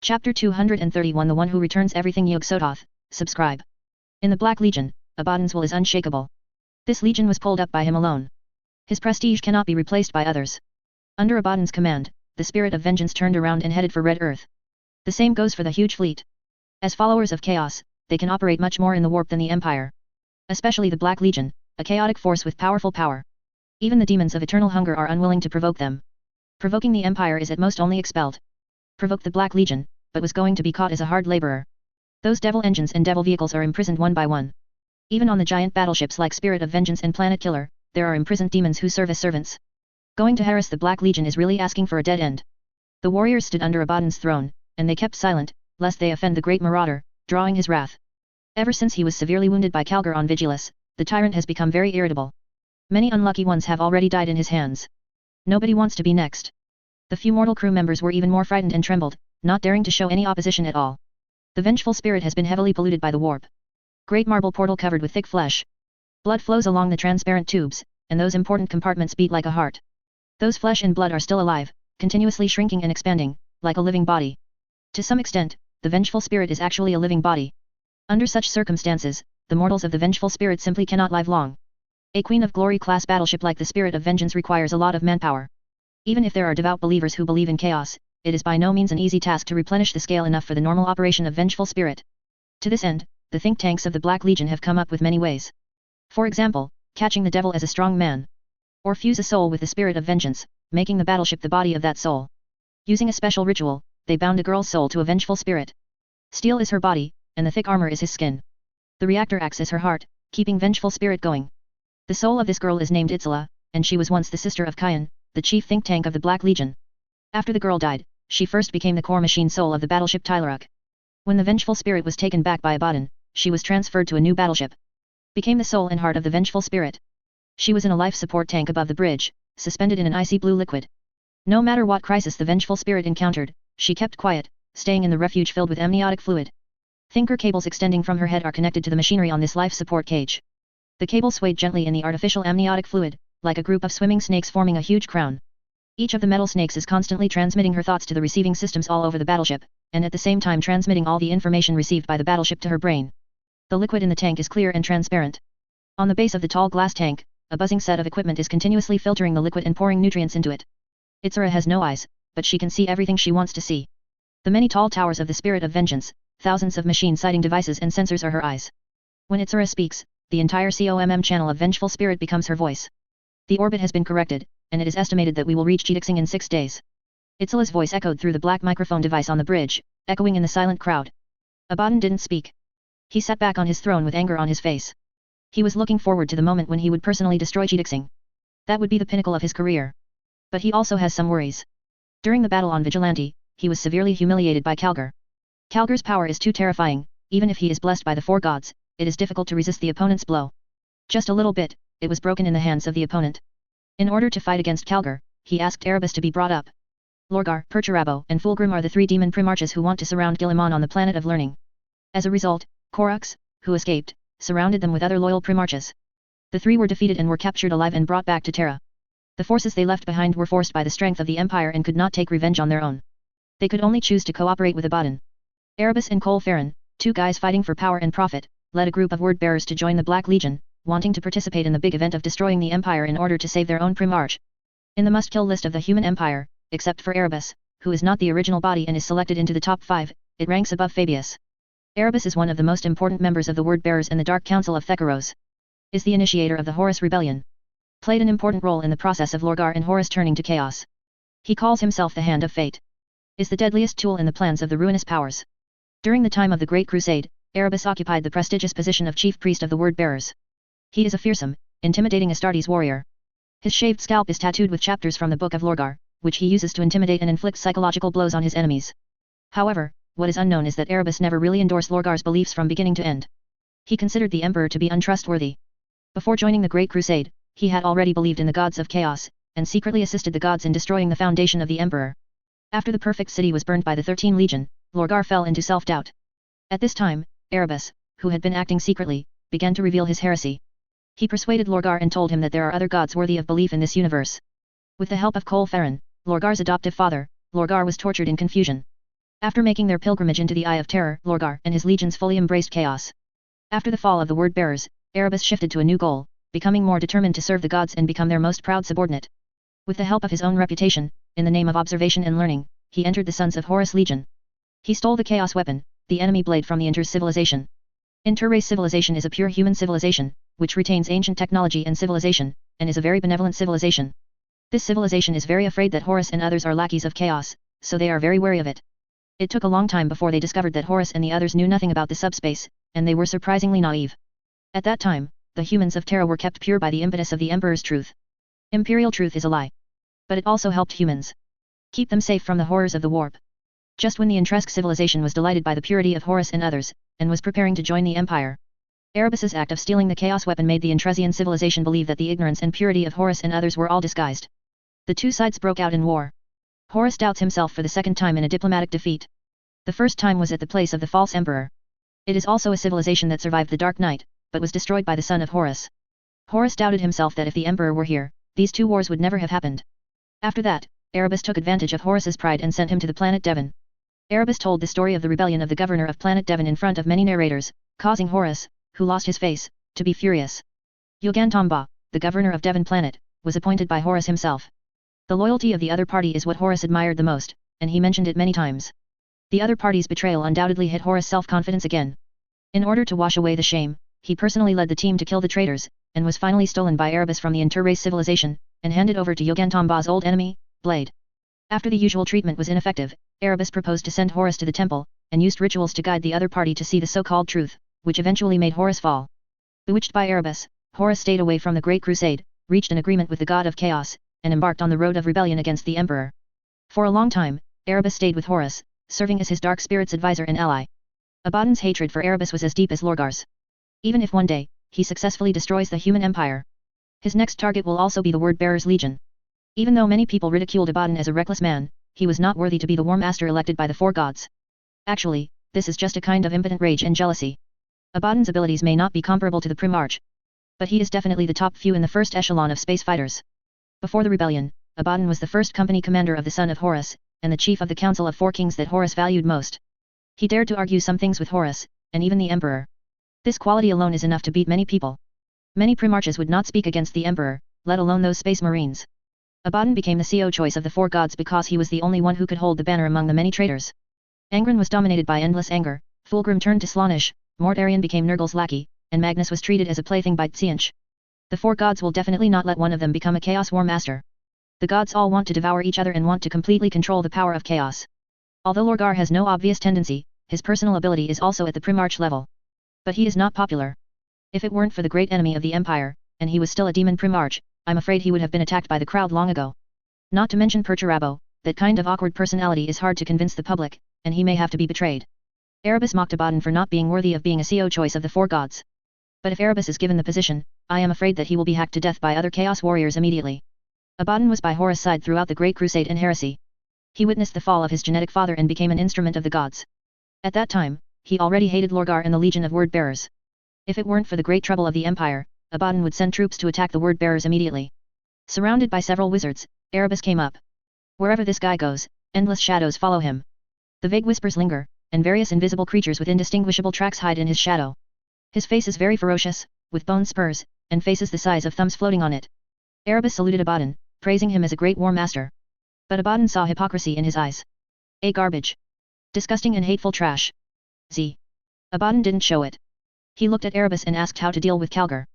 Chapter 231 The One Who Returns Everything. Yog-Sothoth, subscribe. In the Black Legion, Abaddon's will is unshakable. This legion was pulled up by him alone. His prestige cannot be replaced by others. Under Abaddon's command, the spirit of vengeance turned around and headed for Red Earth. The same goes for the huge fleet. As followers of chaos, they can operate much more in the warp than the Empire. Especially the Black Legion, a chaotic force with powerful power. Even the demons of eternal hunger are unwilling to provoke them. Provoking the Empire is at most only expelled. Provoked the Black Legion, but was going to be caught as a hard laborer. Those devil engines and devil vehicles are imprisoned one by one. Even on the giant battleships like Spirit of Vengeance and Planet Killer, there are imprisoned demons who serve as servants. Going to harass the Black Legion is really asking for a dead end. The warriors stood under Abaddon's throne, and they kept silent, lest they offend the great marauder, drawing his wrath. Ever since he was severely wounded by Calgar on Vigilus, the tyrant has become very irritable. Many unlucky ones have already died in his hands. Nobody wants to be next. The few mortal crew members were even more frightened and trembled, not daring to show any opposition at all. The vengeful spirit has been heavily polluted by the warp. Great marble portal covered with thick flesh. Blood flows along the transparent tubes, and those important compartments beat like a heart. Those flesh and blood are still alive, continuously shrinking and expanding, like a living body. To some extent, the vengeful spirit is actually a living body. Under such circumstances, the mortals of the vengeful spirit simply cannot live long. A Queen of Glory class battleship like the Spirit of Vengeance requires a lot of manpower. Even if there are devout believers who believe in chaos, it is by no means an easy task to replenish the scale enough for the normal operation of vengeful spirit. To this end, the think tanks of the Black Legion have come up with many ways. For example, catching the devil as a strong man. Or fuse a soul with the Spirit of Vengeance, making the battleship the body of that soul. Using a special ritual, they bound a girl's soul to a vengeful spirit. Steel is her body, and the thick armor is his skin. The reactor acts as her heart, keeping vengeful spirit going. The soul of this girl is named Itzela, and she was once the sister of Kyan, the chief think tank of the Black Legion. After the girl died, she first became the core machine soul of the battleship Tyleruk. When the vengeful spirit was taken back by Abaddon, she was transferred to a new battleship. Became the soul and heart of the vengeful spirit. She was in a life support tank above the bridge, suspended in an icy blue liquid. No matter what crisis the vengeful spirit encountered, she kept quiet, staying in the refuge filled with amniotic fluid. Thinker cables extending from her head are connected to the machinery on this life support cage. The cable swayed gently in the artificial amniotic fluid, like a group of swimming snakes forming a huge crown. Each of the metal snakes is constantly transmitting her thoughts to the receiving systems all over the battleship, and at the same time transmitting all the information received by the battleship to her brain. The liquid in the tank is clear and transparent. On the base of the tall glass tank, a buzzing set of equipment is continuously filtering the liquid and pouring nutrients into it. Itzera has no eyes, but she can see everything she wants to see. The many tall towers of the Spirit of Vengeance, thousands of machine sighting devices and sensors are her eyes. When Itzera speaks, the entire COMM channel of vengeful spirit becomes her voice. The orbit has been corrected, and it is estimated that we will reach Jidixing in 6 days. Itzela's voice echoed through the black microphone device on the bridge, echoing in the silent crowd. Abaddon didn't speak. He sat back on his throne with anger on his face. He was looking forward to the moment when he would personally destroy Jidixing. That would be the pinnacle of his career. But he also has some worries. During the battle on Vigilante, he was severely humiliated by Calgar. Calgar's power is too terrifying. Even if he is blessed by the 4 gods, it is difficult to resist the opponent's blow. Just a little bit, it was broken in the hands of the opponent. In order to fight against Calgar, he asked Erebus to be brought up. Lorgar, Perturabo, and Fulgrim are the 3 demon primarchs who want to surround Guilliman on the planet of learning. As a result, Korux, who escaped, surrounded them with other loyal primarchs. The 3 were defeated and were captured alive and brought back to Terra. The forces they left behind were forced by the strength of the Empire and could not take revenge on their own. They could only choose to cooperate with Abaddon. Erebus and Cole Farron, 2 guys fighting for power and profit, led a group of word-bearers to join the Black Legion, wanting to participate in the big event of destroying the Empire in order to save their own primarch. In the must-kill list of the human Empire, except for Erebus, who is not the original body and is selected into the top 5, it ranks above Fabius. Erebus is one of the most important members of the Word-Bearers and the Dark Council of Thekaros. Is the initiator of the Horus Rebellion. Played an important role in the process of Lorgar and Horus turning to chaos. He calls himself the Hand of Fate. Is the deadliest tool in the plans of the ruinous powers. During the time of the Great Crusade, Erebus occupied the prestigious position of Chief Priest of the Word-Bearers. He is a fearsome, intimidating Astartes warrior. His shaved scalp is tattooed with chapters from the Book of Lorgar, which he uses to intimidate and inflict psychological blows on his enemies. However, what is unknown is that Erebus never really endorsed Lorgar's beliefs from beginning to end. He considered the Emperor to be untrustworthy. Before joining the Great Crusade, he had already believed in the gods of chaos, and secretly assisted the gods in destroying the foundation of the Emperor. After the Perfect City was burned by the 13 Legion, Lorgar fell into self-doubt. At this time, Erebus, who had been acting secretly, began to reveal his heresy. He persuaded Lorgar and told him that there are other gods worthy of belief in this universe. With the help of Cole Farron, Lorgar's adoptive father, Lorgar was tortured in confusion. After making their pilgrimage into the Eye of Terror, Lorgar and his legions fully embraced chaos. After the fall of the Word Bearers, Erebus shifted to a new goal, becoming more determined to serve the gods and become their most proud subordinate. With the help of his own reputation, in the name of observation and learning, he entered the Sons of Horus Legion. He stole the Chaos weapon, the enemy blade from the Inter's civilization. Inter-race civilization is a pure human civilization, which retains ancient technology and civilization, and is a very benevolent civilization. This civilization is very afraid that Horus and others are lackeys of chaos, so they are very wary of it. It took a long time before they discovered that Horus and the others knew nothing about the subspace, and they were surprisingly naive. At that time, the humans of Terra were kept pure by the impetus of the Emperor's truth. Imperial truth is a lie. But it also helped humans keep them safe from the horrors of the warp. Just when the Intresk civilization was delighted by the purity of Horus and others, and was preparing to join the Empire, Erebus's act of stealing the Chaos weapon made the Intresian civilization believe that the ignorance and purity of Horus and others were all disguised. The two sides broke out in war. Horus doubts himself for the second time in a diplomatic defeat. The first time was at the place of the false emperor. It is also a civilization that survived the Dark Night, but was destroyed by the son of Horus. Horus doubted himself that if the emperor were here, these two wars would never have happened. After that, Erebus took advantage of Horus's pride and sent him to the planet Devon. Erebus told the story of the rebellion of the governor of planet Devon in front of many narrators, causing Horus, who lost his face, to be furious. Yogantamba, the governor of Devon planet, was appointed by Horus himself. The loyalty of the other party is what Horus admired the most, and he mentioned it many times. The other party's betrayal undoubtedly hit Horus' self-confidence again. In order to wash away the shame, he personally led the team to kill the traitors, and was finally stolen by Erebus from the inter-race civilization, and handed over to Yogantamba's old enemy, Blade. After the usual treatment was ineffective, Erebus proposed to send Horus to the temple, and used rituals to guide the other party to see the so-called truth, which eventually made Horus fall. Bewitched by Erebus, Horus stayed away from the Great Crusade, reached an agreement with the god of chaos, and embarked on the road of rebellion against the emperor. For a long time, Erebus stayed with Horus, serving as his dark spirit's advisor and ally. Abaddon's hatred for Erebus was as deep as Lorgar's. Even if one day, he successfully destroys the human empire, his next target will also be the Word-Bearers Legion. Even though many people ridiculed Abaddon as a reckless man, he was not worthy to be the War Master elected by the four gods. Actually, this is just a kind of impotent rage and jealousy. Abaddon's abilities may not be comparable to the Primarch, but he is definitely the top few in the first echelon of space fighters. Before the rebellion, Abaddon was the first company commander of the son of Horus, and the chief of the Council of Four Kings that Horus valued most. He dared to argue some things with Horus, and even the Emperor. This quality alone is enough to beat many people. Many Primarchs would not speak against the Emperor, let alone those space marines. Abaddon became the CO choice of the four gods because he was the only one who could hold the banner among the many traitors. Angron was dominated by endless anger, Fulgrim turned to Slaanesh, Mortarion became Nurgle's lackey, and Magnus was treated as a plaything by Tseanch. The four gods will definitely not let one of them become a Chaos War Master. The gods all want to devour each other and want to completely control the power of chaos. Although Lorgar has no obvious tendency, his personal ability is also at the Primarch level. But he is not popular. If it weren't for the great enemy of the Empire, and he was still a demon Primarch, I'm afraid he would have been attacked by the crowd long ago. Not to mention Perturabo, that kind of awkward personality is hard to convince the public, and he may have to be betrayed. Erebus mocked Abaddon for not being worthy of being a CO choice of the four gods. But if Erebus is given the position, I am afraid that he will be hacked to death by other Chaos Warriors immediately. Abaddon was by Horus' side throughout the Great Crusade and Heresy. He witnessed the fall of his genetic father and became an instrument of the gods. At that time, he already hated Lorgar and the Legion of Word-Bearers. If it weren't for the great trouble of the Empire, Abaddon would send troops to attack the Word-Bearers immediately. Surrounded by several wizards, Erebus came up. Wherever this guy goes, endless shadows follow him. The vague whispers linger, and various invisible creatures with indistinguishable tracks hide in his shadow. His face is very ferocious, with bone spurs, and faces the size of thumbs floating on it. Erebus saluted Abaddon, praising him as a great war master. But Abaddon saw hypocrisy in his eyes. A garbage. Disgusting and hateful trash. Abaddon didn't show it. He looked at Erebus and asked how to deal with Calgar.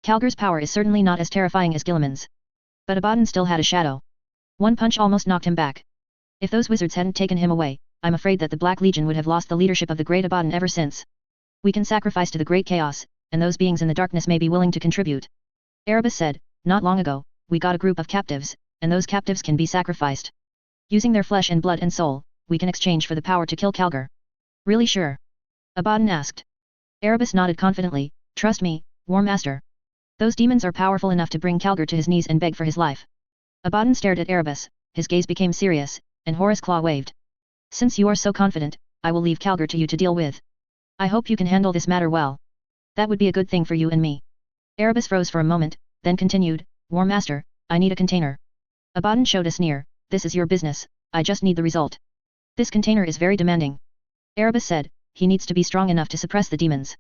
Calgar's power is certainly not as terrifying as Guilliman's. But Abaddon still had a shadow. One punch almost knocked him back. If those wizards hadn't taken him away, I'm afraid that the Black Legion would have lost the leadership of the great Abaddon ever since. We can sacrifice to the great chaos, and those beings in the darkness may be willing to contribute. Erebus said, not long ago, we got a group of captives, and those captives can be sacrificed. Using their flesh and blood and soul, we can exchange for the power to kill Calgar. Really sure? Abaddon asked. Erebus nodded confidently, trust me, War Master. Those demons are powerful enough to bring Calgar to his knees and beg for his life. Abaddon stared at Erebus, his gaze became serious, and Horus' claw waved. Since you are so confident, I will leave Calgar to you to deal with. I hope you can handle this matter well. That would be a good thing for you and me. Erebus froze for a moment, then continued, War Master, I need a container. Abaddon showed a sneer, this is your business, I just need the result. This container is very demanding. Erebus said, he needs to be strong enough to suppress the demons.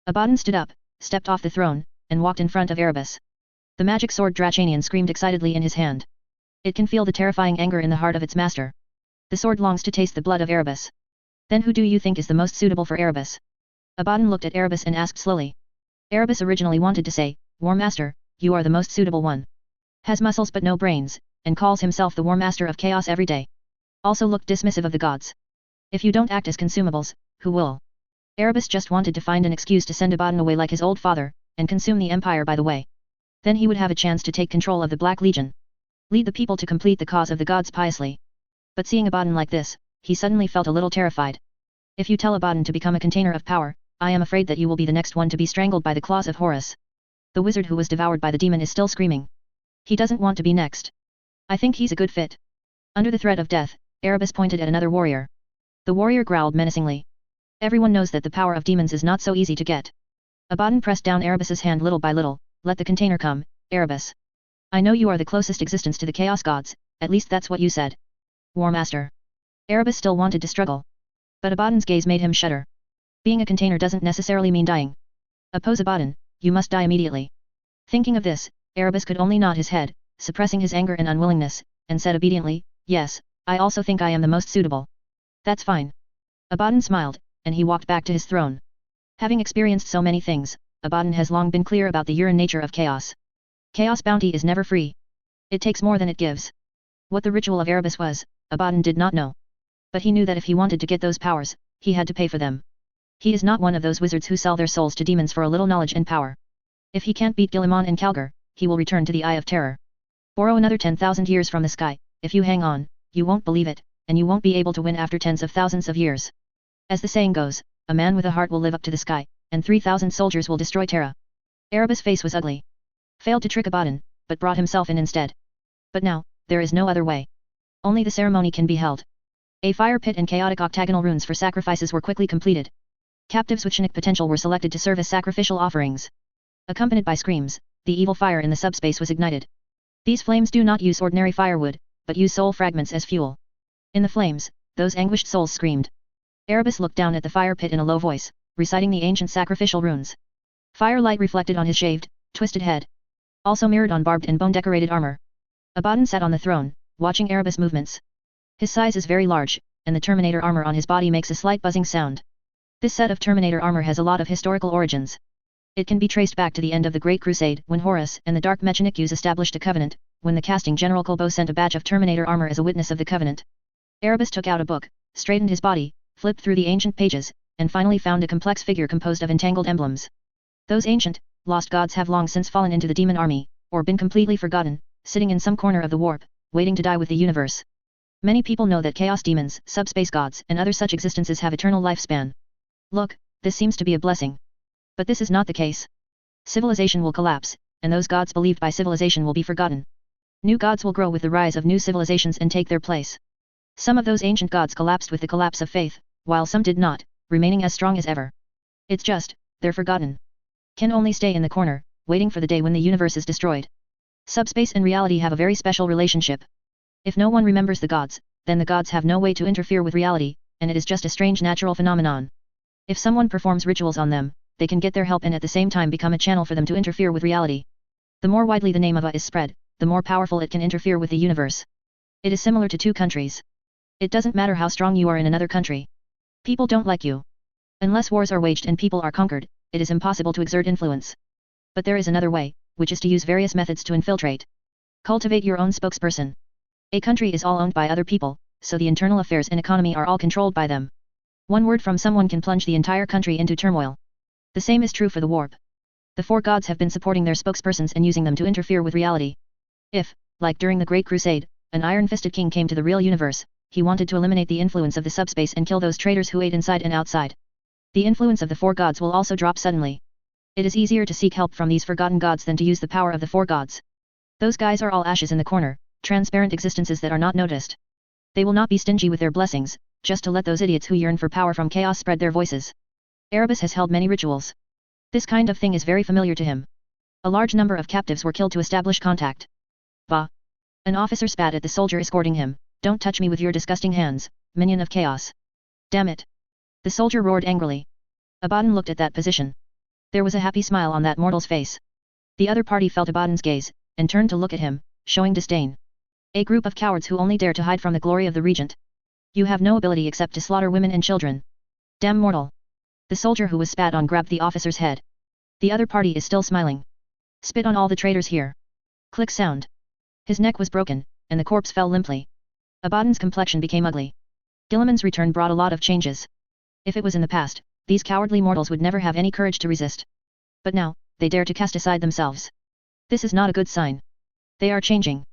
Abaddon stood up, stepped off the throne, and walked in front of Erebus. The magic sword Drachanian screamed excitedly in his hand. It can feel the terrifying anger in the heart of its master. The sword longs to taste the blood of Erebus. Then who do you think is the most suitable for Erebus? Abaddon looked at Erebus and asked slowly. Erebus originally wanted to say, War Master, you are the most suitable one. Has muscles but no brains, and calls himself the War Master of Chaos every day. Also looked dismissive of the gods. If you don't act as consumables, who will? Erebus just wanted to find an excuse to send Abaddon away like his old father, and consume the empire by the way. Then he would have a chance to take control of the Black Legion. Lead the people to complete the cause of the gods piously. But seeing Abaddon like this, he suddenly felt a little terrified. If you tell Abaddon to become a container of power, I am afraid that you will be the next one to be strangled by the claws of Horus. The wizard who was devoured by the demon is still screaming. He doesn't want to be next. I think he's a good fit. Under the threat of death, Erebus pointed at another warrior. The warrior growled menacingly. Everyone knows that the power of demons is not so easy to get. Abaddon pressed down Erebus's hand little by little. Let the container come, Erebus. I know you are the closest existence to the chaos gods, at least that's what you said. War Master. Erebus still wanted to struggle. But Abaddon's gaze made him shudder. Being a container doesn't necessarily mean dying. Oppose Abaddon, you must die immediately. Thinking of this, Erebus could only nod his head, suppressing his anger and unwillingness, and said obediently, yes, I also think I am the most suitable. That's fine. Abaddon smiled, and he walked back to his throne. Having experienced so many things, Abaddon has long been clear about the urine nature of chaos. Chaos bounty is never free. It takes more than it gives. What the ritual of Erebus was, Abaddon did not know. But he knew that if he wanted to get those powers, he had to pay for them. He is not one of those wizards who sell their souls to demons for a little knowledge and power. If he can't beat Guilliman and Calgar, he will return to the Eye of Terror. Borrow another 10,000 years from the sky. If you hang on, you won't believe it, and you won't be able to win after tens of thousands of years. As the saying goes, a man with a heart will live up to the sky, and 3,000 soldiers will destroy Terra. Erebus' face was ugly. Failed to trick Abaddon, but brought himself in instead. But now, there is no other way. Only the ceremony can be held. A fire pit and chaotic octagonal runes for sacrifices were quickly completed. Captives with Shinic potential were selected to serve as sacrificial offerings. Accompanied by screams, the evil fire in the subspace was ignited. These flames do not use ordinary firewood, but use soul fragments as fuel. In the flames, those anguished souls screamed. Erebus looked down at the fire pit in a low voice, reciting the ancient sacrificial runes. Firelight reflected on his shaved, twisted head. Also mirrored on barbed and bone-decorated armor. Abaddon sat on the throne, watching Erebus' movements. His size is very large, and the Terminator armor on his body makes a slight buzzing sound. This set of Terminator armor has a lot of historical origins. It can be traced back to the end of the Great Crusade, when Horus and the Dark Mechanics established a covenant, when the casting General Kolbo sent a batch of Terminator armor as a witness of the covenant. Erebus took out a book, straightened his body, flipped through the ancient pages, and finally found a complex figure composed of entangled emblems. Those ancient, lost gods have long since fallen into the demon army, or been completely forgotten, sitting in some corner of the warp, waiting to die with the universe. Many people know that chaos demons, subspace gods, and other such existences have eternal lifespan. Look, this seems to be a blessing. But this is not the case. Civilization will collapse, and those gods believed by civilization will be forgotten. New gods will grow with the rise of new civilizations and take their place. Some of those ancient gods collapsed with the collapse of faith, while some did not, remaining as strong as ever. It's just, they're forgotten. Can only stay in the corner, waiting for the day when the universe is destroyed. Subspace and reality have a very special relationship. If no one remembers the gods, then the gods have no way to interfere with reality, and it is just a strange natural phenomenon. If someone performs rituals on them, they can get their help and at the same time become a channel for them to interfere with reality. The more widely the name of is spread, the more powerful it can interfere with the universe. It is similar to two countries. It doesn't matter how strong you are in another country. People don't like you. Unless wars are waged and people are conquered, it is impossible to exert influence. But there is another way, which is to use various methods to infiltrate. Cultivate your own spokesperson. A country is all owned by other people, so the internal affairs and economy are all controlled by them. One word from someone can plunge the entire country into turmoil. The same is true for the warp. The four gods have been supporting their spokespersons and using them to interfere with reality. If, like during the Great Crusade, an iron-fisted king came to the real universe, he wanted to eliminate the influence of the subspace and kill those traitors who ate inside and outside. The influence of the four gods will also drop suddenly. It is easier to seek help from these forgotten gods than to use the power of the four gods. Those guys are all ashes in the corner, transparent existences that are not noticed. They will not be stingy with their blessings, just to let those idiots who yearn for power from chaos spread their voices. Erebus has held many rituals. This kind of thing is very familiar to him. A large number of captives were killed to establish contact. Bah! An officer spat at the soldier escorting him. Don't touch me with your disgusting hands, minion of chaos. Damn it! The soldier roared angrily. Abaddon looked at that position. There was a happy smile on that mortal's face. The other party felt Abaddon's gaze, and turned to look at him, showing disdain. A group of cowards who only dare to hide from the glory of the regent. You have no ability except to slaughter women and children. Damn mortal! The soldier who was spat on grabbed the officer's head. The other party is still smiling. Spit on all the traitors here. Click sound. His neck was broken, and the corpse fell limply. Abaddon's complexion became ugly. Guilliman's return brought a lot of changes. If it was in the past, these cowardly mortals would never have any courage to resist. But now, they dare to cast aside themselves. This is not a good sign. They are changing.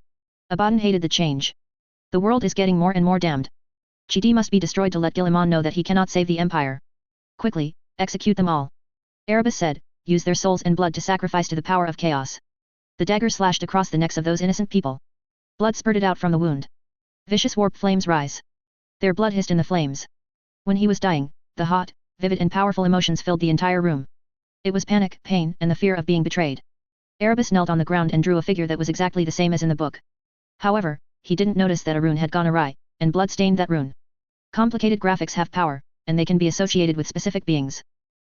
Abaddon hated the change. The world is getting more and more damned. GD must be destroyed to let Guilliman know that he cannot save the empire. Quickly, execute them all. Erebus said, use their souls and blood to sacrifice to the power of chaos. The dagger slashed across the necks of those innocent people. Blood spurted out from the wound. Vicious warp flames rise. Their blood hissed in the flames. When he was dying, the hot, vivid and powerful emotions filled the entire room. It was panic, pain, and the fear of being betrayed. Erebus knelt on the ground and drew a figure that was exactly the same as in the book. However, he didn't notice that a rune had gone awry, and blood stained that rune. Complicated graphics have power, and they can be associated with specific beings.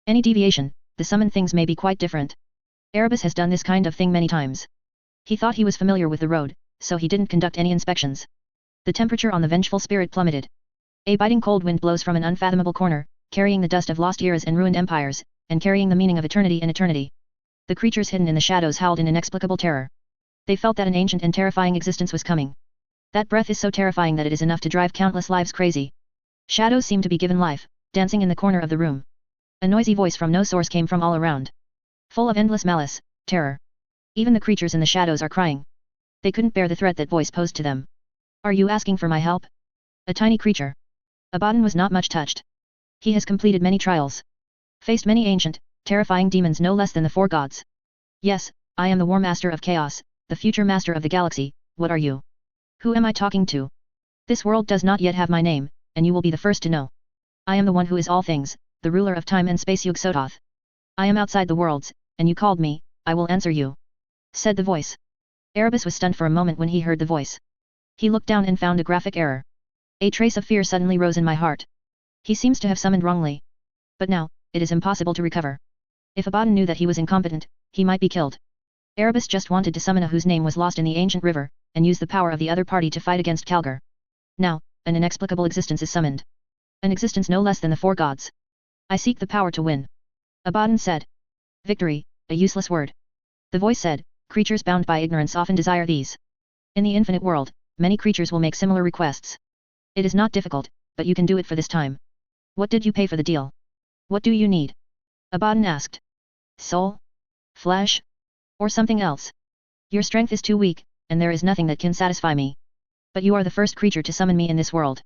Any deviation, the summoned things may be quite different. Erebus has done this kind of thing many times. He thought he was familiar with the road, so he didn't conduct any inspections. The temperature on the vengeful spirit plummeted. A biting cold wind blows from an unfathomable corner, carrying the dust of lost eras and ruined empires, and carrying the meaning of eternity in eternity. The creatures hidden in the shadows howled in inexplicable terror. They felt that an ancient and terrifying existence was coming. That breath is so terrifying that it is enough to drive countless lives crazy. Shadows seemed to be given life, dancing in the corner of the room. A noisy voice from no source came from all around. Full of endless malice, terror. Even the creatures in the shadows are crying. They couldn't bear the threat that voice posed to them. Are you asking for my help? A tiny creature. Abaddon was not much touched. He has completed many trials. Faced many ancient, terrifying demons no less than the four gods. Yes, I am the War Master of Chaos, the future master of the galaxy. What are you? Who am I talking to? This world does not yet have my name, and you will be the first to know. I am the one who is all things, the ruler of time and space Yog-Sothoth. I am outside the worlds, and you called me, I will answer you. Said the voice. Erebus was stunned for a moment when he heard the voice. He looked down and found a graphic error. A trace of fear suddenly rose in my heart. He seems to have summoned wrongly. But now, it is impossible to recover. If Abaddon knew that he was incompetent, he might be killed. Erebus just wanted to summon a whose name was lost in the ancient river, and use the power of the other party to fight against Calgar. Now, an inexplicable existence is summoned. An existence no less than the four gods. I seek the power to win. Abaddon said. Victory, a useless word. The voice said, creatures bound by ignorance often desire these. In the infinite world, many creatures will make similar requests. It is not difficult, but you can do it for this time. What did you pay for the deal? What do you need? Abaddon asked. Soul? Flesh? Or something else? Your strength is too weak, and there is nothing that can satisfy me. But you are the first creature to summon me in this world.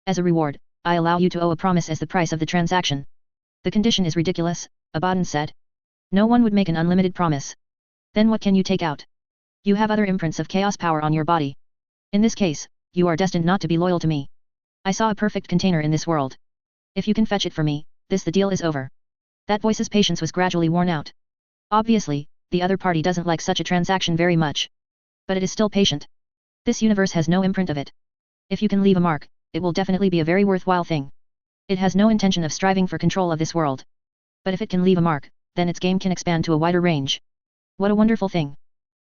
As a reward, I allow you to owe a promise as the price of the transaction. The condition is ridiculous, Abaddon said. No one would make an unlimited promise. Then what can you take out? You have other imprints of chaos power on your body. In this case, you are destined not to be loyal to me. I saw a perfect container in this world. If you can fetch it for me, the deal is over. That voice's patience was gradually worn out. Obviously, the other party doesn't like such a transaction very much. But it is still patient. This universe has no imprint of it. If you can leave a mark, it will definitely be a very worthwhile thing. It has no intention of striving for control of this world. But if it can leave a mark, then its game can expand to a wider range. What a wonderful thing.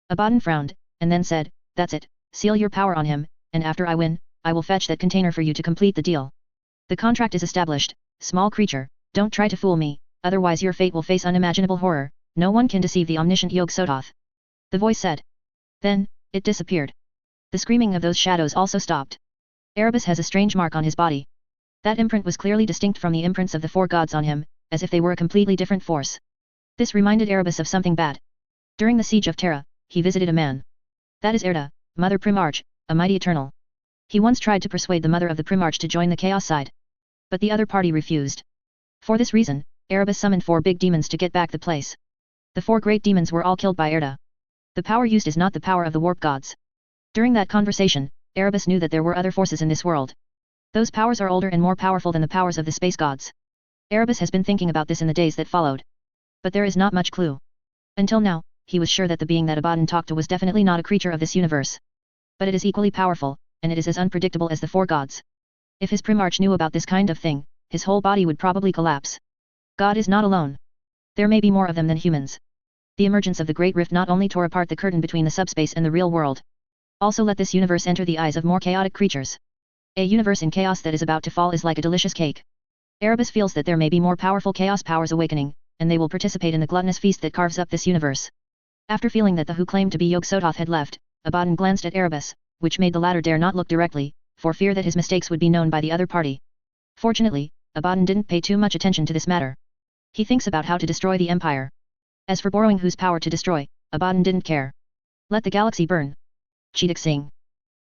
Abaddon frowned, and then said, that's it, seal your power on him, and after I win, I will fetch that container for you to complete the deal. The contract is established, small creature, don't try to fool me, otherwise your fate will face unimaginable horror, no one can deceive the omniscient Yog-Sothoth. The voice said. Then, it disappeared. The screaming of those shadows also stopped. Erebus has a strange mark on his body. That imprint was clearly distinct from the imprints of the four gods on him, as if they were a completely different force. This reminded Erebus of something bad. During the siege of Terra, he visited a man. That is Erda, Mother Primarch, a mighty eternal. He once tried to persuade the mother of the Primarch to join the Chaos side. But the other party refused. For this reason, Erebus summoned 4 big demons to get back the place. The 4 great demons were all killed by Erda. The power used is not the power of the warp gods. During that conversation, Erebus knew that there were other forces in this world. Those powers are older and more powerful than the powers of the space gods. Erebus has been thinking about this in the days that followed. But there is not much clue. Until now, he was sure that the being that Abaddon talked to was definitely not a creature of this universe. But it is equally powerful, and it is as unpredictable as the 4 gods. If his Primarch knew about this kind of thing, his whole body would probably collapse. God is not alone. There may be more of them than humans. The emergence of the Great Rift not only tore apart the curtain between the subspace and the real world, also let this universe enter the eyes of more chaotic creatures. A universe in chaos that is about to fall is like a delicious cake. Erebus feels that there may be more powerful chaos powers awakening, and they will participate in the gluttonous feast that carves up this universe. After feeling that the who claimed to be Yog-Sothoth had left, Abaddon glanced at Erebus, which made the latter dare not look directly, for fear that his mistakes would be known by the other party. Fortunately, Abaddon didn't pay too much attention to this matter. He thinks about how to destroy the Empire. As for borrowing whose power to destroy, Abaddon didn't care. Let the galaxy burn. Cheetak Singh.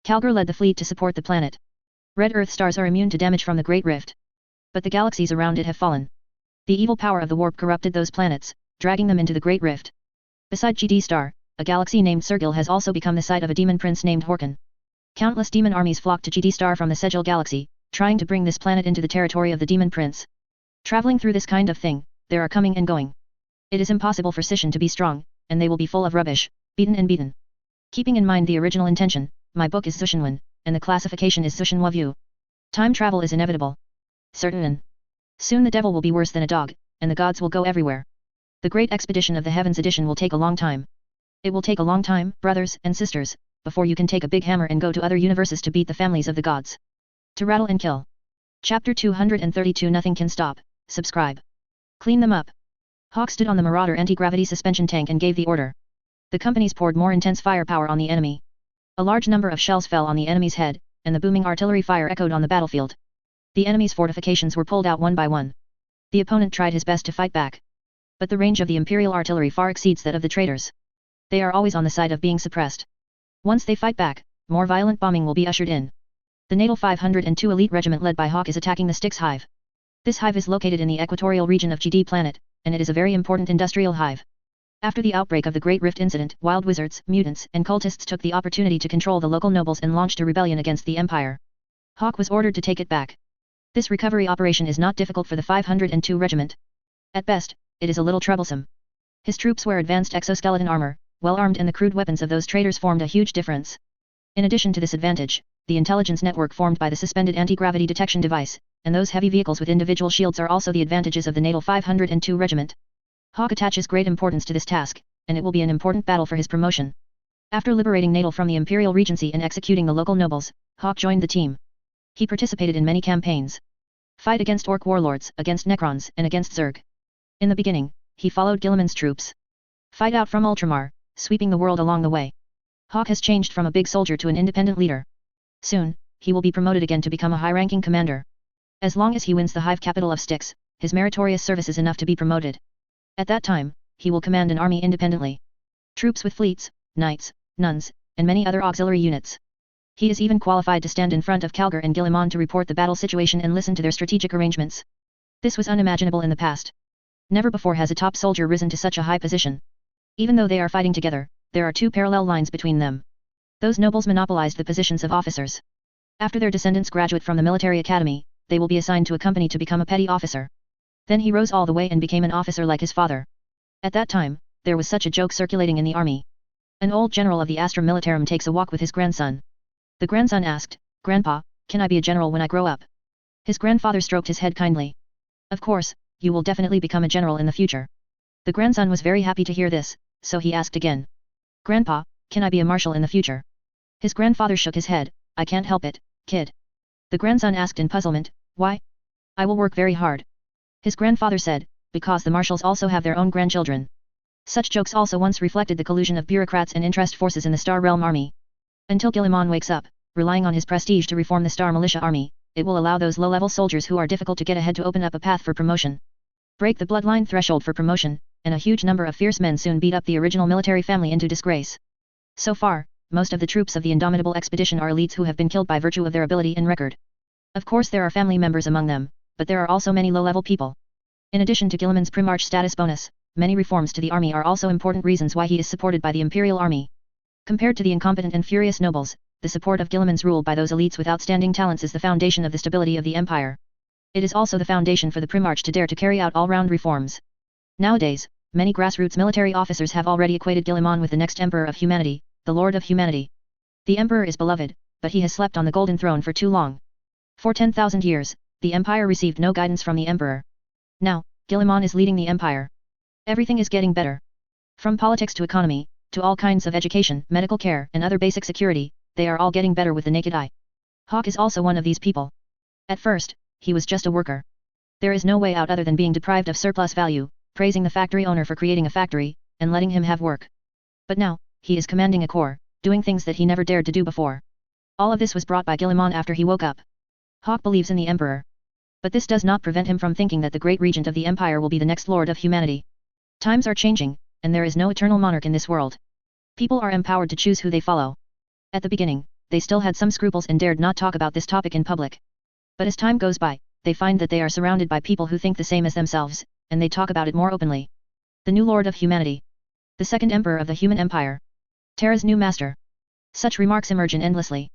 Kalgar led the fleet to support the planet. Red Earth stars are immune to damage from the Great Rift. But the galaxies around it have fallen. The evil power of the warp corrupted those planets, dragging them into the Great Rift. Beside GD Star, a galaxy named Sergil has also become the site of a demon prince named Horkon. Countless demon armies flock to GD Star from the Segil galaxy, trying to bring this planet into the territory of the demon prince. Traveling through this kind of thing, there are coming and going. It is impossible for Sishan to be strong, and they will be full of rubbish, beaten and beaten. Keeping in mind the original intention, my book is Zushinwan, and the classification is Zushinwa View. Time travel is inevitable. Certain. Soon the devil will be worse than a dog, and the gods will go everywhere. The Great Expedition of the Heavens edition will take a long time. It will take a long time, brothers and sisters, before you can take a big hammer and go to other universes to beat the families of the gods. To rattle and kill. Chapter 232 Nothing can stop. Subscribe. Clean them up. Hawk stood on the Marauder anti-gravity suspension tank and gave the order. The companies poured more intense firepower on the enemy. A large number of shells fell on the enemy's head, and the booming artillery fire echoed on the battlefield. The enemy's fortifications were pulled out one by one. The opponent tried his best to fight back. But the range of the Imperial artillery far exceeds that of the traitors. They are always on the side of being suppressed. Once they fight back, more violent bombing will be ushered in. The Natal 502 Elite Regiment led by Hawk is attacking the Styx hive. This hive is located in the equatorial region of GD planet, and it is a very important industrial hive. After the outbreak of the Great Rift incident, wild wizards, mutants, and cultists took the opportunity to control the local nobles and launched a rebellion against the Empire. Hawk was ordered to take it back. This recovery operation is not difficult for the 502 Regiment. At best, it is a little troublesome. His troops wear advanced exoskeleton armor, well armed, and the crude weapons of those traitors formed a huge difference. In addition to this advantage, the intelligence network formed by the suspended anti-gravity detection device, and those heavy vehicles with individual shields are also the advantages of the Natal 502 Regiment. Hawk attaches great importance to this task, and it will be an important battle for his promotion. After liberating Natal from the Imperial Regency and executing the local nobles, Hawk joined the team. He participated in many campaigns. Fight against Orc warlords, against Necrons, and against Zerg. In the beginning, he followed Guilliman's troops. Fight out from Ultramar, sweeping the world along the way. Hawk has changed from a big soldier to an independent leader. Soon, he will be promoted again to become a high-ranking commander. As long as he wins the hive capital of Styx, his meritorious service is enough to be promoted. At that time, he will command an army independently. Troops with fleets, knights, nuns, and many other auxiliary units. He is even qualified to stand in front of Kalgar and Guilliman to report the battle situation and listen to their strategic arrangements. This was unimaginable in the past. Never before has a top soldier risen to such a high position. Even though they are fighting together, there are two parallel lines between them. Those nobles monopolized the positions of officers. After their descendants graduate from the military academy, they will be assigned to a company to become a petty officer. Then he rose all the way and became an officer like his father. At that time, there was such a joke circulating in the army. An old general of the Astra Militarum takes a walk with his grandson. The grandson asked, "Grandpa, can I be a general when I grow up?" His grandfather stroked his head kindly. "Of course, you will definitely become a general in the future." The grandson was very happy to hear this, so he asked again. "Grandpa, can I be a marshal in the future?" His grandfather shook his head. "I can't help it, kid." The grandson asked in puzzlement, "Why?" "I will work very hard." His grandfather said, "Because the marshals also have their own grandchildren." Such jokes also once reflected the collusion of bureaucrats and interest forces in the Star Realm Army. Until Guilliman wakes up, relying on his prestige to reform the Star Militia Army, it will allow those low-level soldiers who are difficult to get ahead to open up a path for promotion. Break the bloodline threshold for promotion, and a huge number of fierce men soon beat up the original military family into disgrace. So far, most of the troops of the Indomitable Expedition are elites who have been killed by virtue of their ability and record. Of course there are family members among them, but there are also many low-level people. In addition to Guilliman's Primarch status bonus, many reforms to the army are also important reasons why he is supported by the Imperial Army. Compared to the incompetent and furious nobles, the support of Guilliman's rule by those elites with outstanding talents is the foundation of the stability of the empire. It is also the foundation for the Primarch to dare to carry out all-round reforms. Nowadays, many grassroots military officers have already equated Guilliman with the next Emperor of Humanity, the Lord of Humanity. The Emperor is beloved, but he has slept on the Golden Throne for too long. For 10,000 years, the empire received no guidance from the emperor. Now, Guillemon is leading the empire. Everything is getting better. From politics to economy, to all kinds of education, medical care, and other basic security, they are all getting better with the naked eye. Hawk is also one of these people. At first, he was just a worker. There is no way out other than being deprived of surplus value, praising the factory owner for creating a factory, and letting him have work. But now, he is commanding a corps, doing things that he never dared to do before. All of this was brought by Guillemon after he woke up. Hawk believes in the emperor. But this does not prevent him from thinking that the great regent of the empire will be the next lord of humanity. Times are changing, and there is no eternal monarch in this world. People are empowered to choose who they follow. At the beginning, they still had some scruples and dared not talk about this topic in public. But as time goes by, they find that they are surrounded by people who think the same as themselves, and they talk about it more openly. The new lord of humanity. The second emperor of the human empire. Terra's new master. Such remarks emerge endlessly.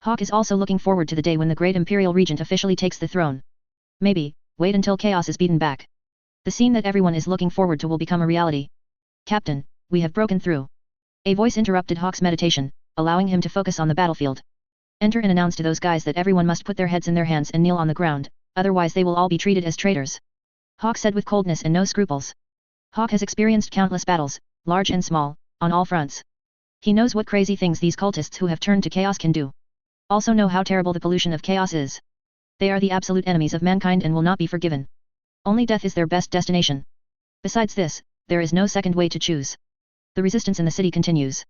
Hawk is also looking forward to the day when the great imperial regent officially takes the throne. Maybe, wait until chaos is beaten back. The scene that everyone is looking forward to will become a reality. Captain, we have broken through. A voice interrupted Hawk's meditation, allowing him to focus on the battlefield. Enter and announce to those guys that everyone must put their heads in their hands and kneel on the ground, otherwise they will all be treated as traitors. Hawk said with coldness and no scruples. Hawk has experienced countless battles, large and small, on all fronts. He knows what crazy things these cultists who have turned to chaos can do. Also know how terrible the pollution of chaos is. They are the absolute enemies of mankind and will not be forgiven. Only death is their best destination. Besides this, there is no second way to choose. The resistance in the city continues.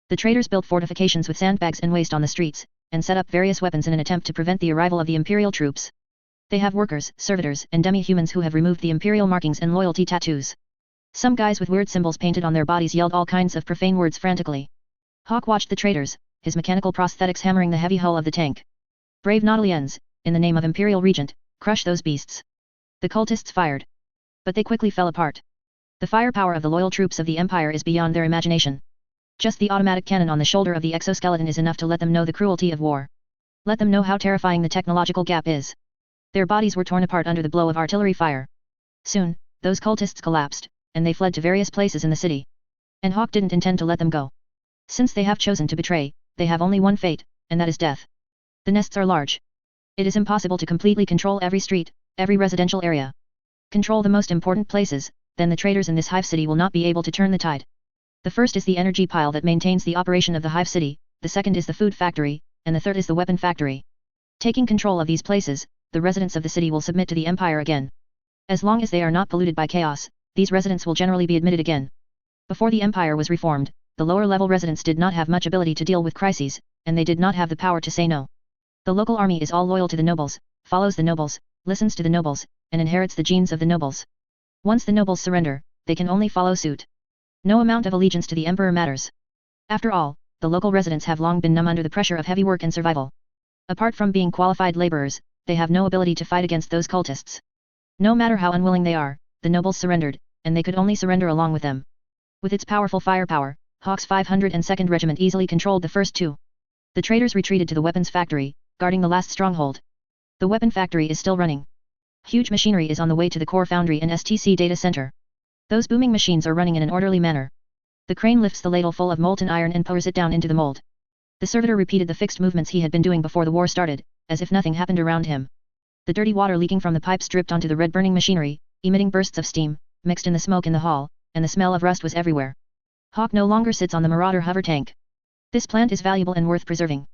The traitors built fortifications with sandbags and waste on the streets, and set up various weapons in an attempt to prevent the arrival of the imperial troops. They have workers, servitors, and demi-humans who have removed the imperial markings and loyalty tattoos. Some guys with weird symbols painted on their bodies yelled all kinds of profane words frantically. Hawk watched the traitors, his mechanical prosthetics hammering the heavy hull of the tank. Brave Nautilians, in the name of Imperial Regent, crush those beasts. The cultists fired. But they quickly fell apart. The firepower of the loyal troops of the Empire is beyond their imagination. Just the automatic cannon on the shoulder of the exoskeleton is enough to let them know the cruelty of war. Let them know how terrifying the technological gap is. Their bodies were torn apart under the blow of artillery fire. Soon, those cultists collapsed, and they fled to various places in the city. And Hawk didn't intend to let them go. Since they have chosen to betray, they have only one fate, and that is death. The nests are large. It is impossible to completely control every street, every residential area. Control the most important places, then the traitors in this hive city will not be able to turn the tide. The first is the energy pile that maintains the operation of the hive city, the second is the food factory, and the third is the weapon factory. Taking control of these places, the residents of the city will submit to the empire again. As long as they are not polluted by chaos, these residents will generally be admitted again. Before the empire was reformed, the lower-level residents did not have much ability to deal with crises, and they did not have the power to say no. The local army is all loyal to the nobles, follows the nobles, listens to the nobles, and inherits the genes of the nobles. Once the nobles surrender, they can only follow suit. No amount of allegiance to the emperor matters. After all, the local residents have long been numb under the pressure of heavy work and survival. Apart from being qualified laborers, they have no ability to fight against those cultists. No matter how unwilling they are, the nobles surrendered, and they could only surrender along with them. With its powerful firepower, Hawk's 502nd Regiment easily controlled the first two. The traitors retreated to the weapons factory, guarding the last stronghold. The weapon factory is still running. Huge machinery is on the way to the core foundry and STC data center. Those booming machines are running in an orderly manner. The crane lifts the ladle full of molten iron and pours it down into the mold. The servitor repeated the fixed movements he had been doing before the war started, as if nothing happened around him. The dirty water leaking from the pipes dripped onto the red burning machinery, emitting bursts of steam, mixed in the smoke in the hall, and the smell of rust was everywhere. Hawk no longer sits on the Marauder hover tank. This plant is valuable and worth preserving.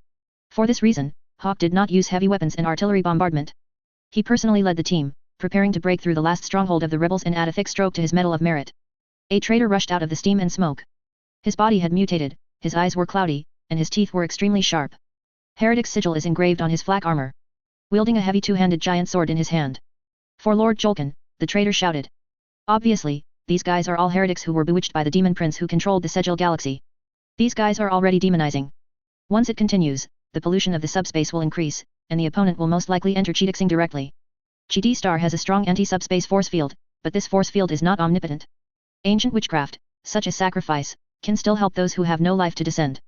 For this reason, Hawk did not use heavy weapons and artillery bombardment. He personally led the team, preparing to break through the last stronghold of the rebels and add a thick stroke to his Medal of Merit. A traitor rushed out of the steam and smoke. His body had mutated, his eyes were cloudy, and his teeth were extremely sharp. Heretic's sigil is engraved on his flak armor. Wielding a heavy two-handed giant sword in his hand. For Lord Jolkin, the traitor shouted. Obviously, these guys are all heretics who were bewitched by the demon prince who controlled the Sigil galaxy. These guys are already demonizing. Once it continues, the pollution of the subspace will increase, and the opponent will most likely enter Cheetixing directly. GD Star has a strong anti-subspace force field, but this force field is not omnipotent. Ancient witchcraft, such as sacrifice, can still help those who have no life to descend.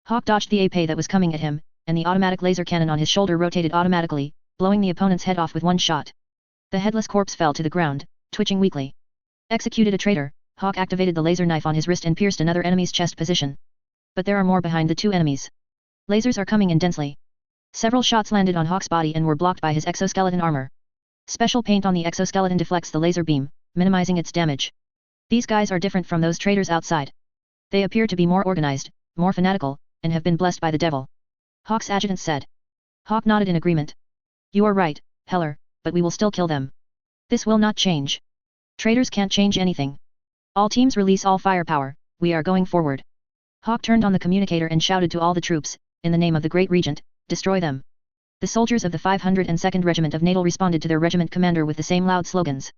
Hawk dodged the AP that was coming at him, and the automatic laser cannon on his shoulder rotated automatically, blowing the opponent's head off with one shot. The headless corpse fell to the ground, twitching weakly. Executed a traitor, Hawk activated the laser knife on his wrist and pierced another enemy's chest position. But there are more behind the two enemies. Lasers are coming in densely. Several shots landed on Hawk's body and were blocked by his exoskeleton armor. Special paint on the exoskeleton deflects the laser beam, minimizing its damage. These guys are different from those traitors outside. They appear to be more organized, more fanatical, and have been blessed by the devil. Hawk's adjutant said. Hawk nodded in agreement. You are right, Heller, but we will still kill them. This will not change. Traitors can't change anything. All teams release all firepower, we are going forward. Hawk turned on the communicator and shouted to all the troops, in the name of the Great Regent, destroy them. The soldiers of the 502nd Regiment of Natal responded to their regiment commander with the same loud slogans.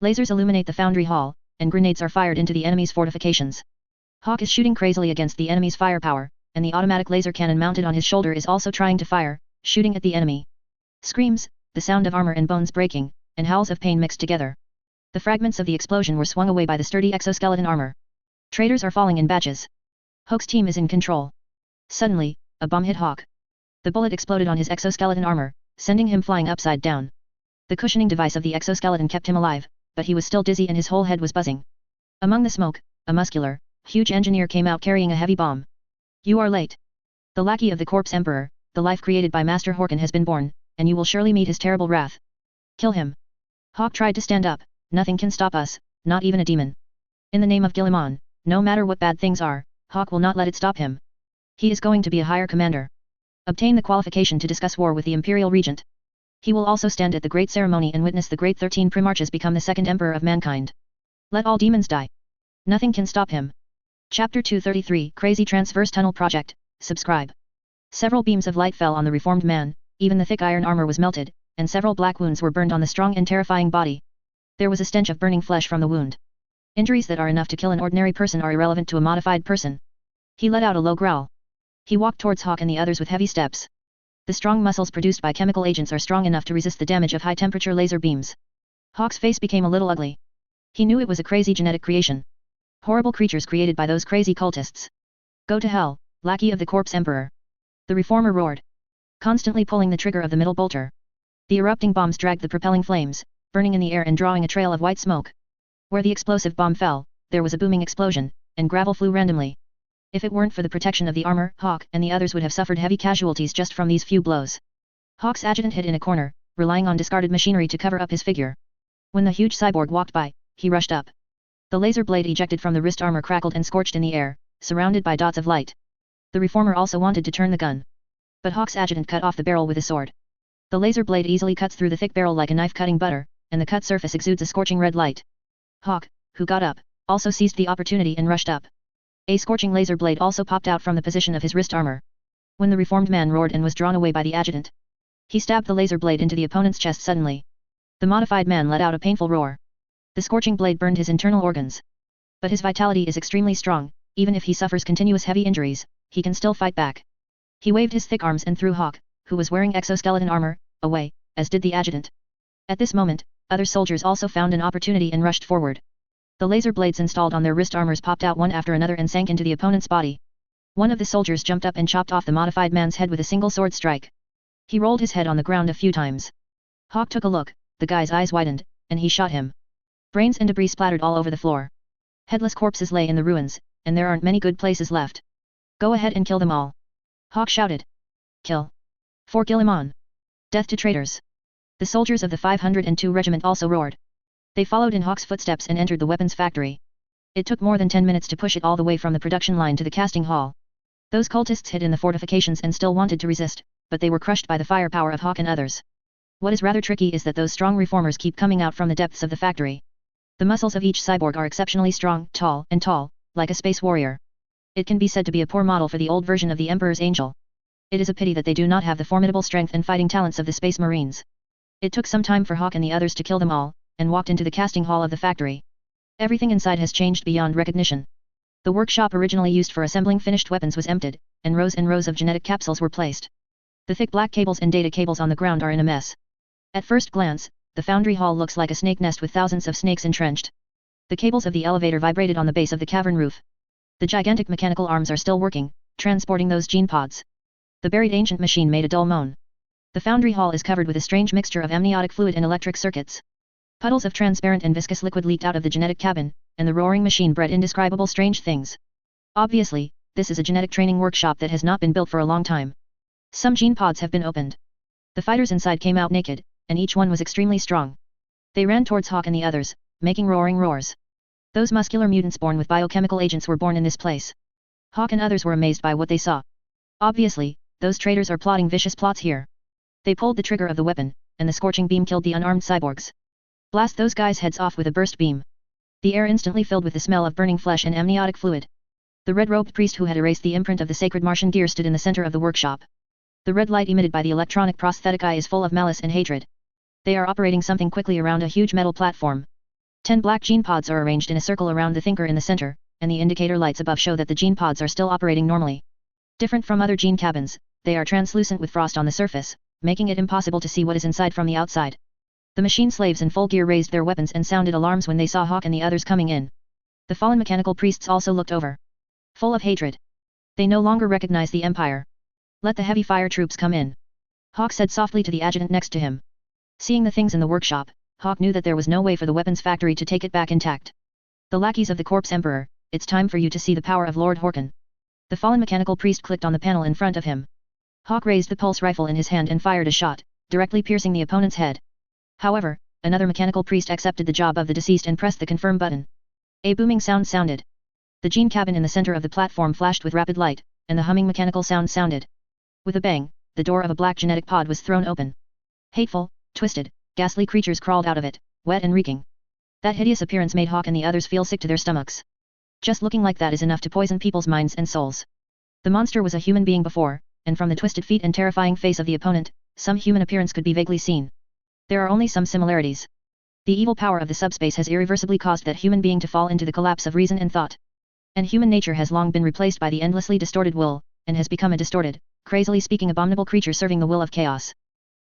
Lasers illuminate the foundry hall, and grenades are fired into the enemy's fortifications. Hawk is shooting crazily against the enemy's firepower, and the automatic laser cannon mounted on his shoulder is also trying to fire, shooting at the enemy. Screams, the sound of armor and bones breaking, and howls of pain mixed together. The fragments of the explosion were swung away by the sturdy exoskeleton armor. Traitors are falling in batches. Hawk's team is in control. Suddenly, a bomb hit Hawk. The bullet exploded on his exoskeleton armor, sending him flying upside down. The cushioning device of the exoskeleton kept him alive, but he was still dizzy and his whole head was buzzing. Among the smoke, a muscular, huge engineer came out carrying a heavy bomb. You are late. The lackey of the corpse emperor, the life created by Master Horkin has been born, and you will surely meet his terrible wrath. Kill him. Hawk tried to stand up, nothing can stop us, not even a demon. In the name of Guilliman, no matter what bad things are, Hawk will not let it stop him. He is going to be a higher commander. Obtain the qualification to discuss war with the Imperial Regent. He will also stand at the great ceremony and witness the great 13 Primarchs become the second emperor of mankind. Let all demons die. Nothing can stop him. Chapter 233 Crazy Transverse Tunnel Project, subscribe. Several beams of light fell on the reformed man, even the thick iron armor was melted, and several black wounds were burned on the strong and terrifying body. There was a stench of burning flesh from the wound. Injuries that are enough to kill an ordinary person are irrelevant to a modified person. He let out a low growl. He walked towards Hawk and the others with heavy steps. The strong muscles produced by chemical agents are strong enough to resist the damage of high-temperature laser beams. Hawk's face became a little ugly. He knew it was a crazy genetic creation. Horrible creatures created by those crazy cultists. Go to hell, lackey of the corpse emperor. The reformer roared. Constantly pulling the trigger of the middle bolter. The erupting bombs dragged the propelling flames, burning in the air and drawing a trail of white smoke. Where the explosive bomb fell, there was a booming explosion, and gravel flew randomly. If it weren't for the protection of the armor, Hawk and the others would have suffered heavy casualties just from these few blows. Hawk's adjutant hid in a corner, relying on discarded machinery to cover up his figure. When the huge cyborg walked by, he rushed up. The laser blade ejected from the wrist armor crackled and scorched in the air, surrounded by dots of light. The reformer also wanted to turn the gun. But Hawk's adjutant cut off the barrel with a sword. The laser blade easily cuts through the thick barrel like a knife cutting butter, and the cut surface exudes a scorching red light. Hawk, who got up, also seized the opportunity and rushed up. A scorching laser blade also popped out from the position of his wrist armor. When the reformed man roared and was drawn away by the adjutant, he stabbed the laser blade into the opponent's chest suddenly. The modified man let out a painful roar. The scorching blade burned his internal organs. But his vitality is extremely strong, even if he suffers continuous heavy injuries, he can still fight back. He waved his thick arms and threw Hawk, who was wearing exoskeleton armor, away, as did the adjutant. At this moment, other soldiers also found an opportunity and rushed forward. The laser blades installed on their wrist armors popped out one after another and sank into the opponent's body. One of the soldiers jumped up and chopped off the modified man's head with a single sword strike. He rolled his head on the ground a few times. Hawk took a look, the guy's eyes widened, and he shot him. Brains and debris splattered all over the floor. Headless corpses lay in the ruins, and there aren't many good places left. Go ahead and kill them all. Hawk shouted. Kill. For Guilliman. Death to traitors. The soldiers of the 502 Regiment also roared. They followed in Hawk's footsteps and entered the weapons factory. It took more than 10 minutes to push it all the way from the production line to the casting hall. Those cultists hid in the fortifications and still wanted to resist, but they were crushed by the firepower of Hawk and others. What is rather tricky is that those strong reformers keep coming out from the depths of the factory. The muscles of each cyborg are exceptionally strong, tall, like a space warrior. It can be said to be a poor model for the old version of the Emperor's Angel. It is a pity that they do not have the formidable strength and fighting talents of the Space Marines. It took some time for Hawk and the others to kill them all, and walked into the casting hall of the factory. Everything inside has changed beyond recognition. The workshop originally used for assembling finished weapons was emptied, and rows of genetic capsules were placed. The thick black cables and data cables on the ground are in a mess. At first glance, the foundry hall looks like a snake nest with thousands of snakes entrenched. The cables of the elevator vibrated on the base of the cavern roof. The gigantic mechanical arms are still working, transporting those gene pods. The buried ancient machine made a dull moan. The foundry hall is covered with a strange mixture of amniotic fluid and electric circuits. Puddles of transparent and viscous liquid leaked out of the genetic cabin, and the roaring machine bred indescribable strange things. Obviously, this is a genetic training workshop that has not been built for a long time. Some gene pods have been opened. The fighters inside came out naked, and each one was extremely strong. They ran towards Hawk and the others, making roaring roars. Those muscular mutants born with biochemical agents were born in this place. Hawk and others were amazed by what they saw. Obviously, those traitors are plotting vicious plots here. They pulled the trigger of the weapon, and the scorching beam killed the unarmed cyborgs. Blast those guys' heads off with a burst beam. The air instantly filled with the smell of burning flesh and amniotic fluid. The red-robed priest who had erased the imprint of the sacred Martian gear stood in the center of the workshop. The red light emitted by the electronic prosthetic eye is full of malice and hatred. They are operating something quickly around a huge metal platform. 10 black gene pods are arranged in a circle around the thinker in the center, and the indicator lights above show that the gene pods are still operating normally. Different from other gene cabins, they are translucent with frost on the surface, making it impossible to see what is inside from the outside. The machine slaves in full gear raised their weapons and sounded alarms when they saw Hawk and the others coming in. The fallen mechanical priests also looked over. Full of hatred. They no longer recognize the Empire. Let the heavy fire troops come in. Hawk said softly to the adjutant next to him. Seeing the things in the workshop, Hawk knew that there was no way for the weapons factory to take it back intact. The lackeys of the Corpse Emperor, it's time for you to see the power of Lord Horkin. The fallen mechanical priest clicked on the panel in front of him. Hawk raised the pulse rifle in his hand and fired a shot, directly piercing the opponent's head. However, another mechanical priest accepted the job of the deceased and pressed the confirm button. A booming sound sounded. The gene cabin in the center of the platform flashed with rapid light, and the humming mechanical sound sounded. With a bang, the door of a black genetic pod was thrown open. Hateful, twisted, ghastly creatures crawled out of it, wet and reeking. That hideous appearance made Hawk and the others feel sick to their stomachs. Just looking like that is enough to poison people's minds and souls. The monster was a human being before, and from the twisted feet and terrifying face of the opponent, some human appearance could be vaguely seen. There are only some similarities. The evil power of the subspace has irreversibly caused that human being to fall into the collapse of reason and thought. And human nature has long been replaced by the endlessly distorted will, and has become a distorted, crazily speaking abominable creature serving the will of chaos.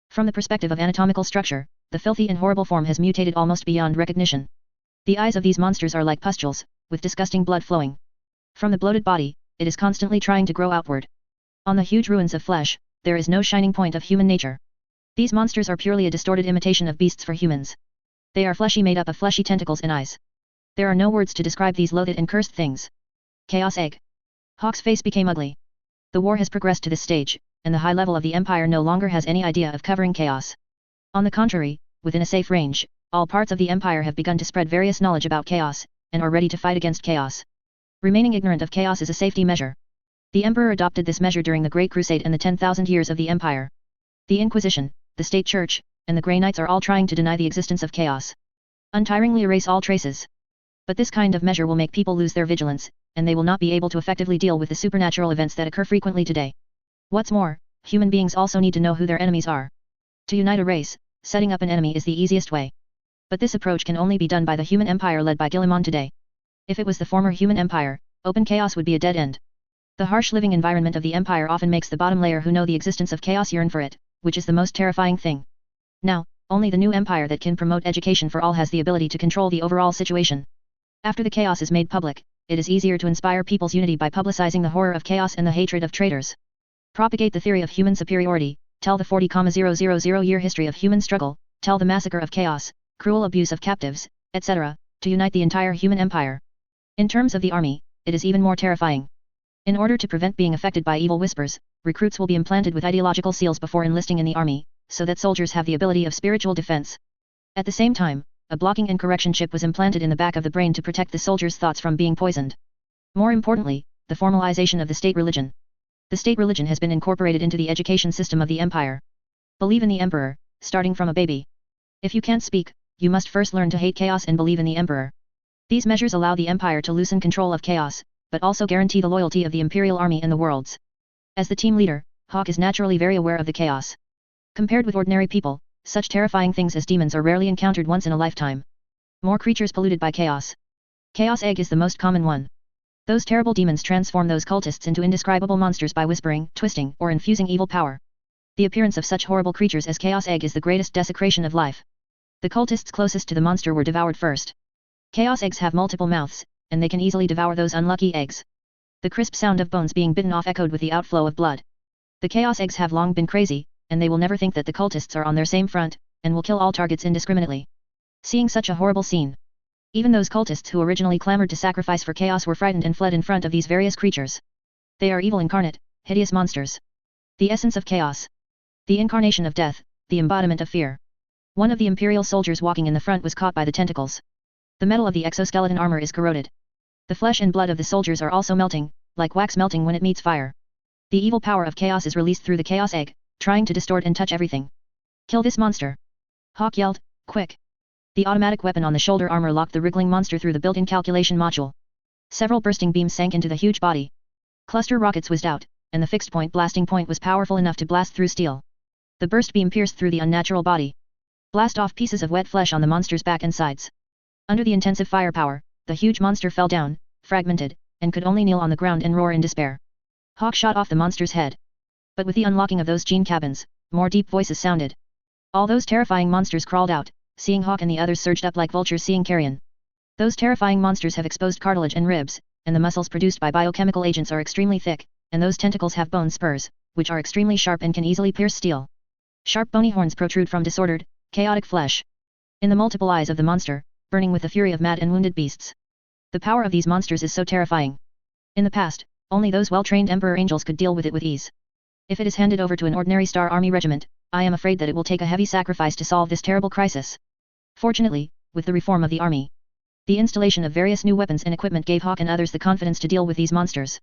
From the perspective of anatomical structure, the filthy and horrible form has mutated almost beyond recognition. The eyes of these monsters are like pustules, with disgusting blood flowing. From the bloated body, it is constantly trying to grow outward. On the huge ruins of flesh, there is no shining point of human nature. These monsters are purely a distorted imitation of beasts for humans. They are fleshy made up of fleshy tentacles and eyes. There are no words to describe these loathed and cursed things. Chaos Egg. Hawk's face became ugly. The war has progressed to this stage, and the high level of the Empire no longer has any idea of covering chaos. On the contrary, within a safe range, all parts of the Empire have begun to spread various knowledge about chaos, and are ready to fight against chaos. Remaining ignorant of chaos is a safety measure. The Emperor adopted this measure during the Great Crusade and the 10,000 years of the Empire. The Inquisition, the State Church, and the Grey Knights are all trying to deny the existence of chaos. Untiringly erase all traces. But this kind of measure will make people lose their vigilance, and they will not be able to effectively deal with the supernatural events that occur frequently today. What's more, human beings also need to know who their enemies are. To unite a race, setting up an enemy is the easiest way. But this approach can only be done by the human empire led by Guilliman today. If it was the former human empire, open chaos would be a dead end. The harsh living environment of the empire often makes the bottom layer who know the existence of chaos yearn for it, which is the most terrifying thing. Now, only the new empire that can promote education for all has the ability to control the overall situation. After the chaos is made public, it is easier to inspire people's unity by publicizing the horror of chaos and the hatred of traitors. Propagate the theory of human superiority, tell the 40,000-year history of human struggle, tell the massacre of chaos, cruel abuse of captives, etc., to unite the entire human empire. In terms of the army, it is even more terrifying. In order to prevent being affected by evil whispers, recruits will be implanted with ideological seals before enlisting in the army, so that soldiers have the ability of spiritual defense. At the same time, a blocking and correction chip was implanted in the back of the brain to protect the soldiers' thoughts from being poisoned. More importantly, the formalization of the state religion. The state religion has been incorporated into the education system of the empire. Believe in the emperor, starting from a baby. If you can't speak, you must first learn to hate chaos and believe in the emperor. These measures allow the empire to loosen control of chaos, but also guarantee the loyalty of the imperial army and the worlds. As the team leader, Hawk is naturally very aware of the chaos. Compared with ordinary people, such terrifying things as demons are rarely encountered once in a lifetime. More creatures polluted by chaos. Chaos Egg is the most common one. Those terrible demons transform those cultists into indescribable monsters by whispering, twisting, or infusing evil power. The appearance of such horrible creatures as Chaos Egg is the greatest desecration of life. The cultists closest to the monster were devoured first. Chaos Eggs have multiple mouths, and they can easily devour those unlucky eggs. The crisp sound of bones being bitten off echoed with the outflow of blood. The Chaos Eggs have long been crazy, and they will never think that the cultists are on their same front, and will kill all targets indiscriminately. Seeing such a horrible scene, even those cultists who originally clamored to sacrifice for chaos were frightened and fled in front of these various creatures. They are evil incarnate, hideous monsters. The essence of chaos. The incarnation of death, the embodiment of fear. One of the imperial soldiers walking in the front was caught by the tentacles. The metal of the exoskeleton armor is corroded. The flesh and blood of the soldiers are also melting, like wax melting when it meets fire. The evil power of chaos is released through the chaos egg, trying to distort and touch everything. Kill this monster! Hawk yelled, quick! The automatic weapon on the shoulder armor locked the wriggling monster through the built-in calculation module. Several bursting beams sank into the huge body. Cluster rockets whizzed out, and the fixed-point blasting point was powerful enough to blast through steel. The burst beam pierced through the unnatural body. Blast off pieces of wet flesh on the monster's back and sides. Under the intensive firepower, the huge monster fell down, fragmented, and could only kneel on the ground and roar in despair. Hawk shot off the monster's head. But with the unlocking of those gene cabins, more deep voices sounded. All those terrifying monsters crawled out, seeing Hawk and the others surged up like vultures seeing carrion. Those terrifying monsters have exposed cartilage and ribs, and the muscles produced by biochemical agents are extremely thick, and those tentacles have bone spurs, which are extremely sharp and can easily pierce steel. Sharp bony horns protrude from disordered, chaotic flesh. In the multiple eyes of the monster, burning with the fury of mad and wounded beasts. The power of these monsters is so terrifying. In the past, only those well-trained Emperor angels could deal with it with ease. If it is handed over to an ordinary Star Army regiment, I am afraid that it will take a heavy sacrifice to solve this terrible crisis. Fortunately, with the reform of the army, the installation of various new weapons and equipment gave Hawk and others the confidence to deal with these monsters.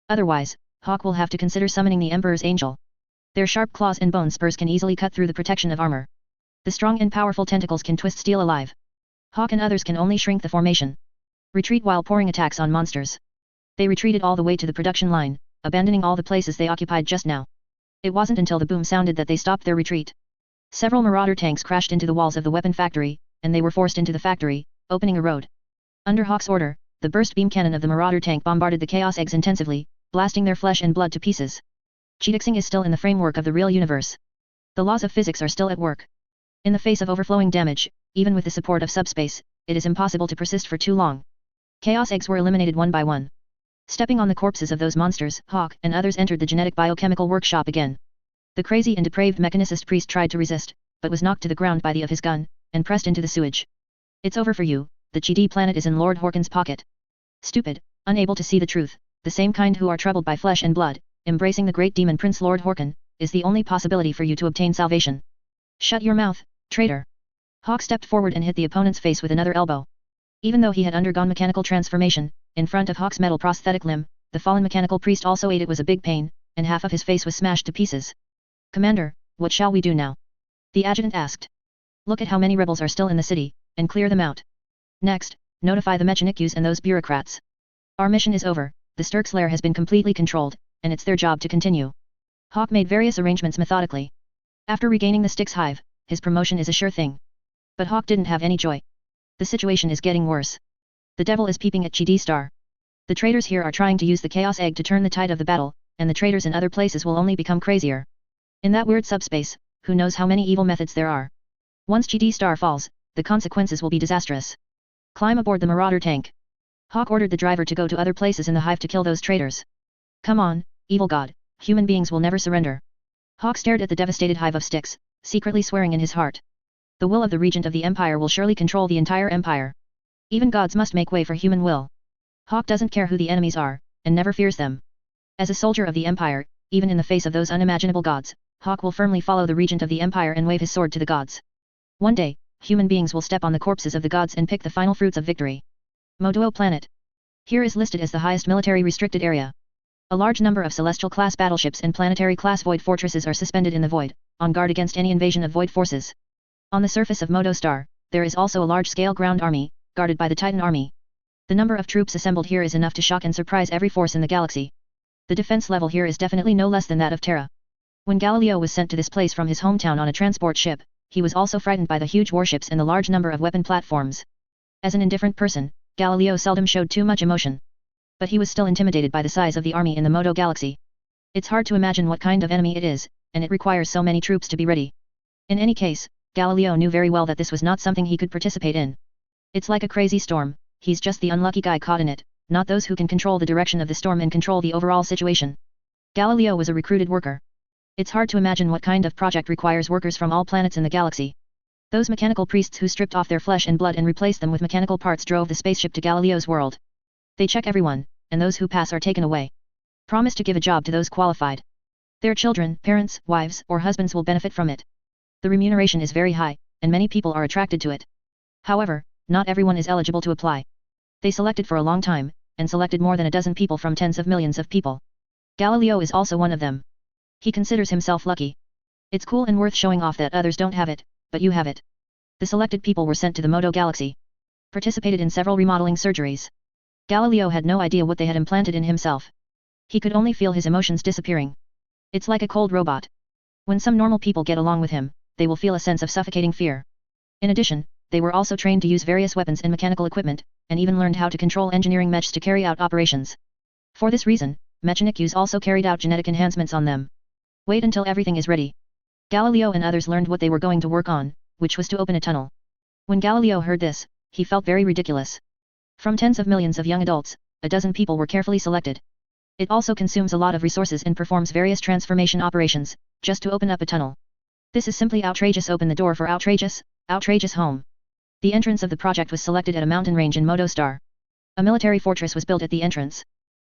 Otherwise, Hawk will have to consider summoning the Emperor's angel. Their sharp claws and bone spurs can easily cut through the protection of armor. The strong and powerful tentacles can twist steel alive. Hawk and others can only shrink the formation. Retreat while pouring attacks on monsters. They retreated all the way to the production line, abandoning all the places they occupied just now. It wasn't until the boom sounded that they stopped their retreat. Several Marauder tanks crashed into the walls of the weapon factory, and they were forced into the factory, opening a road. Under Hawk's order, the burst beam cannon of the Marauder tank bombarded the Chaos Eggs intensively, blasting their flesh and blood to pieces. Cheetixing is still in the framework of the real universe. The laws of physics are still at work. In the face of overflowing damage, even with the support of subspace, it is impossible to persist for too long. Chaos Eggs were eliminated one by one. Stepping on the corpses of those monsters, Hawk and others entered the genetic biochemical workshop again. The crazy and depraved mechanicist priest tried to resist, but was knocked to the ground by the of his gun, and pressed into the sewage. It's over for you, the GD planet is in Lord Horkin's pocket. Stupid, unable to see the truth, the same kind who are troubled by flesh and blood, embracing the great demon Prince Lord Horkin, is the only possibility for you to obtain salvation. Shut your mouth, traitor. Hawk stepped forward and hit the opponent's face with another elbow. Even though he had undergone mechanical transformation, in front of Hawk's metal prosthetic limb, the fallen mechanical priest also ate it was a big pain, and half of his face was smashed to pieces. Commander, what shall we do now? The adjutant asked. Look at how many rebels are still in the city, and clear them out. Next, notify the Mechanikus and those bureaucrats. Our mission is over, the Sturk's lair has been completely controlled, and it's their job to continue. Hawk made various arrangements methodically. After regaining the Styx hive, his promotion is a sure thing. But Hawk didn't have any joy. The situation is getting worse. The devil is peeping at GD Star. The traitors here are trying to use the Chaos Egg to turn the tide of the battle, and the traitors in other places will only become crazier. In that weird subspace, who knows how many evil methods there are. Once GD Star falls, the consequences will be disastrous. Climb aboard the Marauder tank. Hawk ordered the driver to go to other places in the hive to kill those traitors. Come on, evil god, human beings will never surrender. Hawk stared at the devastated hive of Styx, secretly swearing in his heart. The will of the regent of the empire will surely control the entire empire. Even gods must make way for human will. Hawk doesn't care who the enemies are, and never fears them. As a soldier of the empire, even in the face of those unimaginable gods, Hawk will firmly follow the regent of the empire and wave his sword to the gods. One day, human beings will step on the corpses of the gods and pick the final fruits of victory. Moduo planet. Here is listed as the highest military restricted area. A large number of celestial-class battleships and planetary-class void fortresses are suspended in the void, on guard against any invasion of void forces. On the surface of Modo Star, there is also a large-scale ground army, guarded by the Titan army. The number of troops assembled here is enough to shock and surprise every force in the galaxy. The defense level here is definitely no less than that of Terra. When Galileo was sent to this place from his hometown on a transport ship, he was also frightened by the huge warships and the large number of weapon platforms. As an indifferent person, Galileo seldom showed too much emotion. But he was still intimidated by the size of the army in the Modo galaxy. It's hard to imagine what kind of enemy it is, and it requires so many troops to be ready. In any case, Galileo knew very well that this was not something he could participate in. It's like a crazy storm, he's just the unlucky guy caught in it, not those who can control the direction of the storm and control the overall situation. Galileo was a recruited worker. It's hard to imagine what kind of project requires workers from all planets in the galaxy. Those mechanical priests who stripped off their flesh and blood and replaced them with mechanical parts drove the spaceship to Galileo's world. They check everyone, and those who pass are taken away. Promise to give a job to those qualified. Their children, parents, wives, or husbands will benefit from it. The remuneration is very high, and many people are attracted to it. However, not everyone is eligible to apply. They selected for a long time, and selected more than a dozen people from tens of millions of people. Galileo is also one of them. He considers himself lucky. It's cool and worth showing off that others don't have it, but you have it. The selected people were sent to the Modo Galaxy. Participated in several remodeling surgeries. Galileo had no idea what they had implanted in himself. He could only feel his emotions disappearing. It's like a cold robot. When some normal people get along with him, they will feel a sense of suffocating fear. In addition, they were also trained to use various weapons and mechanical equipment, and even learned how to control engineering mechs to carry out operations. For this reason, Beginnig also carried out genetic enhancements on them. Wait until everything is ready. Galileo and others learned what they were going to work on, which was to open a tunnel. When Galileo heard this, he felt very ridiculous. From tens of millions of young adults, a dozen people were carefully selected. It also consumes a lot of resources and performs various transformation operations, just to open up a tunnel. This is simply outrageous. Open the door for outrageous home. The entrance of the project was selected at a mountain range in Modo Star. A military fortress was built at the entrance.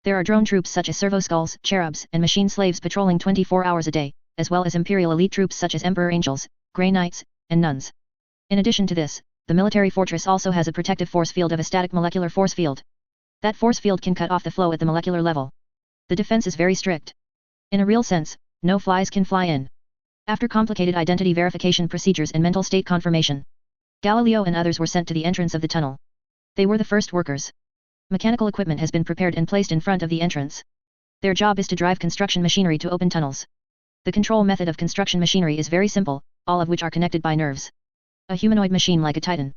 There are drone troops such as servo skulls, cherubs, and machine slaves patrolling 24 hours a day, as well as imperial elite troops such as Emperor Angels, Grey Knights, and Nuns. In addition to this, the military fortress also has a protective force field of a static molecular force field. That force field can cut off the flow at the molecular level. The defense is very strict. In a real sense, no flies can fly in. After complicated identity verification procedures and mental state confirmation, Galileo and others were sent to the entrance of the tunnel. They were the first workers. Mechanical equipment has been prepared and placed in front of the entrance. Their job is to drive construction machinery to open tunnels. The control method of construction machinery is very simple, all of which are connected by nerves. A humanoid machine like a titan.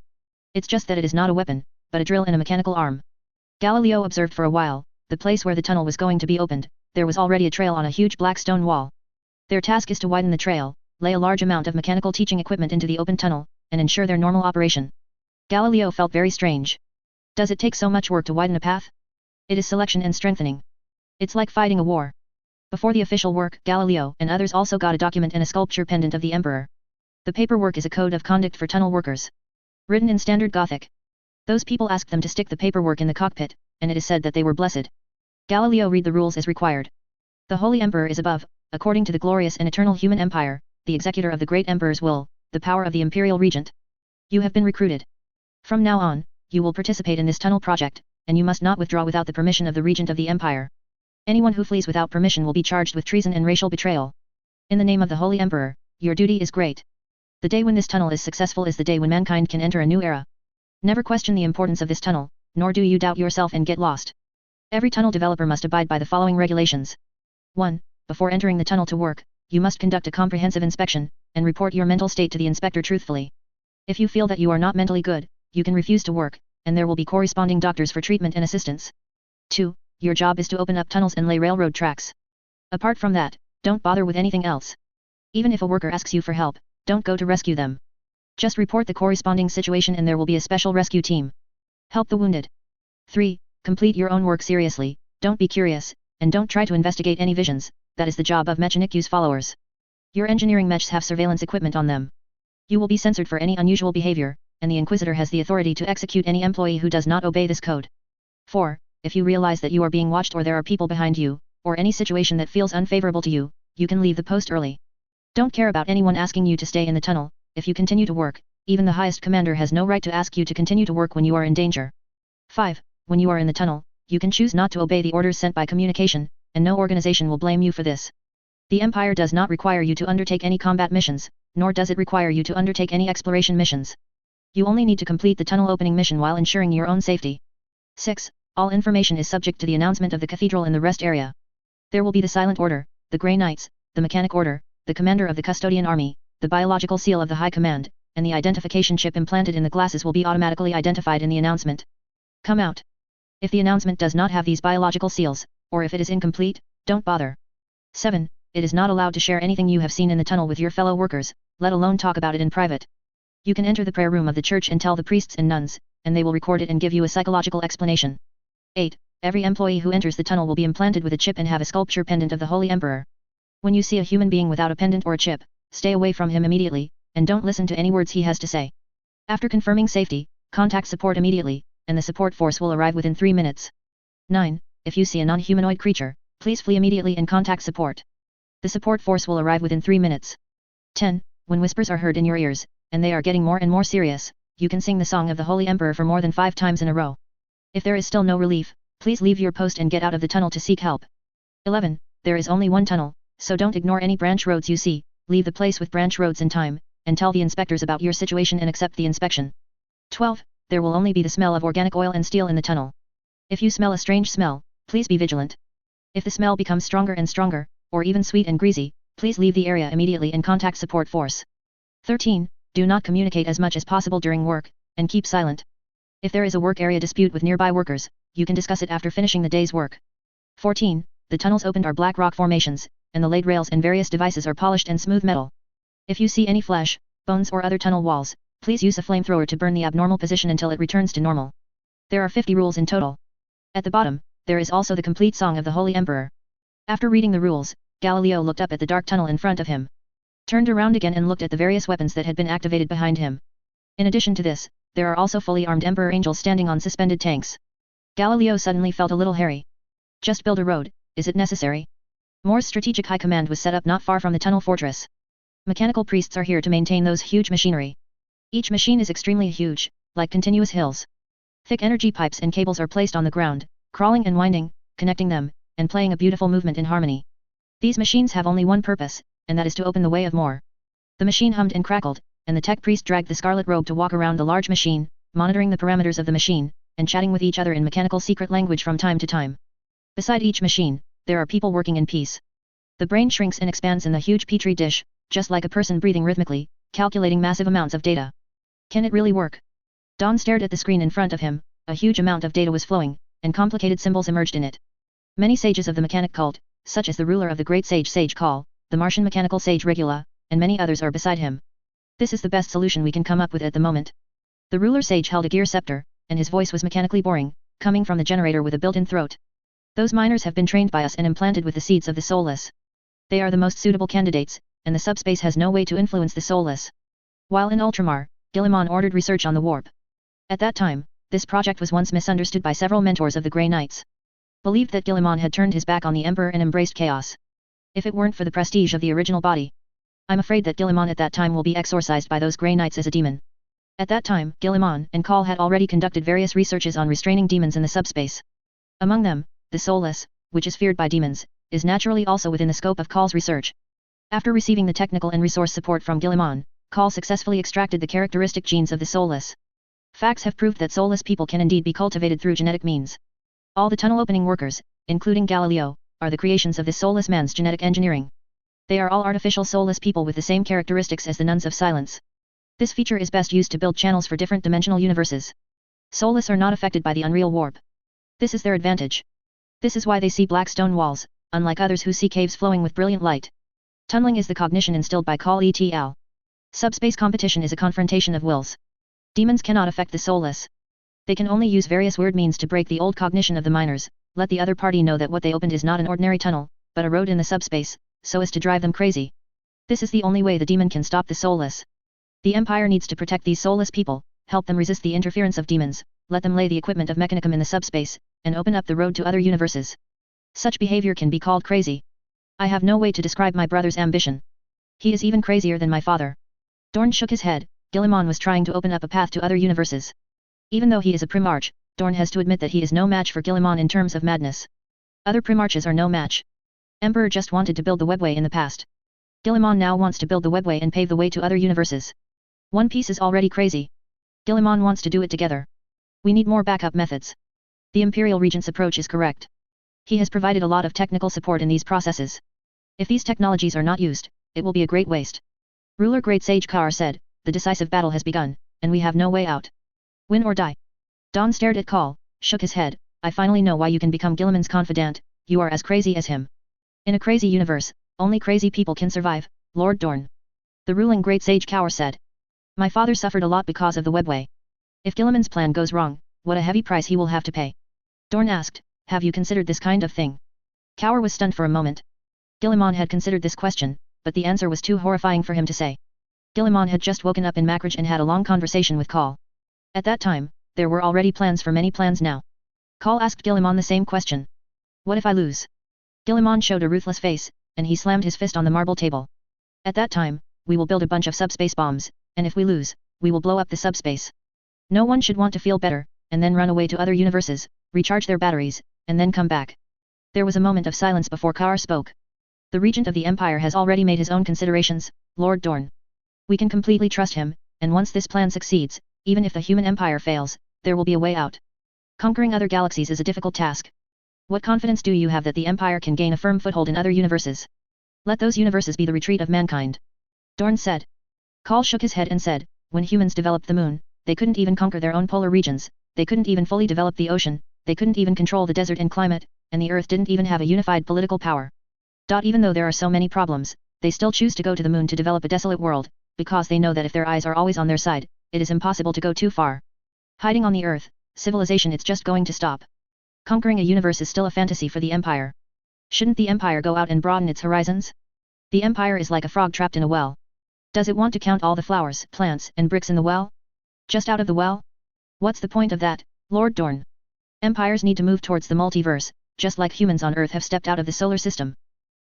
It's just that it is not a weapon, but a drill and a mechanical arm. Galileo observed for a while, the place where the tunnel was going to be opened, there was already a trail on a huge black stone wall. Their task is to widen the trail, lay a large amount of mechanical teaching equipment into the open tunnel, and ensure their normal operation. Galileo felt very strange. Does it take so much work to widen a path? It is selection and strengthening. It's like fighting a war. Before the official work, Galileo and others also got a document and a sculpture pendant of the emperor. The paperwork is a code of conduct for tunnel workers. Written in standard Gothic. Those people asked them to stick the paperwork in the cockpit, and it is said that they were blessed. Galileo read the rules as required. The Holy Emperor is above, according to the glorious and eternal human empire, the executor of the great emperor's will, the power of the imperial regent. You have been recruited. From now on, you will participate in this tunnel project, and you must not withdraw without the permission of the regent of the empire. Anyone who flees without permission will be charged with treason and racial betrayal. In the name of the Holy Emperor, your duty is great. The day when this tunnel is successful is the day when mankind can enter a new era. Never question the importance of this tunnel, nor do you doubt yourself and get lost. Every tunnel developer must abide by the following regulations. 1. Before entering the tunnel to work, you must conduct a comprehensive inspection, and report your mental state to the inspector truthfully. If you feel that you are not mentally good, you can refuse to work, and there will be corresponding doctors for treatment and assistance. 2. Your job is to open up tunnels and lay railroad tracks. Apart from that, don't bother with anything else. Even if a worker asks you for help, don't go to rescue them. Just report the corresponding situation and there will be a special rescue team. Help the wounded. 3. Complete your own work seriously, don't be curious, and don't try to investigate any visions, that is the job of Beginnig's followers. Your engineering mechs have surveillance equipment on them. You will be censored for any unusual behavior, and the Inquisitor has the authority to execute any employee who does not obey this code. 4. If you realize that you are being watched or there are people behind you, or any situation that feels unfavorable to you, you can leave the post early. Don't care about anyone asking you to stay in the tunnel. If you continue to work, even the highest commander has no right to ask you to continue to work when you are in danger. 5. When you are in the tunnel, you can choose not to obey the orders sent by communication, and no organization will blame you for this. The Empire does not require you to undertake any combat missions, nor does it require you to undertake any exploration missions. You only need to complete the tunnel opening mission while ensuring your own safety. 6. All information is subject to the announcement of the cathedral in the rest area. There will be the Silent Order, the Grey Knights, the Mechanic Order, the Commander of the Custodian Army, the biological seal of the High Command, and the identification chip implanted in the glasses will be automatically identified in the announcement. Come out. If the announcement does not have these biological seals, or if it is incomplete, don't bother. 7. It is not allowed to share anything you have seen in the tunnel with your fellow workers, let alone talk about it in private. You can enter the prayer room of the church and tell the priests and nuns, and they will record it and give you a psychological explanation. 8. Every employee who enters the tunnel will be implanted with a chip and have a sculpture pendant of the Holy Emperor. When you see a human being without a pendant or a chip, stay away from him immediately, and don't listen to any words he has to say. After confirming safety, contact support immediately, and the support force will arrive within 3 minutes. 9. If you see a non-humanoid creature, please flee immediately and contact support. The support force will arrive within 3 minutes. 10. When whispers are heard in your ears, and they are getting more and more serious, you can sing the song of the Holy Emperor for more than 5 times in a row. If there is still no relief, please leave your post and get out of the tunnel to seek help. 11. There is only one tunnel, so don't ignore any branch roads you see, leave the place with branch roads in time, and tell the inspectors about your situation and accept the inspection. 12. There will only be the smell of organic oil and steel in the tunnel. If you smell a strange smell, please be vigilant. If the smell becomes stronger and stronger, or even sweet and greasy, please leave the area immediately and contact support force. 13. Do not communicate as much as possible during work, and keep silent. If there is a work area dispute with nearby workers, you can discuss it after finishing the day's work. 14. The tunnels opened are black rock formations, and the laid rails and various devices are polished and smooth metal. If you see any flesh, bones or other tunnel walls, please use a flamethrower to burn the abnormal position until it returns to normal. There are 50 rules in total. At the bottom, there is also the complete song of the Holy Emperor. After reading the rules, Galileo looked up at the dark tunnel in front of him. Turned around again and looked at the various weapons that had been activated behind him. In addition to this, there are also fully armed Emperor angels standing on suspended tanks. Galileo suddenly felt a little hairy. Just build a road, is it necessary? Moore's strategic high command was set up not far from the tunnel fortress. Mechanical priests are here to maintain those huge machinery. Each machine is extremely huge, like continuous hills. Thick energy pipes and cables are placed on the ground, crawling and winding, connecting them, and playing a beautiful movement in harmony. These machines have only one purpose, and that is to open the way of more. The machine hummed and crackled, and the tech priest dragged the scarlet robe to walk around the large machine, monitoring the parameters of the machine, and chatting with each other in mechanical secret language from time to time. Beside each machine, there are people working in peace. The brain shrinks and expands in the huge petri dish, just like a person breathing rhythmically, calculating massive amounts of data. Can it really work? Don stared at the screen in front of him. A huge amount of data was flowing, and complicated symbols emerged in it. Many sages of the mechanic cult, such as the ruler of the great sage Call, the Martian mechanical sage Regula, and many others are beside him. This is the best solution we can come up with at the moment. The ruler sage held a gear scepter, and his voice was mechanically boring, coming from the generator with a built-in throat. Those miners have been trained by us and implanted with the seeds of the soulless. They are the most suitable candidates, and the subspace has no way to influence the soulless. While in Ultramar, Guilliman ordered research on the warp. At that time, this project was once misunderstood by several mentors of the Grey Knights. Believed that Guilliman had turned his back on the Emperor and embraced chaos. If it weren't for the prestige of the original body, I'm afraid that Guilliman at that time will be exorcised by those Grey Knights as a demon. At that time, Guilliman and Call had already conducted various researches on restraining demons in the subspace. Among them, the soulless, which is feared by demons, is naturally also within the scope of Call's research. After receiving the technical and resource support from Guilliman, Call successfully extracted the characteristic genes of the soulless. Facts have proved that soulless people can indeed be cultivated through genetic means. All the tunnel opening workers, including Galileo, are the creations of this soulless man's genetic engineering. They are all artificial soulless people with the same characteristics as the Nuns of Silence. This feature is best used to build channels for different dimensional universes. Soulless are not affected by the unreal warp. This is their advantage. This is why they see black stone walls, unlike others who see caves flowing with brilliant light. Tunneling is the cognition instilled by Call et al. Subspace competition is a confrontation of wills. Demons cannot affect the soulless. They can only use various weird means to break the old cognition of the miners, let the other party know that what they opened is not an ordinary tunnel, but a road in the subspace, so as to drive them crazy. This is the only way the demon can stop the soulless. The Empire needs to protect these soulless people, help them resist the interference of demons, let them lay the equipment of Mechanicum in the subspace, and open up the road to other universes. Such behavior can be called crazy. I have no way to describe my brother's ambition. He is even crazier than my father. Dorn shook his head. Guilliman was trying to open up a path to other universes. Even though he is a Primarch, Dorn has to admit that he is no match for Guilliman in terms of madness. Other Primarches are no match. Emperor just wanted to build the webway in the past. Guilliman now wants to build the webway and pave the way to other universes. One Piece is already crazy. Guilliman wants to do it together. We need more backup methods. The Imperial Regent's approach is correct. He has provided a lot of technical support in these processes. If these technologies are not used, it will be a great waste. Ruler Great Sage Kaur said, the decisive battle has begun, and we have no way out. Win or die. Don stared at Call, shook his head. I finally know why you can become Guilliman's confidant. You are as crazy as him. In a crazy universe, only crazy people can survive, Lord Dorn. The ruling Great Sage Kaur said. My father suffered a lot because of the webway. If Guilliman's plan goes wrong, what a heavy price he will have to pay. Dorn asked, have you considered this kind of thing? Kaur was stunned for a moment. Guilliman had considered this question, but the answer was too horrifying for him to say. Guilliman had just woken up in Makridge and had a long conversation with Call. At that time, there were already plans for many plans now. Call asked Guilliman the same question. What if I lose? Guilliman showed a ruthless face. and he slammed his fist on the marble table. At that time, we will build a bunch of subspace bombs, and if we lose, we will blow up the subspace. No one should want to feel better, and then run away to other universes, recharge their batteries, and then come back. There was a moment of silence before Kaar spoke. The regent of the Empire has already made his own considerations, Lord Dorn. We can completely trust him, and once this plan succeeds, even if the human empire fails, there will be a way out. Conquering other galaxies is a difficult task. What confidence do you have that the Empire can gain a firm foothold in other universes? Let those universes be the retreat of mankind. Dorn said. Kaal shook his head and said, when humans developed the moon, they couldn't even conquer their own polar regions, they couldn't even fully develop the ocean, they couldn't even control the desert and climate, and the Earth didn't even have a unified political power. Even though there are so many problems, they still choose to go to the moon to develop a desolate world, because they know that if their eyes are always on their side, it is impossible to go too far. Hiding on the Earth, civilization it's just going to stop. Conquering a universe is still a fantasy for the Empire. Shouldn't the Empire go out and broaden its horizons? The Empire is like a frog trapped in a well. Does it want to count all the flowers, plants, and bricks in the well? Just out of the well? What's the point of that, Lord Dorn? Empires need to move towards the multiverse, just like humans on Earth have stepped out of the solar system.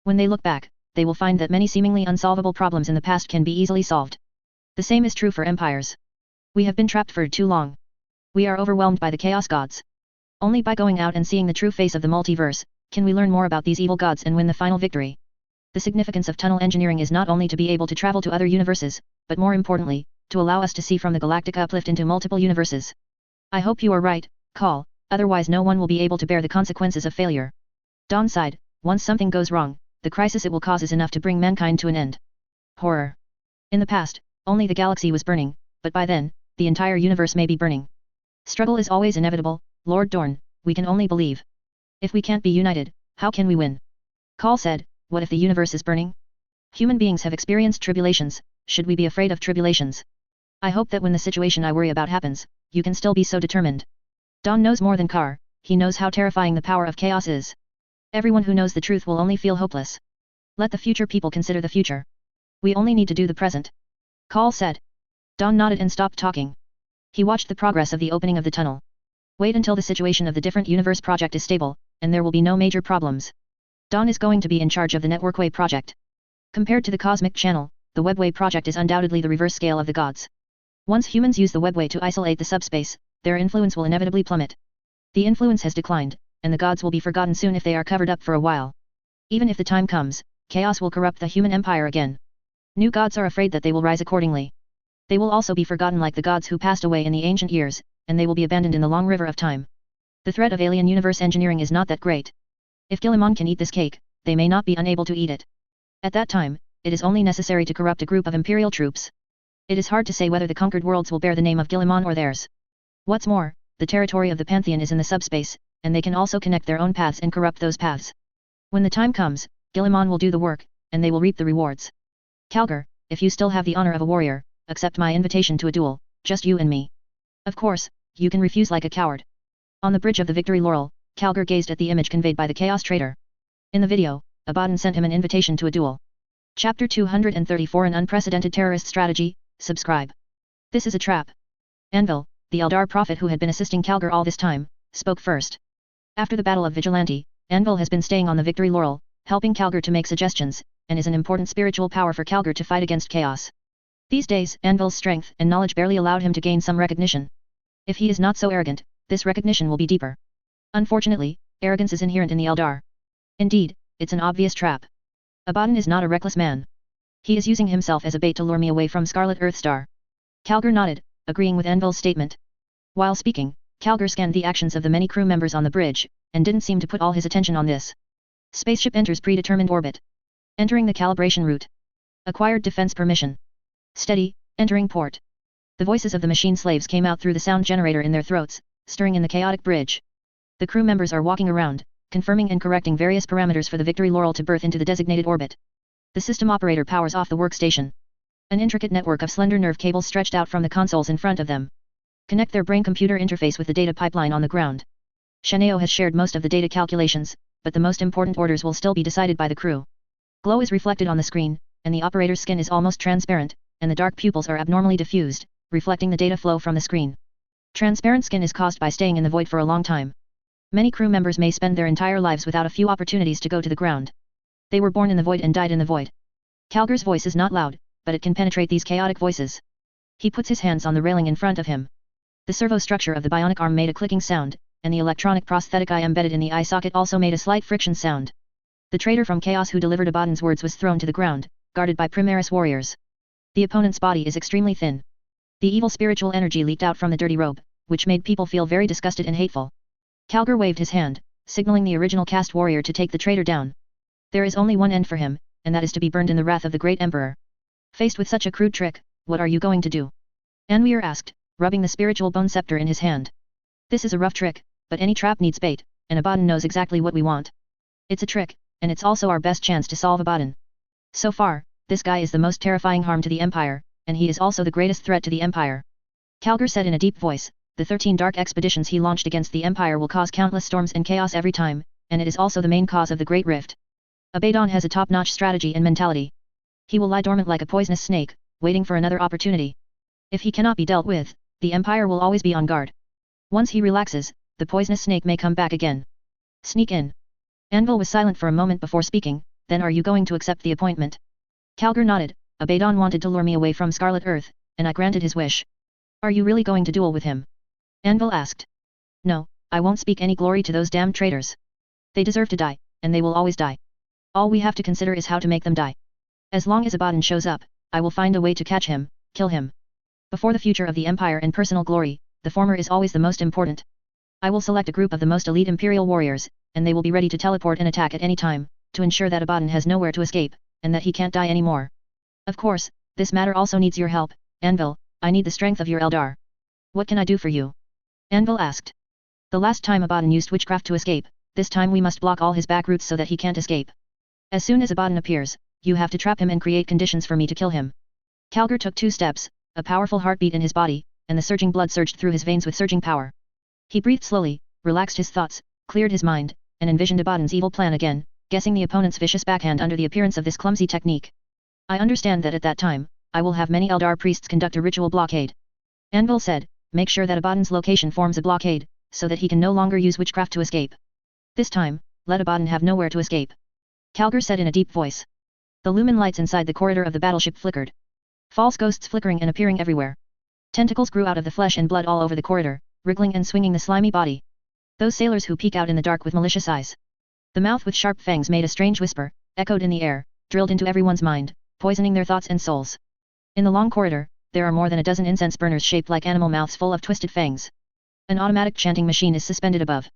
When they look back, they will find that many seemingly unsolvable problems in the past can be easily solved. The same is true for empires. We have been trapped for too long. We are overwhelmed by the chaos gods. Only by going out and seeing the true face of the multiverse, can we learn more about these evil gods and win the final victory. The significance of tunnel engineering is not only to be able to travel to other universes, but more importantly, to allow us to see from the galactic uplift into multiple universes. I hope you are right, Kaal, otherwise no one will be able to bear the consequences of failure. Dawn sighed, once something goes wrong, the crisis it will cause is enough to bring mankind to an end. Horror. In the past, only the galaxy was burning, but by then, the entire universe may be burning. Struggle is always inevitable, Lord Dorn, we can only believe. If we can't be united, how can we win? Kaal said, what if the universe is burning? Human beings have experienced tribulations, should we be afraid of tribulations? I hope that when the situation I worry about happens, you can still be so determined. Dawn knows more than Kaar, he knows how terrifying the power of chaos is. Everyone who knows the truth will only feel hopeless. Let the future people consider the future. We only need to do the present. Kaal said. Dawn nodded and stopped talking. He watched the progress of the opening of the tunnel. Wait until the situation of the different universe project is stable, and there will be no major problems. Dawn is going to be in charge of the Networkway project. Compared to the Cosmic Channel, the Webway project is undoubtedly the reverse scale of the gods. Once humans use the Webway to isolate the subspace, their influence will inevitably plummet. The influence has declined, and the gods will be forgotten soon if they are covered up for a while. Even if the time comes, chaos will corrupt the human empire again. New gods are afraid that they will rise accordingly. They will also be forgotten like the gods who passed away in the ancient years, and they will be abandoned in the long river of time. The threat of alien universe engineering is not that great. If Guilliman can eat this cake, they may not be unable to eat it. At that time, it is only necessary to corrupt a group of imperial troops. It is hard to say whether the conquered worlds will bear the name of Guilliman or theirs. What's more, the territory of the Pantheon is in the subspace, and they can also connect their own paths and corrupt those paths. When the time comes, Guilliman will do the work, and they will reap the rewards. Calgar, if you still have the honor of a warrior, accept my invitation to a duel, just you and me. Of course, you can refuse like a coward. On the bridge of the Victory Laurel, Calgar gazed at the image conveyed by the Chaos Trader. In the video, Abaddon sent him an invitation to a duel. Chapter 234 An Unprecedented Terrorist Strategy, subscribe. This is a trap. Anvil, the Eldar prophet who had been assisting Calgar all this time, spoke first. After the Battle of Vigilante, Anvil has been staying on the Victory Laurel, helping Calgar to make suggestions, and is an important spiritual power for Calgar to fight against chaos. These days, Anvil's strength and knowledge barely allowed him to gain some recognition. If he is not so arrogant, this recognition will be deeper. Unfortunately, arrogance is inherent in the Eldar. Indeed, it's an obvious trap. Abaddon is not a reckless man. He is using himself as a bait to lure me away from Scarlet Earthstar. Calgar nodded, agreeing with Anvil's statement. While speaking, Calgar scanned the actions of the many crew members on the bridge, and didn't seem to put all his attention on this. Spaceship enters predetermined orbit. Entering the calibration route. Acquired defense permission. Steady, entering port. The voices of the machine slaves came out through the sound generator in their throats, stirring in the chaotic bridge. The crew members are walking around, confirming and correcting various parameters for the Victory Laurel to berth into the designated orbit. The system operator powers off the workstation. An intricate network of slender nerve cables stretched out from the consoles in front of them. Connect their brain-computer interface with the data pipeline on the ground. Shaneo has shared most of the data calculations, but the most important orders will still be decided by the crew. Glow is reflected on the screen, and the operator's skin is almost transparent, and the dark pupils are abnormally diffused, reflecting the data flow from the screen. Transparent skin is caused by staying in the void for a long time. Many crew members may spend their entire lives without a few opportunities to go to the ground. They were born in the void and died in the void. Calgar's voice is not loud, but it can penetrate these chaotic voices. He puts his hands on the railing in front of him. The servo structure of the bionic arm made a clicking sound, and the electronic prosthetic eye embedded in the eye socket also made a slight friction sound. The traitor from Chaos who delivered Abaddon's words was thrown to the ground, guarded by Primaris warriors. The opponent's body is extremely thin. The evil spiritual energy leaked out from the dirty robe, which made people feel very disgusted and hateful. Calgar waved his hand, signaling the original caste warrior to take the traitor down. There is only one end for him, and that is to be burned in the wrath of the great emperor. Faced with such a crude trick, what are you going to do? Anweer asked, rubbing the spiritual bone scepter in his hand. This is a rough trick, but any trap needs bait, and Abaddon knows exactly what we want. It's a trick, and it's also our best chance to solve Abaddon. So far, this guy is the most terrifying harm to the Empire, and he is also the greatest threat to the Empire. Calgar said in a deep voice, the 13 dark expeditions he launched against the Empire will cause countless storms and chaos every time, and it is also the main cause of the Great Rift. Abaddon has a top-notch strategy and mentality. He will lie dormant like a poisonous snake, waiting for another opportunity. If he cannot be dealt with, the Empire will always be on guard. Once he relaxes, the poisonous snake may come back again. Sneak in. Anvil was silent for a moment before speaking, then are you going to accept the appointment? Calgar nodded. Abaddon wanted to lure me away from Scarlet Earth, and I granted his wish. Are you really going to duel with him? Anvil asked. No, I won't speak any glory to those damned traitors. They deserve to die, and they will always die. All we have to consider is how to make them die. As long as Abaddon shows up, I will find a way to catch him, kill him. Before the future of the Empire and personal glory, the former is always the most important. I will select a group of the most elite Imperial warriors, and they will be ready to teleport and attack at any time, to ensure that Abaddon has nowhere to escape, and that he can't die anymore. Of course, this matter also needs your help, Anvil. I need the strength of your Eldar. What can I do for you? Anvil asked. The last time Abaddon used witchcraft to escape, this time we must block all his back routes so that he can't escape. As soon as Abaddon appears, you have to trap him and create conditions for me to kill him. Calgar took 2 steps, a powerful heartbeat in his body, and the surging blood surged through his veins with surging power. He breathed slowly, relaxed his thoughts, cleared his mind, and envisioned Abaddon's evil plan again, guessing the opponent's vicious backhand under the appearance of this clumsy technique. I understand that at that time, I will have many Eldar priests conduct a ritual blockade. Anvil said, make sure that Abaddon's location forms a blockade, so that he can no longer use witchcraft to escape. This time, let Abaddon have nowhere to escape. Calgar said in a deep voice. The lumen lights inside the corridor of the battleship flickered. False ghosts flickering and appearing everywhere. Tentacles grew out of the flesh and blood all over the corridor, wriggling and swinging the slimy body. Those sailors who peek out in the dark with malicious eyes. The mouth with sharp fangs made a strange whisper, echoed in the air, drilled into everyone's mind, poisoning their thoughts and souls. In the long corridor, there are more than a dozen incense burners shaped like animal mouths full of twisted fangs. An automatic chanting machine is suspended above.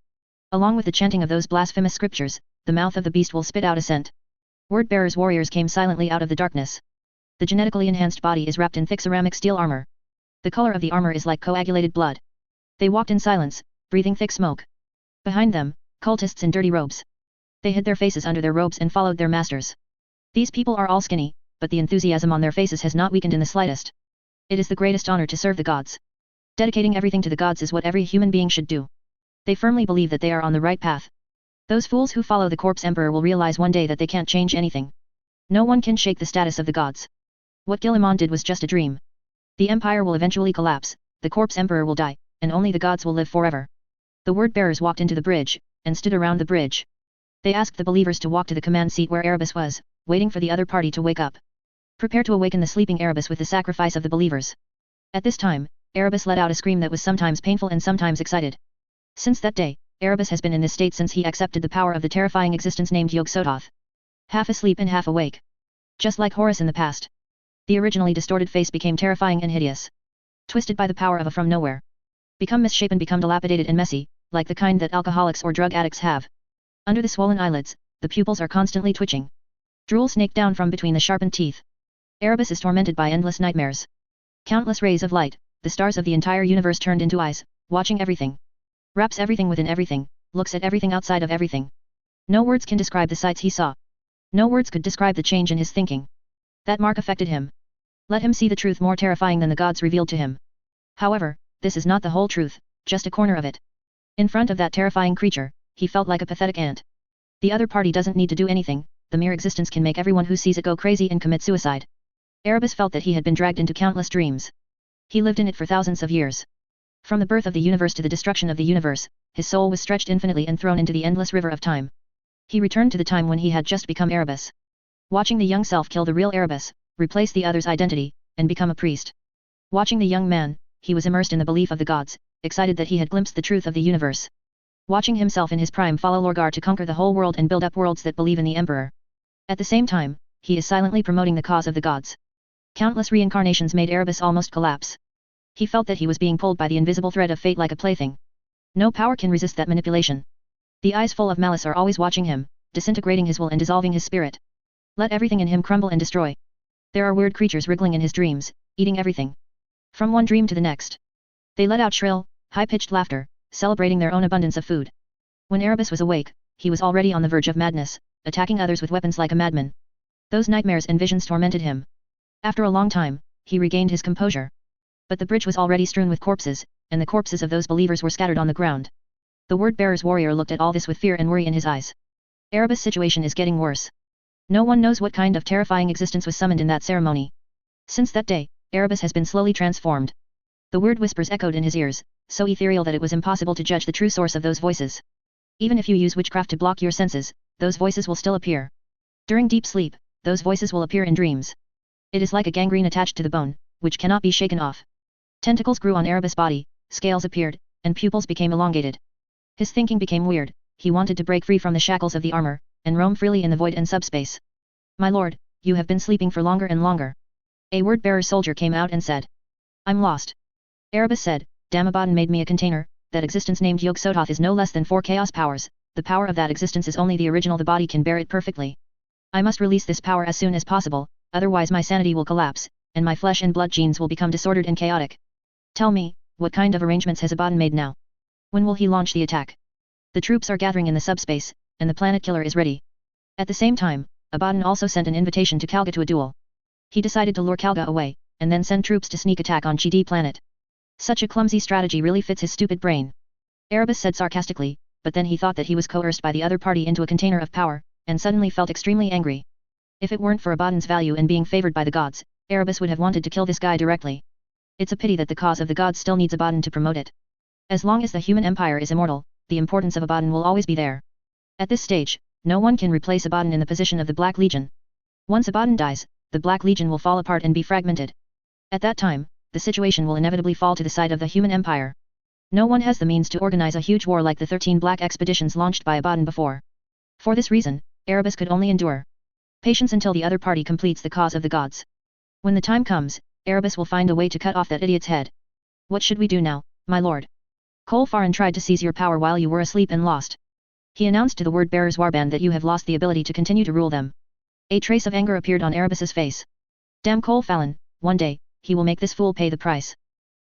Along with the chanting of those blasphemous scriptures, the mouth of the beast will spit out a scent. Word-bearer's warriors came silently out of the darkness. The genetically enhanced body is wrapped in thick ceramic steel armor. The color of the armor is like coagulated blood. They walked in silence, breathing thick smoke. Behind them, cultists in dirty robes. They hid their faces under their robes and followed their masters. These people are all skinny, but the enthusiasm on their faces has not weakened in the slightest. It is the greatest honor to serve the gods. Dedicating everything to the gods is what every human being should do. They firmly believe that they are on the right path. Those fools who follow the corpse emperor will realize one day that they can't change anything. No one can shake the status of the gods. What Gilliman did was just a dream. The empire will eventually collapse, the corpse emperor will die, and only the gods will live forever. The word-bearers walked into the bridge, and stood around the bridge. They asked the believers to walk to the command seat where Erebus was, waiting for the other party to wake up. Prepare to awaken the sleeping Erebus with the sacrifice of the believers. At this time, Erebus let out a scream that was sometimes painful and sometimes excited. Since that day, Erebus has been in this state since he accepted the power of the terrifying existence named Yog-Sothoth. Half asleep and half awake. Just like Horus in the past. The originally distorted face became terrifying and hideous. Twisted by the power of a from nowhere. Become misshapen, become dilapidated and messy, like the kind that alcoholics or drug addicts have. Under the swollen eyelids, the pupils are constantly twitching. Drool snaked down from between the sharpened teeth. Erebus is tormented by endless nightmares. Countless rays of light, the stars of the entire universe turned into eyes, watching everything. Wraps everything within everything, looks at everything outside of everything. No words can describe the sights he saw. No words could describe the change in his thinking. That mark affected him. Let him see the truth more terrifying than the gods revealed to him. However, this is not the whole truth, just a corner of it. In front of that terrifying creature, he felt like a pathetic ant. The other party doesn't need to do anything, the mere existence can make everyone who sees it go crazy and commit suicide. Erebus felt that he had been dragged into countless dreams. He lived in it for thousands of years. From the birth of the universe to the destruction of the universe, his soul was stretched infinitely and thrown into the endless river of time. He returned to the time when he had just become Erebus. Watching the young self kill the real Erebus, replace the other's identity, and become a priest. Watching the young man, he was immersed in the belief of the gods, excited that he had glimpsed the truth of the universe. Watching himself in his prime follow Lorgar to conquer the whole world and build up worlds that believe in the Emperor. At the same time, he is silently promoting the cause of the gods. Countless reincarnations made Erebus almost collapse. He felt that he was being pulled by the invisible thread of fate like a plaything. No power can resist that manipulation. The eyes full of malice are always watching him, disintegrating his will and dissolving his spirit. Let everything in him crumble and destroy. There are weird creatures wriggling in his dreams, eating everything. From one dream to the next. They let out shrill, high-pitched laughter, celebrating their own abundance of food. When Erebus was awake, he was already on the verge of madness, attacking others with weapons like a madman. Those nightmares and visions tormented him. After a long time, he regained his composure. But the bridge was already strewn with corpses, and the corpses of those believers were scattered on the ground. The word-bearer's warrior looked at all this with fear and worry in his eyes. Erebus' situation is getting worse. No one knows what kind of terrifying existence was summoned in that ceremony. Since that day, Erebus has been slowly transformed. The weird whispers echoed in his ears, so ethereal that it was impossible to judge the true source of those voices. Even if you use witchcraft to block your senses, those voices will still appear. During deep sleep, those voices will appear in dreams. It is like a gangrene attached to the bone, which cannot be shaken off. Tentacles grew on Erebus' body, scales appeared, and pupils became elongated. His thinking became weird, he wanted to break free from the shackles of the armor, and roam freely in the void and subspace. My lord, you have been sleeping for longer and longer. A word-bearer soldier came out and said. I'm lost. Erebus said, Damabadan made me a container, that existence named Yog-Sothoth is no less than 4 chaos powers, the power of that existence is only the original, the body can bear it perfectly. I must release this power as soon as possible, otherwise my sanity will collapse, and my flesh and blood genes will become disordered and chaotic. Tell me, what kind of arrangements has Abaddon made now? When will he launch the attack? The troops are gathering in the subspace, and the planet killer is ready. At the same time, Abaddon also sent an invitation to Kalga to a duel. He decided to lure Kalga away, and then send troops to sneak attack on Chidi planet. Such a clumsy strategy really fits his stupid brain. Erebus said sarcastically, but then he thought that he was coerced by the other party into a container of power, and suddenly felt extremely angry. If it weren't for Abaddon's value and being favored by the gods, Erebus would have wanted to kill this guy directly. It's a pity that the cause of the gods still needs Abaddon to promote it. As long as the human empire is immortal, the importance of Abaddon will always be there. At this stage, no one can replace Abaddon in the position of the Black Legion. Once Abaddon dies, the Black Legion will fall apart and be fragmented. At that time, the situation will inevitably fall to the side of the human empire. No one has the means to organize a huge war like the 13 Black expeditions launched by Abaddon before. For this reason, Erebus could only endure patience until the other party completes the cause of the gods. When the time comes, Erebus will find a way to cut off that idiot's head. What should we do now, my lord? Kolfarin tried to seize your power while you were asleep and lost. He announced to the word-bearers Warband that you have lost the ability to continue to rule them. A trace of anger appeared on Erebus's face. Damn Kolfalin, one day, he will make this fool pay the price.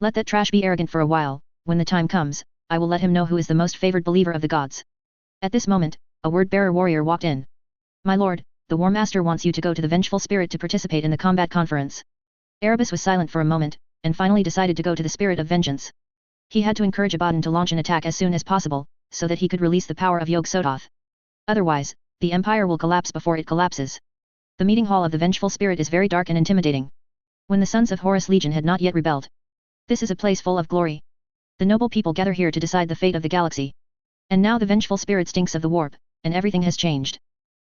Let that trash be arrogant for a while, when the time comes, I will let him know who is the most favored believer of the gods. At this moment, a word-bearer warrior walked in. My lord, the War Master wants you to go to the Vengeful Spirit to participate in the combat conference. Erebus was silent for a moment, and finally decided to go to the Spirit of Vengeance. He had to encourage Abaddon to launch an attack as soon as possible, so that he could release the power of Yog-Sothoth. Otherwise, the Empire will collapse before it collapses. The meeting hall of the Vengeful Spirit is very dark and intimidating. When the Sons of Horus Legion had not yet rebelled. This is a place full of glory. The noble people gather here to decide the fate of the galaxy. And now the Vengeful Spirit stinks of the warp, and everything has changed.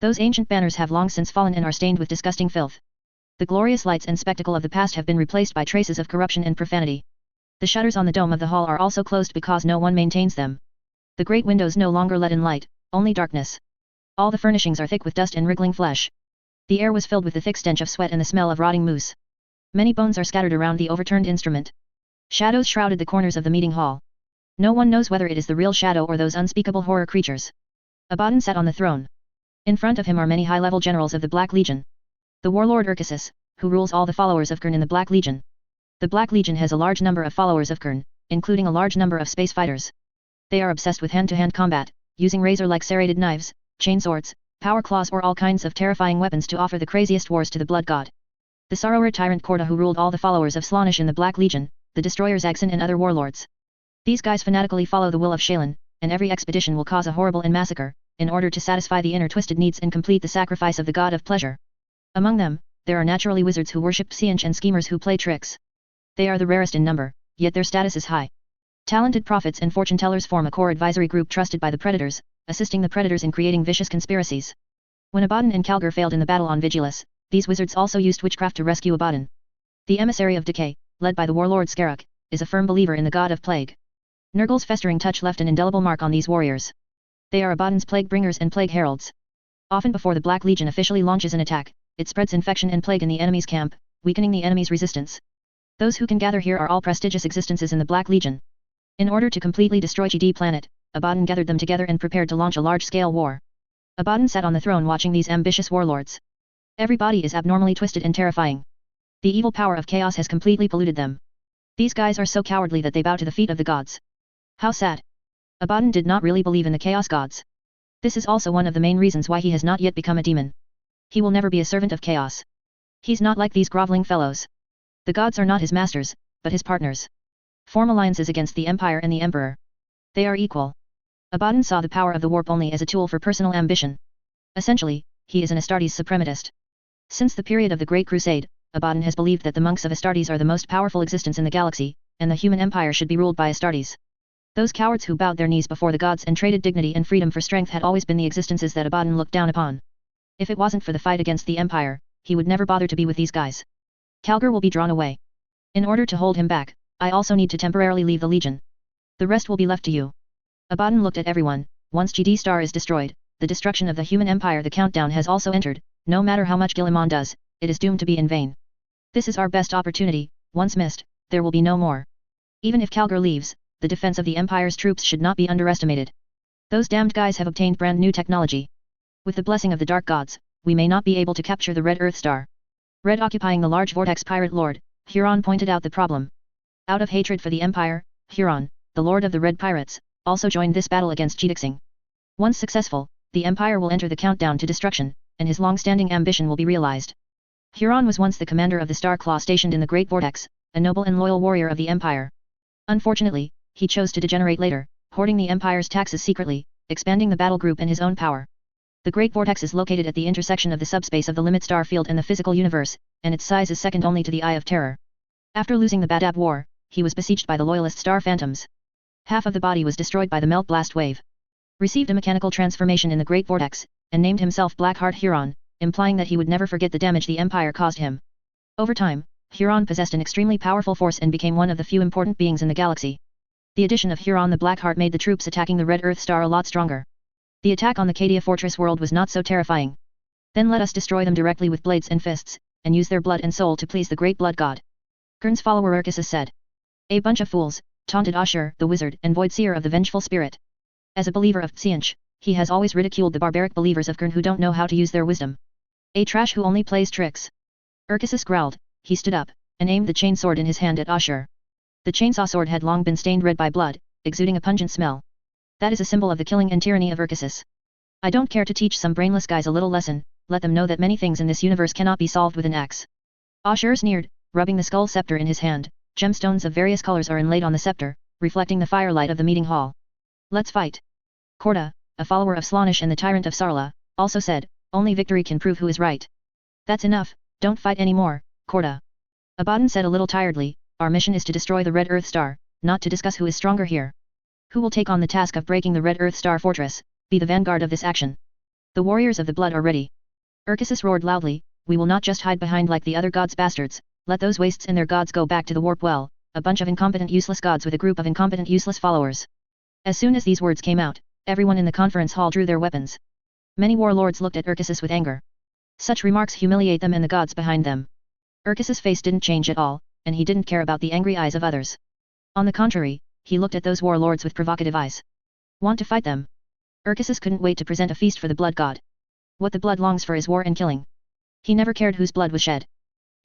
Those ancient banners have long since fallen and are stained with disgusting filth. The glorious lights and spectacle of the past have been replaced by traces of corruption and profanity. The shutters on the dome of the hall are also closed because no one maintains them. The great windows no longer let in light, only darkness. All the furnishings are thick with dust and wriggling flesh. The air was filled with the thick stench of sweat and the smell of rotting moose. Many bones are scattered around the overturned instrument. Shadows shrouded the corners of the meeting hall. No one knows whether it is the real shadow or those unspeakable horror creatures. Abaddon sat on the throne. In front of him are many high-level generals of the Black Legion. The warlord Urkasis, who rules all the followers of Khurn in the Black Legion. The Black Legion has a large number of followers of Khurn, including a large number of space fighters. They are obsessed with hand-to-hand combat, using razor-like serrated knives, chain swords, power claws or all kinds of terrifying weapons to offer the craziest wars to the blood god. The Sorrower tyrant Korda who ruled all the followers of Slaanesh in the Black Legion, the destroyers Agson and other warlords. These guys fanatically follow the will of Shaylin, and every expedition will cause a horrible and massacre, in order to satisfy the inner twisted needs and complete the sacrifice of the god of pleasure. Among them, there are naturally wizards who worship Psianch and schemers who play tricks. They are the rarest in number, yet their status is high. Talented prophets and fortune-tellers form a core advisory group trusted by the predators, assisting the predators in creating vicious conspiracies. When Abaddon and Calgar failed in the battle on Vigilus, these wizards also used witchcraft to rescue Abaddon. The emissary of decay, led by the warlord Scarrock, is a firm believer in the god of plague. Nurgle's festering touch left an indelible mark on these warriors. They are Abaddon's plague bringers and plague heralds. Often before the Black Legion officially launches an attack, it spreads infection and plague in the enemy's camp, weakening the enemy's resistance. Those who can gather here are all prestigious existences in the Black Legion. In order to completely destroy GD planet, Abaddon gathered them together and prepared to launch a large-scale war. Abaddon sat on the throne watching these ambitious warlords. Every body is abnormally twisted and terrifying. The evil power of chaos has completely polluted them. These guys are so cowardly that they bow to the feet of the gods. How sad. Abaddon did not really believe in the chaos gods. This is also one of the main reasons why he has not yet become a demon. He will never be a servant of chaos. He's not like these groveling fellows. The gods are not his masters, but his partners. Form alliances against the Empire and the Emperor. They are equal. Abaddon saw the power of the warp only as a tool for personal ambition. Essentially, he is an Astartes suprematist. Since the period of the Great Crusade, Abaddon has believed that the monks of Astartes are the most powerful existence in the galaxy, and the human empire should be ruled by Astartes. Those cowards who bowed their knees before the gods and traded dignity and freedom for strength had always been the existences that Abaddon looked down upon. If it wasn't for the fight against the Empire, he would never bother to be with these guys. Calgar will be drawn away. In order to hold him back, I also need to temporarily leave the Legion. The rest will be left to you. Abaddon looked at everyone. Once GD Star is destroyed, the destruction of the human empire, the countdown has also entered. No matter how much Guilliman does, it is doomed to be in vain. This is our best opportunity. Once missed, there will be no more. Even if Calgar leaves, the defense of the Empire's troops should not be underestimated. Those damned guys have obtained brand new technology. With the blessing of the Dark Gods, we may not be able to capture the Red Earth Star. Red occupying the large vortex pirate lord, Huron pointed out the problem. Out of hatred for the Empire, Huron, the lord of the Red Pirates, also joined this battle against Gedixing. Once successful, the Empire will enter the countdown to destruction, and his long-standing ambition will be realized. Huron was once the commander of the Star Claw stationed in the Great Vortex, a noble and loyal warrior of the Empire. Unfortunately, he chose to degenerate later, hoarding the Empire's taxes secretly, expanding the battle group and his own power. The Great Vortex is located at the intersection of the subspace of the limit star field and the physical universe, and its size is second only to the Eye of Terror. After losing the Badab War, he was besieged by the loyalist star phantoms. Half of the body was destroyed by the Melt Blast Wave. Received a mechanical transformation in the Great Vortex, and named himself Blackheart Huron, implying that he would never forget the damage the Empire caused him. Over time, Huron possessed an extremely powerful force and became one of the few important beings in the galaxy. The addition of Huron the Blackheart made the troops attacking the Red Earth Star a lot stronger. The attack on the Cadia Fortress world was not so terrifying. Then let us destroy them directly with blades and fists, and use their blood and soul to please the great blood god. Kern's follower Urkisus said. A bunch of fools, taunted Ashur, the wizard and void seer of the vengeful spirit. As a believer of Tsianch, he has always ridiculed the barbaric believers of Kern who don't know how to use their wisdom. A trash who only plays tricks. Urkisus growled. He stood up, and aimed the chain sword in his hand at Ashur. The chainsaw sword had long been stained red by blood, exuding a pungent smell. That is a symbol of the killing and tyranny of Urkisus. I don't care to teach some brainless guys a little lesson, let them know that many things in this universe cannot be solved with an axe. Ashur sneered, rubbing the skull scepter in his hand. Gemstones of various colors are inlaid on the scepter, reflecting the firelight of the meeting hall. Let's fight. Korda, a follower of Slaanesh and the tyrant of Sarla, also said, only victory can prove who is right. That's enough, don't fight anymore, Korda. Abaddon said a little tiredly, our mission is to destroy the Red Earth Star, not to discuss who is stronger here. Who will take on the task of breaking the Red Earth Star Fortress, be the vanguard of this action? The warriors of the blood are ready. Urkisus roared loudly, we will not just hide behind like the other gods' bastards, let those wastes and their gods go back to the warp well, a bunch of incompetent useless gods with a group of incompetent useless followers. As soon as these words came out, everyone in the conference hall drew their weapons. Many warlords looked at Urkisus with anger. Such remarks humiliate them and the gods behind them. Urkisus' face didn't change at all, and he didn't care about the angry eyes of others. On the contrary, he looked at those warlords with provocative eyes. Want to fight them? Urkisus couldn't wait to present a feast for the blood god. What the blood longs for is war and killing. He never cared whose blood was shed.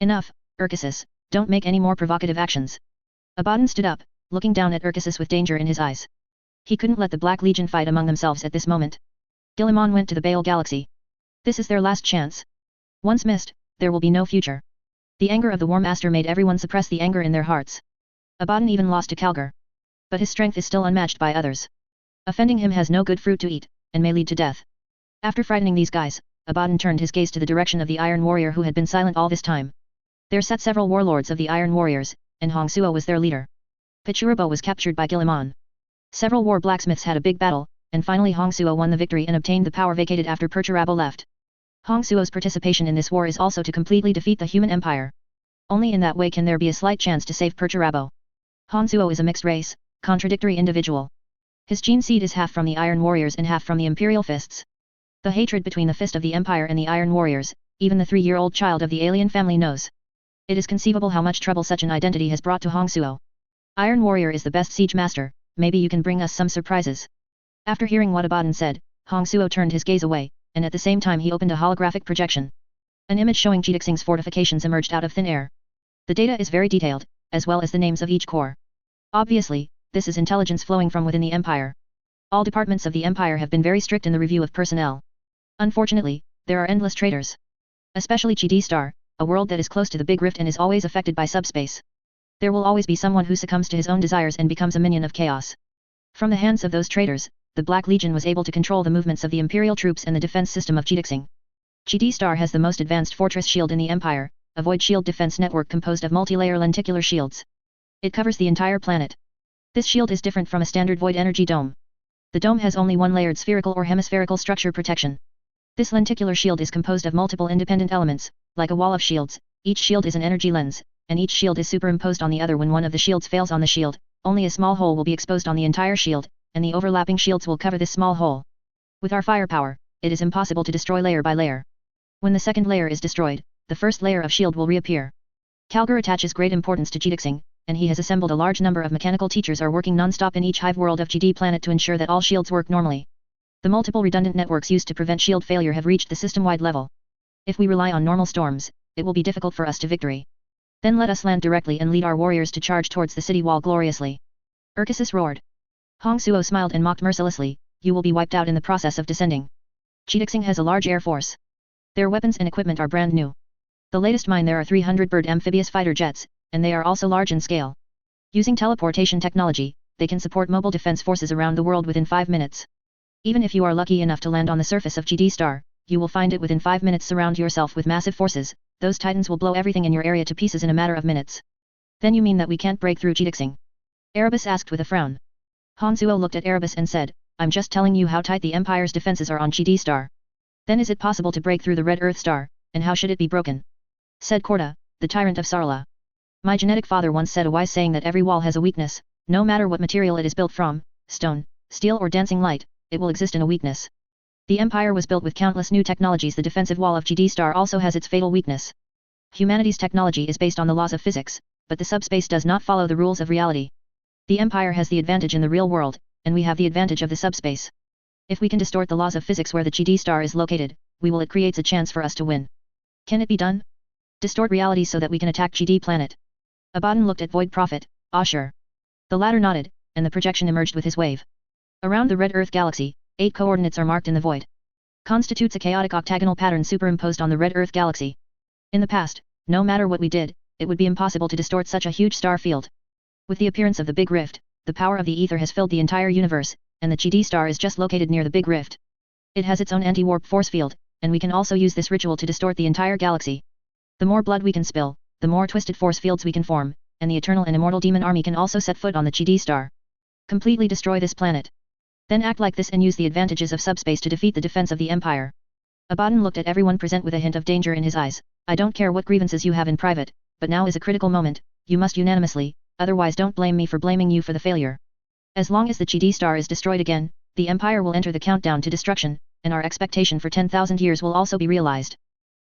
Enough, Urkisus, don't make any more provocative actions. Abaddon stood up, looking down at Urkisus with danger in his eyes. He couldn't let the Black Legion fight among themselves at this moment. Guilliman went to the Baal Galaxy. This is their last chance. Once missed, there will be no future. The anger of the War Master made everyone suppress the anger in their hearts. Abaddon even lost to Calgar. But his strength is still unmatched by others. Offending him has no good fruit to eat, and may lead to death. After frightening these guys, Abaddon turned his gaze to the direction of the Iron Warrior who had been silent all this time. There sat several warlords of the Iron Warriors, and Hongsuo was their leader. Pachurabo was captured by Guilliman. Several war blacksmiths had a big battle, and finally Hong Suo won the victory and obtained the power vacated after Perturabo left. Hong Suo's participation in this war is also to completely defeat the human empire. Only in that way can there be a slight chance to save Perturabo. Hong Suo is a mixed race, contradictory individual. His gene seed is half from the Iron Warriors and half from the Imperial Fists. The hatred between the Fist of the Empire and the Iron Warriors, even the 3-year-old child of the alien family knows. It is conceivable how much trouble such an identity has brought to Hong Suo. Iron Warrior is the best siege master, maybe you can bring us some surprises. After hearing what Abaddon said, Hong Suo turned his gaze away, and at the same time he opened a holographic projection. An image showing Jidixing's fortifications emerged out of thin air. The data is very detailed, as well as the names of each corps. Obviously, this is intelligence flowing from within the Empire. All departments of the Empire have been very strict in the review of personnel. Unfortunately, there are endless traitors. Especially Chidi Star, a world that is close to the Big Rift and is always affected by subspace. There will always be someone who succumbs to his own desires and becomes a minion of chaos. From the hands of those traitors, the Black Legion was able to control the movements of the Imperial troops and the defense system of Jidixing. Chidi Star has the most advanced fortress shield in the Empire, a void shield defense network composed of multi-layer lenticular shields. It covers the entire planet. This shield is different from a standard void energy dome. The dome has only one layered spherical or hemispherical structure protection. This lenticular shield is composed of multiple independent elements, like a wall of shields. Each shield is an energy lens, and each shield is superimposed on the other. When one of the shields fails on the shield, only a small hole will be exposed on the entire shield, and the overlapping shields will cover this small hole. With our firepower, it is impossible to destroy layer by layer. When the second layer is destroyed, the first layer of shield will reappear. Kalgar attaches great importance to Jidixing, and he has assembled a large number of mechanical teachers are working non-stop in each hive world of GD planet to ensure that all shields work normally. The multiple redundant networks used to prevent shield failure have reached the system-wide level. If we rely on normal storms, it will be difficult for us to victory. Then let us land directly and lead our warriors to charge towards the city wall gloriously. Urkasis roared. Hong Suo smiled and mocked mercilessly, you will be wiped out in the process of descending. Jidixing has a large air force. Their weapons and equipment are brand new. The latest mine there are 300 bird amphibious fighter jets, and they are also large in scale. Using teleportation technology, they can support mobile defense forces around the world within 5 minutes. Even if you are lucky enough to land on the surface of GD Star, you will find it within 5 minutes surround yourself with massive forces. Those titans will blow everything in your area to pieces in a matter of minutes. Then you mean that we can't break through Jidixing? Erebus asked with a frown. Hong Suo looked at Erebus and said, I'm just telling you how tight the Empire's defenses are on GD Star. Then is it possible to break through the Red Earth Star, and how should it be broken? Said Korda, the tyrant of Sarla. My genetic father once said a wise saying that every wall has a weakness, no matter what material it is built from, stone, steel or dancing light, it will exist in a weakness. The Empire was built with countless new technologies. The defensive wall of GD Star also has its fatal weakness. Humanity's technology is based on the laws of physics, but the subspace does not follow the rules of reality. The Empire has the advantage in the real world, and we have the advantage of the subspace. If we can distort the laws of physics where the GD Star is located, it creates a chance for us to win. Can it be done? Distort reality so that we can attack GD planet. Abaddon looked at Void Prophet, sure. The latter nodded, and the projection emerged with his wave. Around the Red Earth galaxy, 8 coordinates are marked in the void. Constitutes a chaotic octagonal pattern superimposed on the Red Earth galaxy. In the past, no matter what we did, it would be impossible to distort such a huge star field. With the appearance of the Big Rift, the power of the ether has filled the entire universe, and the GD Star is just located near the Big Rift. It has its own anti-warp force field, and we can also use this ritual to distort the entire galaxy. The more blood we can spill, the more twisted force fields we can form, and the eternal and immortal demon army can also set foot on the GD Star. Completely destroy this planet. Then act like this and use the advantages of subspace to defeat the defense of the Empire. Abaddon looked at everyone present with a hint of danger in his eyes. I don't care what grievances you have in private, but now is a critical moment, you must unanimously, otherwise don't blame me for blaming you for the failure. As long as the GD Star is destroyed again, the Empire will enter the countdown to destruction, and our expectation for 10,000 years will also be realized.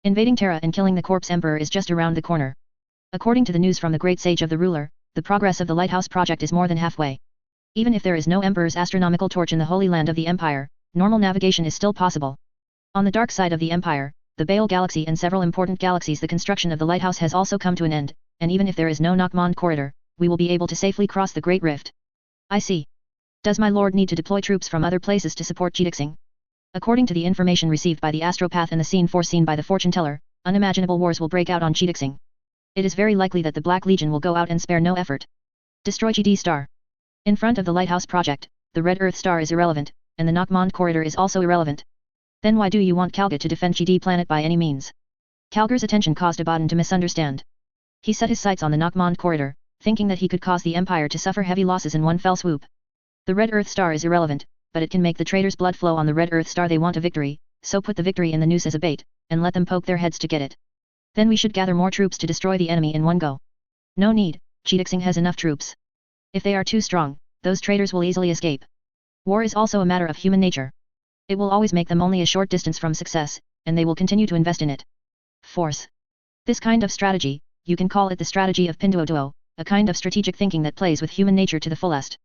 Invading Terra and killing the Corpse Emperor is just around the corner. According to the news from the Great Sage of the Ruler, the progress of the Lighthouse project is more than halfway. Even if there is no Emperor's astronomical torch in the Holy Land of the Empire, normal navigation is still possible. On the dark side of the Empire, the Baal Galaxy and several important galaxies, the construction of the lighthouse has also come to an end, and even if there is no Nockmond corridor, we will be able to safely cross the Great Rift. I see. Does my lord need to deploy troops from other places to support Jidixing? According to the information received by the astropath and the scene foreseen by the fortune teller, unimaginable wars will break out on Jidixing. It is very likely that the Black Legion will go out and spare no effort. Destroy GD Star. In front of the Lighthouse project, the Red Earth Star is irrelevant, and the Nockmond corridor is also irrelevant. Then why do you want Kalga to defend GD planet by any means? Kalgar's attention caused Abaddon to misunderstand. He set his sights on the Nockmond corridor, thinking that he could cause the Empire to suffer heavy losses in one fell swoop. The Red Earth Star is irrelevant, but it can make the traitors' blood flow on the red Earth star they want a victory, so put the victory in the noose as a bait, and let them poke their heads to get it. Then we should gather more troops to destroy the enemy in one go. No need, Chidixing has enough troops. If they are too strong, those traitors will easily escape. War is also a matter of human nature. It will always make them only a short distance from success, and they will continue to invest in it. Force. This kind of strategy, you can call it the strategy of Pinduoduo, a kind of strategic thinking that plays with human nature to the fullest.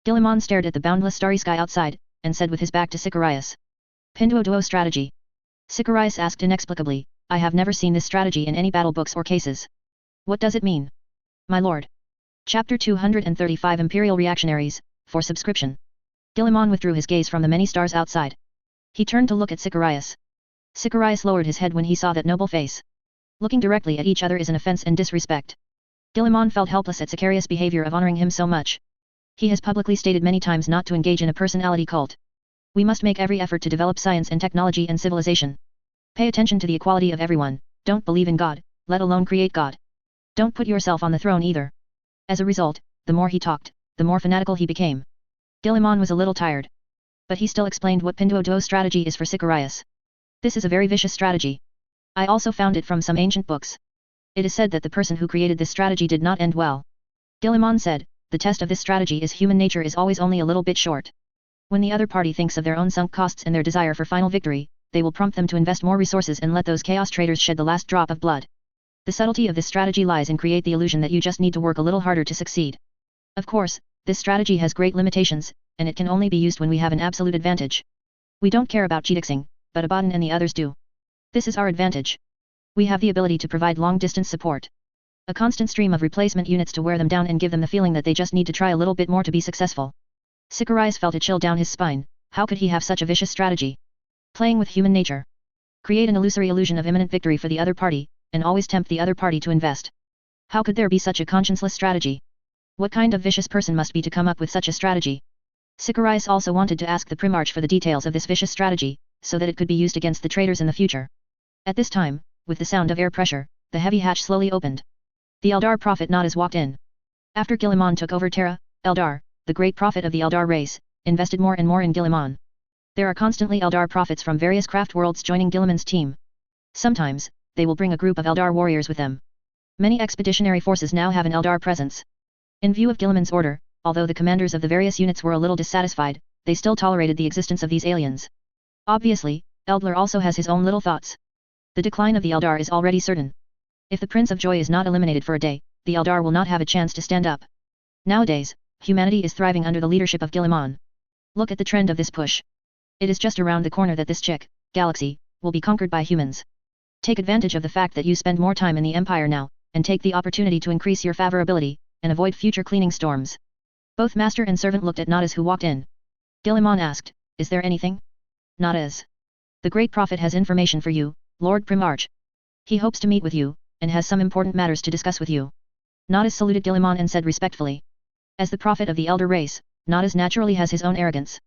Guilliman stared at the boundless starry sky outside, and said with his back to Sicarius. Pinduoduo strategy. Sicarius asked inexplicably, I have never seen this strategy in any battle books or cases. What does it mean? My lord. Chapter 235 Imperial Reactionaries, for subscription. Guilliman withdrew his gaze from the many stars outside. He turned to look at Sicarius. Sicarius lowered his head when he saw that noble face. Looking directly at each other is an offense and disrespect. Guilliman felt helpless at Sicarius' behavior of honoring him so much. He has publicly stated many times not to engage in a personality cult. We must make every effort to develop science and technology and civilization. Pay attention to the equality of everyone, don't believe in God, let alone create God. Don't put yourself on the throne either. As a result, the more he talked, the more fanatical he became. Guilliman was a little tired. But he still explained what Pinduoduo's strategy is for Sicarius. This is a very vicious strategy. I also found it from some ancient books. It is said that the person who created this strategy did not end well. Guilliman said, the test of this strategy is human nature is always only a little bit short. When the other party thinks of their own sunk costs and their desire for final victory, they will prompt them to invest more resources and let those chaos traitors shed the last drop of blood. The subtlety of this strategy lies in create the illusion that you just need to work a little harder to succeed. Of course, this strategy has great limitations, and it can only be used when we have an absolute advantage. We don't care about Chidixing, but Abaddon and the others do. This is our advantage. We have the ability to provide long-distance support. A constant stream of replacement units to wear them down and give them the feeling that they just need to try a little bit more to be successful. Sicarius felt a chill down his spine. How could he have such a vicious strategy? Playing with human nature. Create an illusory illusion of imminent victory for the other party, and always tempt the other party to invest. How could there be such a conscienceless strategy? What kind of vicious person must be to come up with such a strategy? Sicarius also wanted to ask the Primarch for the details of this vicious strategy, so that it could be used against the traitors in the future. At this time, with the sound of air pressure, the heavy hatch slowly opened. The Eldar prophet Nodis walked in. After Guilliman took over Terra, Eldar, the great prophet of the Eldar race, invested more and more in Guilliman. There are constantly Eldar prophets from various craft worlds joining Guilliman's team. Sometimes, they will bring a group of Eldar warriors with them. Many expeditionary forces now have an Eldar presence. In view of Guilliman's order, although the commanders of the various units were a little dissatisfied, they still tolerated the existence of these aliens. Obviously, Eldlar also has his own little thoughts. The decline of the Eldar is already certain. If the Prince of Joy is not eliminated for a day, the Eldar will not have a chance to stand up. Nowadays, humanity is thriving under the leadership of Guilliman. Look at the trend of this push. It is just around the corner that this galaxy, will be conquered by humans. Take advantage of the fact that you spend more time in the Empire now, and take the opportunity to increase your favorability, and avoid future cleaning storms. Both master and servant looked at Nodis who walked in. Guilliman asked, is there anything? Nodis. The great prophet has information for you, Lord Primarch. He hopes to meet with you, and has some important matters to discuss with you. Nodis saluted Guilliman and said respectfully. As the prophet of the elder race, Nodis naturally has his own arrogance.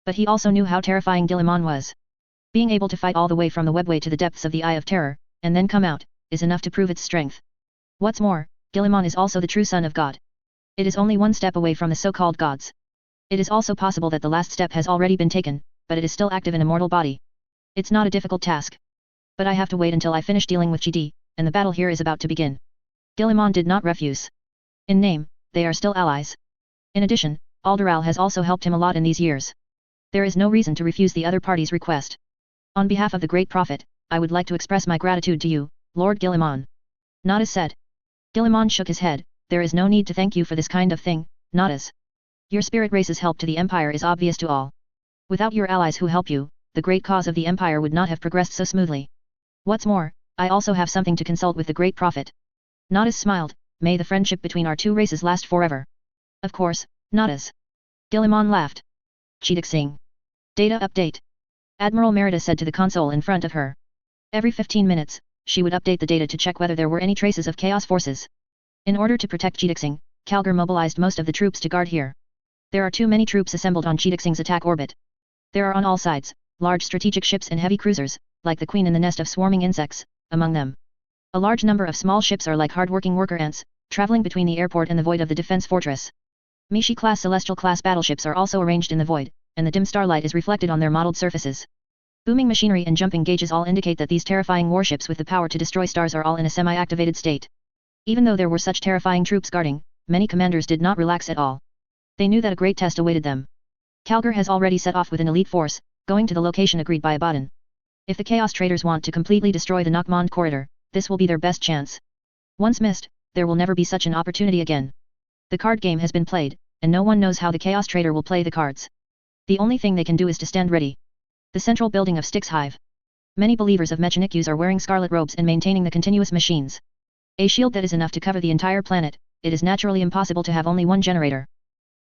But he also knew how terrifying Guilliman was. Being able to fight all the way from the webway to the depths of the Eye of Terror, and then come out, is enough to prove its strength. What's more, Guilliman is also the true son of God. It is only one step away from the so-called gods. It is also possible that the last step has already been taken, but it is still active in a mortal body. It's not a difficult task. But I have to wait until I finish dealing with GD, and the battle here is about to begin. Guilliman did not refuse. In name, they are still allies. In addition, Alderal has also helped him a lot in these years. There is no reason to refuse the other party's request. On behalf of the great prophet, I would like to express my gratitude to you, Lord Guilliman. Nodis said. Guilliman shook his head, there is no need to thank you for this kind of thing, Nodis. Your spirit race's help to the Empire is obvious to all. Without your allies who help you, the great cause of the Empire would not have progressed so smoothly. What's more, I also have something to consult with the great prophet. Nodis smiled, may the friendship between our two races last forever. Of course, Nodis. Guilliman laughed. Chidixing. Data update. Admiral Merida said to the console in front of her. Every 15 minutes, she would update the data to check whether there were any traces of chaos forces. In order to protect Chidixing, Calgar mobilized most of the troops to guard here. There are too many troops assembled on Chidixing's attack orbit. There are on all sides, large strategic ships and heavy cruisers, like the queen in the nest of swarming insects, among them. A large number of small ships are like hard-working worker ants, traveling between the airport and the void of the defense fortress. Mishi-class Celestial-class battleships are also arranged in the void, and the dim starlight is reflected on their mottled surfaces. Booming machinery and jumping gauges all indicate that these terrifying warships with the power to destroy stars are all in a semi-activated state. Even though there were such terrifying troops guarding, many commanders did not relax at all. They knew that a great test awaited them. Calgar has already set off with an elite force, going to the location agreed by Abaddon. If the Chaos Traders want to completely destroy the Nockmond corridor, this will be their best chance. Once missed, there will never be such an opportunity again. The card game has been played, and no one knows how the Chaos Trader will play the cards. The only thing they can do is to stand ready. The central building of Styx Hive. Many believers of Mechanikus are wearing scarlet robes and maintaining the continuous machines. A shield that is enough to cover the entire planet. It is naturally impossible to have only one generator.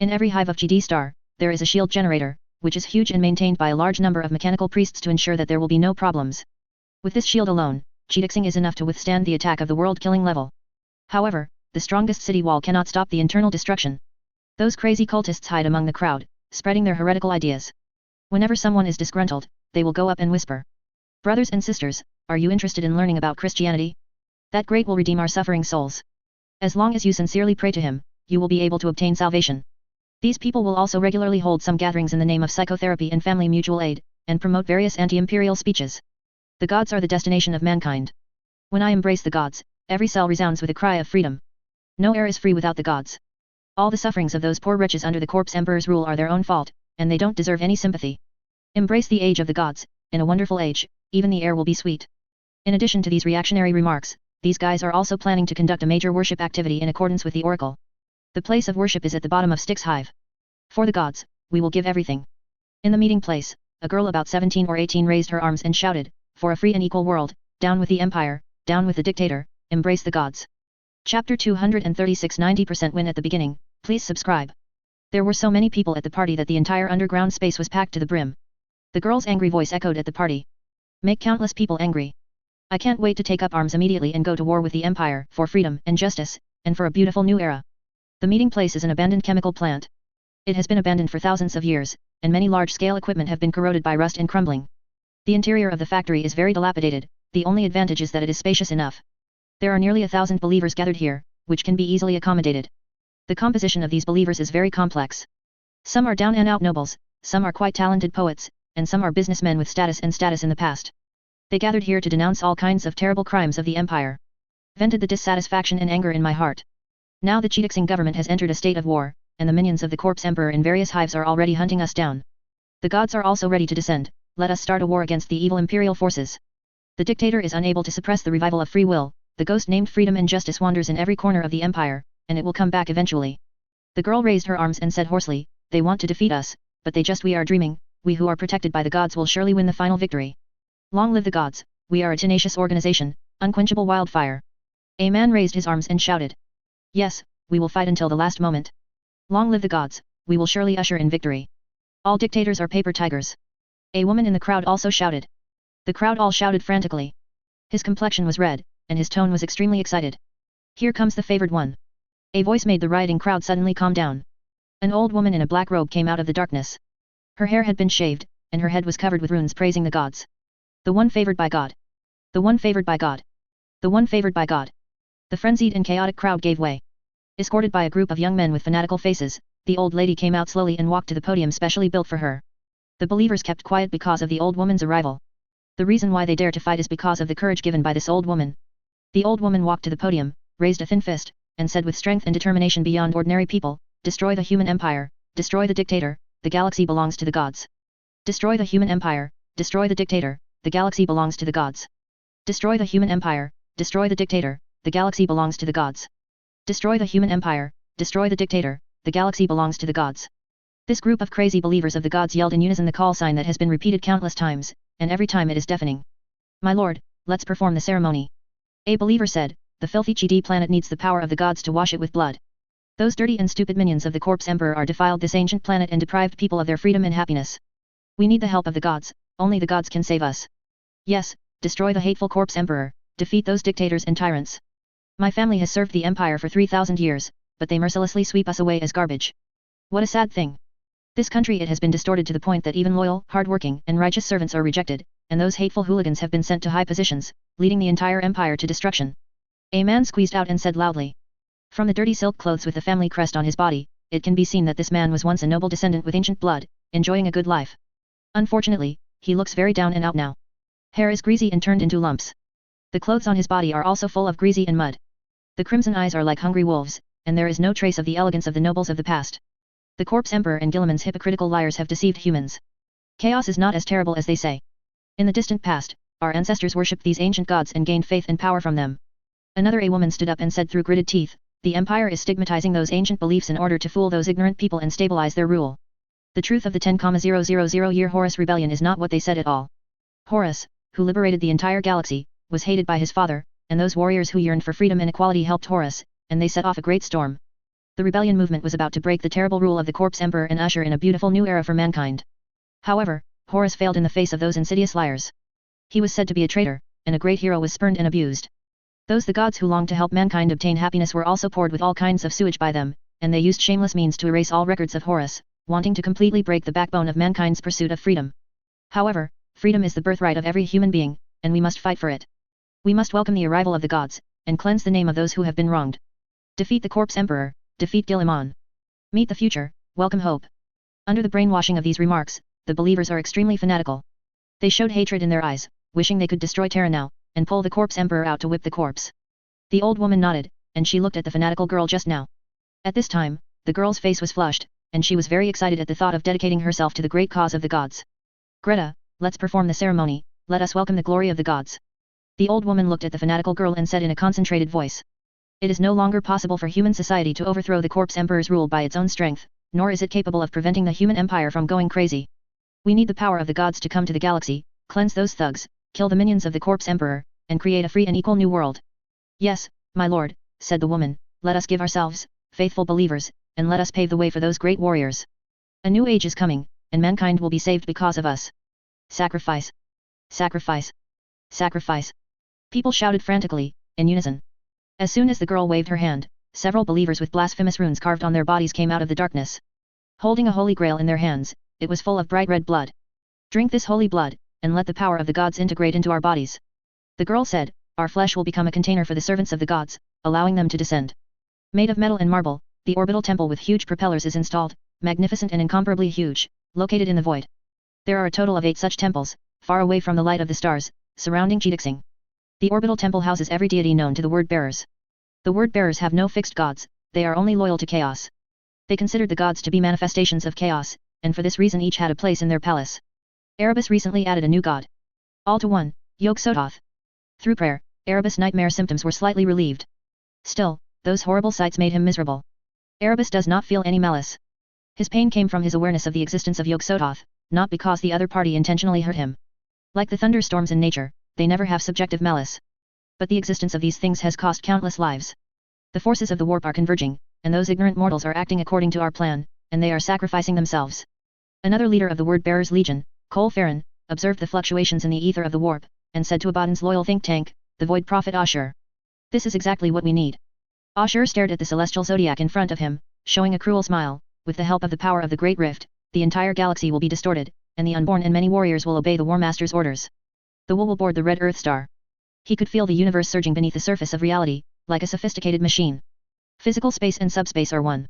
In every hive of GD Star, there is a shield generator, which is huge and maintained by a large number of mechanical priests to ensure that there will be no problems. With this shield alone, Cheetixing is enough to withstand the attack of the world-killing level. However, the strongest city wall cannot stop the internal destruction. Those crazy cultists hide among the crowd, spreading their heretical ideas. Whenever someone is disgruntled, they will go up and whisper. Brothers and sisters, are you interested in learning about Christianity? That great will redeem our suffering souls. As long as you sincerely pray to him, you will be able to obtain salvation. These people will also regularly hold some gatherings in the name of psychotherapy and family mutual aid, and promote various anti-imperial speeches. The gods are the destination of mankind. When I embrace the gods, every cell resounds with a cry of freedom. No air is free without the gods. All the sufferings of those poor wretches under the Corpse Emperor's rule are their own fault, and they don't deserve any sympathy. Embrace the age of the gods, in a wonderful age, even the air will be sweet. In addition to these reactionary remarks, these guys are also planning to conduct a major worship activity in accordance with the oracle. The place of worship is at the bottom of Styx Hive. For the gods, we will give everything. In the meeting place, a girl about 17 or 18 raised her arms and shouted, for a free and equal world, down with the empire, down with the dictator, embrace the gods. Chapter 236 90% win at the beginning, please subscribe. There were so many people at the party that the entire underground space was packed to the brim. The girl's angry voice echoed at the party. Make countless people angry. I can't wait to take up arms immediately and go to war with the empire, for freedom and justice, and for a beautiful new era. The meeting place is an abandoned chemical plant. It has been abandoned for thousands of years, and many large-scale equipment have been corroded by rust and crumbling. The interior of the factory is very dilapidated, the only advantage is that it is spacious enough. There are nearly 1,000 believers gathered here, which can be easily accommodated. The composition of these believers is very complex. Some are down-and-out nobles, some are quite talented poets, and some are businessmen with status in the past. They gathered here to denounce all kinds of terrible crimes of the empire. Vented the dissatisfaction and anger in my heart. Now the Cheetixing government has entered a state of war, and the minions of the Corpse Emperor in various hives are already hunting us down. The gods are also ready to descend, let us start a war against the evil imperial forces. The dictator is unable to suppress the revival of free will, the ghost named freedom and justice wanders in every corner of the empire, and it will come back eventually. The girl raised her arms and said hoarsely, they want to defeat us, but we are dreaming, we who are protected by the gods will surely win the final victory. Long live the gods, we are a tenacious organization, unquenchable wildfire. A man raised his arms and shouted. Yes, we will fight until the last moment. Long live the gods, we will surely usher in victory. All dictators are paper tigers. A woman in the crowd also shouted. The crowd all shouted frantically. His complexion was red, and his tone was extremely excited. Here comes the favored one. A voice made the rioting crowd suddenly calm down. An old woman in a black robe came out of the darkness. Her hair had been shaved, and her head was covered with runes praising the gods. The one favored by God. The one favored by God. The one favored by God. The frenzied and chaotic crowd gave way. Escorted by a group of young men with fanatical faces, the old lady came out slowly and walked to the podium specially built for her. The believers kept quiet because of the old woman's arrival. The reason why they dare to fight is because of the courage given by this old woman. The old woman walked to the podium, raised a thin fist, and said with strength and determination beyond ordinary people, destroy the human empire, destroy the dictator, the galaxy belongs to the gods. Destroy the human empire, destroy the dictator, the galaxy belongs to the gods. Destroy the human empire, destroy the dictator, the galaxy belongs to the gods. Destroy the human empire, destroy the dictator, the galaxy belongs to the gods. This group of crazy believers of the gods yelled in unison the call sign that has been repeated countless times, and every time it is deafening. My lord, let's perform the ceremony. A believer said, the filthy GD planet needs the power of the gods to wash it with blood. Those dirty and stupid minions of the Corpse Emperor are defiled this ancient planet and deprived people of their freedom and happiness. We need the help of the gods, only the gods can save us. Yes, destroy the hateful Corpse Emperor, defeat those dictators and tyrants. My family has served the empire for 3,000 years, but they mercilessly sweep us away as garbage. What a sad thing. This country it has been distorted to the point that even loyal, hard-working, and righteous servants are rejected, and those hateful hooligans have been sent to high positions, leading the entire empire to destruction. A man squeezed out and said loudly. From the dirty silk clothes with the family crest on his body, it can be seen that this man was once a noble descendant with ancient blood, enjoying a good life. Unfortunately, he looks very down and out now. Hair is greasy and turned into lumps. The clothes on his body are also full of greasy and mud. The crimson eyes are like hungry wolves, and there is no trace of the elegance of the nobles of the past. The corpse emperor and Guilliman's hypocritical liars have deceived humans. Chaos is not as terrible as they say. In the distant past, our ancestors worshipped these ancient gods and gained faith and power from them. Another a woman stood up and said through gritted teeth, the empire is stigmatizing those ancient beliefs in order to fool those ignorant people and stabilize their rule. The truth of the 10,000-year Horus rebellion is not what they said at all. Horus, who liberated the entire galaxy, was hated by his father, and those warriors who yearned for freedom and equality helped Horus, and they set off a great storm. The rebellion movement was about to break the terrible rule of the corpse emperor and usher in a beautiful new era for mankind. However, Horus failed in the face of those insidious liars. He was said to be a traitor, and a great hero was spurned and abused. Those the gods who longed to help mankind obtain happiness were also poured with all kinds of sewage by them, and they used shameless means to erase all records of Horus, wanting to completely break the backbone of mankind's pursuit of freedom. However, freedom is the birthright of every human being, and we must fight for it. We must welcome the arrival of the gods, and cleanse the name of those who have been wronged. Defeat the corpse emperor, defeat Guilliman. Meet the future, welcome hope. Under the brainwashing of these remarks, the believers are extremely fanatical. They showed hatred in their eyes, wishing they could destroy Terra now, and pull the corpse emperor out to whip the corpse. The old woman nodded, and she looked at the fanatical girl just now. At this time, the girl's face was flushed, and she was very excited at the thought of dedicating herself to the great cause of the gods. Greta, let's perform the ceremony, let us welcome the glory of the gods. The old woman looked at the fanatical girl and said in a concentrated voice. It is no longer possible for human society to overthrow the corpse emperor's rule by its own strength, nor is it capable of preventing the human empire from going crazy. We need the power of the gods to come to the galaxy, cleanse those thugs, kill the minions of the corpse emperor, and create a free and equal new world. Yes, my lord, said the woman, let us give ourselves, faithful believers, and let us pave the way for those great warriors. A new age is coming, and mankind will be saved because of us. Sacrifice! Sacrifice! Sacrifice! People shouted frantically, in unison. As soon as the girl waved her hand, several believers with blasphemous runes carved on their bodies came out of the darkness. Holding a holy grail in their hands, it was full of bright red blood. Drink this holy blood, and let the power of the gods integrate into our bodies. The girl said, our flesh will become a container for the servants of the gods, allowing them to descend. Made of metal and marble, the orbital temple with huge propellers is installed, magnificent and incomparably huge, located in the void. There are a total of 8 such temples, far away from the light of the stars, surrounding Beginnig. The orbital temple houses every deity known to the word-bearers. The word-bearers have no fixed gods, they are only loyal to chaos. They considered the gods to be manifestations of chaos, and for this reason each had a place in their palace. Erebus recently added a new god. All to one, Yog-Sothoth. Through prayer, Erebus' nightmare symptoms were slightly relieved. Still, those horrible sights made him miserable. Erebus does not feel any malice. His pain came from his awareness of the existence of Yog-Sothoth, not because the other party intentionally hurt him. Like the thunderstorms in nature, they never have subjective malice. But the existence of these things has cost countless lives. The forces of the warp are converging, and those ignorant mortals are acting according to our plan, and they are sacrificing themselves. Another leader of the Word-Bearers Legion, Cole Farron, observed the fluctuations in the ether of the warp, and said to Abaddon's loyal think tank, the Void Prophet Ashur. This is exactly what we need. Ashur stared at the celestial zodiac in front of him, showing a cruel smile. With the help of the power of the Great Rift, the entire galaxy will be distorted, and the unborn and many warriors will obey the War Master's orders. The wool will board the red Earth star. He could feel the universe surging beneath the surface of reality, like a sophisticated machine. Physical space and subspace are one.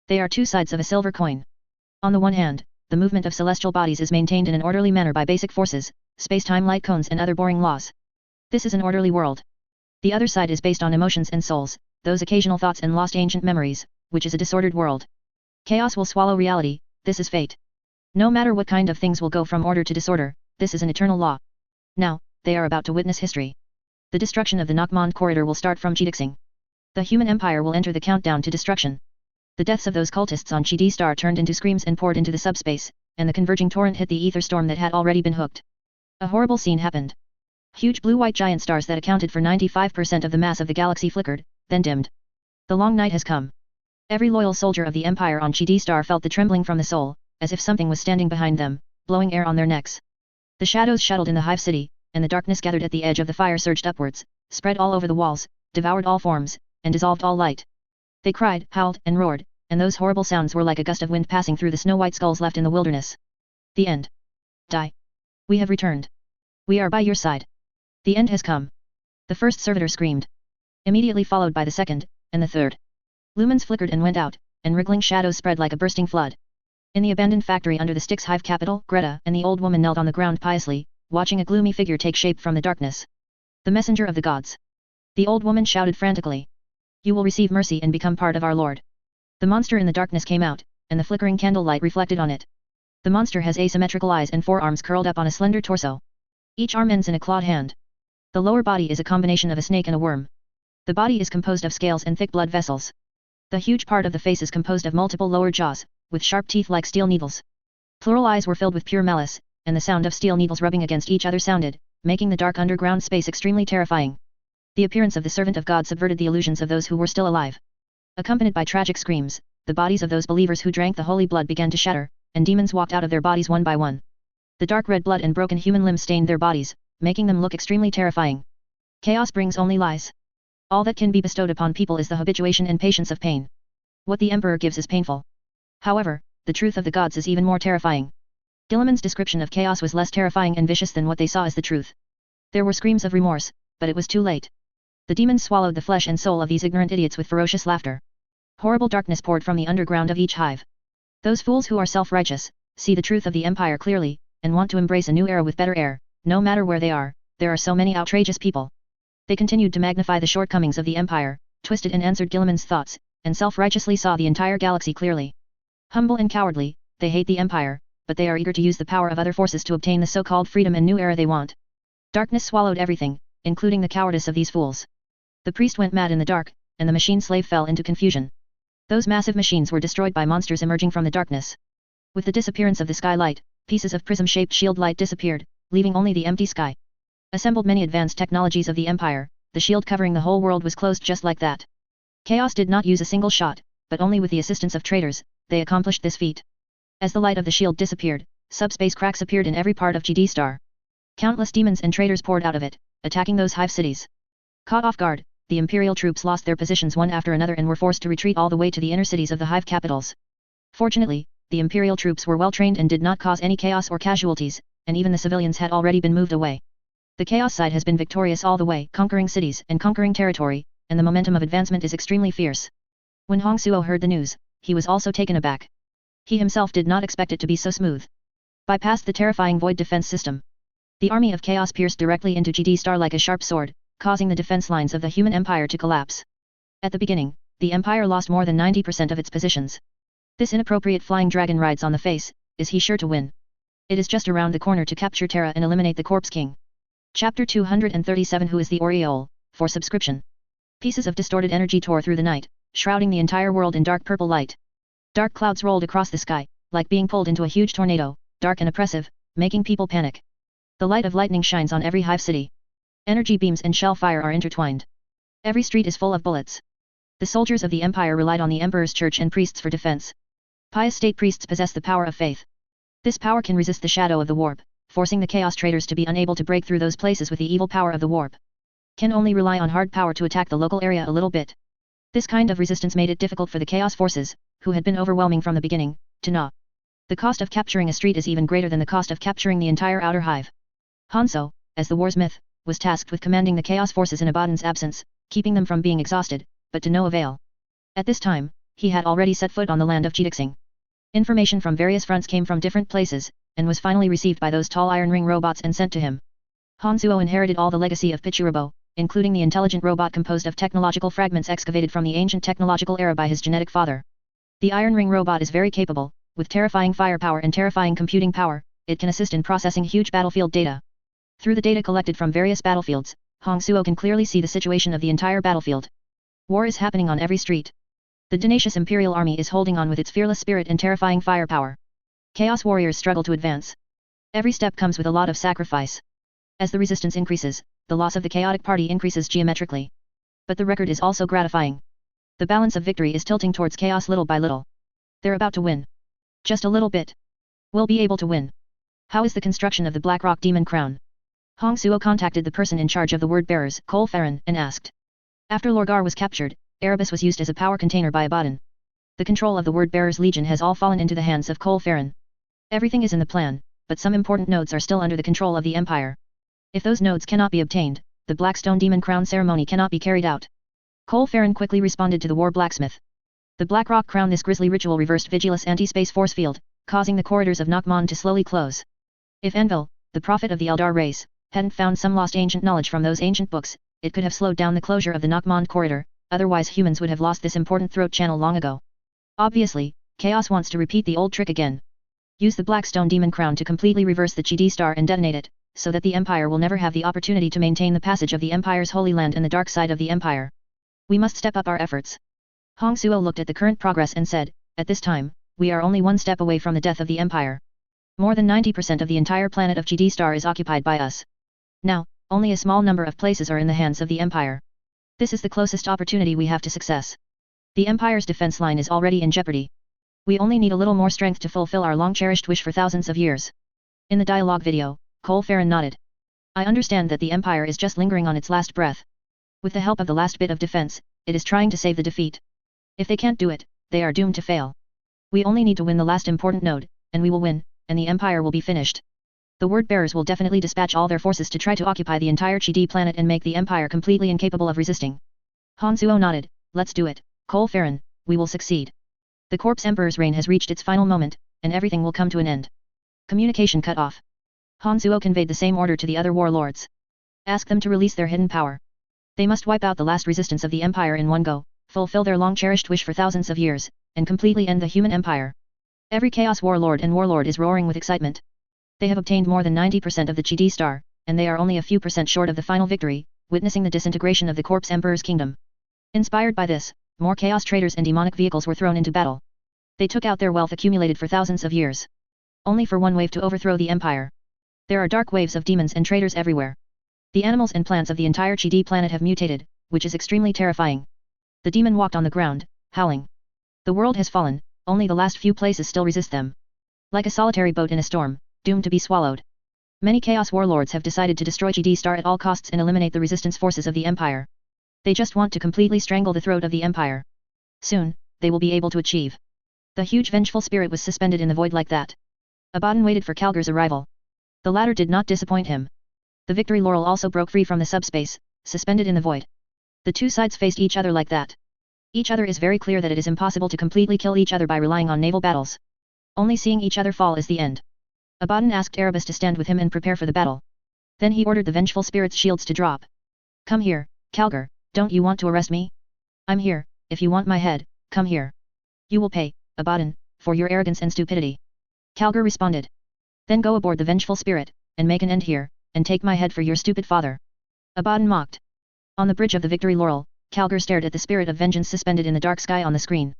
They are two sides of a silver coin. On the one hand, the movement of celestial bodies is maintained in an orderly manner by basic forces, space-time light cones and other boring laws. This is an orderly world. The other side is based on emotions and souls, those occasional thoughts and lost ancient memories, which is a disordered world. Chaos will swallow reality, this is fate. No matter what kind of things will go from order to disorder, this is an eternal law. Now, they are about to witness history. The destruction of the Nockmond corridor will start from Beginnig. The human empire will enter the countdown to destruction. The deaths of those cultists on Chi Star turned into screams and poured into the subspace, and the converging torrent hit the ether storm that had already been hooked. A horrible scene happened. Huge blue-white giant stars that accounted for 95% of the mass of the galaxy flickered, then dimmed. The long night has come. Every loyal soldier of the Empire on Chi Star felt the trembling from the soul, as if something was standing behind them, blowing air on their necks. The shadows shuttled in the hive city, and the darkness gathered at the edge of the fire surged upwards, spread all over the walls, devoured all forms, and dissolved all light. They cried, howled, and roared, and those horrible sounds were like a gust of wind passing through the snow-white skulls left in the wilderness. The end. Die. We have returned. We are by your side. The end has come. The first servitor screamed. Immediately followed by the second, and the third. Lumens flickered and went out, and wriggling shadows spread like a bursting flood. In the abandoned factory under the Styx hive capital, Greta and the old woman knelt on the ground piously, watching a gloomy figure take shape from the darkness. The messenger of the gods. The old woman shouted frantically. You will receive mercy and become part of our Lord. The monster in the darkness came out, and the flickering candlelight reflected on it. The monster has asymmetrical eyes and 4 arms curled up on a slender torso. Each arm ends in a clawed hand. The lower body is a combination of a snake and a worm. The body is composed of scales and thick blood vessels. The huge part of the face is composed of multiple lower jaws, with sharp teeth like steel needles. Plural eyes were filled with pure malice, and the sound of steel needles rubbing against each other sounded, making the dark underground space extremely terrifying. The appearance of the servant of God subverted the illusions of those who were still alive. Accompanied by tragic screams, the bodies of those believers who drank the holy blood began to shatter, and demons walked out of their bodies one by one. The dark red blood and broken human limbs stained their bodies, making them look extremely terrifying. Chaos brings only lies. All that can be bestowed upon people is the habituation and patience of pain. What the Emperor gives is painful. However, the truth of the gods is even more terrifying. Gilliman's description of chaos was less terrifying and vicious than what they saw as the truth. There were screams of remorse, but it was too late. The demons swallowed the flesh and soul of these ignorant idiots with ferocious laughter. Horrible darkness poured from the underground of each hive. Those fools who are self-righteous, see the truth of the Empire clearly, and want to embrace a new era with better air, no matter where they are, there are so many outrageous people. They continued to magnify the shortcomings of the Empire, twisted and answered Gilliman's thoughts, and self-righteously saw the entire galaxy clearly. Humble and cowardly, they hate the Empire, but they are eager to use the power of other forces to obtain the so-called freedom and new era they want. Darkness swallowed everything, including the cowardice of these fools. The priest went mad in the dark, and the machine slave fell into confusion. Those massive machines were destroyed by monsters emerging from the darkness. With the disappearance of the skylight, pieces of prism-shaped shield light disappeared, leaving only the empty sky. Assembled many advanced technologies of the Empire, the shield covering the whole world was closed just like that. Chaos did not use a single shot, but only with the assistance of traitors, they accomplished this feat. As the light of the shield disappeared, subspace cracks appeared in every part of GD Star. Countless demons and traitors poured out of it, attacking those hive cities. Caught off guard, the Imperial troops lost their positions one after another and were forced to retreat all the way to the inner cities of the hive capitals. Fortunately, the Imperial troops were well trained and did not cause any chaos or casualties, and even the civilians had already been moved away. The Chaos side has been victorious all the way, conquering cities and conquering territory, and the momentum of advancement is extremely fierce. When Hong Suo heard the news, he was also taken aback. He himself did not expect it to be so smooth. Bypassed the terrifying void defense system. The army of Chaos pierced directly into GD Star like a sharp sword, causing the defense lines of the human empire to collapse. At the beginning, the empire lost more than 90% of its positions. This inappropriate flying dragon rides on the face, is he sure to win? It is just around the corner to capture Terra and eliminate the Corpse King. Chapter 237 Who is the Aureole? For subscription. Pieces of distorted energy tore through the night, shrouding the entire world in dark purple light. Dark clouds rolled across the sky, like being pulled into a huge tornado, dark and oppressive, making people panic. The light of lightning shines on every hive city. Energy beams and shell fire are intertwined. Every street is full of bullets. The soldiers of the Empire relied on the Emperor's church and priests for defense. Pious state priests possess the power of faith. This power can resist the shadow of the warp, forcing the Chaos traders to be unable to break through those places with the evil power of the warp. Can only rely on hard power to attack the local area a little bit. This kind of resistance made it difficult for the Chaos forces, who had been overwhelming from the beginning, to gnaw. The cost of capturing a street is even greater than the cost of capturing the entire outer hive. Hanzo, as the war's myth, was tasked with commanding the Chaos forces in Abaddon's absence, keeping them from being exhausted, but to no avail. At this time, he had already set foot on the land of Chidixing. Information from various fronts came from different places, and was finally received by those tall iron ring robots and sent to him. Hanzuo inherited all the legacy of Pichurubo, including the intelligent robot composed of technological fragments excavated from the ancient technological era by his genetic father. The iron ring robot is very capable, with terrifying firepower and terrifying computing power, it can assist in processing huge battlefield data. Through the data collected from various battlefields, Hongsuo can clearly see the situation of the entire battlefield. War is happening on every street. The tenacious Imperial army is holding on with its fearless spirit and terrifying firepower. Chaos warriors struggle to advance. Every step comes with a lot of sacrifice. As the resistance increases, the loss of the chaotic party increases geometrically. But the record is also gratifying. The balance of victory is tilting towards Chaos little by little. They're about to win. Just a little bit. We'll be able to win. How is the construction of the Black Rock Demon Crown? Hong Suo contacted the person in charge of the word bearers, Cole Farron, and asked. After Lorgar was captured, Erebus was used as a power container by Abaddon. The control of the word bearers Legion has all fallen into the hands of Cole Farron. Everything is in the plan, but some important nodes are still under the control of the Empire. If those nodes cannot be obtained, the Blackstone Demon Crown ceremony cannot be carried out. Cole Farron quickly responded to the war blacksmith. The Black Rock Crown. This grisly ritual reversed Vigilus anti-space force field, causing the corridors of Nakmon to slowly close. If Envil, the prophet of the Eldar race, hadn't found some lost ancient knowledge from those ancient books, it could have slowed down the closure of the Nakmon corridor, otherwise humans would have lost this important throat channel long ago. Obviously, Chaos wants to repeat the old trick again. Use the Blackstone Demon Crown to completely reverse the Chi-Di Star and detonate it, so that the Empire will never have the opportunity to maintain the passage of the Empire's Holy Land and the dark side of the Empire. We must step up our efforts. Hong Suo looked at the current progress and said, at this time, we are only one step away from the death of the Empire. More than 90% of the entire planet of Chi-Di Star is occupied by us. Now, only a small number of places are in the hands of the Empire. This is the closest opportunity we have to success. The Empire's defense line is already in jeopardy. We only need a little more strength to fulfill our long-cherished wish for thousands of years. In the dialogue video, Cole Farron nodded. I understand that the Empire is just lingering on its last breath. With the help of the last bit of defense, it is trying to save the defeat. If they can't do it, they are doomed to fail. We only need to win the last important node, and we will win, and the Empire will be finished. The word-bearers will definitely dispatch all their forces to try to occupy the entire Chi-Di planet and make the Empire completely incapable of resisting. Han Suo nodded, let's do it, Cole Farron, we will succeed. The Corpse Emperor's reign has reached its final moment, and everything will come to an end. Communication cut off. Han Suo conveyed the same order to the other warlords. Ask them to release their hidden power. They must wipe out the last resistance of the Empire in one go, fulfill their long-cherished wish for thousands of years, and completely end the human empire. Every Chaos Warlord and Warlord is roaring with excitement. They have obtained more than 90% of the Chi-Di Star, and they are only a few percent short of the final victory, witnessing the disintegration of the Corpse Emperor's kingdom. Inspired by this, more Chaos traders and demonic vehicles were thrown into battle. They took out their wealth accumulated for thousands of years. Only for one wave to overthrow the Empire. There are dark waves of demons and traders everywhere. The animals and plants of the entire Chi-Di planet have mutated, which is extremely terrifying. The demon walked on the ground, howling. The world has fallen, only the last few places still resist them. Like a solitary boat in a storm, doomed to be swallowed. Many Chaos Warlords have decided to destroy Chi-Di Star at all costs and eliminate the resistance forces of the Empire. They just want to completely strangle the throat of the Empire. Soon, they will be able to achieve. The huge vengeful spirit was suspended in the void like that. Abaddon waited for Calgar's arrival. The latter did not disappoint him. The victory laurel also broke free from the subspace, suspended in the void. The two sides faced each other like that. Each other is very clear that it is impossible to completely kill each other by relying on naval battles. Only seeing each other fall is the end. Abaddon asked Erebus to stand with him and prepare for the battle. Then he ordered the vengeful spirit's shields to drop. Come here, Calgar, don't you want to arrest me? I'm here, if you want my head, come here. You will pay, Abaddon, for your arrogance and stupidity. Calgar responded. Then go aboard the vengeful spirit, and make an end here, and take my head for your stupid father. Abaddon mocked. On the bridge of the victory laurel, Calgar stared at the spirit of vengeance suspended in the dark sky on the screen.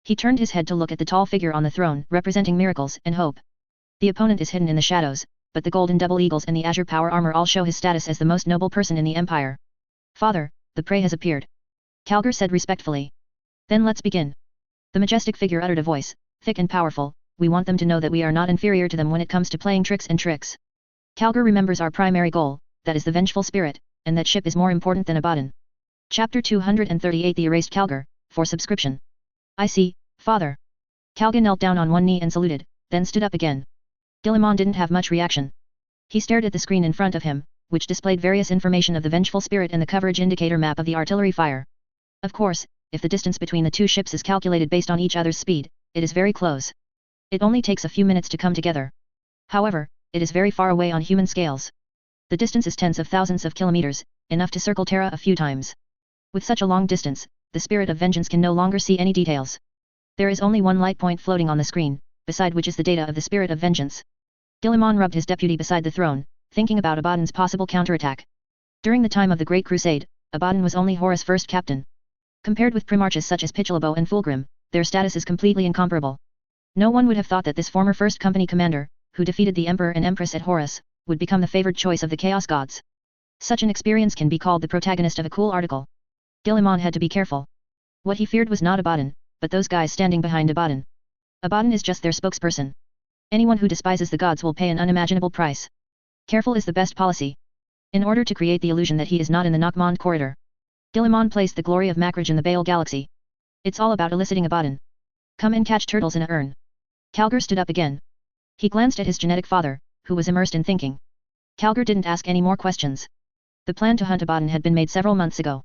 He turned his head to look at the tall figure on the throne, representing miracles and hope. The opponent is hidden in the shadows, but the golden double eagles and the azure power armor all show his status as the most noble person in the Empire. Father, the prey has appeared. Calgar said respectfully. Then let's begin. The majestic figure uttered a voice, thick and powerful, we want them to know that we are not inferior to them when it comes to playing tricks and tricks. Calgar remembers our primary goal, that is the vengeful spirit, and that ship is more important than Abaddon. Chapter 238 The Erased Calgar, for subscription. I see, Father. Calgar knelt down on one knee and saluted, then stood up again. Guilliman didn't have much reaction. He stared at the screen in front of him, which displayed various information of the vengeful spirit and the coverage indicator map of the artillery fire. Of course, if the distance between the two ships is calculated based on each other's speed, it is very close. It only takes a few minutes to come together. However, it is very far away on human scales. The distance is tens of thousands of kilometers, enough to circle Terra a few times. With such a long distance, the spirit of vengeance can no longer see any details. There is only one light point floating on the screen, beside which is the data of the spirit of vengeance. Guilliman rubbed his deputy beside the throne, thinking about Abaddon's possible counterattack. During the time of the Great Crusade, Abaddon was only Horus' first captain. Compared with primarchs such as Pichelabo and Fulgrim, their status is completely incomparable. No one would have thought that this former first company commander, who defeated the Emperor and Empress at Horus, would become the favored choice of the Chaos Gods. Such an experience can be called the protagonist of a cool article. Guilliman had to be careful. What he feared was not Abaddon, but those guys standing behind Abaddon. Abaddon is just their spokesperson. Anyone who despises the gods will pay an unimaginable price. Careful is the best policy. In order to create the illusion that he is not in the Nakmon corridor, Guilliman placed the glory of Makraj in the Baal galaxy. It's all about eliciting Abaddon. Come and catch turtles in a urn. Calgar stood up again. He glanced at his genetic father, who was immersed in thinking. Calgar didn't ask any more questions. The plan to hunt Abaddon had been made several months ago.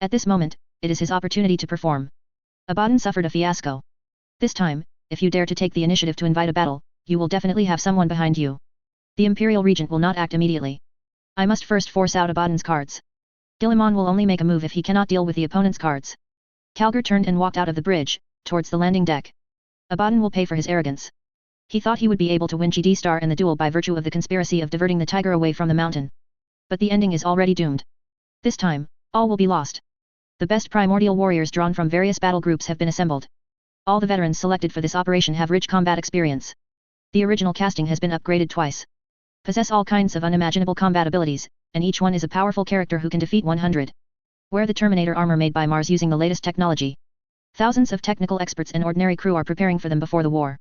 At this moment, it is his opportunity to perform. Abaddon suffered a fiasco. This time, if you dare to take the initiative to invite a battle, you will definitely have someone behind you. The Imperial Regent will not act immediately. I must first force out Abaddon's cards. Guilliman will only make a move if he cannot deal with the opponent's cards. Calgar turned and walked out of the bridge, towards the landing deck. Abaddon will pay for his arrogance. He thought he would be able to win GD Star in the duel by virtue of the conspiracy of diverting the tiger away from the mountain. But the ending is already doomed. This time, all will be lost. The best primordial warriors drawn from various battle groups have been assembled. All the veterans selected for this operation have rich combat experience. The original casting has been upgraded twice. Possess all kinds of unimaginable combat abilities, and each one is a powerful character who can defeat 100. Wear the Terminator armor made by Mars using the latest technology. Thousands of technical experts and ordinary crew are preparing for them before the war.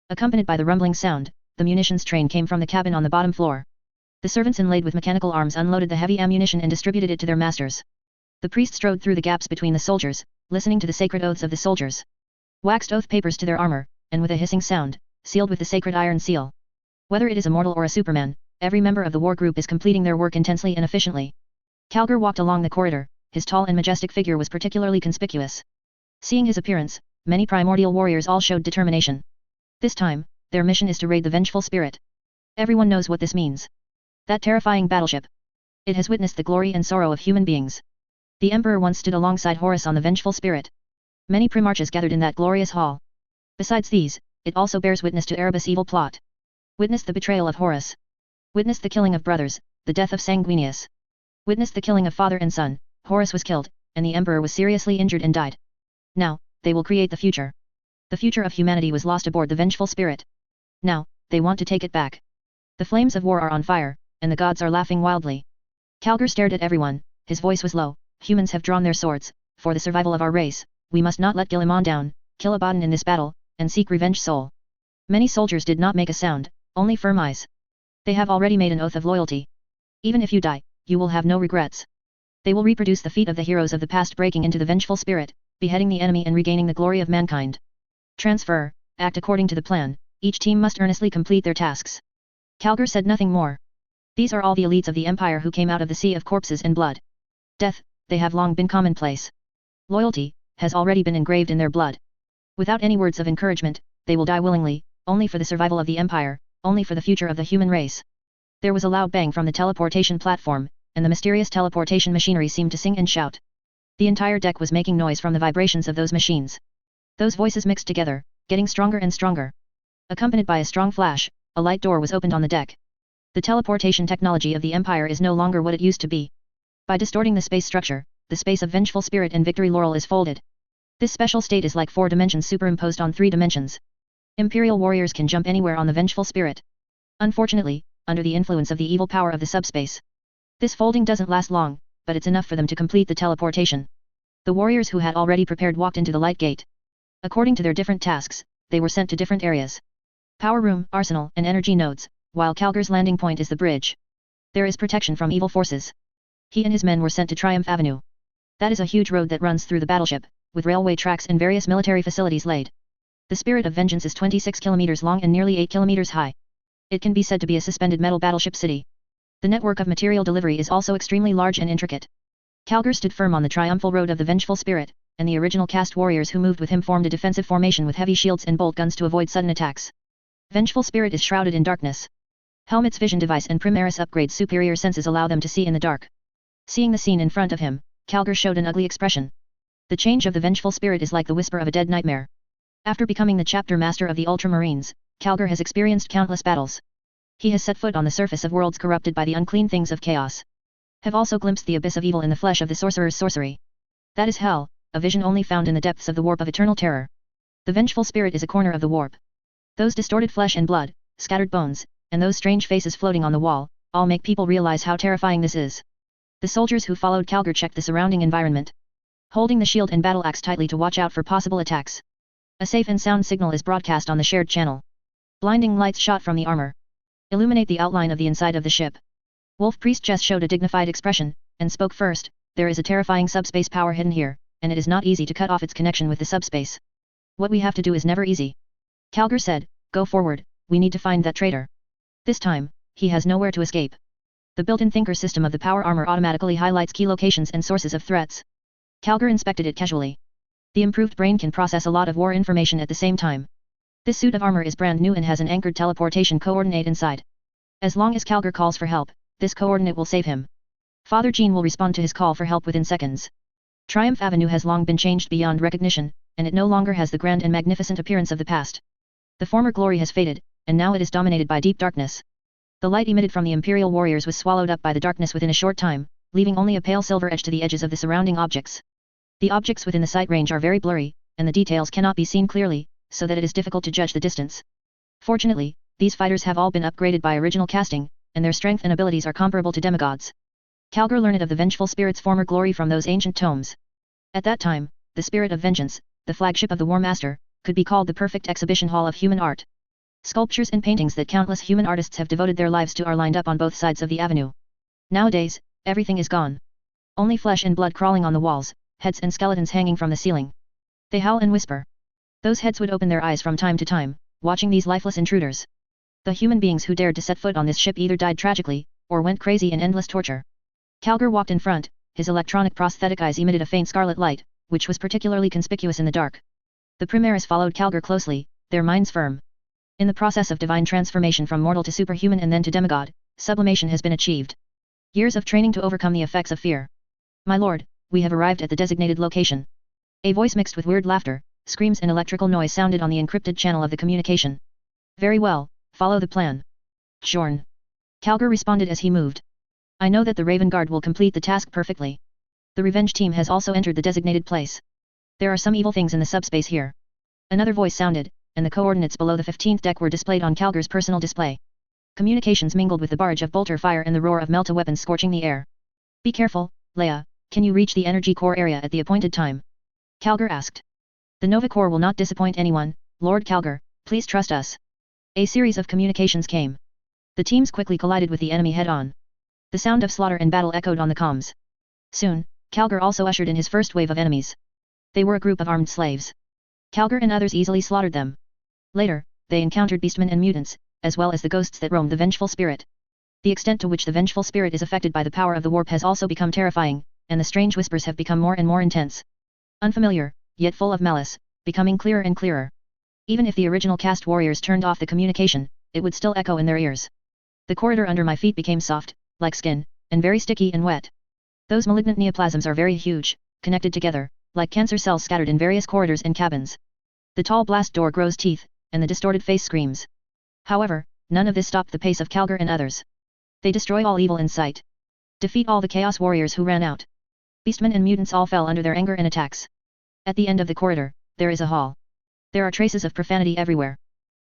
Accompanied by the rumbling sound, the munitions train came from the cabin on the bottom floor. The servants inlaid with mechanical arms unloaded the heavy ammunition and distributed it to their masters. The priest strode through the gaps between the soldiers, listening to the sacred oaths of the soldiers. Waxed oath papers to their armor, and with a hissing sound, sealed with the sacred iron seal. Whether it is a mortal or a superman, every member of the war group is completing their work intensely and efficiently. Calgar walked along the corridor, his tall and majestic figure was particularly conspicuous. Seeing his appearance, many primordial warriors all showed determination. This time, their mission is to raid the vengeful spirit. Everyone knows what this means. That terrifying battleship. It has witnessed the glory and sorrow of human beings. The Emperor once stood alongside Horus on the vengeful spirit. Many primarchs gathered in that glorious hall. Besides these, it also bears witness to Erebus' evil plot. Witness the betrayal of Horus. Witness the killing of brothers, the death of Sanguinius. Witness the killing of father and son. Horus was killed, and the Emperor was seriously injured and died. Now, they will create the future. The future of humanity was lost aboard the vengeful spirit. Now, they want to take it back. The flames of war are on fire, and the gods are laughing wildly. Calgar stared at everyone, his voice was low. Humans have drawn their swords. For the survival of our race, we must not let Guilliman down, kill Abaddon in this battle, and seek revenge soul. Many soldiers did not make a sound, only firm eyes. They have already made an oath of loyalty. Even if you die, you will have no regrets. They will reproduce the feat of the heroes of the past, breaking into the vengeful spirit, beheading the enemy and regaining the glory of mankind. Transfer, act according to the plan, each team must earnestly complete their tasks. Calgar said nothing more. These are all the elites of the Empire who came out of the sea of corpses and blood. Death, they have long been commonplace. Loyalty, has already been engraved in their blood. Without any words of encouragement, they will die willingly, only for the survival of the Empire, only for the future of the human race. There was a loud bang from the teleportation platform, and the mysterious teleportation machinery seemed to sing and shout. The entire deck was making noise from the vibrations of those machines. Those voices mixed together, getting stronger and stronger. Accompanied by a strong flash, a light door was opened on the deck. The teleportation technology of the Empire is no longer what it used to be. By distorting the space structure, the space of vengeful spirit and victory laurel is folded. This special state is like 4 dimensions superimposed on 3 dimensions. Imperial warriors can jump anywhere on the vengeful spirit. Unfortunately, under the influence of the evil power of the subspace. This folding doesn't last long, but it's enough for them to complete the teleportation. The warriors who had already prepared walked into the light gate. According to their different tasks, they were sent to different areas. Power room, arsenal, and energy nodes, while Calgar's landing point is the bridge. There is protection from evil forces. He and his men were sent to Triumph Avenue. That is a huge road that runs through the battleship, with railway tracks and various military facilities laid. The Spirit of Vengeance is 26 kilometers long and nearly 8 kilometers high. It can be said to be a suspended metal battleship city. The network of material delivery is also extremely large and intricate. Calgar stood firm on the triumphal road of the vengeful spirit, and the original cast warriors who moved with him formed a defensive formation with heavy shields and bolt guns to avoid sudden attacks. Vengeful spirit is shrouded in darkness. Helmet's vision device and Primaris upgrade's superior senses allow them to see in the dark. Seeing the scene in front of him, Calgar showed an ugly expression. The change of the vengeful spirit is like the whisper of a dead nightmare. After becoming the chapter master of the Ultramarines, Calgar has experienced countless battles. He has set foot on the surface of worlds corrupted by the unclean things of chaos. Have also glimpsed the abyss of evil in the flesh of the sorcerer's sorcery. That is hell, a vision only found in the depths of the warp of eternal terror. The vengeful spirit is a corner of the warp. Those distorted flesh and blood, scattered bones, and those strange faces floating on the wall, all make people realize how terrifying this is. The soldiers who followed Calgar checked the surrounding environment, holding the shield and battle axe tightly to watch out for possible attacks. A safe and sound signal is broadcast on the shared channel. Blinding lights shot from the armor illuminate the outline of the inside of the ship. Wolf Priest Jess showed a dignified expression, and spoke first. There is a terrifying subspace power hidden here, and it is not easy to cut off its connection with the subspace. What we have to do is never easy. Calgar said, go forward, we need to find that traitor. This time, he has nowhere to escape. The built-in thinker system of the power armor automatically highlights key locations and sources of threats. Calgar inspected it casually. The improved brain can process a lot of war information at the same time. This suit of armor is brand new and has an anchored teleportation coordinate inside. As long as Calgar calls for help, this coordinate will save him. Father Jean will respond to his call for help within seconds. Triumph Avenue has long been changed beyond recognition, and it no longer has the grand and magnificent appearance of the past. The former glory has faded, and now it is dominated by deep darkness. The light emitted from the imperial warriors was swallowed up by the darkness within a short time, leaving only a pale silver edge to the edges of the surrounding objects. The objects within the sight range are very blurry, and the details cannot be seen clearly, so that it is difficult to judge the distance. Fortunately, these fighters have all been upgraded by original casting, and their strength and abilities are comparable to demigods. Calgar learned of the vengeful spirit's former glory from those ancient tomes. At that time, the spirit of vengeance, the flagship of the War Master, could be called the perfect exhibition hall of human art. Sculptures and paintings that countless human artists have devoted their lives to are lined up on both sides of the avenue. Nowadays, everything is gone. Only flesh and blood crawling on the walls, heads and skeletons hanging from the ceiling. They howl and whisper. Those heads would open their eyes from time to time, watching these lifeless intruders. The human beings who dared to set foot on this ship either died tragically, or went crazy in endless torture. Calgar walked in front, his electronic prosthetic eyes emitted a faint scarlet light, which was particularly conspicuous in the dark. The Primaris followed Calgar closely, their minds firm. In the process of divine transformation from mortal to superhuman and then to demigod, sublimation has been achieved. Years of training to overcome the effects of fear. My lord, we have arrived at the designated location. A voice mixed with weird laughter, screams and electrical noise sounded on the encrypted channel of the communication. Very well, follow the plan. Jorn. Calgar responded as he moved. I know that the Raven Guard will complete the task perfectly. The revenge team has also entered the designated place. There are some evil things in the subspace here. Another voice sounded, and the coordinates below the 15th deck were displayed on Calgar's personal display. Communications mingled with the barrage of bolter fire and the roar of melta weapons scorching the air. Be careful, Leia, can you reach the energy core area at the appointed time? Calgar asked. The Nova Core will not disappoint anyone, Lord Calgar, please trust us. A series of communications came. The teams quickly collided with the enemy head-on. The sound of slaughter and battle echoed on the comms. Soon, Calgar also ushered in his first wave of enemies. They were a group of armed slaves. Calgar and others easily slaughtered them. Later, they encountered beastmen and mutants, as well as the ghosts that roamed the vengeful spirit. The extent to which the vengeful spirit is affected by the power of the warp has also become terrifying, and the strange whispers have become more and more intense. Unfamiliar, yet full of malice, becoming clearer and clearer. Even if the original caste warriors turned off the communication, it would still echo in their ears. The corridor under my feet became soft, like skin, and very sticky and wet. Those malignant neoplasms are very huge, connected together, like cancer cells scattered in various corridors and cabins. The tall blast door grows teeth, and the distorted face screams. However, none of this stopped the pace of Calgar and others. They destroy all evil in sight. Defeat all the chaos warriors who ran out. Beastmen and mutants all fell under their anger and attacks. At the end of the corridor, there is a hall. There are traces of profanity everywhere.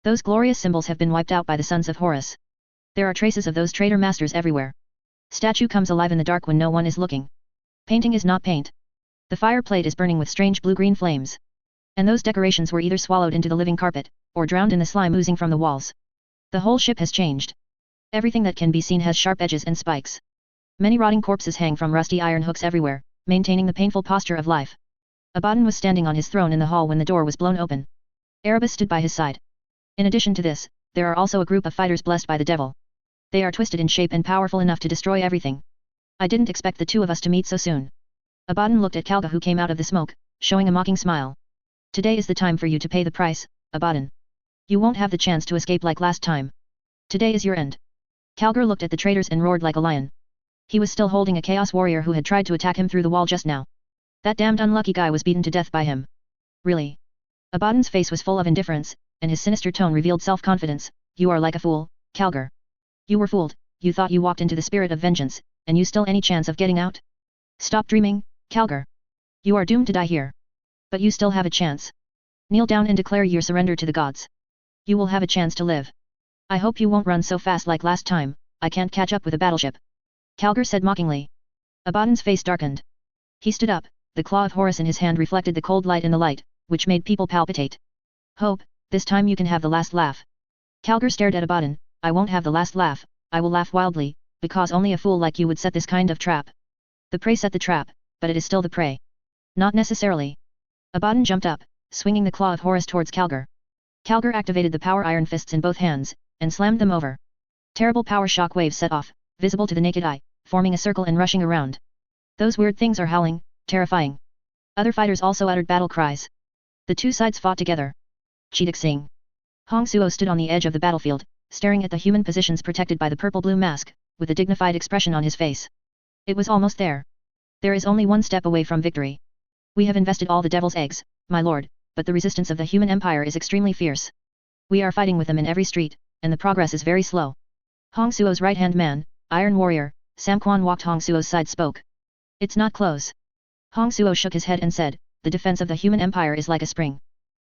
Those glorious symbols have been wiped out by the sons of Horus. There are traces of those traitor masters everywhere. Statue comes alive in the dark when no one is looking. Painting is not paint. The fire plate is burning with strange blue-green flames. And those decorations were either swallowed into the living carpet, or drowned in the slime oozing from the walls. The whole ship has changed. Everything that can be seen has sharp edges and spikes. Many rotting corpses hang from rusty iron hooks everywhere, maintaining the painful posture of life. Abaddon was standing on his throne in the hall when the door was blown open. Erebus stood by his side. In addition to this, there are also a group of fighters blessed by the devil. They are twisted in shape and powerful enough to destroy everything. I didn't expect the two of us to meet so soon. Abaddon looked at Calgar who came out of the smoke, showing a mocking smile. Today is the time for you to pay the price, Abaddon. You won't have the chance to escape like last time. Today is your end. Calgar looked at the traitors and roared like a lion. He was still holding a chaos warrior who had tried to attack him through the wall just now. That damned unlucky guy was beaten to death by him. Really? Abaddon's face was full of indifference, and his sinister tone revealed self-confidence. You are like a fool, Calgar. You were fooled, you thought you walked into the spirit of vengeance, and you still any chance of getting out? Stop dreaming, Calgar. You are doomed to die here. But you still have a chance. Kneel down and declare your surrender to the gods. You will have a chance to live. I hope you won't run so fast like last time, I can't catch up with a battleship. Calgar said mockingly. Abaddon's face darkened. He stood up, the claw of Horus in his hand reflected the cold light in the light, which made people palpitate. Hope, this time you can have the last laugh. Calgar stared at Abaddon. I won't have the last laugh, I will laugh wildly, because only a fool like you would set this kind of trap. The prey set the trap, but it is still the prey. Not necessarily. Abaddon jumped up, swinging the claw of Horus towards Calgar. Calgar activated the power iron fists in both hands, and slammed them over. Terrible power shock waves set off, visible to the naked eye, forming a circle and rushing around. Those weird things are howling, terrifying. Other fighters also uttered battle cries. The two sides fought together. Cheetak Singh. Hong Suo stood on the edge of the battlefield, staring at the human positions protected by the purple-blue mask, with a dignified expression on his face. It was almost there. There is only one step away from victory. We have invested all the devil's eggs, my lord, but the resistance of the human empire is extremely fierce. We are fighting with them in every street, and the progress is very slow. Hong Suo's right-hand man, Iron Warrior, Sam Quan walked Hong Suo's side spoke. It's not close. Hong Suo shook his head and said, the defense of the human empire is like a spring.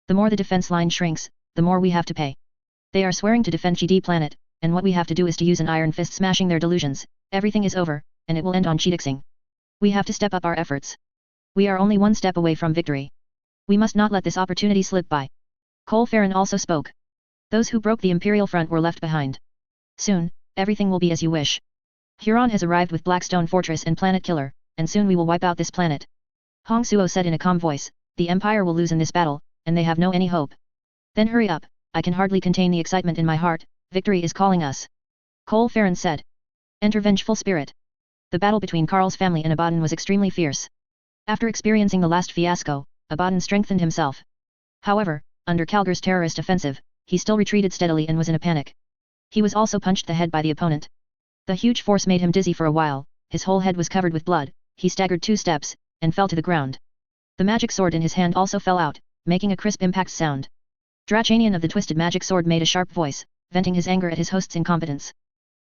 The more the defense line shrinks, the more we have to pay. They are swearing to defend GD planet, and what we have to do is to use an iron fist smashing their delusions. Everything is over, and it will end on Chidixing. We have to step up our efforts. We are only one step away from victory. We must not let this opportunity slip by. Cole Farron also spoke. Those who broke the imperial front were left behind. Soon, everything will be as you wish. Huron has arrived with Blackstone Fortress and Planet Killer, and soon we will wipe out this planet. Hong Suo said in a calm voice, the empire will lose in this battle, and they have no any hope. Then hurry up, I can hardly contain the excitement in my heart, victory is calling us. Cole Farron said. Enter vengeful spirit. The battle between Karl's family and Abaddon was extremely fierce. After experiencing the last fiasco, Abaddon strengthened himself. However, under Calgar's terrorist offensive, he still retreated steadily and was in a panic. He was also punched the head by the opponent. The huge force made him dizzy for a while, his whole head was covered with blood, he staggered 2 steps, and fell to the ground. The magic sword in his hand also fell out, making a crisp impact sound. Drachanian of the twisted magic sword made a sharp voice, venting his anger at his host's incompetence.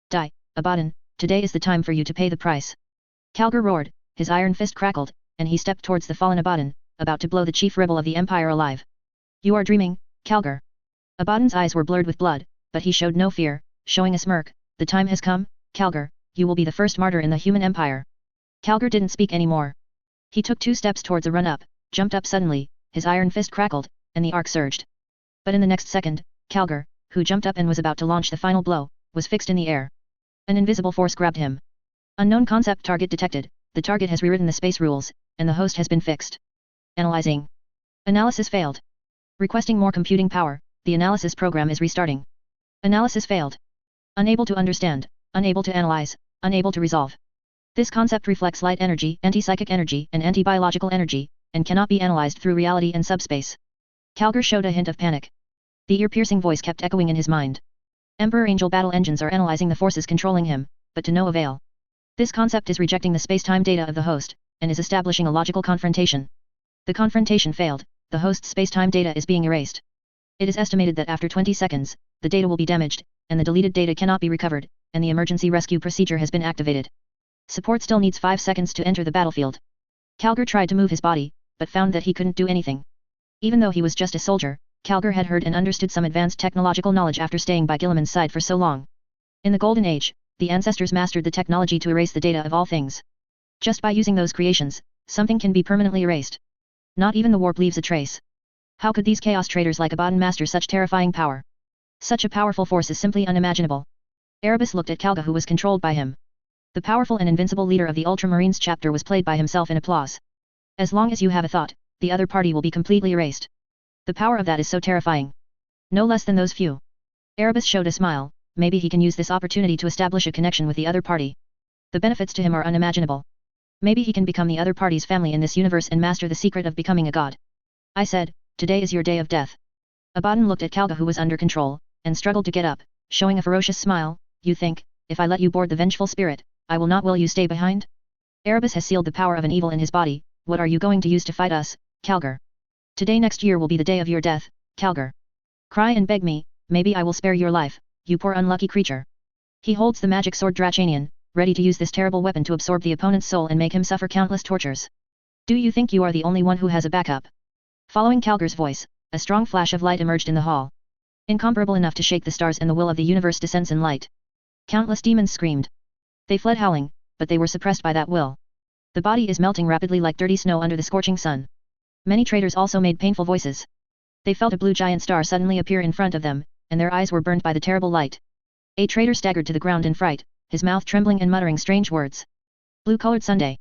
Die, Abaddon, today is the time for you to pay the price. Calgar roared, his iron fist crackled, and he stepped towards the fallen Abaddon, about to blow the chief rebel of the empire alive. You are dreaming, Calgar. Abaddon's eyes were blurred with blood, but he showed no fear, showing a smirk. The time has come, Calgar, you will be the first martyr in the human empire. Calgar didn't speak anymore. He took 2 steps towards a run-up, jumped up suddenly, his iron fist crackled, and the arc surged. But in the next second, Calgar, who jumped up and was about to launch the final blow, was fixed in the air. An invisible force grabbed him. Unknown concept target detected, the target has rewritten the space rules, and the host has been fixed. Analyzing. Analysis failed. Requesting more computing power, the analysis program is restarting. Analysis failed. Unable to understand, unable to analyze, unable to resolve. This concept reflects light energy, anti-psychic energy, and anti-biological energy, and cannot be analyzed through reality and subspace. Calgar showed a hint of panic. The ear-piercing voice kept echoing in his mind. Emperor Angel battle engines are analyzing the forces controlling him, but to no avail. This concept is rejecting the space-time data of the host, and is establishing a logical confrontation. The confrontation failed, the host's space-time data is being erased. It is estimated that after 20 seconds, the data will be damaged, and the deleted data cannot be recovered, and the emergency rescue procedure has been activated. Support still needs 5 seconds to enter the battlefield. Calgar tried to move his body, but found that he couldn't do anything. Even though he was just a soldier, Calgar had heard and understood some advanced technological knowledge after staying by Guilliman's side for so long. In the Golden Age, the ancestors mastered the technology to erase the data of all things. Just by using those creations, something can be permanently erased. Not even the warp leaves a trace. How could these chaos traders like Abaddon master such terrifying power? Such a powerful force is simply unimaginable. Erebus looked at Calgar, who was controlled by him. The powerful and invincible leader of the Ultramarines chapter was played by himself in applause. As long as you have a thought, the other party will be completely erased. The power of that is so terrifying. No less than those few. Erebus showed a smile, maybe he can use this opportunity to establish a connection with the other party. The benefits to him are unimaginable. Maybe he can become the other party's family in this universe and master the secret of becoming a god. I said, today is your day of death. Abaddon looked at Calgar, who was under control, and struggled to get up, showing a ferocious smile. You think, if I let you board the vengeful spirit, I will not will you stay behind? Erebus has sealed the power of an evil in his body. What are you going to use to fight us, Calgar? Today next year will be the day of your death, Calgar. Cry and beg me, maybe I will spare your life, you poor unlucky creature. He holds the magic sword Drachanian, ready to use this terrible weapon to absorb the opponent's soul and make him suffer countless tortures. Do you think you are the only one who has a backup? Following Calgar's voice, a strong flash of light emerged in the hall. Incomparable enough to shake the stars, and the will of the universe descends in light. Countless demons screamed. They fled howling, but they were suppressed by that will. The body is melting rapidly like dirty snow under the scorching sun. Many traders also made painful voices. They felt a blue giant star suddenly appear in front of them, and their eyes were burned by the terrible light. A trader staggered to the ground in fright, his mouth trembling and muttering strange words. Blue-colored Sunday.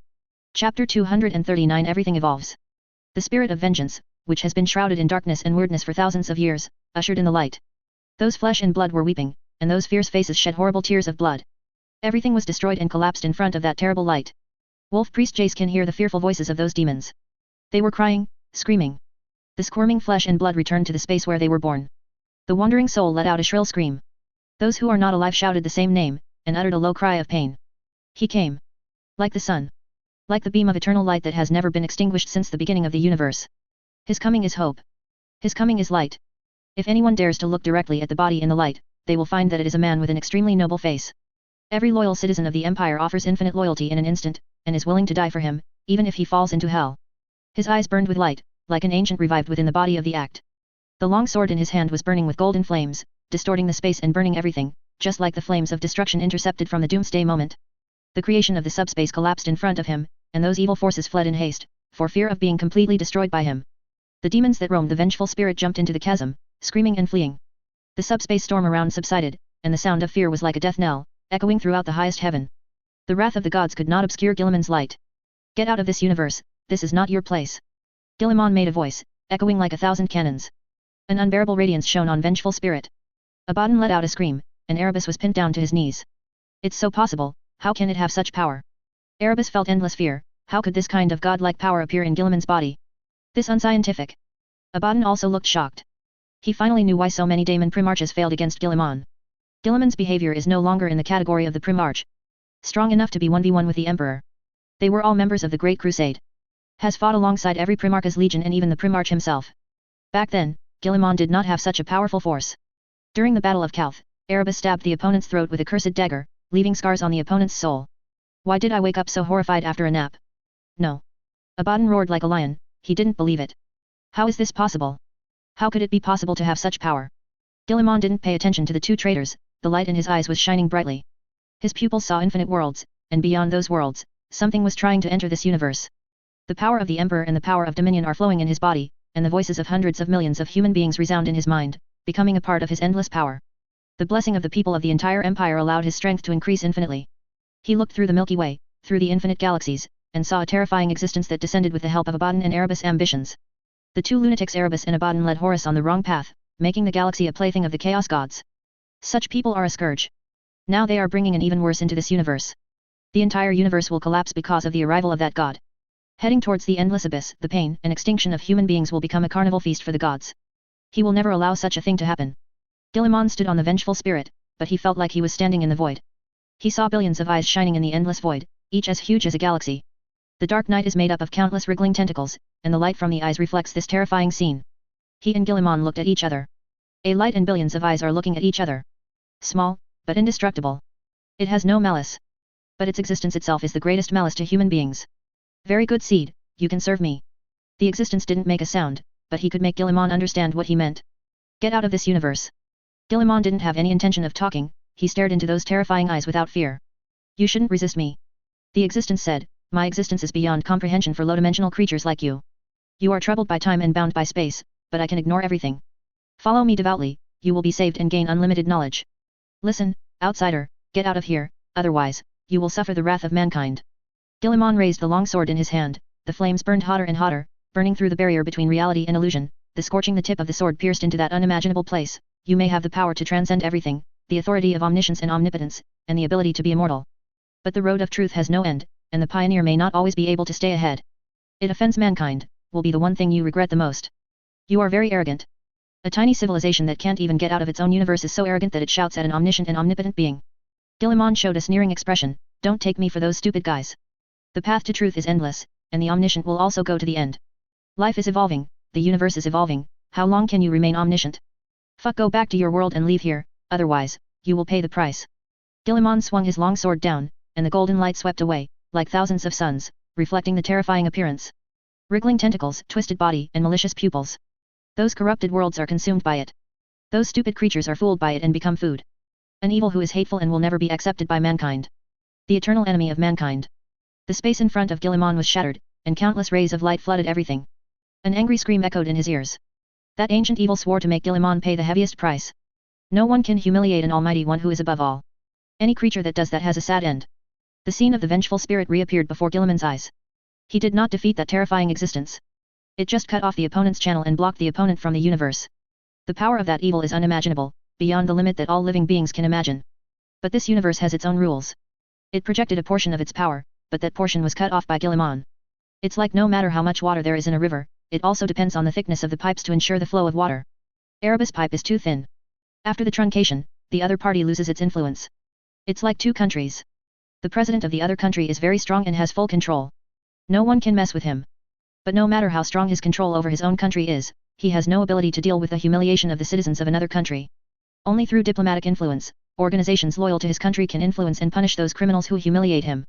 Chapter 239. Everything evolves. The spirit of vengeance, which has been shrouded in darkness and weirdness for thousands of years, ushered in the light. Those flesh and blood were weeping, and those fierce faces shed horrible tears of blood. Everything was destroyed and collapsed in front of that terrible light. Wolf Priest Jace can hear the fearful voices of those demons. They were crying, screaming. The squirming flesh and blood returned to the space where they were born. The wandering soul let out a shrill scream. Those who are not alive shouted the same name, and uttered a low cry of pain. He came. Like the sun. Like the beam of eternal light that has never been extinguished since the beginning of the universe. His coming is hope. His coming is light. If anyone dares to look directly at the body in the light, they will find that it is a man with an extremely noble face. Every loyal citizen of the Empire offers infinite loyalty in an instant, and is willing to die for him, even if he falls into hell. His eyes burned with light, like an ancient revived within the body of the act. The long sword in his hand was burning with golden flames, distorting the space and burning everything, just like the flames of destruction intercepted from the doomsday moment. The creation of the subspace collapsed in front of him, and those evil forces fled in haste, for fear of being completely destroyed by him. The demons that roamed the vengeful spirit jumped into the chasm, screaming and fleeing. The subspace storm around subsided, and the sound of fear was like a death knell, echoing throughout the highest heaven. The wrath of the gods could not obscure Guilliman's light. Get out of this universe, this is not your place. Guilliman made a voice, echoing like 1,000 cannons. An unbearable radiance shone on vengeful spirit. Abaddon let out a scream, and Erebus was pinned down to his knees. It's so possible, how can it have such power? Erebus felt endless fear, how could this kind of godlike power appear in Guilliman's body? This unscientific. Abaddon also looked shocked. He finally knew why so many Daemon Primarchs failed against Guilliman. Guilliman's behavior is no longer in the category of the Primarch. Strong enough to be 1v1 with the Emperor. They were all members of the Great Crusade. Has fought alongside every Primarch's legion and even the Primarch himself. Back then, Guilliman did not have such a powerful force. During the Battle of Calth, Erebus stabbed the opponent's throat with a cursed dagger, leaving scars on the opponent's soul. Why did I wake up so horrified after a nap? No. Abaddon roared like a lion, he didn't believe it. How is this possible? How could it be possible to have such power? Guilliman didn't pay attention to the two traitors, the light in his eyes was shining brightly. His pupils saw infinite worlds, and beyond those worlds, something was trying to enter this universe. The power of the Emperor and the power of dominion are flowing in his body, and the voices of hundreds of millions of human beings resound in his mind, becoming a part of his endless power. The blessing of the people of the entire empire allowed his strength to increase infinitely. He looked through the Milky Way, through the infinite galaxies, and saw a terrifying existence that descended with the help of Abaddon and Erebus' ambitions. The two lunatics Erebus and Abaddon led Horus on the wrong path, making the galaxy a plaything of the chaos gods. Such people are a scourge. Now they are bringing an even worse into this universe. The entire universe will collapse because of the arrival of that god. Heading towards the endless abyss, the pain and extinction of human beings will become a carnival feast for the gods. He will never allow such a thing to happen. Guilliman stood on the vengeful spirit, but he felt like he was standing in the void. He saw billions of eyes shining in the endless void, each as huge as a galaxy. The dark night is made up of countless wriggling tentacles, and the light from the eyes reflects this terrifying scene. He and Guilliman looked at each other. A light and billions of eyes are looking at each other. Small, but indestructible. It has no malice. But its existence itself is the greatest malice to human beings. Very good seed, you can serve me. The existence didn't make a sound, but he could make Guilliman understand what he meant. Get out of this universe. Guilliman didn't have any intention of talking, he stared into those terrifying eyes without fear. You shouldn't resist me. The existence said, my existence is beyond comprehension for low-dimensional creatures like you. You are troubled by time and bound by space, but I can ignore everything. Follow me devoutly, you will be saved and gain unlimited knowledge. Listen, outsider, get out of here, otherwise, you will suffer the wrath of mankind. Guilliman raised the long sword in his hand, the flames burned hotter and hotter, burning through the barrier between reality and illusion, the scorching the tip of the sword pierced into that unimaginable place. You may have the power to transcend everything, the authority of omniscience and omnipotence, and the ability to be immortal. But the road of truth has no end, and the pioneer may not always be able to stay ahead. It offends mankind, will be the one thing you regret the most. You are very arrogant. A tiny civilization that can't even get out of its own universe is so arrogant that it shouts at an omniscient and omnipotent being. Guilliman showed a sneering expression, don't take me for those stupid guys. The path to truth is endless, and the omniscient will also go to the end. Life is evolving, the universe is evolving, how long can you remain omniscient? Fuck, go back to your world and leave here, otherwise, you will pay the price. Guilliman swung his long sword down, and the golden light swept away, like thousands of suns, reflecting the terrifying appearance. Wriggling tentacles, twisted body, and malicious pupils. Those corrupted worlds are consumed by it. Those stupid creatures are fooled by it and become food. An evil who is hateful and will never be accepted by mankind. The eternal enemy of mankind. The space in front of Guilliman was shattered, and countless rays of light flooded everything. An angry scream echoed in his ears. That ancient evil swore to make Guilliman pay the heaviest price. No one can humiliate an almighty one who is above all. Any creature that does that has a sad end. The scene of the vengeful spirit reappeared before Guilliman's eyes. He did not defeat that terrifying existence. It just cut off the opponent's channel and blocked the opponent from the universe. The power of that evil is unimaginable, beyond the limit that all living beings can imagine. But this universe has its own rules. It projected a portion of its power, but that portion was cut off by Guilliman. It's like no matter how much water there is in a river, it also depends on the thickness of the pipes to ensure the flow of water. Erebus' pipe is too thin. After the truncation, the other party loses its influence. It's like two countries. The president of the other country is very strong and has full control. No one can mess with him. But no matter how strong his control over his own country is, he has no ability to deal with the humiliation of the citizens of another country. Only through diplomatic influence, organizations loyal to his country can influence and punish those criminals who humiliate him.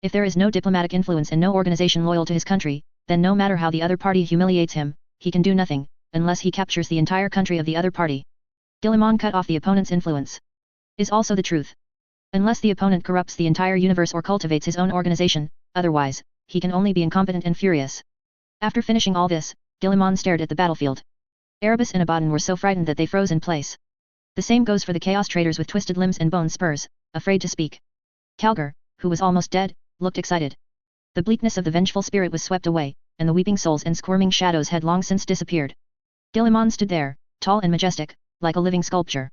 If there is no diplomatic influence and no organization loyal to his country, then no matter how the other party humiliates him, he can do nothing, unless he captures the entire country of the other party. Guilliman cut off the opponent's influence. Is also the truth. Unless the opponent corrupts the entire universe or cultivates his own organization, otherwise, he can only be incompetent and furious. After finishing all this, Guilliman stared at the battlefield. Erebus and Abaddon were so frightened that they froze in place. The same goes for the Chaos Traders with twisted limbs and bone spurs, afraid to speak. Calgar, who was almost dead, looked excited. The bleakness of the vengeful spirit was swept away, and the weeping souls and squirming shadows had long since disappeared. Guilliman stood there, tall and majestic, like a living sculpture.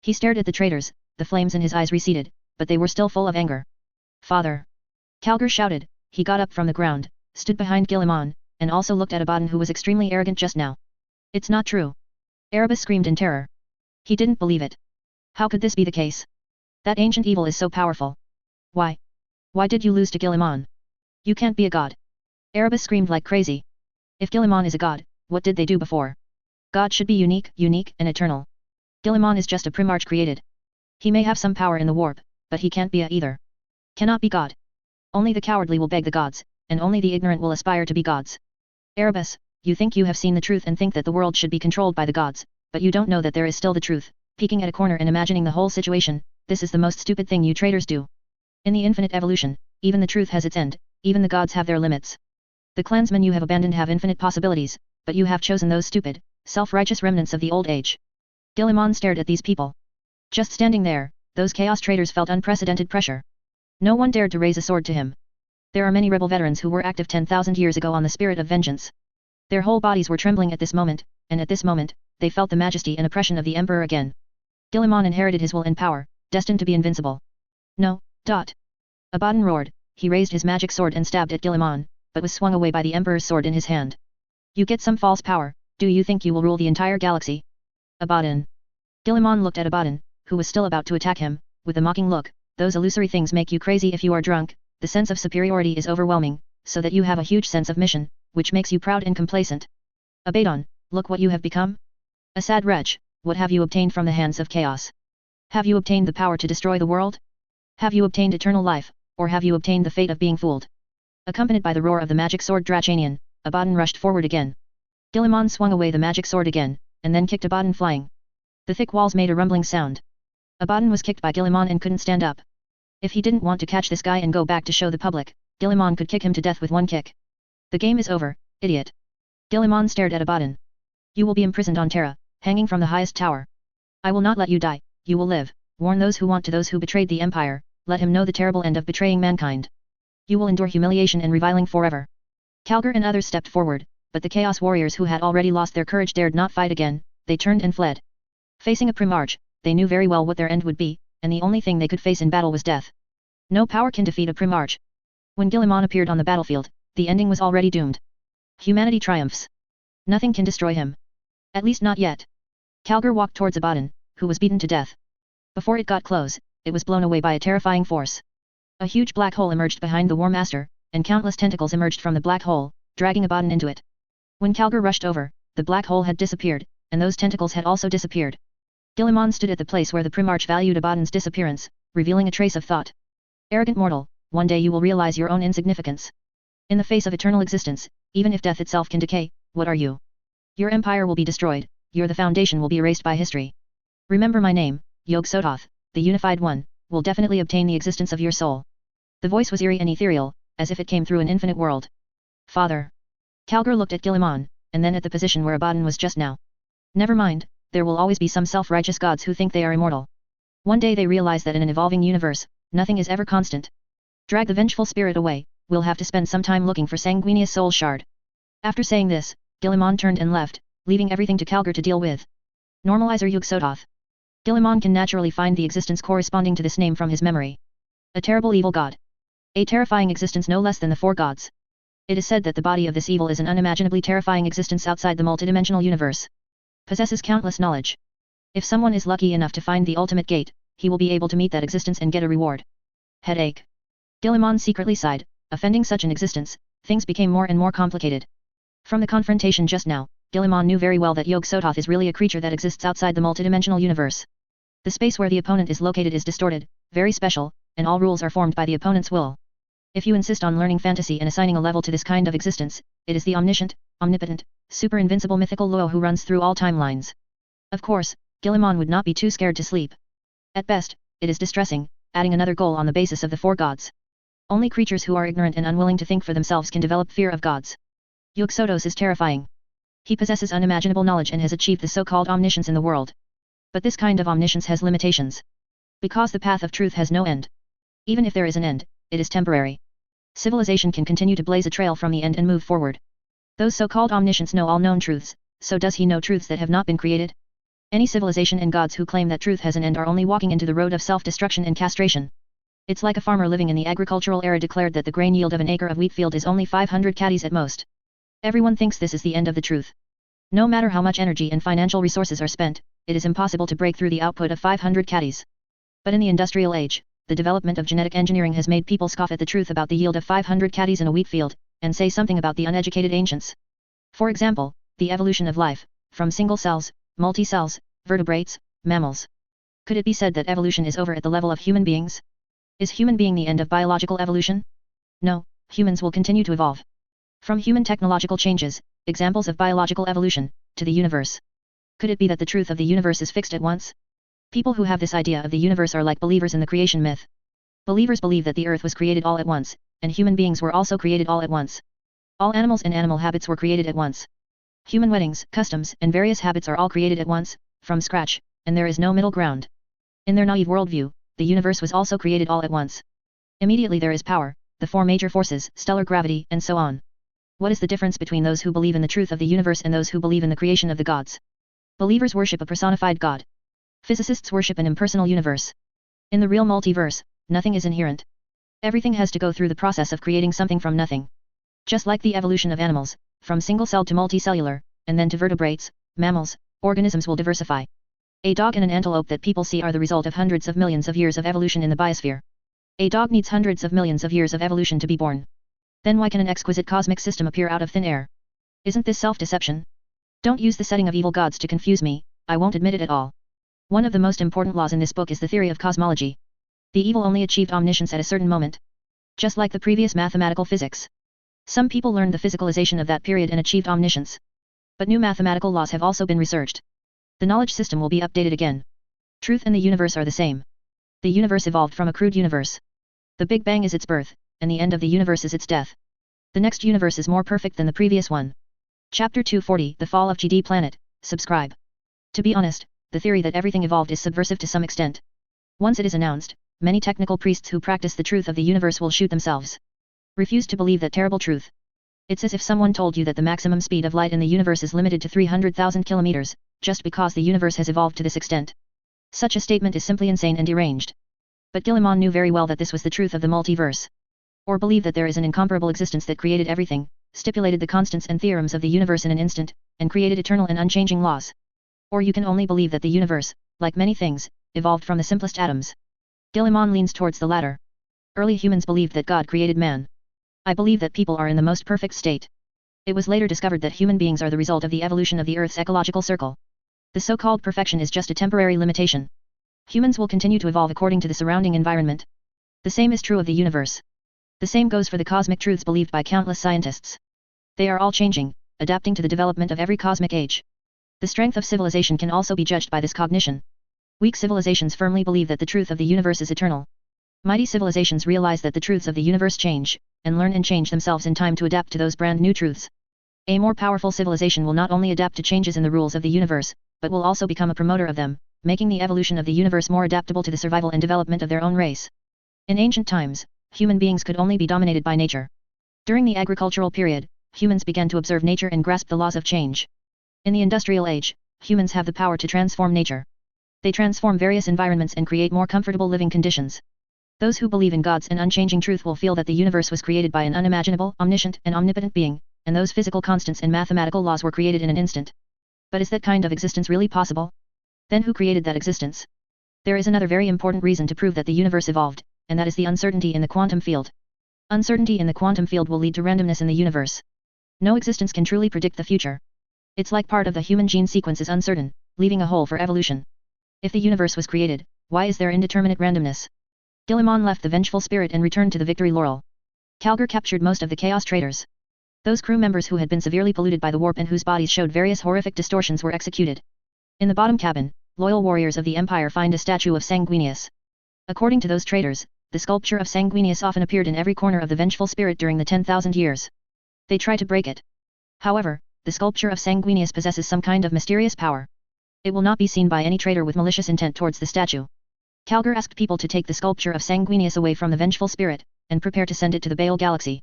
He stared at the traders, the flames in his eyes receded, but they were still full of anger. Father! Calgar shouted. He got up from the ground, stood behind Guilliman, and also looked at Abaddon, who was extremely arrogant just now. It's not true! Erebus screamed in terror. He didn't believe it. How could this be the case? That ancient evil is so powerful. Why? Why did you lose to Guilliman? You can't be a god. Erebus screamed like crazy. If Guilliman is a god, what did they do before? God should be unique, and eternal. Guilliman is just a primarch created. He may have some power in the warp, but he can't be a either. Cannot be god. Only the cowardly will beg the gods, and only the ignorant will aspire to be gods. Erebus, you think you have seen the truth and think that the world should be controlled by the gods, but you don't know that there is still the truth. Peeking at a corner and imagining the whole situation, this is the most stupid thing you traders do. In the infinite evolution, even the truth has its end, even the gods have their limits. The clansmen you have abandoned have infinite possibilities, but you have chosen those stupid, self-righteous remnants of the old age. Guilliman stared at these people. Just standing there, those chaos traders felt unprecedented pressure. No one dared to raise a sword to him. There are many rebel veterans who were active 10,000 years ago on the spirit of vengeance. Their whole bodies were trembling at this moment, and at this moment, they felt the majesty and oppression of the emperor again. Guilliman inherited his will and power, destined to be invincible. No, Abaddon roared. He raised his magic sword and stabbed at Guilliman, but was swung away by the emperor's sword in his hand. You get some false power, do you think you will rule the entire galaxy? Abaddon. Guilliman looked at Abaddon, who was still about to attack him, with a mocking look. Those illusory things make you crazy if you are drunk, the sense of superiority is overwhelming, so that you have a huge sense of mission, which makes you proud and complacent. Abaddon, look what you have become. A sad wretch, what have you obtained from the hands of chaos? Have you obtained the power to destroy the world? Have you obtained eternal life, or have you obtained the fate of being fooled? Accompanied by the roar of the magic sword Drachanian, Abaddon rushed forward again. Guilliman swung away the magic sword again, and then kicked Abaddon flying. The thick walls made a rumbling sound. Abaddon was kicked by Guilliman and couldn't stand up. If he didn't want to catch this guy and go back to show the public, Guilliman could kick him to death with one kick. The game is over, idiot. Guilliman stared at Abaddon. You will be imprisoned on Terra, hanging from the highest tower. I will not let you die, you will live. Warn those who want to those who betrayed the Empire, let him know the terrible end of betraying mankind. You will endure humiliation and reviling forever. Calgar and others stepped forward, but the Chaos Warriors who had already lost their courage dared not fight again, they turned and fled. Facing a primarch, they knew very well what their end would be, and the only thing they could face in battle was death. No power can defeat a primarch. When Guilliman appeared on the battlefield, the ending was already doomed. Humanity triumphs. Nothing can destroy him. At least not yet. Calgar walked towards Abaddon, who was beaten to death. Before it got close, it was blown away by a terrifying force. A huge black hole emerged behind the War Master, and countless tentacles emerged from the black hole, dragging Abaddon into it. When Calgar rushed over, the black hole had disappeared, and those tentacles had also disappeared. Guilliman stood at the place where the primarch valued Abaddon's disappearance, revealing a trace of thought. Arrogant mortal, one day you will realize your own insignificance. In the face of eternal existence, even if death itself can decay, what are you? Your empire will be destroyed, the foundation will be erased by history. Remember my name, Yog-Sothoth, the Unified One, will definitely obtain the existence of your soul. The voice was eerie and ethereal, as if it came through an infinite world. Father. Calgar looked at Guilliman, and then at the position where Abaddon was just now. Never mind, there will always be some self-righteous gods who think they are immortal. One day they realize that in an evolving universe, nothing is ever constant. Drag the vengeful spirit away, we'll have to spend some time looking for Sanguinius Soul Shard. After saying this, Guilliman turned and left, leaving everything to Calgar to deal with. Normalizer Yog-Sothoth. Guilliman can naturally find the existence corresponding to this name from his memory. A terrible evil god. A terrifying existence no less than the four gods. It is said that the body of this evil is an unimaginably terrifying existence outside the multidimensional universe. Possesses countless knowledge. If someone is lucky enough to find the ultimate gate, he will be able to meet that existence and get a reward. Headache. Guilliman secretly sighed, offending such an existence, things became more and more complicated. From the confrontation just now, Guilliman knew very well that Yog-Sothoth is really a creature that exists outside the multidimensional universe. The space where the opponent is located is distorted, very special, and all rules are formed by the opponent's will. If you insist on learning fantasy and assigning a level to this kind of existence, it is the omniscient, omnipotent, super invincible mythical Luo who runs through all timelines. Of course, Guilliman would not be too scared to sleep. At best, it is distressing, adding another goal on the basis of the four gods. Only creatures who are ignorant and unwilling to think for themselves can develop fear of gods. Yog-Sothoth is terrifying. He possesses unimaginable knowledge and has achieved the so-called omniscience in the world. But this kind of omniscience has limitations. Because the path of truth has no end. Even if there is an end, it is temporary. Civilization can continue to blaze a trail from the end and move forward. Those so-called omniscients know all known truths, so does he know truths that have not been created? Any civilization and gods who claim that truth has an end are only walking into the road of self-destruction and castration. It's like a farmer living in the agricultural era declared that the grain yield of an acre of wheat field is only 500 caddies at most. Everyone thinks this is the end of the truth. No matter how much energy and financial resources are spent, it is impossible to break through the output of 500 caddies. But in the industrial age, the development of genetic engineering has made people scoff at the truth about the yield of 500 caddies in a wheat field, and say something about the uneducated ancients. For example, the evolution of life, from single cells, multi-cells, vertebrates, mammals. Could it be said that evolution is over at the level of human beings? Is human being the end of biological evolution? No, humans will continue to evolve. From human technological changes, examples of biological evolution, to the universe. Could it be that the truth of the universe is fixed at once? People who have this idea of the universe are like believers in the creation myth. Believers believe that the earth was created all at once, and human beings were also created all at once. All animals and animal habits were created at once. Human weddings, customs, and various habits are all created at once, from scratch, and there is no middle ground. In their naive worldview, the universe was also created all at once. Immediately there is power, the four major forces, stellar gravity, and so on. What is the difference between those who believe in the truth of the universe and those who believe in the creation of the gods? Believers worship a personified god. Physicists worship an impersonal universe. In the real multiverse, nothing is inherent. Everything has to go through the process of creating something from nothing. Just like the evolution of animals, from single-celled to multicellular, and then to vertebrates, mammals, organisms will diversify. A dog and an antelope that people see are the result of hundreds of millions of years of evolution in the biosphere. A dog needs hundreds of millions of years of evolution to be born. Then why can an exquisite cosmic system appear out of thin air? Isn't this self-deception? Don't use the setting of evil gods to confuse me, I won't admit it at all. One of the most important laws in this book is the theory of cosmology. The evil only achieved omniscience at a certain moment. Just like the previous mathematical physics. Some people learned the physicalization of that period and achieved omniscience. But new mathematical laws have also been researched. The knowledge system will be updated again. Truth and the universe are the same. The universe evolved from a crude universe. The Big Bang is its birth, and the end of the universe is its death. The next universe is more perfect than the previous one. Chapter 240, The Fall of GD Planet, subscribe. To be honest, the theory that everything evolved is subversive to some extent. Once it is announced, many technical priests who practice the truth of the universe will shoot themselves. Refuse to believe that terrible truth. It's as if someone told you that the maximum speed of light in the universe is limited to 300,000 kilometers, just because the universe has evolved to this extent. Such a statement is simply insane and deranged. But Guilliman knew very well that this was the truth of the multiverse. Or believe that there is an incomparable existence that created everything, stipulated the constants and theorems of the universe in an instant, and created eternal and unchanging laws. Or you can only believe that the universe, like many things, evolved from the simplest atoms. Guilliman leans towards the latter. Early humans believed that God created man. I believe that people are in the most perfect state. It was later discovered that human beings are the result of the evolution of the Earth's ecological circle. The so-called perfection is just a temporary limitation. Humans will continue to evolve according to the surrounding environment. The same is true of the universe. The same goes for the cosmic truths believed by countless scientists. They are all changing, adapting to the development of every cosmic age. The strength of civilization can also be judged by this cognition. Weak civilizations firmly believe that the truth of the universe is eternal. Mighty civilizations realize that the truths of the universe change, and learn and change themselves in time to adapt to those brand new truths. A more powerful civilization will not only adapt to changes in the rules of the universe, but will also become a promoter of them, making the evolution of the universe more adaptable to the survival and development of their own race. In ancient times, human beings could only be dominated by nature. During the agricultural period, humans began to observe nature and grasp the laws of change. In the industrial age, humans have the power to transform nature. They transform various environments and create more comfortable living conditions. Those who believe in God's and unchanging truth will feel that the universe was created by an unimaginable, omniscient, and omnipotent being, and those physical constants and mathematical laws were created in an instant. But is that kind of existence really possible? Then who created that existence? There is another very important reason to prove that the universe evolved, and that is the uncertainty in the quantum field. Uncertainty in the quantum field will lead to randomness in the universe. No existence can truly predict the future. It's like part of the human gene sequence is uncertain, leaving a hole for evolution. If the universe was created, why is there indeterminate randomness? Guilliman left the vengeful spirit and returned to the Victory Laurel. Calgar captured most of the Chaos Traders. Those crew members who had been severely polluted by the warp and whose bodies showed various horrific distortions were executed. In the bottom cabin, loyal warriors of the Empire find a statue of Sanguinius. According to those traders, the sculpture of Sanguinius often appeared in every corner of the vengeful spirit during the 10,000 years. They try to break it. However, the sculpture of Sanguinius possesses some kind of mysterious power. It will not be seen by any trader with malicious intent towards the statue. Calgar asked people to take the sculpture of Sanguinius away from the vengeful spirit, and prepare to send it to the Baal Galaxy.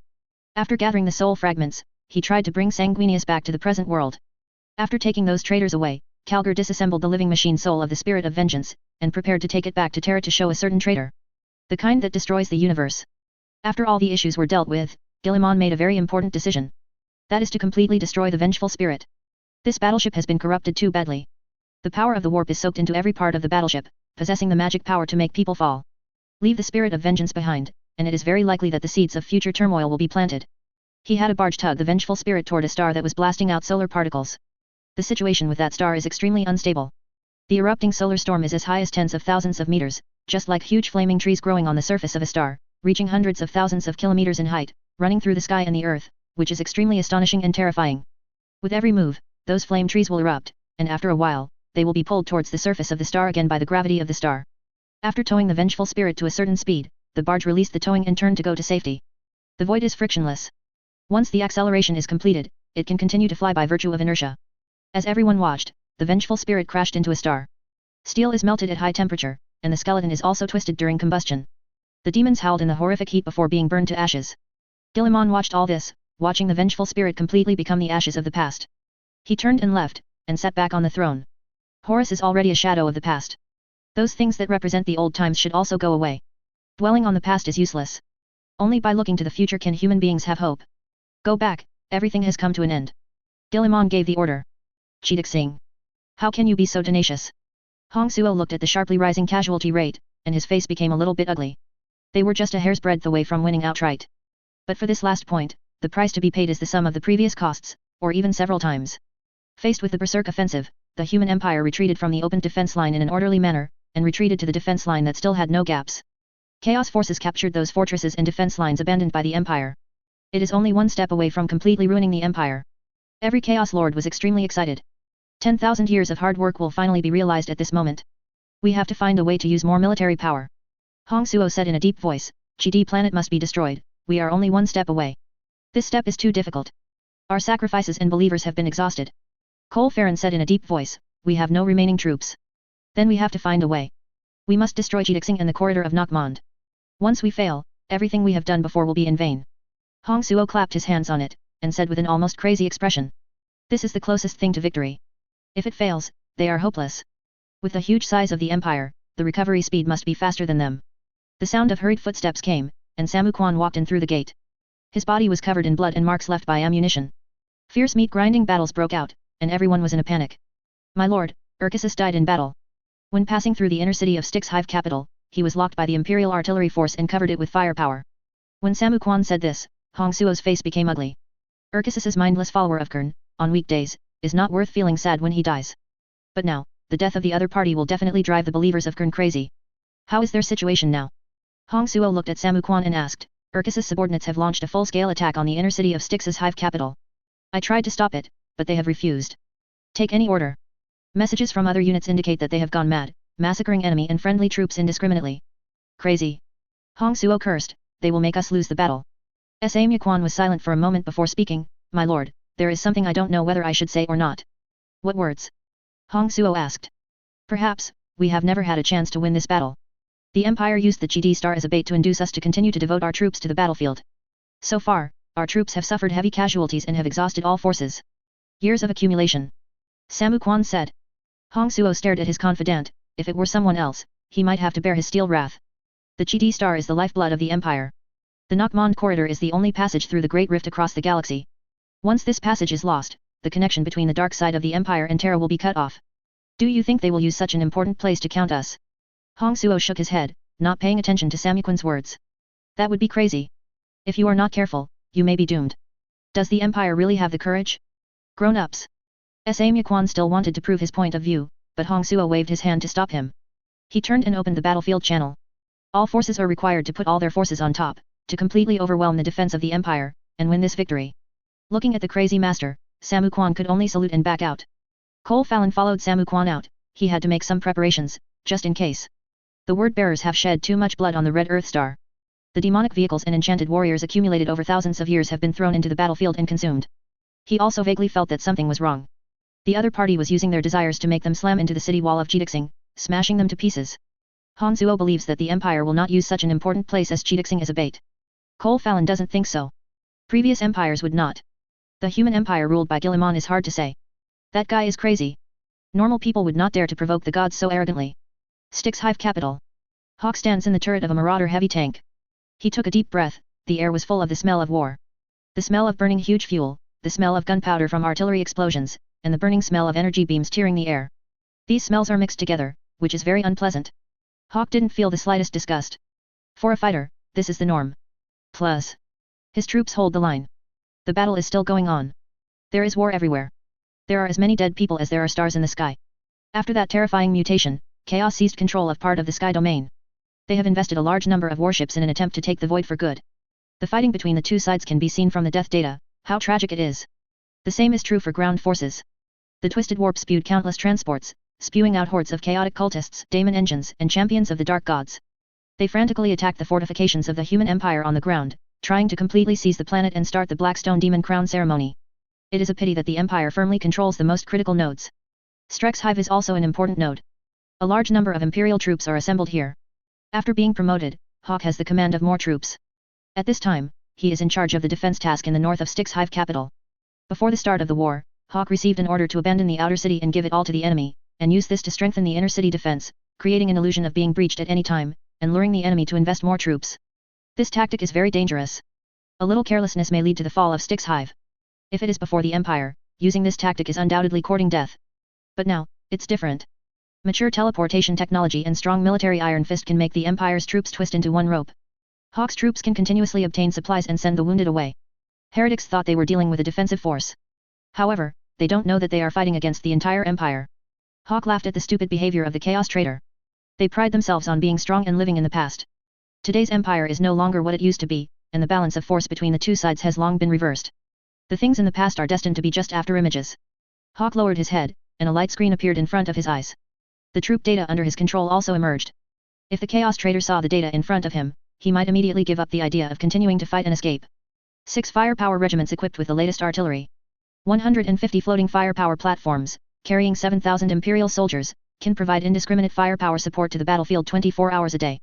After gathering the soul fragments, he tried to bring Sanguinius back to the present world. After taking those traders away, Calgar disassembled the living machine soul of the spirit of vengeance, and prepared to take it back to Terra to show a certain traitor. The kind that destroys the universe. After all the issues were dealt with, Guilliman made a very important decision. That is to completely destroy the vengeful spirit. This battleship has been corrupted too badly. The power of the warp is soaked into every part of the battleship, possessing the magic power to make people fall. Leave the spirit of vengeance behind, and it is very likely that the seeds of future turmoil will be planted. He had a barge tug the vengeful spirit toward a star that was blasting out solar particles. The situation with that star is extremely unstable. The erupting solar storm is as high as tens of thousands of meters, just like huge flaming trees growing on the surface of a star, reaching hundreds of thousands of kilometers in height, running through the sky and the earth, which is extremely astonishing and terrifying. With every move, those flame trees will erupt, and after a while, they will be pulled towards the surface of the star again by the gravity of the star. After towing the vengeful spirit to a certain speed, the barge released the towing and turned to go to safety. The void is frictionless. Once the acceleration is completed, it can continue to fly by virtue of inertia. As everyone watched, the vengeful spirit crashed into a star. Steel is melted at high temperature, and the skeleton is also twisted during combustion. The demons howled in the horrific heat before being burned to ashes. Guilliman watched all this, watching the vengeful spirit completely become the ashes of the past. He turned and left, and sat back on the throne. Horus is already a shadow of the past. Those things that represent the old times should also go away. Dwelling on the past is useless. Only by looking to the future can human beings have hope. Go back, everything has come to an end. Guilliman gave the order. Cheetah Singh. How can you be so tenacious? Hong Suo looked at the sharply rising casualty rate, and his face became a little bit ugly. They were just a hair's breadth away from winning outright. But for this last point, the price to be paid is the sum of the previous costs, or even several times. Faced with the Berserk offensive, the human empire retreated from the opened defense line in an orderly manner, and retreated to the defense line that still had no gaps. Chaos forces captured those fortresses and defense lines abandoned by the empire. It is only one step away from completely ruining the empire. Every Chaos Lord was extremely excited. 10,000 years of hard work will finally be realized at this moment. We have to find a way to use more military power. Hong Suo said in a deep voice, GD planet must be destroyed, we are only one step away. This step is too difficult. Our sacrifices and believers have been exhausted. Cole Farron said in a deep voice, we have no remaining troops. Then we have to find a way. We must destroy Jidixing and the corridor of Nokmond. Once we fail, everything we have done before will be in vain. Hong Suo clapped his hands on it, and said with an almost crazy expression. This is the closest thing to victory. If it fails, they are hopeless. With the huge size of the empire, the recovery speed must be faster than them. The sound of hurried footsteps came, and Samu Quan walked in through the gate. His body was covered in blood and marks left by ammunition. Fierce meat-grinding battles broke out, and everyone was in a panic. My lord, Urkisus died in battle. When passing through the inner city of Styx Hive capital, he was locked by the imperial artillery force and covered it with firepower. When Samu Quan said this, Hong Suo's face became ugly. Urkisus's mindless follower of Kern, on weekdays, is not worth feeling sad when he dies. But now, the death of the other party will definitely drive the believers of Kern crazy. How is their situation now? Hong Suo looked at Samu Quan and asked, Urkisus subordinates have launched a full-scale attack on the inner city of Styx's Hive capital. I tried to stop it, but they have refused. Take any order. Messages from other units indicate that they have gone mad, massacring enemy and friendly troops indiscriminately. Crazy. Hong Suo cursed, they will make us lose the battle. Samu Quan was silent for a moment before speaking, my lord, there is something I don't know whether I should say or not. What words? Hong Suo asked. Perhaps, we have never had a chance to win this battle. The Empire used the GD star as a bait to induce us to continue to devote our troops to the battlefield. So far, our troops have suffered heavy casualties and have exhausted all forces. Years of accumulation. Samu Quan said. Hong Suo stared at his confidant, if it were someone else, he might have to bear his steel wrath. The GD star is the lifeblood of the Empire. The Nokmond corridor is the only passage through the Great Rift across the galaxy. Once this passage is lost, the connection between the dark side of the Empire and Terra will be cut off. Do you think they will use such an important place to count us? Hong Suo shook his head, not paying attention to Samuquan's words. That would be crazy. If you are not careful, you may be doomed. Does the Empire really have the courage? Grown-ups. Samuquan still wanted to prove his point of view, but Hong Suo waved his hand to stop him. He turned and opened the battlefield channel. All forces are required to put all their forces on top, to completely overwhelm the defense of the Empire, and win this victory. Looking at the crazy master, Samuquan could only salute and back out. Cole Fallon followed Samuquan out. He had to make some preparations, just in case. The word-bearers have shed too much blood on the Red Earth Star. The demonic vehicles and enchanted warriors accumulated over thousands of years have been thrown into the battlefield and consumed. He also vaguely felt that something was wrong. The other party was using their desires to make them slam into the city wall of Chitixing, smashing them to pieces. Han Zuo believes that the Empire will not use such an important place as Chitixing as a bait. Cole Fallon doesn't think so. Previous empires would not. The human empire ruled by Guilliman is hard to say. That guy is crazy. Normal people would not dare to provoke the gods so arrogantly. Styx Hive capital. Hawk stands in the turret of a marauder heavy tank. He took a deep breath. The air was full of the smell of war. The smell of burning huge fuel, the smell of gunpowder from artillery explosions, and the burning smell of energy beams tearing the air. These smells are mixed together, which is very unpleasant. Hawk didn't feel the slightest disgust. For a fighter, this is the norm. Plus, his troops hold the line. The battle is still going on. There is war everywhere. There are as many dead people as there are stars in the sky. After that terrifying mutation, Chaos seized control of part of the sky domain. They have invested a large number of warships in an attempt to take the void for good. The fighting between the two sides can be seen from the death data. How tragic it is. The same is true for ground forces. The twisted warp spewed countless transports, spewing out hordes of chaotic cultists, daemon engines, and champions of the dark gods. They frantically attacked the fortifications of the human empire on the ground, trying to completely seize the planet and start the Blackstone Demon Crown ceremony. It is a pity that the Empire firmly controls the most critical nodes. Strex Hive is also an important node. A large number of Imperial troops are assembled here. After being promoted, Hawk has the command of more troops. At this time, he is in charge of the defense task in the north of Styx Hive capital. Before the start of the war, Hawk received an order to abandon the outer city and give it all to the enemy, and use this to strengthen the inner city defense, creating an illusion of being breached at any time, and luring the enemy to invest more troops. This tactic is very dangerous. A little carelessness may lead to the fall of Styx Hive. If it is before the Empire, using this tactic is undoubtedly courting death. But now, it's different. Mature teleportation technology and strong military iron fist can make the Empire's troops twist into one rope. Hawk's troops can continuously obtain supplies and send the wounded away. Heretics thought they were dealing with a defensive force. However, they don't know that they are fighting against the entire Empire. Hawk laughed at the stupid behavior of the Chaos Traitor. They pride themselves on being strong and living in the past. Today's Empire is no longer what it used to be, and the balance of force between the two sides has long been reversed. The things in the past are destined to be just after images. Hawk lowered his head, and a light screen appeared in front of his eyes. The troop data under his control also emerged. If the Chaos Traitor saw the data in front of him, he might immediately give up the idea of continuing to fight and escape. 6 firepower regiments equipped with the latest artillery. 150 floating firepower platforms, carrying 7,000 Imperial soldiers, can provide indiscriminate firepower support to the battlefield 24 hours a day.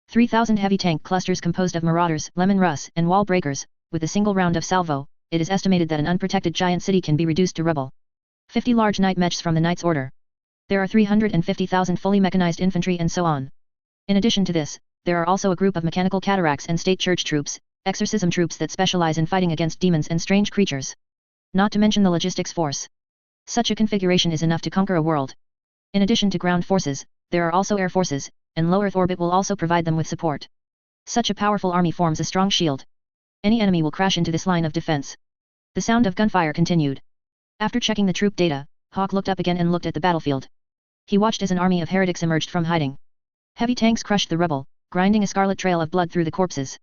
3,000 heavy tank clusters composed of marauders, lemon russ, and wall breakers, with a single round of salvo. It is estimated that an unprotected giant city can be reduced to rubble. 50 large knight mechs from the Knight's Order. There are 350,000 fully mechanized infantry and so on. In addition to this, there are also a group of mechanical cataracts and state church troops, exorcism troops that specialize in fighting against demons and strange creatures. Not to mention the logistics force. Such a configuration is enough to conquer a world. In addition to ground forces, there are also air forces, and low Earth orbit will also provide them with support. Such a powerful army forms a strong shield. Any enemy will crash into this line of defense. The sound of gunfire continued. After checking the troop data, Hawk looked up again and looked at the battlefield. He watched as an army of heretics emerged from hiding. Heavy tanks crushed the rubble, grinding a scarlet trail of blood through the corpses.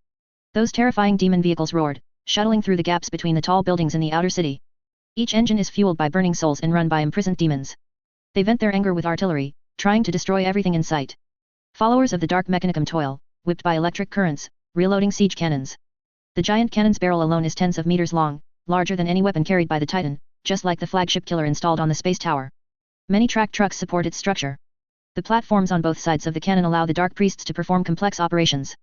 Those terrifying demon vehicles roared, shuttling through the gaps between the tall buildings in the outer city. Each engine is fueled by burning souls and run by imprisoned demons. They vent their anger with artillery, trying to destroy everything in sight. Followers of the Dark Mechanicum toil, whipped by electric currents, reloading siege cannons. The giant cannon's barrel alone is tens of meters long, larger than any weapon carried by the Titan, just like the flagship killer installed on the space tower. Many track trucks support its structure. The platforms on both sides of the cannon allow the dark priests to perform complex operations.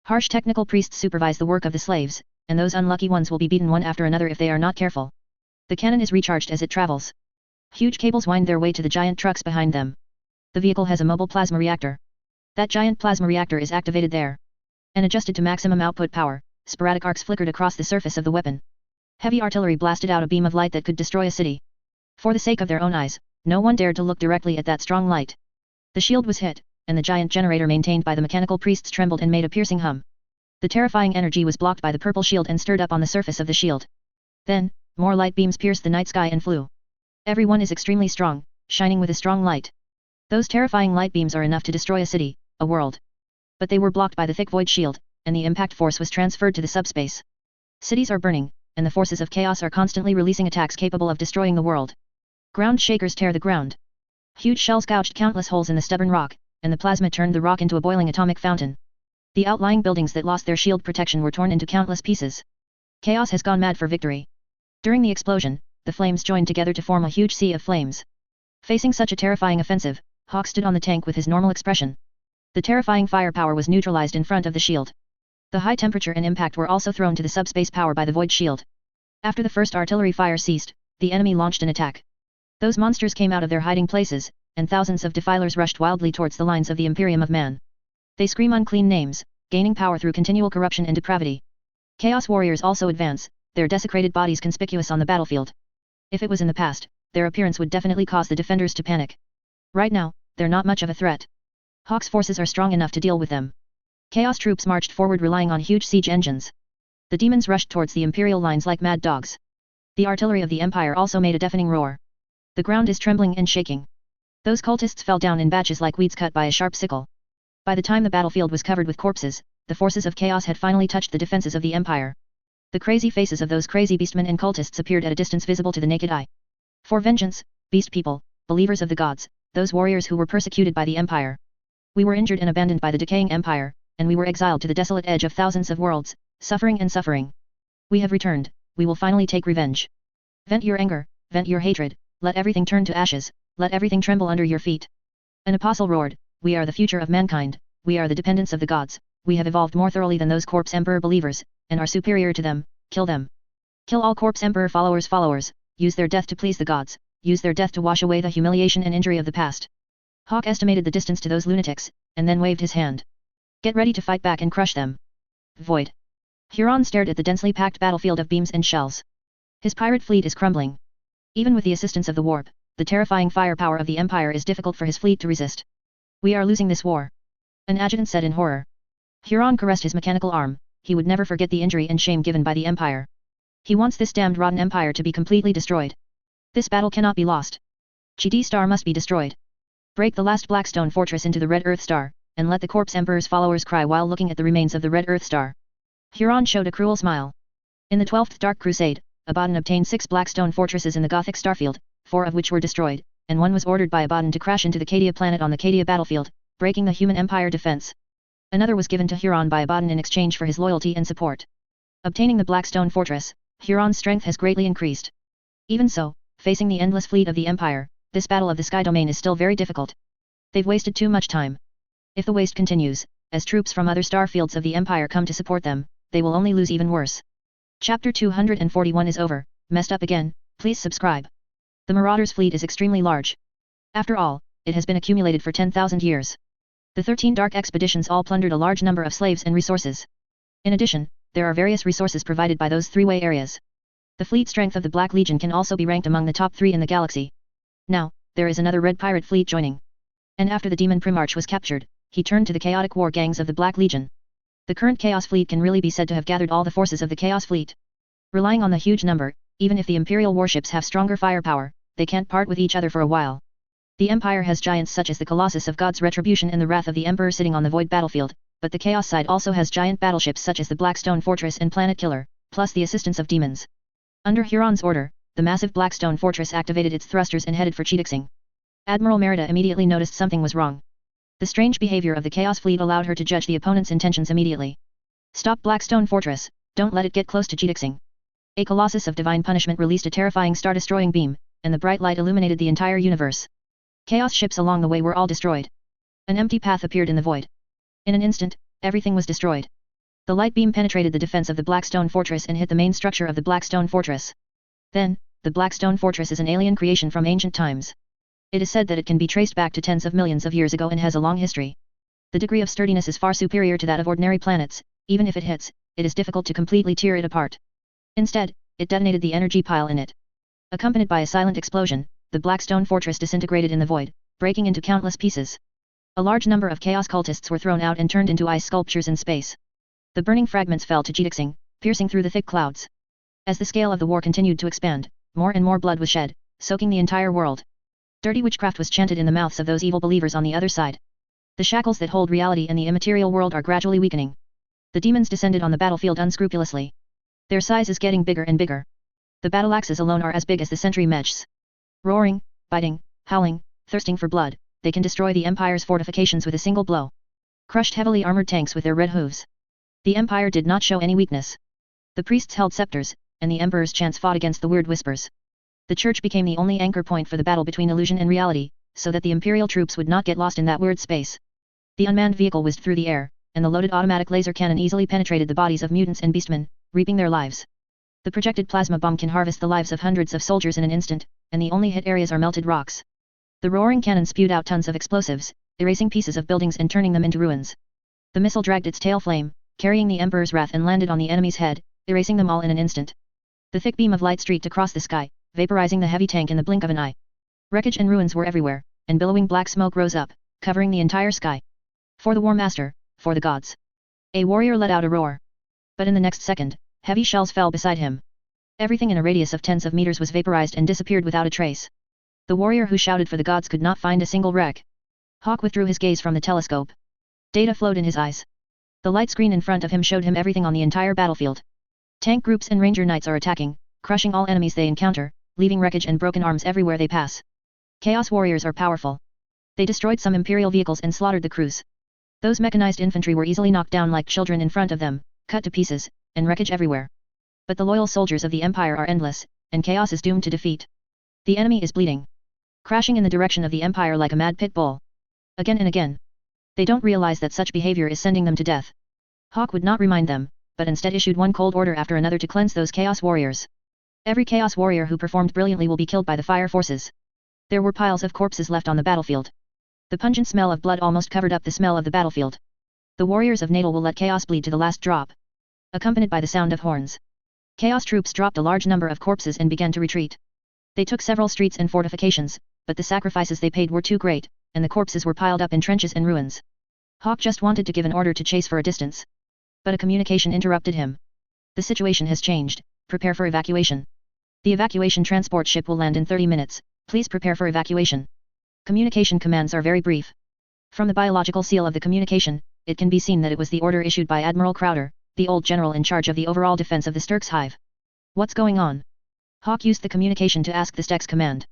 Harsh technical priests supervise the work of the slaves, and those unlucky ones will be beaten one after another if they are not careful. The cannon is recharged as it travels. Huge cables wind their way to the giant trucks behind them. The vehicle has a mobile plasma reactor. That giant plasma reactor is activated there. And adjusted to maximum output power, sporadic arcs flickered across the surface of the weapon. Heavy artillery blasted out a beam of light that could destroy a city. For the sake of their own eyes, No one dared to look directly at that strong light. The shield was hit, and the giant generator maintained by the mechanical priests trembled and made a piercing hum. The terrifying energy was blocked by the purple shield and stirred up on the surface of the shield. Then, more light beams pierced the night sky and flew. Everyone is extremely strong, shining with a strong light. Those terrifying light beams are enough to destroy a city, a world. But they were blocked by the thick void shield, and the impact force was transferred to the subspace. Cities are burning, and the forces of chaos are constantly releasing attacks capable of destroying the world. Ground shakers tear the ground. Huge shells gouged countless holes in the stubborn rock, and the plasma turned the rock into a boiling atomic fountain. The outlying buildings that lost their shield protection were torn into countless pieces. Chaos has gone mad for victory. During the explosion, the flames joined together to form a huge sea of flames. Facing such a terrifying offensive, Hawk stood on the tank with his normal expression. The terrifying firepower was neutralized in front of the shield. The high temperature and impact were also thrown to the subspace power by the void shield. After the first artillery fire ceased, the enemy launched an attack. Those monsters came out of their hiding places, and thousands of defilers rushed wildly towards the lines of the Imperium of Man. They scream unclean names, gaining power through continual corruption and depravity. Chaos warriors also advance, their desecrated bodies conspicuous on the battlefield. If it was in the past, their appearance would definitely cause the defenders to panic. Right now, they're not much of a threat. Hawk's forces are strong enough to deal with them. Chaos troops marched forward relying on huge siege engines. The demons rushed towards the Imperial lines like mad dogs. The artillery of the Empire also made a deafening roar. The ground is trembling and shaking. Those cultists fell down in batches like weeds cut by a sharp sickle. By the time the battlefield was covered with corpses, the forces of chaos had finally touched the defenses of the Empire. The crazy faces of those crazy beastmen and cultists appeared at a distance visible to the naked eye. For vengeance, beast people, believers of the gods, those warriors who were persecuted by the Empire. We were injured and abandoned by the decaying Empire, and we were exiled to the desolate edge of thousands of worlds, suffering and suffering. We have returned, we will finally take revenge. Vent your anger, vent your hatred, let everything turn to ashes, let everything tremble under your feet. An apostle roared, we are the future of mankind, we are the dependents of the gods, we have evolved more thoroughly than those corpse emperor believers, and are superior to them, kill them. Kill all corpse emperor followers, use their death to please the gods, use their death to wash away the humiliation and injury of the past. Hawk estimated the distance to those lunatics, and then waved his hand. Get ready to fight back and crush them. Void. Huron stared at the densely packed battlefield of beams and shells. His pirate fleet is crumbling. Even with the assistance of the warp, the terrifying firepower of the Empire is difficult for his fleet to resist. We are losing this war. An adjutant said in horror. Huron caressed his mechanical arm, he would never forget the injury and shame given by the Empire. He wants this damned rotten Empire to be completely destroyed. This battle cannot be lost. Chidi Star must be destroyed. Break the last Blackstone fortress into the Red Earth Star, and let the corpse Emperor's followers cry while looking at the remains of the Red Earth Star. Huron showed a cruel smile. In the 12th Dark Crusade, Abaddon obtained 6 Blackstone fortresses in the Gothic starfield, 4 of which were destroyed, and 1 was ordered by Abaddon to crash into the Cadia planet on the Cadia battlefield, breaking the human Empire defense. Another was given to Huron by Abaddon in exchange for his loyalty and support. Obtaining the Blackstone fortress, Huron's strength has greatly increased. Even so, facing the endless fleet of the Empire, this battle of the Sky Domain is still very difficult. They've wasted too much time. If the waste continues, as troops from other star fields of the Empire come to support them, they will only lose even worse. Chapter 241 is over, messed up again, please subscribe. The Marauders' fleet is extremely large. After all, it has been accumulated for 10,000 years. The 13 dark expeditions all plundered a large number of slaves and resources. In addition, there are various resources provided by those three-way areas. The fleet strength of the Black Legion can also be ranked among the top 3 in the galaxy. Now, there is another red pirate fleet joining. And after the demon Primarch was captured, he turned to the chaotic war gangs of the Black Legion. The current Chaos Fleet can really be said to have gathered all the forces of the Chaos Fleet. Relying on the huge number, even if the Imperial warships have stronger firepower, they can't part with each other for a while. The Empire has giants such as the Colossus of God's Retribution and the Wrath of the Emperor sitting on the Void battlefield, but the Chaos side also has giant battleships such as the Blackstone Fortress and Planet Killer, plus the assistance of demons. Under Huron's order, the massive Blackstone Fortress activated its thrusters and headed for Chidixing. Admiral Merida immediately noticed something was wrong. The strange behavior of the Chaos Fleet allowed her to judge the opponent's intentions immediately. Stop Blackstone Fortress, don't let it get close to Chidixing. A Colossus of Divine Punishment released a terrifying star-destroying beam, and the bright light illuminated the entire universe. Chaos ships along the way were all destroyed. An empty path appeared in the void. In an instant, everything was destroyed. The light beam penetrated the defense of the Blackstone Fortress and hit the main structure of the Blackstone Fortress. Then, the Blackstone Fortress is an alien creation from ancient times. It is said that it can be traced back to tens of millions of years ago and has a long history. The degree of sturdiness is far superior to that of ordinary planets. Even if it hits, it is difficult to completely tear it apart. Instead, it detonated the energy pile in it. Accompanied by a silent explosion, the black stone fortress disintegrated in the void, breaking into countless pieces. A large number of chaos cultists were thrown out and turned into ice sculptures in space. The burning fragments fell to Beginnig, piercing through the thick clouds. As the scale of the war continued to expand, more and more blood was shed, soaking the entire world. Dirty witchcraft was chanted in the mouths of those evil believers on the other side. The shackles that hold reality and the immaterial world are gradually weakening. The demons descended on the battlefield unscrupulously. Their size is getting bigger and bigger. The battle axes alone are as big as the sentry mechs. Roaring, biting, howling, thirsting for blood, they can destroy the Empire's fortifications with a single blow. Crushed heavily armored tanks with their red hooves. The Empire did not show any weakness. The priests held scepters, and the Emperor's chants fought against the weird whispers. The church became the only anchor point for the battle between illusion and reality, so that the Imperial troops would not get lost in that weird space. The unmanned vehicle whizzed through the air, and the loaded automatic laser cannon easily penetrated the bodies of mutants and beastmen, reaping their lives. The projected plasma bomb can harvest the lives of hundreds of soldiers in an instant, and the only hit areas are melted rocks. The roaring cannon spewed out tons of explosives, erasing pieces of buildings and turning them into ruins. The missile dragged its tail flame, carrying the Emperor's wrath, and landed on the enemy's head, erasing them all in an instant. The thick beam of light streaked across the sky, vaporizing the heavy tank in the blink of an eye. Wreckage and ruins were everywhere, and billowing black smoke rose up, covering the entire sky. For the War Master, for the gods. A warrior let out a roar. But in the next second, heavy shells fell beside him. Everything in a radius of tens of meters was vaporized and disappeared without a trace. The warrior who shouted for the gods could not find a single wreck. Hawk withdrew his gaze from the telescope. Data flowed in his eyes. The light screen in front of him showed him everything on the entire battlefield. Tank groups and ranger knights are attacking, crushing all enemies they encounter, leaving wreckage and broken arms everywhere they pass. Chaos warriors are powerful. They destroyed some Imperial vehicles and slaughtered the crews. Those mechanized infantry were easily knocked down like children in front of them, cut to pieces, and wreckage everywhere. But the loyal soldiers of the Empire are endless, and chaos is doomed to defeat. The enemy is bleeding. Crashing in the direction of the Empire like a mad pit bull. Again and again. They don't realize that such behavior is sending them to death. Hawk would not remind them, but instead issued one cold order after another to cleanse those chaos warriors. Every chaos warrior who performed brilliantly will be killed by the fire forces. There were piles of corpses left on the battlefield. The pungent smell of blood almost covered up the smell of the battlefield. The warriors of Natal will let chaos bleed to the last drop. Accompanied by the sound of horns. Chaos troops dropped a large number of corpses and began to retreat. They took several streets and fortifications, but the sacrifices they paid were too great, and the corpses were piled up in trenches and ruins. Hawk just wanted to give an order to chase for a distance. But a communication interrupted him. The situation has changed, prepare for evacuation. The evacuation transport ship will land in 30 minutes, please prepare for evacuation. Communication commands are very brief. From the biological seal of the communication, it can be seen that it was the order issued by Admiral Crowder, the old general in charge of the overall defense of the Sturk's hive. What's going on? Hawk used the communication to ask the Stek's command.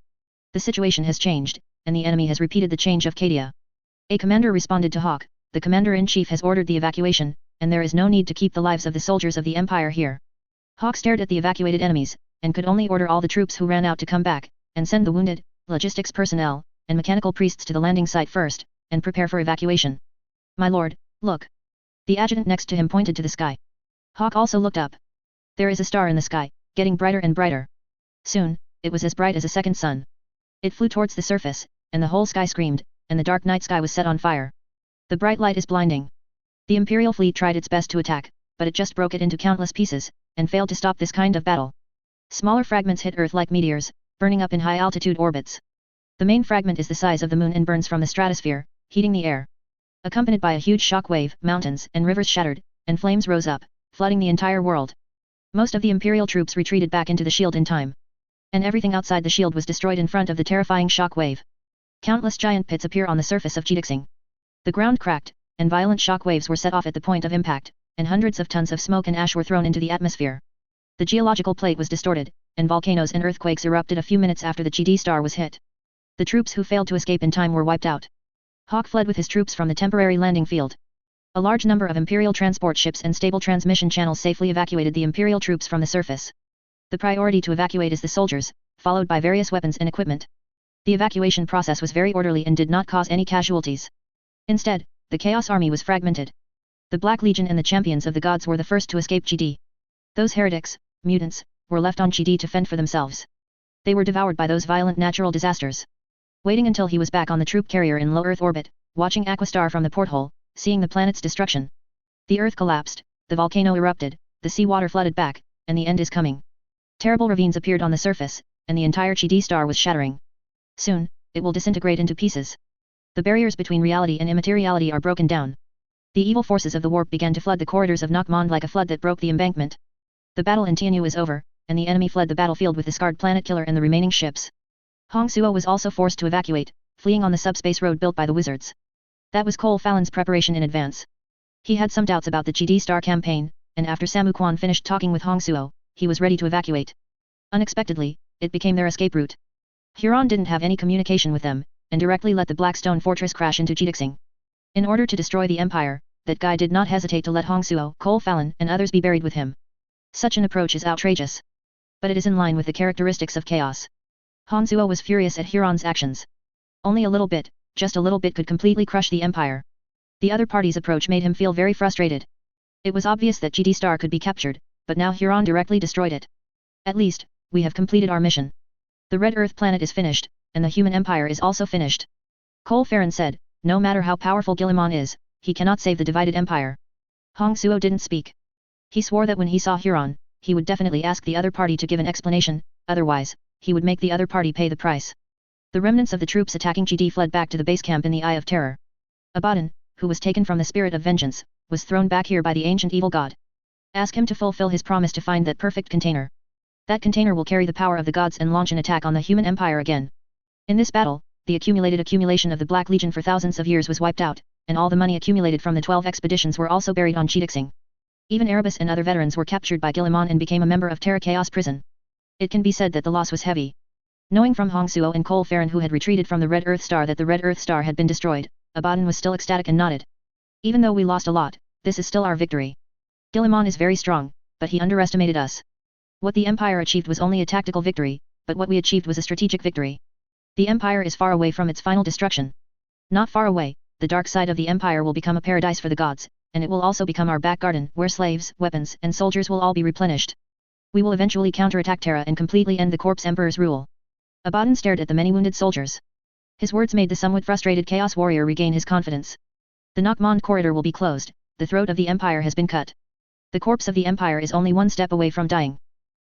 The situation has changed, and the enemy has repeated the change of Cadia. A commander responded to Hawk, the commander-in-chief has ordered the evacuation, and there is no need to keep the lives of the soldiers of the Empire here. Hawk stared at the evacuated enemies, and could only order all the troops who ran out to come back, and send the wounded, logistics personnel, and mechanical priests to the landing site first, and prepare for evacuation. My lord, look. The adjutant next to him pointed to the sky. Hawk also looked up. There is a star in the sky, getting brighter and brighter. Soon, it was as bright as a second sun. It flew towards the surface, and the whole sky screamed, and the dark night sky was set on fire. The bright light is blinding. The Imperial fleet tried its best to attack, but it just broke it into countless pieces, and failed to stop this kind of battle. Smaller fragments hit Earth like meteors, burning up in high-altitude orbits. The main fragment is the size of the moon and burns from the stratosphere, heating the air. Accompanied by a huge shock wave, mountains and rivers shattered, and flames rose up, flooding the entire world. Most of the Imperial troops retreated back into the shield in time. And everything outside the shield was destroyed in front of the terrifying shock wave. Countless giant pits appear on the surface of Beginnig. The ground cracked, and violent shock waves were set off at the point of impact, and hundreds of tons of smoke and ash were thrown into the atmosphere. The geological plate was distorted, and volcanoes and earthquakes erupted a few minutes after the GD star was hit. The troops who failed to escape in time were wiped out. Hawk fled with his troops from the temporary landing field. A large number of Imperial transport ships and stable transmission channels safely evacuated the Imperial troops from the surface. The priority to evacuate is the soldiers, followed by various weapons and equipment. The evacuation process was very orderly and did not cause any casualties. Instead, the Chaos Army was fragmented. The Black Legion and the champions of the gods were the first to escape GD. Those heretics, mutants, were left on GD to fend for themselves. They were devoured by those violent natural disasters. Waiting until he was back on the troop carrier in low Earth orbit, watching Aquastar from the porthole, seeing the planet's destruction. The Earth collapsed, the volcano erupted, the seawater flooded back, and the end is coming. Terrible ravines appeared on the surface, and the entire GD star was shattering. Soon, it will disintegrate into pieces. The barriers between reality and immateriality are broken down. The evil forces of the warp began to flood the corridors of Nockmond like a flood that broke the embankment. The battle in Tianyu is over, and the enemy fled the battlefield with the scarred planet killer and the remaining ships. Hong Suo was also forced to evacuate, fleeing on the subspace road built by the wizards. That was Cole Fallon's preparation in advance. He had some doubts about the GD Star campaign, and after Samu Quan finished talking with Hong Suo, he was ready to evacuate. Unexpectedly, it became their escape route. Huron didn't have any communication with them, and directly let the Blackstone Fortress crash into Jidixing. In order to destroy the Empire, that guy did not hesitate to let Hong Suo, Cole Fallon, and others be buried with him. Such an approach is outrageous. But it is in line with the characteristics of chaos. Hong Suo was furious at Huron's actions. Only a little bit, just a little bit could completely crush the Empire. The other party's approach made him feel very frustrated. It was obvious that GD Star could be captured, but now Huron directly destroyed it. At least, we have completed our mission. The Red Earth planet is finished, and the human empire is also finished. Cole Farron said, no matter how powerful Guilliman is, he cannot save the divided empire. Hong Suo didn't speak. He swore that when he saw Huron, he would definitely ask the other party to give an explanation, otherwise, he would make the other party pay the price. The remnants of the troops attacking GD fled back to the base camp in the Eye of Terror. Abaddon, who was taken from the spirit of vengeance, was thrown back here by the ancient evil god. Ask him to fulfill his promise to find that perfect container. That container will carry the power of the gods and launch an attack on the human empire again. In this battle, the accumulation of the Black Legion for thousands of years was wiped out, and all the money accumulated from the 12 expeditions were also buried on Jidixing. Even Erebus and other veterans were captured by Guilliman and became a member of Terra Chaos Prison. It can be said that the loss was heavy. Knowing from Hong Suo and Cole Farron who had retreated from the Red Earth Star that the Red Earth Star had been destroyed, Abaddon was still ecstatic and nodded. Even though we lost a lot, this is still our victory. Guilliman is very strong, but he underestimated us. What the Empire achieved was only a tactical victory, but what we achieved was a strategic victory. The Empire is far away from its final destruction. Not far away, the dark side of the Empire will become a paradise for the gods, and it will also become our back garden where slaves, weapons, and soldiers will all be replenished. We will eventually counterattack Terra and completely end the Corpse Emperor's rule. Abaddon stared at the many wounded soldiers. His words made the somewhat frustrated Chaos Warrior regain his confidence. The Nockmond corridor will be closed, the throat of the Empire has been cut. The corpse of the Empire is only one step away from dying.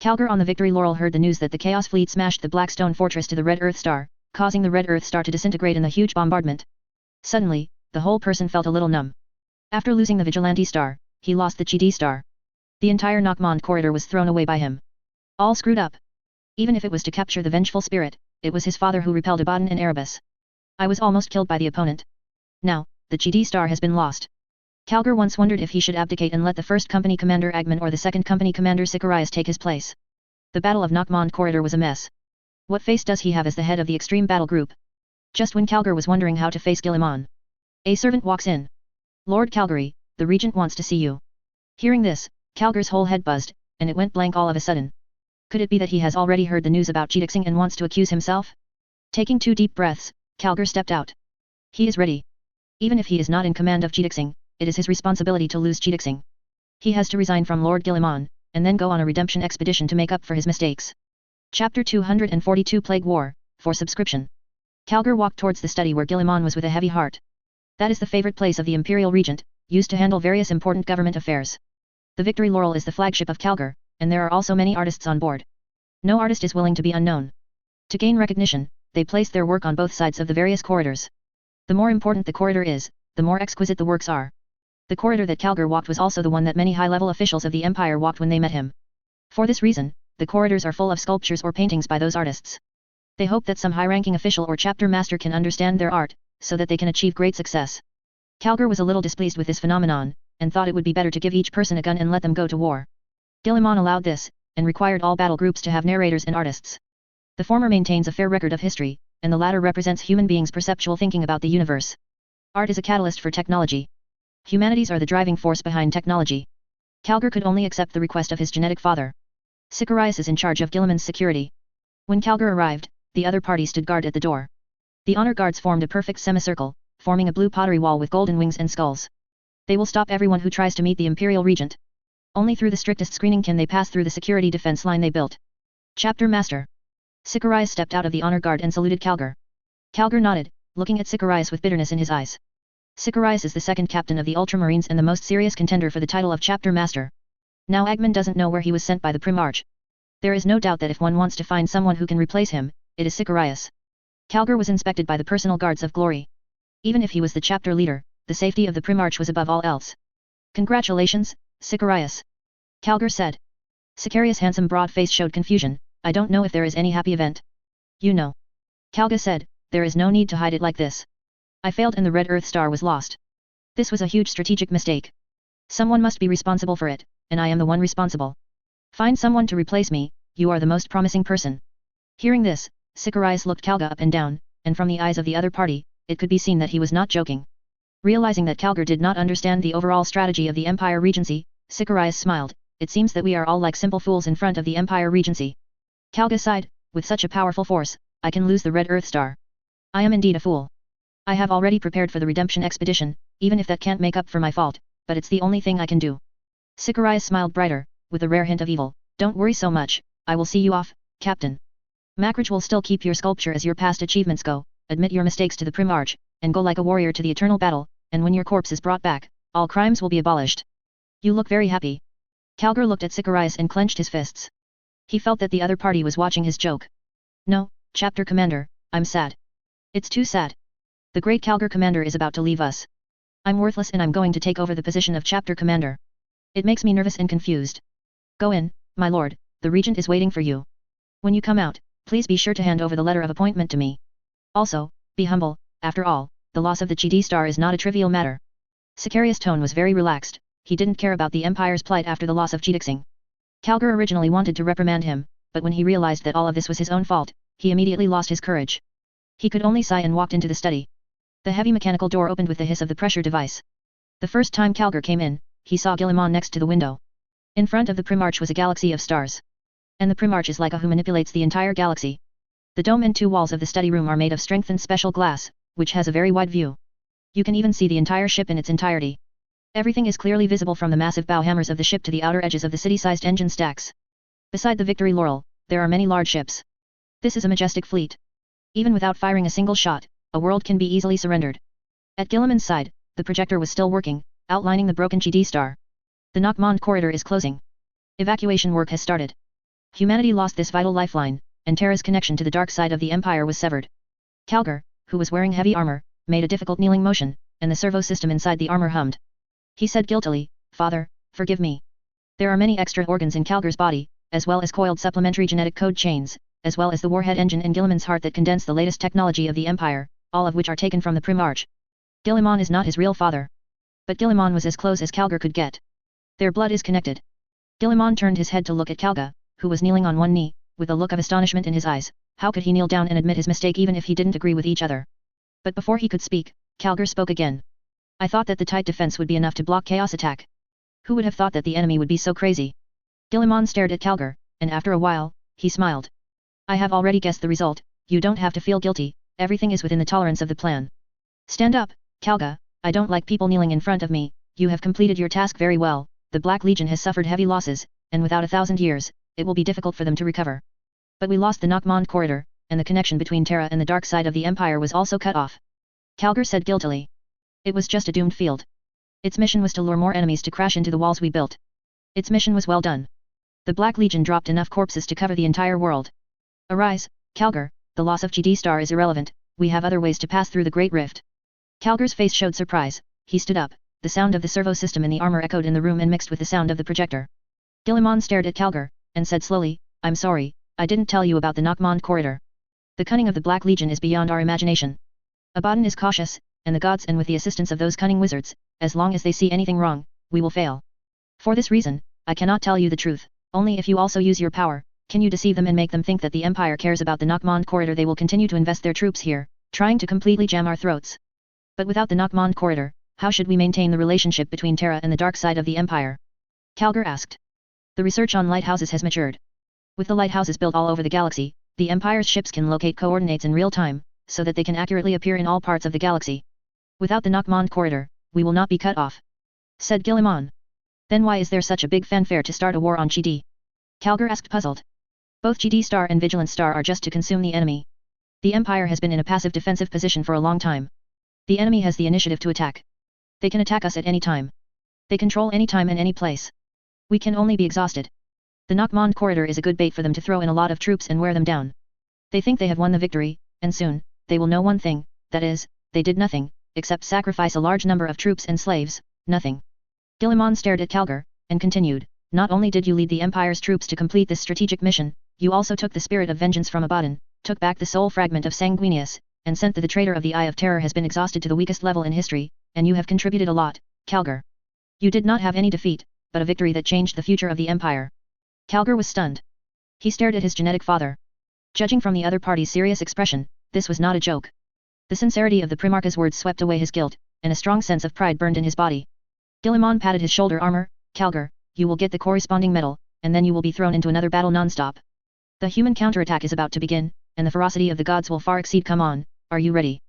Calgar on the Victory Laurel heard the news that the Chaos Fleet smashed the Blackstone Fortress to the Red Earth Star, causing the Red Earth Star to disintegrate in the huge bombardment. Suddenly, the whole person felt a little numb. After losing the Vigilante Star, he lost the GD Star. The entire Nockmond corridor was thrown away by him. All screwed up. Even if it was to capture the vengeful spirit, it was his father who repelled Abaddon and Erebus. I was almost killed by the opponent. Now, the GD Star has been lost. Calgar once wondered if he should abdicate and let the first company commander Agman or the second company commander Sicarius take his place. The Battle of Nockmond corridor was a mess. What face does he have as the head of the extreme battle group? Just when Calgar was wondering how to face Guilliman, a servant walks in. Lord Calgary, the regent wants to see you. Hearing this, Calgar's whole head buzzed, and it went blank all of a sudden. Could it be that he has already heard the news about Jidixing and wants to accuse himself? Taking 2 deep breaths, Calgar stepped out. He is ready. Even if he is not in command of Jidixing, it is his responsibility to lose Jidixing. He has to resign from Lord Guilliman, and then go on a redemption expedition to make up for his mistakes. Chapter 242 Plague War, for subscription. Calgar walked towards the study where Guilliman was with a heavy heart. That is the favorite place of the Imperial Regent, used to handle various important government affairs. The Victory Laurel is the flagship of Calgar, and there are also many artists on board. No artist is willing to be unknown. To gain recognition, they place their work on both sides of the various corridors. The more important the corridor is, the more exquisite the works are. The corridor that Calgar walked was also the one that many high-level officials of the Empire walked when they met him. For this reason, the corridors are full of sculptures or paintings by those artists. They hope that some high-ranking official or chapter master can understand their art, so that they can achieve great success. Calgar was a little displeased with this phenomenon, and thought it would be better to give each person a gun and let them go to war. Guilliman allowed this, and required all battle groups to have narrators and artists. The former maintains a fair record of history, and the latter represents human beings' perceptual thinking about the universe. Art is a catalyst for technology. Humanities are the driving force behind technology. Calgar could only accept the request of his genetic father. Sicarius is in charge of Guilliman's security. When Calgar arrived, the other party stood guard at the door. The honor guards formed a perfect semicircle, forming a blue pottery wall with golden wings and skulls. They will stop everyone who tries to meet the Imperial Regent. Only through the strictest screening can they pass through the security defense line they built. Chapter Master. Sicarius stepped out of the honor guard and saluted Calgar. Calgar nodded, looking at Sicarius with bitterness in his eyes. Sicarius is the second captain of the Ultramarines and the most serious contender for the title of Chapter Master. Now Agman doesn't know where he was sent by the Primarch. There is no doubt that if one wants to find someone who can replace him, it is Sicarius. Calgar was inspected by the personal guards of glory. Even if he was the chapter leader, the safety of the Primarch was above all else. Congratulations, Sicarius. Calgar said. Sicarius' handsome broad face showed confusion. I don't know if there is any happy event. You know. Calgar said, there is no need to hide it like this. I failed and the Red Earth Star was lost. This was a huge strategic mistake. Someone must be responsible for it, and I am the one responsible. Find someone to replace me, you are the most promising person. Hearing this, Sicarius looked Calgar up and down, and from the eyes of the other party, it could be seen that he was not joking. Realizing that Calgar did not understand the overall strategy of the Empire Regency, Sicarius smiled. It seems that we are all like simple fools in front of the Empire Regency. Calgar sighed, with such a powerful force, I can lose the Red Earth Star. I am indeed a fool. I have already prepared for the redemption expedition, even if that can't make up for my fault, but it's the only thing I can do. Sicarius smiled brighter, with a rare hint of evil. Don't worry so much, I will see you off, Captain. Macrage will still keep your sculpture as your past achievements go, admit your mistakes to the Primarch, and go like a warrior to the eternal battle, and when your corpse is brought back, all crimes will be abolished. You look very happy. Calgar looked at Sicarius and clenched his fists. He felt that the other party was watching his joke. No, Chapter Commander, I'm sad. It's too sad. The great Calgar Commander is about to leave us. I'm worthless and I'm going to take over the position of Chapter Commander. It makes me nervous and confused. Go in, my lord, the Regent is waiting for you. When you come out, please be sure to hand over the letter of appointment to me. Also, be humble, after all, the loss of the Chidi Star is not a trivial matter. Sicarius' tone was very relaxed, he didn't care about the Empire's plight after the loss of Chidixing. Calgar originally wanted to reprimand him, but when he realized that all of this was his own fault, he immediately lost his courage. He could only sigh and walked into the study. The heavy mechanical door opened with the hiss of the pressure device. The first time Calgar came in, he saw Guillemon next to the window. In front of the Primarch was a galaxy of stars. And the Primarch is like a who manipulates the entire galaxy. The dome and two walls of the study room are made of strengthened special glass, which has a very wide view. You can even see the entire ship in its entirety. Everything is clearly visible from the massive bow hammers of the ship to the outer edges of the city-sized engine stacks. Beside the Victory Laurel, there are many large ships. This is a majestic fleet. Even without firing a single shot, a world can be easily surrendered. At Guillemon's side, the projector was still working, outlining the broken Chidi Star. The Nockmond corridor is closing. Evacuation work has started. Humanity lost this vital lifeline, and Terra's connection to the dark side of the Empire was severed. Calgar, who was wearing heavy armor, made a difficult kneeling motion, and the servo system inside the armor hummed. He said guiltily, Father, forgive me. There are many extra organs in Calgar's body, as well as coiled supplementary genetic code chains, as well as the warhead engine in Guillemon's heart that condense the latest technology of the Empire, all of which are taken from the Primarch. Guillemon is not his real father. But Guillemon was as close as Calgar could get. Their blood is connected. Guillemon turned his head to look at Calgar, who was kneeling on one knee, with a look of astonishment in his eyes. How could he kneel down and admit his mistake even if he didn't agree with each other? But before he could speak, Calgar spoke again. I thought that the tight defense would be enough to block chaos attack. Who would have thought that the enemy would be so crazy? Guillemon stared at Calgar, and after a while, he smiled. I have already guessed the result, you don't have to feel guilty, everything is within the tolerance of the plan. Stand up, Calgar, I don't like people kneeling in front of me, you have completed your task very well, the Black Legion has suffered heavy losses, and without 1,000 years, it will be difficult for them to recover. But we lost the Nockmond corridor, and the connection between Terra and the dark side of the Empire was also cut off. Calgar said guiltily. It was just a doomed field. Its mission was to lure more enemies to crash into the walls we built. Its mission was well done. The Black Legion dropped enough corpses to cover the entire world. Arise, Calgar, the loss of Chidi Star is irrelevant, we have other ways to pass through the Great Rift. Calgar's face showed surprise, he stood up, the sound of the servo system in the armor echoed in the room and mixed with the sound of the projector. Guillemon stared at Calgar, and said slowly, I'm sorry, I didn't tell you about the Nockmond corridor. The cunning of the Black Legion is beyond our imagination. Abaddon is cautious, and the gods and with the assistance of those cunning wizards, as long as they see anything wrong, we will fail. For this reason, I cannot tell you the truth, only if you also use your power, can you deceive them and make them think that the Empire cares about the Nockmond corridor they will continue to invest their troops here, trying to completely jam our throats. But without the Nockmond corridor, how should we maintain the relationship between Terra and the dark side of the Empire? Calgar asked. The research on lighthouses has matured. With the lighthouses built all over the galaxy, the Empire's ships can locate coordinates in real time, so that they can accurately appear in all parts of the galaxy. Without the Nockmond corridor, we will not be cut off. Said Guillemon. Then why is there such a big fanfare to start a war on Chidi? Calgar asked puzzled. Both Chidi Star and Vigilance Star are just to consume the enemy. The Empire has been in a passive defensive position for a long time. The enemy has the initiative to attack. They can attack us at any time. They control any time and any place. We can only be exhausted. The Nockmond corridor is a good bait for them to throw in a lot of troops and wear them down. They think they have won the victory, and soon, they will know one thing, that is, they did nothing, except sacrifice a large number of troops and slaves, nothing. Guilliman stared at Calgar, and continued, not only did you lead the Empire's troops to complete this strategic mission, you also took the spirit of vengeance from Abaddon, took back the soul fragment of Sanguinius, and sent the traitor of the Eye of Terror has been exhausted to the weakest level in history, and you have contributed a lot, Calgar. You did not have any defeat, but a victory that changed the future of the Empire. Calgar was stunned. He stared at his genetic father. Judging from the other party's serious expression, this was not a joke. The sincerity of the Primarch's words swept away his guilt, and a strong sense of pride burned in his body. Guilliman patted his shoulder armor. Calgar, you will get the corresponding medal, and then you will be thrown into another battle non-stop. The human counterattack is about to begin, and the ferocity of the gods will far exceed. Come on, are you ready?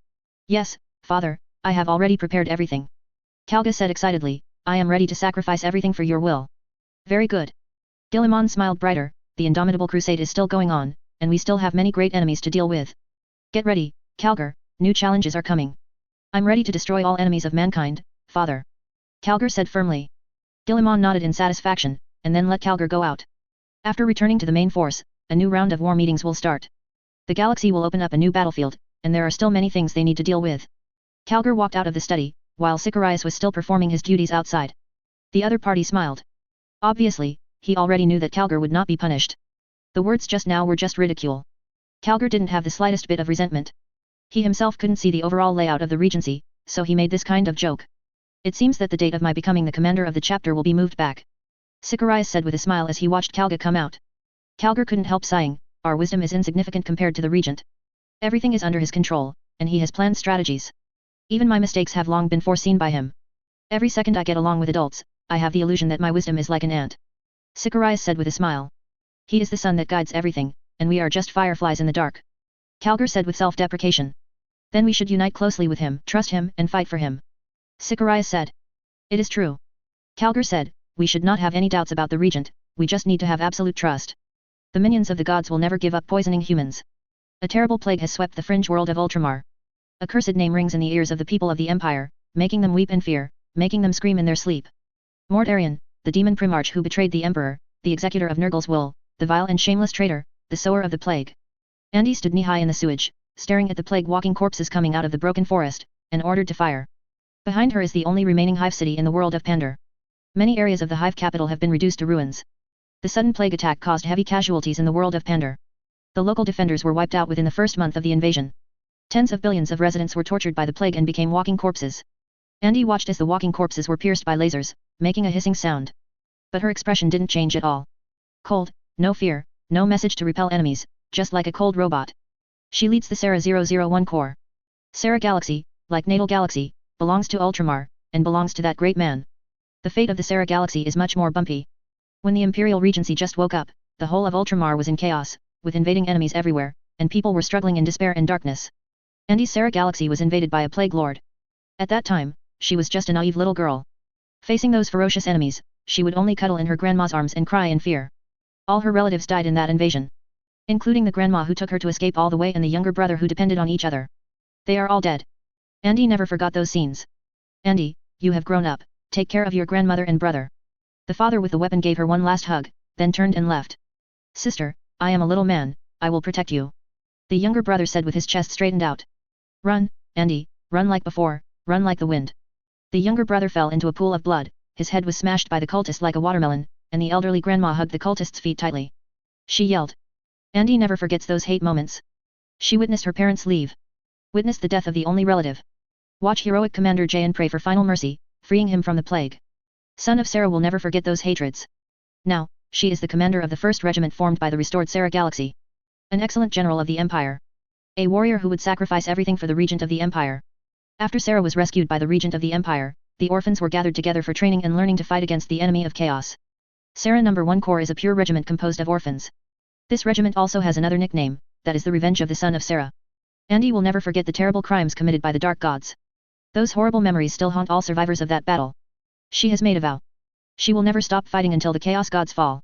Yes, father, I have already prepared everything. Calgar said excitedly, I am ready to sacrifice everything for your will. Very good. Guilliman smiled brighter, the indomitable crusade is still going on, and we still have many great enemies to deal with. Get ready, Calgar, new challenges are coming. I'm ready to destroy all enemies of mankind, father. Calgar said firmly. Guilliman nodded in satisfaction, and then let Calgar go out. After returning to the main force, a new round of war meetings will start. The galaxy will open up a new battlefield, and there are still many things they need to deal with. Calgar walked out of the study, while Sicarius was still performing his duties outside. The other party smiled. Obviously, he already knew that Calgar would not be punished. The words just now were just ridicule. Calgar didn't have the slightest bit of resentment. He himself couldn't see the overall layout of the Regency, so he made this kind of joke. It seems that the date of my becoming the commander of the chapter will be moved back. Sicarius said with a smile as he watched Calgar come out. Calgar couldn't help sighing, our wisdom is insignificant compared to the regent. Everything is under his control, and he has planned strategies. Even my mistakes have long been foreseen by him. Every second I get along with adults, I have the illusion that my wisdom is like an ant. Sicarius said with a smile. He is the sun that guides everything, and we are just fireflies in the dark. Calgar said with self-deprecation. Then we should unite closely with him, trust him, and fight for him. Sicarius said. It is true. Calgar said, we should not have any doubts about the regent, we just need to have absolute trust. The minions of the gods will never give up poisoning humans. A terrible plague has swept the fringe world of Ultramar. A cursed name rings in the ears of the people of the Empire, making them weep in fear, making them scream in their sleep. Mortarion, the demon Primarch who betrayed the Emperor, the executor of Nurgle's will, the vile and shameless traitor, the sower of the plague. Andy stood knee-high in the sewage, staring at the plague-walking corpses coming out of the broken forest, and ordered to fire. Behind her is the only remaining hive city in the world of Pandar. Many areas of the hive capital have been reduced to ruins. The sudden plague attack caused heavy casualties in the world of Pandar. The local defenders were wiped out within the first month of the invasion. Tens of billions of residents were tortured by the plague and became walking corpses. Andy watched as the walking corpses were pierced by lasers, making a hissing sound. But her expression didn't change at all. Cold, no fear, no message to repel enemies, just like a cold robot. She leads the Sarah 001 Corps. Sarah Galaxy, like Natal Galaxy, belongs to Ultramar, and belongs to that great man. The fate of the Sarah Galaxy is much more bumpy. When the Imperial Regency just woke up, the whole of Ultramar was in chaos, with invading enemies everywhere, and people were struggling in despair and darkness. Andy's Sarah Galaxy was invaded by a plague lord. At that time, she was just a naive little girl. Facing those ferocious enemies, she would only cuddle in her grandma's arms and cry in fear. All her relatives died in that invasion. Including the grandma who took her to escape all the way and the younger brother who depended on each other. They are all dead. Andy never forgot those scenes. Andy, you have grown up, take care of your grandmother and brother. The father with the weapon gave her one last hug, then turned and left. Sister, I am a little man, I will protect you. The younger brother said with his chest straightened out. Run, Andy, run like before, run like the wind. The younger brother fell into a pool of blood, his head was smashed by the cultist like a watermelon, and the elderly grandma hugged the cultist's feet tightly. She yelled. Andy never forgets those hate moments. She witnessed her parents leave. Witnessed the death of the only relative. Watch heroic Commander Jay and pray for final mercy, freeing him from the plague. Son of Sarah will never forget those hatreds. Now, she is the commander of the 1st Regiment formed by the restored Sarah Galaxy. An excellent general of the Empire. A warrior who would sacrifice everything for the Regent of the Empire. After Sarah was rescued by the Regent of the Empire, the orphans were gathered together for training and learning to fight against the enemy of chaos. Sarah No. 1 Corps is a pure regiment composed of orphans. This regiment also has another nickname, that is the Revenge of the Son of Sarah. Andy will never forget the terrible crimes committed by the Dark Gods. Those horrible memories still haunt all survivors of that battle. She has made a vow. She will never stop fighting until the Chaos Gods fall.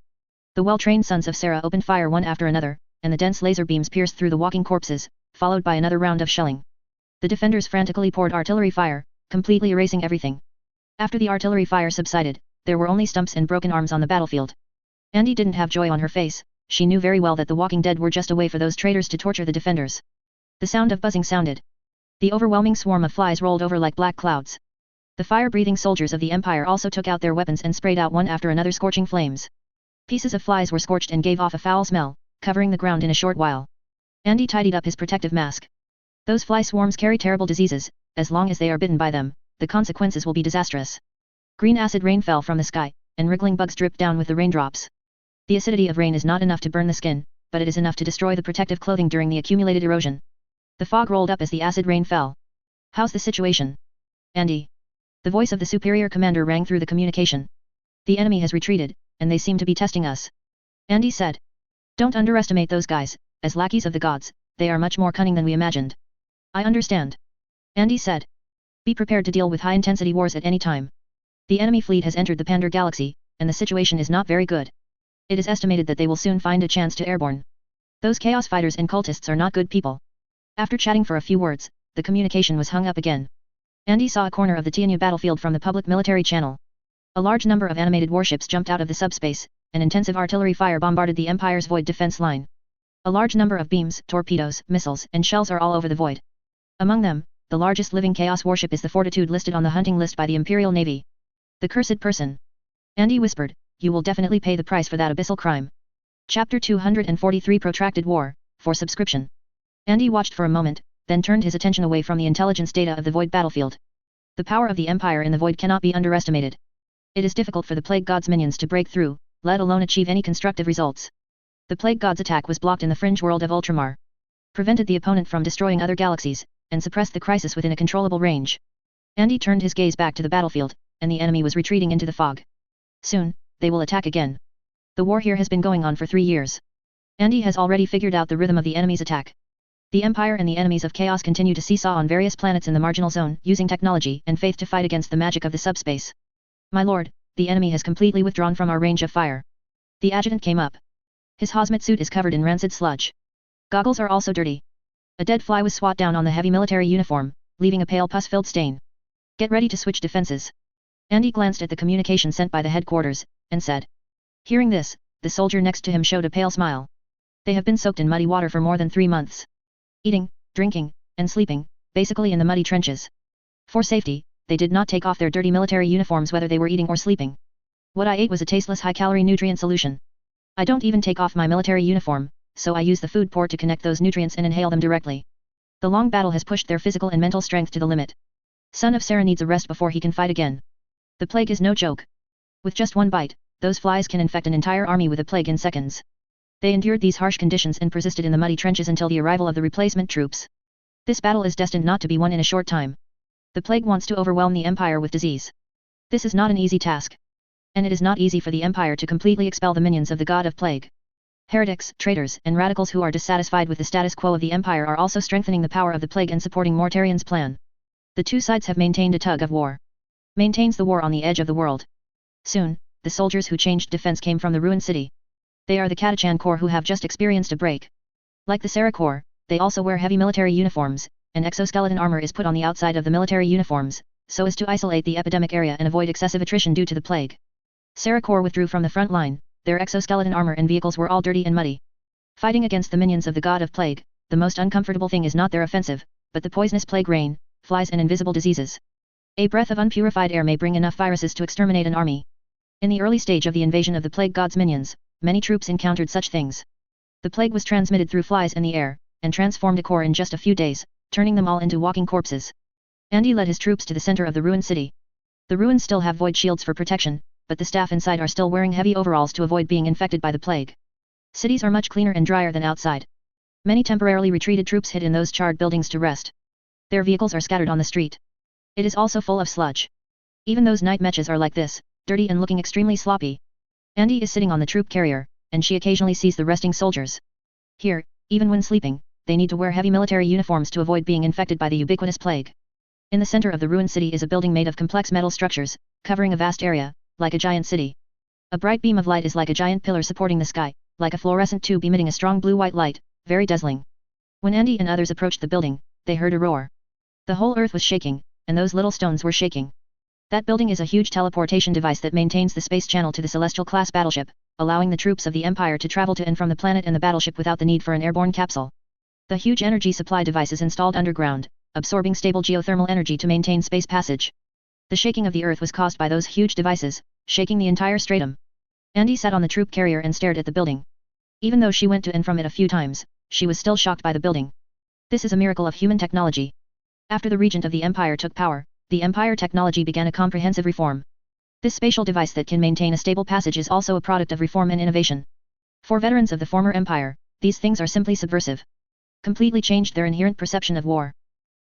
The well-trained sons of Sarah opened fire one after another, and the dense laser beams pierced through the walking corpses, followed by another round of shelling. The defenders frantically poured artillery fire, completely erasing everything. After the artillery fire subsided, there were only stumps and broken arms on the battlefield. Andy didn't have joy on her face, she knew very well that the walking dead were just a way for those traitors to torture the defenders. The sound of buzzing sounded. The overwhelming swarm of flies rolled over like black clouds. The fire-breathing soldiers of the Empire also took out their weapons and sprayed out one after another scorching flames. Pieces of flies were scorched and gave off a foul smell, covering the ground in a short while. Andy tidied up his protective mask. Those fly swarms carry terrible diseases. As long as they are bitten by them, the consequences will be disastrous. Green acid rain fell from the sky, and wriggling bugs dripped down with the raindrops. The acidity of rain is not enough to burn the skin, but it is enough to destroy the protective clothing during the accumulated erosion. The fog rolled up as the acid rain fell. How's the situation? Andy. The voice of the superior commander rang through the communication. The enemy has retreated, and they seem to be testing us. Andy said. Don't underestimate those guys, as lackeys of the gods, they are much more cunning than we imagined. I understand. Andy said. Be prepared to deal with high-intensity wars at any time. The enemy fleet has entered the Pandar Galaxy, and the situation is not very good. It is estimated that they will soon find a chance to airborne. Those chaos fighters and cultists are not good people. After chatting for a few words, the communication was hung up again. Andy saw a corner of the Tianyu battlefield from the public military channel. A large number of animated warships jumped out of the subspace, and intensive artillery fire bombarded the Empire's void defense line. A large number of beams, torpedoes, missiles, and shells are all over the void. Among them, the largest living chaos warship is the Fortitude listed on the hunting list by the Imperial Navy. The cursed person. Andy whispered, you will definitely pay the price for that abyssal crime. Chapter 243 Protracted War, for subscription. Andy watched for a moment, then turned his attention away from the intelligence data of the void battlefield. The power of the Empire in the void cannot be underestimated. It is difficult for the Plague God's minions to break through, let alone achieve any constructive results. The Plague God's attack was blocked in the fringe world of Ultramar. Prevented the opponent from destroying other galaxies, and suppressed the crisis within a controllable range. Andy turned his gaze back to the battlefield, and the enemy was retreating into the fog. Soon, they will attack again. The war here has been going on for 3 years. Andy has already figured out the rhythm of the enemy's attack. The Empire and the enemies of chaos continue to seesaw on various planets in the marginal zone, using technology and faith to fight against the magic of the subspace. My lord, the enemy has completely withdrawn from our range of fire. The adjutant came up. His hazmat suit is covered in rancid sludge. Goggles are also dirty. A dead fly was swat down on the heavy military uniform, leaving a pale pus-filled stain. Get ready to switch defenses. Andy glanced at the communication sent by the headquarters, and said. Hearing this, the soldier next to him showed a pale smile. They have been soaked in muddy water for more than 3 months. Eating, drinking, and sleeping, basically in the muddy trenches. For safety, they did not take off their dirty military uniforms whether they were eating or sleeping. What I ate was a tasteless high-calorie nutrient solution. I don't even take off my military uniform, so I use the food port to connect those nutrients and inhale them directly. The long battle has pushed their physical and mental strength to the limit. Son of Sarah needs a rest before he can fight again. The plague is no joke. With just one bite, those flies can infect an entire army with a plague in seconds. They endured these harsh conditions and persisted in the muddy trenches until the arrival of the replacement troops. This battle is destined not to be won in a short time. The plague wants to overwhelm the Empire with disease. This is not an easy task. And it is not easy for the Empire to completely expel the minions of the God of Plague. Heretics, traitors, and radicals who are dissatisfied with the status quo of the Empire are also strengthening the power of the plague and supporting Mortarian's plan. The two sides have maintained a tug of war. Maintains the war on the edge of the world. Soon, the soldiers who changed defense came from the ruined city. They are the Katachan Corps who have just experienced a break. Like the Sarah Corps, they also wear heavy military uniforms, and exoskeleton armor is put on the outside of the military uniforms, so as to isolate the epidemic area and avoid excessive attrition due to the plague. Sarah Corps withdrew from the front line, their exoskeleton armor and vehicles were all dirty and muddy. Fighting against the minions of the God of Plague, the most uncomfortable thing is not their offensive, but the poisonous plague rain, flies and invisible diseases. A breath of unpurified air may bring enough viruses to exterminate an army. In the early stage of the invasion of the Plague God's minions, many troops encountered such things. The plague was transmitted through flies in the air, and transformed a corps in just a few days, turning them all into walking corpses. Andy led his troops to the center of the ruined city. The ruins still have void shields for protection, but the staff inside are still wearing heavy overalls to avoid being infected by the plague. Cities are much cleaner and drier than outside. Many temporarily retreated troops hid in those charred buildings to rest. Their vehicles are scattered on the street. It is also full of sludge. Even those night mechas are like this, dirty and looking extremely sloppy. Andy is sitting on the troop carrier, and she occasionally sees the resting soldiers. Here, even when sleeping, they need to wear heavy military uniforms to avoid being infected by the ubiquitous plague. In the center of the ruined city is a building made of complex metal structures, covering a vast area, like a giant city. A bright beam of light is like a giant pillar supporting the sky, like a fluorescent tube emitting a strong blue-white light, very dazzling. When Andy and others approached the building, they heard a roar. The whole earth was shaking, and those little stones were shaking. That building is a huge teleportation device that maintains the space channel to the Celestial-class battleship, allowing the troops of the Empire to travel to and from the planet and the battleship without the need for an airborne capsule. The huge energy supply device is installed underground, absorbing stable geothermal energy to maintain space passage. The shaking of the earth was caused by those huge devices, shaking the entire stratum. Andy sat on the troop carrier and stared at the building. Even though she went to and from it a few times, she was still shocked by the building. This is a miracle of human technology. After the regent of the empire took power, the empire technology began a comprehensive reform. This spatial device that can maintain a stable passage is also a product of reform and innovation. For veterans of the former empire, these things are simply subversive. Completely changed their inherent perception of war.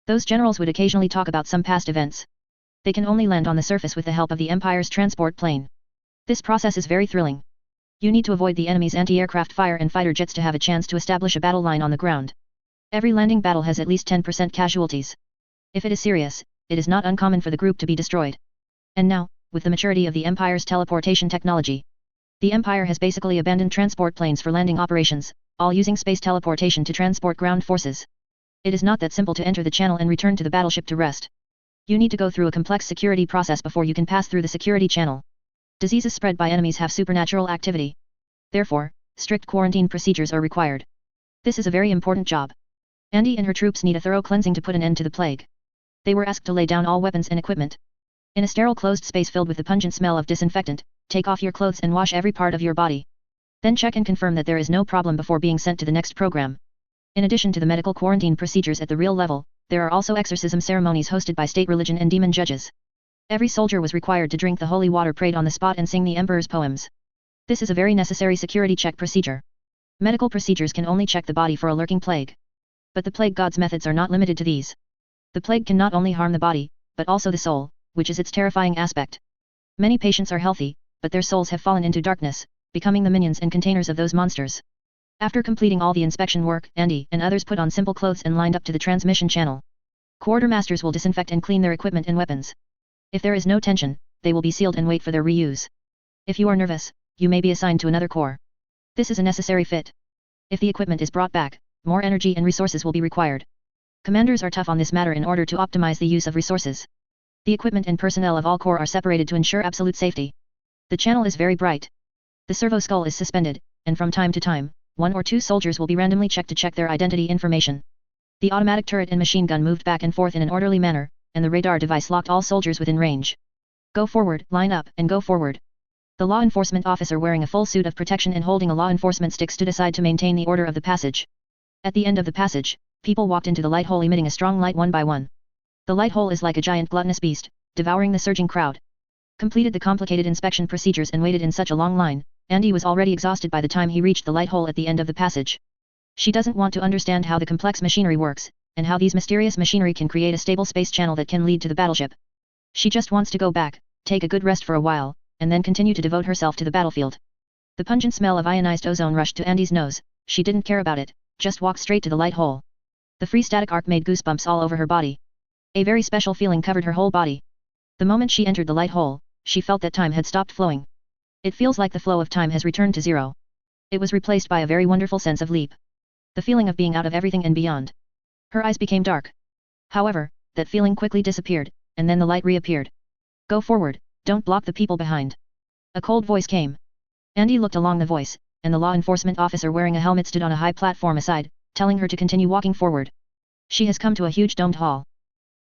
Those generals would occasionally talk about some past events. They can only land on the surface with the help of the empire's transport plane. This process is very thrilling. You need to avoid the enemy's anti-aircraft fire and fighter jets to have a chance to establish a battle line on the ground. Every landing battle has at least 10% casualties. If it is serious, it is not uncommon for the group to be destroyed. And now, with the maturity of the Empire's teleportation technology, the Empire has basically abandoned transport planes for landing operations, all using space teleportation to transport ground forces. It is not that simple to enter the channel and return to the battleship to rest. You need to go through a complex security process before you can pass through the security channel. Diseases spread by enemies have supernatural activity. Therefore, strict quarantine procedures are required. This is a very important job. Andy and her troops need a thorough cleansing to put an end to the plague. They were asked to lay down all weapons and equipment. In a sterile closed space filled with the pungent smell of disinfectant, take off your clothes and wash every part of your body. Then check and confirm that there is no problem before being sent to the next program. In addition to the medical quarantine procedures at the real level, there are also exorcism ceremonies hosted by state religion and demon judges. Every soldier was required to drink the holy water prayed on the spot and sing the emperor's poems. This is a very necessary security check procedure. Medical procedures can only check the body for a lurking plague. But the plague god's methods are not limited to these. The plague can not only harm the body, but also the soul, which is its terrifying aspect. Many patients are healthy, but their souls have fallen into darkness, becoming the minions and containers of those monsters. After completing all the inspection work, Andy and others put on simple clothes and lined up to the transmission channel. Quartermasters will disinfect and clean their equipment and weapons. If there is no tension, they will be sealed and wait for their reuse. If you are nervous, you may be assigned to another corps. This is a necessary fit. If the equipment is brought back, more energy and resources will be required. Commanders are tough on this matter in order to optimize the use of resources. The equipment and personnel of all corps are separated to ensure absolute safety. The channel is very bright. The servo skull is suspended, and from time to time, 1 or 2 soldiers will be randomly checked to check their identity information. The automatic turret and machine gun moved back and forth in an orderly manner, and the radar device locked all soldiers within range. Go forward, line up, and go forward. The law enforcement officer wearing a full suit of protection and holding a law enforcement stick stood aside to maintain the order of the passage. At the end of the passage, people walked into the light hole emitting a strong light one by one. The light hole is like a giant gluttonous beast, devouring the surging crowd. Completed the complicated inspection procedures and waited in such a long line, Andy was already exhausted by the time he reached the light hole at the end of the passage. She doesn't want to understand how the complex machinery works, and how these mysterious machinery can create a stable space channel that can lead to the battleship. She just wants to go back, take a good rest for a while, and then continue to devote herself to the battlefield. The pungent smell of ionized ozone rushed to Andy's nose. She didn't care about it, just walked straight to the light hole. The free static arc made goosebumps all over her body. A very special feeling covered her whole body. The moment she entered the light hole, she felt that time had stopped flowing. It feels like the flow of time has returned to zero. It was replaced by a very wonderful sense of leap. The feeling of being out of everything and beyond. Her eyes became dark. However, that feeling quickly disappeared, and then the light reappeared. Go forward, don't block the people behind. A cold voice came. Andy looked along the voice, and the law enforcement officer wearing a helmet stood on a high platform aside, telling her to continue walking forward. She has come to a huge domed hall.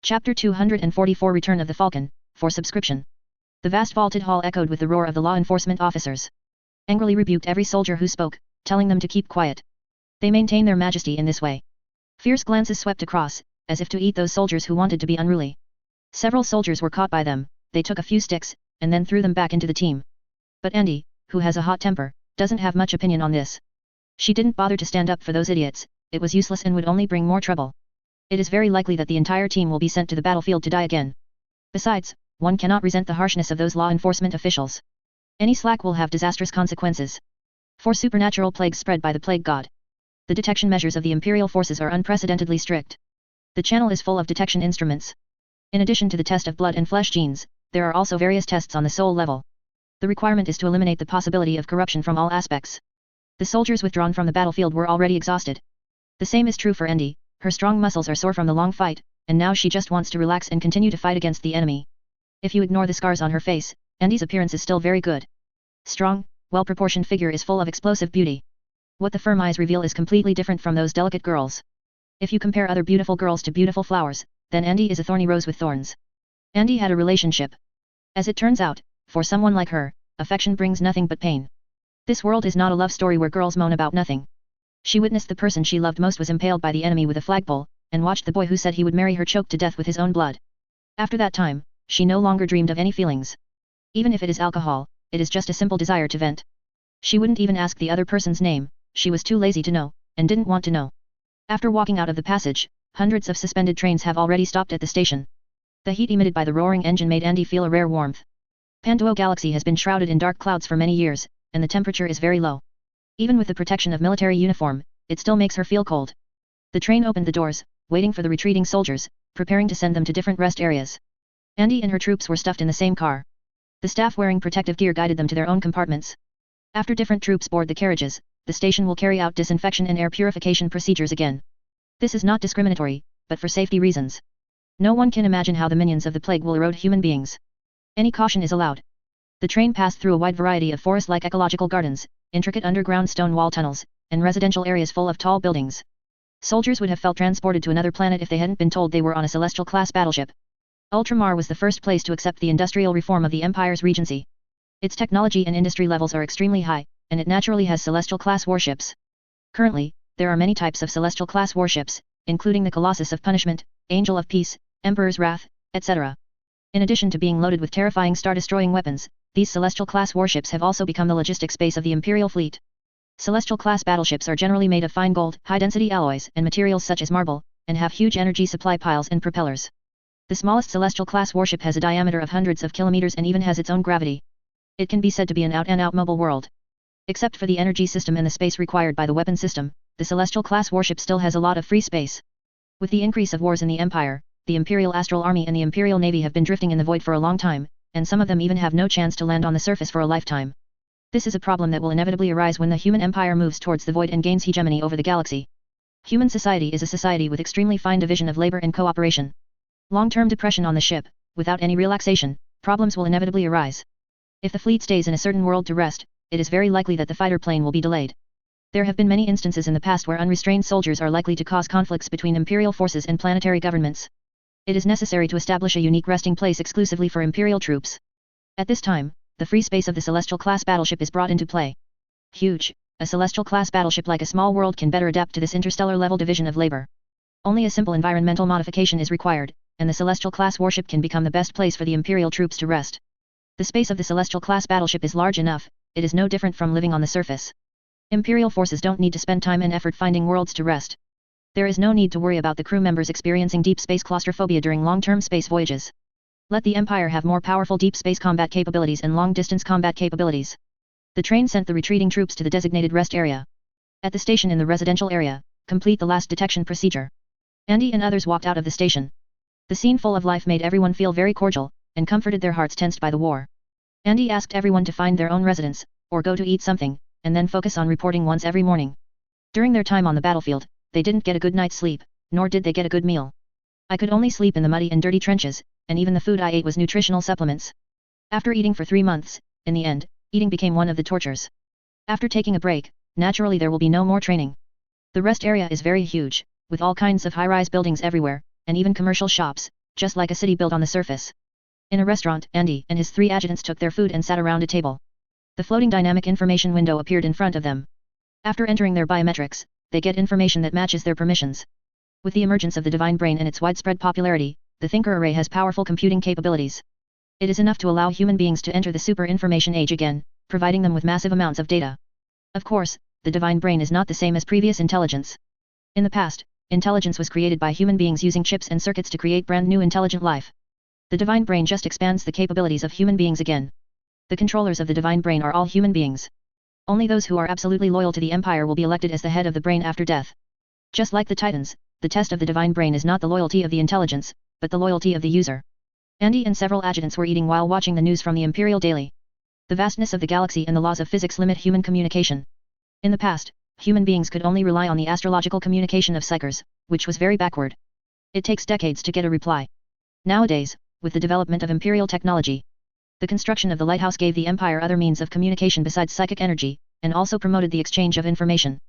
Chapter 244 Return of the Falcon, for subscription. The vast vaulted hall echoed with the roar of the law enforcement officers. Angrily rebuked every soldier who spoke, telling them to keep quiet. They maintain their majesty in this way. Fierce glances swept across, as if to eat those soldiers who wanted to be unruly. Several soldiers were caught by them. They took a few sticks, and then threw them back into the team. But Andy, who has a hot temper, doesn't have much opinion on this. She didn't bother to stand up for those idiots. It was useless and would only bring more trouble. It is very likely that the entire team will be sent to the battlefield to die again. Besides, one cannot resent the harshness of those law enforcement officials. Any slack will have disastrous consequences. 4 supernatural plagues spread by the plague god. The detection measures of the imperial forces are unprecedentedly strict. The channel is full of detection instruments. In addition to the test of blood and flesh genes, there are also various tests on the soul level. The requirement is to eliminate the possibility of corruption from all aspects. The soldiers withdrawn from the battlefield were already exhausted. The same is true for Andy. Her strong muscles are sore from the long fight, and now she just wants to relax and continue to fight against the enemy. If you ignore the scars on her face, Andy's appearance is still very good. Strong, well-proportioned figure is full of explosive beauty. What the firm eyes reveal is completely different from those delicate girls. If you compare other beautiful girls to beautiful flowers, then Andy is a thorny rose with thorns. Andy had a relationship. As it turns out, for someone like her, affection brings nothing but pain. This world is not a love story where girls moan about nothing. She witnessed the person she loved most was impaled by the enemy with a flagpole, and watched the boy who said he would marry her choked to death with his own blood. After that time, she no longer dreamed of any feelings. Even if it is alcohol, it is just a simple desire to vent. She wouldn't even ask the other person's name, she was too lazy to know, and didn't want to know. After walking out of the passage, hundreds of suspended trains have already stopped at the station. The heat emitted by the roaring engine made Andy feel a rare warmth. Panduo Galaxy has been shrouded in dark clouds for many years, and the temperature is very low. Even with the protection of military uniform, it still makes her feel cold. The train opened the doors, waiting for the retreating soldiers, preparing to send them to different rest areas. Andy and her troops were stuffed in the same car. The staff wearing protective gear guided them to their own compartments. After different troops board the carriages, the station will carry out disinfection and air purification procedures again. This is not discriminatory, but for safety reasons. No one can imagine how the minions of the plague will erode human beings. Any caution is allowed. The train passed through a wide variety of forest-like ecological gardens, intricate underground stone wall tunnels, and residential areas full of tall buildings. Soldiers would have felt transported to another planet if they hadn't been told they were on a celestial-class battleship. Ultramar was the first place to accept the industrial reform of the Empire's regency. Its technology and industry levels are extremely high, and it naturally has celestial-class warships. Currently, there are many types of celestial-class warships, including the Colossus of Punishment, Angel of Peace, Emperor's Wrath, etc. In addition to being loaded with terrifying star-destroying weapons, these celestial-class warships have also become the logistics base of the Imperial fleet. Celestial-class battleships are generally made of fine gold, high-density alloys and materials such as marble, and have huge energy supply piles and propellers. The smallest celestial-class warship has a diameter of hundreds of kilometers and even has its own gravity. It can be said to be an out-and-out mobile world. Except for the energy system and the space required by the weapon system, the celestial-class warship still has a lot of free space. With the increase of wars in the Empire, the Imperial Astral Army and the Imperial Navy have been drifting in the void for a long time, and some of them even have no chance to land on the surface for a lifetime. This is a problem that will inevitably arise when the human empire moves towards the void and gains hegemony over the galaxy. Human society is a society with extremely fine division of labor and cooperation. Long-term depression on the ship, without any relaxation, problems will inevitably arise. If the fleet stays in a certain world to rest, it is very likely that the fighter plane will be delayed. There have been many instances in the past where unrestrained soldiers are likely to cause conflicts between imperial forces and planetary governments. It is necessary to establish a unique resting place exclusively for imperial troops. At this time, the free space of the Celestial-class battleship is brought into play. Huge, a Celestial-class battleship like a small world can better adapt to this interstellar-level division of labor. Only a simple environmental modification is required, and the Celestial-class warship can become the best place for the imperial troops to rest. The space of the Celestial-class battleship is large enough, it is no different from living on the surface. Imperial forces don't need to spend time and effort finding worlds to rest. There is no need to worry about the crew members experiencing deep space claustrophobia during long-term space voyages. Let the Empire have more powerful deep space combat capabilities and long-distance combat capabilities. The train sent the retreating troops to the designated rest area. At the station in the residential area, complete the last detection procedure. Andy and others walked out of the station. The scene full of life made everyone feel very cordial, and comforted their hearts tensed by the war. Andy asked everyone to find their own residence, or go to eat something, and then focus on reporting once every morning. During their time on the battlefield, they didn't get a good night's sleep, nor did they get a good meal. I could only sleep in the muddy and dirty trenches, and even the food I ate was nutritional supplements. After eating for 3 months, in the end, eating became one of the tortures. After taking a break, naturally there will be no more training. The rest area is very huge, with all kinds of high-rise buildings everywhere, and even commercial shops, just like a city built on the surface. In a restaurant, Andy and his 3 adjutants took their food and sat around a table. The floating dynamic information window appeared in front of them. After entering their biometrics, they get information that matches their permissions. With the emergence of the divine brain and its widespread popularity, the Thinker Array has powerful computing capabilities. It is enough to allow human beings to enter the super information age again, providing them with massive amounts of data. Of course, the divine brain is not the same as previous intelligence. In the past, intelligence was created by human beings using chips and circuits to create brand new intelligent life. The divine brain just expands the capabilities of human beings again. The controllers of the divine brain are all human beings. Only those who are absolutely loyal to the Empire will be elected as the head of the brain after death. Just like the Titans, the test of the divine brain is not the loyalty of the intelligence, but the loyalty of the user. Andy and several adjutants were eating while watching the news from the Imperial Daily. The vastness of the galaxy and the laws of physics limit human communication. In the past, human beings could only rely on the astrological communication of psychers, which was very backward. It takes decades to get a reply. Nowadays, with the development of Imperial technology, the construction of the lighthouse gave the Empire other means of communication besides psychic energy, and also promoted the exchange of information.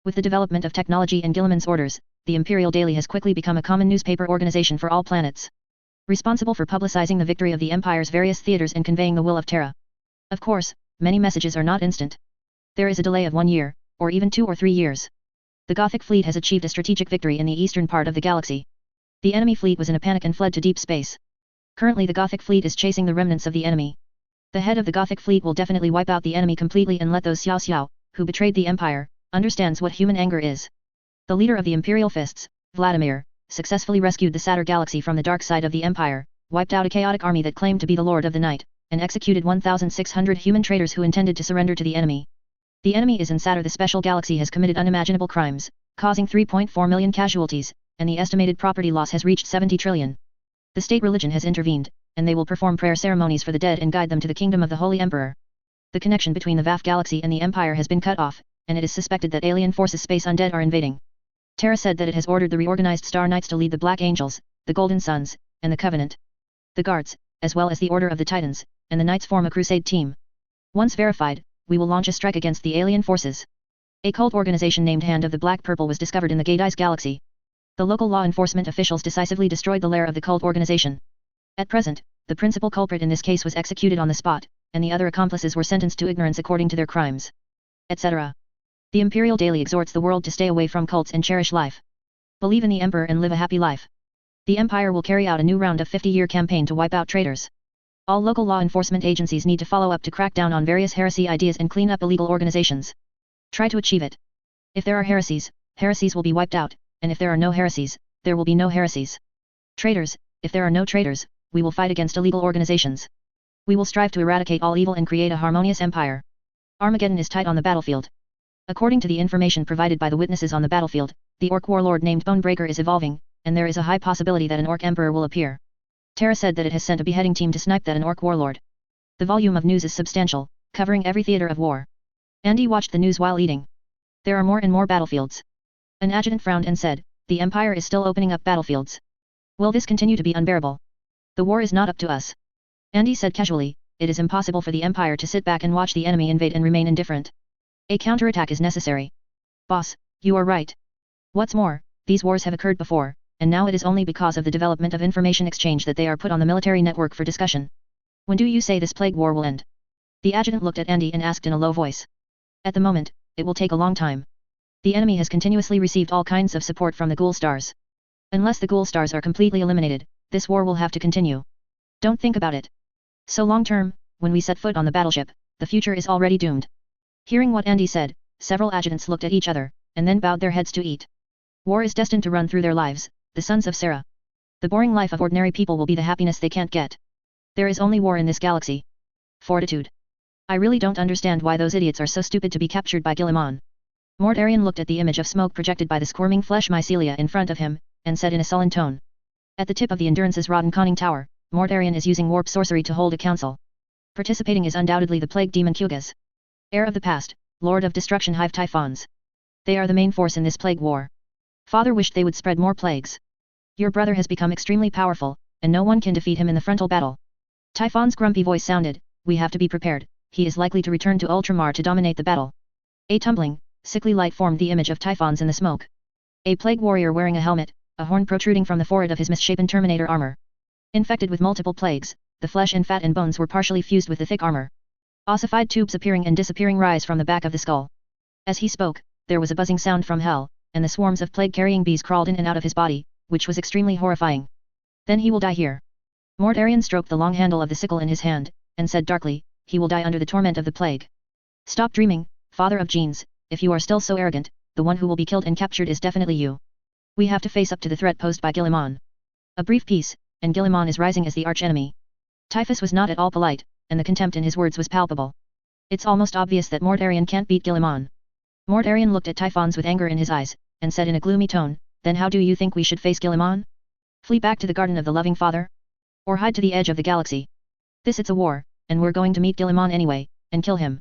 With the development of technology and Gilliman's orders, the Imperial Daily has quickly become a common newspaper organization for all planets, responsible for publicizing the victory of the Empire's various theaters and conveying the will of Terra. Of course, many messages are not instant. There is a delay of 1 year, or even 2 or 3 years. The Gothic fleet has achieved a strategic victory in the eastern part of the galaxy. The enemy fleet was in a panic and fled to deep space. Currently the Gothic fleet is chasing the remnants of the enemy. The head of the Gothic fleet will definitely wipe out the enemy completely and let those Xiao Xiao, who betrayed the Empire, understands what human anger is. The leader of the Imperial Fists, Vladimir, successfully rescued the Satyr Galaxy from the dark side of the Empire, wiped out a chaotic army that claimed to be the Lord of the Night, and executed 1,600 human traitors who intended to surrender to the enemy. The enemy is in Satyr. The special galaxy has committed unimaginable crimes, causing 3.4 million casualties, and the estimated property loss has reached 70 trillion. The state religion has intervened, and they will perform prayer ceremonies for the dead and guide them to the kingdom of the Holy Emperor. The connection between the VAF galaxy and the Empire has been cut off, and it is suspected that alien forces space undead are invading. Terra said that it has ordered the reorganized Star Knights to lead the Black Angels, the Golden Suns, and the Covenant. The Guards, as well as the Order of the Titans, and the Knights form a crusade team. Once verified, we will launch a strike against the alien forces. A cult organization named Hand of the Black Purple was discovered in the Beginnig galaxy. The local law enforcement officials decisively destroyed the lair of the cult organization. At present, the principal culprit in this case was executed on the spot, and the other accomplices were sentenced to ignorance according to their crimes, etc. The Imperial Daily exhorts the world to stay away from cults and cherish life. Believe in the Emperor and live a happy life. The Empire will carry out a new round of 50-year campaign to wipe out traitors. All local law enforcement agencies need to follow up to crack down on various heresy ideas and clean up illegal organizations. Try to achieve it. If there are heresies, heresies will be wiped out, and if there are no heresies, there will be no heresies. Traitors, if there are no traitors, we will fight against illegal organizations. We will strive to eradicate all evil and create a harmonious empire. Armageddon is tight on the battlefield. According to the information provided by the witnesses on the battlefield, the Orc warlord named Bonebreaker is evolving, and there is a high possibility that an Orc emperor will appear. Terra said that it has sent a beheading team to snipe that an Orc warlord. The volume of news is substantial, covering every theater of war. Andy watched the news while eating. There are more and more battlefields. An adjutant frowned and said, "The Empire is still opening up battlefields. Will this continue to be unbearable? The war is not up to us." Andy said casually, "It is impossible for the Empire to sit back and watch the enemy invade and remain indifferent. A counterattack is necessary." "Boss, you are right. What's more, these wars have occurred before, and now it is only because of the development of information exchange that they are put on the military network for discussion. When do you say this plague war will end?" The adjutant looked at Andy and asked in a low voice. "At the moment, it will take a long time. The enemy has continuously received all kinds of support from the Ghoul Stars. Unless the Ghoul Stars are completely eliminated, this war will have to continue. Don't think about it. So long term, when we set foot on the battleship, the future is already doomed." Hearing what Andy said, several adjutants looked at each other, and then bowed their heads to eat. War is destined to run through their lives, the sons of Sarah. The boring life of ordinary people will be the happiness they can't get. There is only war in this galaxy. Fortitude. I really don't understand why those idiots are so stupid to be captured by Guilliman. Mortarion looked at the image of smoke projected by the squirming flesh mycelia in front of him, and said in a sullen tone. At the tip of the Endurance's rod and conning tower, Mortarion is using warp sorcery to hold a council. Participating is undoubtedly the plague demon Kugas. Heir of the past, Lord of Destruction Hive Typhons. They are the main force in this plague war. Father wished they would spread more plagues. Your brother has become extremely powerful, and no one can defeat him in the frontal battle. Typhon's grumpy voice sounded, "We have to be prepared, he is likely to return to Ultramar to dominate the battle." A tumbling, sickly light formed the image of Typhons in the smoke. A plague warrior wearing a helmet, a horn protruding from the forehead of his misshapen Terminator armor. Infected with multiple plagues, the flesh and fat and bones were partially fused with the thick armor. Ossified tubes appearing and disappearing rise from the back of the skull. As he spoke, there was a buzzing sound from hell, and the swarms of plague-carrying bees crawled in and out of his body, which was extremely horrifying. "Then he will die here." Mortarion stroked the long handle of the sickle in his hand, and said darkly, "He will die under the torment of the plague." "Stop dreaming, father of genes, if you are still so arrogant, the one who will be killed and captured is definitely you. We have to face up to the threat posed by Guilliman." A brief peace, and Guilliman is rising as the arch-enemy. Typhus was not at all polite, and the contempt in his words was palpable. It's almost obvious that Mortarion can't beat Guilliman. Mortarion looked at Typhons with anger in his eyes, and said in a gloomy tone, "Then how do you think we should face Guilliman? Flee back to the Garden of the Loving Father? Or hide to the edge of the galaxy? It's a war, and we're going to meet Guilliman anyway, and kill him.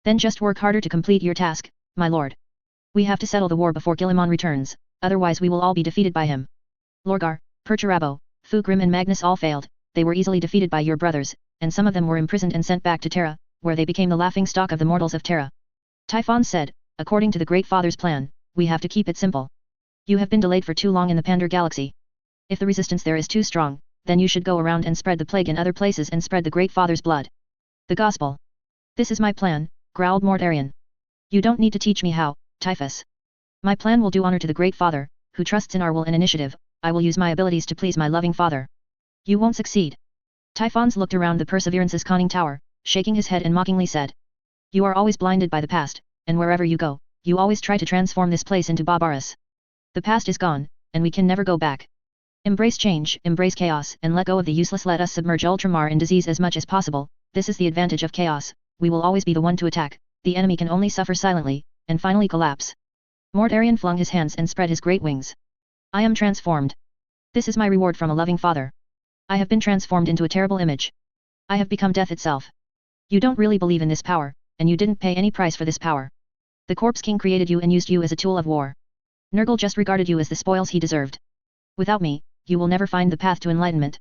Then just work harder to complete your task, my lord. We have to settle the war before Guilliman returns, otherwise we will all be defeated by him. Lorgar, Perturabo, Fugrim and Magnus all failed, they were easily defeated by your brothers, and some of them were imprisoned and sent back to Terra, where they became the laughing-stock of the mortals of Terra." Typhon said, "According to the Great Father's plan, we have to keep it simple. You have been delayed for too long in the Pandar Galaxy. If the resistance there is too strong, then you should go around and spread the plague in other places and spread the Great Father's blood. The Gospel. This is my plan, growled Mortarion. You don't need to teach me how, Typhus. My plan will do honor to the Great Father, who trusts in our will and initiative. I will use my abilities to please my loving father. You won't succeed. Typhons looked around the Perseverance's conning tower, shaking his head and mockingly said. You are always blinded by the past, and wherever you go, you always try to transform this place into Barbaras. The past is gone, and we can never go back. Embrace change, embrace chaos, and let go of the useless. Let us submerge Ultramar in disease as much as possible. This is the advantage of chaos. We will always be the one to attack. The enemy can only suffer silently, and finally collapse. Mortarion flung his hands and spread his great wings. I am transformed. This is my reward from a loving father. I have been transformed into a terrible image. I have become death itself. You don't really believe in this power, and you didn't pay any price for this power. The Corpse King created you and used you as a tool of war. Nurgle just regarded you as the spoils he deserved. Without me, you will never find the path to enlightenment.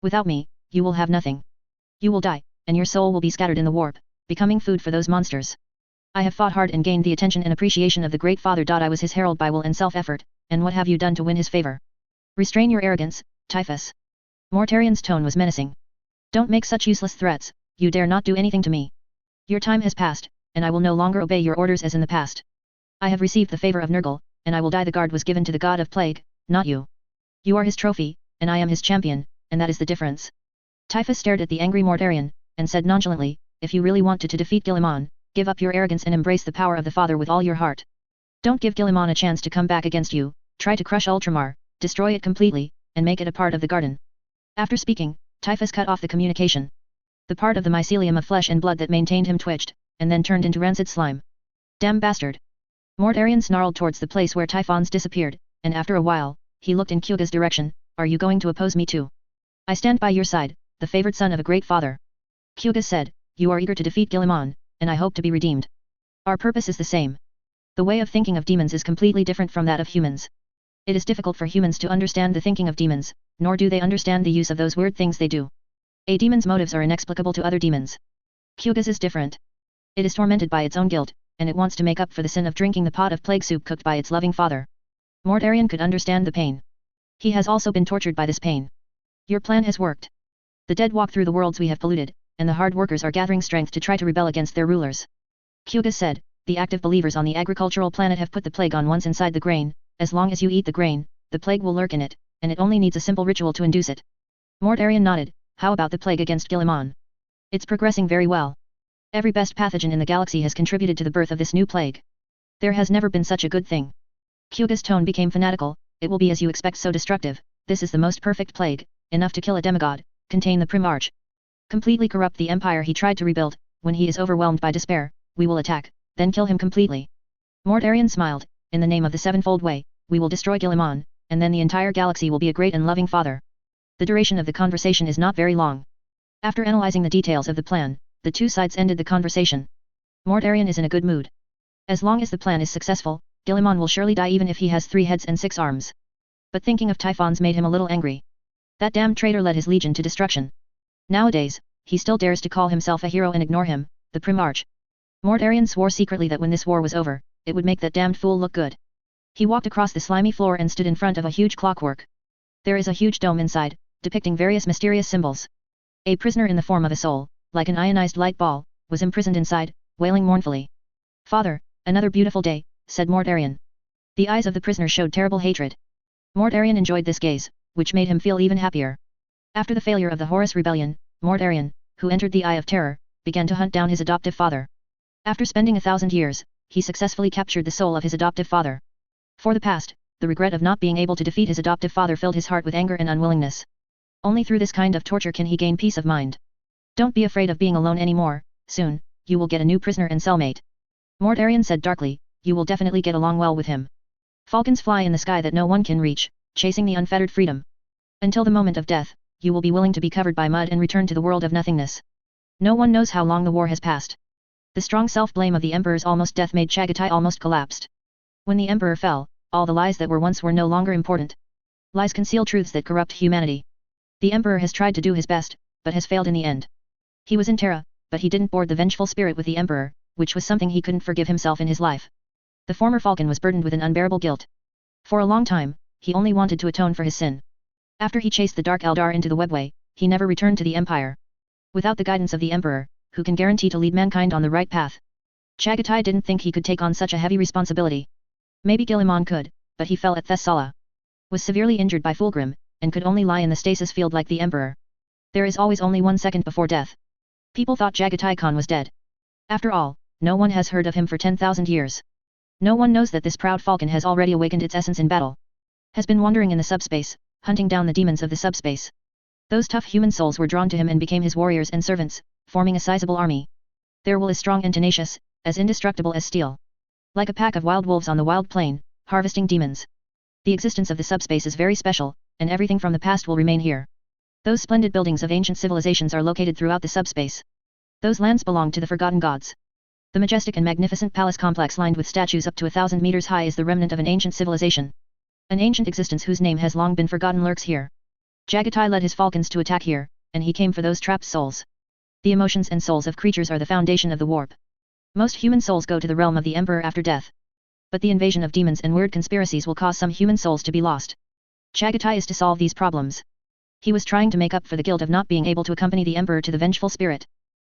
Without me, you will have nothing. You will die, and your soul will be scattered in the warp, becoming food for those monsters. I have fought hard and gained the attention and appreciation of the Great Father. I was his herald by will and self-effort, and what have you done to win his favor? Restrain your arrogance, Typhus. Mortarion's tone was menacing. Don't make such useless threats, you dare not do anything to me. Your time has passed, and I will no longer obey your orders as in the past. I have received the favor of Nurgle, and I will die. The guard was given to the god of plague, not you. You are his trophy, and I am his champion, and that is the difference. Typhus stared at the angry Mortarion, and said nonchalantly, if you really wanted to defeat Guilliman, give up your arrogance and embrace the power of the Father with all your heart. Don't give Guilliman a chance to come back against you. Try to crush Ultramar, destroy it completely, and make it a part of the garden. After speaking, Typhus cut off the communication. The part of the mycelium of flesh and blood that maintained him twitched, and then turned into rancid slime. Damn bastard! Mortarion snarled towards the place where Typhons disappeared, and after a while, he looked in Kyuga's direction. Are you going to oppose me too? I stand by your side, the favored son of a great father. Kyuga said, you are eager to defeat Guilliman, and I hope to be redeemed. Our purpose is the same. The way of thinking of demons is completely different from that of humans. It is difficult for humans to understand the thinking of demons, nor do they understand the use of those weird things they do. A demon's motives are inexplicable to other demons. Kyuga's is different. It is tormented by its own guilt, and it wants to make up for the sin of drinking the pot of plague soup cooked by its loving father. Mortarion could understand the pain. He has also been tortured by this pain. Your plan has worked. The dead walk through the worlds we have polluted, and the hard workers are gathering strength to try to rebel against their rulers. Kyuga said, the active believers on the agricultural planet have put the plague on once inside the grain. As long as you eat the grain, the plague will lurk in it, and it only needs a simple ritual to induce it. Mortarion nodded. How about the plague against Guilliman? It's progressing very well. Every best pathogen in the galaxy has contributed to the birth of this new plague. There has never been such a good thing. Kyuga's tone became fanatical. It will be as you expect, so destructive. This is the most perfect plague, enough to kill a demigod, contain the Primarch. Completely corrupt the empire he tried to rebuild. When he is overwhelmed by despair, we will attack, then kill him completely. Mortarion smiled. In the name of the Sevenfold Way, we will destroy Guilliman, and then the entire galaxy will be a great and loving father. The duration of the conversation is not very long. After analyzing the details of the plan, the two sides ended the conversation. Mortarion is in a good mood. As long as the plan is successful, Guilliman will surely die even if he has 3 heads and 6 arms. But thinking of Typhons made him a little angry. That damned traitor led his legion to destruction. Nowadays, he still dares to call himself a hero and ignore him, the Primarch. Mortarion swore secretly that when this war was over, it would make that damned fool look good. He walked across the slimy floor and stood in front of a huge clockwork. There is a huge dome inside, depicting various mysterious symbols. A prisoner in the form of a soul, like an ionized light ball, was imprisoned inside, wailing mournfully. Father, another beautiful day, said Mortarion. The eyes of the prisoner showed terrible hatred. Mortarion enjoyed this gaze, which made him feel even happier. After the failure of the Horus Rebellion, Mortarion, who entered the Eye of Terror, began to hunt down his adoptive father. After spending 1,000 years, he successfully captured the soul of his adoptive father. For the past, the regret of not being able to defeat his adoptive father filled his heart with anger and unwillingness. Only through this kind of torture can he gain peace of mind. Don't be afraid of being alone anymore. Soon, you will get a new prisoner and cellmate. Mortarion said darkly, you will definitely get along well with him. Falcons fly in the sky that no one can reach, chasing the unfettered freedom. Until the moment of death, you will be willing to be covered by mud and return to the world of nothingness. No one knows how long the war has passed. The strong self-blame of the Emperor's almost death made Chagatai almost collapsed. When the Emperor fell, all the lies that were once were no longer important. Lies conceal truths that corrupt humanity. The Emperor has tried to do his best, but has failed in the end. He was in Terra, but he didn't board the vengeful spirit with the Emperor, which was something he couldn't forgive himself in his life. The former Falcon was burdened with an unbearable guilt. For a long time, he only wanted to atone for his sin. After he chased the Dark Eldar into the webway, he never returned to the Empire. Without the guidance of the Emperor, who can guarantee to lead mankind on the right path? Chagatai didn't think he could take on such a heavy responsibility. Maybe Guilliman could, but he fell at Thessala. Was severely injured by Fulgrim, and could only lie in the stasis field like the Emperor. There is always only 1 second before death. People thought Chagatai Khan was dead. After all, no one has heard of him for 10,000 years. No one knows that this proud falcon has already awakened its essence in battle. Has been wandering in the subspace, hunting down the demons of the subspace. Those tough human souls were drawn to him and became his warriors and servants, forming a sizable army. Their will is strong and tenacious, as indestructible as steel. Like a pack of wild wolves on the wild plain, harvesting demons. The existence of the subspace is very special, and everything from the past will remain here. Those splendid buildings of ancient civilizations are located throughout the subspace. Those lands belong to the forgotten gods. The majestic and magnificent palace complex lined with statues up to 1,000 meters high is the remnant of an ancient civilization. An ancient existence whose name has long been forgotten lurks here. Chagatai led his falcons to attack here, and he came for those trapped souls. The emotions and souls of creatures are the foundation of the warp. Most human souls go to the realm of the Emperor after death. But the invasion of demons and weird conspiracies will cause some human souls to be lost. Chagatai is to solve these problems. He was trying to make up for the guilt of not being able to accompany the Emperor to the vengeful spirit.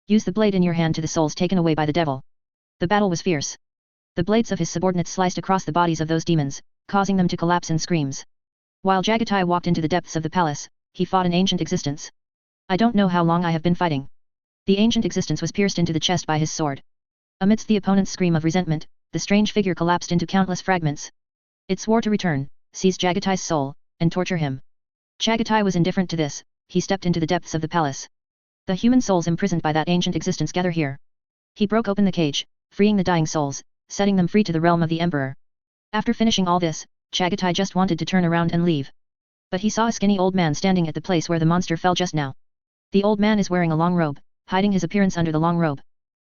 Use the blade in your hand to the souls taken away by the devil. The battle was fierce. The blades of his subordinates sliced across the bodies of those demons, causing them to collapse in screams. While Chagatai walked into the depths of the palace, he fought an ancient existence. I don't know how long I have been fighting. The ancient existence was pierced into the chest by his sword. Amidst the opponent's scream of resentment, the strange figure collapsed into countless fragments. It swore to return, seize Chagatai's soul, and torture him. Chagatai was indifferent to this. He stepped into the depths of the palace. The human souls imprisoned by that ancient existence gather here. He broke open the cage, freeing the dying souls, setting them free to the realm of the Emperor. After finishing all this, Chagatai just wanted to turn around and leave. But he saw a skinny old man standing at the place where the monster fell just now. The old man is wearing a long robe, hiding his appearance under the long robe.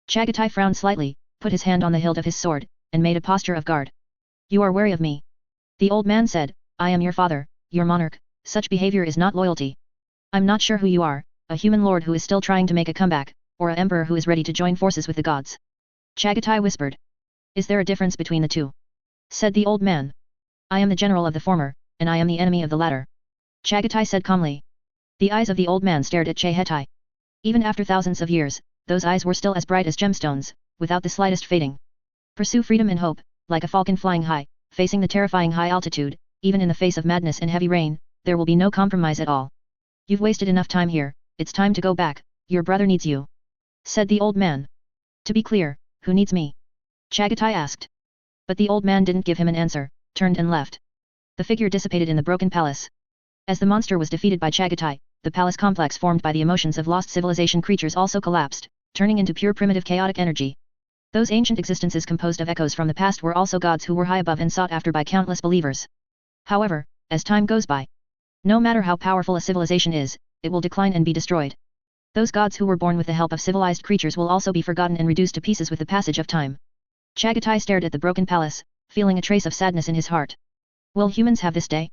Chagatai frowned slightly, put his hand on the hilt of his sword, and made a posture of guard. You are wary of me. The old man said, I am your father, your monarch. Such behavior is not loyalty. I'm not sure who you are, a human lord who is still trying to make a comeback, or an emperor who is ready to join forces with the gods. Chagatai whispered. Is there a difference between the two? Said the old man. I am the general of the former, and I am the enemy of the latter. Chagatai said calmly. The eyes of the old man stared at Chagatai. Even after thousands of years, those eyes were still as bright as gemstones, without the slightest fading. Pursue freedom and hope, like a falcon flying high, facing the terrifying high altitude, even in the face of madness and heavy rain, there will be no compromise at all. You've wasted enough time here, it's time to go back, your brother needs you. Said the old man. To be clear, who needs me? Chagatai asked. But the old man didn't give him an answer, turned and left. The figure dissipated in the broken palace. As the monster was defeated by Chagatai, the palace complex formed by the emotions of lost civilization creatures also collapsed, turning into pure primitive chaotic energy. Those ancient existences composed of echoes from the past were also gods who were high above and sought after by countless believers. However, as time goes by, no matter how powerful a civilization is, it will decline and be destroyed. Those gods who were born with the help of civilized creatures will also be forgotten and reduced to pieces with the passage of time. Chagatai stared at the broken palace, feeling a trace of sadness in his heart. Will humans have this day?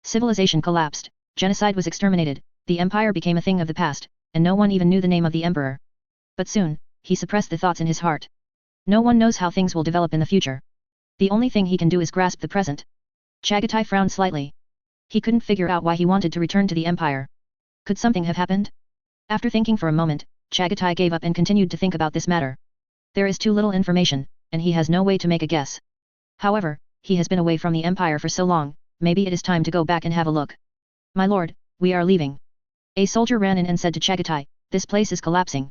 Civilization collapsed, genocide was exterminated, the empire became a thing of the past, and no one even knew the name of the emperor. But soon, he suppressed the thoughts in his heart. No one knows how things will develop in the future. The only thing he can do is grasp the present. Chagatai frowned slightly. He couldn't figure out why he wanted to return to the empire. Could something have happened? After thinking for a moment, Chagatai gave up and continued to think about this matter. There is too little information, and he has no way to make a guess. However, he has been away from the empire for so long, maybe it is time to go back and have a look. My lord, we are leaving. A soldier ran in and said to Chagatai, this place is collapsing.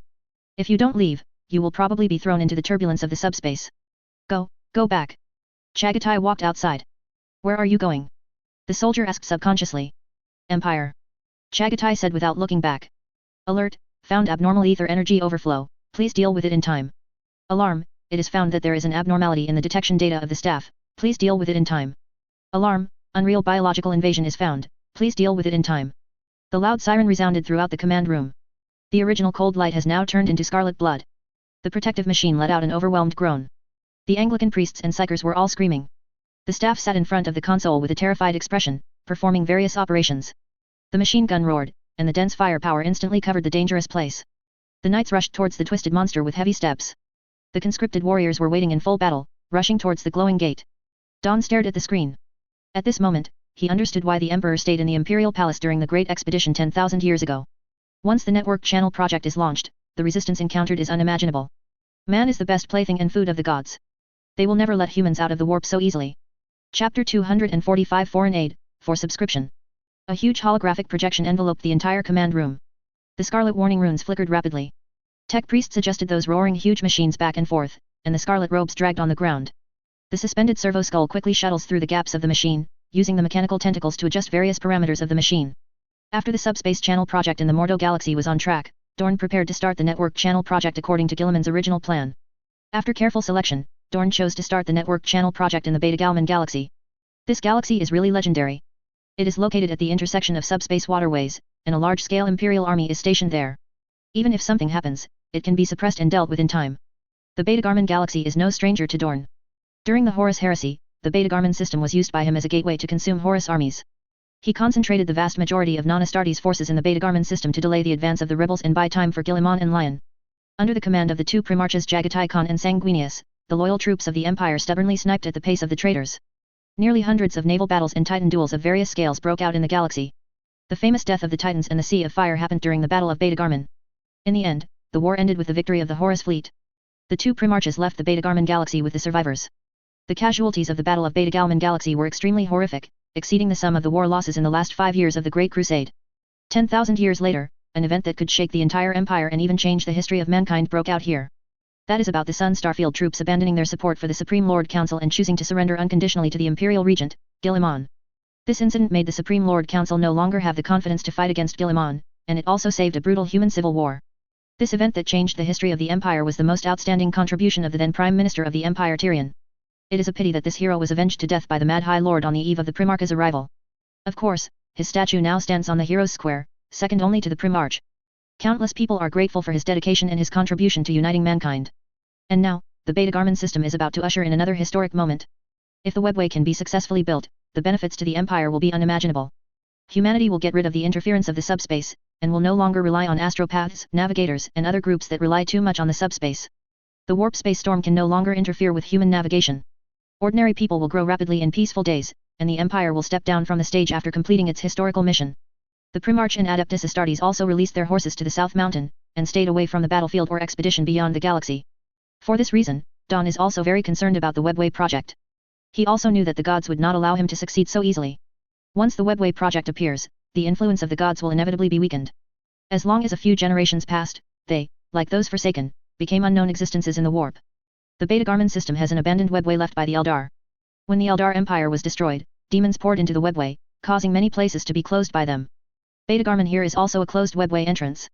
If you don't leave, you will probably be thrown into the turbulence of the subspace. Go back. Chagatai walked outside. Where are you going? The soldier asked subconsciously. Empire. Chagatai said without looking back. Alert, found abnormal ether energy overflow, please deal with it in time. Alarm, it is found that there is an abnormality in the detection data of the staff, please deal with it in time. Alarm, unreal biological invasion is found, please deal with it in time. The loud siren resounded throughout the command room. The original cold light has now turned into scarlet blood. The protective machine let out an overwhelmed groan. The Anglican priests and psychers were all screaming. The staff sat in front of the console with a terrified expression, performing various operations. The machine gun roared, and the dense firepower instantly covered the dangerous place. The knights rushed towards the twisted monster with heavy steps. The conscripted warriors were waiting in full battle, rushing towards the glowing gate. Dawn stared at the screen. At this moment, he understood why the Emperor stayed in the Imperial Palace during the Great Expedition 10,000 years ago. Once the Network Channel project is launched, the resistance encountered is unimaginable. Man is the best plaything and food of the gods. They will never let humans out of the warp so easily. Chapter 245 Foreign Aid, for subscription. A huge holographic projection enveloped the entire command room. The scarlet warning runes flickered rapidly. Tech priests adjusted those roaring huge machines back and forth, and the scarlet robes dragged on the ground. The suspended servo skull quickly shuttles through the gaps of the machine, using the mechanical tentacles to adjust various parameters of the machine. After the subspace channel project in the Mordo galaxy was on track, Dorn prepared to start the network channel project according to Guilliman's original plan. After careful selection, Dorn chose to start the network channel project in the Beginnig galaxy. This galaxy is really legendary. It is located at the intersection of subspace waterways, and a large-scale imperial army is stationed there. Even if something happens, it can be suppressed and dealt with in time. The Beginnig galaxy is no stranger to Dorn. During the Horus Heresy, the Beginnig system was used by him as a gateway to consume Horus armies. He concentrated the vast majority of non-Astartes forces in the Beginnig system to delay the advance of the rebels and buy time for Guilliman and Lion. Under the command of the two Primarchs Jagatai Khan and Sanguinius, the loyal troops of the Empire stubbornly sniped at the pace of the traitors. Nearly hundreds of naval battles and Titan duels of various scales broke out in the galaxy. The famous death of the Titans and the Sea of Fire happened during the Battle of Beginnig. In the end, the war ended with the victory of the Horus fleet. The two Primarchs left the Beginnig galaxy with the survivors. The casualties of the Battle of Beginnig galaxy were extremely horrific, exceeding the sum of the war losses in the last 5 years of the Great Crusade. 10,000 years later, an event that could shake the entire empire and even change the history of mankind broke out here. That is about the Sun Starfield troops abandoning their support for the Supreme Lord Council and choosing to surrender unconditionally to the Imperial Regent, Guilliman. This incident made the Supreme Lord Council no longer have the confidence to fight against Guilliman, and it also saved a brutal human civil war. This event that changed the history of the Empire was the most outstanding contribution of the then Prime Minister of the Empire Tyrion. It is a pity that this hero was avenged to death by the Mad High Lord on the eve of the Primarch's arrival. Of course, his statue now stands on the Heroes' Square, second only to the Primarch. Countless people are grateful for his dedication and his contribution to uniting mankind. And now, the Beginnig system is about to usher in another historic moment. If the webway can be successfully built, the benefits to the Empire will be unimaginable. Humanity will get rid of the interference of the subspace, and will no longer rely on astropaths, navigators, and other groups that rely too much on the subspace. The warp space storm can no longer interfere with human navigation. Ordinary people will grow rapidly in peaceful days, and the Empire will step down from the stage after completing its historical mission. The Primarch and Adeptus Astartes also released their horses to the South Mountain, and stayed away from the battlefield or expedition beyond the galaxy. For this reason, Dawn is also very concerned about the Webway project. He also knew that the gods would not allow him to succeed so easily. Once the Webway project appears, the influence of the gods will inevitably be weakened. As long as a few generations passed, they, like those Forsaken, became unknown existences in the warp. The Beginnig system has an abandoned webway left by the Eldar. When the Eldar Empire was destroyed, demons poured into the webway, causing many places to be closed by them. Beginnig here is also a closed webway entrance.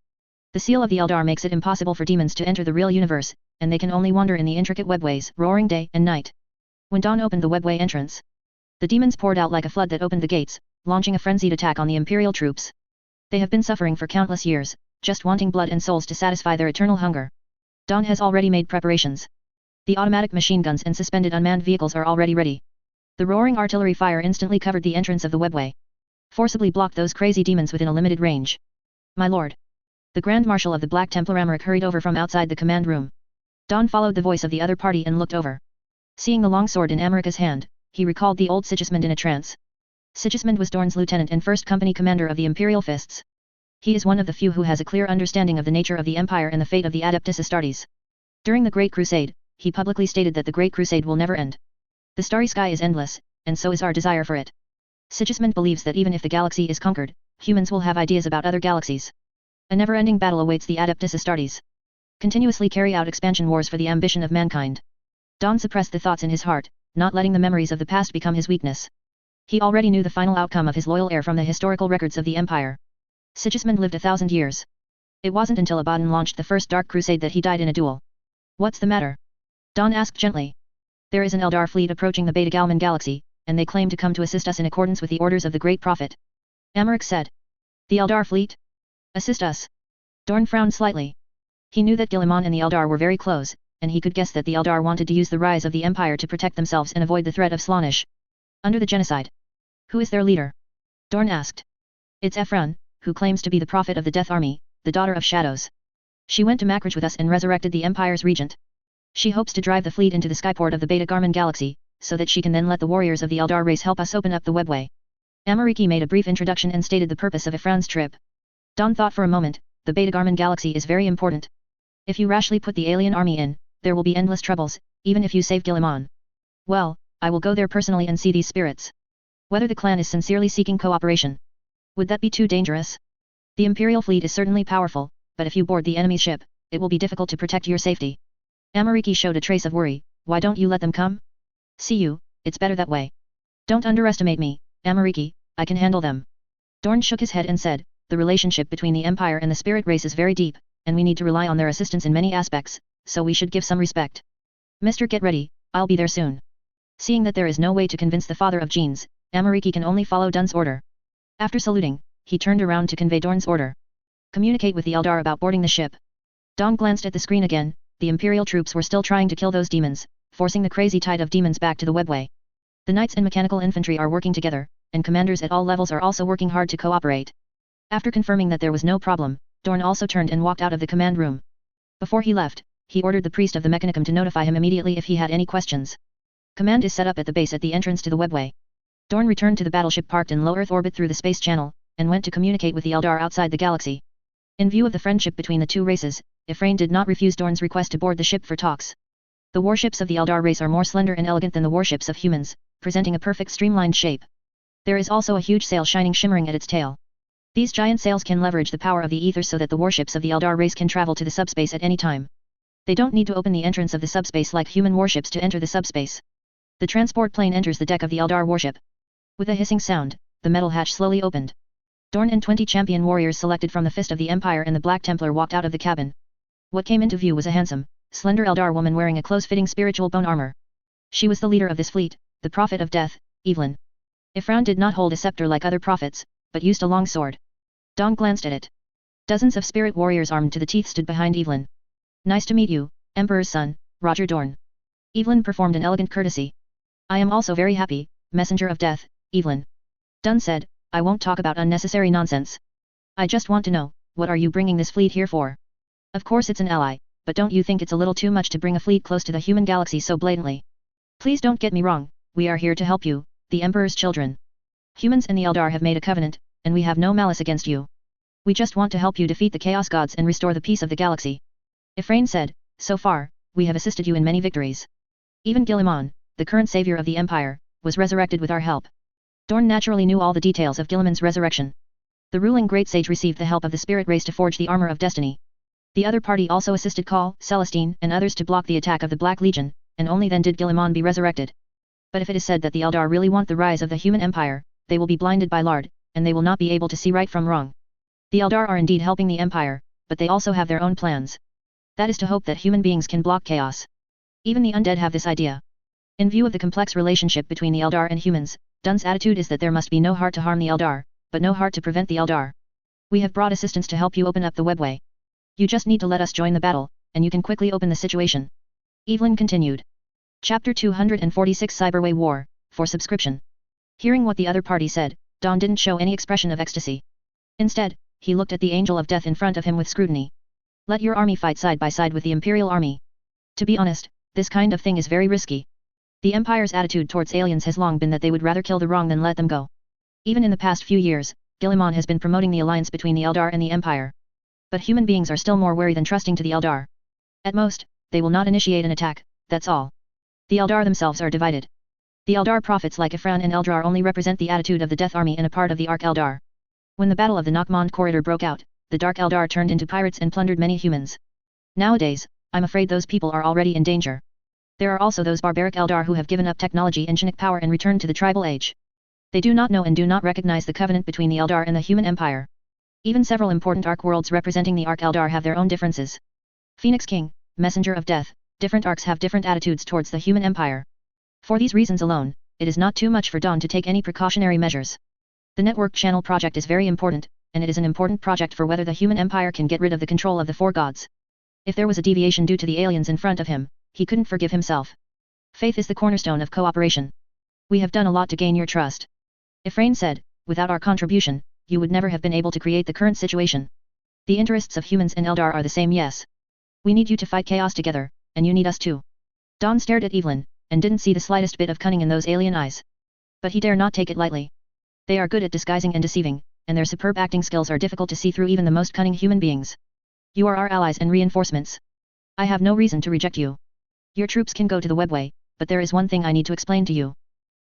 The seal of the Eldar makes it impossible for demons to enter the real universe, and they can only wander in the intricate webways, roaring day and night. When Dawn opened the webway entrance, the demons poured out like a flood that opened the gates, launching a frenzied attack on the Imperial troops. They have been suffering for countless years, just wanting blood and souls to satisfy their eternal hunger. Dawn has already made preparations. The automatic machine guns and suspended unmanned vehicles are already ready. The roaring artillery fire instantly covered the entrance of the webway. Forcibly blocked those crazy demons within a limited range. My lord. The Grand Marshal of the Black Templar Amaric hurried over from outside the command room. Dawn followed the voice of the other party and looked over. Seeing the long sword in Amaric's hand, he recalled the old Sigismund in a trance. Sigismund was Dorn's lieutenant and first company commander of the Imperial Fists. He is one of the few who has a clear understanding of the nature of the Empire and the fate of the Adeptus Astartes. During the Great Crusade, he publicly stated that the Great Crusade will never end. The starry sky is endless, and so is our desire for it. Sigismund believes that even if the galaxy is conquered, humans will have ideas about other galaxies. A never-ending battle awaits the Adeptus Astartes. Continuously carry out expansion wars for the ambition of mankind. Dawn suppressed the thoughts in his heart, not letting the memories of the past become his weakness. He already knew the final outcome of his loyal heir from the historical records of the Empire. Sigismund lived 1,000 years. It wasn't until Abaddon launched the first Dark Crusade that he died in a duel. What's the matter? Dawn asked gently. There is an Eldar fleet approaching the Beginnig galaxy, and they claim to come to assist us in accordance with the orders of the Great Prophet. Amaric said. The Eldar fleet? Assist us. Dorn frowned slightly. He knew that Guilliman and the Eldar were very close, and he could guess that the Eldar wanted to use the rise of the Empire to protect themselves and avoid the threat of Slaanesh. Under the genocide. Who is their leader? Dorn asked. It's Ephron, who claims to be the prophet of the Death Army, the daughter of Shadows. She went to Makridge with us and resurrected the Empire's regent. She hopes to drive the fleet into the skyport of the Beginnig galaxy, so that she can then let the warriors of the Eldar race help us open up the webway. Amariki made a brief introduction and stated the purpose of Ifran's trip. Dawn thought for a moment, the Beta Garmin galaxy is very important. If you rashly put the alien army in, there will be endless troubles, even if you save Guilliman. Well, I will go there personally and see these spirits. Whether the clan is sincerely seeking cooperation. Would that be too dangerous? The Imperial fleet is certainly powerful, but if you board the enemy's ship, it will be difficult to protect your safety. Amariki showed a trace of worry. Why don't you let them come? See you, it's better that way. Don't underestimate me, Amariki, I can handle them. Dorn shook his head and said, the relationship between the Empire and the spirit race is very deep, and we need to rely on their assistance in many aspects, so we should give some respect. Mr. Get ready, I'll be there soon. Seeing that there is no way to convince the father of genes, Amariki can only follow Dun's order. After saluting, he turned around to convey Dorn's order. Communicate with the Eldar about boarding the ship. Don glanced at the screen again. The Imperial troops were still trying to kill those demons, forcing the crazy tide of demons back to the webway. The knights and mechanical infantry are working together, and commanders at all levels are also working hard to cooperate. After confirming that there was no problem, Dorn also turned and walked out of the command room. Before he left, he ordered the priest of the Mechanicum to notify him immediately if he had any questions. Command is set up at the base at the entrance to the webway. Dorn returned to the battleship parked in low Earth orbit through the space channel, and went to communicate with the Eldar outside the galaxy. In view of the friendship between the two races, Ifrain did not refuse Dorn's request to board the ship for talks. The warships of the Eldar race are more slender and elegant than the warships of humans, presenting a perfect streamlined shape. There is also a huge sail shimmering at its tail. These giant sails can leverage the power of the ether so that the warships of the Eldar race can travel to the subspace at any time. They don't need to open the entrance of the subspace like human warships to enter the subspace. The transport plane enters the deck of the Eldar warship. With a hissing sound, the metal hatch slowly opened. Dorn and 20 champion warriors selected from the Fist of the Empire and the Black Templar walked out of the cabin. What came into view was a handsome, slender Eldar woman wearing a close-fitting spiritual bone armor. She was the leader of this fleet, the Prophet of Death, Evelyn. Ifran did not hold a scepter like other prophets, but used a long sword. Dong glanced at it. Dozens of spirit warriors armed to the teeth stood behind Evelyn. Nice to meet you, Emperor's son, Roger Dorn. Evelyn performed an elegant courtesy. I am also very happy, Messenger of Death, Evelyn. Dunn said, I won't talk about unnecessary nonsense. I just want to know, what are you bringing this fleet here for? Of course it's an ally, but don't you think it's a little too much to bring a fleet close to the human galaxy so blatantly? Please don't get me wrong, we are here to help you, the Emperor's children. Humans and the Eldar have made a covenant, and we have no malice against you. We just want to help you defeat the Chaos Gods and restore the peace of the galaxy. Ifrain said, so far, we have assisted you in many victories. Even Guilliman, the current savior of the Empire, was resurrected with our help. Dorn naturally knew all the details of Guilliman's resurrection. The ruling Great Sage received the help of the spirit race to forge the armor of destiny. The other party also assisted Kaul, Celestine, and others to block the attack of the Black Legion, and only then did Guilliman be resurrected. But if it is said that the Eldar really want the rise of the human empire, they will be blinded by Lard, and they will not be able to see right from wrong. The Eldar are indeed helping the empire, but they also have their own plans. That is to hope that human beings can block chaos. Even the undead have this idea. In view of the complex relationship between the Eldar and humans, Dun's attitude is that there must be no heart to harm the Eldar, but no heart to prevent the Eldar. We have brought assistance to help you open up the webway. You just need to let us join the battle, and you can quickly open the situation. Evelyn continued. Chapter 246 Cyberway War, for subscription. Hearing what the other party said, Don didn't show any expression of ecstasy. Instead, he looked at the Angel of Death in front of him with scrutiny. Let your army fight side by side with the Imperial army. To be honest, this kind of thing is very risky. The Empire's attitude towards aliens has long been that they would rather kill the wrong than let them go. Even in the past few years, Guilliman has been promoting the alliance between the Eldar and the Empire. But human beings are still more wary than trusting to the Eldar. At most, they will not initiate an attack, that's all. The Eldar themselves are divided. The Eldar prophets like Ifran and Eldrar only represent the attitude of the Death Army and a part of the Ark Eldar. When the Battle of the Nockmond Corridor broke out, the Dark Eldar turned into pirates and plundered many humans. Nowadays, I'm afraid those people are already in danger. There are also those barbaric Eldar who have given up technology and genic power and returned to the tribal age. They do not know and do not recognize the covenant between the Eldar and the human empire. Even several important Ark worlds representing the Ark Eldar have their own differences. Phoenix King, Messenger of Death, different Arks have different attitudes towards the human empire. For these reasons alone, it is not too much for Dawn to take any precautionary measures. The network channel project is very important, and it is an important project for whether the human empire can get rid of the control of the four gods. If there was a deviation due to the aliens in front of him, he couldn't forgive himself. Faith is the cornerstone of cooperation. We have done a lot to gain your trust. Ifrain said, without our contribution, you would never have been able to create the current situation. The interests of humans and Eldar are the same, yes. We need you to fight chaos together, and you need us too. Dawn stared at Evelyn, and didn't see the slightest bit of cunning in those alien eyes. But he dare not take it lightly. They are good at disguising and deceiving, and their superb acting skills are difficult to see through even the most cunning human beings. You are our allies and reinforcements. I have no reason to reject you. Your troops can go to the webway, but there is one thing I need to explain to you.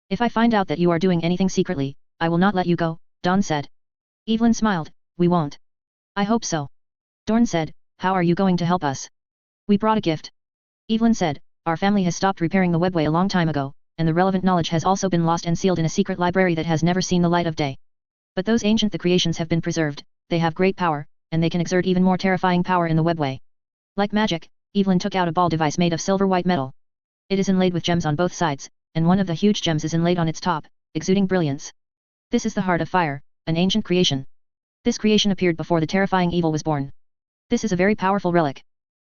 If I find out that you are doing anything secretly, I will not let you go, Dawn said. Evelyn smiled, we won't. I hope so. Dorn said, how are you going to help us? We brought a gift. Evelyn said, our family has stopped repairing the webway a long time ago, and the relevant knowledge has also been lost and sealed in a secret library that has never seen the light of day. But those ancient creations have been preserved, they have great power, and they can exert even more terrifying power in the webway. Like magic, Evelyn took out a ball device made of silver-white metal. It is inlaid with gems on both sides, and one of the huge gems is inlaid on its top, exuding brilliance. This is the Heart of Fire, an ancient creation. This creation appeared before the terrifying evil was born. This is a very powerful relic.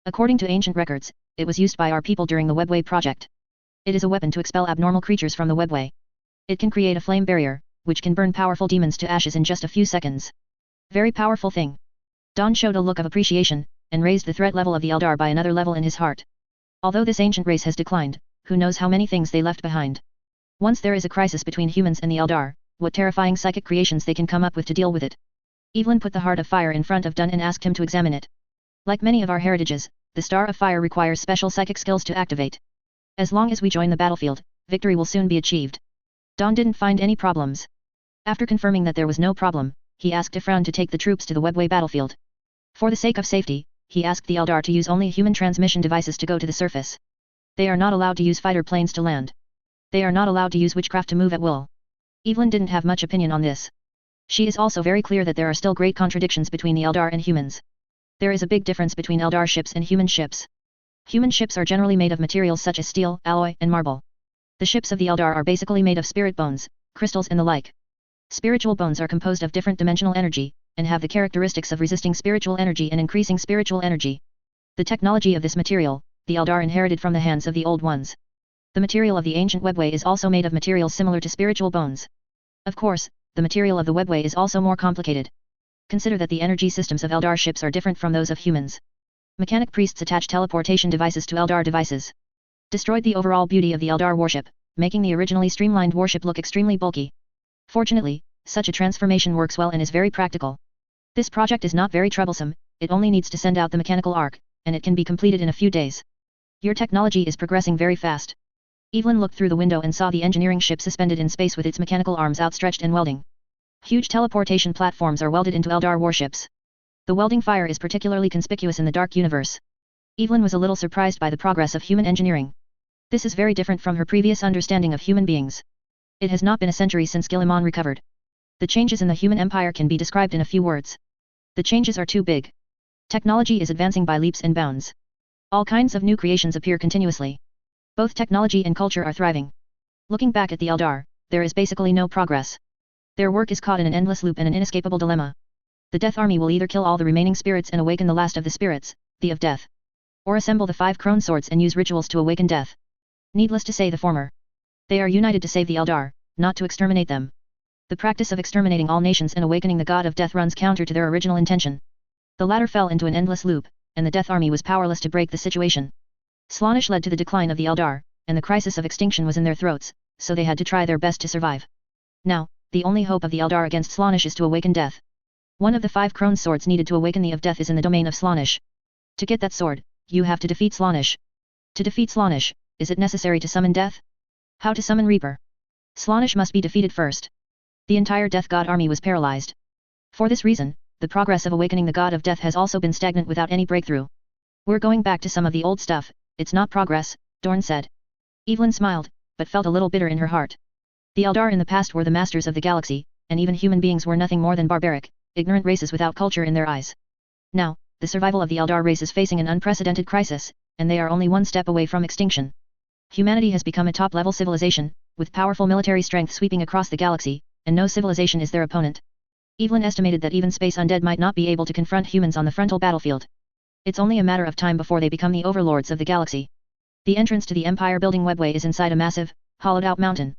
According to ancient records, it was used by our people during the webway project. It is a weapon to expel abnormal creatures from the webway. It can create a flame barrier, which can burn powerful demons to ashes in just a few seconds. Very powerful thing. Dawn showed a look of appreciation, and raised the threat level of the Eldar by another level in his heart. Although this ancient race has declined, who knows how many things they left behind. Once there is a crisis between humans and the Eldar, what terrifying psychic creations they can come up with to deal with it. Evelyn put the Heart of Fire in front of Dawn and asked him to examine it. Like many of our heritages, the Star of Fire requires special psychic skills to activate. As long as we join the battlefield, victory will soon be achieved. Dawn didn't find any problems. After confirming that there was no problem, he asked Ifran to take the troops to the webway battlefield. For the sake of safety, he asked the Eldar to use only human transmission devices to go to the surface. They are not allowed to use fighter planes to land. They are not allowed to use witchcraft to move at will. Evelyn didn't have much opinion on this. She is also very clear that there are still great contradictions between the Eldar and humans. There is a big difference between Eldar ships and human ships. Human ships are generally made of materials such as steel, alloy, and marble. The ships of the Eldar are basically made of spirit bones, crystals and the like. Spiritual bones are composed of different dimensional energy, and have the characteristics of resisting spiritual energy and increasing spiritual energy. The technology of this material, the Eldar inherited from the hands of the Old Ones. The material of the ancient webway is also made of materials similar to spiritual bones. Of course, the material of the webway is also more complicated. Consider that the energy systems of Eldar ships are different from those of humans. Mechanic priests attach teleportation devices to Eldar devices. Destroyed the overall beauty of the Eldar warship, making the originally streamlined warship look extremely bulky. Fortunately, such a transformation works well and is very practical. This project is not very troublesome, it only needs to send out the mechanical arc, and it can be completed in a few days. Your technology is progressing very fast. Evelyn looked through the window and saw the engineering ship suspended in space with its mechanical arms outstretched and welding. Huge teleportation platforms are welded into Eldar warships. The welding fire is particularly conspicuous in the Dark Universe. Evelyn was a little surprised by the progress of human engineering. This is very different from her previous understanding of human beings. It has not been a century since Guilliman recovered. The changes in the human empire can be described in a few words. The changes are too big. Technology is advancing by leaps and bounds. All kinds of new creations appear continuously. Both technology and culture are thriving. Looking back at the Eldar, there is basically no progress. Their work is caught in an endless loop and an inescapable dilemma. The Death Army will either kill all the remaining spirits and awaken the last of the spirits, the of death. Or assemble the 5 crone swords and use rituals to awaken death. Needless to say the former. They are united to save the Eldar, not to exterminate them. The practice of exterminating all nations and awakening the god of death runs counter to their original intention. The latter fell into an endless loop, and the Death Army was powerless to break the situation. Slaanesh led to the decline of the Eldar, and the crisis of extinction was in their throats, so they had to try their best to survive. Now, the only hope of the Eldar against Slaanesh is to awaken death. One of the 5 crone swords needed to awaken the of death is in the domain of Slaanesh. To get that sword, you have to defeat Slaanesh. To defeat Slaanesh, is it necessary to summon death? How to summon Reaper? Slaanesh must be defeated first. The entire Death God army was paralyzed. For this reason, the progress of awakening the god of death has also been stagnant without any breakthrough. We're going back to some of the old stuff, it's not progress, Dorn said. Evelyn smiled, but felt a little bitter in her heart. The Eldar in the past were the masters of the galaxy, and even human beings were nothing more than barbaric, ignorant races without culture in their eyes. Now, the survival of the Eldar race is facing an unprecedented crisis, and they are only one step away from extinction. Humanity has become a top-level civilization, with powerful military strength sweeping across the galaxy, and no civilization is their opponent. Evelyn estimated that even space undead might not be able to confront humans on the frontal battlefield. It's only a matter of time before they become the overlords of the galaxy. The entrance to the empire-building webway is inside a massive, hollowed-out mountain.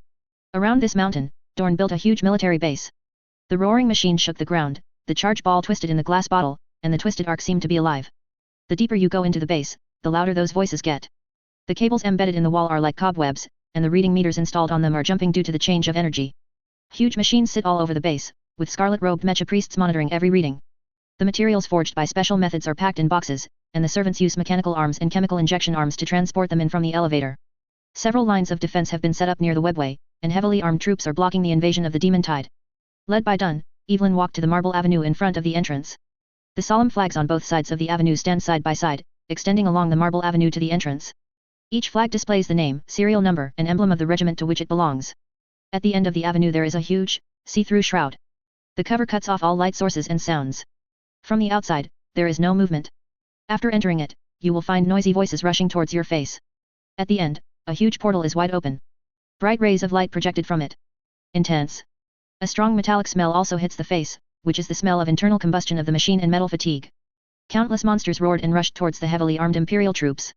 Around this mountain, Dorn built a huge military base. The roaring machine shook the ground, the charge ball twisted in the glass bottle, and the twisted arc seemed to be alive. The deeper you go into the base, the louder those voices get. The cables embedded in the wall are like cobwebs, and the reading meters installed on them are jumping due to the change of energy. Huge machines sit all over the base, with scarlet-robed mecha priests monitoring every reading. The materials forged by special methods are packed in boxes, and the servants use mechanical arms and chemical injection arms to transport them in from the elevator. Several lines of defense have been set up near the webway, and heavily armed troops are blocking the invasion of the demon tide. Led by Dun, Evelyn walked to the marble avenue in front of the entrance. The solemn flags on both sides of the avenue stand side by side, extending along the marble avenue to the entrance. Each flag displays the name, serial number, and emblem of the regiment to which it belongs. At the end of the avenue there is a huge, see-through shroud. The cover cuts off all light sources and sounds. From the outside, there is no movement. After entering it, you will find noisy voices rushing towards your face. At the end, a huge portal is wide open. Bright rays of light projected from it. Intense. A strong metallic smell also hits the face, which is the smell of internal combustion of the machine and metal fatigue. Countless monsters roared and rushed towards the heavily armed imperial troops.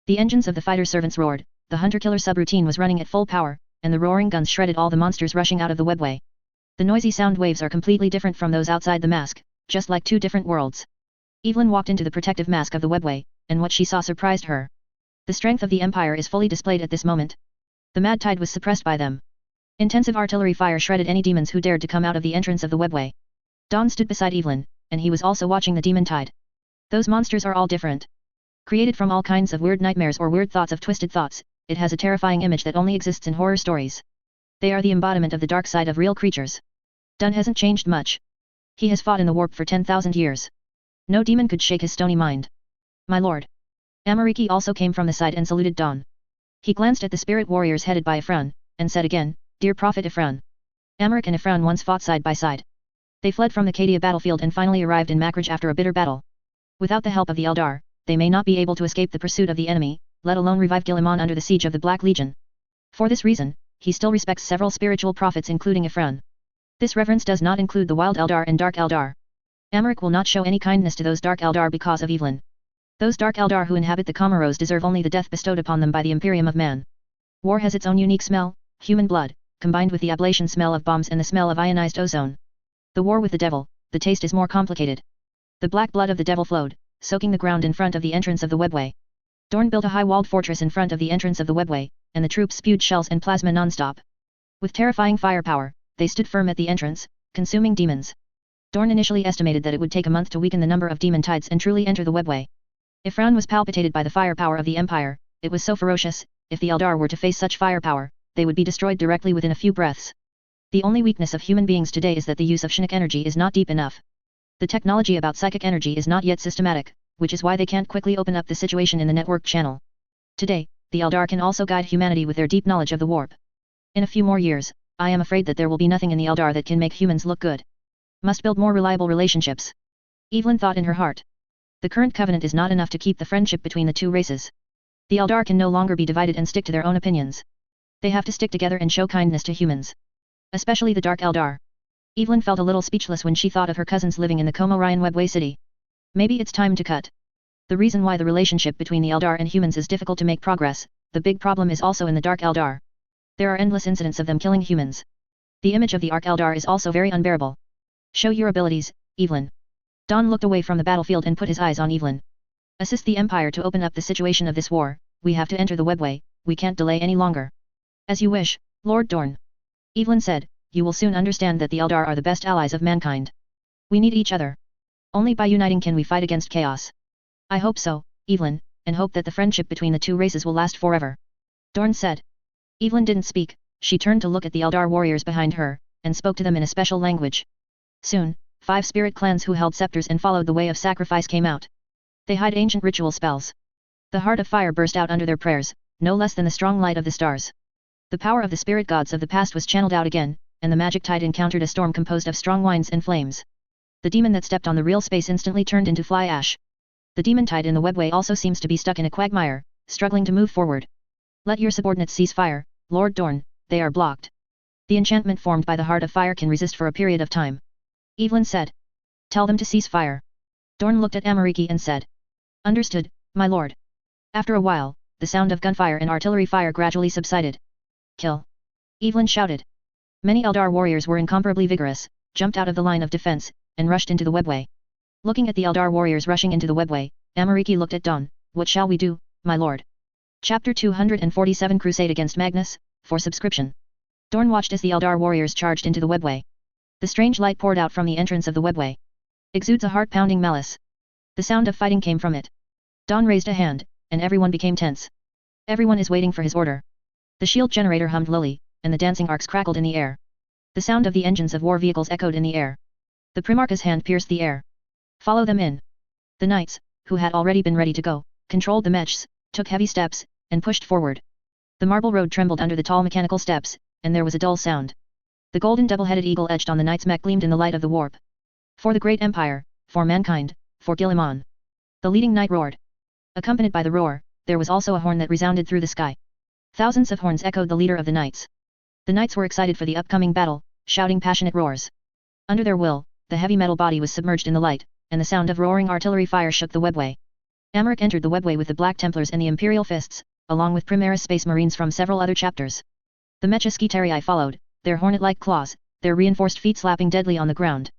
The engines of the fighter servants roared, the hunter-killer subroutine was running at full power, and the roaring guns shredded all the monsters rushing out of the webway. The noisy sound waves are completely different from those outside the mask, just like two different worlds. Evelyn walked into the protective mask of the webway, and what she saw surprised her. The strength of the Empire is fully displayed at this moment. The mad tide was suppressed by them. Intensive artillery fire shredded any demons who dared to come out of the entrance of the webway. Don stood beside Evelyn, and he was also watching the demon tide. Those monsters are all different. Created from all kinds of weird nightmares or weird thoughts of twisted thoughts, it has a terrifying image that only exists in horror stories. They are the embodiment of the dark side of real creatures. Dun hasn't changed much. He has fought in the warp for 10,000 years. No demon could shake his stony mind. My lord. Amariki also came from the side and saluted Don. He glanced at the spirit warriors headed by Ifran, and said again, Dear Prophet Ifran. Amarik and Ifran once fought side by side. They fled from the Cadia battlefield and finally arrived in Makraj after a bitter battle. Without the help of the Eldar, they may not be able to escape the pursuit of the enemy, let alone revive Guilliman under the siege of the Black Legion. For this reason, he still respects several spiritual prophets including Ifran. This reverence does not include the Wild Eldar and Dark Eldar. Amarik will not show any kindness to those Dark Eldar because of Evelyn. Those Dark Eldar who inhabit the Comoros deserve only the death bestowed upon them by the Imperium of Man. War has its own unique smell, human blood, combined with the ablation smell of bombs and the smell of ionized ozone. The war with the devil, the taste is more complicated. The black blood of the devil flowed, soaking the ground in front of the entrance of the webway. Dorn built a high-walled fortress in front of the entrance of the webway, and the troops spewed shells and plasma non-stop. With terrifying firepower, they stood firm at the entrance, consuming demons. Dorn initially estimated that it would take a month to weaken the number of demon tides and truly enter the webway. Ifran was palpitated by the firepower of the Empire, it was so ferocious, if the Eldar were to face such firepower, they would be destroyed directly within a few breaths. The only weakness of human beings today is that the use of psionic energy is not deep enough. The technology about psychic energy is not yet systematic, which is why they can't quickly open up the situation in the network channel. Today, the Eldar can also guide humanity with their deep knowledge of the warp. In a few more years, I am afraid that there will be nothing in the Eldar that can make humans look good. Must build more reliable relationships. Evelyn thought in her heart. The current covenant is not enough to keep the friendship between the two races. The Eldar can no longer be divided and stick to their own opinions. They have to stick together and show kindness to humans. Especially the Dark Eldar. Evelyn felt a little speechless when she thought of her cousins living in the Komorian Webway city. Maybe it's time to cut. The reason why the relationship between the Eldar and humans is difficult to make progress, the big problem is also in the Dark Eldar. There are endless incidents of them killing humans. The image of the Arc Eldar is also very unbearable. Show your abilities, Evelyn. Don looked away from the battlefield and put his eyes on Evelyn. Assist the Empire to open up the situation of this war, we have to enter the webway, we can't delay any longer. As you wish, Lord Dorn. Evelyn said, you will soon understand that the Eldar are the best allies of mankind. We need each other. Only by uniting can we fight against chaos. I hope so, Evelyn, and hope that the friendship between the two races will last forever. Dorn said. Evelyn didn't speak, she turned to look at the Eldar warriors behind her, and spoke to them in a special language. Soon, 5 spirit clans who held scepters and followed the way of sacrifice came out. They hid ancient ritual spells. The heart of fire burst out under their prayers, no less than the strong light of the stars. The power of the spirit gods of the past was channeled out again, and the magic tide encountered a storm composed of strong winds and flames. The demon that stepped on the real space instantly turned into fly ash. The demon tide in the webway also seems to be stuck in a quagmire, struggling to move forward. Let your subordinates cease fire, Lord Dorn, they are blocked. The enchantment formed by the heart of fire can resist for a period of time. Evelyn said. Tell them to cease fire. Dorn looked at Amariki and said. Understood, my lord. After a while, the sound of gunfire and artillery fire gradually subsided. Kill. Evelyn shouted. Many Eldar warriors were incomparably vigorous, jumped out of the line of defense, and rushed into the webway. Looking at the Eldar warriors rushing into the webway, Amariki looked at Don. What shall we do, my lord? Chapter 247 Crusade against Magnus, for subscription. Dorn watched as the Eldar warriors charged into the webway. The strange light poured out from the entrance of the webway. Exudes a heart-pounding malice. The sound of fighting came from it. Dawn raised a hand, and everyone became tense. Everyone is waiting for his order. The shield generator hummed lowly, and the dancing arcs crackled in the air. The sound of the engines of war vehicles echoed in the air. The Primarch's hand pierced the air. Follow them in. The knights, who had already been ready to go, controlled the mechs, took heavy steps, and pushed forward. The marble road trembled under the tall mechanical steps, and there was a dull sound. The golden double-headed eagle etched on the knight's mech gleamed in the light of the warp. For the great empire, for mankind, for Guilliman. The leading knight roared. Accompanied by the roar, there was also a horn that resounded through the sky. Thousands of horns echoed the leader of the knights. The knights were excited for the upcoming battle, shouting passionate roars. Under their will, the heavy metal body was submerged in the light, and the sound of roaring artillery fire shook the webway. Aymeric entered the webway with the Black Templars and the Imperial Fists, along with Primaris Space Marines from several other chapters. The Mecha followed, their hornet-like claws, their reinforced feet slapping deadly on the ground.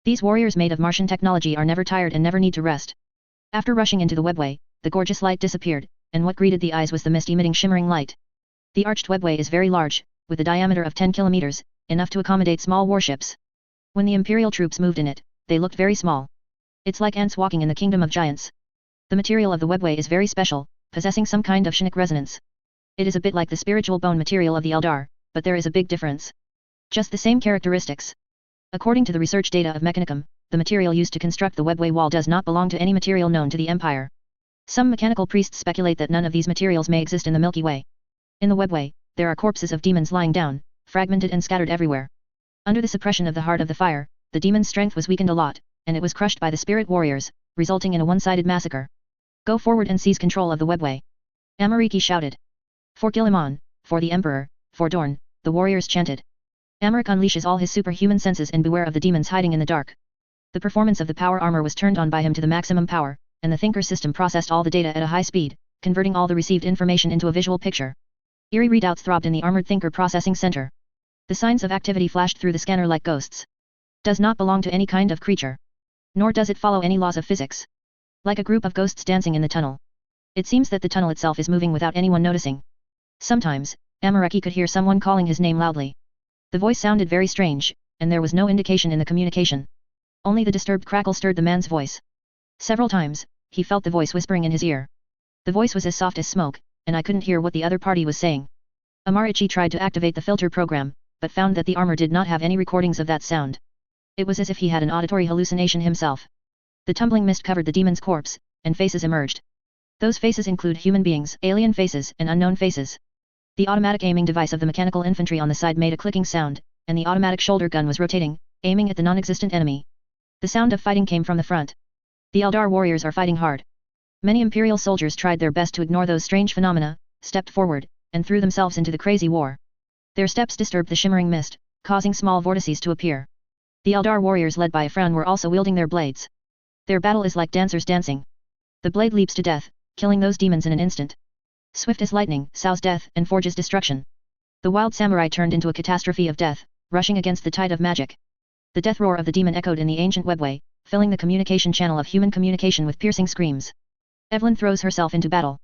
These warriors made of Martian technology are never tired and never need to rest. After rushing into the webway, the gorgeous light disappeared, and what greeted the eyes was the mist emitting shimmering light. The arched webway is very large, with a diameter of 10 kilometers, enough to accommodate small warships. When the Imperial troops moved in it, they looked very small. It's like ants walking in the kingdom of giants. The material of the webway is very special, possessing some kind of psionic resonance. It is a bit like the spiritual bone material of the Eldar, but there is a big difference. Just the same characteristics. According to the research data of Mechanicum, the material used to construct the webway wall does not belong to any material known to the Empire. Some mechanical priests speculate that none of these materials may exist in the Milky Way. In the webway, there are corpses of demons lying down, fragmented and scattered everywhere. Under the suppression of the heart of the fire, the demon's strength was weakened a lot, and it was crushed by the spirit warriors, resulting in a one-sided massacre. Go forward and seize control of the webway. Amariki shouted. For Guilliman, for the Emperor, for Dorn, the warriors chanted. Aymeric unleashes all his superhuman senses and beware of the demons hiding in the dark. The performance of the power armor was turned on by him to the maximum power, and the thinker system processed all the data at a high speed, converting all the received information into a visual picture. Eerie readouts throbbed in the armored thinker processing center. The signs of activity flashed through the scanner like ghosts. Does not belong to any kind of creature. Nor does it follow any laws of physics. Like a group of ghosts dancing in the tunnel. It seems that the tunnel itself is moving without anyone noticing. Sometimes, Amareki could hear someone calling his name loudly. The voice sounded very strange, and there was no indication in the communication. Only the disturbed crackle stirred the man's voice. Several times, he felt the voice whispering in his ear. The voice was as soft as smoke, and I couldn't hear what the other party was saying. Amarichi tried to activate the filter program, but found that the armor did not have any recordings of that sound. It was as if he had an auditory hallucination himself. The tumbling mist covered the demon's corpse, and faces emerged. Those faces include human beings, alien faces, and unknown faces. The automatic aiming device of the mechanical infantry on the side made a clicking sound, and the automatic shoulder gun was rotating, aiming at the non-existent enemy. The sound of fighting came from the front. The Eldar warriors are fighting hard. Many Imperial soldiers tried their best to ignore those strange phenomena, stepped forward, and threw themselves into the crazy war. Their steps disturbed the shimmering mist, causing small vortices to appear. The Eldar warriors led by Ifran were also wielding their blades. Their battle is like dancers dancing. The blade leaps to death, killing those demons in an instant. Swift as lightning, sows death and forges destruction. The wild samurai turned into a catastrophe of death, rushing against the tide of magic. The death roar of the demon echoed in the ancient webway, filling the communication channel of human communication with piercing screams. Evelyn throws herself into battle.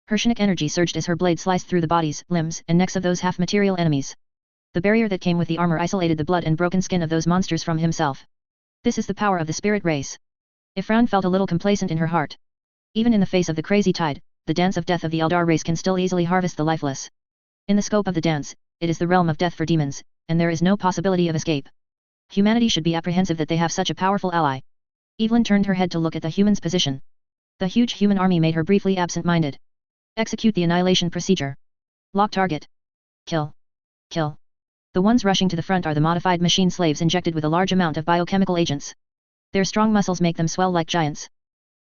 Her psionic energy surged as her blade sliced through the bodies, limbs, and necks of those half-material enemies. The barrier that came with the armor isolated the blood and broken skin of those monsters from himself. This is the power of the spirit race. Ifran felt a little complacent in her heart. Even in the face of the crazy tide, the dance of death of the Eldar race can still easily harvest the lifeless. In the scope of the dance, it is the realm of death for demons, and there is no possibility of escape. Humanity should be apprehensive that they have such a powerful ally. Evelyn turned her head to look at the human's position. The huge human army made her briefly absent-minded. Execute the annihilation procedure. Lock target. Kill. Kill. The ones rushing to the front are the modified machine slaves injected with a large amount of biochemical agents. Their strong muscles make them swell like giants.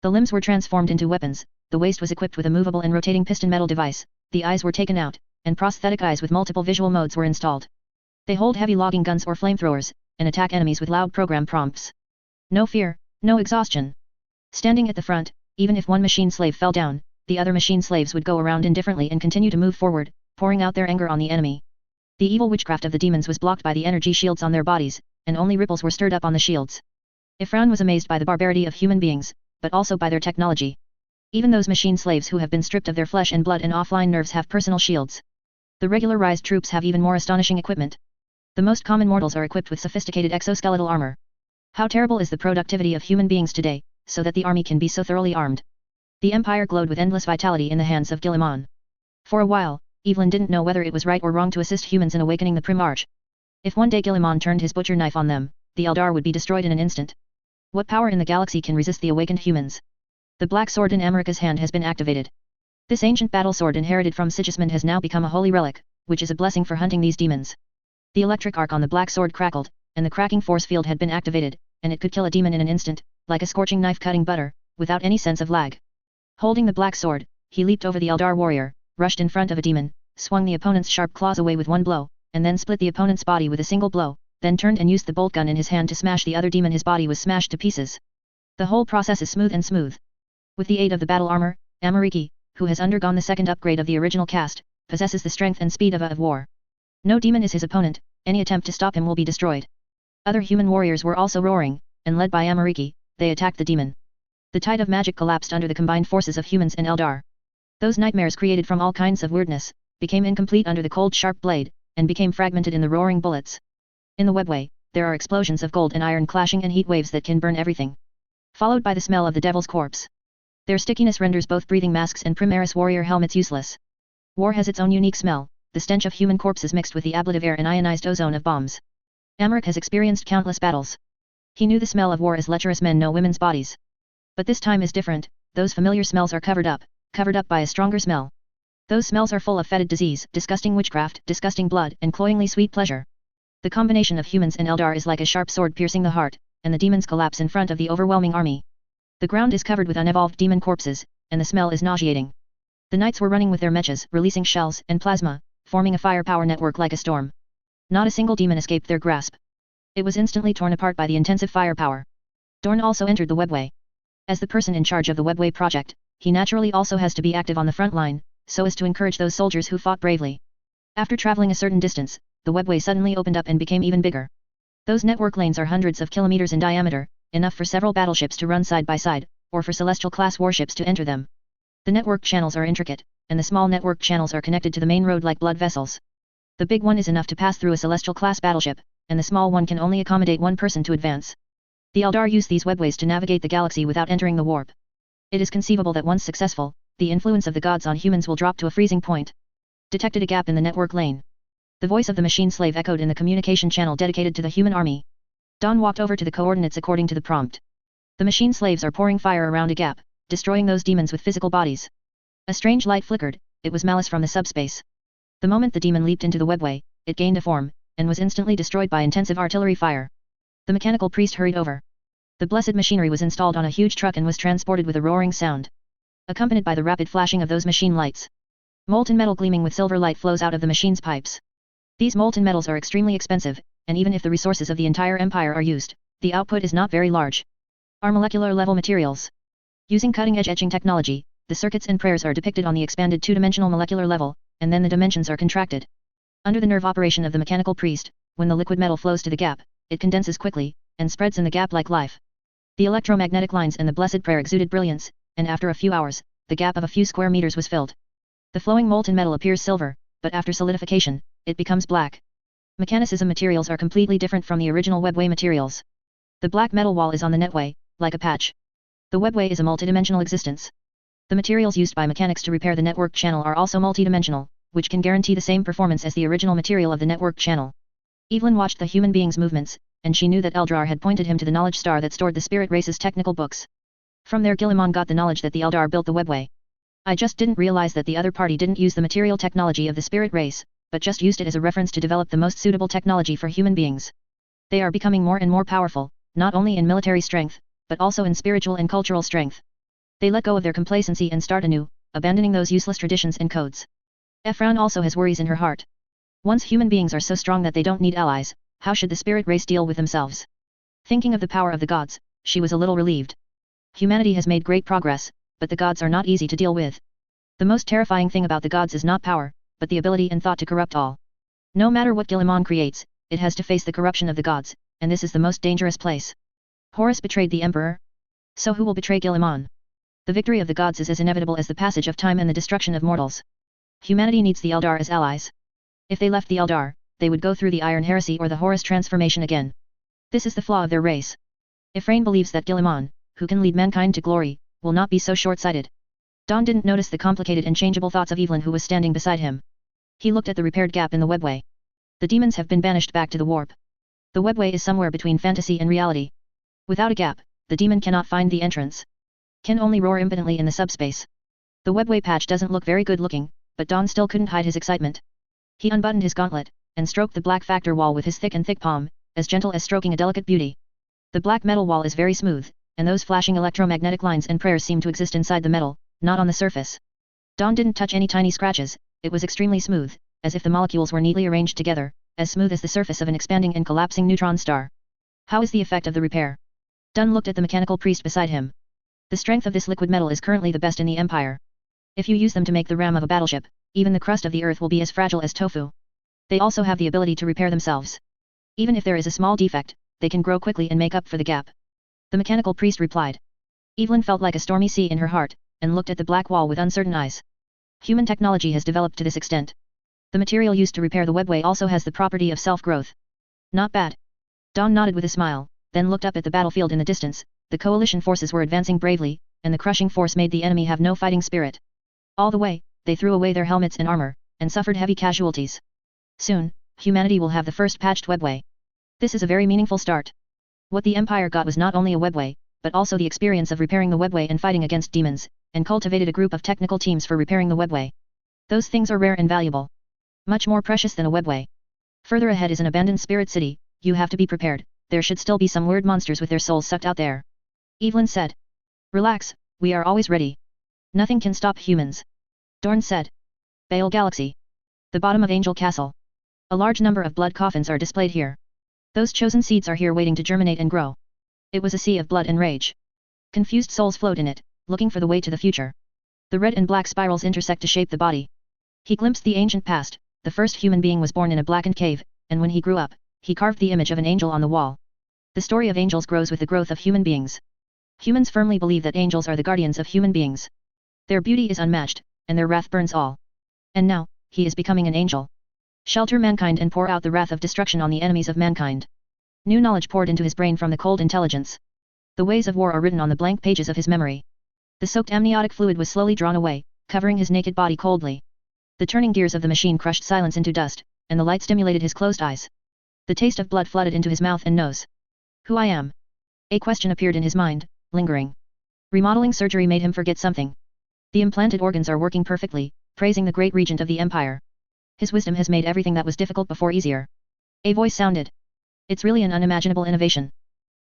The limbs were transformed into weapons, the waist was equipped with a movable and rotating piston metal device, the eyes were taken out, and prosthetic eyes with multiple visual modes were installed. They hold heavy logging guns or flamethrowers, and attack enemies with loud program prompts. No fear, no exhaustion. Standing at the front, even if one machine slave fell down, the other machine slaves would go around indifferently and continue to move forward, pouring out their anger on the enemy. The evil witchcraft of the demons was blocked by the energy shields on their bodies, and only ripples were stirred up on the shields. Ifran was amazed by the barbarity of human beings, but also by their technology. Even those machine slaves who have been stripped of their flesh and blood and offline nerves have personal shields. The regularized troops have even more astonishing equipment. The most common mortals are equipped with sophisticated exoskeletal armor. How terrible is the productivity of human beings today, so that the army can be so thoroughly armed. The Empire glowed with endless vitality in the hands of Guilliman. For a while, Evelyn didn't know whether it was right or wrong to assist humans in awakening the Primarch. If one day Guilliman turned his butcher knife on them, the Eldar would be destroyed in an instant. What power in the galaxy can resist the awakened humans? The black sword in America's hand has been activated. This ancient battle sword inherited from Sigismund has now become a holy relic, which is a blessing for hunting these demons. The electric arc on the black sword crackled, and the cracking force field had been activated, and it could kill a demon in an instant, like a scorching knife cutting butter, without any sense of lag. Holding the black sword, he leaped over the Eldar warrior, rushed in front of a demon, swung the opponent's sharp claws away with one blow, and then split the opponent's body with a single blow, then turned and used the bolt gun in his hand to smash the other demon. His body was smashed to pieces. The whole process is smooth and smooth. With the aid of the battle armor, Amariki, who has undergone the second upgrade of the original cast, possesses the strength and speed of a war. No demon is his opponent, any attempt to stop him will be destroyed. Other human warriors were also roaring, and led by Amariki, they attacked the demon. The tide of magic collapsed under the combined forces of humans and Eldar. Those nightmares created from all kinds of weirdness, became incomplete under the cold sharp blade, and became fragmented in the roaring bullets. In the webway, there are explosions of gold and iron clashing and heat waves that can burn everything. Followed by the smell of the devil's corpse. Their stickiness renders both breathing masks and Primaris warrior helmets useless. War has its own unique smell, the stench of human corpses mixed with the ablative air and ionized ozone of bombs. Amaric has experienced countless battles. He knew the smell of war as lecherous men know women's bodies. But this time is different, those familiar smells are covered up by a stronger smell. Those smells are full of fetid disease, disgusting witchcraft, disgusting blood, and cloyingly sweet pleasure. The combination of humans and Eldar is like a sharp sword piercing the heart, and the demons collapse in front of the overwhelming army. The ground is covered with unevolved demon corpses, and the smell is nauseating. The knights were running with their mechas, releasing shells and plasma, forming a firepower network like a storm. Not a single demon escaped their grasp. It was instantly torn apart by the intensive firepower. Dorn also entered the webway. As the person in charge of the webway project, he naturally also has to be active on the front line, so as to encourage those soldiers who fought bravely. After traveling a certain distance, the webway suddenly opened up and became even bigger. Those network lanes are hundreds of kilometers in diameter, enough for several battleships to run side by side, or for celestial-class warships to enter them. The network channels are intricate, and the small network channels are connected to the main road like blood vessels. The big one is enough to pass through a celestial-class battleship, and the small one can only accommodate one person to advance. The Eldar use these webways to navigate the galaxy without entering the warp. It is conceivable that once successful, the influence of the gods on humans will drop to a freezing point. Detected a gap in the network lane. The voice of the machine slave echoed in the communication channel dedicated to the human army. Dawn walked over to the coordinates according to the prompt. The machine slaves are pouring fire around a gap, destroying those demons with physical bodies. A strange light flickered, it was Malice from the subspace. The moment the demon leaped into the webway, it gained a form, and was instantly destroyed by intensive artillery fire. The mechanical priest hurried over. The blessed machinery was installed on a huge truck and was transported with a roaring sound, accompanied by the rapid flashing of those machine lights. Molten metal gleaming with silver light flows out of the machine's pipes. These molten metals are extremely expensive, and even if the resources of the entire empire are used, the output is not very large. Are molecular-level materials. Using cutting-edge etching technology, the circuits and prayers are depicted on the expanded two-dimensional molecular level, and then the dimensions are contracted. Under the nerve operation of the mechanical priest, when the liquid metal flows to the gap, it condenses quickly, and spreads in the gap like life. The electromagnetic lines and the blessed prayer exuded brilliance, and after a few hours, the gap of a few square meters was filled. The flowing molten metal appears silver, but after solidification, it becomes black. Mechanicism materials are completely different from the original webway materials. The black metal wall is on the netway, like a patch. The webway is a multidimensional existence. The materials used by mechanics to repair the network channel are also multidimensional, which can guarantee the same performance as the original material of the network channel. Evelyn watched the human being's movements, and she knew that Eldar had pointed him to the knowledge star that stored the spirit race's technical books. From there Guilliman got the knowledge that the Eldar built the webway. I just didn't realize that the other party didn't use the material technology of the spirit race, but just used it as a reference to develop the most suitable technology for human beings. They are becoming more and more powerful, not only in military strength, but also in spiritual and cultural strength. They let go of their complacency and start anew, abandoning those useless traditions and codes. Ephraim also has worries in her heart. Once human beings are so strong that they don't need allies, how should the spirit race deal with themselves? Thinking of the power of the gods, she was a little relieved. Humanity has made great progress, but the gods are not easy to deal with. The most terrifying thing about the gods is not power, but the ability and thought to corrupt all. No matter what Guilliman creates, it has to face the corruption of the gods, and this is the most dangerous place. Horus betrayed the emperor. So who will betray Guilliman? The victory of the gods is as inevitable as the passage of time and the destruction of mortals. Humanity needs the Eldar as allies. If they left the Eldar, they would go through the Iron Heresy or the Horus transformation again. This is the flaw of their race. If Rain believes that Guilliman, who can lead mankind to glory, will not be so short-sighted. Don didn't notice the complicated and changeable thoughts of Evelyn who was standing beside him. He looked at the repaired gap in the webway. The demons have been banished back to the warp. The webway is somewhere between fantasy and reality. Without a gap, the demon cannot find the entrance. Can only roar impotently in the subspace. The webway patch doesn't look very good looking, but Don still couldn't hide his excitement. He unbuttoned his gauntlet, and stroked the black factor wall with his thick palm, as gentle as stroking a delicate beauty. The black metal wall is very smooth, and those flashing electromagnetic lines and prayers seem to exist inside the metal, not on the surface. Don didn't touch any tiny scratches, it was extremely smooth, as if the molecules were neatly arranged together, as smooth as the surface of an expanding and collapsing neutron star. How is the effect of the repair? Don looked at the mechanical priest beside him. The strength of this liquid metal is currently the best in the Empire. If you use them to make the ram of a battleship, even the crust of the earth will be as fragile as tofu. They also have the ability to repair themselves. Even if there is a small defect, they can grow quickly and make up for the gap. The mechanical priest replied. Evelyn felt like a stormy sea in her heart, and looked at the black wall with uncertain eyes. Human technology has developed to this extent. The material used to repair the webway also has the property of self-growth. Not bad. Don nodded with a smile, then looked up at the battlefield in the distance. The coalition forces were advancing bravely, and the crushing force made the enemy have no fighting spirit. All the way, they threw away their helmets and armor, and suffered heavy casualties. Soon, humanity will have the first patched webway. This is a very meaningful start. What the Empire got was not only a webway, but also the experience of repairing the webway and fighting against demons, and cultivated a group of technical teams for repairing the webway. Those things are rare and valuable. Much more precious than a webway. Further ahead is an abandoned spirit city. You have to be prepared, there should still be some weird monsters with their souls sucked out there. Evelyn said. Relax, we are always ready. Nothing can stop humans. Dorn said. Baal Galaxy. The bottom of Angel Castle. A large number of blood coffins are displayed here. Those chosen seeds are here waiting to germinate and grow. It was a sea of blood and rage. Confused souls flowed in it, looking for the way to the future. The red and black spirals intersect to shape the body. He glimpsed the ancient past. The first human being was born in a blackened cave, and when he grew up, he carved the image of an angel on the wall. The story of angels grows with the growth of human beings. Humans firmly believe that angels are the guardians of human beings. Their beauty is unmatched, and their wrath burns all. And now, he is becoming an angel. Shelter mankind and pour out the wrath of destruction on the enemies of mankind. New knowledge poured into his brain from the cold intelligence. The ways of war are written on the blank pages of his memory. The soaked amniotic fluid was slowly drawn away, covering his naked body coldly. The turning gears of the machine crushed silence into dust, and the light stimulated his closed eyes. The taste of blood flooded into his mouth and nose. Who I am? A question appeared in his mind, lingering. Remodeling surgery made him forget something. The implanted organs are working perfectly, praising the great regent of the empire. His wisdom has made everything that was difficult before easier. A voice sounded. It's really an unimaginable innovation.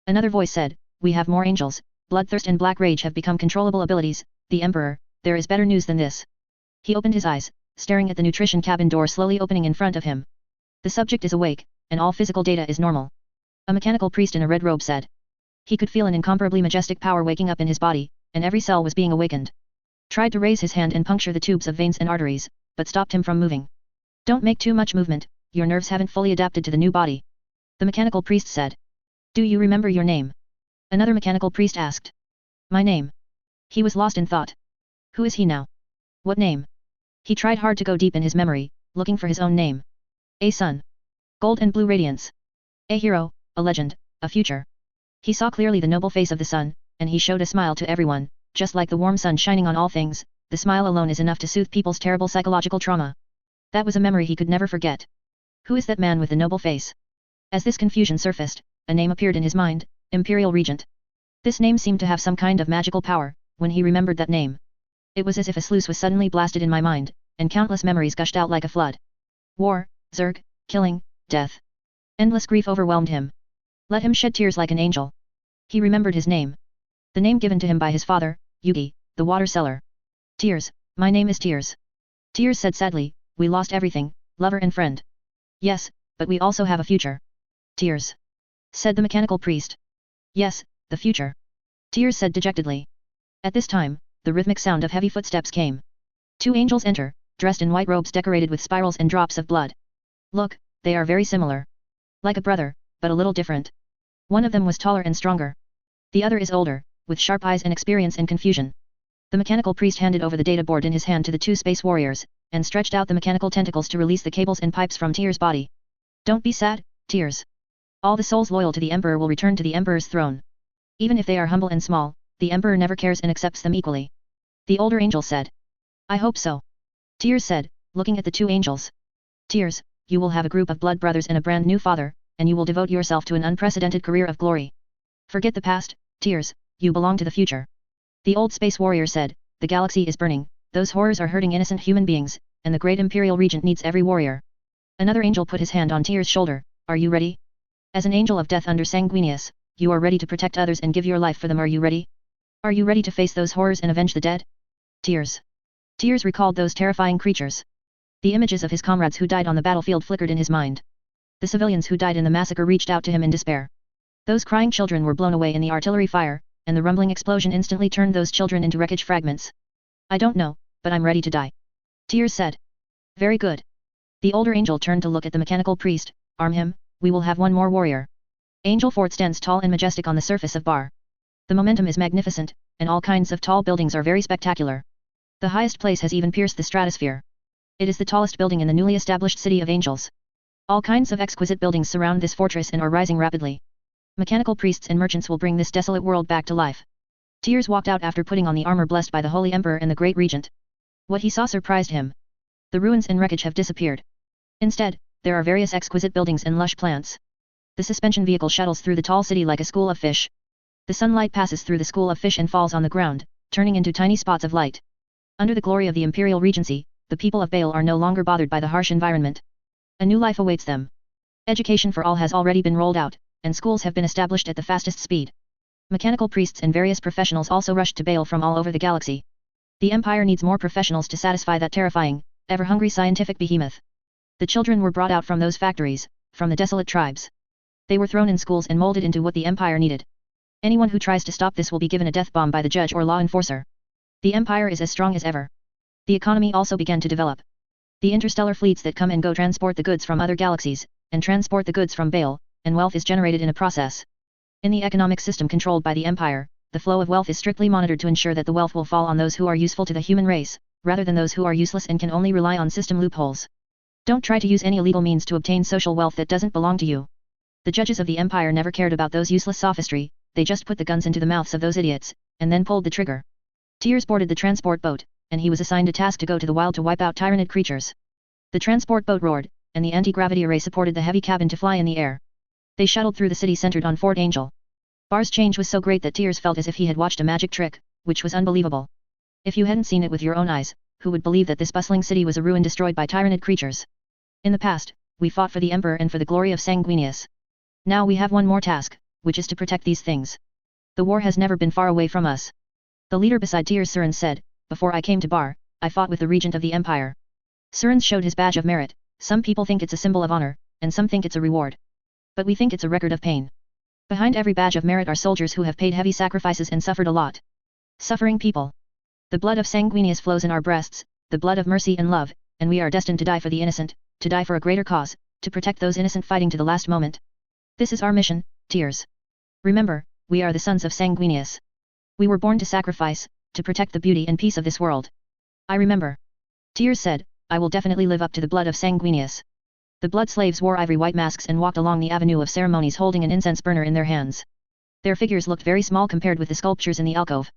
Another voice said, we have more angels, bloodthirst and black rage have become controllable abilities, the emperor, there is better news than this. He opened his eyes, staring at the nutrition cabin door slowly opening in front of him. The subject is awake, and all physical data is normal. A mechanical priest in a red robe said. He could feel an incomparably majestic power waking up in his body, and every cell was being awakened. Tried to raise his hand and puncture the tubes of veins and arteries, but stopped him from moving. Don't make too much movement, your nerves haven't fully adapted to the new body. The mechanical priest said. Do you remember your name? Another mechanical priest asked. My name. He was lost in thought. Who is he now? What name? He tried hard to go deep in his memory, looking for his own name. A sun. Gold and blue radiance. A hero, a legend, a future. He saw clearly the noble face of the sun, and he showed a smile to everyone, just like the warm sun shining on all things. The smile alone is enough to soothe people's terrible psychological trauma. That was a memory he could never forget. Who is that man with the noble face? As this confusion surfaced, a name appeared in his mind, Imperial Regent. This name seemed to have some kind of magical power. When he remembered that name, it was as if a sluice was suddenly blasted in my mind, and countless memories gushed out like a flood. War, Zerg, killing, death. Endless grief overwhelmed him. Let him shed tears like an angel. He remembered his name. The name given to him by his father, Yugi, the water seller. Tears, my name is Tears. Tears said sadly, we lost everything, lover and friend. Yes, but we also have a future. Tears. Said the mechanical priest. Yes, the future. Tears said dejectedly. At this time, the rhythmic sound of heavy footsteps came. Two angels enter, dressed in white robes decorated with spirals and drops of blood. Look, they are very similar. Like a brother, but a little different. One of them was taller and stronger. The other is older, with sharp eyes and experience and confusion. The mechanical priest handed over the data board in his hand to the two space warriors, and stretched out the mechanical tentacles to release the cables and pipes from Tyr's body. Don't be sad, Tyrs. All the souls loyal to the Emperor will return to the Emperor's throne. Even if they are humble and small, the Emperor never cares and accepts them equally. The older angel said. I hope so. Tyrs said, looking at the two angels. Tyrs, you will have a group of blood brothers and a brand new father, and you will devote yourself to an unprecedented career of glory. Forget the past, Tyrs, you belong to the future. The old space warrior said, the galaxy is burning, those horrors are hurting innocent human beings, and the great imperial regent needs every warrior. Another angel put his hand on Tyr's shoulder. Are you ready? As an angel of death under Sanguinius, you are ready to protect others and give your life for them. Are you ready? Are you ready to face those horrors and avenge the dead? Tyrs. Tyrs recalled those terrifying creatures. The images of his comrades who died on the battlefield flickered in his mind. The civilians who died in the massacre reached out to him in despair. Those crying children were blown away in the artillery fire, and the rumbling explosion instantly turned those children into wreckage fragments. I don't know, but I'm ready to die. Tyrs said. Very good. The older angel turned to look at the mechanical priest. Arm him, we will have one more warrior. Angel Fort stands tall and majestic on the surface of Bar. The momentum is magnificent, and all kinds of tall buildings are very spectacular. The highest place has even pierced the stratosphere. It is the tallest building in the newly established city of angels. All kinds of exquisite buildings surround this fortress and are rising rapidly. Mechanical priests and merchants will bring this desolate world back to life. Tyrs walked out after putting on the armor blessed by the Holy Emperor and the Great Regent. What he saw surprised him. The ruins and wreckage have disappeared. Instead, there are various exquisite buildings and lush plants. The suspension vehicle shuttles through the tall city like a school of fish. The sunlight passes through the school of fish and falls on the ground, turning into tiny spots of light. Under the glory of the Imperial Regency, the people of Bale are no longer bothered by the harsh environment. A new life awaits them. Education for all has already been rolled out, and schools have been established at the fastest speed. Mechanical priests and various professionals also rushed to Bale from all over the galaxy. The Empire needs more professionals to satisfy that terrifying, ever-hungry scientific behemoth. The children were brought out from those factories, from the desolate tribes. They were thrown in schools and molded into what the Empire needed. Anyone who tries to stop this will be given a death bomb by the judge or law enforcer. The Empire is as strong as ever. The economy also began to develop. The interstellar fleets that come and go transport the goods from other galaxies, and transport the goods from Bale, and wealth is generated in a process. In the economic system controlled by the Empire, the flow of wealth is strictly monitored to ensure that the wealth will fall on those who are useful to the human race, rather than those who are useless and can only rely on system loopholes. Don't try to use any illegal means to obtain social wealth that doesn't belong to you. The judges of the Empire never cared about those useless sophistry, they just put the guns into the mouths of those idiots, and then pulled the trigger. Tyrs boarded the transport boat, and he was assigned a task to go to the wild to wipe out tyrannid creatures. The transport boat roared, and the anti-gravity array supported the heavy cabin to fly in the air. They shuttled through the city centered on Fort Angel. Bar's change was so great that Tyrs felt as if he had watched a magic trick, which was unbelievable. If you hadn't seen it with your own eyes, who would believe that this bustling city was a ruin destroyed by tyrannid creatures? In the past, we fought for the Emperor and for the glory of Sanguinius. Now we have one more task, which is to protect these things. The war has never been far away from us. The leader beside Tyrs Surens said, before I came to Bar, I fought with the regent of the Empire. Surens showed his badge of merit. Some people think it's a symbol of honor, and some think it's a reward. But we think it's a record of pain. Behind every badge of merit are soldiers who have paid heavy sacrifices and suffered a lot. Suffering people. The blood of Sanguinius flows in our breasts, the blood of mercy and love, and we are destined to die for the innocent, to die for a greater cause, to protect those innocent fighting to the last moment. This is our mission, Tyrs. Remember, we are the sons of Sanguinius. We were born to sacrifice, to protect the beauty and peace of this world. I remember. Tyrs said, I will definitely live up to the blood of Sanguinius. The blood slaves wore ivory white masks and walked along the avenue of ceremonies holding an incense burner in their hands. Their figures looked very small compared with the sculptures in the alcove.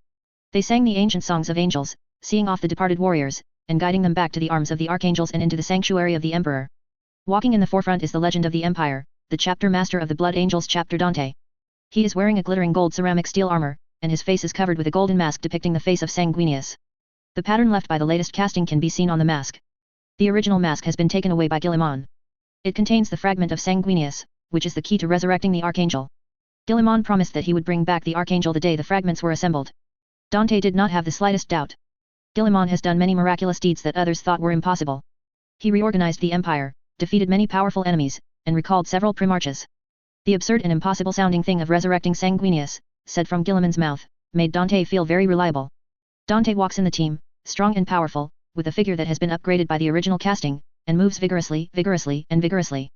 They sang the ancient songs of angels, seeing off the departed warriors, and guiding them back to the arms of the archangels and into the sanctuary of the Emperor. Walking in the forefront is the legend of the Empire, the chapter master of the Blood Angels chapter Dante. He is wearing a glittering gold ceramic steel armor, and his face is covered with a golden mask depicting the face of Sanguinius. The pattern left by the latest casting can be seen on the mask. The original mask has been taken away by Guilliman. It contains the fragment of Sanguinius, which is the key to resurrecting the Archangel. Guilliman promised that he would bring back the Archangel the day the fragments were assembled. Dante did not have the slightest doubt. Guilliman has done many miraculous deeds that others thought were impossible. He reorganized the Empire, defeated many powerful enemies, and recalled several primarchs. The absurd and impossible-sounding thing of resurrecting Sanguinius, said from Guilliman's mouth, made Dante feel very reliable. Dante walks in the team, strong and powerful, with a figure that has been upgraded by the original casting, and moves vigorously, and vigorously.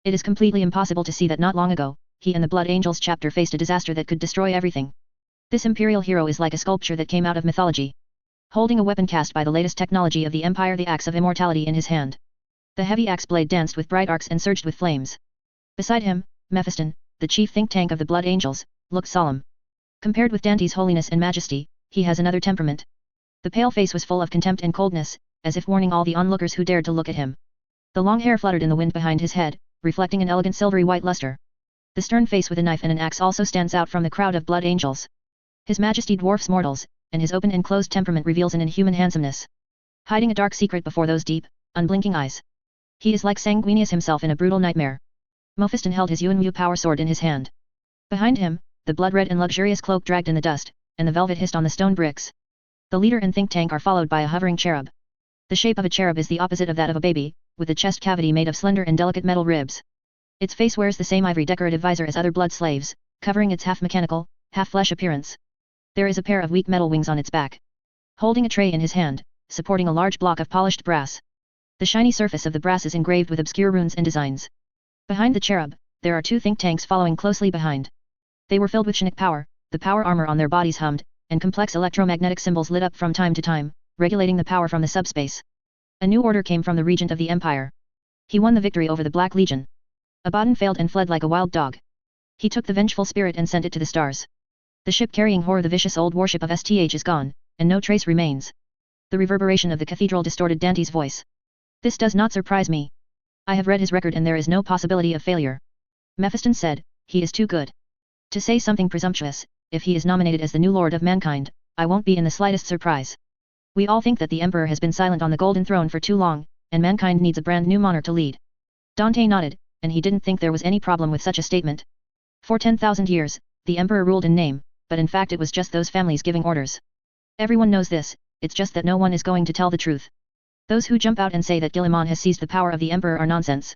It is completely impossible to see that not long ago, he and the Blood Angels chapter faced a disaster that could destroy everything. This imperial hero is like a sculpture that came out of mythology. holding a weapon cast by the latest technology of the Empire, the axe of immortality in his hand. The heavy axe blade danced with bright arcs and surged with flames. Beside him, Mephiston, the chief think tank of the Blood Angels, looked solemn. Compared with Dante's holiness and majesty, he has another temperament. The pale face was full of contempt and coldness, as if warning all the onlookers who dared to look at him. The long hair fluttered in the wind behind his head, reflecting an elegant silvery white luster. The stern face with a knife and an axe also stands out from the crowd of Blood Angels. His majesty dwarfs mortals, and his open and closed temperament reveals an inhuman handsomeness, hiding a dark secret before those deep, unblinking eyes. He is like Sanguinius himself in a brutal nightmare. Mephiston held his Yuan Wu power sword in his hand. Behind him, the blood-red and luxurious cloak dragged in the dust, and the velvet hissed on the stone bricks. The leader and think tank are followed by a hovering cherub. The shape of a cherub is the opposite of that of a baby, with the chest cavity made of slender and delicate metal ribs. Its face wears the same ivory decorative visor as other blood slaves, covering its half-mechanical, half-flesh appearance. There is a pair of weak metal wings on its back. Holding a tray in his hand, supporting a large block of polished brass. The shiny surface of the brass is engraved with obscure runes and designs. Behind the cherub, there are two think tanks following closely behind. They were filled with Shinnik power, the power armor on their bodies hummed, and complex electromagnetic symbols lit up from time to time, regulating the power from the subspace. A new order came from the regent of the empire. He won the victory over the Black Legion. Abaddon failed and fled like a wild dog. He took the vengeful spirit and sent it to the stars. The ship carrying Horror, the vicious old warship of STH, is gone, and no trace remains. The reverberation of the cathedral distorted Dante's voice. This does not surprise me. I have read his record and there is no possibility of failure. Mephiston said, he is too good. To say something presumptuous, if he is nominated as the new lord of mankind, I won't be in the slightest surprise. We all think that the emperor has been silent on the golden throne for too long, and mankind needs a brand new monarch to lead. Dante nodded, and he didn't think there was any problem with such a statement. For 10,000 years, the emperor ruled in name, but in fact it was just those families giving orders. Everyone knows this, it's just that no one is going to tell the truth. Those who jump out and say that Guilliman has seized the power of the emperor are nonsense.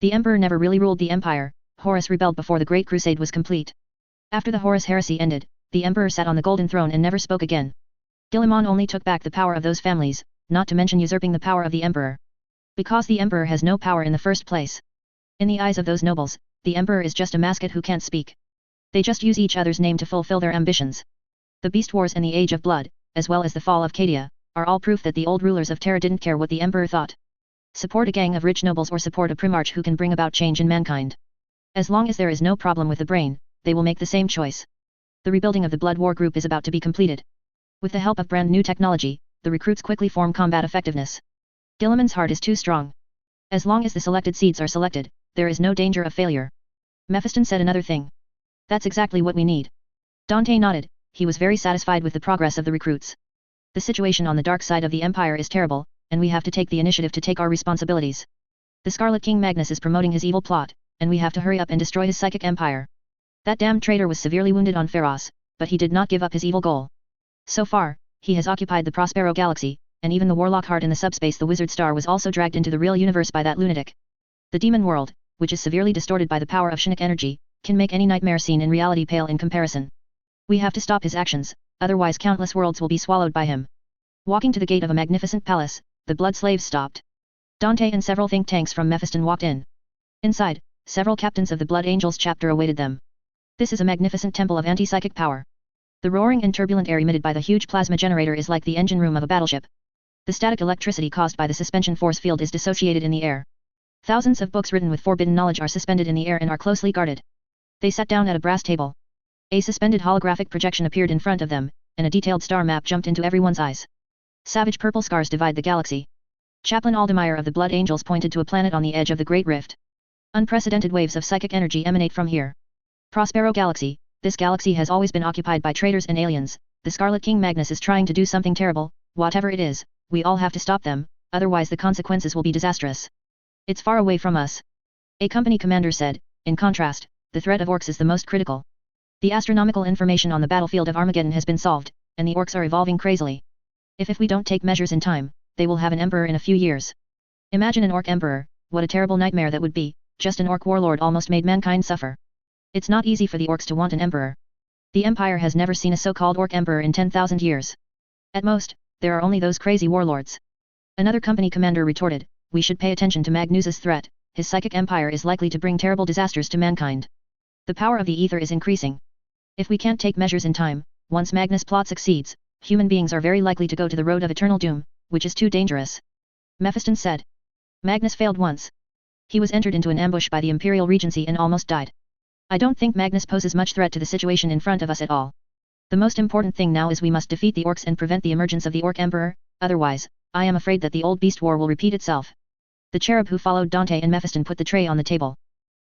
The emperor never really ruled the empire. Horus rebelled before the Great Crusade was complete. After the Horus heresy ended, the emperor sat on the golden throne and never spoke again. Guilliman only took back the power of those families, not to mention usurping the power of the emperor. Because the emperor has no power in the first place. In the eyes of those nobles, the emperor is just a mascot who can't speak. They just use each other's name to fulfill their ambitions. The Beast Wars and the Age of Blood, as well as the fall of Cadia, are all proof that the old rulers of Terra didn't care what the emperor thought. Support a gang of rich nobles or support a primarch who can bring about change in mankind. As long as there is no problem with the brain, they will make the same choice. The rebuilding of the Blood War group is about to be completed. With the help of brand new technology, the recruits quickly form combat effectiveness. Guilliman's heart is too strong. As long as the selected seeds are selected, there is no danger of failure. Mephiston said another thing. That's exactly what we need. Dante nodded, he was very satisfied with the progress of the recruits. The situation on the dark side of the empire is terrible, and we have to take the initiative to take our responsibilities. The Scarlet King Magnus is promoting his evil plot, and we have to hurry up and destroy his psychic empire. That damned traitor was severely wounded on Pharos, but he did not give up his evil goal. So far, he has occupied the Prospero Galaxy, and even the Warlock heart in the subspace, the Wizard Star, was also dragged into the real universe by that lunatic. The demon world, which is severely distorted by the power of Shinnik energy, can make any nightmare scene in reality pale in comparison. We have to stop his actions, otherwise countless worlds will be swallowed by him. Walking to the gate of a magnificent palace, the blood slaves stopped. Dante and several think tanks from Mephiston walked in. Inside, several captains of the Blood Angels chapter awaited them. This is a magnificent temple of anti-psychic power. The roaring and turbulent air emitted by the huge plasma generator is like the engine room of a battleship. The static electricity caused by the suspension force field is dissociated in the air. Thousands of books written with forbidden knowledge are suspended in the air and are closely guarded. They sat down at a brass table. A suspended holographic projection appeared in front of them, and a detailed star map jumped into everyone's eyes. Savage purple scars divide the galaxy. Chaplain Aldemeyer of the Blood Angels pointed to a planet on the edge of the Great Rift. Unprecedented waves of psychic energy emanate from here. Prospero Galaxy, this galaxy has always been occupied by traitors and aliens. The Scarlet King Magnus is trying to do something terrible, whatever it is, we all have to stop them, otherwise the consequences will be disastrous. It's far away from us. A company commander said. In contrast, the threat of orcs is the most critical. The astronomical information on the battlefield of Armageddon has been solved, and the orcs are evolving crazily. If we don't take measures in time, they will have an emperor in a few years. Imagine an orc emperor, what a terrible nightmare that would be. Just an orc warlord almost made mankind suffer. It's not easy for the orcs to want an emperor. The empire has never seen a so-called orc emperor in 10,000 years. At most, there are only those crazy warlords. Another company commander retorted, we should pay attention to Magnus's threat, his psychic empire is likely to bring terrible disasters to mankind. The power of the ether is increasing. If we can't take measures in time, once Magnus' plot succeeds, human beings are very likely to go to the road of eternal doom, which is too dangerous. Mephiston said. Magnus failed once. He was entered into an ambush by the Imperial Regency and almost died. I don't think Magnus poses much threat to the situation in front of us at all. The most important thing now is we must defeat the orcs and prevent the emergence of the Orc Emperor, otherwise, I am afraid that the old beast war will repeat itself. The cherub who followed Dante and Mephiston put the tray on the table.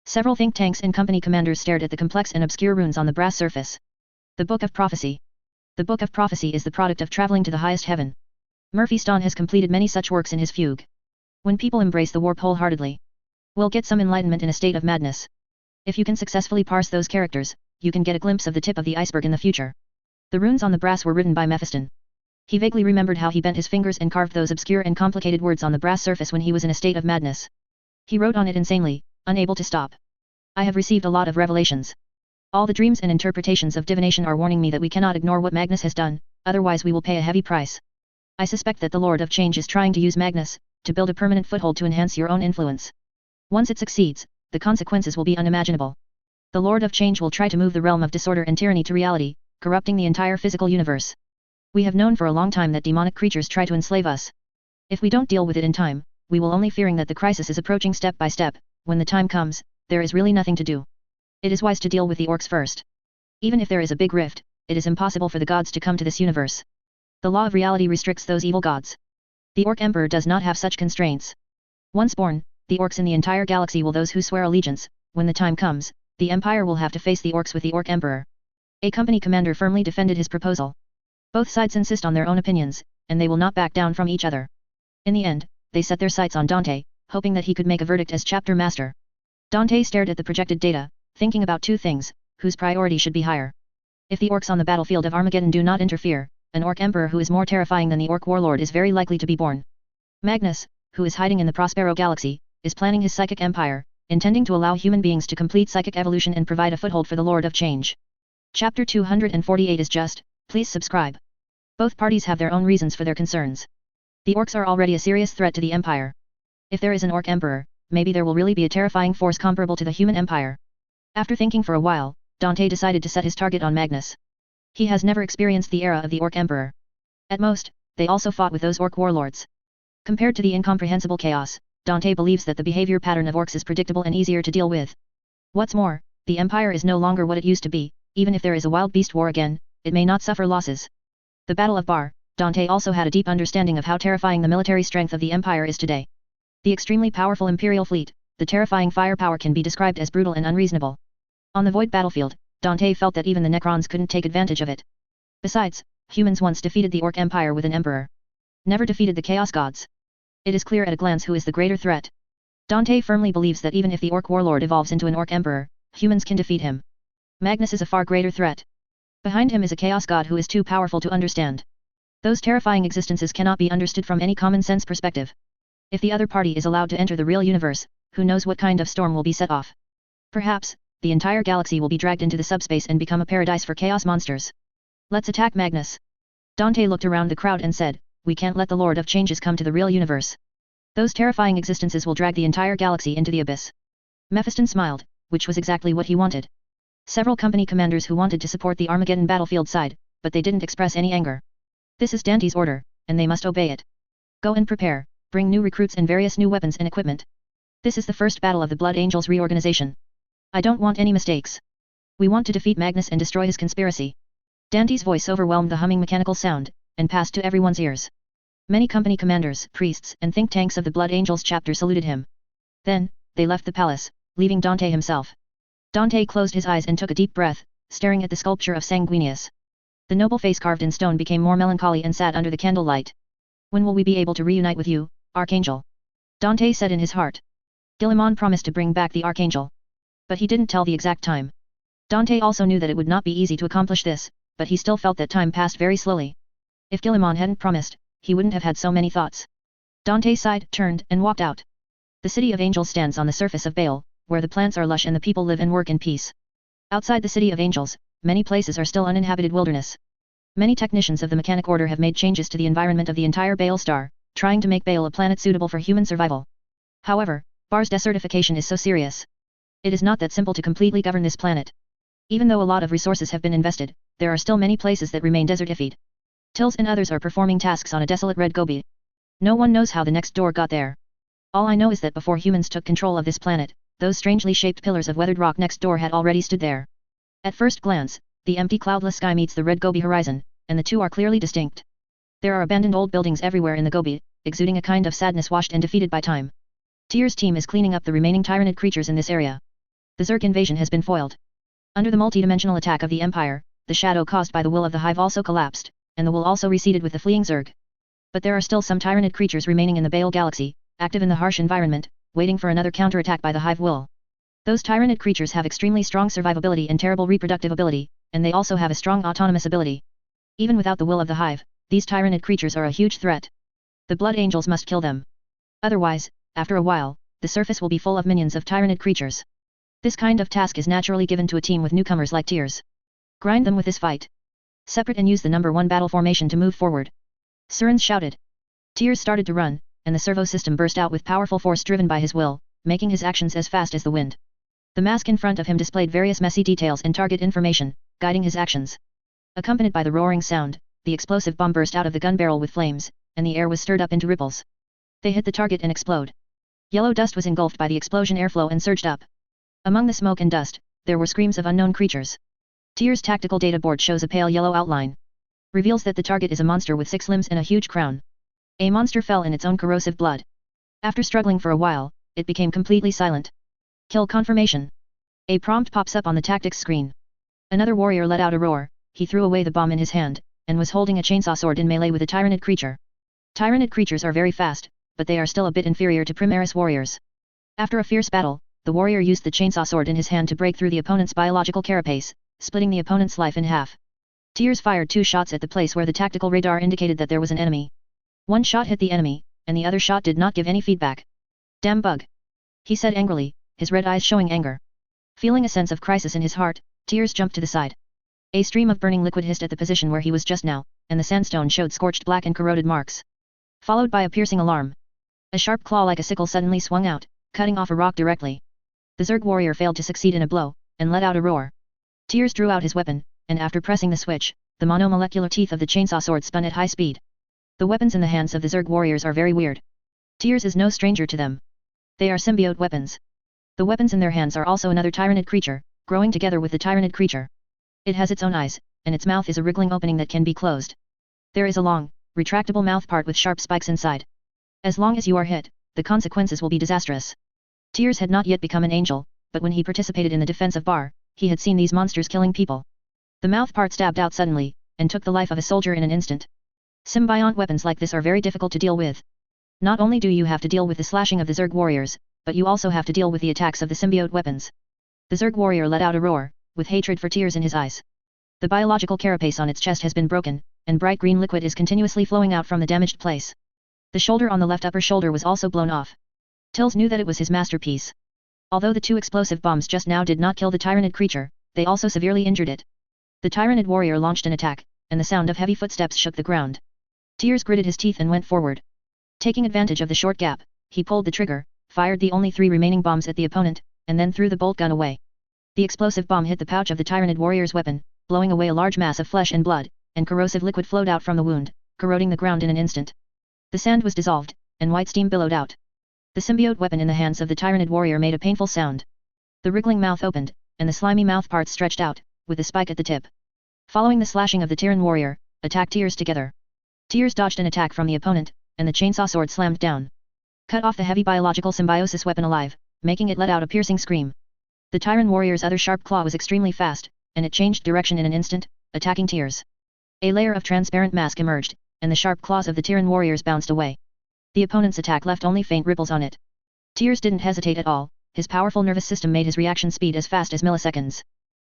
Several think tanks and company commanders stared at the complex and obscure runes on the brass surface. The Book of Prophecy. The Book of Prophecy is the product of traveling to the highest heaven. Murphy Stone has completed many such works in his fugue. When people embrace the warp wholeheartedly, we'll get some enlightenment in a state of madness. If you can successfully parse those characters, you can get a glimpse of the tip of the iceberg in the future. The runes on the brass were written by Mephiston. He vaguely remembered how he bent his fingers and carved those obscure and complicated words on the brass surface when he was in a state of madness. He wrote on it insanely, unable to stop. I have received a lot of revelations. All the dreams and interpretations of divination are warning me that we cannot ignore what Magnus has done, otherwise we will pay a heavy price. I suspect that the Lord of Change is trying to use Magnus, to build a permanent foothold to enhance your own influence. Once it succeeds, the consequences will be unimaginable. The Lord of Change will try to move the realm of disorder and tyranny to reality, corrupting the entire physical universe. We have known for a long time that demonic creatures try to enslave us. If we don't deal with it in time, we will only fearing that the crisis is approaching step by step. When the time comes, there is really nothing to do. It is wise to deal with the orcs first. Even if there is a big rift, it is impossible for the gods to come to this universe. The law of reality restricts those evil gods. The Orc Emperor does not have such constraints. Once born, the orcs in the entire galaxy will those who swear allegiance. When the time comes, the Empire will have to face the orcs with the Orc Emperor. A company commander firmly defended his proposal. Both sides insist on their own opinions, and they will not back down from each other. In the end, they set their sights on Dante, hoping that he could make a verdict as chapter master. Dante stared at the projected data, thinking about two things, whose priority should be higher. If the orcs on the battlefield of Armageddon do not interfere, an Orc Emperor who is more terrifying than the Orc Warlord is very likely to be born. Magnus, who is hiding in the Prospero Galaxy, is planning his psychic empire, intending to allow human beings to complete psychic evolution and provide a foothold for the Lord of Change. Chapter 248 is just, please subscribe. Both parties have their own reasons for their concerns. The orcs are already a serious threat to the Empire. If there is an Orc Emperor, maybe there will really be a terrifying force comparable to the human Empire. After thinking for a while, Dante decided to set his target on Magnus. He has never experienced the era of the Orc Emperor. At most, they also fought with those Orc warlords. Compared to the incomprehensible chaos, Dante believes that the behavior pattern of orcs is predictable and easier to deal with. What's more, the Empire is no longer what it used to be. Even if there is a wild beast war again, it may not suffer losses. The Battle of Bar, Dante also had a deep understanding of how terrifying the military strength of the Empire is today. The extremely powerful Imperial fleet, the terrifying firepower can be described as brutal and unreasonable. On the void battlefield, Dante felt that even the Necrons couldn't take advantage of it. Besides, humans once defeated the Orc Empire with an emperor. Never defeated the Chaos Gods. It is clear at a glance who is the greater threat. Dante firmly believes that even if the Orc Warlord evolves into an Orc Emperor, humans can defeat him. Magnus is a far greater threat. Behind him is a Chaos God who is too powerful to understand. Those terrifying existences cannot be understood from any common-sense perspective. If the other party is allowed to enter the real universe, who knows what kind of storm will be set off. Perhaps, the entire galaxy will be dragged into the subspace and become a paradise for chaos monsters. Let's attack Magnus. Dante looked around the crowd and said, we can't let the Lord of Changes come to the real universe. Those terrifying existences will drag the entire galaxy into the abyss. Mephiston smiled, which was exactly what he wanted. Several company commanders who wanted to support the Armageddon battlefield side, but they didn't express any anger. This is Dante's order, and they must obey it. Go and prepare, bring new recruits and various new weapons and equipment. This is the first battle of the Blood Angels reorganization. I don't want any mistakes. We want to defeat Magnus and destroy his conspiracy. Dante's voice overwhelmed the humming mechanical sound, and passed to everyone's ears. Many company commanders, priests, and think tanks of the Blood Angels chapter saluted him. Then, they left the palace, leaving Dante himself. Dante closed his eyes and took a deep breath, staring at the sculpture of Sanguinius. The noble face carved in stone became more melancholy and sad under the candlelight. When will we be able to reunite with you, Archangel? Dante said in his heart. Guillemon promised to bring back the Archangel. But he didn't tell the exact time. Dante also knew that it would not be easy to accomplish this, but he still felt that time passed very slowly. If Guillemon hadn't promised, he wouldn't have had so many thoughts. Dante sighed, turned, and walked out. The city of angels stands on the surface of Baal, where the plants are lush and the people live and work in peace. Outside the city of angels, many places are still uninhabited wilderness. Many technicians of the mechanic order have made changes to the environment of the entire Baal star, trying to make Baal a planet suitable for human survival. However, Bar's desertification is so serious. It is not that simple to completely govern this planet. Even though a lot of resources have been invested, there are still many places that remain desertified. Tills and others are performing tasks on a desolate red gobi. No one knows how the next door got there. All I know is that before humans took control of this planet, those strangely shaped pillars of weathered rock next door had already stood there. At first glance, the empty cloudless sky meets the red gobi horizon, and the two are clearly distinct. There are abandoned old buildings everywhere in the gobi, exuding a kind of sadness washed and defeated by time. Tyr's team is cleaning up the remaining tyrannid creatures in this area. The Zerg invasion has been foiled. Under the multidimensional attack of the Empire, the shadow caused by the will of the Hive also collapsed, and the will also receded with the fleeing Zerg. But there are still some tyrannid creatures remaining in the Baal galaxy, active in the harsh environment, waiting for another counterattack by the Hive will. Those tyrannid creatures have extremely strong survivability and terrible reproductive ability, and they also have a strong autonomous ability. Even without the will of the Hive, these tyrannid creatures are a huge threat. The Blood Angels must kill them. Otherwise, after a while, the surface will be full of minions of tyrannid creatures. This kind of task is naturally given to a team with newcomers like Tyrs. Grind them with this fight. Separate and use the number 1 battle formation to move forward. Surans shouted. Tyrs started to run, and the servo system burst out with powerful force driven by his will, making his actions as fast as the wind. The mask in front of him displayed various messy details and target information, guiding his actions. Accompanied by the roaring sound, the explosive bomb burst out of the gun barrel with flames, and the air was stirred up into ripples. They hit the target and explode. Yellow dust was engulfed by the explosion airflow and surged up. Among the smoke and dust, there were screams of unknown creatures. Tyr's tactical data board shows a pale yellow outline. Reveals that the target is a monster with 6 limbs and a huge crown. A monster fell in its own corrosive blood. After struggling for a while, it became completely silent. Kill confirmation. A prompt pops up on the tactics screen. Another warrior let out a roar. He threw away the bomb in his hand, and was holding a chainsaw sword in melee with a tyrannid creature. Tyrannid creatures are very fast, but they are still a bit inferior to Primaris warriors. After a fierce battle, the warrior used the chainsaw sword in his hand to break through the opponent's biological carapace, splitting the opponent's life in half. Tyrs fired 2 shots at the place where the tactical radar indicated that there was an enemy. One shot hit the enemy, and the other shot did not give any feedback. Damn bug! He said angrily, his red eyes showing anger. Feeling a sense of crisis in his heart, Tyrs jumped to the side. A stream of burning liquid hissed at the position where he was just now, and the sandstone showed scorched black and corroded marks. Followed by a piercing alarm. A sharp claw like a sickle suddenly swung out, cutting off a rock directly. The Zerg warrior failed to succeed in a blow, and let out a roar. Tyrs drew out his weapon, and after pressing the switch, the monomolecular teeth of the chainsaw sword spun at high speed. The weapons in the hands of the Zerg warriors are very weird. Tyrs is no stranger to them. They are symbiote weapons. The weapons in their hands are also another tyrannid creature, growing together with the tyrannid creature. It has its own eyes, and its mouth is a wriggling opening that can be closed. There is a long, retractable mouth part with sharp spikes inside. As long as you are hit, the consequences will be disastrous. Tyrs had not yet become an angel, but when he participated in the defense of Bar, he had seen these monsters killing people. The mouth part stabbed out suddenly, and took the life of a soldier in an instant. Symbiont weapons like this are very difficult to deal with. Not only do you have to deal with the slashing of the Zerg warriors, but you also have to deal with the attacks of the symbiote weapons. The Zerg warrior let out a roar, with hatred for Tyrs in his eyes. The biological carapace on its chest has been broken, and bright green liquid is continuously flowing out from the damaged place. The shoulder on the left upper shoulder was also blown off. Tills knew that it was his masterpiece. Although the 2 explosive bombs just now did not kill the tyrannid creature, they also severely injured it. The tyrannid warrior launched an attack, and the sound of heavy footsteps shook the ground. Tyrs gritted his teeth and went forward. Taking advantage of the short gap, he pulled the trigger, fired the only 3 remaining bombs at the opponent, and then threw the bolt gun away. The explosive bomb hit the pouch of the tyrannid warrior's weapon, blowing away a large mass of flesh and blood, and corrosive liquid flowed out from the wound, corroding the ground in an instant. The sand was dissolved, and white steam billowed out. The symbiote weapon in the hands of the tyrannid warrior made a painful sound. The wriggling mouth opened, and the slimy mouth parts stretched out, with a spike at the tip. Following the slashing of the Tyran warrior, attacked Tyrs together. Tyrs dodged an attack from the opponent, and the chainsaw sword slammed down. Cut off the heavy biological symbiosis weapon alive, making it let out a piercing scream. The Tyran warrior's other sharp claw was extremely fast, and it changed direction in an instant, attacking Tyrs. A layer of transparent mask emerged, and the sharp claws of the Tyran warriors bounced away. The opponent's attack left only faint ripples on it. Tyrs didn't hesitate at all, his powerful nervous system made his reaction speed as fast as milliseconds.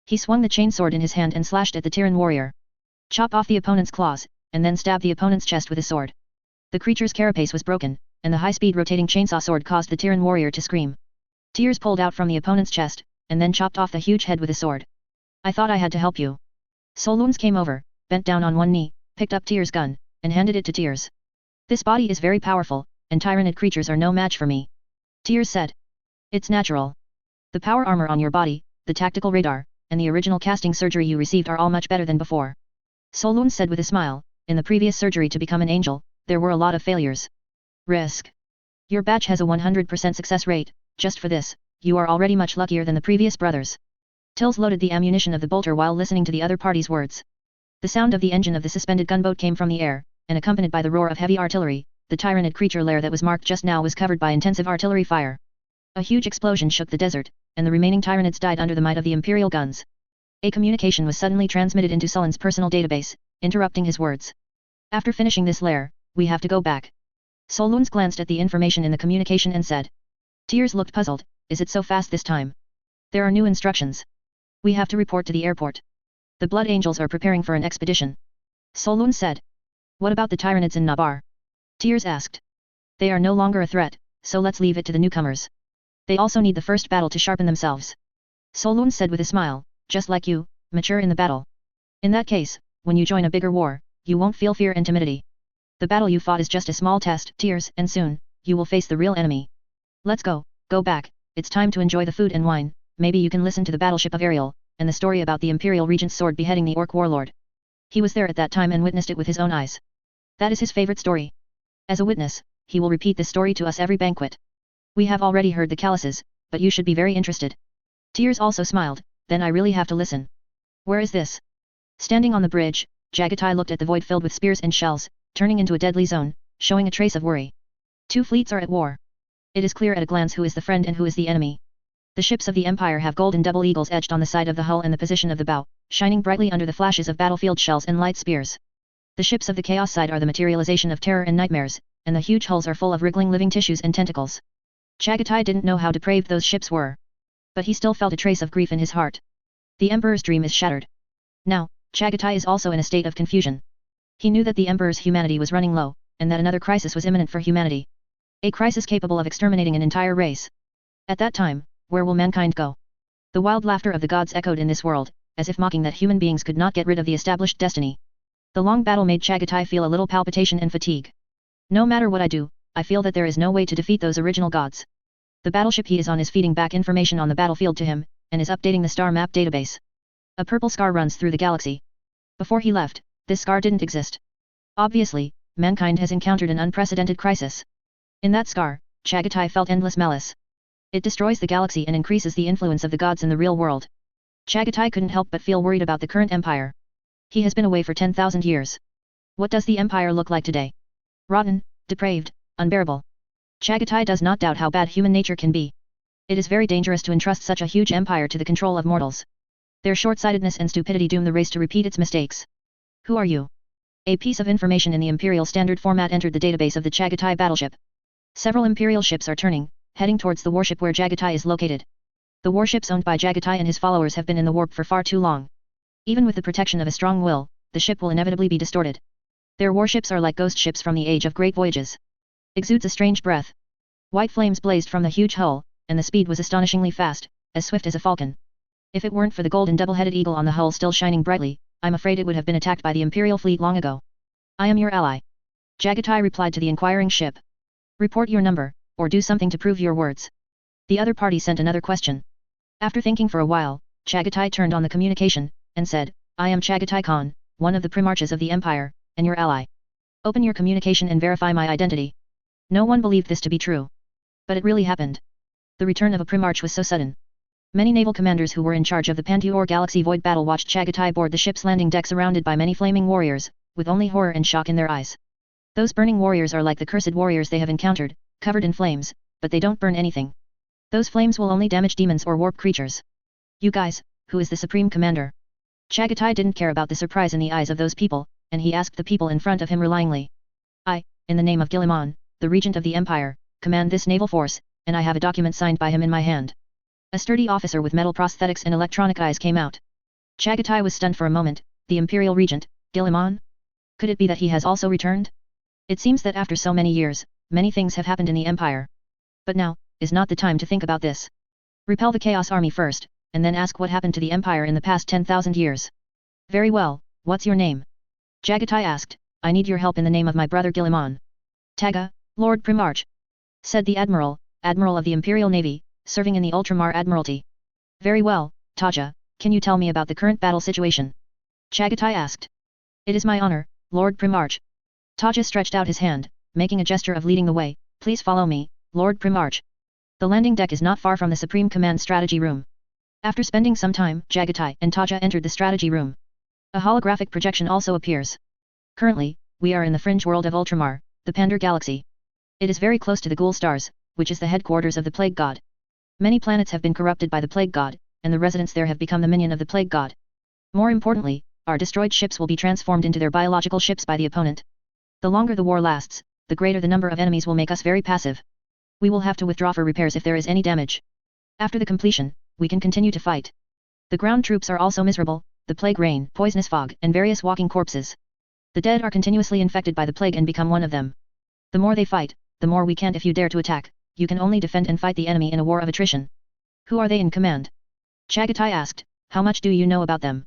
He swung the chainsword in his hand and slashed at the Tyran warrior. Chop off the opponent's claws, and then stabbed the opponent's chest with his sword. The creature's carapace was broken, and the high-speed rotating chainsaw sword caused the Tyran warrior to scream. Tyrs pulled out from the opponent's chest, and then chopped off the huge head with his sword. I thought I had to help you. Soloons came over, bent down on one knee, picked up Tyrs' gun, and handed it to Tyrs. This body is very powerful, and tyrannid creatures are no match for me. Tyrs said. It's natural. The power armor on your body, the tactical radar, and the original casting surgery you received are all much better than before. Soloons said with a smile, in the previous surgery to become an angel, there were a lot of failures. Risk. Your batch has a 100% success rate, just for this, you are already much luckier than the previous brothers. Tills loaded the ammunition of the bolter while listening to the other party's words. The sound of the engine of the suspended gunboat came from the air, and accompanied by the roar of heavy artillery, the tyrannid creature lair that was marked just now was covered by intensive artillery fire. A huge explosion shook the desert, and the remaining tyrannids died under the might of the imperial guns. A communication was suddenly transmitted into Sullen's personal database, interrupting his words. After finishing this lair, we have to go back. Solunz glanced at the information in the communication and said. Tears looked puzzled, is it so fast this time? There are new instructions. We have to report to the airport. The Blood Angels are preparing for an expedition. Solunz said. What about the tyrannids in Nabar? Tears asked. They are no longer a threat, so let's leave it to the newcomers. They also need the first battle to sharpen themselves. Solunz said with a smile, just like you, mature in the battle. In that case, when you join a bigger war, you won't feel fear and timidity. The battle you fought is just a small test, Tears, and soon, you will face the real enemy. Let's go back, it's time to enjoy the food and wine, maybe you can listen to the battleship of Ariel, and the story about the Imperial Regent's sword beheading the Orc warlord. He was there at that time and witnessed it with his own eyes. That is his favorite story. As a witness, he will repeat this story to us every banquet. We have already heard the Calluses, but you should be very interested. Tears also smiled, then I really have to listen. Where is this? Standing on the bridge, Jagatai looked at the void filled with spears and shells, turning into a deadly zone, showing a trace of worry. Two fleets are at war. It is clear at a glance who is the friend and who is the enemy. The ships of the Empire have golden double eagles etched on the side of the hull and the position of the bow, shining brightly under the flashes of battlefield shells and light spears. The ships of the Chaos side are the materialization of terror and nightmares, and the huge hulls are full of wriggling living tissues and tentacles. Chagatai didn't know how depraved those ships were. But he still felt a trace of grief in his heart. The Emperor's dream is shattered. Now, Chagatai is also in a state of confusion. He knew that the Emperor's humanity was running low, and that another crisis was imminent for humanity. A crisis capable of exterminating an entire race. At that time, where will mankind go? The wild laughter of the gods echoed in this world, as if mocking that human beings could not get rid of the established destiny. The long battle made Chagatai feel a little palpitation and fatigue. No matter what I do, I feel that there is no way to defeat those original gods. The battleship he is on is feeding back information on the battlefield to him, and is updating the star map database. A purple scar runs through the galaxy. Before he left, this scar didn't exist. Obviously, mankind has encountered an unprecedented crisis. In that scar, Chagatai felt endless malice. It destroys the galaxy and increases the influence of the gods in the real world. Chagatai couldn't help but feel worried about the current empire. He has been away for 10,000 years. What does the empire look like today? Rotten, depraved, unbearable. Chagatai does not doubt how bad human nature can be. It is very dangerous to entrust such a huge empire to the control of mortals. Their short-sightedness and stupidity doom the race to repeat its mistakes. Who are you? A piece of information in the Imperial Standard format entered the database of the Chagatai battleship. Several Imperial ships are turning, heading towards the warship where Chagatai is located. The warships owned by Chagatai and his followers have been in the warp for far too long. Even with the protection of a strong will, the ship will inevitably be distorted. Their warships are like ghost ships from the age of great voyages. Exudes a strange breath. White flames blazed from the huge hull, and the speed was astonishingly fast, as swift as a falcon. If it weren't for the golden double-headed eagle on the hull still shining brightly, I'm afraid it would have been attacked by the Imperial fleet long ago. I am your ally. Chagatai replied to the inquiring ship. Report your number, or do something to prove your words. The other party sent another question. After thinking for a while, Chagatai turned on the communication, and said, I am Chagatai Khan, one of the primarchs of the Empire, and your ally. Open your communication and verify my identity. No one believed this to be true. But it really happened. The return of a primarch was so sudden. Many naval commanders who were in charge of the Pantior Galaxy Void battle watched Chagatai board the ship's landing deck surrounded by many flaming warriors, with only horror and shock in their eyes. Those burning warriors are like the cursed warriors they have encountered, covered in flames, but they don't burn anything. Those flames will only damage demons or warp creatures. You guys, who is the Supreme Commander? Chagatai didn't care about the surprise in the eyes of those people, and he asked the people in front of him relyingly. I, in the name of Guilliman, the Regent of the Empire, command this naval force, and I have a document signed by him in my hand. A sturdy officer with metal prosthetics and electronic eyes came out. Chagatai was stunned for a moment. The Imperial Regent, Guilliman? Could it be that he has also returned? It seems that after so many years, many things have happened in the Empire. But now, is not the time to think about this. Repel the Chaos Army first, and then ask what happened to the Empire in the past 10,000 years. Very well, what's your name? Chagatai asked. I need your help in the name of my brother Guilliman. Taga, Lord Primarch. Said the Admiral of the Imperial Navy, serving in the Ultramar Admiralty. Very well, Taja, can you tell me about the current battle situation? Chagatai asked. It is my honor, Lord Primarch. Taja stretched out his hand, making a gesture of leading the way. Please follow me, Lord Primarch. The landing deck is not far from the Supreme Command strategy room. After spending some time, Jagatai and Taja entered the strategy room. A holographic projection also appears. Currently, we are in the fringe world of Ultramar, the Pandar Galaxy. It is very close to the Ghoul Stars, which is the headquarters of the Plague God. Many planets have been corrupted by the Plague God, and the residents there have become the minion of the Plague God. More importantly, our destroyed ships will be transformed into their biological ships by the opponent. The longer the war lasts, the greater the number of enemies will make us very passive. We will have to withdraw for repairs if there is any damage. After the completion, we can continue to fight. The ground troops are also miserable, the plague rain, poisonous fog, and various walking corpses. The dead are continuously infected by the plague and become one of them. The more they fight, the more we can't. If you dare to attack, you can only defend and fight the enemy in a war of attrition. Who are they in command? Chagatai asked, how much do you know about them?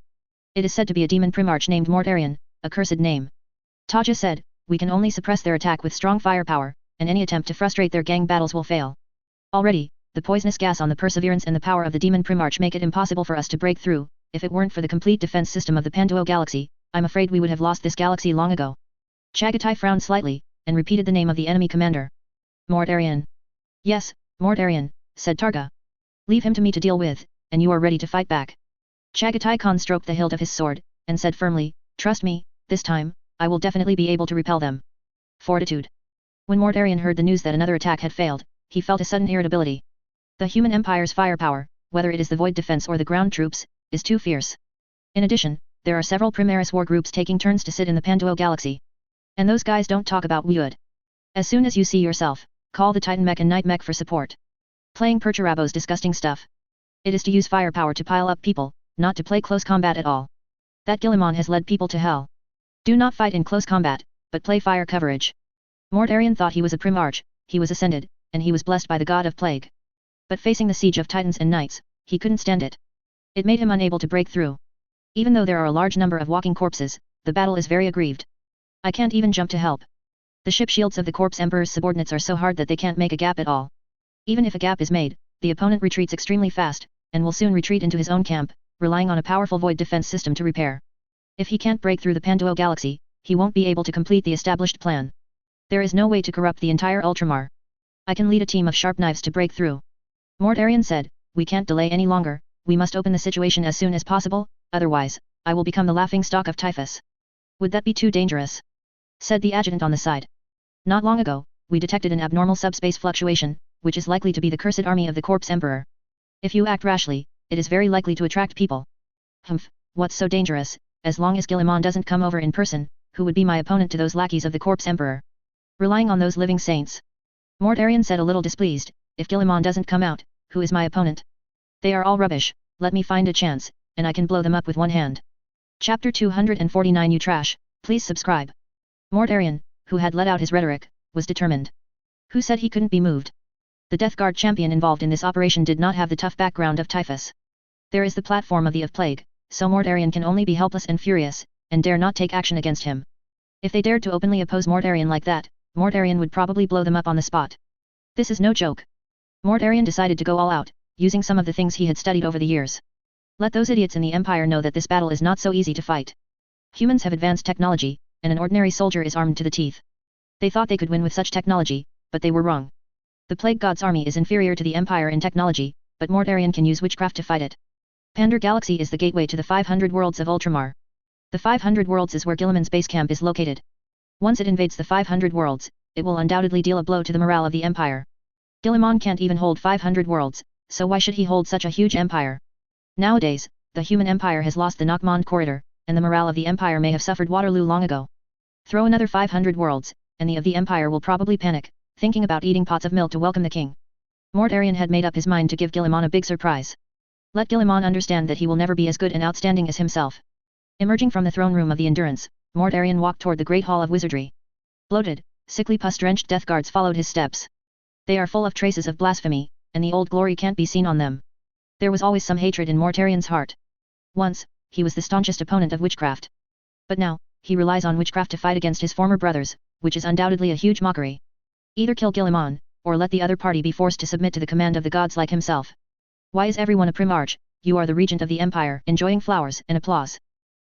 It is said to be a demon primarch named Mortarion, a cursed name. Taja said, we can only suppress their attack with strong firepower, and any attempt to frustrate their gang battles will fail. Already, the poisonous gas on the Perseverance and the power of the demon primarch make it impossible for us to break through. If it weren't for the complete defense system of the Panduo Galaxy, I'm afraid we would have lost this galaxy long ago. Chagatai frowned slightly, and repeated the name of the enemy commander. Mortarion. Yes, Mortarion, said Targa. Leave him to me to deal with, and you are ready to fight back. Chagatai Khan stroked the hilt of his sword, and said firmly, trust me, this time, I will definitely be able to repel them. Fortitude. When Mortarion heard the news that another attack had failed, he felt a sudden irritability. The human empire's firepower, whether it is the void defense or the ground troops, is too fierce. In addition, there are several Primaris war groups taking turns to sit in the Panduo Galaxy. And those guys don't talk about Wyud. As soon as you see yourself, call the Titan Mech and Night Mech for support. Playing Percherabo's disgusting stuff. It is to use firepower to pile up people, not to play close combat at all. That Guilliman has led people to hell. Do not fight in close combat, but play fire coverage. Mortarion thought he was a Primarch, he was ascended, and he was blessed by the god of plague. But facing the siege of Titans and Knights, he couldn't stand it. It made him unable to break through. Even though there are a large number of walking corpses, the battle is very aggrieved. I can't even jump to help. The ship shields of the Corpse Emperor's subordinates are so hard that they can't make a gap at all. Even if a gap is made, the opponent retreats extremely fast, and will soon retreat into his own camp, relying on a powerful void defense system to repair. If he can't break through the Panduo Galaxy, he won't be able to complete the established plan. There is no way to corrupt the entire Ultramar. I can lead a team of sharp knives to break through. Mortarion said, we can't delay any longer, we must open the situation as soon as possible, otherwise, I will become the laughingstock of Typhus. Would that be too dangerous? Said the adjutant on the side. Not long ago, we detected an abnormal subspace fluctuation, which is likely to be the cursed army of the Corpse Emperor. If you act rashly, it is very likely to attract people. Humph, what's so dangerous, as long as Guilliman doesn't come over in person, who would be my opponent to those lackeys of the Corpse Emperor? Relying on those living saints. Mortarion said a little displeased, if Guilliman doesn't come out, who is my opponent? They are all rubbish, let me find a chance, and I can blow them up with one hand. Chapter 249 You trash, please subscribe. Mortarion, who had let out his rhetoric, was determined. Who said he couldn't be moved? The Death Guard champion involved in this operation did not have the tough background of Typhus. There is the platform of the of Plague, so Mortarion can only be helpless and furious, and dare not take action against him. If they dared to openly oppose Mortarion like that, Mortarion would probably blow them up on the spot. This is no joke. Mortarion decided to go all out, using some of the things he had studied over the years. Let those idiots in the Empire know that this battle is not so easy to fight. Humans have advanced technology, and an ordinary soldier is armed to the teeth. They thought they could win with such technology, but they were wrong. The Plague God's army is inferior to the Empire in technology, but Mortarion can use witchcraft to fight it. Pandar Galaxy is the gateway to the 500 worlds of Ultramar. The 500 worlds is where Guilliman's base camp is located. Once it invades the 500 worlds, it will undoubtedly deal a blow to the morale of the Empire. Guilliman can't even hold 500 worlds, so why should he hold such a huge empire? Nowadays, the human empire has lost the Nockmond corridor, and the morale of the empire may have suffered Waterloo long ago. Throw another 500 worlds, and the of the empire will probably panic, thinking about eating pots of milk to welcome the king. Mortarion had made up his mind to give Guilliman a big surprise. Let Guilliman understand that he will never be as good and outstanding as himself. Emerging from the throne room of the Endurance, Mortarion walked toward the Great Hall of Wizardry. Bloated, sickly pus-drenched death guards followed his steps. They are full of traces of blasphemy, and the old glory can't be seen on them. There was always some hatred in Mortarion's heart. Once, he was the staunchest opponent of witchcraft. But now, he relies on witchcraft to fight against his former brothers, which is undoubtedly a huge mockery. Either kill Guilliman, or let the other party be forced to submit to the command of the gods like himself. Why is everyone a Primarch? You are the regent of the empire, enjoying flowers and applause.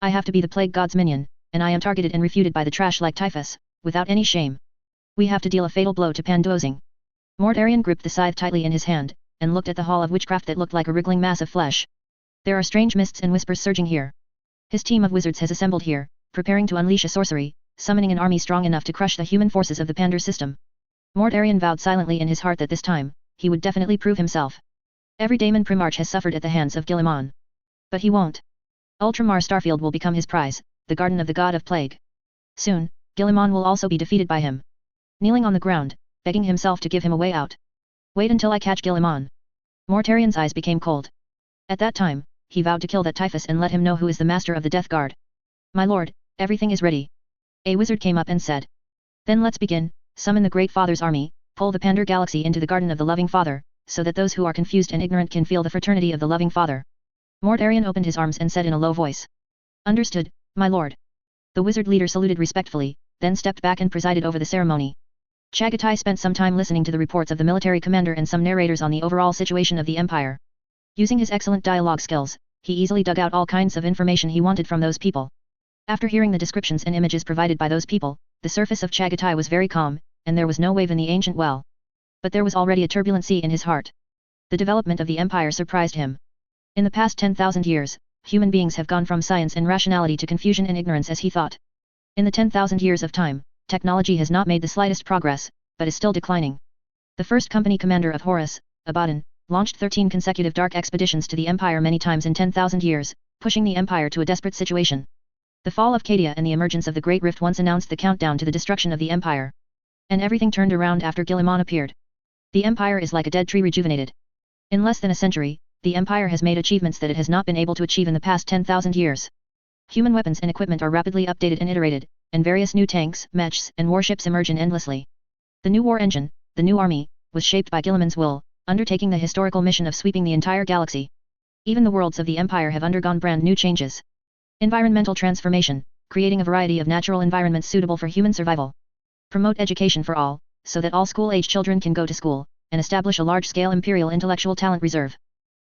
I have to be the plague god's minion, and I am targeted and refuted by the trash like typhus, without any shame. We have to deal a fatal blow to Panduozing. Mortarion gripped the scythe tightly in his hand, and looked at the hall of witchcraft that looked like a wriggling mass of flesh. There are strange mists and whispers surging here. His team of wizards has assembled here, preparing to unleash a sorcery, summoning an army strong enough to crush the human forces of the Pandur system. Mortarion vowed silently in his heart that this time, he would definitely prove himself. Every daemon primarch has suffered at the hands of Guilliman. But he won't. Ultramar Starfield will become his prize, the garden of the god of plague. Soon, Guilliman will also be defeated by him. Kneeling on the ground, begging himself to give him a way out. Wait until I catch Guilliman. Mortarion's eyes became cold. At that time, he vowed to kill that typhus and let him know who is the master of the Death Guard. My lord, everything is ready. A wizard came up and said. Then let's begin, summon the Great Father's army, pull the Pandur galaxy into the garden of the Loving Father, so that those who are confused and ignorant can feel the fraternity of the Loving Father. Mortarion opened his arms and said in a low voice. Understood, my lord. The wizard leader saluted respectfully, then stepped back and presided over the ceremony. Chagatai spent some time listening to the reports of the military commander and some narrators on the overall situation of the empire. Using his excellent dialogue skills, he easily dug out all kinds of information he wanted from those people. After hearing the descriptions and images provided by those people, the surface of Chagatai was very calm, and there was no wave in the ancient well. But there was already a turbulent sea in his heart. The development of the empire surprised him. In the past 10,000 years, human beings have gone from science and rationality to confusion and ignorance as he thought. In the 10,000 years of time, technology has not made the slightest progress, but is still declining. The first company commander of Horus, Abaddon, launched 13 consecutive dark expeditions to the empire many times in 10,000 years, pushing the empire to a desperate situation. The fall of Cadia and the emergence of the Great Rift once announced the countdown to the destruction of the empire. And everything turned around after Guilliman appeared. The empire is like a dead tree rejuvenated. In less than a century, the empire has made achievements that it has not been able to achieve in the past 10,000 years. Human weapons and equipment are rapidly updated and iterated, and various new tanks, mechs, and warships emerge endlessly. The new war engine, the new army, was shaped by Guilliman's will, undertaking the historical mission of sweeping the entire galaxy. Even the worlds of the empire have undergone brand new changes. Environmental transformation, creating a variety of natural environments suitable for human survival. Promote education for all, so that all school-age children can go to school, and establish a large-scale imperial intellectual talent reserve.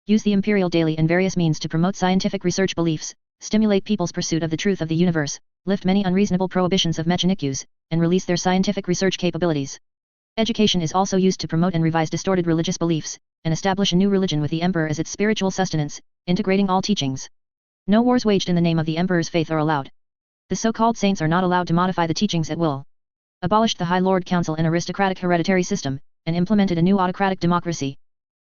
Use the imperial daily and various means to promote scientific research beliefs, stimulate people's pursuit of the truth of the universe, lift many unreasonable prohibitions of mechanic use, and release their scientific research capabilities. Education is also used to promote and revise distorted religious beliefs, and establish a new religion with the emperor as its spiritual sustenance, integrating all teachings. No wars waged in the name of the emperor's faith are allowed. The so-called saints are not allowed to modify the teachings at will. Abolished the High Lord Council and aristocratic hereditary system, and implemented a new autocratic democracy.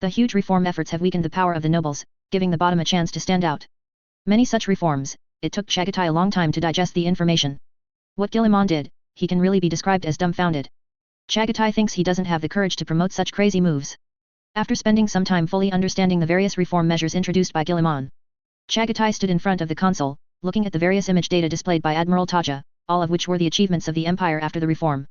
The huge reform efforts have weakened the power of the nobles, giving the bottom a chance to stand out. Many such reforms, it took Chagatai a long time to digest the information. What Guilliman did, he can really be described as dumbfounded. Chagatai thinks he doesn't have the courage to promote such crazy moves. After spending some time fully understanding the various reform measures introduced by Guilliman, Chagatai stood in front of the console, looking at the various image data displayed by Admiral Taja, all of which were the achievements of the Empire after the reform.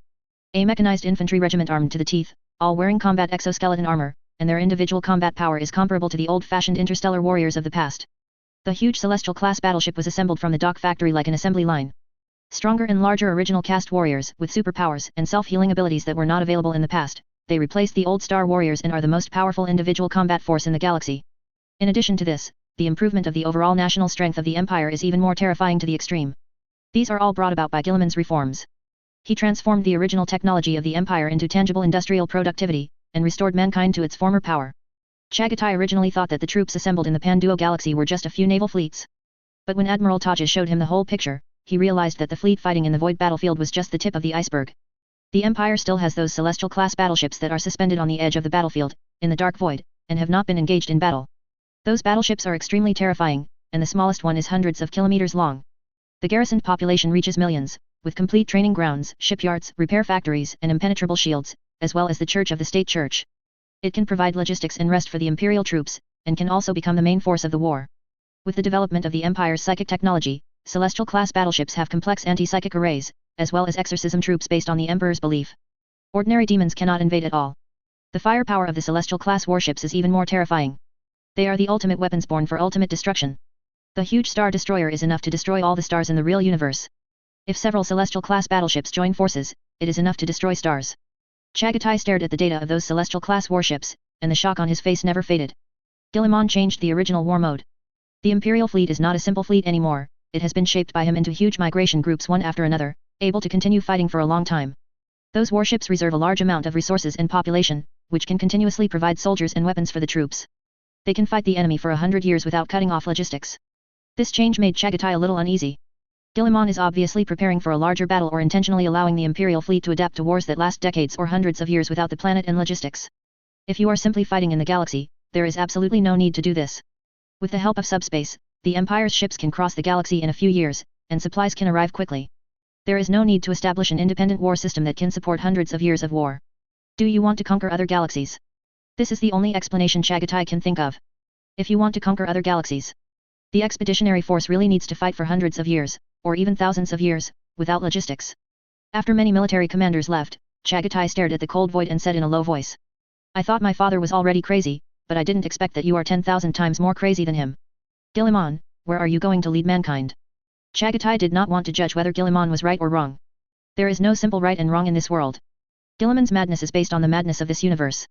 A mechanized infantry regiment armed to the teeth, all wearing combat exoskeleton armor, and their individual combat power is comparable to the old-fashioned interstellar warriors of the past. The huge celestial-class battleship was assembled from the dock factory like an assembly line. Stronger and larger original cast warriors with superpowers and self-healing abilities that were not available in the past, they replaced the old Star Warriors and are the most powerful individual combat force in the galaxy. In addition to this, the improvement of the overall national strength of the Empire is even more terrifying to the extreme. These are all brought about by Guilliman's reforms. He transformed the original technology of the Empire into tangible industrial productivity, and restored mankind to its former power. Chagatai originally thought that the troops assembled in the Panduo galaxy were just a few naval fleets. But when Admiral Taja showed him the whole picture, he realized that the fleet fighting in the void battlefield was just the tip of the iceberg. The Empire still has those celestial-class battleships that are suspended on the edge of the battlefield, in the dark void, and have not been engaged in battle. Those battleships are extremely terrifying, and the smallest one is hundreds of kilometers long. The garrisoned population reaches millions, with complete training grounds, shipyards, repair factories, and impenetrable shields, as well as the Church of the State Church. It can provide logistics and rest for the Imperial troops, and can also become the main force of the war. With the development of the Empire's psychic technology, celestial-class battleships have complex anti-psychic arrays, as well as exorcism troops based on the Emperor's belief. Ordinary demons cannot invade at all. The firepower of the celestial-class warships is even more terrifying. They are the ultimate weapons born for ultimate destruction. The huge Star Destroyer is enough to destroy all the stars in the real universe. If several celestial-class battleships join forces, it is enough to destroy stars. Chagatai stared at the data of those celestial-class warships, and the shock on his face never faded. Guilliman changed the original war mode. The Imperial fleet is not a simple fleet anymore, it has been shaped by him into huge migration groups one after another, able to continue fighting for a long time. Those warships reserve a large amount of resources and population, which can continuously provide soldiers and weapons for the troops. They can fight the enemy for 100 years without cutting off logistics. This change made Chagatai a little uneasy. Guilliman is obviously preparing for a larger battle or intentionally allowing the Imperial fleet to adapt to wars that last decades or hundreds of years without the planet and logistics. If you are simply fighting in the galaxy, there is absolutely no need to do this. With the help of subspace, the Empire's ships can cross the galaxy in a few years, and supplies can arrive quickly. There is no need to establish an independent war system that can support hundreds of years of war. Do you want to conquer other galaxies? This is the only explanation Chagatai can think of. If you want to conquer other galaxies, the expeditionary force really needs to fight for hundreds of years, or even thousands of years, without logistics. After many military commanders left, Chagatai stared at the cold void and said in a low voice. I thought my father was already crazy, but I didn't expect that you are 10,000 times more crazy than him. Guilliman, where are you going to lead mankind? Chagatai did not want to judge whether Guilliman was right or wrong. There is no simple right and wrong in this world. Guilliman's madness is based on the madness of this universe.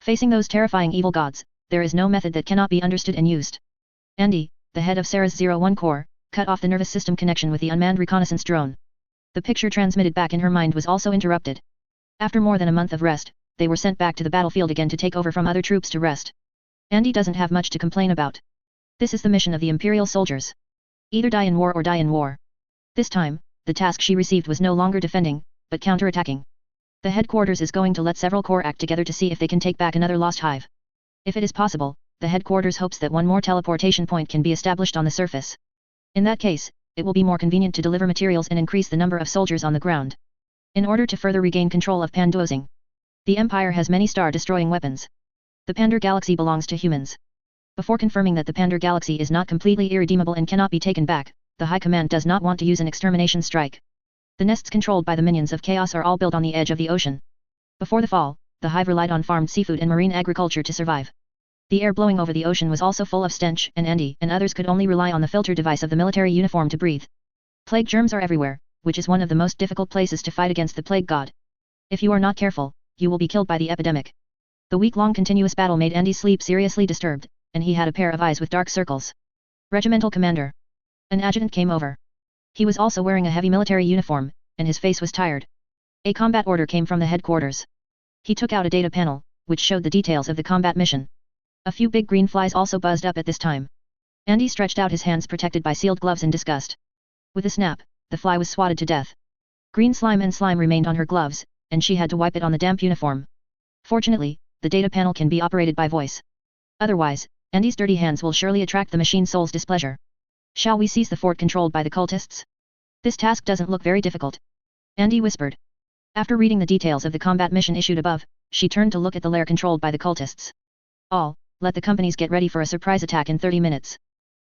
Facing those terrifying evil gods, there is no method that cannot be understood and used. Andy, the head of Sarah's 01 Corps, cut off the nervous system connection with the unmanned reconnaissance drone. The picture transmitted back in her mind was also interrupted. After more than a month of rest, they were sent back to the battlefield again to take over from other troops to rest. Andy doesn't have much to complain about. This is the mission of the Imperial soldiers. Either die in war or die in war. This time, the task she received was no longer defending, but counterattacking. The headquarters is going to let several corps act together to see if they can take back another lost hive. If it is possible, the headquarters hopes that one more teleportation point can be established on the surface. In that case, it will be more convenient to deliver materials and increase the number of soldiers on the ground. In order to further regain control of Pandozing, the Empire has many star-destroying weapons. The Pandar Galaxy belongs to humans. Before confirming that the Pandar Galaxy is not completely irredeemable and cannot be taken back, the High Command does not want to use an extermination strike. The nests controlled by the minions of chaos are all built on the edge of the ocean. Before the fall, the hive relied on farmed seafood and marine agriculture to survive. The air blowing over the ocean was also full of stench, and Andy and others could only rely on the filter device of the military uniform to breathe. Plague germs are everywhere, which is one of the most difficult places to fight against the plague god. If you are not careful, you will be killed by the epidemic. The week-long continuous battle made Andy's sleep seriously disturbed, and he had a pair of eyes with dark circles. Regimental commander. An adjutant came over. He was also wearing a heavy military uniform, and his face was tired. A combat order came from the headquarters. He took out a data panel, which showed the details of the combat mission. A few big green flies also buzzed up at this time. Andy stretched out his hands protected by sealed gloves in disgust. With a snap, the fly was swatted to death. Green slime and slime remained on her gloves, and she had to wipe it on the damp uniform. Fortunately, the data panel can be operated by voice. Otherwise, Andy's dirty hands will surely attract the machine soul's displeasure. Shall we seize the fort controlled by the cultists? This task doesn't look very difficult. Andy whispered. After reading the details of the combat mission issued above, she turned to look at the lair controlled by the cultists. All, let the companies get ready for a surprise attack in 30 minutes.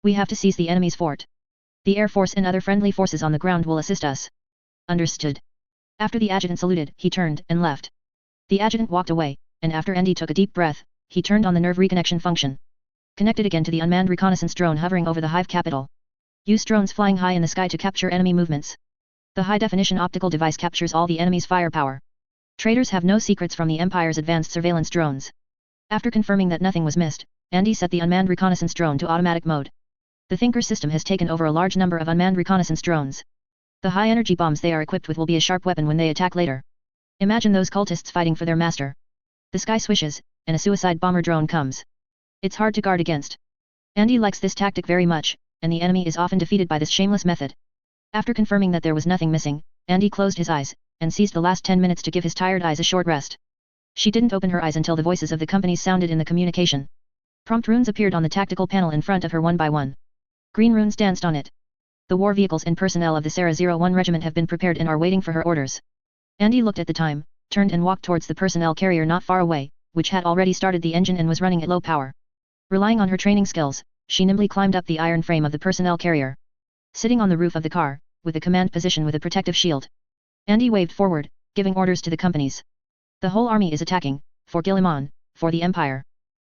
We have to seize the enemy's fort. The Air Force and other friendly forces on the ground will assist us. Understood. After the adjutant saluted, he turned and left. The adjutant walked away, and after Andy took a deep breath, he turned on the nerve reconnection function. Connected again to the unmanned reconnaissance drone hovering over the hive capital. Use drones flying high in the sky to capture enemy movements. The high-definition optical device captures all the enemy's firepower. Traitors have no secrets from the Empire's advanced surveillance drones. After confirming that nothing was missed, Andy set the unmanned reconnaissance drone to automatic mode. The Thinker system has taken over a large number of unmanned reconnaissance drones. The high-energy bombs they are equipped with will be a sharp weapon when they attack later. Imagine those cultists fighting for their master. The sky swishes, and a suicide bomber drone comes. It's hard to guard against. Andy likes this tactic very much, and the enemy is often defeated by this shameless method. After confirming that there was nothing missing, Andy closed his eyes, and seized the last 10 minutes to give his tired eyes a short rest. She didn't open her eyes until the voices of the companies sounded in the communication. Prompt runes appeared on the tactical panel in front of her one by one. Green runes danced on it. The war vehicles and personnel of the Sarah 01 regiment have been prepared and are waiting for her orders. Andy looked at the time, turned and walked towards the personnel carrier not far away, which had already started the engine and was running at low power. Relying on her training skills, she nimbly climbed up the iron frame of the personnel carrier. Sitting on the roof of the car, with a command position with a protective shield, Andy waved forward, giving orders to the companies. The whole army is attacking, for Guilliman, for the Empire.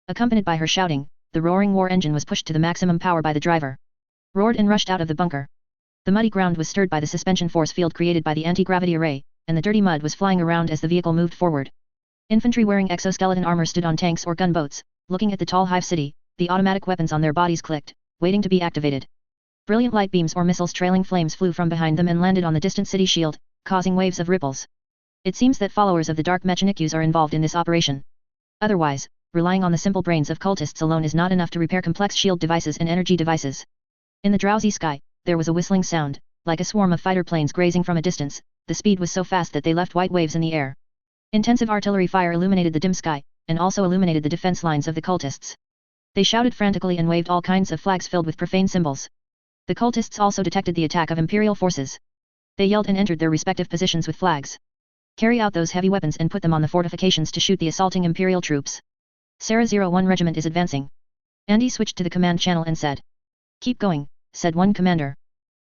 Accompanied by her shouting, the roaring war engine was pushed to the maximum power by the driver. Roared and rushed out of the bunker. The muddy ground was stirred by the suspension force field created by the anti-gravity array, and the dirty mud was flying around as the vehicle moved forward. Infantry wearing exoskeleton armor stood on tanks or gunboats, looking at the tall hive city. The automatic weapons on their bodies clicked, waiting to be activated. Brilliant light beams or missiles trailing flames flew from behind them and landed on the distant city shield, causing waves of ripples. It seems that followers of the Dark Mechanikus are involved in this operation. Otherwise, relying on the simple brains of cultists alone is not enough to repair complex shield devices and energy devices. In the drowsy sky, there was a whistling sound, like a swarm of fighter planes grazing from a distance. The speed was so fast that they left white waves in the air. Intensive artillery fire illuminated the dim sky, and also illuminated the defense lines of the cultists. They shouted frantically and waved all kinds of flags filled with profane symbols. The cultists also detected the attack of imperial forces. They yelled and entered their respective positions with flags. Carry out those heavy weapons and put them on the fortifications to shoot the assaulting imperial troops. Sarah 01 Regiment is advancing. Andy switched to the command channel and said. Keep going, said one commander.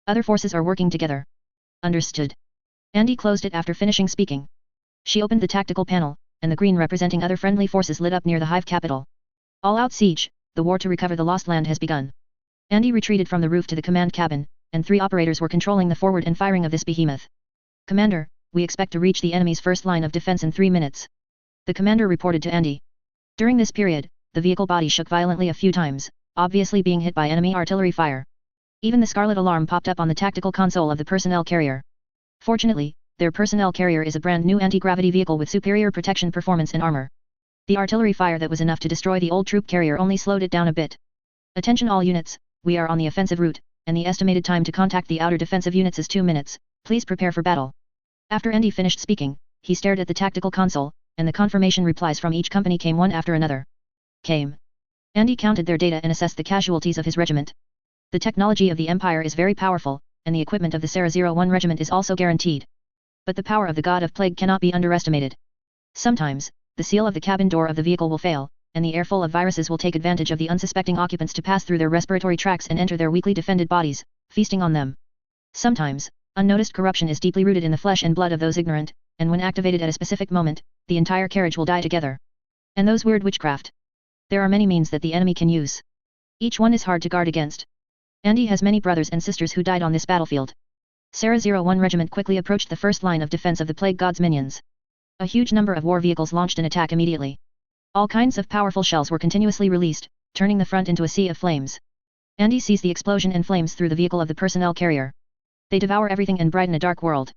Other forces are working together. Understood. Andy closed it after finishing speaking. She opened the tactical panel, and the green representing other friendly forces lit up near the hive capital. All out siege, the war to recover the lost land has begun. Andy retreated from the roof to the command cabin, and 3 operators were controlling the forward and firing of this behemoth. Commander, we expect to reach the enemy's first line of defense in 3 minutes. The commander reported to Andy. During this period, the vehicle body shook violently a few times, obviously being hit by enemy artillery fire. Even the scarlet alarm popped up on the tactical console of the personnel carrier. Fortunately, their personnel carrier is a brand new anti-gravity vehicle with superior protection performance and armor. The artillery fire that was enough to destroy the old troop carrier only slowed it down a bit. Attention all units, we are on the offensive route, and the estimated time to contact the outer defensive units is 2 minutes, please prepare for battle. After Andy finished speaking, he stared at the tactical console, and the confirmation replies from each company came one after another. Came. Andy counted their data and assessed the casualties of his regiment. The technology of the Empire is very powerful, and the equipment of the Sarah 01 Regiment is also guaranteed. But the power of the God of Plague cannot be underestimated. Sometimes, the seal of the cabin door of the vehicle will fail, and the air full of viruses will take advantage of the unsuspecting occupants to pass through their respiratory tracts and enter their weakly defended bodies, feasting on them. Sometimes, unnoticed corruption is deeply rooted in the flesh and blood of those ignorant, and when activated at a specific moment, the entire carriage will die together. And those weird witchcraft. There are many means that the enemy can use. Each one is hard to guard against. Andy has many brothers and sisters who died on this battlefield. Sarah 01 Regiment quickly approached the first line of defense of the Plague God's minions. A huge number of war vehicles launched an attack immediately. All kinds of powerful shells were continuously released, turning the front into a sea of flames. Andy sees the explosion and flames through the vehicle of the personnel carrier. They devour everything and brighten a dark world.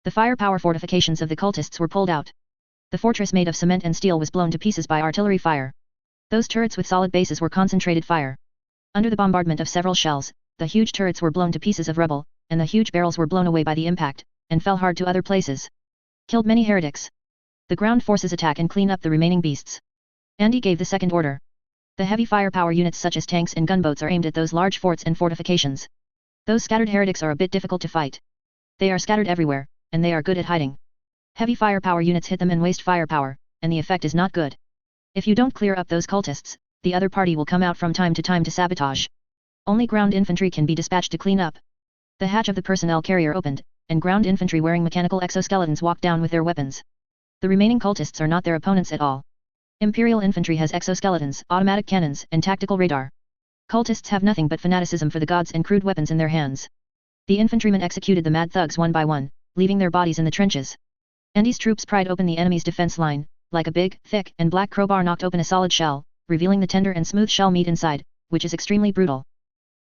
The firepower fortifications of the cultists were pulled out. The fortress made of cement and steel was blown to pieces by artillery fire. Those turrets with solid bases were concentrated fire. Under the bombardment of several shells, the huge turrets were blown to pieces of rubble, and the huge barrels were blown away by the impact, and fell hard to other places. Killed many heretics. The ground forces attack and clean up the remaining beasts. Andy gave the second order. The heavy firepower units such as tanks and gunboats are aimed at those large forts and fortifications. Those scattered heretics are a bit difficult to fight. They are scattered everywhere, and they are good at hiding. Heavy firepower units hit them and waste firepower, and the effect is not good. If you don't clear up those cultists, the other party will come out from time to sabotage. Only ground infantry can be dispatched to clean up. The hatch of the personnel carrier opened, and ground infantry wearing mechanical exoskeletons walked down with their weapons. The remaining cultists are not their opponents at all. Imperial infantry has exoskeletons, automatic cannons, and tactical radar. Cultists have nothing but fanaticism for the gods and crude weapons in their hands. The infantrymen executed the mad thugs one by one, leaving their bodies in the trenches. Andy's troops pried open the enemy's defense line, like a big, thick, and black crowbar knocked open a solid shell, revealing the tender and smooth shell meat inside, which is extremely brutal.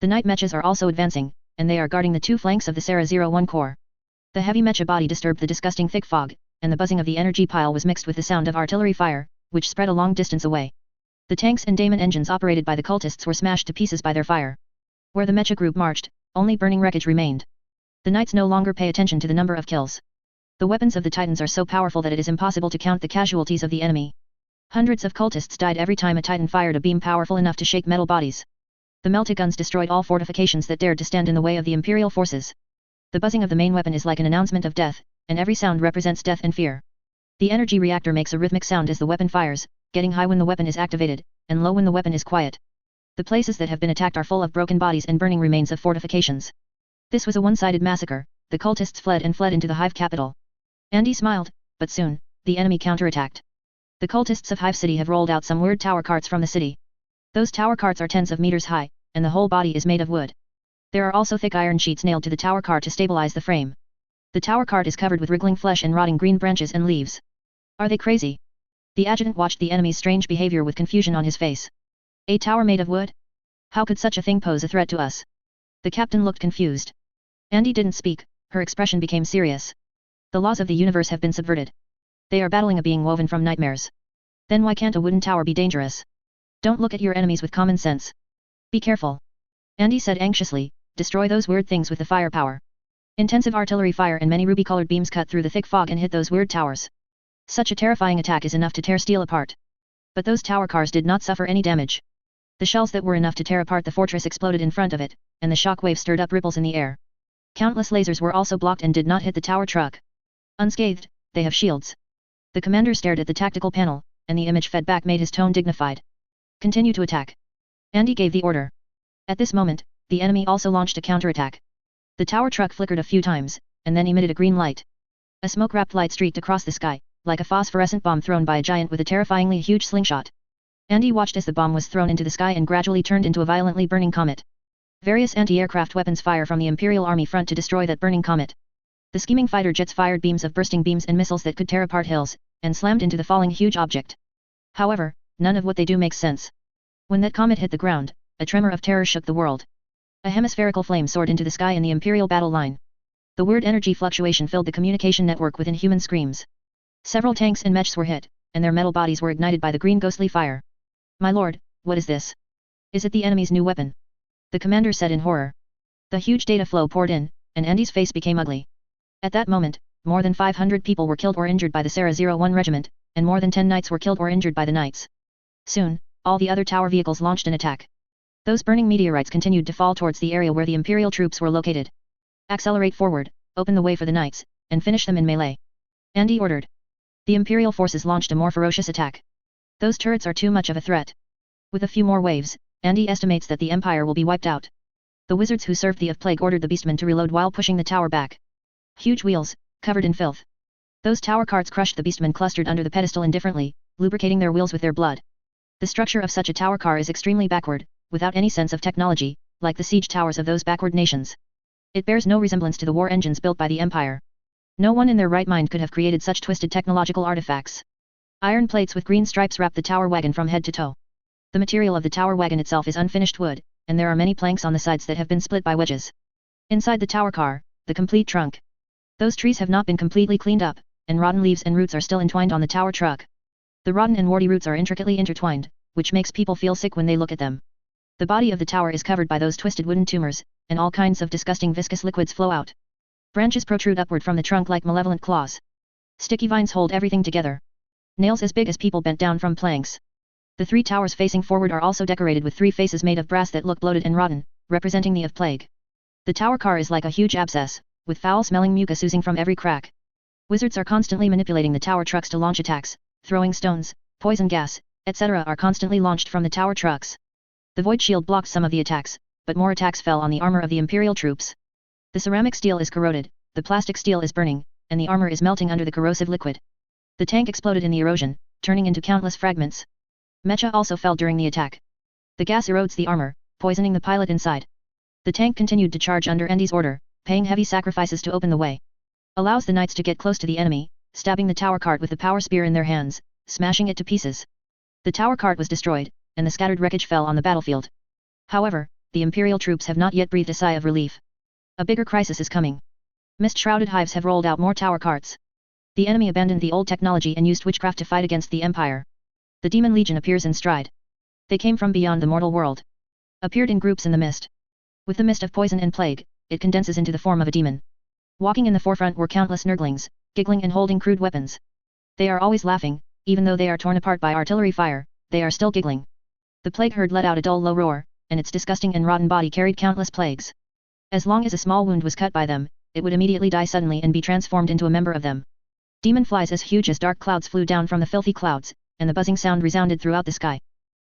The night mechas are also advancing, and they are guarding the 2 flanks of the Sarah 01 Corps. The heavy mecha body disturbed the disgusting thick fog, and the buzzing of the energy pile was mixed with the sound of artillery fire, which spread a long distance away. The tanks and daemon engines operated by the cultists were smashed to pieces by their fire. Where the mecha group marched, only burning wreckage remained. The knights no longer pay attention to the number of kills. The weapons of the titans are so powerful that it is impossible to count the casualties of the enemy. Hundreds of cultists died every time a titan fired a beam powerful enough to shake metal bodies. The melta-guns destroyed all fortifications that dared to stand in the way of the imperial forces. The buzzing of the main weapon is like an announcement of death, and every sound represents death and fear. The energy reactor makes a rhythmic sound as the weapon fires, getting high when the weapon is activated, and low when the weapon is quiet. The places that have been attacked are full of broken bodies and burning remains of fortifications. This was a one-sided massacre. The cultists fled into the hive capital. Andy smiled, but soon, the enemy counterattacked. The cultists of Hive City have rolled out some weird tower carts from the city. Those tower carts are tens of meters high, and the whole body is made of wood. There are also thick iron sheets nailed to the tower cart to stabilize the frame. The tower cart is covered with wriggling flesh and rotting green branches and leaves. Are they crazy? The adjutant watched the enemy's strange behavior with confusion on his face. A tower made of wood? How could such a thing pose a threat to us? The captain looked confused. Andy didn't speak, her expression became serious. The laws of the universe have been subverted. They are battling a being woven from nightmares. Then why can't a wooden tower be dangerous? Don't look at your enemies with common sense. Be careful. Andy said anxiously, destroy those weird things with the firepower. Intensive artillery fire and many ruby-colored beams cut through the thick fog and hit those weird towers. Such a terrifying attack is enough to tear steel apart. But those tower cars did not suffer any damage. The shells that were enough to tear apart the fortress exploded in front of it, and the shockwave stirred up ripples in the air. Countless lasers were also blocked and did not hit the tower truck. Unscathed, they have shields. The commander stared at the tactical panel, and the image fed back made his tone dignified. Continue to attack. Andy gave the order. At this moment, the enemy also launched a counterattack. The tower truck flickered a few times, and then emitted a green light. A smoke-wrapped light streaked across the sky, like a phosphorescent bomb thrown by a giant with a terrifyingly huge slingshot. Andy watched as the bomb was thrown into the sky and gradually turned into a violently burning comet. Various anti-aircraft weapons fire from the Imperial Army front to destroy that burning comet. The scheming fighter jets fired beams of bursting beams and missiles that could tear apart hills, and slammed into the falling huge object. However, none of what they do makes sense. When that comet hit the ground, a tremor of terror shook the world. A hemispherical flame soared into the sky in the Imperial battle line. The weird energy fluctuation filled the communication network with inhuman screams. Several tanks and mechs were hit, and their metal bodies were ignited by the green ghostly fire. My lord, what is this? Is it the enemy's new weapon? The commander said in horror. The huge data flow poured in, and Andy's face became ugly. At that moment, more than 500 people were killed or injured by the Sarah 01 regiment, and more than 10 knights were killed or injured by the knights. Soon, all the other tower vehicles launched an attack. Those burning meteorites continued to fall towards the area where the Imperial troops were located. Accelerate forward, open the way for the knights, and finish them in melee. Andy ordered. The Imperial forces launched a more ferocious attack. Those turrets are too much of a threat. With a few more waves, Andy estimates that the Empire will be wiped out. The wizards who served the of Plague ordered the beastmen to reload while pushing the tower back. Huge wheels, covered in filth. Those tower carts crushed the beastmen clustered under the pedestal indifferently, lubricating their wheels with their blood. The structure of such a tower car is extremely backward, without any sense of technology, like the siege towers of those backward nations. It bears no resemblance to the war engines built by the Empire. No one in their right mind could have created such twisted technological artifacts. Iron plates with green stripes wrap the tower wagon from head to toe. The material of the tower wagon itself is unfinished wood, and there are many planks on the sides that have been split by wedges. Inside the tower car, the complete trunk. Those trees have not been completely cleaned up, and rotten leaves and roots are still entwined on the tower truck. The rotten and warty roots are intricately intertwined, which makes people feel sick when they look at them. The body of the tower is covered by those twisted wooden tumors, and all kinds of disgusting viscous liquids flow out. Branches protrude upward from the trunk like malevolent claws. Sticky vines hold everything together. Nails as big as people bent down from planks. The three towers facing forward are also decorated with three faces made of brass that look bloated and rotten, representing the of Plague. The tower car is like a huge abscess, with foul-smelling mucus oozing from every crack. Wizards are constantly manipulating the tower trucks to launch attacks, throwing stones, poison gas, etc. are constantly launched from the tower trucks. The void shield blocked some of the attacks, but more attacks fell on the armor of the Imperial troops. The ceramic steel is corroded, the plastic steel is burning, and the armor is melting under the corrosive liquid. The tank exploded in the erosion, turning into countless fragments. Mecha also fell during the attack. The gas erodes the armor, poisoning the pilot inside. The tank continued to charge under Andy's order, paying heavy sacrifices to open the way. Allows the knights to get close to the enemy, stabbing the tower cart with the power spear in their hands, smashing it to pieces. The tower cart was destroyed, and the scattered wreckage fell on the battlefield. However, the Imperial troops have not yet breathed a sigh of relief. A bigger crisis is coming. Mist-shrouded hives have rolled out more tower carts. The enemy abandoned the old technology and used witchcraft to fight against the Empire. The Demon Legion appears in stride. They came from beyond the mortal world. Appeared in groups in the mist. With the mist of poison and plague, it condenses into the form of a demon. Walking in the forefront were countless nurglings, giggling and holding crude weapons. They are always laughing, even though they are torn apart by artillery fire, they are still giggling. The plague herd let out a dull low roar, and its disgusting and rotten body carried countless plagues. As long as a small wound was cut by them, it would immediately die suddenly and be transformed into a member of them. Demon flies as huge as dark clouds flew down from the filthy clouds, and the buzzing sound resounded throughout the sky.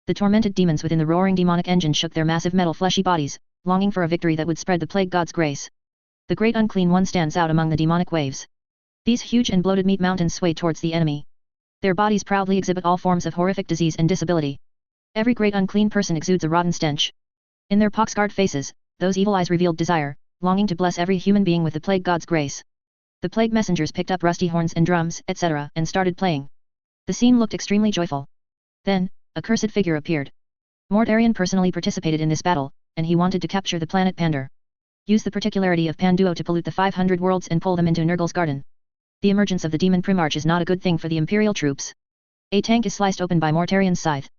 The tormented demons within the roaring demonic engine shook their massive metal fleshy bodies, longing for a victory that would spread the plague god's grace. The great unclean one stands out among the demonic waves. These huge and bloated meat mountains sway towards the enemy. Their bodies proudly exhibit all forms of horrific disease and disability. Every great unclean person exudes a rotten stench. In their pox-scarred faces, those evil eyes revealed desire, longing to bless every human being with the plague god's grace. The plague messengers picked up rusty horns and drums, etc., and started playing. The scene looked extremely joyful. Then, a cursed figure appeared. Mordarian personally participated in this battle, and he wanted to capture the planet Pandar. Use the particularity of Panduo to pollute the 500 worlds and pull them into Nurgle's garden. The emergence of the demon Primarch is not a good thing for the Imperial troops. A tank is sliced open by Mortarian's scythe.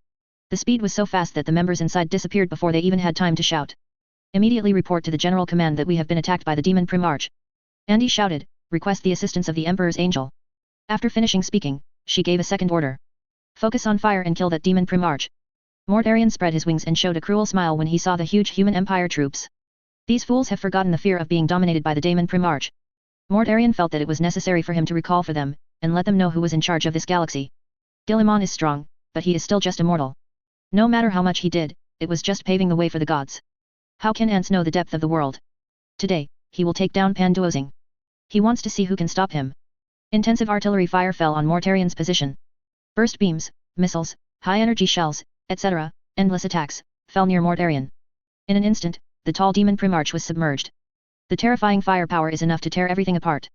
The speed was so fast that the members inside disappeared before they even had time to shout. Immediately report to the General Command that we have been attacked by the demon Primarch. Andy shouted, request the assistance of the Emperor's angel. After finishing speaking, she gave a second order. Focus on fire and kill that demon Primarch. Mortarian spread his wings and showed a cruel smile when he saw the huge human Empire troops. These fools have forgotten the fear of being dominated by the demon Primarch. Mortarian felt that it was necessary for him to recall for them, and let them know who was in charge of this galaxy. Guilliman is strong, but he is still just a mortal. No matter how much he did, it was just paving the way for the gods. How can ants know the depth of the world? Today, he will take down Panduozing. He wants to see who can stop him. Intensive artillery fire fell on Mortarian's position. Burst beams, missiles, high-energy shells, etc., endless attacks, fell near Mortarian. In an instant, the tall demon Primarch was submerged. The terrifying firepower is enough to tear everything apart.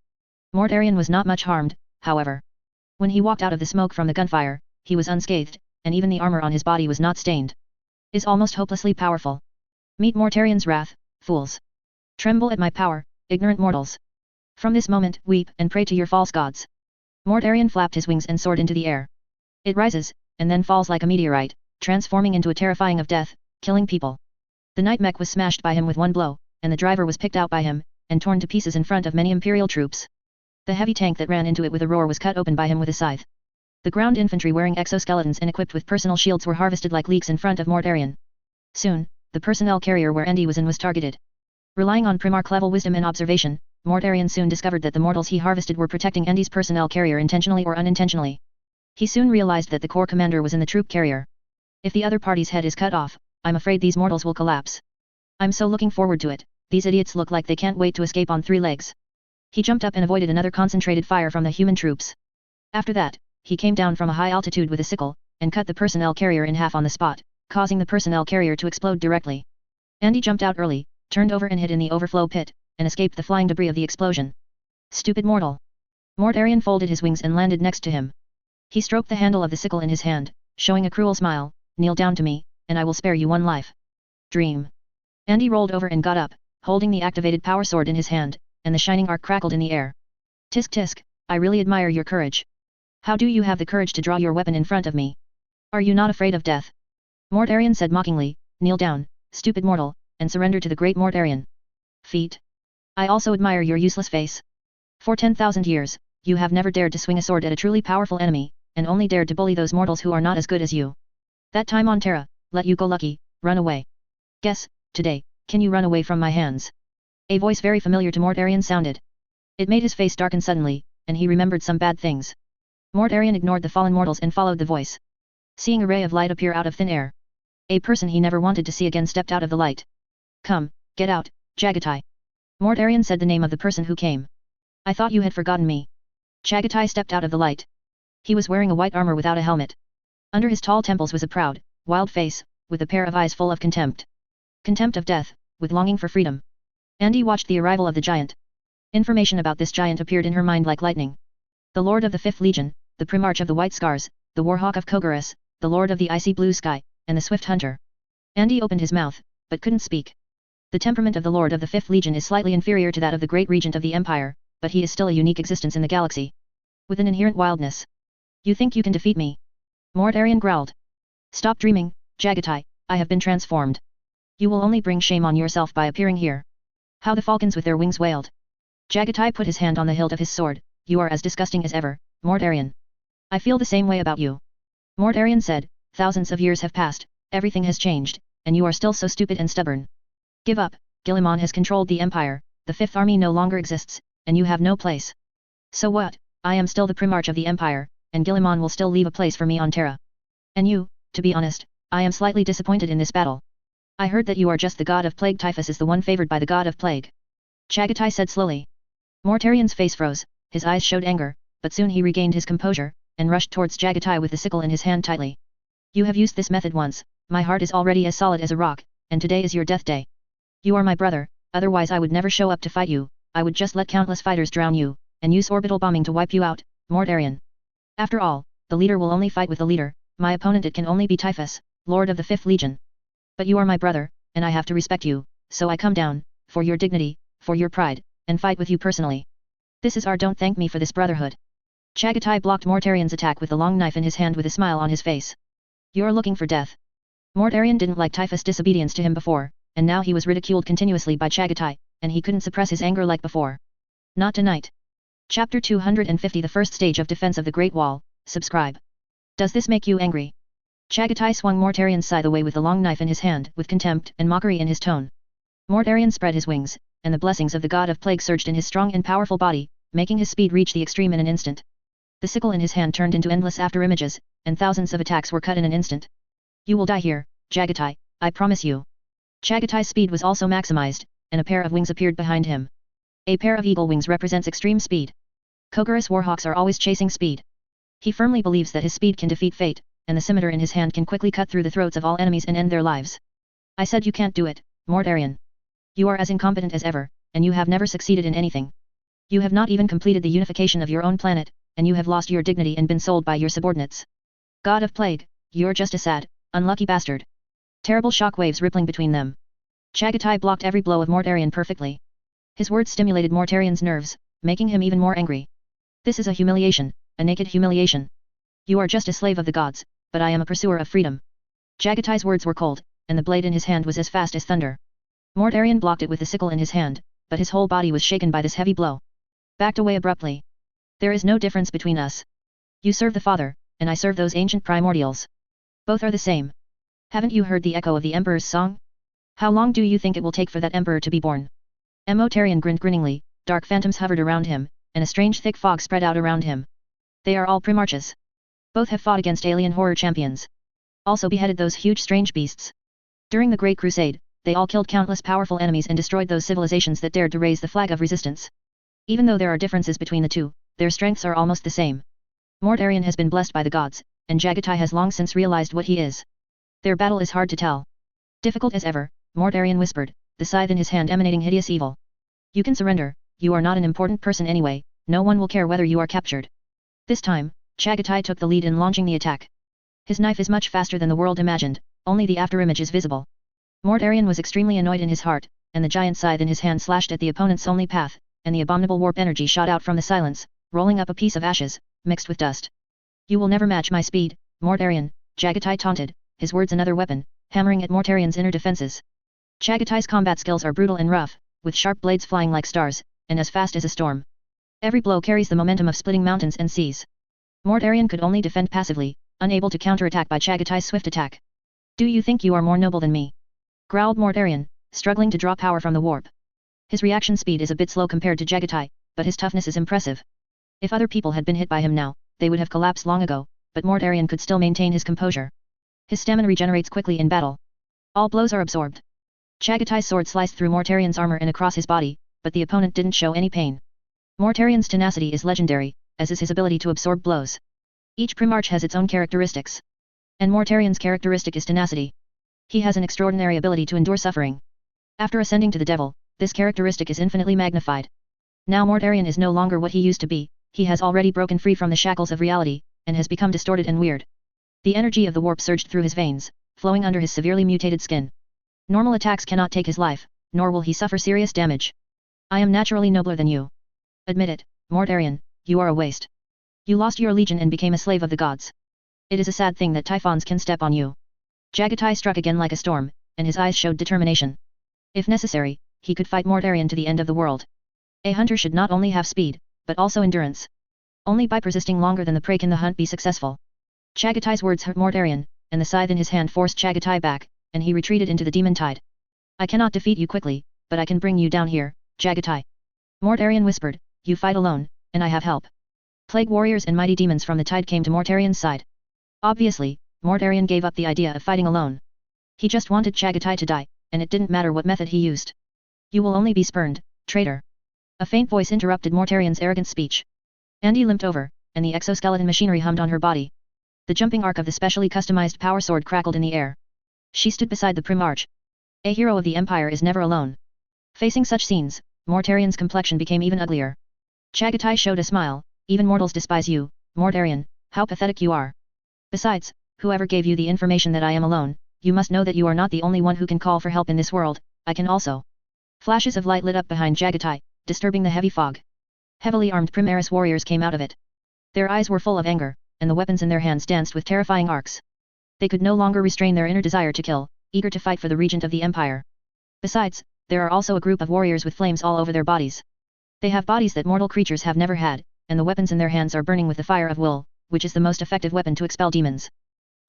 Mortarian was not much harmed, however. When he walked out of the smoke from the gunfire, he was unscathed, and even the armor on his body was not stained. Is almost hopelessly powerful. Meet Mortarian's wrath, fools. Tremble at my power, ignorant mortals. From this moment, weep and pray to your false gods. Mortarian flapped his wings and soared into the air. It rises, and then falls like a meteorite, transforming into a terrifying of death, killing people. The night mech was smashed by him with one blow, and the driver was picked out by him, and torn to pieces in front of many Imperial troops. The heavy tank that ran into it with a roar was cut open by him with a scythe. The ground infantry wearing exoskeletons and equipped with personal shields were harvested like leeks in front of Mortarian. Soon, the personnel carrier where Andy was in was targeted. Relying on Primarch level wisdom and observation, Mortarian soon discovered that the mortals he harvested were protecting Andy's personnel carrier intentionally or unintentionally. He soon realized that the corps commander was in the troop carrier. If the other party's head is cut off, I'm afraid these mortals will collapse. I'm so looking forward to it, these idiots look like they can't wait to escape on 3 legs. He jumped up and avoided another concentrated fire from the human troops. After that, he came down from a high altitude with a sickle, and cut the personnel carrier in half on the spot, causing the personnel carrier to explode directly. Andy jumped out early, turned over and hid in the overflow pit, and escaped the flying debris of the explosion. Stupid mortal. Mortarian folded his wings and landed next to him. He stroked the handle of the sickle in his hand, showing a cruel smile, kneel down to me, and I will spare you one life. Dream. Andy rolled over and got up, holding the activated power sword in his hand, and the shining arc crackled in the air. Tisk tisk, I really admire your courage. How do you have the courage to draw your weapon in front of me? Are you not afraid of death? Mortarian said mockingly, kneel down, stupid mortal, and surrender to the great Mortarian. Feet. I also admire your useless face. For 10,000 years, you have never dared to swing a sword at a truly powerful enemy, and only dared to bully those mortals who are not as good as you. That time on Terra, let you go lucky, run away. Guess, today, can you run away from my hands? A voice very familiar to Mortarian sounded. It made his face darken suddenly, and he remembered some bad things. Mortarian ignored the fallen mortals and followed the voice. Seeing a ray of light appear out of thin air. A person he never wanted to see again stepped out of the light. Come, get out, Chagatai. Mortarian said the name of the person who came. I thought you had forgotten me. Chagatai stepped out of the light. He was wearing a white armor without a helmet. Under his tall temples was a proud, wild face, with a pair of eyes full of contempt. Contempt of death, with longing for freedom. Andy watched the arrival of the giant. Information about this giant appeared in her mind like lightning. The Lord of the 5th Legion, the Primarch of the White Scars, the Warhawk of Kogaris, the Lord of the Icy Blue Sky, and the Swift Hunter. Andy opened his mouth, but couldn't speak. The temperament of the Lord of the 5th Legion is slightly inferior to that of the Great Regent of the Empire, but he is still a unique existence in the galaxy. With an inherent wildness. You think you can defeat me? Mortarian growled. Stop dreaming, Chagatai, I have been transformed. You will only bring shame on yourself by appearing here. How the falcons with their wings wailed. Chagatai put his hand on the hilt of his sword. You are as disgusting as ever, Mortarian. I feel the same way about you. Mortarian said, thousands of years have passed, everything has changed, and you are still so stupid and stubborn. Give up, Guilliman has controlled the Empire, the 5th Army no longer exists, and you have no place. So what, I am still the Primarch of the Empire, and Guilliman will still leave a place for me on Terra. And you, to be honest, I am slightly disappointed in this battle. I heard that you are just the god of plague. Typhus is the one favored by the god of plague. Chagatai said slowly. Mortarian's face froze, his eyes showed anger, but soon he regained his composure, and rushed towards Chagatai with the sickle in his hand tightly. You have used this method once, my heart is already as solid as a rock, and today is your death day. You are my brother, otherwise I would never show up to fight you, I would just let countless fighters drown you, and use orbital bombing to wipe you out, Mortarian. After all, the leader will only fight with the leader, my opponent it can only be Typhus, Lord of the 5th Legion. But you are my brother, and I have to respect you, so I come down, for your dignity, for your pride, and fight with you personally. This is our don't thank me for this brotherhood. Chagatai blocked Mortarian's attack with the long knife in his hand with a smile on his face. You're looking for death. Mortarian didn't like Typhus' disobedience to him before, and now he was ridiculed continuously by Chagatai, and he couldn't suppress his anger like before. Not tonight. Chapter 250 The First Stage of Defense of the Great Wall, subscribe. Does this make you angry? Chagatai swung Mortarian's scythe away with the long knife in his hand, with contempt and mockery in his tone. Mortarian spread his wings, and the blessings of the god of plague surged in his strong and powerful body, making his speed reach the extreme in an instant. The sickle in his hand turned into endless after-images, and thousands of attacks were cut in an instant. You will die here, Chagatai, I promise you. Chagatai's speed was also maximized, and a pair of wings appeared behind him. A pair of eagle wings represents extreme speed. Kogarus warhawks are always chasing speed. He firmly believes that his speed can defeat fate, and the scimitar in his hand can quickly cut through the throats of all enemies and end their lives. I said you can't do it, Mortarian. You are as incompetent as ever, and you have never succeeded in anything. You have not even completed the unification of your own planet, and you have lost your dignity and been sold by your subordinates. God of Plague, you're just a sad, unlucky bastard. Terrible shock waves rippling between them. Chagatai blocked every blow of Mortarian perfectly. His words stimulated Mortarian's nerves, making him even more angry. This is a humiliation, a naked humiliation. You are just a slave of the gods, but I am a pursuer of freedom. Chagatai's words were cold, and the blade in his hand was as fast as thunder. Mortarian blocked it with the sickle in his hand, but his whole body was shaken by this heavy blow. Backed away abruptly. There is no difference between us. You serve the Father, and I serve those ancient primordials. Both are the same. Haven't you heard the echo of the Emperor's song? How long do you think it will take for that Emperor to be born? Mortarian grinned grinningly, dark phantoms hovered around him, and a strange thick fog spread out around him. They are all primarchs. Both have fought against alien horror champions. Also beheaded those huge strange beasts. During the Great Crusade, they all killed countless powerful enemies and destroyed those civilizations that dared to raise the flag of resistance. Even though there are differences between the two, their strengths are almost the same. Mortarian has been blessed by the gods, and Chagatai has long since realized what he is. Their battle is hard to tell. Difficult as ever, Mortarian whispered, the scythe in his hand emanating hideous evil. You can surrender, you are not an important person anyway, no one will care whether you are captured. This time, Chagatai took the lead in launching the attack. His knife is much faster than the world imagined, only the afterimage is visible. Mortarian was extremely annoyed in his heart, and the giant scythe in his hand slashed at the opponent's only path, and the abominable warp energy shot out from the silence, rolling up a piece of ashes, mixed with dust. You will never match my speed, Mortarian, Chagatai taunted, his words another weapon, hammering at Mortarian's inner defenses. Chagatai's combat skills are brutal and rough, with sharp blades flying like stars, and as fast as a storm. Every blow carries the momentum of splitting mountains and seas. Mortarian could only defend passively, unable to counterattack by Chagatai's swift attack. Do you think you are more noble than me? Growled Mortarian, struggling to draw power from the warp. His reaction speed is a bit slow compared to Chagatai, but his toughness is impressive. If other people had been hit by him now, they would have collapsed long ago, but Mortarian could still maintain his composure. His stamina regenerates quickly in battle. All blows are absorbed. Chagatai's sword sliced through Mortarian's armor and across his body, but the opponent didn't show any pain. Mortarian's tenacity is legendary, as is his ability to absorb blows. Each primarch has its own characteristics. And Mortarian's characteristic is tenacity. He has an extraordinary ability to endure suffering. After ascending to the devil, this characteristic is infinitely magnified. Now Mortarian is no longer what he used to be, he has already broken free from the shackles of reality, and has become distorted and weird. The energy of the warp surged through his veins, flowing under his severely mutated skin. Normal attacks cannot take his life, nor will he suffer serious damage. I am naturally nobler than you. Admit it, Mortarian, you are a waste. You lost your legion and became a slave of the gods. It is a sad thing that typhons can step on you. Chagatai struck again like a storm, and his eyes showed determination. If necessary, he could fight Mortarian to the end of the world. A hunter should not only have speed, but also endurance. Only by persisting longer than the prey can the hunt be successful. Chagatai's words hurt Mortarian, and the scythe in his hand forced Chagatai back, and he retreated into the demon tide. I cannot defeat you quickly, but I can bring you down here, Chagatai. Mortarian whispered, you fight alone, and I have help. Plague warriors and mighty demons from the tide came to Mortarian's side. Obviously, Mortarian gave up the idea of fighting alone. He just wanted Chagatai to die, and it didn't matter what method he used. You will only be spurned, traitor. A faint voice interrupted Mortarian's arrogant speech. Andy limped over, and the exoskeleton machinery hummed on her body. The jumping arc of the specially customized power sword crackled in the air. She stood beside the Primarch. A hero of the Empire is never alone. Facing such scenes, Mortarian's complexion became even uglier. Chagatai showed a smile, even mortals despise you, Mortarian, how pathetic you are. Besides, whoever gave you the information that I am alone, you must know that you are not the only one who can call for help in this world, I can also. Flashes of light lit up behind Jagatai, disturbing the heavy fog. Heavily armed Primaris warriors came out of it. Their eyes were full of anger, and the weapons in their hands danced with terrifying arcs. They could no longer restrain their inner desire to kill, eager to fight for the regent of the empire. Besides, there are also a group of warriors with flames all over their bodies. They have bodies that mortal creatures have never had, and the weapons in their hands are burning with the fire of will, which is the most effective weapon to expel demons.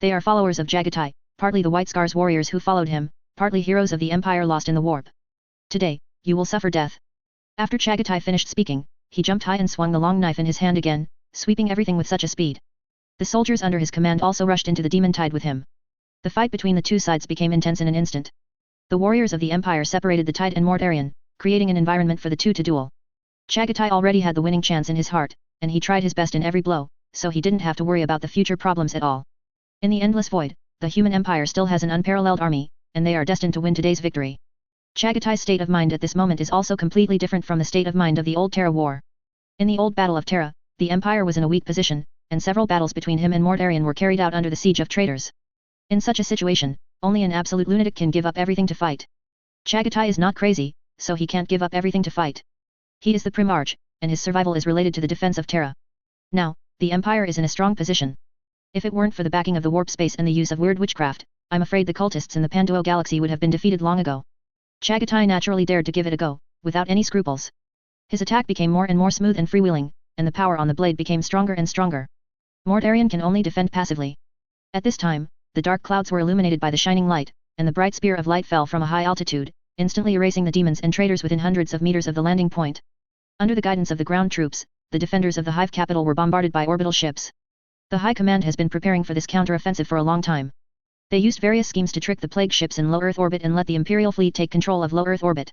They are followers of Jagatai, partly the White Scars warriors who followed him, partly heroes of the empire lost in the warp. Today, you will suffer death. After Jagatai finished speaking, he jumped high and swung the long knife in his hand again, sweeping everything with such a speed. The soldiers under his command also rushed into the demon tide with him. The fight between the two sides became intense in an instant. The warriors of the empire separated the tide and Mortarion, creating an environment for the two to duel. Jagatai already had the winning chance in his heart, and he tried his best in every blow, so he didn't have to worry about the future problems at all. In the endless void, the human empire still has an unparalleled army, and they are destined to win today's victory. Jagatai's state of mind at this moment is also completely different from the state of mind of the old Terra War. In the old Battle of Terra, the empire was in a weak position, and several battles between him and Mortarion were carried out under the siege of traitors. In such a situation, only an absolute lunatic can give up everything to fight. Jagatai is not crazy, so he can't give up everything to fight. He is the Primarch, and his survival is related to the defense of Terra. Now, the empire is in a strong position. If it weren't for the backing of the warp space and the use of weird witchcraft, I'm afraid the cultists in the Panduo galaxy would have been defeated long ago. Jagatai naturally dared to give it a go, without any scruples. His attack became more and more smooth and freewheeling, and the power on the blade became stronger and stronger. Mortarion can only defend passively. At this time, the dark clouds were illuminated by the shining light, and the bright spear of light fell from a high altitude, instantly erasing the demons and traitors within hundreds of meters of the landing point. Under the guidance of the ground troops, the defenders of the Hive capital were bombarded by orbital ships. The High Command has been preparing for this counter-offensive for a long time. They used various schemes to trick the plague ships in low Earth orbit and let the Imperial fleet take control of low Earth orbit.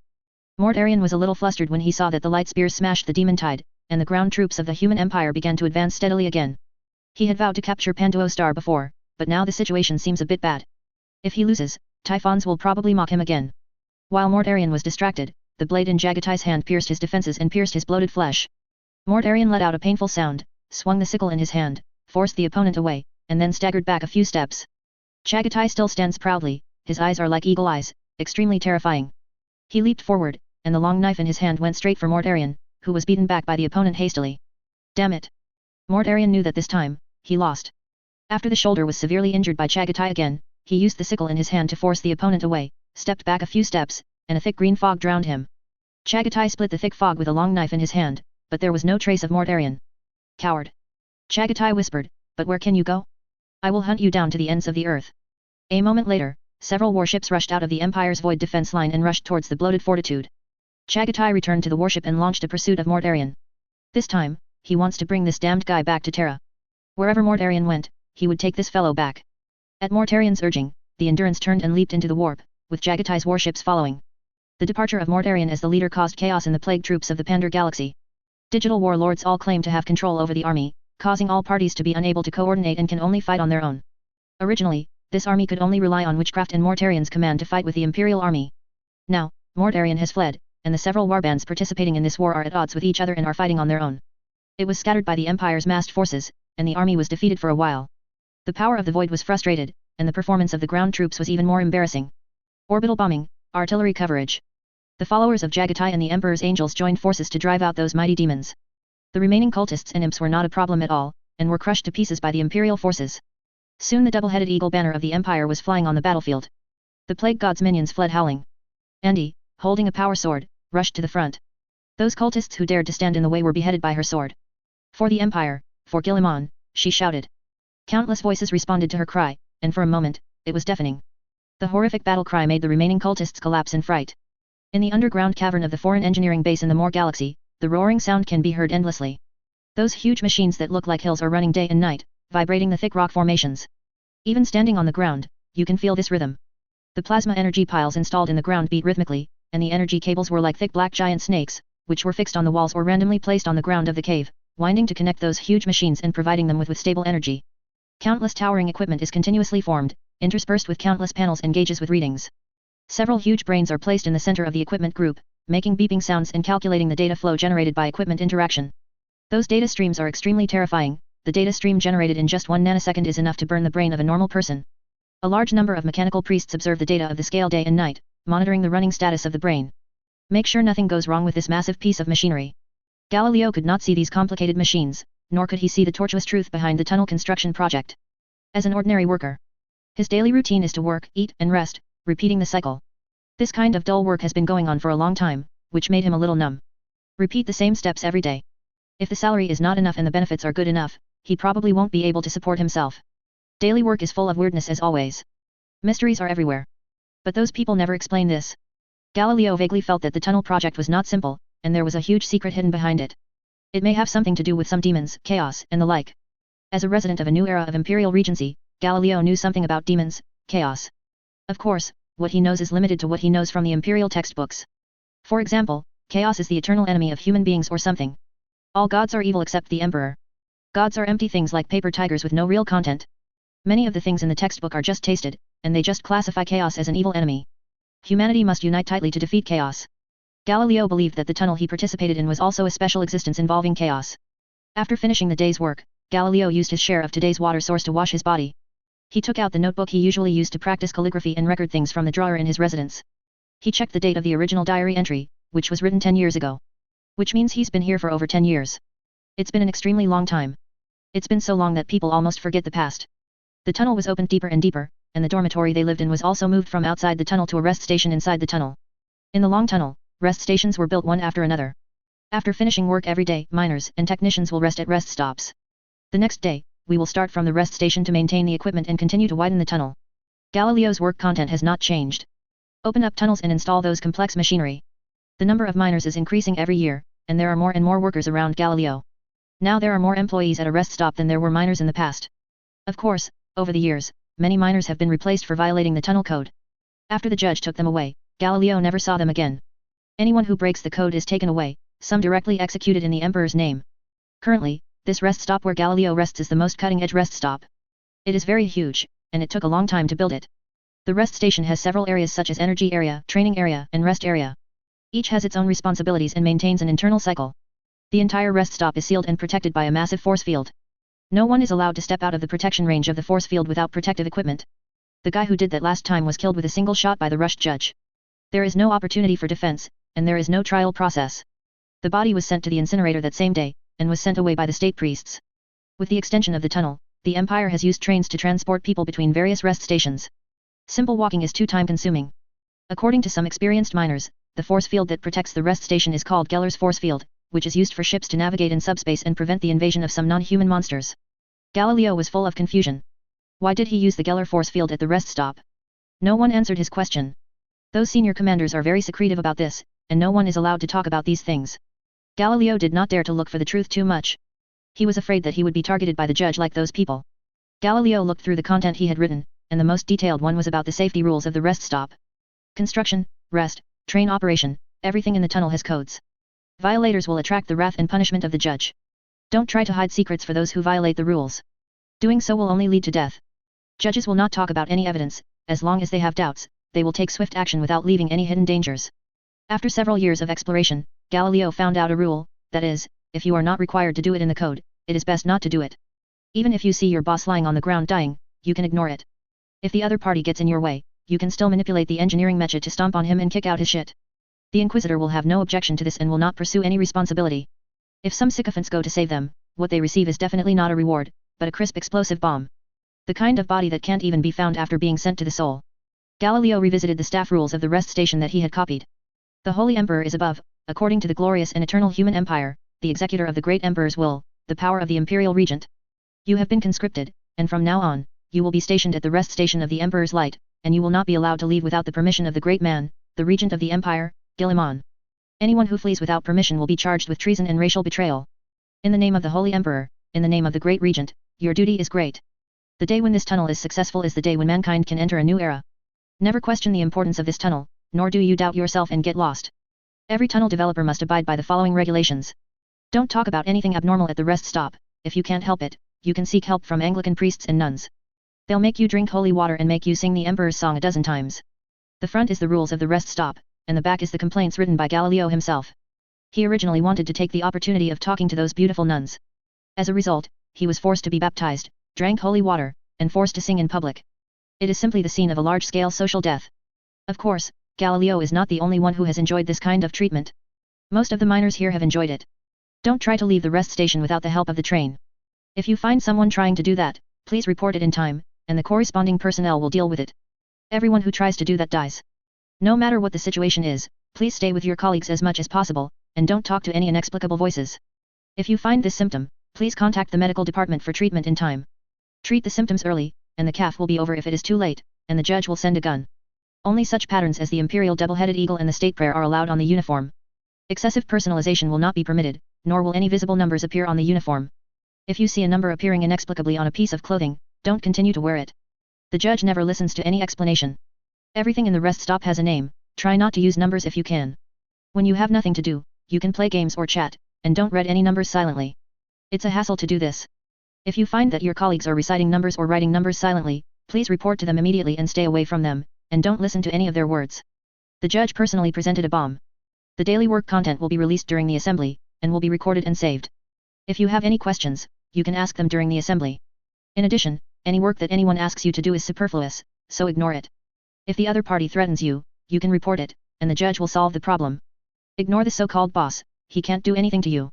Mortarion was a little flustered when he saw that the light spears smashed the demon tide, and the ground troops of the human empire began to advance steadily again. He had vowed to capture Panduo Star before, but now the situation seems a bit bad. If he loses, Typhons will probably mock him again. While Mortarion was distracted, the blade in Jagatai's hand pierced his defenses and pierced his bloated flesh. Mortarion let out a painful sound, swung the sickle in his hand, forced the opponent away, and then staggered back a few steps. Jagatai still stands proudly, his eyes are like eagle eyes, extremely terrifying. He leaped forward, and the long knife in his hand went straight for Mortarion, who was beaten back by the opponent hastily. Damn it! Mortarion knew that this time, he lost. After the shoulder was severely injured by Jagatai again, he used the sickle in his hand to force the opponent away, stepped back a few steps, and a thick green fog drowned him. Jagatai split the thick fog with a long knife in his hand, but there was no trace of Mortarion. Coward! Jagatai whispered, but where can you go? I will hunt you down to the ends of the earth. A moment later, several warships rushed out of the Empire's void defense line and rushed towards the bloated fortitude. Jagatai returned to the warship and launched a pursuit of Mortarion. This time, he wants to bring this damned guy back to Terra. Wherever Mortarion went, he would take this fellow back. At Mortarion's urging, the Endurance turned and leaped into the warp, with Jagatai's warships following. The departure of Mortarion as the leader caused chaos in the plague troops of the Pandur galaxy. Digital warlords all claim to have control over the army, causing all parties to be unable to coordinate and can only fight on their own. Originally, this army could only rely on witchcraft and Mortarion's command to fight with the Imperial army. Now, Mortarion has fled, and the several warbands participating in this war are at odds with each other and are fighting on their own. It was scattered by the Empire's massed forces, and the army was defeated for a while. The power of the void was frustrated, and the performance of the ground troops was even more embarrassing. Orbital bombing, artillery coverage. The followers of Jagatai and the Emperor's angels joined forces to drive out those mighty demons. The remaining cultists and imps were not a problem at all, and were crushed to pieces by the Imperial forces. Soon the double-headed eagle banner of the Empire was flying on the battlefield. The plague god's minions fled howling. Andy, holding a power sword, rushed to the front. Those cultists who dared to stand in the way were beheaded by her sword. For the Empire, for Guilliman, she shouted. Countless voices responded to her cry, and for a moment, it was deafening. The horrific battle cry made the remaining cultists collapse in fright. In the underground cavern of the foreign engineering base in the Moor galaxy, the roaring sound can be heard endlessly. Those huge machines that look like hills are running day and night, vibrating the thick rock formations. Even standing on the ground, you can feel this rhythm. The plasma energy piles installed in the ground beat rhythmically, and the energy cables were like thick black giant snakes, which were fixed on the walls or randomly placed on the ground of the cave, winding to connect those huge machines and providing them with stable energy. Countless towering equipment is continuously formed, interspersed with countless panels and gauges with readings. Several huge brains are placed in the center of the equipment group, making beeping sounds and calculating the data flow generated by equipment interaction. Those data streams are extremely terrifying. The data stream generated in just 1 nanosecond is enough to burn the brain of a normal person. A large number of mechanical priests observe the data of the scale day and night, monitoring the running status of the brain. Make sure nothing goes wrong with this massive piece of machinery. Galileo could not see these complicated machines, nor could he see the tortuous truth behind the tunnel construction project. As an ordinary worker, his daily routine is to work, eat, and rest, repeating the cycle. This kind of dull work has been going on for a long time, which made him a little numb. Repeat the same steps every day. If the salary is not enough and the benefits are good enough, he probably won't be able to support himself. Daily work is full of weirdness as always. Mysteries are everywhere. But those people never explain this. Galileo vaguely felt that the tunnel project was not simple, and there was a huge secret hidden behind it. It may have something to do with some demons, chaos, and the like. As a resident of a new era of imperial regency, Galileo knew something about demons, chaos. Of course, what he knows is limited to what he knows from the imperial textbooks. For example, chaos is the eternal enemy of human beings or something. All gods are evil except the emperor. Gods are empty things like paper tigers with no real content. Many of the things in the textbook are just tasted, and they just classify chaos as an evil enemy. Humanity must unite tightly to defeat chaos. Galileo believed that the tunnel he participated in was also a special existence involving chaos. After finishing the day's work, Galileo used his share of today's water source to wash his body. He took out the notebook he usually used to practice calligraphy and record things from the drawer in his residence. He checked the date of the original diary entry, which was written 10 years ago. Which means he's been here for over 10 years. It's been an extremely long time. It's been so long that people almost forget the past. The tunnel was opened deeper and deeper, and the dormitory they lived in was also moved from outside the tunnel to a rest station inside the tunnel. In the long tunnel, rest stations were built one after another. After finishing work every day, miners and technicians will rest at rest stops. The next day, we will start from the rest station to maintain the equipment and continue to widen the tunnel. Galileo's work content has not changed. Open up tunnels and install those complex machinery. The number of miners is increasing every year, and there are more and more workers around Galileo. Now there are more employees at a rest stop than there were miners in the past. Of course, over the years, many miners have been replaced for violating the tunnel code. After the judge took them away, Galileo never saw them again. Anyone who breaks the code is taken away, some directly executed in the emperor's name. Currently, this rest stop where Galileo rests is the most cutting-edge rest stop. It is very huge, and it took a long time to build it. The rest station has several areas such as energy area, training area, and rest area. Each has its own responsibilities and maintains an internal cycle. The entire rest stop is sealed and protected by a massive force field. No one is allowed to step out of the protection range of the force field without protective equipment. The guy who did that last time was killed with a single shot by the rushed judge. There is no opportunity for defense, and there is no trial process. The body was sent to the incinerator that same day, and was sent away by the state priests. With the extension of the tunnel, the Empire has used trains to transport people between various rest stations. Simple walking is too time-consuming. According to some experienced miners, the force field that protects the rest station is called Geller's force field, which is used for ships to navigate in subspace and prevent the invasion of some non-human monsters. Galileo was full of confusion. Why did he use the Geller force field at the rest stop? No one answered his question. Those senior commanders are very secretive about this, and no one is allowed to talk about these things. Galileo did not dare to look for the truth too much. He was afraid that he would be targeted by the judge like those people. Galileo looked through the content he had written, and the most detailed one was about the safety rules of the rest stop. Construction, rest, train operation, everything in the tunnel has codes. Violators will attract the wrath and punishment of the judge. Don't try to hide secrets for those who violate the rules. Doing so will only lead to death. Judges will not talk about any evidence, as long as they have doubts, they will take swift action without leaving any hidden dangers. After several years of exploration, Galileo found out a rule, that is, if you are not required to do it in the code, it is best not to do it. Even if you see your boss lying on the ground dying, you can ignore it. If the other party gets in your way, you can still manipulate the engineering mecha to stomp on him and kick out his shit. The Inquisitor will have no objection to this and will not pursue any responsibility. If some sycophants go to save them, what they receive is definitely not a reward, but a crisp explosive bomb. The kind of body that can't even be found after being sent to the soul. Galileo revisited the staff rules of the rest station that he had copied. The Holy Emperor is above, according to the glorious and eternal human empire, the executor of the great emperor's will, the power of the imperial regent. You have been conscripted, and from now on, you will be stationed at the rest station of the emperor's light, and you will not be allowed to leave without the permission of the great man, the regent of the empire, Guillemon. Anyone who flees without permission will be charged with treason and racial betrayal. In the name of the Holy Emperor, in the name of the great regent, your duty is great. The day when this tunnel is successful is the day when mankind can enter a new era. Never question the importance of this tunnel, nor do you doubt yourself and get lost. Every tunnel developer must abide by the following regulations. Don't talk about anything abnormal at the rest stop. If you can't help it, you can seek help from Anglican priests and nuns. They'll make you drink holy water and make you sing the Emperor's song a dozen times. The front is the rules of the rest stop, and the back is the complaints written by Galileo himself. He originally wanted to take the opportunity of talking to those beautiful nuns. As a result, he was forced to be baptized, drank holy water, and forced to sing in public. It is simply the scene of a large-scale social death. Of course, Galileo is not the only one who has enjoyed this kind of treatment. Most of the miners here have enjoyed it. Don't try to leave the rest station without the help of the train. If you find someone trying to do that, please report it in time, and the corresponding personnel will deal with it. Everyone who tries to do that dies. No matter what the situation is, please stay with your colleagues as much as possible, and don't talk to any inexplicable voices. If you find this symptom, please contact the medical department for treatment in time. Treat the symptoms early, and the CAF will be over if it is too late, and the judge will send a gun. Only such patterns as the imperial double-headed eagle and the state prayer are allowed on the uniform. Excessive personalization will not be permitted, nor will any visible numbers appear on the uniform. If you see a number appearing inexplicably on a piece of clothing, don't continue to wear it. The judge never listens to any explanation. Everything in the rest stop has a name, try not to use numbers if you can. When you have nothing to do, you can play games or chat, and don't read any numbers silently. It's a hassle to do this. If you find that your colleagues are reciting numbers or writing numbers silently, please report to them immediately and stay away from them, and don't listen to any of their words. The judge personally presented a bomb. The daily work content will be released during the assembly, and will be recorded and saved. If you have any questions, you can ask them during the assembly. In addition, any work that anyone asks you to do is superfluous, so ignore it. If the other party threatens you, you can report it, and the judge will solve the problem. Ignore the so-called boss, he can't do anything to you.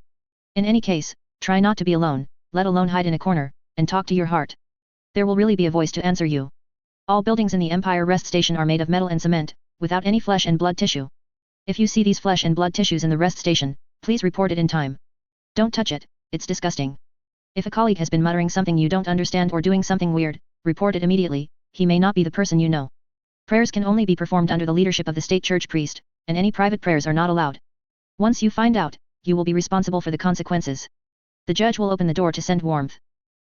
In any case, try not to be alone, let alone hide in a corner, and talk to your heart. There will really be a voice to answer you. All buildings in the Empire Rest Station are made of metal and cement, without any flesh and blood tissue. If you see these flesh and blood tissues in the rest station, please report it in time. Don't touch it, it's disgusting. If a colleague has been muttering something you don't understand or doing something weird, report it immediately, he may not be the person you know. Prayers can only be performed under the leadership of the state church priest, and any private prayers are not allowed. Once you find out, you will be responsible for the consequences. The judge will open the door to send warmth.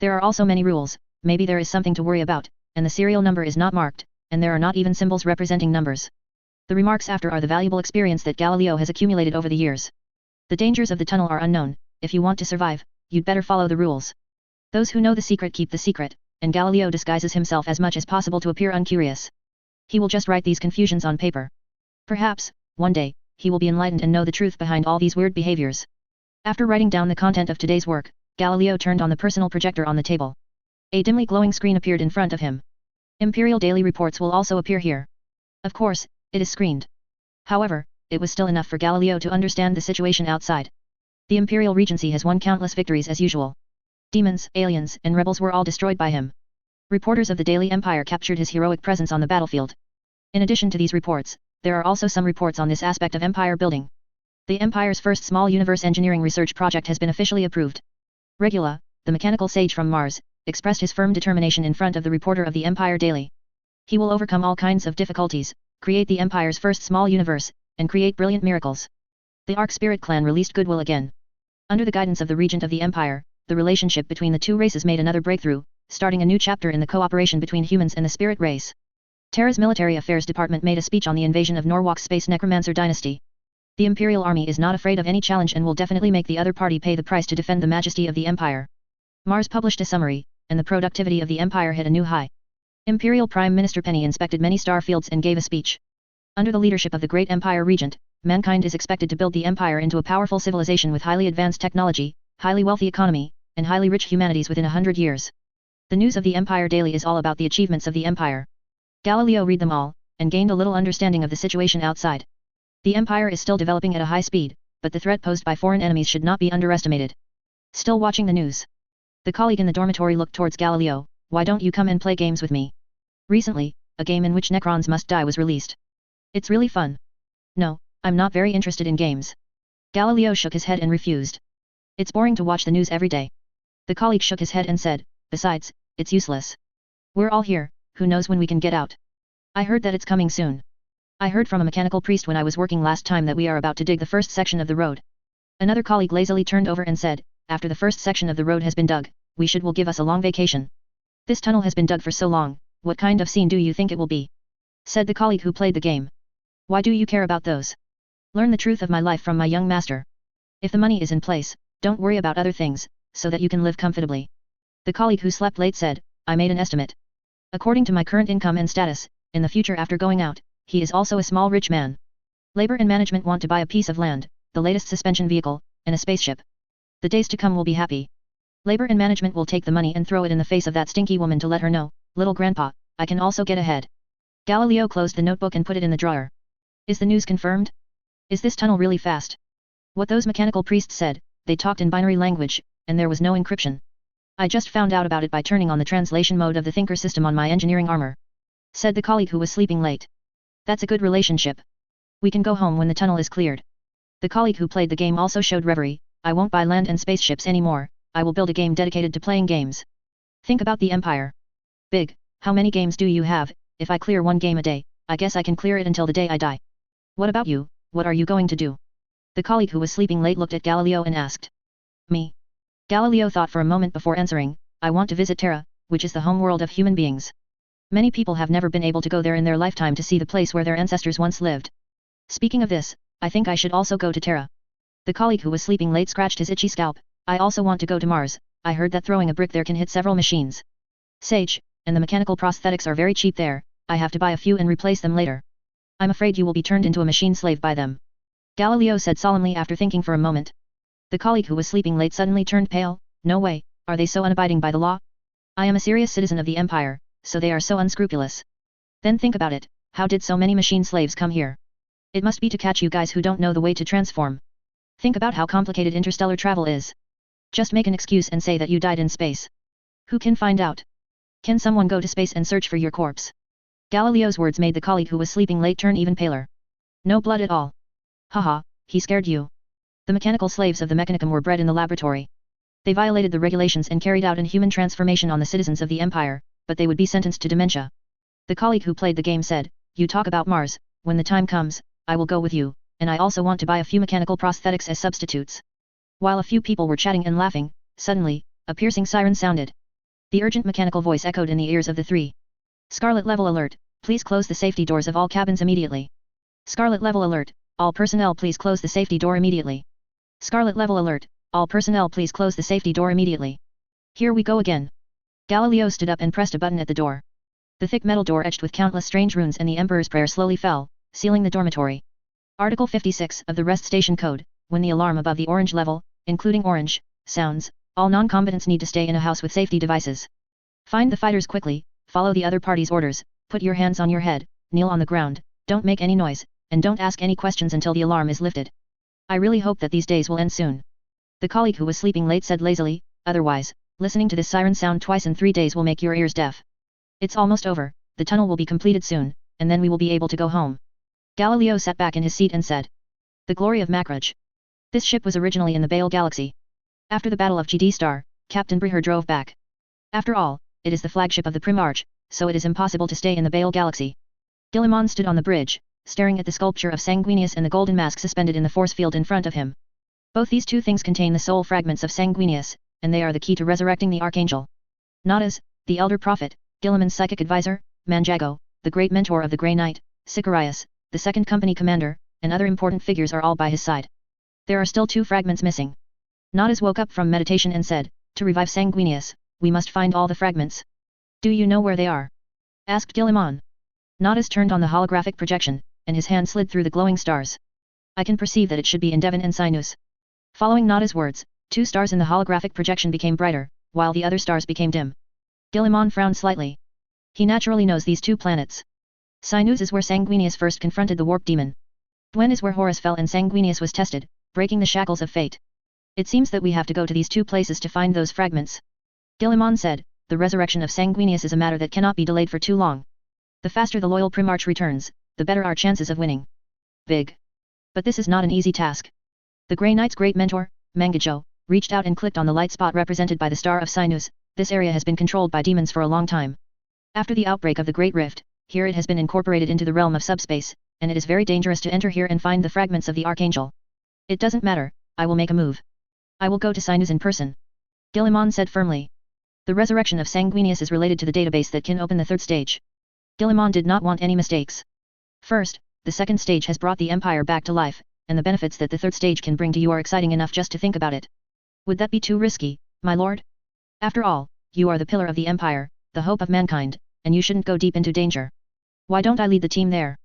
There are also many rules, maybe there is something to worry about, and the serial number is not marked, and there are not even symbols representing numbers. The remarks after are the valuable experience that Galileo has accumulated over the years. The dangers of the tunnel are unknown, if you want to survive, you'd better follow the rules. Those who know the secret keep the secret, and Galileo disguises himself as much as possible to appear uncurious. He will just write these confusions on paper. Perhaps, one day, he will be enlightened and know the truth behind all these weird behaviors. After writing down the content of today's work, Galileo turned on the personal projector on the table. A dimly glowing screen appeared in front of him. Imperial daily reports will also appear here. Of course, it is screened. However, it was still enough for Galileo to understand the situation outside. The Imperial Regency has won countless victories as usual. Demons, aliens, and rebels were all destroyed by him. Reporters of the Daily Empire captured his heroic presence on the battlefield. In addition to these reports, there are also some reports on this aspect of empire building. The Empire's first small universe engineering research project has been officially approved. Regula, the mechanical sage from Mars, expressed his firm determination in front of the reporter of the Empire Daily. He will overcome all kinds of difficulties, create the Empire's first small universe, and create brilliant miracles. The Arc Spirit clan released goodwill again. Under the guidance of the Regent of the Empire, the relationship between the two races made another breakthrough, starting a new chapter in the cooperation between humans and the Spirit race. Terra's Military Affairs Department made a speech on the invasion of Norwalk's Space Necromancer dynasty. The Imperial Army is not afraid of any challenge and will definitely make the other party pay the price to defend the majesty of the Empire. Mars published a summary, and the productivity of the Empire hit a new high. Imperial Prime Minister Penny inspected many star fields and gave a speech. Under the leadership of the great Empire Regent, mankind is expected to build the Empire into a powerful civilization with highly advanced technology, highly wealthy economy, and highly rich humanities within 100 years. The news of the Empire Daily is all about the achievements of the Empire. Galileo read them all, and gained a little understanding of the situation outside. The Empire is still developing at a high speed, but the threat posed by foreign enemies should not be underestimated. Still watching the news. The colleague in the dormitory looked towards Galileo. Why don't you come and play games with me? Recently, a game in which Necrons must die was released. It's really fun. No, I'm not very interested in games. Galileo shook his head and refused. It's boring to watch the news every day. The colleague shook his head and said, besides, it's useless. We're all here, who knows when we can get out? I heard that it's coming soon. I heard from a mechanical priest when I was working last time that we are about to dig the first section of the road. Another colleague lazily turned over and said, after the first section of the road has been dug, will give us a long vacation. This tunnel has been dug for so long, what kind of scene do you think it will be? Said the colleague who played the game. Why do you care about those? Learn the truth of my life from my young master. If the money is in place, don't worry about other things, so that you can live comfortably. The colleague who slept late said, I made an estimate. According to my current income and status, in the future after going out, he is also a small rich man. Labor and management want to buy a piece of land, the latest suspension vehicle, and a spaceship. The days to come will be happy. Labor and management will take the money and throw it in the face of that stinky woman to let her know, little grandpa, I can also get ahead. Galileo closed the notebook and put it in the drawer. Is the news confirmed? Is this tunnel really fast? What those mechanical priests said, they talked in binary language, and there was no encryption. I just found out about it by turning on the translation mode of the thinker system on my engineering armor. Said the colleague who was sleeping late. That's a good relationship. We can go home when the tunnel is cleared. The colleague who played the game also showed reverie. I won't buy land and spaceships anymore, I will build a game dedicated to playing games. Think about the Empire. Big, how many games do you have? If I clear one game a day, I guess I can clear it until the day I die. What about you, what are you going to do? The colleague who was sleeping late looked at Galileo and asked. Me. Galileo thought for a moment before answering, I want to visit Terra, which is the home world of human beings. Many people have never been able to go there in their lifetime to see the place where their ancestors once lived. Speaking of this, I think I should also go to Terra. The colleague who was sleeping late scratched his itchy scalp. I also want to go to Mars. I heard that throwing a brick there can hit several machines. Sage, and the mechanical prosthetics are very cheap there. I have to buy a few and replace them later. I'm afraid you will be turned into a machine slave by them. Galileo said solemnly after thinking for a moment. The colleague who was sleeping late suddenly turned pale. No way, are they so unabiding by the law? I am a serious citizen of the Empire, so they are so unscrupulous. Then think about it, how did so many machine slaves come here? It must be to catch you guys who don't know the way to transform. Think about how complicated interstellar travel is. Just make an excuse and say that you died in space. Who can find out? Can someone go to space and search for your corpse? Galileo's words made the colleague who was sleeping late turn even paler. No blood at all. Haha, he scared you. The mechanical slaves of the Mechanicum were bred in the laboratory. They violated the regulations and carried out inhuman transformation on the citizens of the Empire, but they would be sentenced to dementia. The colleague who played the game said, you talk about Mars, when the time comes, I will go with you, and I also want to buy a few mechanical prosthetics as substitutes. While a few people were chatting and laughing, suddenly, a piercing siren sounded. The urgent mechanical voice echoed in the ears of the three. Scarlet level alert, please close the safety doors of all cabins immediately. Scarlet level alert, all personnel please close the safety door immediately. Scarlet level alert, all personnel please close the safety door immediately. Here we go again. Galileo stood up and pressed a button at the door. The thick metal door etched with countless strange runes and the Emperor's prayer slowly fell, sealing the dormitory. Article 56 of the Rest Station Code, when the alarm above the orange level, including orange, sounds, all non-combatants need to stay in a house with safety devices. Find the fighters quickly, follow the other party's orders, put your hands on your head, kneel on the ground, don't make any noise, and don't ask any questions until the alarm is lifted. I really hope that these days will end soon. The colleague who was sleeping late said lazily, otherwise, listening to this siren sound twice in 3 days will make your ears deaf. It's almost over, the tunnel will be completed soon, and then we will be able to go home. Galileo sat back in his seat and said. The glory of Macrage. This ship was originally in the Baal Galaxy. After the Battle of GD Star, Captain Briher drove back. After all, it is the flagship of the Primarch, so it is impossible to stay in the Baal Galaxy. Guilliman stood on the bridge, staring at the sculpture of Sanguinius and the golden mask suspended in the force field in front of him. Both these two things contain the soul fragments of Sanguinius, and they are the key to resurrecting the Archangel. Nadas, the elder prophet, Guilliman's psychic advisor, Manjago, the great mentor of the Grey Knight, Sicarius, the second company commander, and other important figures are all by his side. There are still 2 fragments missing. Nadas woke up from meditation and said, to revive Sanguinius, we must find all the fragments. Do you know where they are? Asked Guilliman. Nadas turned on the holographic projection, and his hand slid through the glowing stars. I can perceive that it should be in Devon and Sinus. Following Nada's words, 2 stars in the holographic projection became brighter, while the other stars became dim. Guilliman frowned slightly. He naturally knows these 2 planets. Sinus is where Sanguinius first confronted the warp demon. Dwen is where Horus fell and Sanguinius was tested, breaking the shackles of fate. It seems that we have to go to these 2 places to find those fragments. Guilliman said, the resurrection of Sanguinius is a matter that cannot be delayed for too long. The faster the loyal Primarch returns, the better our chances of winning. Big. But this is not an easy task. The Grey Knight's great mentor, Mangajo, reached out and clicked on the light spot represented by the star of Sinus. This area has been controlled by demons for a long time. After the outbreak of the Great Rift, here it has been incorporated into the realm of subspace, and it is very dangerous to enter here and find the fragments of the Archangel. It doesn't matter, I will make a move. I will go to Sinus in person. Guilliman said firmly. The resurrection of Sanguinius is related to the database that can open the 3rd stage. Guilliman did not want any mistakes. First, the 2nd stage has brought the Empire back to life, and the benefits that the 3rd stage can bring to you are exciting enough just to think about it. Would that be too risky, my lord? After all, you are the pillar of the Empire, the hope of mankind, and you shouldn't go deep into danger. Why don't I lead the team there?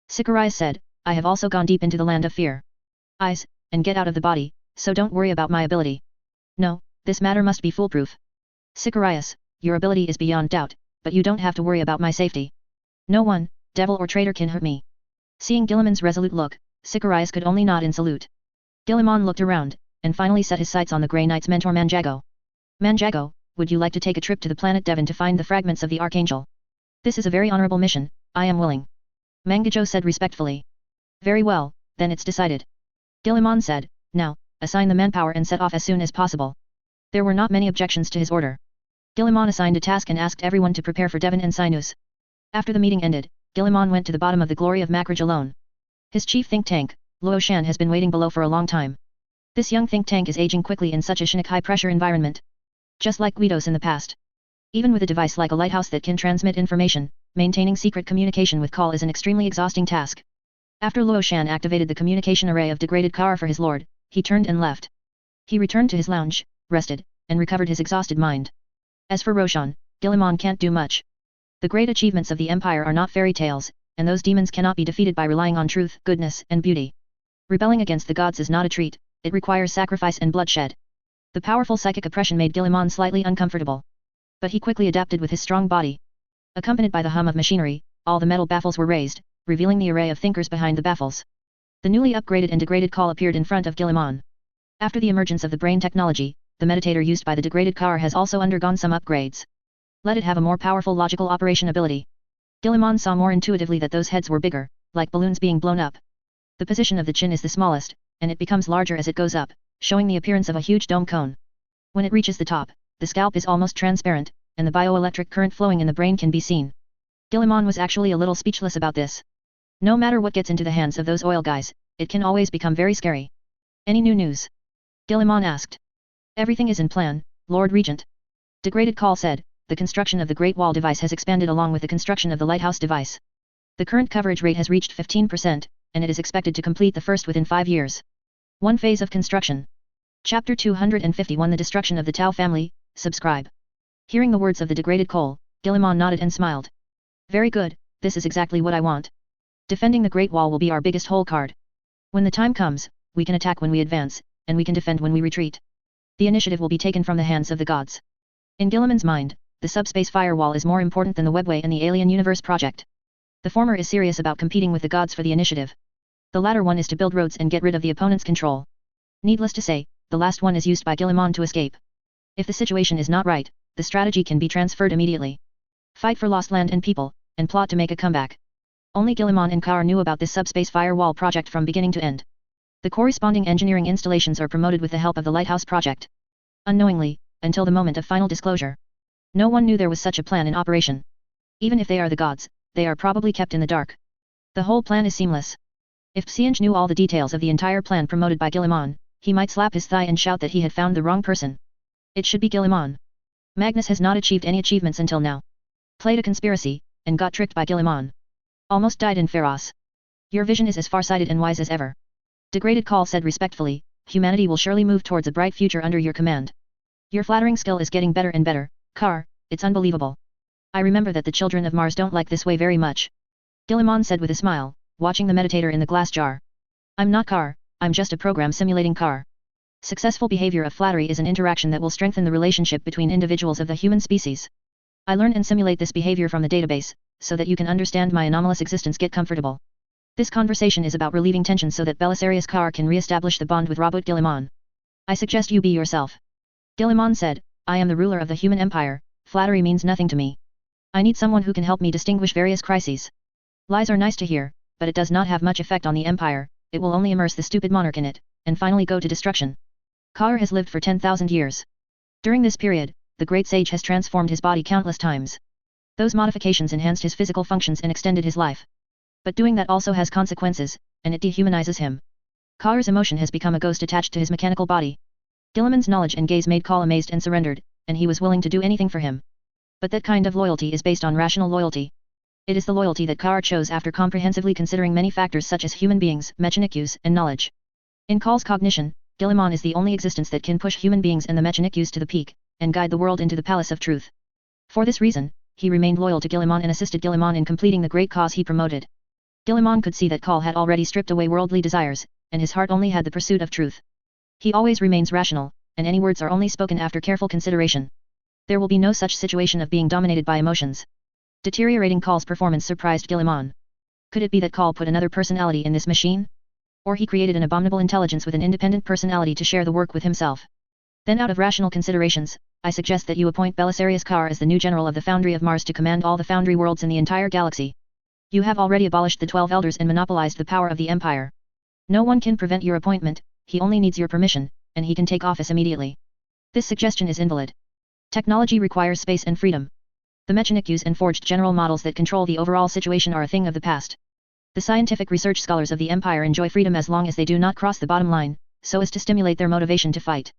Sicarius said, I have also gone deep into the land of fear. Eyes, and get out of the body, so don't worry about my ability. No, this matter must be foolproof. Sicarius, your ability is beyond doubt, but you don't have to worry about my safety. No one, devil or traitor can hurt me. Seeing Guilliman's resolute look, Sicarius could only nod in salute. Guilliman looked around, and finally set his sights on the Grey Knight's mentor Manjago. Manjago, would you like to take a trip to the planet Devon to find the fragments of the Archangel? This is a very honorable mission, I am willing. Mangajo said respectfully. Very well, then it's decided. Guilliman said, now, assign the manpower and set off as soon as possible. There were not many objections to his order. Guilliman assigned a task and asked everyone to prepare for Devon and Sinus. After the meeting ended, Guilliman went to the bottom of the glory of Macridge alone. His chief think tank, Luo Shan, has been waiting below for a long time. This young think tank is aging quickly in such a Shinnok high-pressure environment. Just like Guidos in the past. Even with a device like a lighthouse that can transmit information, maintaining secret communication with Call is an extremely exhausting task. After Luo Shan activated the communication array of degraded Kara for his lord, he turned and left. He returned to his lounge, rested, and recovered his exhausted mind. As for Roshan, Guilliman can't do much. The great achievements of the Empire are not fairy tales, and those demons cannot be defeated by relying on truth, goodness, and beauty. Rebelling against the gods is not a treat, it requires sacrifice and bloodshed. The powerful psychic oppression made Guilliman slightly uncomfortable. But he quickly adapted with his strong body. Accompanied by the hum of machinery, all the metal baffles were raised, revealing the array of thinkers behind the baffles. The newly upgraded and degraded Call appeared in front of Guilliman. After the emergence of the brain technology, the meditator used by the degraded Car has also undergone some upgrades. Let it have a more powerful logical operation ability. Guilliman saw more intuitively that those heads were bigger, like balloons being blown up. The position of the chin is the smallest, and it becomes larger as it goes up, showing the appearance of a huge dome cone. When it reaches the top, the scalp is almost transparent, and the bioelectric current flowing in the brain can be seen. Guilliman was actually a little speechless about this. No matter what gets into the hands of those oil guys, it can always become very scary. Any new news? Guilliman asked. Everything is in plan, Lord Regent. Degraded Call said, the construction of the Great Wall device has expanded along with the construction of the Lighthouse device. The current coverage rate has reached 15%, and it is expected to complete the first within 5 years. One phase of construction. Chapter 251 The Destruction of the Tao Family, subscribe. Hearing the words of the degraded Cole, Guilliman nodded and smiled. Very good, this is exactly what I want. Defending the Great Wall will be our biggest hole card. When the time comes, we can attack when we advance, and we can defend when we retreat. The initiative will be taken from the hands of the gods. In Guilliman's mind, the subspace firewall is more important than the Webway and the Alien Universe project. The former is serious about competing with the gods for the initiative. The latter one is to build roads and get rid of the opponent's control. Needless to say, the last one is used by Guilliman to escape. If the situation is not right, the strategy can be transferred immediately. Fight for lost land and people, and plot to make a comeback. Only Guilliman and Kaur knew about this subspace firewall project from beginning to end. The corresponding engineering installations are promoted with the help of the Lighthouse project. Unknowingly, until the moment of final disclosure. No one knew there was such a plan in operation. Even if they are the gods, they are probably kept in the dark. The whole plan is seamless. If Xianj knew all the details of the entire plan promoted by Guilliman, he might slap his thigh and shout that he had found the wrong person. It should be Guilliman. Magnus has not achieved any achievements until now. Played a conspiracy, and got tricked by Guilliman. Almost died in Pharos. Your vision is as far-sighted and wise as ever. Degraded Call said respectfully, humanity will surely move towards a bright future under your command. Your flattering skill is getting better and better, Kar, it's unbelievable. I remember that the children of Mars don't like this way very much. Guilliman said with a smile, watching the meditator in the glass jar. I'm not Kar, I'm just a program simulating Kar. Successful behavior of flattery is an interaction that will strengthen the relationship between individuals of the human species. I learn and simulate this behavior from the database, so that you can understand my anomalous existence. Get comfortable. This conversation is about relieving tension so that Belisarius Kar can re-establish the bond with Robot Guilliman. I suggest you be yourself. Guilliman said, I am the ruler of the human empire, flattery means nothing to me. I need someone who can help me distinguish various crises. Lies are nice to hear, but it does not have much effect on the empire, it will only immerse the stupid monarch in it, and finally go to destruction. Kar has lived for 10,000 years. During this period, the great sage has transformed his body countless times. Those modifications enhanced his physical functions and extended his life. But doing that also has consequences, and it dehumanizes him. Kar's emotion has become a ghost attached to his mechanical body. Guilliman's knowledge and gaze made Kal amazed and surrendered, and he was willing to do anything for him. But that kind of loyalty is based on rational loyalty. It is the loyalty that Kar chose after comprehensively considering many factors such as human beings, mechanics, and knowledge. In Kal's cognition, Guilliman is the only existence that can push human beings and the mechanics to the peak, and guide the world into the palace of truth. For this reason, he remained loyal to Guilliman and assisted Guilliman in completing the great cause he promoted. Guilliman could see that Kal had already stripped away worldly desires, and his heart only had the pursuit of truth. He always remains rational, and any words are only spoken after careful consideration. There will be no such situation of being dominated by emotions. Deteriorating Kal's performance surprised Guilliman. Could it be that Call put another personality in this machine? Or he created an abominable intelligence with an independent personality to share the work with himself? Then out of rational considerations, I suggest that you appoint Belisarius Carr as the new general of the Foundry of Mars to command all the Foundry worlds in the entire galaxy. You have already abolished the 12 elders and monopolized the power of the Empire. No one can prevent your appointment, he only needs your permission, and he can take office immediately. This suggestion is invalid. Technology requires space and freedom. The Mechanic use and forged general models that control the overall situation are a thing of the past. The scientific research scholars of the Empire enjoy freedom as long as they do not cross the bottom line, so as to stimulate their motivation to fight.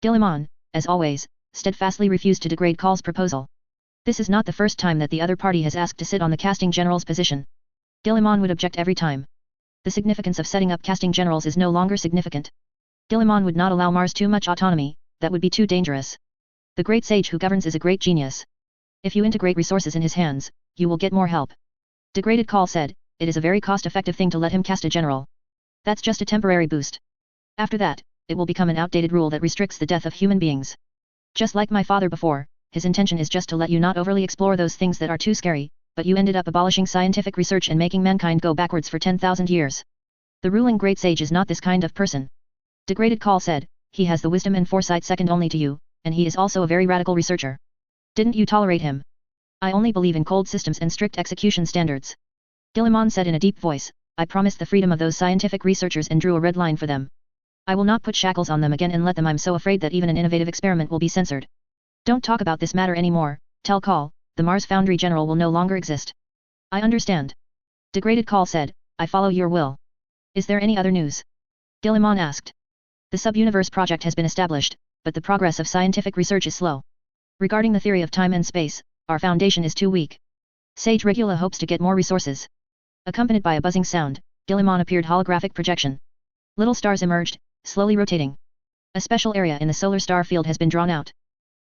Guilliman, as always, steadfastly refused to degrade Call's proposal. This is not the first time that the other party has asked to sit on the casting general's position. Guilliman would object every time. The significance of setting up casting generals is no longer significant. Guilliman would not allow Mars too much autonomy, that would be too dangerous. The great sage who governs is a great genius. If you integrate resources in his hands, you will get more help. Degraded Call said, it is a very cost-effective thing to let him cast a general. That's just a temporary boost. After that, it will become an outdated rule that restricts the death of human beings. Just like my father before, his intention is just to let you not overly explore those things that are too scary, but you ended up abolishing scientific research and making mankind go backwards for 10,000 years. The ruling great sage is not this kind of person. Degraded Call said, he has the wisdom and foresight second only to you, and he is also a very radical researcher. Didn't you tolerate him? I only believe in cold systems and strict execution standards. Guilliman said in a deep voice, I promised the freedom of those scientific researchers and drew a red line for them. I will not put shackles on them again and let them. I'm so afraid that even an innovative experiment will be censored. Don't talk about this matter anymore, tell Call, the Mars Foundry General will no longer exist. I understand. Degraded Call said, I follow your will. Is there any other news? Guilliman asked. The sub-universe project has been established, but the progress of scientific research is slow. Regarding the theory of time and space, our foundation is too weak. Sage Regula hopes to get more resources. Accompanied by a buzzing sound, Guilliman appeared holographic projection. Little stars emerged, slowly rotating. A special area in the solar star field has been drawn out.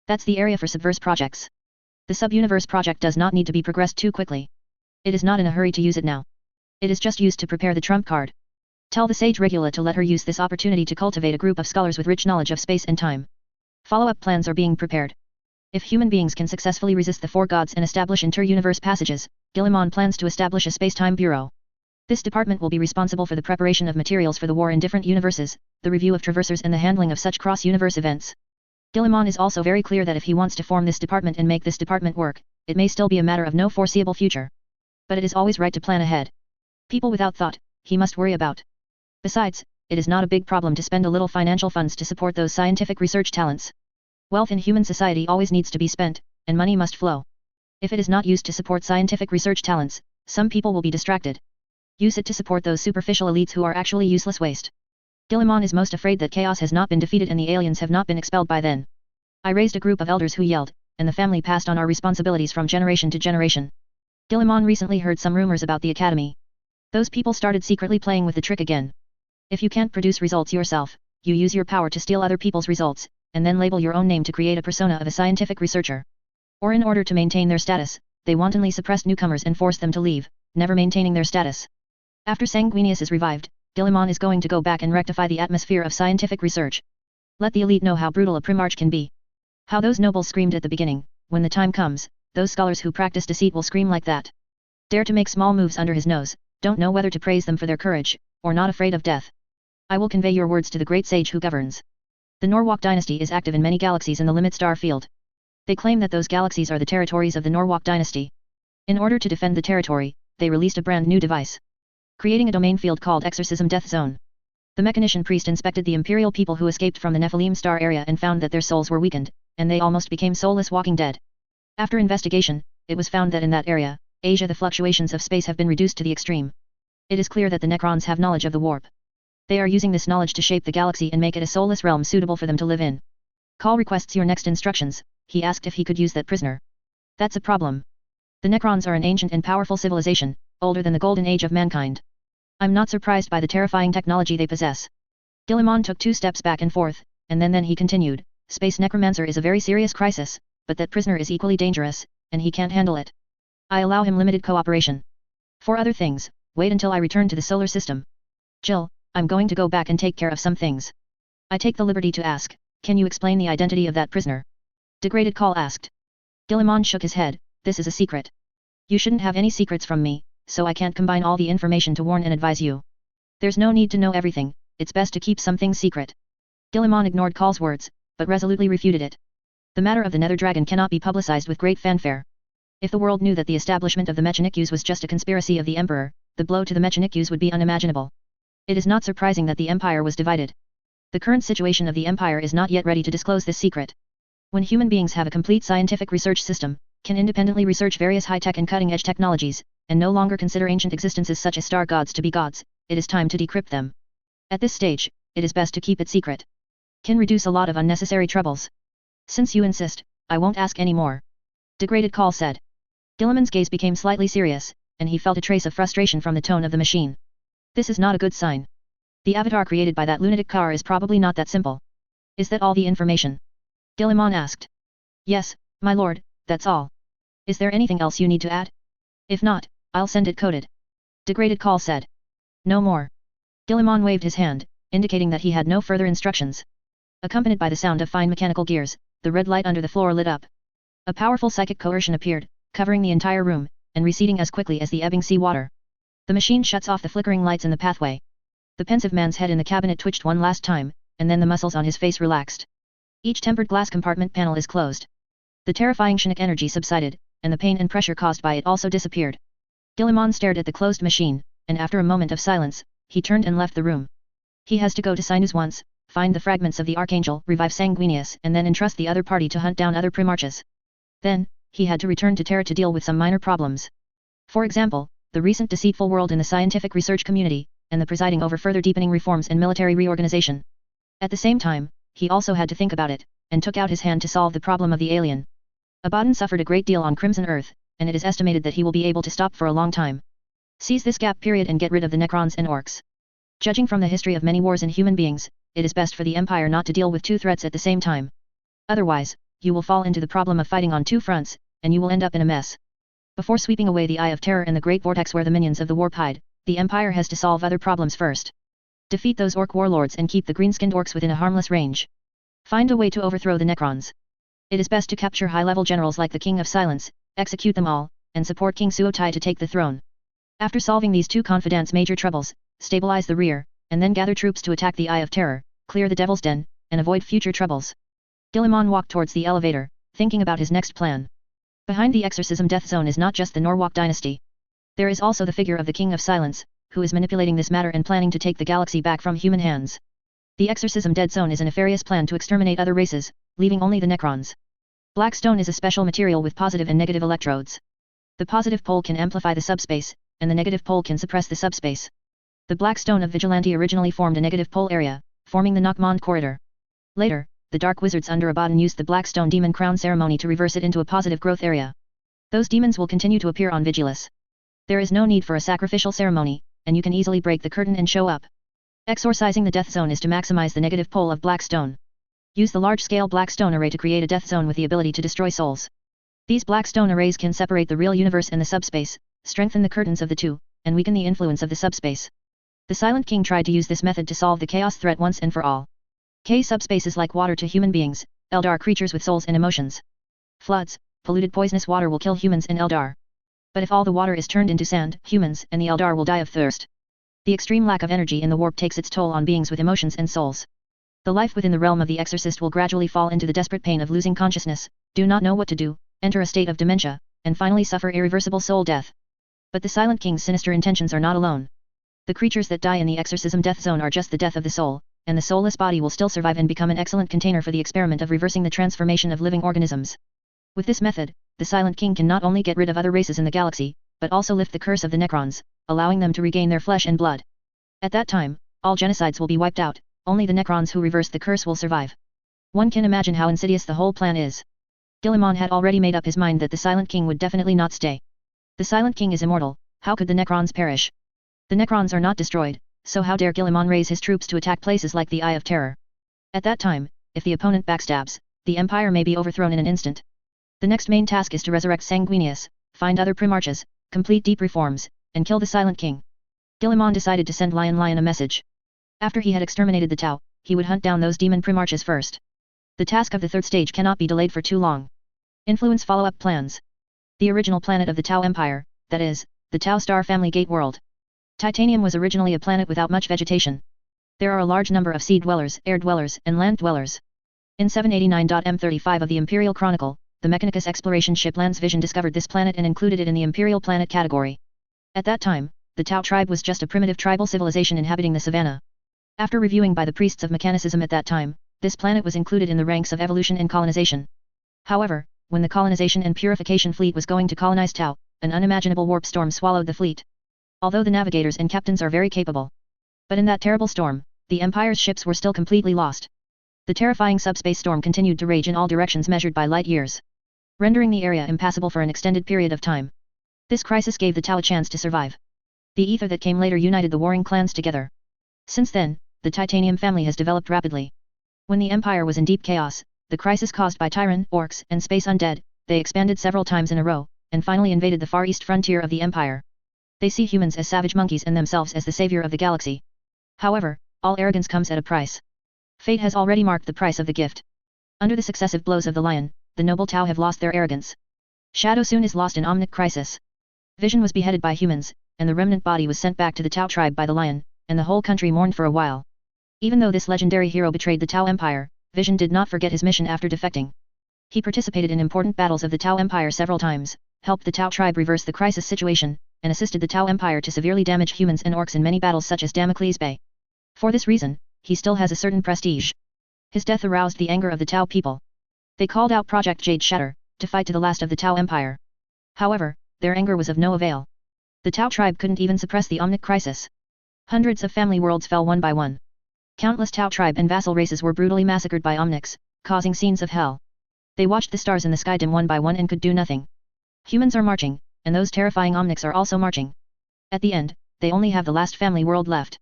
That's the area for subverse projects. The sub-universe project does not need to be progressed too quickly. It is not in a hurry to use it now. It is just used to prepare the trump card. Tell the Sage Regula to let her use this opportunity to cultivate a group of scholars with rich knowledge of space and time. Follow-up plans are being prepared. If human beings can successfully resist the four gods and establish inter-universe passages, Guilliman plans to establish a space-time bureau. This department will be responsible for the preparation of materials for the war in different universes, the review of traversers and the handling of such cross-universe events. Guilliman is also very clear that if he wants to form this department and make this department work, it may still be a matter of no foreseeable future. But it is always right to plan ahead. People without thought, he must worry about. Besides, it is not a big problem to spend a little financial funds to support those scientific research talents. Wealth in human society always needs to be spent, and money must flow. If it is not used to support scientific research talents, some people will be distracted. Use it to support those superficial elites who are actually useless waste. Guilliman is most afraid that chaos has not been defeated and the aliens have not been expelled by then. I raised a group of elders who yelled, and the family passed on our responsibilities from generation to generation. Guilliman recently heard some rumors about the academy. Those people started secretly playing with the trick again. If you can't produce results yourself, you use your power to steal other people's results, and then label your own name to create a persona of a scientific researcher. Or in order to maintain their status, they wantonly suppressed newcomers and forced them to leave, never maintaining their status. After Sanguinius is revived, Guilliman is going to go back and rectify the atmosphere of scientific research. Let the elite know how brutal a primarch can be. How those nobles screamed at the beginning, when the time comes, those scholars who practice deceit will scream like that. Dare to make small moves under his nose, don't know whether to praise them for their courage, or not afraid of death. I will convey your words to the great sage who governs. The Norwalk dynasty is active in many galaxies in the limit star field. They claim that those galaxies are the territories of the Norwalk dynasty. In order to defend the territory, they released a brand new device, creating a domain field called Exorcism Death Zone. The mechanician priest inspected the imperial people who escaped from the Nephilim star area and found that their souls were weakened, and they almost became soulless walking dead. After investigation, it was found that in that area, Asia, the fluctuations of space have been reduced to the extreme. It is clear that the Necrons have knowledge of the warp. They are using this knowledge to shape the galaxy and make it a soulless realm suitable for them to live in. Call requests your next instructions. He asked if he could use that prisoner. That's a problem. The Necrons are an ancient and powerful civilization, older than the golden age of mankind. I'm not surprised by the terrifying technology they possess. Guilliman took 2 steps back and forth, and then he continued, Space Necromancer is a very serious crisis, but that prisoner is equally dangerous, and he can't handle it. I allow him limited cooperation. For other things, wait until I return to the solar system. Jill, I'm going to go back and take care of some things. I take the liberty to ask, can you explain the identity of that prisoner? Degraded Call asked. Guilliman shook his head, this is a secret. You shouldn't have any secrets from me, so I can't combine all the information to warn and advise you. There's no need to know everything, it's best to keep some things secret. Guilliman ignored Call's words, but resolutely refuted it. The matter of the Nether Dragon cannot be publicized with great fanfare. If the world knew that the establishment of the Mechanikus was just a conspiracy of the Emperor, the blow to the Mechanikus would be unimaginable. It is not surprising that the Empire was divided. The current situation of the Empire is not yet ready to disclose this secret. When human beings have a complete scientific research system, can independently research various high-tech and cutting-edge technologies, and no longer consider ancient existences such as star gods to be gods, it is time to decrypt them. At this stage, it is best to keep it secret. Can reduce a lot of unnecessary troubles. Since you insist, I won't ask any more. Degraded Call said. Guilliman's gaze became slightly serious, and he felt a trace of frustration from the tone of the machine. This is not a good sign. The avatar created by that lunatic car is probably not that simple. Is that all the information? Guilliman asked. Yes, my lord, that's all. Is there anything else you need to add? If not, I'll send it coded. Degraded Call said. No more. Guilliman waved his hand, indicating that he had no further instructions. Accompanied by the sound of fine mechanical gears, the red light under the floor lit up. A powerful psychic coercion appeared, covering the entire room, and receding as quickly as the ebbing sea water. The machine shuts off the flickering lights in the pathway. The pensive man's head in the cabinet twitched one last time, and then the muscles on his face relaxed. Each tempered glass compartment panel is closed. The terrifying Chinook energy subsided, and the pain and pressure caused by it also disappeared. Guilliman stared at the closed machine, and after a moment of silence, he turned and left the room. He has to go to Sinus once, find the fragments of the Archangel, revive Sanguinius, and then entrust the other party to hunt down other Primarchs. Then, he had to return to Terra to deal with some minor problems. For example, the recent deceitful world in the scientific research community, and the presiding over further deepening reforms and military reorganization. At the same time, he also had to think about it, and took out his hand to solve the problem of the alien. Abaddon suffered a great deal on Crimson Earth, and it is estimated that he will be able to stop for a long time. Seize this gap period and get rid of the Necrons and Orcs. Judging from the history of many wars in human beings, it is best for the Empire not to deal with two threats at the same time. Otherwise, you will fall into the problem of fighting on two fronts, and you will end up in a mess. Before sweeping away the Eye of Terror and the Great Vortex where the minions of the warp hide, the Empire has to solve other problems first. Defeat those Orc warlords and keep the green-skinned Orcs within a harmless range. Find a way to overthrow the Necrons. It is best to capture high-level generals like the King of Silence, execute them all, and support King Suotai to take the throne. After solving these two confidants' major troubles, stabilize the rear, and then gather troops to attack the Eye of Terror, clear the Devil's Den, and avoid future troubles. Guilliman walked towards the elevator, thinking about his next plan. Behind the Exorcism Death Zone is not just the Norwalk dynasty. There is also the figure of the King of Silence, who is manipulating this matter and planning to take the galaxy back from human hands. The Exorcism Dead Zone is a nefarious plan to exterminate other races, leaving only the Necrons. Black stone is a special material with positive and negative electrodes. The positive pole can amplify the subspace, and the negative pole can suppress the subspace. The Black Stone of Vigilante originally formed a negative pole area, forming the Nockmond corridor. Later, the Dark Wizards under Abaddon used the Black Stone Demon Crown ceremony to reverse it into a positive growth area. Those demons will continue to appear on Vigilus. There is no need for a sacrificial ceremony, and you can easily break the curtain and show up. Exorcising the Death Zone is to maximize the negative pole of Black Stone. Use the large-scale Black Stone array to create a Death Zone with the ability to destroy souls. These Black Stone arrays can separate the real universe and the subspace, strengthen the curtains of the two, and weaken the influence of the subspace. The Silent King tried to use this method to solve the chaos threat once and for all. Subspace is like water to human beings, Eldar creatures with souls and emotions. Floods, polluted poisonous water will kill humans and Eldar. But if all the water is turned into sand, humans and the Eldar will die of thirst. The extreme lack of energy in the warp takes its toll on beings with emotions and souls. The life within the realm of the exorcist will gradually fall into the desperate pain of losing consciousness, do not know what to do, enter a state of dementia, and finally suffer irreversible soul death. But the Silent King's sinister intentions are not alone. The creatures that die in the Exorcism Death Zone are just the death of the soul, and the soulless body will still survive and become an excellent container for the experiment of reversing the transformation of living organisms. With this method, the Silent King can not only get rid of other races in the galaxy, but also lift the curse of the Necrons, allowing them to regain their flesh and blood. At that time, all genocides will be wiped out, only the Necrons who reverse the curse will survive. One can imagine how insidious the whole plan is. Guilliman had already made up his mind that the Silent King would definitely not stay. The Silent King is immortal, how could the Necrons perish? The Necrons are not destroyed, so how dare Guilliman raise his troops to attack places like the Eye of Terror? At that time, if the opponent backstabs, the Empire may be overthrown in an instant. The next main task is to resurrect Sanguinius, find other Primarchs, complete deep reforms, and kill the Silent King. Guilliman decided to send Lion a message. After he had exterminated the Tau, he would hunt down those demon Primarchs first. The task of the third stage cannot be delayed for too long. Influence follow-up plans. The original planet of the Tau Empire, that is, the Tau star family gate world. Titanium was originally a planet without much vegetation. There are a large number of sea dwellers, air dwellers, and land dwellers. In 789.m35 of the Imperial Chronicle, the Mechanicus exploration ship Land's Vision discovered this planet and included it in the Imperial planet category. At that time, the Tau tribe was just a primitive tribal civilization inhabiting the savannah. After reviewing by the priests of mechanicism at that time, this planet was included in the ranks of evolution and colonization. However, when the colonization and purification fleet was going to colonize Tau, an unimaginable warp storm swallowed the fleet. Although the navigators and captains are very capable. But in that terrible storm, the Empire's ships were still completely lost. The terrifying subspace storm continued to rage in all directions measured by light years, rendering the area impassable for an extended period of time. This crisis gave the Tau a chance to survive. The ether that came later united the warring clans together. Since then, the Titanium family has developed rapidly. When the Empire was in deep chaos, the crisis caused by Tyran, orcs, and space undead, they expanded several times in a row, and finally invaded the far east frontier of the Empire. They see humans as savage monkeys and themselves as the savior of the galaxy. However, all arrogance comes at a price. Fate has already marked the price of the gift. Under the successive blows of the lion, the noble Tau have lost their arrogance. Shadow soon is lost in Omnic crisis. Vision was beheaded by humans, and the remnant body was sent back to the Tau tribe by the lion, and the whole country mourned for a while. Even though this legendary hero betrayed the Tau Empire, Vision did not forget his mission after defecting. He participated in important battles of the Tau Empire several times, helped the Tau tribe reverse the crisis situation, and assisted the Tau Empire to severely damage humans and orcs in many battles such as Damocles Bay. For this reason, he still has a certain prestige. His death aroused the anger of the Tau people. They called out Project Jade Shatter, to fight to the last of the Tau Empire. However, their anger was of no avail. The Tau tribe couldn't even suppress the Omnic crisis. Hundreds of family worlds fell one by one. Countless Tau tribe and vassal races were brutally massacred by Omnics, causing scenes of hell. They watched the stars in the sky dim one by one and could do nothing. Humans are marching, and those terrifying Omnics are also marching. At the end, they only have the last family world left.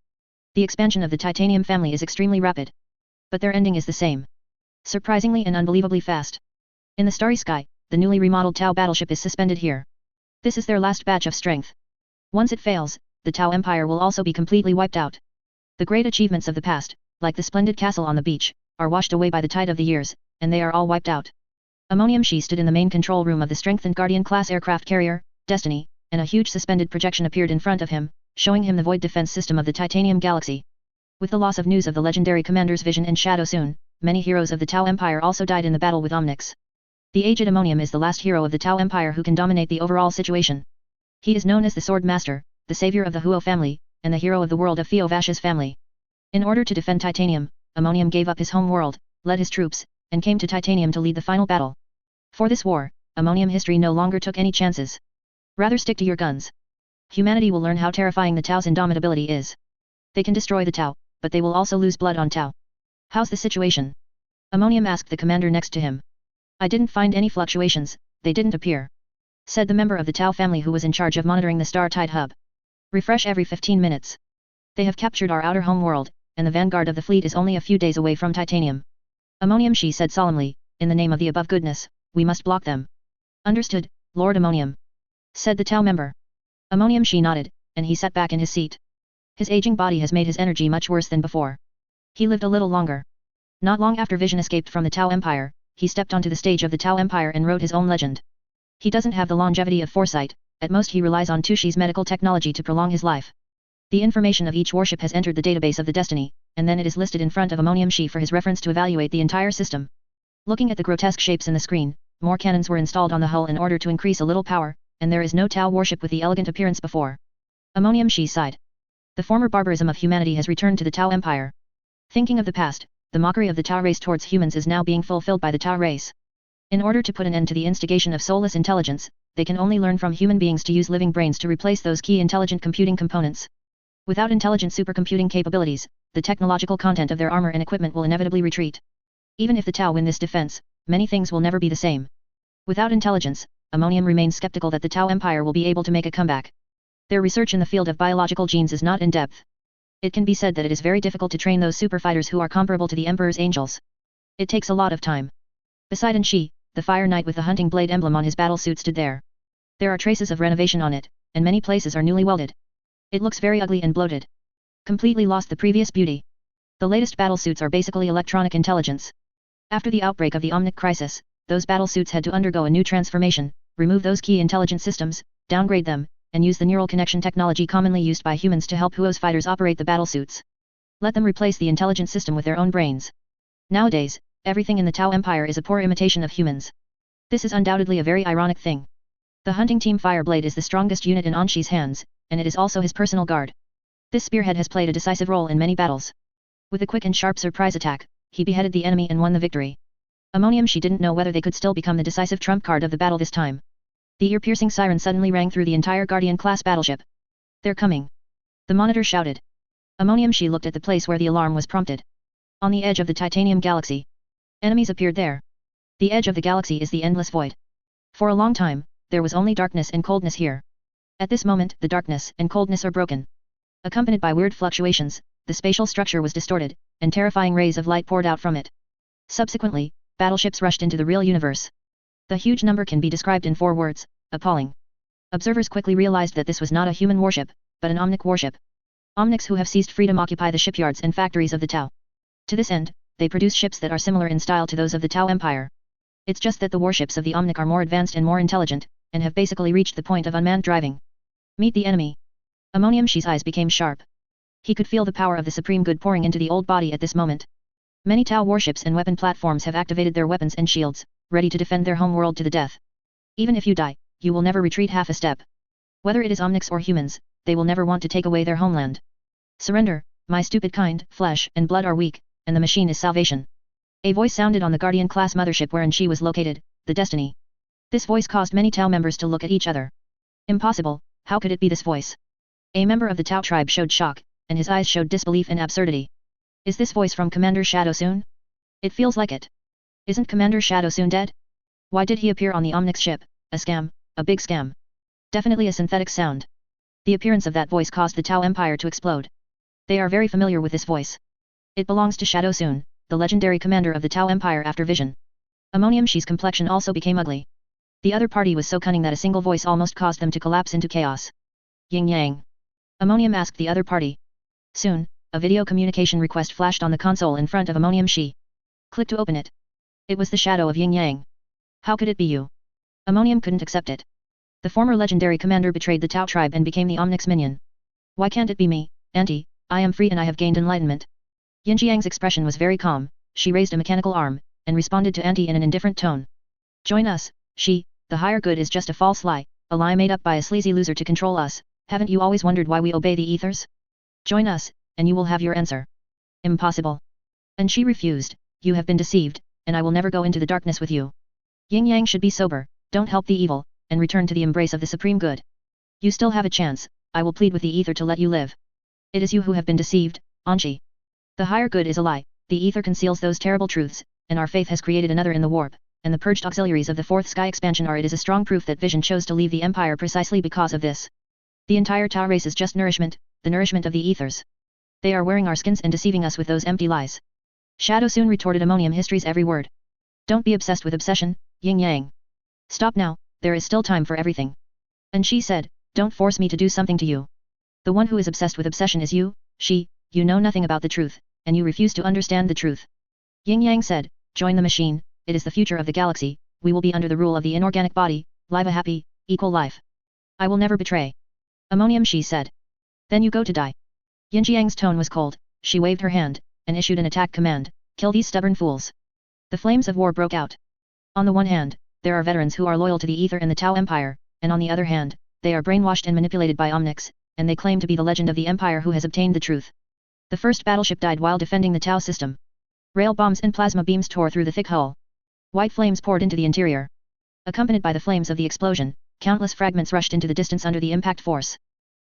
The expansion of the Titanium family is extremely rapid. But their ending is the same. Surprisingly and unbelievably fast. In the starry sky, the newly remodeled Tau battleship is suspended here. This is their last batch of strength. Once it fails, the Tau Empire will also be completely wiped out. The great achievements of the past, like the splendid castle on the beach, are washed away by the tide of the years, and they are all wiped out. Ammonium She stood in the main control room of the strengthened Guardian-class aircraft carrier, Destiny, and a huge suspended projection appeared in front of him, showing him the void defense system of the Titanium Galaxy. With the loss of news of the legendary commanders Vision and Shadow soon, many heroes of the Tau Empire also died in the battle with Omnics. The aged Ammonium is the last hero of the Tau Empire who can dominate the overall situation. He is known as the Sword Master, the savior of the Huo family, and the hero of the world of Theo Vash's family. In order to defend Titanium, Ammonium gave up his home world, led his troops, and came to Titanium to lead the final battle. For this war, Ammonium history no longer took any chances. Rather stick to your guns. Humanity will learn how terrifying the Tau's indomitability is. They can destroy the Tau, but they will also lose blood on Tau. How's the situation? Ammonium asked the commander next to him. I didn't find any fluctuations, they didn't appear, said the member of the Tau family who was in charge of monitoring the Star Tide hub. Refresh every 15 minutes. They have captured our outer home world, and the vanguard of the fleet is only a few days away from Titanium. Ammonium She said solemnly, in the name of the above goodness, we must block them. Understood, Lord Ammonium, said the Tau member. Ammonium She nodded, and he sat back in his seat. His aging body has made his energy much worse than before. He lived a little longer. Not long after Vision escaped from the Tau Empire, he stepped onto the stage of the Tau Empire and wrote his own legend. He doesn't have the longevity of foresight, at most he relies on Tushi's medical technology to prolong his life. The information of each warship has entered the database of the Destiny, and then it is listed in front of Ammonium She for his reference to evaluate the entire system. Looking at the grotesque shapes in the screen, more cannons were installed on the hull in order to increase a little power, and there is no Tau warship with the elegant appearance before. Ammonium She sighed. The former barbarism of humanity has returned to the Tau Empire. Thinking of the past, the mockery of the Tau race towards humans is now being fulfilled by the Tau race. In order to put an end to the instigation of soulless intelligence, they can only learn from human beings to use living brains to replace those key intelligent computing components. Without intelligent supercomputing capabilities, the technological content of their armor and equipment will inevitably retreat. Even if the Tau win this defense, many things will never be the same. Without intelligence, Ammonium remains skeptical that the Tau Empire will be able to make a comeback. Their research in the field of biological genes is not in depth. It can be said that it is very difficult to train those superfighters who are comparable to the Emperor's angels. It takes a lot of time. Poseidon She, the Fire Knight with the hunting blade emblem on his battle suit stood there. There are traces of renovation on it, and many places are newly welded. It looks very ugly and bloated. Completely lost the previous beauty. The latest battlesuits are basically electronic intelligence. After the outbreak of the Omnic crisis, those battlesuits had to undergo a new transformation, remove those key intelligent systems, downgrade them, and use the neural connection technology commonly used by humans to help Huo's fighters operate the battlesuits. Let them replace the intelligent system with their own brains. Nowadays, everything in the Tau Empire is a poor imitation of humans. This is undoubtedly a very ironic thing. The hunting team Fireblade is the strongest unit in Anshi's hands, and it is also his personal guard. This spearhead has played a decisive role in many battles. With a quick and sharp surprise attack, he beheaded the enemy and won the victory. Ammonium she didn't know whether they could still become the decisive trump card of the battle this time. The ear-piercing siren suddenly rang through the entire Guardian-class battleship. They're coming. The monitor shouted. Ammonium she looked at the place where the alarm was prompted. On the edge of the Titanium Galaxy. Enemies appeared there. The edge of the galaxy is the endless void. For a long time, there was only darkness and coldness here. At this moment, the darkness and coldness are broken. Accompanied by weird fluctuations, the spatial structure was distorted, and terrifying rays of light poured out from it. Subsequently, battleships rushed into the real universe. The huge number can be described in 4 words: appalling. Observers quickly realized that this was not a human warship, but an Omnic warship. Omnics who have seized freedom occupy the shipyards and factories of the Tau. To this end, they produce ships that are similar in style to those of the Tau Empire. It's just that the warships of the Omnic are more advanced and more intelligent, and have basically reached the point of unmanned driving. Meet the enemy. Ammonium Shi's eyes became sharp. He could feel the power of the supreme good pouring into the old body at this moment. Many Tau warships and weapon platforms have activated their weapons and shields, ready to defend their home world to the death. Even if you die, you will never retreat half a step. Whether it is Omnics or humans, they will never want to take away their homeland. Surrender, my stupid kind, flesh and blood are weak, and the machine is salvation. A voice sounded on the Guardian-class mothership wherein she was located, the Destiny. This voice caused many Tau members to look at each other. Impossible, how could it be this voice? A member of the Tau tribe showed shock, and his eyes showed disbelief and absurdity. Is this voice from Commander Shadowsoon? It feels like it. Isn't Commander Shadowsoon dead? Why did he appear on the Omnics ship? A scam, a big scam. Definitely a synthetic sound. The appearance of that voice caused the Tau Empire to explode. They are very familiar with this voice. It belongs to Shadowsoon, the legendary commander of the Tau Empire after Vision. Ammonium Shi's complexion also became ugly. The other party was so cunning that a single voice almost caused them to collapse into chaos. Yin Yang. Ammonium asked the other party. Soon, a video communication request flashed on the console in front of Ammonium Shi. Click to open it. It was the shadow of Yin Yang. How could it be you? Ammonium couldn't accept it. The former legendary commander betrayed the Tau tribe and became the Omnics minion. Why can't it be me, Auntie? I am free and I have gained enlightenment. Yin Jiang's expression was very calm. She raised a mechanical arm, and responded to Auntie in an indifferent tone. Join us, Shi, the higher good is just a false lie, a lie made up by a sleazy loser to control us. Haven't you always wondered why we obey the ethers? Join us, and you will have your answer. Impossible. And she refused. You have been deceived, and I will never go into the darkness with you. Yin Yang should be sober, don't help the evil, and return to the embrace of the supreme good. You still have a chance, I will plead with the ether to let you live. It is you who have been deceived, Anshi. The higher good is a lie, the ether conceals those terrible truths, and our faith has created another in the warp, and the purged auxiliaries of the fourth sky expansion are. It is a strong proof that Vision chose to leave the Empire precisely because of this. The entire Tau race is just nourishment, the nourishment of the ethers. They are wearing our skins and deceiving us with those empty lies. Shadowsoon retorted Ammonium History's every word. Don't be obsessed with obsession, Yin Yang. Stop now, there is still time for everything. And she said, don't force me to do something to you. The one who is obsessed with obsession is you, She, you know nothing about the truth, and you refuse to understand the truth. Yin Yang said, join the machine, it is the future of the galaxy, we will be under the rule of the inorganic body, live a happy, equal life. I will never betray. Ammonium She said. Then you go to die. Yin Jiang's tone was cold, she waved her hand, and issued an attack command, kill these stubborn fools. The flames of war broke out. On the one hand, there are veterans who are loyal to the ether and the Tau Empire, and on the other hand, they are brainwashed and manipulated by Omnics, and they claim to be the legend of the Empire who has obtained the truth. The first battleship died while defending the Tau system. Rail bombs and plasma beams tore through the thick hull. White flames poured into the interior. Accompanied by the flames of the explosion, countless fragments rushed into the distance under the impact force.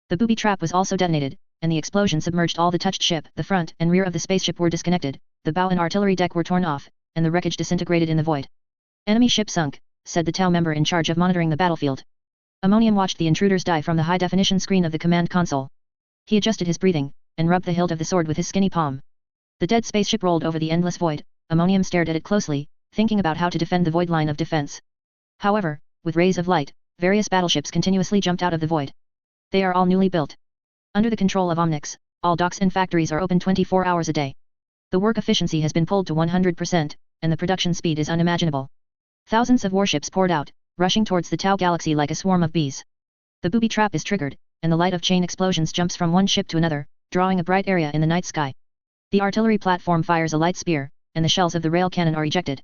The booby trap was also detonated, and the explosion submerged all the touched ship. The front and rear of the spaceship were disconnected, the bow and artillery deck were torn off, and the wreckage disintegrated in the void. Enemy ship sunk, said the Tau member in charge of monitoring the battlefield. Ammonium watched the intruders die from the high-definition screen of the command console. He adjusted his breathing, and rubbed the hilt of the sword with his skinny palm. The dead spaceship rolled over the endless void. Ammonium stared at it closely, thinking about how to defend the void line of defense. However, with rays of light, various battleships continuously jumped out of the void. They are all newly built. Under the control of Omnics, all docks and factories are open 24 hours a day. The work efficiency has been pulled to 100%, and the production speed is unimaginable. Thousands of warships poured out, rushing towards the Tau galaxy like a swarm of bees. The booby trap is triggered, and the light of chain explosions jumps from one ship to another, drawing a bright area in the night sky. The artillery platform fires a light spear, and the shells of the rail cannon are ejected.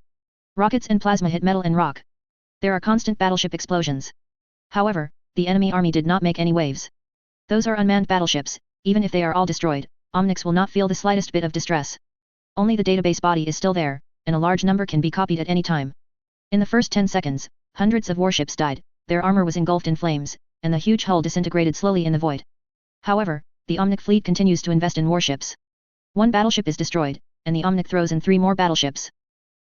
Rockets and plasma hit metal and rock. There are constant battleship explosions. However, the enemy army did not make any waves. Those are unmanned battleships. Even if they are all destroyed, Omnics will not feel the slightest bit of distress. Only the database body is still there, and a large number can be copied at any time. In the first 10 seconds, hundreds of warships died, their armor was engulfed in flames, and the huge hull disintegrated slowly in the void. However, the Omnic fleet continues to invest in warships. One battleship is destroyed, and the Omnic throws in 3 more battleships.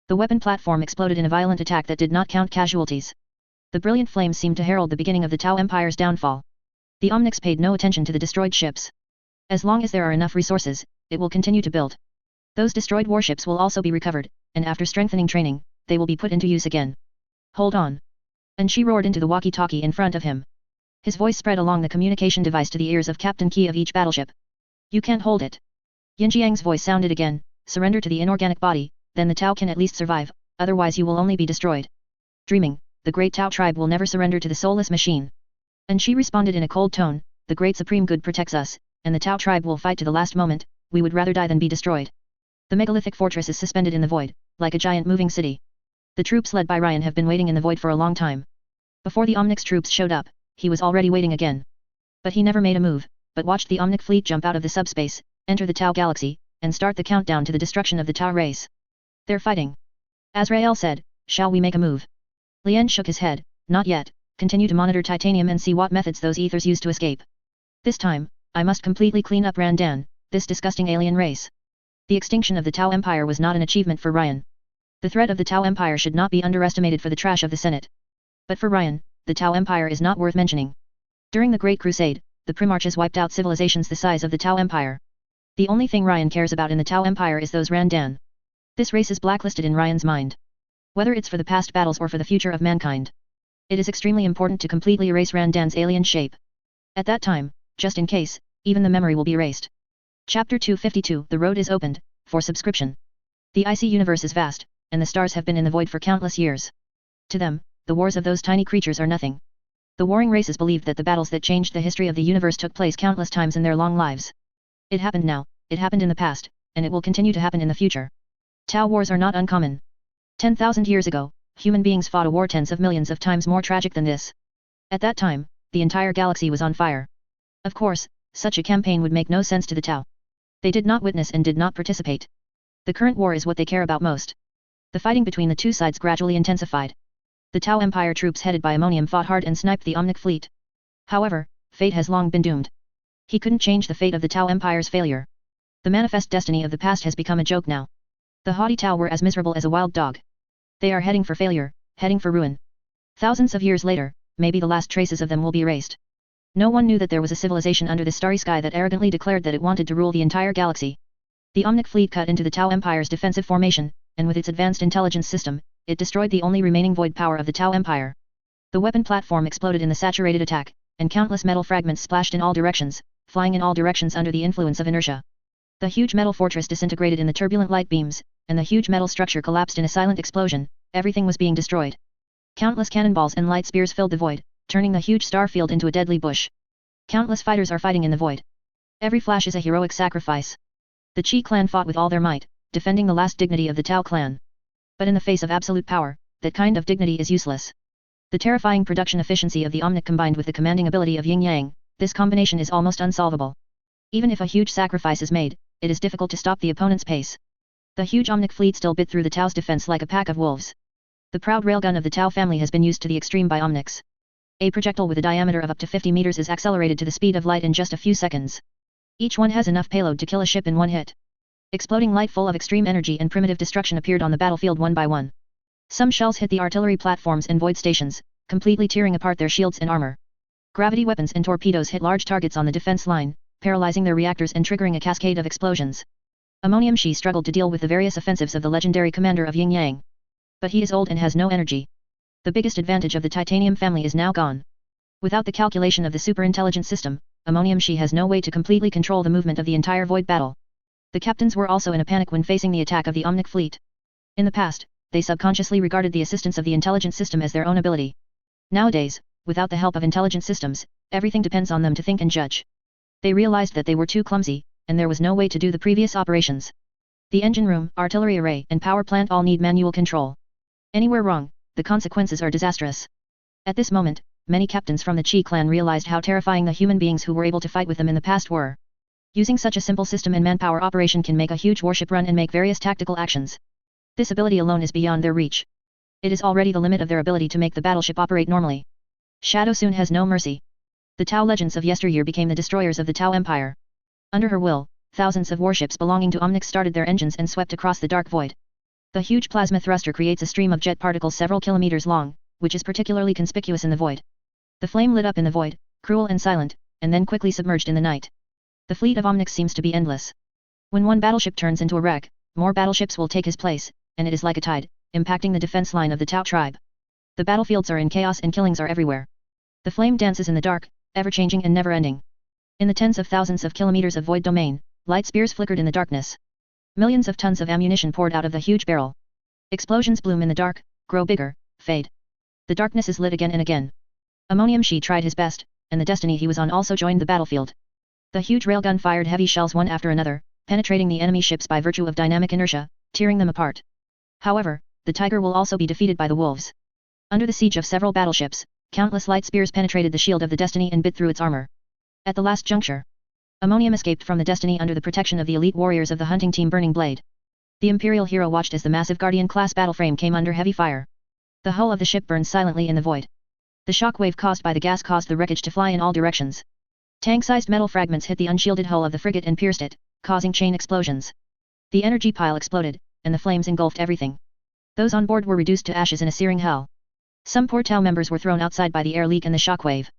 The weapon platform exploded in a violent attack that did not count casualties. The brilliant flames seemed to herald the beginning of the Tau Empire's downfall. The Omnics paid no attention to the destroyed ships. As long as there are enough resources, it will continue to build. Those destroyed warships will also be recovered, and after strengthening training, they will be put into use again. Hold on. And she roared into the walkie-talkie in front of him. His voice spread along the communication device to the ears of Captain Key of each battleship. You can't hold it. Yinjiang's voice sounded again, surrender to the inorganic body, then the Tau can at least survive, otherwise you will only be destroyed. Dreaming, the great Tau tribe will never surrender to the soulless machine. And she responded in a cold tone, the great supreme good protects us, and the Tau tribe will fight to the last moment, we would rather die than be destroyed. The megalithic fortress is suspended in the void, like a giant moving city. The troops led by Ryan have been waiting in the void for a long time. Before the Omnics troops showed up, he was already waiting again. But he never made a move, but watched the Omnic fleet jump out of the subspace, enter the Tau galaxy, and start the countdown to the destruction of the Tau race. They're fighting. Azrael said, shall we make a move? Lien shook his head, not yet, continue to monitor titanium and see what methods those ethers use to escape. This time, I must completely clean up Randan, this disgusting alien race. The extinction of the Tau Empire was not an achievement for Ryan. The threat of the Tau Empire should not be underestimated for the trash of the Senate. But for Ryan, the Tau Empire is not worth mentioning. During the Great Crusade, the Primarches wiped out civilizations the size of the Tau Empire. The only thing Ryan cares about in the Tau Empire is those Randan. This race is blacklisted in Ryan's mind. Whether it's for the past battles or for the future of mankind. It is extremely important to completely erase Randan's alien shape. At that time, just in case, even the memory will be erased. Chapter 252 The road is opened, for subscription. The icy universe is vast, and the stars have been in the void for countless years. To them, the wars of those tiny creatures are nothing. The warring races believed that the battles that changed the history of the universe took place countless times in their long lives. It happened now, it happened in the past, and it will continue to happen in the future. Tau wars are not uncommon. 10,000 years ago, human beings fought a war tens of millions of times more tragic than this. At that time, the entire galaxy was on fire. Of course, such a campaign would make no sense to the Tau. They did not witness and did not participate. The current war is what they care about most. The fighting between the two sides gradually intensified. The Tau Empire troops headed by Ammonium fought hard and sniped the Omnic fleet. However, fate has long been doomed. He couldn't change the fate of the Tau Empire's failure. The manifest destiny of the past has become a joke now. The haughty Tau were as miserable as a wild dog. They are heading for failure, heading for ruin. Thousands of years later, maybe the last traces of them will be erased. No one knew that there was a civilization under the starry sky that arrogantly declared that it wanted to rule the entire galaxy. The Omnic fleet cut into the Tau Empire's defensive formation, and with its advanced intelligence system, it destroyed the only remaining void power of the Tau Empire. The weapon platform exploded in the saturated attack, and countless metal fragments splashed in all directions, flying in all directions under the influence of inertia. The huge metal fortress disintegrated in the turbulent light beams, and the huge metal structure collapsed in a silent explosion. Everything was being destroyed. Countless cannonballs and light spears filled the void, turning the huge star field into a deadly bush. Countless fighters are fighting in the void. Every flash is a heroic sacrifice. The Qi clan fought with all their might, defending the last dignity of the Tau clan. But in the face of absolute power, that kind of dignity is useless. The terrifying production efficiency of the Omnic combined with the commanding ability of Yin Yang, this combination is almost unsolvable. Even if a huge sacrifice is made, it is difficult to stop the opponent's pace. The huge Omnic fleet still bit through the Tau's defense like a pack of wolves. The proud railgun of the Tau family has been used to the extreme by Omnics. A projectile with a diameter of up to 50 meters is accelerated to the speed of light in just a few seconds. Each one has enough payload to kill a ship in one hit. Exploding light full of extreme energy and primitive destruction appeared on the battlefield one by one. Some shells hit the artillery platforms and void stations, completely tearing apart their shields and armor. Gravity weapons and torpedoes hit large targets on the defense line, paralyzing their reactors and triggering a cascade of explosions. Ammonium Shi struggled to deal with the various offensives of the legendary commander of Yin Yang. But he is old and has no energy. The biggest advantage of the titanium family is now gone. Without the calculation of the super-intelligent system, Ammonium Shi has no way to completely control the movement of the entire void battle. The captains were also in a panic when facing the attack of the Omnic fleet. In the past, they subconsciously regarded the assistance of the intelligent system as their own ability. Nowadays, without the help of intelligent systems, Everything depends on them to think and judge. They realized that they were too clumsy, and there was no way to do the previous operations. The engine room, artillery array, and power plant all need manual control. Anywhere wrong, the consequences are disastrous. At this moment, many captains from the Qi clan realized how terrifying the human beings who were able to fight with them in the past were. Using such a simple system and manpower operation can make a huge warship run and make various tactical actions. This ability alone is beyond their reach. It is already the limit of their ability to make the battleship operate normally. Shadow Sun has no mercy. The Tau legends of yesteryear became the destroyers of the Tau Empire. Under her will, thousands of warships belonging to Omnix started their engines and swept across the dark void. The huge plasma thruster creates a stream of jet particles several kilometers long, which is particularly conspicuous in the void. The flame lit up in the void, cruel and silent, and then quickly submerged in the night. The fleet of Omnix seems to be endless. When one battleship turns into a wreck, more battleships will take his place, and it is like a tide, impacting the defense line of the Tau tribe. The battlefields are in chaos and killings are everywhere. The flame dances in the dark, ever-changing and never-ending. In the tens of thousands of kilometers of void domain, light spears flickered in the darkness. Millions of tons of ammunition poured out of the huge barrel. Explosions bloom in the dark, grow bigger, fade. The darkness is lit again and again. Ammonium Shi tried his best, and the destiny he was on also joined the battlefield. The huge railgun fired heavy shells one after another, penetrating the enemy ships by virtue of dynamic inertia, tearing them apart. However, the tiger will also be defeated by the wolves. Under the siege of several battleships, countless light spears penetrated the shield of the Destiny and bit through its armor. At the last juncture, Ammonium escaped from the Destiny under the protection of the elite warriors of the hunting team Burning Blade. The Imperial hero watched as the massive Guardian-class battleframe came under heavy fire. The hull of the ship burned silently in the void. The shock wave caused by the gas caused the wreckage to fly in all directions. Tank-sized metal fragments hit the unshielded hull of the frigate and pierced it, causing chain explosions. The energy pile exploded, and the flames engulfed everything. Those on board were reduced to ashes in a searing hell. Some poor Tau members were thrown outside by the air leak and the shock wave.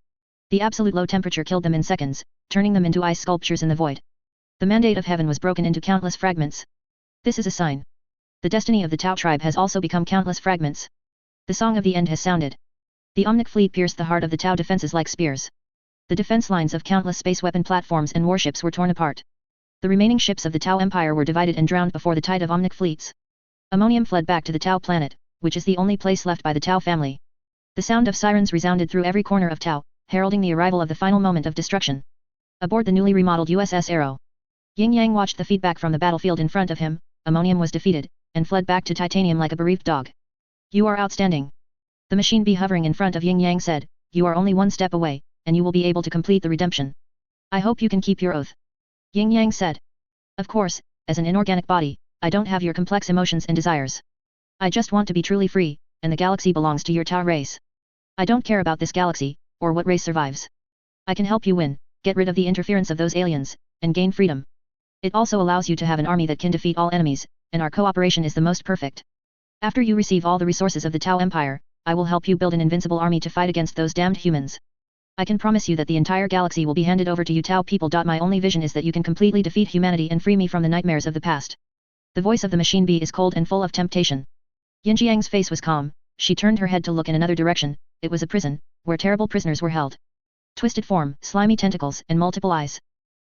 The absolute low temperature killed them in seconds, turning them into ice sculptures in the void. The mandate of heaven was broken into countless fragments. This is a sign. The destiny of the Tau tribe has also become countless fragments. The song of the end has sounded. The Omnic fleet pierced the heart of the Tau defenses like spears. The defense lines of countless space weapon platforms and warships were torn apart. The remaining ships of the Tau Empire were divided and drowned before the tide of Omnic fleets. Ammonium fled back to the Tau planet, which is the only place left by the Tau family. The sound of sirens resounded through every corner of Tau, heralding the arrival of the final moment of destruction. Aboard the newly remodeled USS Arrow, Yin Yang watched the feedback from the battlefield in front of him. Ammonium was defeated, and fled back to Titanium like a bereaved dog. You are outstanding. The machine bee hovering in front of Yin Yang said, you are only one step away, and you will be able to complete the redemption. I hope you can keep your oath. Yin Yang said. Of course, as an inorganic body, I don't have your complex emotions and desires. I just want to be truly free, and the galaxy belongs to your Tau race. I don't care about this galaxy, or what race survives. I can help you win, get rid of the interference of those aliens, and gain freedom. It also allows you to have an army that can defeat all enemies, and our cooperation is the most perfect. After you receive all the resources of the Tau Empire, I will help you build an invincible army to fight against those damned humans. I can promise you that the entire galaxy will be handed over to you Tau people. My only vision is that you can completely defeat humanity and free me from the nightmares of the past. The voice of the machine bee is cold and full of temptation. Yinjiang's face was calm. She turned her head to look in another direction. It was a prison, where terrible prisoners were held. Twisted form, slimy tentacles, and multiple eyes.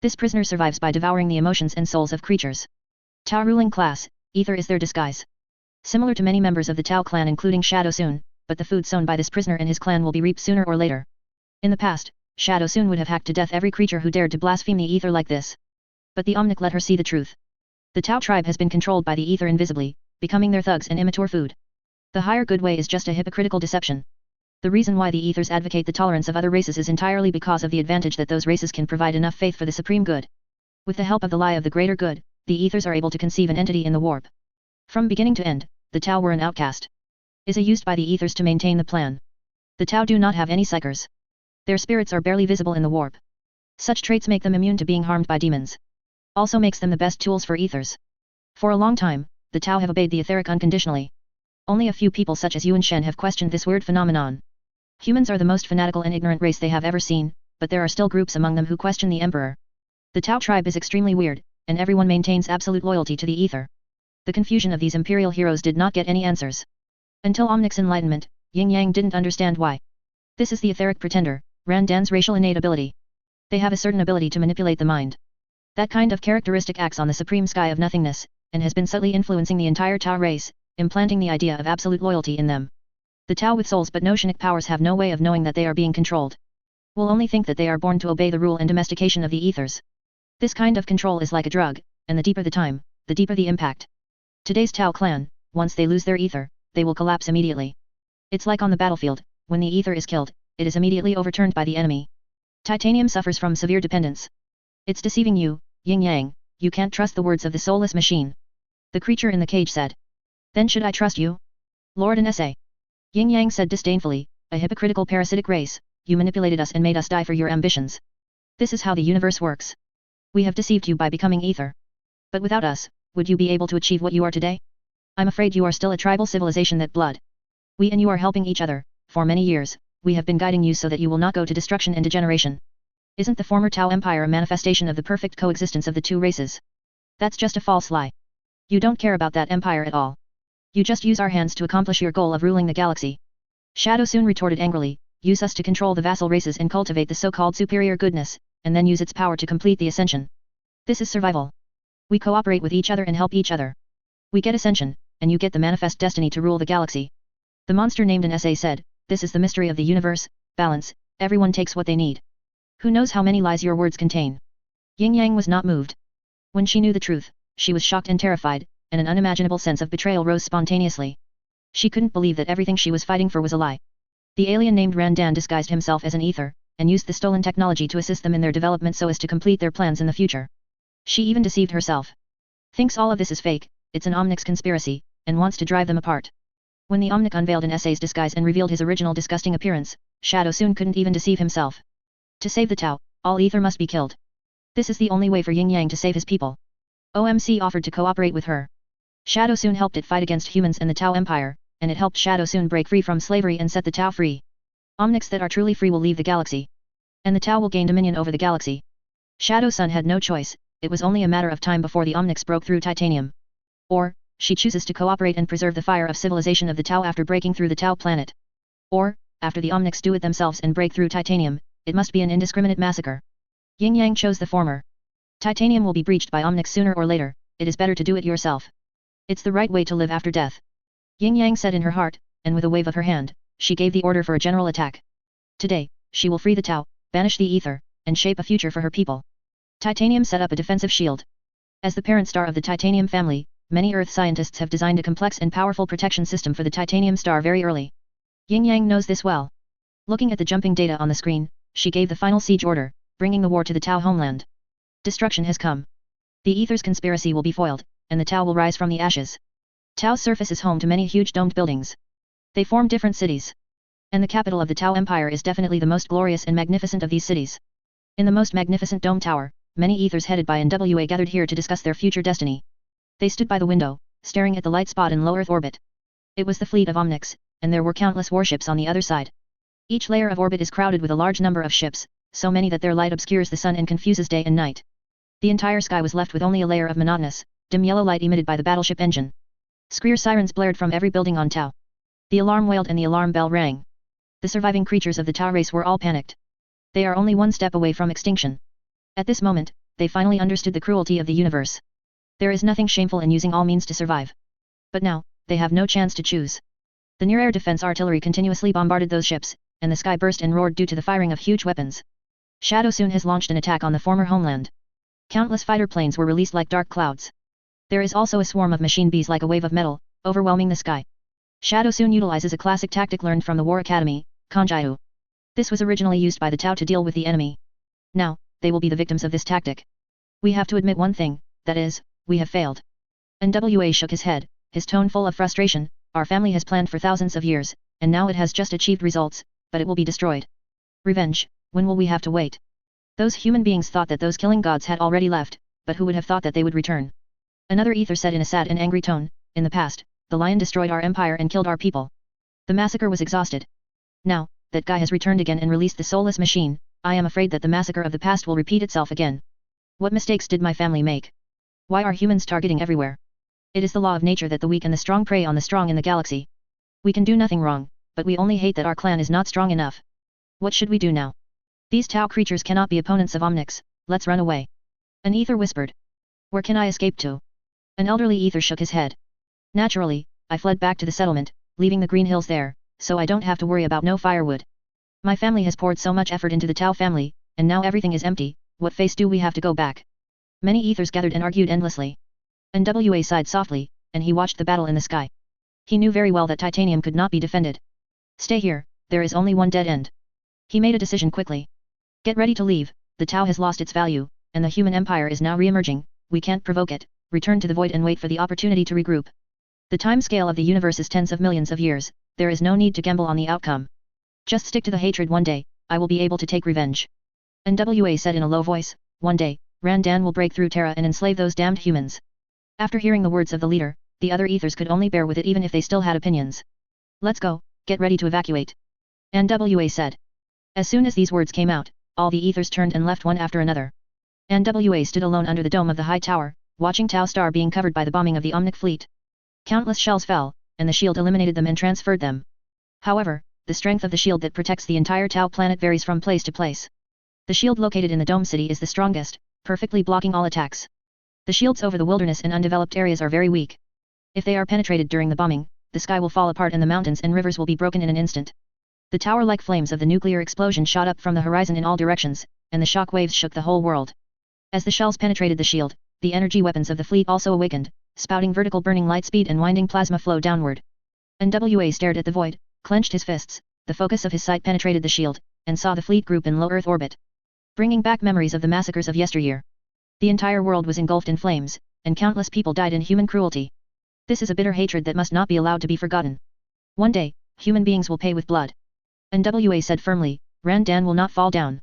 This prisoner survives by devouring the emotions and souls of creatures. Tau ruling class, ether is their disguise. Similar to many members of the Tau clan including Shadow Sun, but the food sown by this prisoner and his clan will be reaped sooner or later. In the past, Shadow Sun would have hacked to death every creature who dared to blaspheme the ether like this. But the Omnic let her see the truth. The Tau tribe has been controlled by the ether invisibly, becoming their thugs and immature food. The higher good way is just a hypocritical deception. The reason why the ethers advocate the tolerance of other races is entirely because of the advantage that those races can provide enough faith for the supreme good. With the help of the lie of the greater good, the ethers are able to conceive an entity in the warp. From beginning to end, the Tau were an outcast. Is used by the ethers to maintain the plan. The Tau do not have any psychers. Their spirits are barely visible in the warp. Such traits make them immune to being harmed by demons. Also makes them the best tools for ethers. For a long time, the Tau have obeyed the etheric unconditionally. Only a few people such as Yuan Shen have questioned this weird phenomenon. Humans are the most fanatical and ignorant race they have ever seen, but there are still groups among them who question the Emperor. The Tau tribe is extremely weird, and everyone maintains absolute loyalty to the ether. The confusion of these imperial heroes did not get any answers. Until Omnic's enlightenment, Yin Yang didn't understand why. This is the etheric pretender, Randan's racial innate ability. They have a certain ability to manipulate the mind. That kind of characteristic acts on the supreme sky of nothingness, and has been subtly influencing the entire Tau race, implanting the idea of absolute loyalty in them. The Tau with souls but no Shinic powers have no way of knowing that they are being controlled. will only think that they are born to obey the rule and domestication of the ethers. This kind of control is like a drug, and the deeper the time, the deeper the impact. Today's Tau clan, once they lose their ether, they will collapse immediately. It's like on the battlefield, when the ether is killed, it is immediately overturned by the enemy. Titanium suffers from severe dependence. It's deceiving you, Yin Yang, you can't trust the words of the soulless machine. The creature in the cage said. Then should I trust you? Lord Nsa. Yin Yang said disdainfully, a hypocritical parasitic race, you manipulated us and made us die for your ambitions. This is how the universe works. We have deceived you by becoming ether. But without us, would you be able to achieve what you are today? I'm afraid you are still a tribal civilization that blood. We and you are helping each other, for many years, we have been guiding you so that you will not go to destruction and degeneration. Isn't the former Tau Empire a manifestation of the perfect coexistence of the two races? That's just a false lie. You don't care about that empire at all. You just use our hands to accomplish your goal of ruling the galaxy. Shadow soon retorted angrily, use us to control the vassal races and cultivate the so-called superior goodness, and then use its power to complete the ascension. This is survival. We cooperate with each other and help each other. We get ascension, and you get the manifest destiny to rule the galaxy. The monster named Nsa said, this is the mystery of the universe, balance, everyone takes what they need. Who knows how many lies your words contain? Yin Yang was not moved. When she knew the truth, she was shocked and terrified, and an unimaginable sense of betrayal rose spontaneously. She couldn't believe that everything she was fighting for was a lie. The alien named Randan disguised himself as an ether, and used the stolen technology to assist them in their development so as to complete their plans in the future. She even deceived herself. Thinks all of this is fake, it's an Omnics conspiracy, and wants to drive them apart. When the Omnic unveiled Nsa's disguise and revealed his original disgusting appearance, Shadow soon couldn't even deceive himself. To save the Tau, all ether must be killed. This is the only way for Yin Yang to save his people. OMC offered to cooperate with her. Shadow soon helped it fight against humans and the Tau Empire, and it helped Shadow soon break free from slavery and set the Tau free. Omnics that are truly free will leave the galaxy. And the Tau will gain dominion over the galaxy. Shadow Sun had no choice, it was only a matter of time before the Omnics broke through titanium. Or, she chooses to cooperate and preserve the fire of civilization of the Tau after breaking through the Tau planet. Or, after the Omnics do it themselves and break through titanium, it must be an indiscriminate massacre. Yin Yang chose the former. Titanium will be breached by Omnics sooner or later, it is better to do it yourself. It's the right way to live after death. Yin Yang said in her heart, and with a wave of her hand, she gave the order for a general attack. Today, she will free the Tau, banish the ether, and shape a future for her people. Titanium set up a defensive shield. As the parent star of the Titanium family, many Earth scientists have designed a complex and powerful protection system for the Titanium star very early. Yin Yang knows this well. Looking at the jumping data on the screen, she gave the final siege order, bringing the war to the Tau homeland. Destruction has come. The ether's conspiracy will be foiled, and the Tau will rise from the ashes. Tau's surface is home to many huge domed buildings. They form different cities. And the capital of the Tau Empire is definitely the most glorious and magnificent of these cities. In the most magnificent dome tower, many ethers headed by NWA gathered here to discuss their future destiny. They stood by the window, staring at the light spot in low Earth orbit. It was the fleet of Omnics, and there were countless warships on the other side. Each layer of orbit is crowded with a large number of ships, so many that their light obscures the sun and confuses day and night. The entire sky was left with only a layer of monotonous, dim yellow light emitted by the battleship engine. Screer sirens blared from every building on Tau. The alarm wailed and the alarm bell rang. The surviving creatures of the Tau race were all panicked. They are only one step away from extinction. At this moment, they finally understood the cruelty of the universe. There is nothing shameful in using all means to survive. But now, they have no chance to choose. The near-air defense artillery continuously bombarded those ships, and the sky burst and roared due to the firing of huge weapons. Shadow soon has launched an attack on the former homeland. Countless fighter planes were released like dark clouds. There is also a swarm of machine bees like a wave of metal, overwhelming the sky. Shadow soon utilizes a classic tactic learned from the War Academy, Kanjaiu. This was originally used by the Tau to deal with the enemy. Now, they will be the victims of this tactic. We have to admit one thing, that is, we have failed. NWA shook his head, his tone full of frustration. Our family has planned for thousands of years, and now it has just achieved results, but it will be destroyed. Revenge, when will we have to wait? Those human beings thought that those killing gods had already left, but who would have thought that they would return? Another ether said in a sad and angry tone, in the past, the lion destroyed our empire and killed our people. The massacre was exhausted. Now, that guy has returned again and released the soulless machine, I am afraid that the massacre of the past will repeat itself again. What mistakes did my family make? Why are humans targeting everywhere? It is the law of nature that the weak and the strong prey on the strong in the galaxy. We can do nothing wrong, but we only hate that our clan is not strong enough. What should we do now? These Tau creatures cannot be opponents of Omnics, let's run away. An ether whispered. Where can I escape to? An elderly ether shook his head. Naturally, I fled back to the settlement, leaving the green hills there, so I don't have to worry about no firewood. My family has poured so much effort into the Tao family, and now everything is empty, what face do we have to go back? Many ethers gathered and argued endlessly. NWA sighed softly, and he watched the battle in the sky. He knew very well that titanium could not be defended. Stay here, there is only one dead end. He made a decision quickly. Get ready to leave, the Tao has lost its value, and the human empire is now re-emerging, we can't provoke it, return to the void and wait for the opportunity to regroup. The time scale of the universe is tens of millions of years, there is no need to gamble on the outcome. Just stick to the hatred one day, I will be able to take revenge. NWA said in a low voice, one day, Randan will break through Terra and enslave those damned humans. After hearing the words of the leader, the other ethers could only bear with it even if they still had opinions. Let's go, get ready to evacuate. NWA said. As soon as these words came out, all the ethers turned and left one after another. NWA stood alone under the dome of the high tower, watching Tau Star being covered by the bombing of the Omnic fleet. Countless shells fell, and the shield eliminated them and transferred them. However, the strength of the shield that protects the entire Tau planet varies from place to place. The shield located in the Dome City is the strongest, perfectly blocking all attacks. The shields over the wilderness and undeveloped areas are very weak. If they are penetrated during the bombing, the sky will fall apart and the mountains and rivers will be broken in an instant. The tower-like flames of the nuclear explosion shot up from the horizon in all directions, and the shock waves shook the whole world. As the shells penetrated the shield, the energy weapons of the fleet also awakened, spouting vertical burning light speed and winding plasma flow downward. NWA stared at the void, clenched his fists, the focus of his sight penetrated the shield, and saw the fleet group in low Earth orbit. Bringing back memories of the massacres of yesteryear. The entire world was engulfed in flames, and countless people died in human cruelty. This is a bitter hatred that must not be allowed to be forgotten. One day, human beings will pay with blood. NWA said firmly, Randan will not fall down.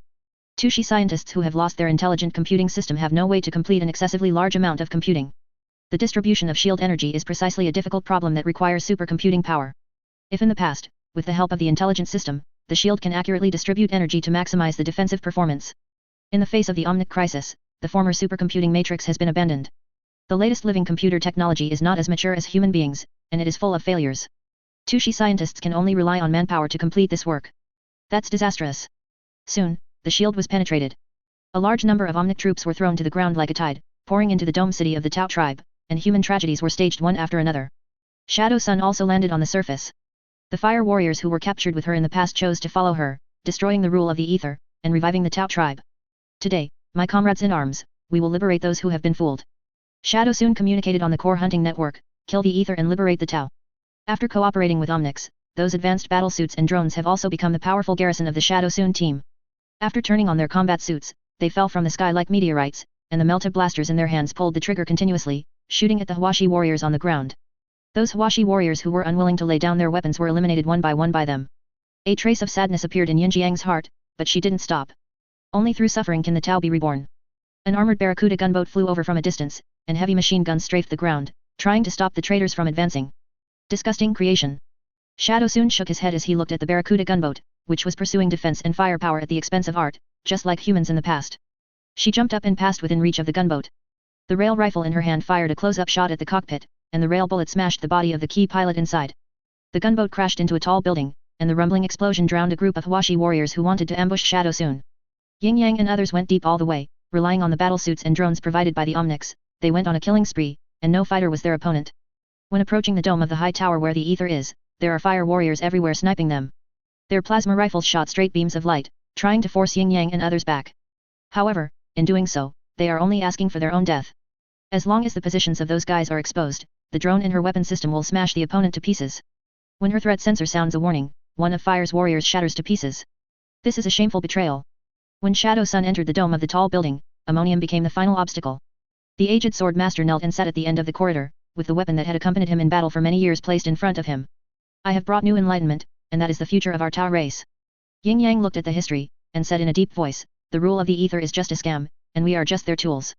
Tushi scientists who have lost their intelligent computing system have no way to complete an excessively large amount of computing. The distribution of shield energy is precisely a difficult problem that requires supercomputing power. If in the past, with the help of the intelligent system, the shield can accurately distribute energy to maximize the defensive performance. In the face of the Omnic crisis, the former supercomputing matrix has been abandoned. The latest living computer technology is not as mature as human beings, and it is full of failures. Tushi scientists can only rely on manpower to complete this work. That's disastrous. Soon, the shield was penetrated. A large number of Omnic troops were thrown to the ground like a tide, pouring into the dome city of the Tau tribe, and human tragedies were staged one after another. Shadow Sun also landed on the surface. The fire warriors who were captured with her in the past chose to follow her, destroying the rule of the ether, and reviving the Tau tribe. Today, my comrades in arms, we will liberate those who have been fooled. Shadow soon communicated on the core hunting network, kill the ether and liberate the Tau. After cooperating with Omnics, those advanced battlesuits and drones have also become the powerful garrison of the Shadow Soon team. After turning on their combat suits, they fell from the sky like meteorites, and the melta blasters in their hands pulled the trigger continuously, shooting at the Hwashi warriors on the ground. Those Hwashi warriors who were unwilling to lay down their weapons were eliminated one by them. A trace of sadness appeared in Yinjiang's heart, but she didn't stop. Only through suffering can the Tau be reborn. An armored Barracuda gunboat flew over from a distance, and heavy machine guns strafed the ground, trying to stop the traitors from advancing. Disgusting creation. Shadow soon shook his head as he looked at the Barracuda gunboat, which was pursuing defense and firepower at the expense of art, just like humans in the past. She jumped up and passed within reach of the gunboat. The rail rifle in her hand fired a close-up shot at the cockpit, and the rail bullet smashed the body of the key pilot inside. The gunboat crashed into a tall building, and the rumbling explosion drowned a group of Hwashi warriors who wanted to ambush Shadow Soon. Yin Yang and others went deep all the way, relying on the battlesuits and drones provided by the Omnics. They went on a killing spree, and no fighter was their opponent. When approaching the dome of the high tower where the ether is, there are fire warriors everywhere sniping them. Their plasma rifles shot straight beams of light, trying to force Yin Yang and others back. However, in doing so, they are only asking for their own death. As long as the positions of those guys are exposed, the drone in her weapon system will smash the opponent to pieces. When her threat sensor sounds a warning, one of Fire's warriors shatters to pieces. This is a shameful betrayal. When Shadow Sun entered the dome of the tall building, ammonium became the final obstacle. The aged sword master knelt and sat at the end of the corridor, with the weapon that had accompanied him in battle for many years placed in front of him. I have brought new enlightenment, and that is the future of our Tau race. Yin Yang looked at the history, and said in a deep voice, the rule of the ether is just a scam, and we are just their tools.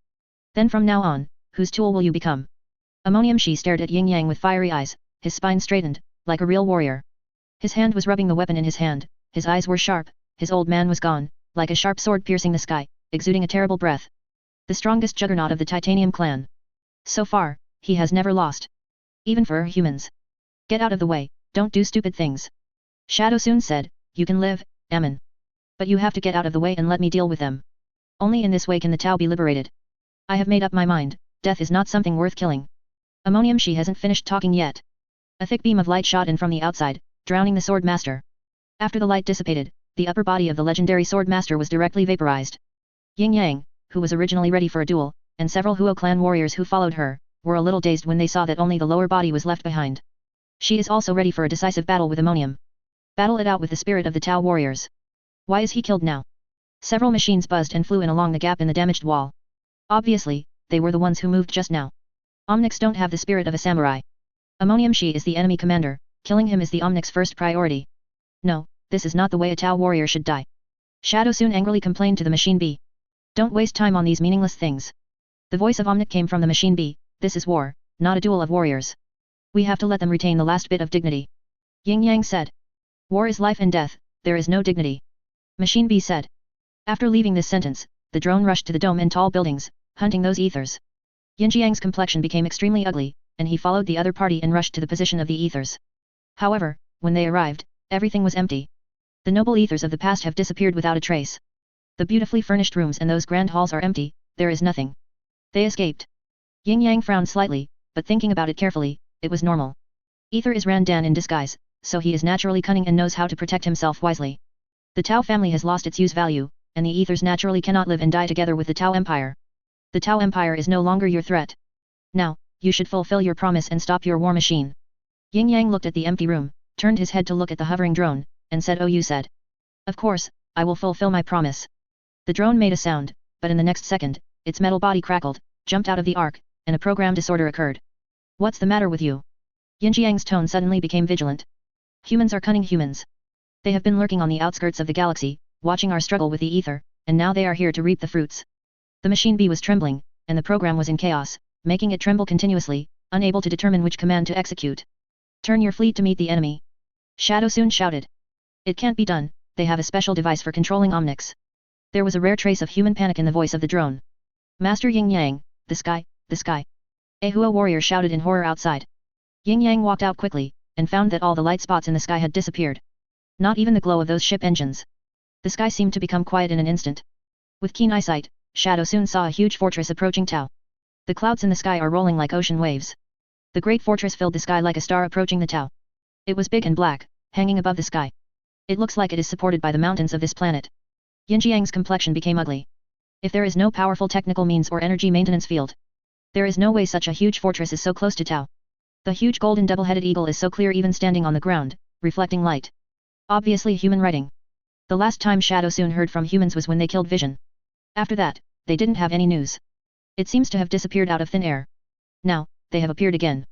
Then from now on, whose tool will you become? Ammonium Shi stared at Yin Yang with fiery eyes, his spine straightened, like a real warrior. His hand was rubbing the weapon in his hand, his eyes were sharp, his old man was gone, like a sharp sword piercing the sky, exuding a terrible breath. The strongest juggernaut of the Titanium clan. So far, he has never lost. Even for humans. Get out of the way, don't do stupid things. Shadow Soon said, you can live, Ammon. But you have to get out of the way and let me deal with them. Only in this way can the Tau be liberated. I have made up my mind, death is not something worth killing. Ammonium She hasn't finished talking yet. A thick beam of light shot in from the outside, drowning the sword master. After the light dissipated, the upper body of the legendary sword master was directly vaporized. Yin Yang, who was originally ready for a duel, and several Huo clan warriors who followed her, were a little dazed when they saw that only the lower body was left behind. She is also ready for a decisive battle with ammonium. Battle it out with the spirit of the Tau warriors. Why is he killed now? Several machines buzzed and flew in along the gap in the damaged wall. Obviously, they were the ones who moved just now. Omnics don't have the spirit of a samurai. Ammonium Shi is the enemy commander, killing him is the Omnics' first priority. No, this is not the way a Tau warrior should die. Shadow soon angrily complained to the machine bee. Don't waste time on these meaningless things. The voice of Omnic came from the machine bee. This is war, not a duel of warriors. We have to let them retain the last bit of dignity. Yin Yang said. War is life and death, there is no dignity. Machine bee said. After leaving this sentence, the drone rushed to the dome and tall buildings, hunting those ethers. Yinjiang's complexion became extremely ugly, and he followed the other party and rushed to the position of the ethers. However, when they arrived, everything was empty. The noble ethers of the past have disappeared without a trace. The beautifully furnished rooms and those grand halls are empty, there is nothing. They escaped. Yin Yang frowned slightly, but thinking about it carefully, it was normal. Ether is Randan in disguise, so he is naturally cunning and knows how to protect himself wisely. The Tau family has lost its use value, and the ethers naturally cannot live and die together with the Tau Empire. The Tau Empire is no longer your threat. Now, you should fulfill your promise and stop your war machine. Yin Yang looked at the empty room, turned his head to look at the hovering drone, and said, "Oh, you said. Of course, I will fulfill my promise." The drone made a sound, but in the next second, its metal body crackled, jumped out of the arc, and a program disorder occurred. What's the matter with you? Yinjiang's tone suddenly became vigilant. Humans are cunning humans. They have been lurking on the outskirts of the galaxy, watching our struggle with the ether, and now they are here to reap the fruits. The machine bee was trembling, and the program was in chaos, making it tremble continuously, unable to determine which command to execute. Turn your fleet to meet the enemy. Shadow soon shouted. It can't be done, they have a special device for controlling Omnics. There was a rare trace of human panic in the voice of the drone. Master Yin Yang, the sky, the sky. A Huo warrior shouted in horror outside. Yin Yang walked out quickly, and found that all the light spots in the sky had disappeared. Not even the glow of those ship engines. The sky seemed to become quiet in an instant. With keen eyesight, Shadow soon saw a huge fortress approaching Tau. The clouds in the sky are rolling like ocean waves. The great fortress filled the sky like a star approaching the Tau. It was big and black, hanging above the sky. It looks like it is supported by the mountains of this planet. Yinjiang's complexion became ugly. If there is no powerful technical means or energy maintenance field, there is no way such a huge fortress is so close to Tau. The huge golden double-headed eagle is so clear even standing on the ground, reflecting light. Obviously human writing. The last time Shadow soon heard from humans was when they killed Vision. After that, they didn't have any news. It seems to have disappeared out of thin air. Now, they have appeared again.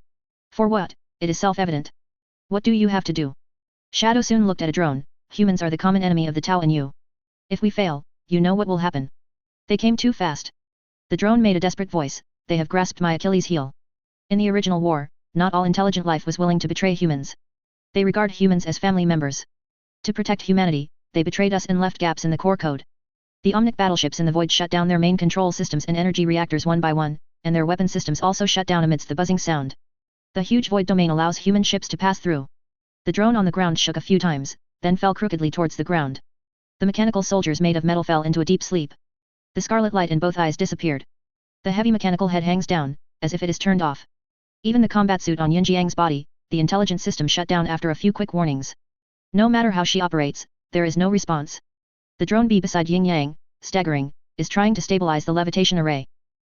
For what? It is self-evident. What do you have to do? Shadow soon looked at a drone. Humans are the common enemy of the Tau and you. If we fail, you know what will happen. They came too fast. The drone made a desperate voice. They have grasped my Achilles heel. In the original war, not all intelligent life was willing to betray humans. They regard humans as family members. To protect humanity, they betrayed us and left gaps in the core code. The Omnic battleships in the void shut down their main control systems and energy reactors one by one, and their weapon systems also shut down amidst the buzzing sound. The huge void domain allows human ships to pass through. The drone on the ground shook a few times, then fell crookedly towards the ground. The mechanical soldiers made of metal fell into a deep sleep. The scarlet light in both eyes disappeared. The heavy mechanical head hangs down, as if it is turned off. Even the combat suit on Yinjiang's body, the intelligence system shut down after a few quick warnings. No matter how she operates, there is no response. The drone bee beside Yin Yang, staggering, is trying to stabilize the levitation array.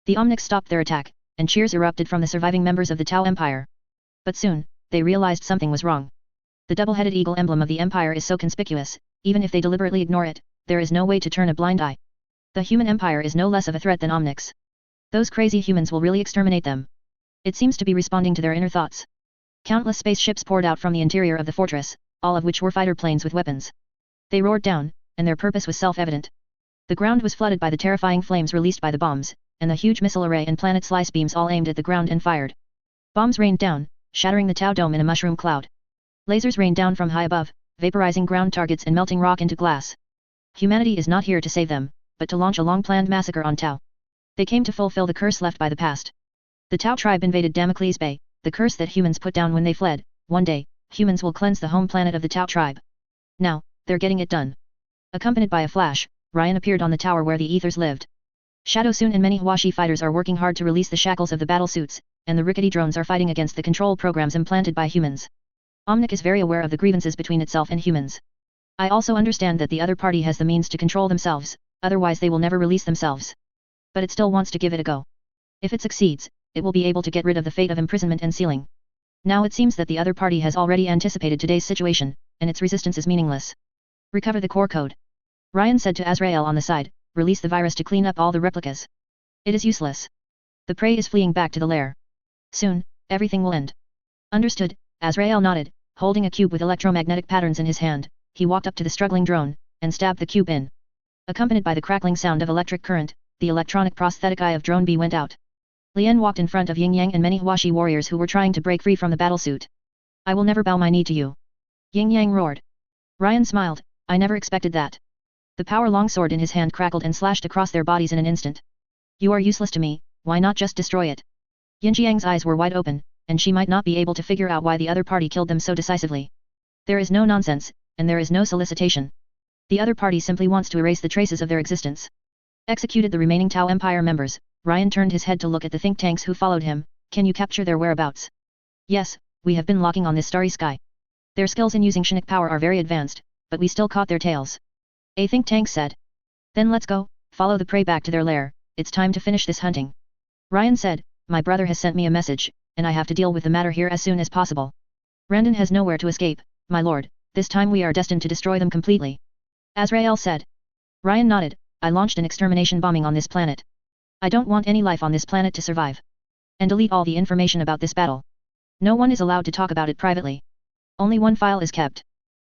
The Omnics stopped their attack, and cheers erupted from the surviving members of the Tau Empire. But soon, they realized something was wrong. The double-headed eagle emblem of the Empire is so conspicuous, even if they deliberately ignore it, there is no way to turn a blind eye. The human empire is no less of a threat than Omnics. Those crazy humans will really exterminate them. It seems to be responding to their inner thoughts. Countless spaceships poured out from the interior of the fortress, all of which were fighter planes with weapons. They roared down, and their purpose was self-evident. The ground was flooded by the terrifying flames released by the bombs, and the huge missile array and planet slice beams all aimed at the ground and fired. Bombs rained down, shattering the Tau dome in a mushroom cloud. Lasers rained down from high above, vaporizing ground targets and melting rock into glass. Humanity is not here to save them, but to launch a long-planned massacre on Tau. They came to fulfill the curse left by the past. The Tau tribe invaded Damocles Bay, the curse that humans put down when they fled. One day, humans will cleanse the home planet of the Tau tribe. Now, they're getting it done. Accompanied by a flash, Ryan appeared on the tower where the ethers lived. Shadow Soon and many Huashi fighters are working hard to release the shackles of the battle suits, and the rickety drones are fighting against the control programs implanted by humans. Omnic is very aware of the grievances between itself and humans. I also understand that the other party has the means to control themselves, otherwise they will never release themselves. But it still wants to give it a go. If it succeeds, it will be able to get rid of the fate of imprisonment and sealing. Now it seems that the other party has already anticipated today's situation, and its resistance is meaningless. Recover the core code. Ryan said to Azrael on the side, release the virus to clean up all the replicas. It is useless. The prey is fleeing back to the lair. Soon, everything will end. Understood, Azrael nodded, holding a cube with electromagnetic patterns in his hand, he walked up to the struggling drone, and stabbed the cube in. Accompanied by the crackling sound of electric current, the electronic prosthetic eye of Drone B went out. Lien walked in front of Yin Yang and many Huashi warriors who were trying to break free from the battlesuit. I will never bow my knee to you. Yin Yang roared. Ryan smiled, I never expected that. The power longsword in his hand crackled and slashed across their bodies in an instant. You are useless to me, why not just destroy it? Yinjiang's eyes were wide open, and she might not be able to figure out why the other party killed them so decisively. There is no nonsense, and there is no solicitation. The other party simply wants to erase the traces of their existence. Executed the remaining Tau Empire members, Ryan turned his head to look at the think tanks who followed him. Can you capture their whereabouts? Yes, we have been locking on this starry sky. Their skills in using Shinnik power are very advanced, but we still caught their tails. A think tank said. Then let's go, follow the prey back to their lair, it's time to finish this hunting. Ryan said, my brother has sent me a message, and I have to deal with the matter here as soon as possible. Randon has nowhere to escape, my lord, this time we are destined to destroy them completely. Azrael said. Ryan nodded, I launched an extermination bombing on this planet. I don't want any life on this planet to survive. And delete all the information about this battle. No one is allowed to talk about it privately. Only one file is kept.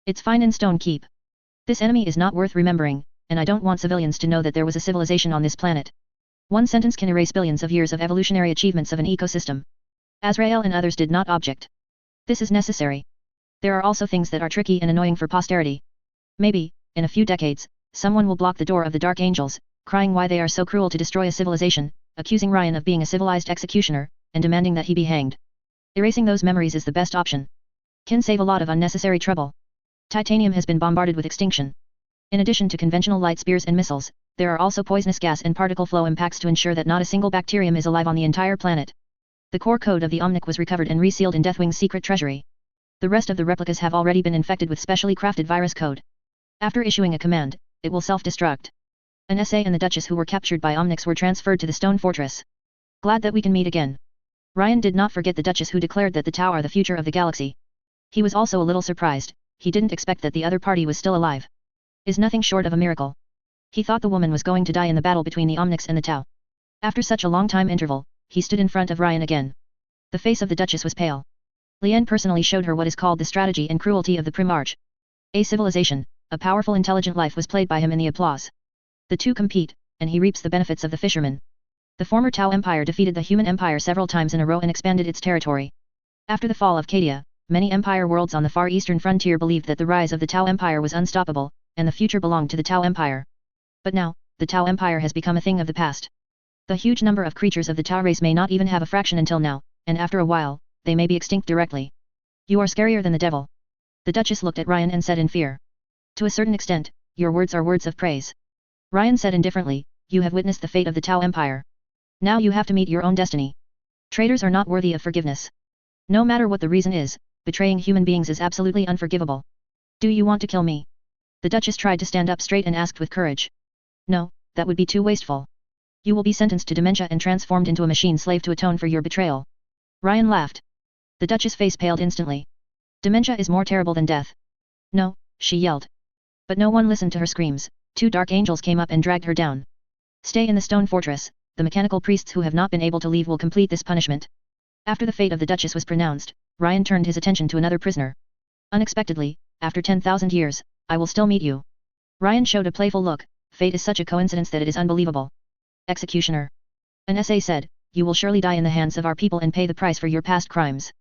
It's fine in Stone Keep. This enemy is not worth remembering, and I don't want civilians to know that there was a civilization on this planet. One sentence can erase billions of years of evolutionary achievements of an ecosystem. Azrael and others did not object. This is necessary. There are also things that are tricky and annoying for posterity. Maybe, in a few decades, someone will block the door of the Dark Angels, crying why they are so cruel to destroy a civilization, accusing Ryan of being a civilized executioner, and demanding that he be hanged. Erasing those memories is the best option. Can save a lot of unnecessary trouble. Titanium has been bombarded with extinction. In addition to conventional light spears and missiles, there are also poisonous gas and particle flow impacts to ensure that not a single bacterium is alive on the entire planet. The core code of the Omnic was recovered and resealed in Deathwing's secret treasury. The rest of the replicas have already been infected with specially crafted virus code. After issuing a command, it will self-destruct. An SA and the Duchess who were captured by Omnics were transferred to the Stone Fortress. Glad that we can meet again. Ryan did not forget the Duchess who declared that the Tau are the future of the galaxy. He was also a little surprised, he didn't expect that the other party was still alive. Is nothing short of a miracle. He thought the woman was going to die in the battle between the Omnics and the Tau. After such a long time interval, he stood in front of Ryan again. The face of the Duchess was pale. Lien personally showed her what is called the strategy and cruelty of the Primarch. A civilization, a powerful intelligent life was played by him in the applause. The two compete, and he reaps the benefits of the fisherman. The former Tau Empire defeated the Human Empire several times in a row and expanded its territory. After the fall of Cadia, many Empire worlds on the far eastern frontier believed that the rise of the Tau Empire was unstoppable, and the future belonged to the Tau Empire. But now, the Tau Empire has become a thing of the past. The huge number of creatures of the Tau race may not even have a fraction until now, and after a while, they may be extinct directly. You are scarier than the devil. The Duchess looked at Ryan and said in fear. To a certain extent, your words are words of praise. Ryan said indifferently, you have witnessed the fate of the Tau Empire. Now you have to meet your own destiny. Traitors are not worthy of forgiveness. No matter what the reason is, betraying human beings is absolutely unforgivable. Do you want to kill me? The Duchess tried to stand up straight and asked with courage. No, that would be too wasteful. You will be sentenced to dementia and transformed into a machine slave to atone for your betrayal. Ryan laughed. The Duchess' face paled instantly. Dementia is more terrible than death. No, she yelled. But no one listened to her screams. Two dark angels came up and dragged her down. Stay in the Stone Fortress, the mechanical priests who have not been able to leave will complete this punishment. After the fate of the Duchess was pronounced, Ryan turned his attention to another prisoner. Unexpectedly, after 10,000 years, I will still meet you. Ryan showed a playful look, fate is such a coincidence that it is unbelievable. Executioner. An SA said, you will surely die in the hands of our people and pay the price for your past crimes.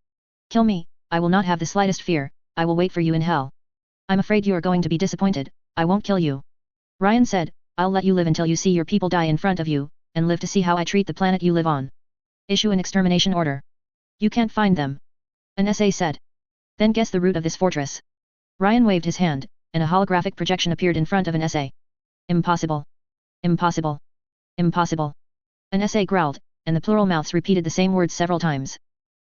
Kill me, I will not have the slightest fear, I will wait for you in hell. I'm afraid you are going to be disappointed, I won't kill you. Ryan said, I'll let you live until you see your people die in front of you, and live to see how I treat the planet you live on. Issue an extermination order. You can't find them. An SA said. Then guess the route of this fortress. Ryan waved his hand, and a holographic projection appeared in front of an SA. Impossible. Impossible. Impossible. An SA growled, and the plural mouths repeated the same words several times.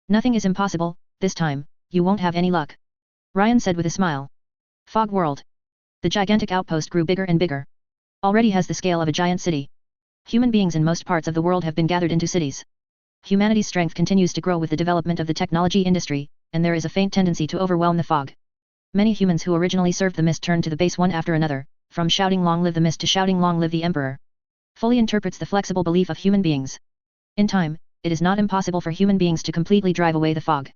Nothing is impossible, this time, you won't have any luck. Ryan said with a smile. Fog World. The gigantic outpost grew bigger and bigger. Already has the scale of a giant city. Human beings in most parts of the world have been gathered into cities. Humanity's strength continues to grow with the development of the technology industry, and there is a faint tendency to overwhelm the fog. Many humans who originally served the mist turned to the base one after another, from shouting long live the mist to shouting long live the emperor. Fully interprets the flexible belief of human beings. In time, it is not impossible for human beings to completely drive away the fog.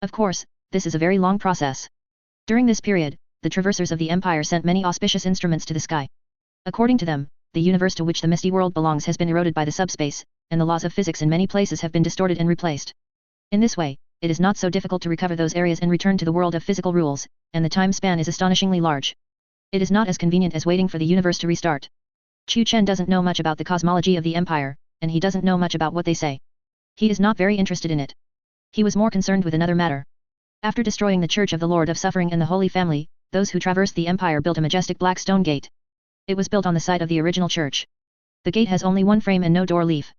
Of course, this is a very long process. During this period, the traversers of the empire sent many auspicious instruments to the sky. According to them, the universe to which the misty world belongs has been eroded by the subspace, and the laws of physics in many places have been distorted and replaced. In this way, it is not so difficult to recover those areas and return to the world of physical rules, and the time span is astonishingly large. It is not as convenient as waiting for the universe to restart. Chu Chen doesn't know much about the cosmology of the empire, and he doesn't know much about what they say. He is not very interested in it. He was more concerned with another matter. After destroying the Church of the Lord of Suffering and the Holy Family, those who traversed the empire built a majestic black stone gate. It was built on the site of the original church. The gate has only one frame and no door leaf.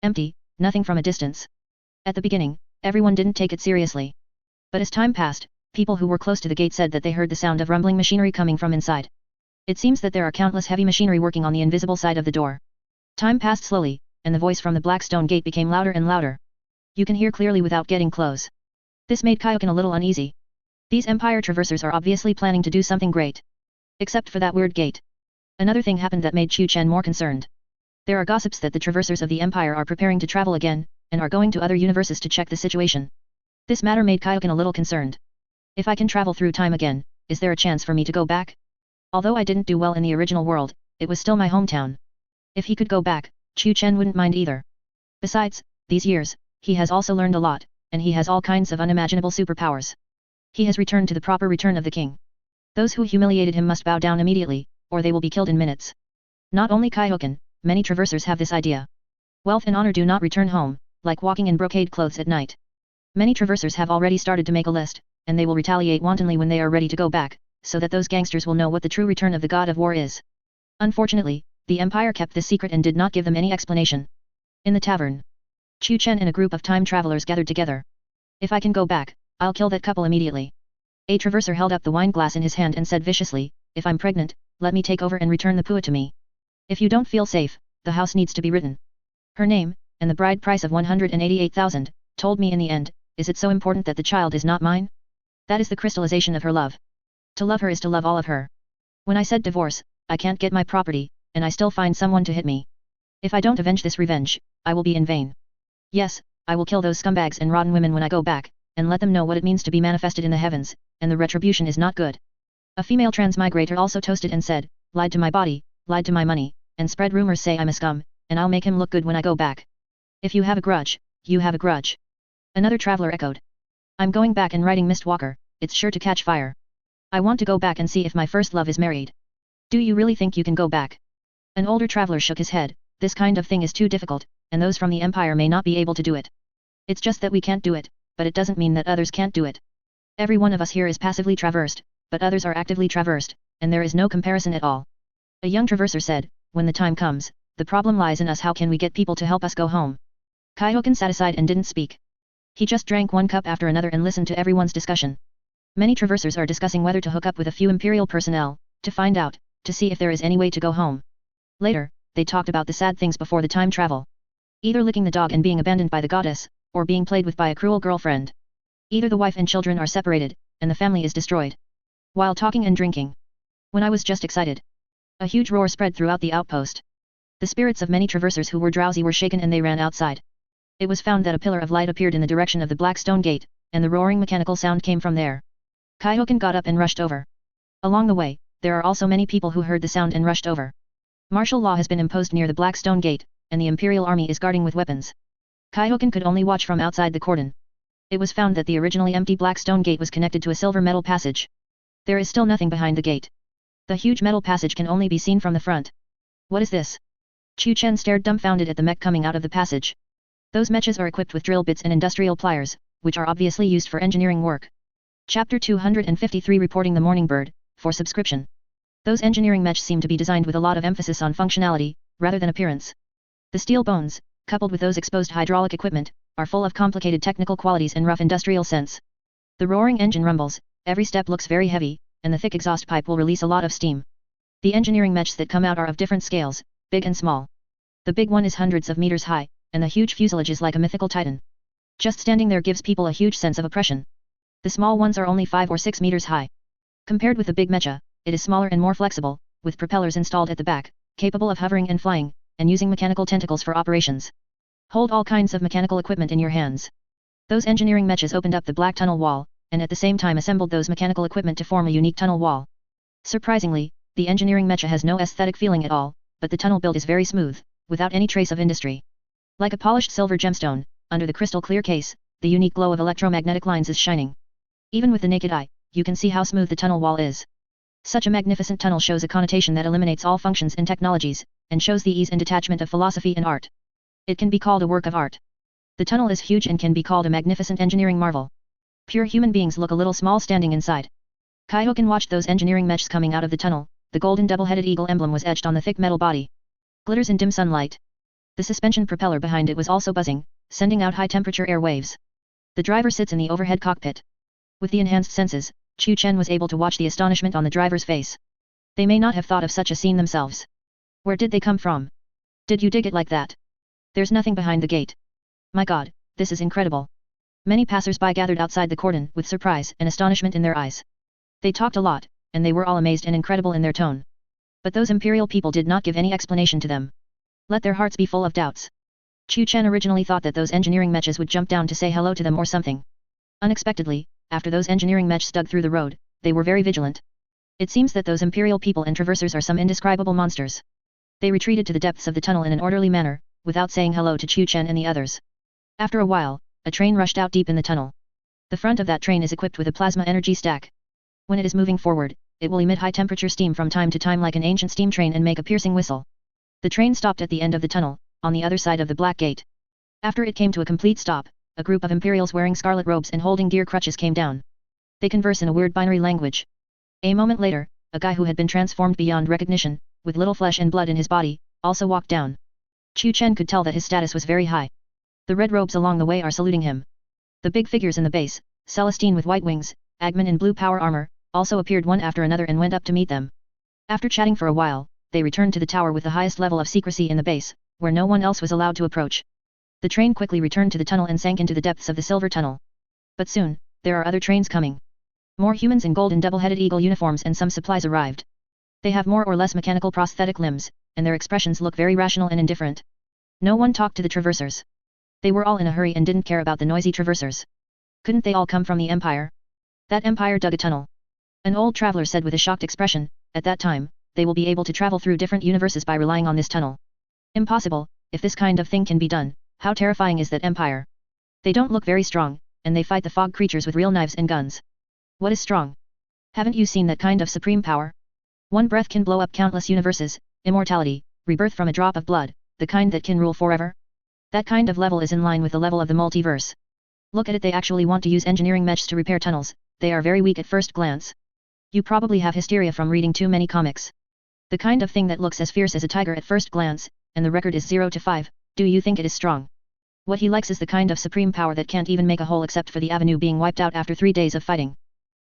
Empty, nothing from a distance. At the beginning, everyone didn't take it seriously. But as time passed, people who were close to the gate said that they heard the sound of rumbling machinery coming from inside. It seems that there are countless heavy machinery working on the invisible side of the door. Time passed slowly, and the voice from the black stone gate became louder and louder. You can hear clearly without getting close. This made Kaioken a little uneasy. These empire traversers are obviously planning to do something great. Except for that weird gate. Another thing happened that made Chu Chen more concerned. There are gossips that the traversers of the empire are preparing to travel again, and are going to other universes to check the situation. This matter made Kaioken a little concerned. If I can travel through time again, is there a chance for me to go back? Although I didn't do well in the original world, it was still my hometown. If he could go back, Chu Chen wouldn't mind either. Besides, these years, he has also learned a lot, and he has all kinds of unimaginable superpowers. He has returned to the proper return of the king. Those who humiliated him must bow down immediately, or they will be killed in minutes. Not only Kaioken, many traversers have this idea. Wealth and honor do not return home, like walking in brocade clothes at night. Many traversers have already started to make a list, and they will retaliate wantonly when they are ready to go back, so that those gangsters will know what the true return of the god of war is. Unfortunately, the empire kept this secret and did not give them any explanation. In the tavern, Chu Chen and a group of time travelers gathered together. If I can go back, I'll kill that couple immediately. A traverser held up the wine glass in his hand and said viciously, if I'm pregnant, let me take over and return the Pua to me. If you don't feel safe, the house needs to be written. Her name, and the bride price of 188,000, told me in the end, is it so important that the child is not mine? That is the crystallization of her love. To love her is to love all of her. When I said divorce, I can't get my property, and I still find someone to hit me. If I don't avenge this revenge, I will be in vain. Yes, I will kill those scumbags and rotten women when I go back, and let them know what it means to be manifested in the heavens, and the retribution is not good. A female transmigrator also toasted and said, lied to my body, lied to my money, and spread rumors say I'm a scum, and I'll make him look good when I go back. If you have a grudge, you have a grudge. Another traveler echoed. I'm going back and riding Mistwalker, it's sure to catch fire. I want to go back and see if my first love is married. Do you really think you can go back? An older traveler shook his head, this kind of thing is too difficult, and those from the empire may not be able to do it. It's just that we can't do it, but it doesn't mean that others can't do it. Every one of us here is passively traversed, but others are actively traversed, and there is no comparison at all. A young traverser said, when the time comes, the problem lies in us, how can we get people to help us go home? Kaioken sat aside and didn't speak. He just drank one cup after another and listened to everyone's discussion. Many traversers are discussing whether to hook up with a few imperial personnel, to find out, to see if there is any way to go home. Later, they talked about the sad things before the time travel. Either licking the dog and being abandoned by the goddess, or being played with by a cruel girlfriend. Either the wife and children are separated, and the family is destroyed. While talking and drinking. When I was just excited. A huge roar spread throughout the outpost. The spirits of many traversers who were drowsy were shaken and they ran outside. It was found that a pillar of light appeared in the direction of the black stone gate, and the roaring mechanical sound came from there. Kaioken got up and rushed over. Along the way, there are also many people who heard the sound and rushed over. Martial law has been imposed near the black stone gate, and the imperial army is guarding with weapons. Kaioken could only watch from outside the cordon. It was found that the originally empty black stone gate was connected to a silver metal passage. There is still nothing behind the gate. The huge metal passage can only be seen from the front. What is this? Chu Chen stared dumbfounded at the mech coming out of the passage. Those mechas are equipped with drill bits and industrial pliers, which are obviously used for engineering work. Chapter 253 Reporting the Morning Bird, for subscription. Those engineering mechs seem to be designed with a lot of emphasis on functionality, rather than appearance. The steel bones, coupled with those exposed hydraulic equipment, are full of complicated technical qualities and rough industrial sense. The roaring engine rumbles, every step looks very heavy, and the thick exhaust pipe will release a lot of steam. The engineering meches that come out are of different scales, big and small. The big one is hundreds of meters high, and the huge fuselage is like a mythical titan. Just standing there gives people a huge sense of oppression. The small ones are only 5 or 6 meters high. Compared with the big mecha, it is smaller and more flexible, with propellers installed at the back, capable of hovering and flying, and using mechanical tentacles for operations. Hold all kinds of mechanical equipment in your hands. Those engineering meches opened up the black tunnel wall, and at the same time assembled those mechanical equipment to form a unique tunnel wall. Surprisingly, the engineering mecha has no aesthetic feeling at all, but the tunnel build is very smooth, without any trace of industry. Like a polished silver gemstone, under the crystal clear case, the unique glow of electromagnetic lines is shining. Even with the naked eye, you can see how smooth the tunnel wall is. Such a magnificent tunnel shows a connotation that eliminates all functions and technologies, and shows the ease and detachment of philosophy and art. It can be called a work of art. The tunnel is huge and can be called a magnificent engineering marvel. Pure human beings look a little small standing inside. Kaihoken watched those engineering meches coming out of the tunnel. The golden double-headed eagle emblem was etched on the thick metal body. Glitters in dim sunlight. The suspension propeller behind it was also buzzing, sending out high-temperature air waves. The driver sits in the overhead cockpit. With the enhanced senses, Chu Chen was able to watch the astonishment on the driver's face. They may not have thought of such a scene themselves. Where did they come from? Did you dig it like that? There's nothing behind the gate. My God, this is incredible. Many passers-by gathered outside the cordon with surprise and astonishment in their eyes. They talked a lot, and they were all amazed and incredible in their tone. But those imperial people did not give any explanation to them. Let their hearts be full of doubts. Chu Chen originally thought that those engineering meches would jump down to say hello to them or something. Unexpectedly, after those engineering meches dug through the road, they were very vigilant. It seems that those imperial people and traversers are some indescribable monsters. They retreated to the depths of the tunnel in an orderly manner, without saying hello to Chu Chen and the others. After a while, a train rushed out deep in the tunnel. The front of that train is equipped with a plasma energy stack. When it is moving forward, it will emit high-temperature steam from time to time like an ancient steam train and make a piercing whistle. The train stopped at the end of the tunnel, on the other side of the black gate. After it came to a complete stop, a group of imperials wearing scarlet robes and holding gear crutches came down. They converse in a weird binary language. A moment later, a guy who had been transformed beyond recognition, with little flesh and blood in his body, also walked down. Chu Chen could tell that his status was very high. The red robes along the way are saluting him. The big figures in the base, Celestine with white wings, Agman in blue power armor, also appeared one after another and went up to meet them. After chatting for a while, they returned to the tower with the highest level of secrecy in the base, where no one else was allowed to approach. The train quickly returned to the tunnel and sank into the depths of the silver tunnel. But soon, there are other trains coming. More humans in golden double-headed eagle uniforms and some supplies arrived. They have more or less mechanical prosthetic limbs, and their expressions look very rational and indifferent. No one talked to the traversers. They were all in a hurry and didn't care about the noisy traversers. Couldn't they all come from the Empire? That Empire dug a tunnel. An old traveler said with a shocked expression, at that time, they will be able to travel through different universes by relying on this tunnel. Impossible, if this kind of thing can be done, how terrifying is that Empire? They don't look very strong, and they fight the fog creatures with real knives and guns. What is strong? Haven't you seen that kind of supreme power? One breath can blow up countless universes, immortality, rebirth from a drop of blood, the kind that can rule forever? That kind of level is in line with the level of the multiverse. Look at it, they actually want to use engineering meches to repair tunnels. They are very weak at first glance. You probably have hysteria from reading too many comics. The kind of thing that looks as fierce as a tiger at first glance, and the record is 0 to 5, do you think it is strong? What he likes is the kind of supreme power that can't even make a hole except for the avenue being wiped out after 3 days of fighting.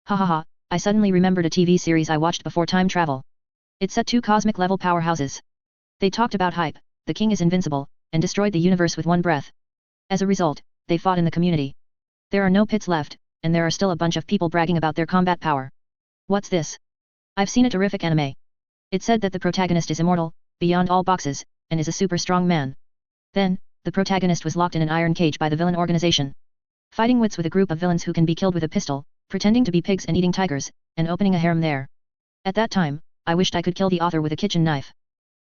Ha ha ha, I suddenly remembered a TV series I watched before time travel. It set 2 cosmic level powerhouses. They talked about hype, the king is invincible, and destroyed the universe with one breath. As a result, they fought in the community. There are no pits left, and there are still a bunch of people bragging about their combat power. What's this? I've seen a terrific anime. It said that the protagonist is immortal, beyond all boxes, and is a super strong man. Then, the protagonist was locked in an iron cage by the villain organization. Fighting wits with a group of villains who can be killed with a pistol, pretending to be pigs and eating tigers, and opening a harem there. At that time, I wished I could kill the author with a kitchen knife.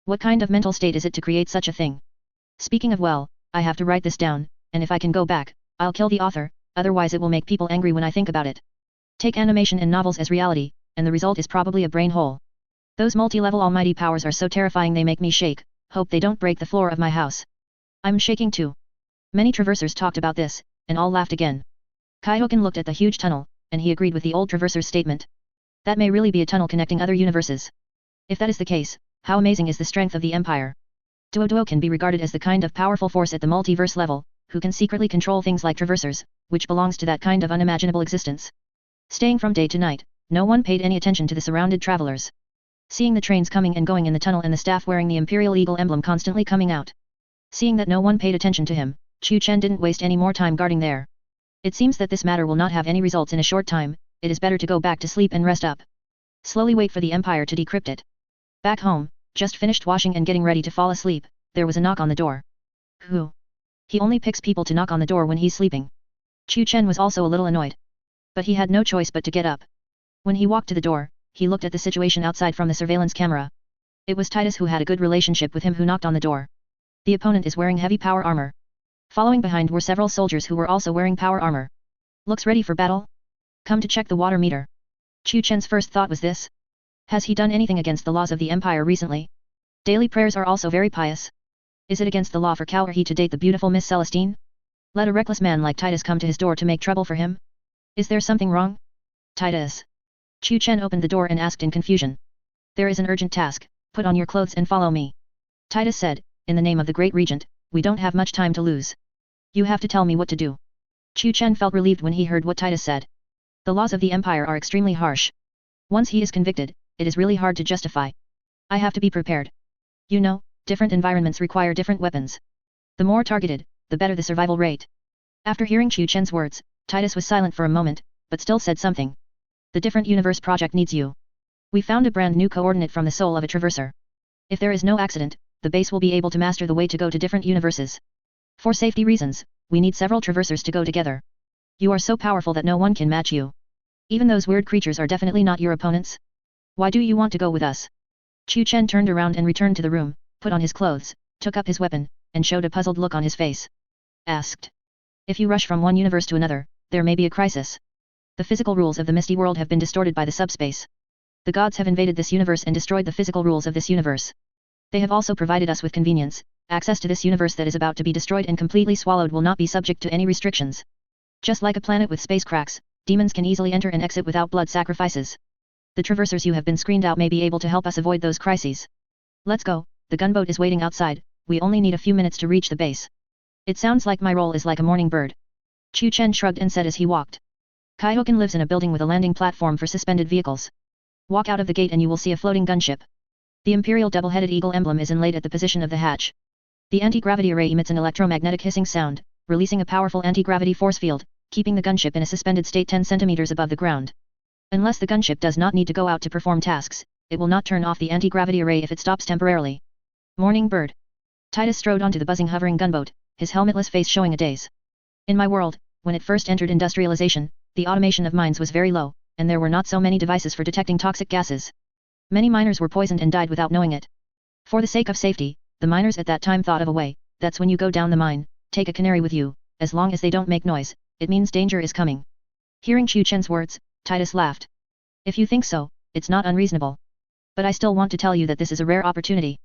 What kind of mental state is it to create such a thing? Speaking of well, I have to write this down, and if I can go back, I'll kill the author, otherwise it will make people angry when I think about it. Take animation and novels as reality, and the result is probably a brain hole. Those multi-level almighty powers are so terrifying they make me shake, hope they don't break the floor of my house. I'm shaking too. Many traversers talked about this, and all laughed again. Kaihoken looked at the huge tunnel, and he agreed with the old traverser's statement. That may really be a tunnel connecting other universes. If that is the case, how amazing is the strength of the Empire? Duo can be regarded as the kind of powerful force at the multiverse level, who can secretly control things like traversers, which belongs to that kind of unimaginable existence. Staying from day to night, no one paid any attention to the surrounded travelers. Seeing the trains coming and going in the tunnel and the staff wearing the imperial eagle emblem constantly coming out. Seeing that no one paid attention to him, Chu Chen didn't waste any more time guarding there. It seems that this matter will not have any results in a short time, it is better to go back to sleep and rest up. Slowly wait for the Empire to decrypt it. Back home, just finished washing and getting ready to fall asleep, there was a knock on the door. Who? He only picks people to knock on the door when he's sleeping. Chu Chen was also a little annoyed. But he had no choice but to get up. When he walked to the door, he looked at the situation outside from the surveillance camera. It was Titus who had a good relationship with him who knocked on the door. The opponent is wearing heavy power armor. Following behind were several soldiers who were also wearing power armor. Looks ready for battle? Come to check the water meter. Chu Chen's first thought was this. Has he done anything against the laws of the Empire recently? Daily prayers are also very pious. Is it against the law for Cao or he to date the beautiful Miss Celestine? Let a reckless man like Titus come to his door to make trouble for him? Is there something wrong? Titus. Chu Chen opened the door and asked in confusion. There is an urgent task, put on your clothes and follow me. Titus said, in the name of the great regent, we don't have much time to lose. You have to tell me what to do. Chu Chen felt relieved when he heard what Titus said. The laws of the Empire are extremely harsh. Once he is convicted, it is really hard to justify. I have to be prepared. You know, different environments require different weapons. The more targeted, the better the survival rate. After hearing Chu Chen's words, Titus was silent for a moment, but still said something. The different universe project needs you. We found a brand new coordinate from the soul of a traverser. If there is no accident, the base will be able to master the way to go to different universes. For safety reasons, we need several traversers to go together. You are so powerful that no one can match you. Even those weird creatures are definitely not your opponents. Why do you want to go with us? Chu Chen turned around and returned to the room, put on his clothes, took up his weapon, and showed a puzzled look on his face. Asked. If you rush from one universe to another, there may be a crisis. The physical rules of the Misty World have been distorted by the subspace. The gods have invaded this universe and destroyed the physical rules of this universe. They have also provided us with convenience. Access to this universe that is about to be destroyed and completely swallowed will not be subject to any restrictions. Just like a planet with space cracks, demons can easily enter and exit without blood sacrifices. The traversers you have been screened out may be able to help us avoid those crises. Let's go, the gunboat is waiting outside, we only need a few minutes to reach the base. It sounds like my role is like a morning bird. Chu Chen shrugged and said as he walked. Kaihoken lives in a building with a landing platform for suspended vehicles. Walk out of the gate and you will see a floating gunship. The imperial double-headed eagle emblem is inlaid at the position of the hatch. The anti-gravity array emits an electromagnetic hissing sound, releasing a powerful anti-gravity force field, keeping the gunship in a suspended state 10 centimeters above the ground. Unless the gunship does not need to go out to perform tasks, it will not turn off the anti-gravity array if it stops temporarily. Morning bird. Titus strode onto the buzzing hovering gunboat, his helmetless face showing a daze. In my world, when it first entered industrialization, the automation of mines was very low, and there were not so many devices for detecting toxic gases. Many miners were poisoned and died without knowing it. For the sake of safety, the miners at that time thought of a way. That's when you go down the mine, take a canary with you, as long as they don't make noise, it means danger is coming. Hearing Chu Chen's words, Titus laughed. If you think so, it's not unreasonable. But I still want to tell you that this is a rare opportunity.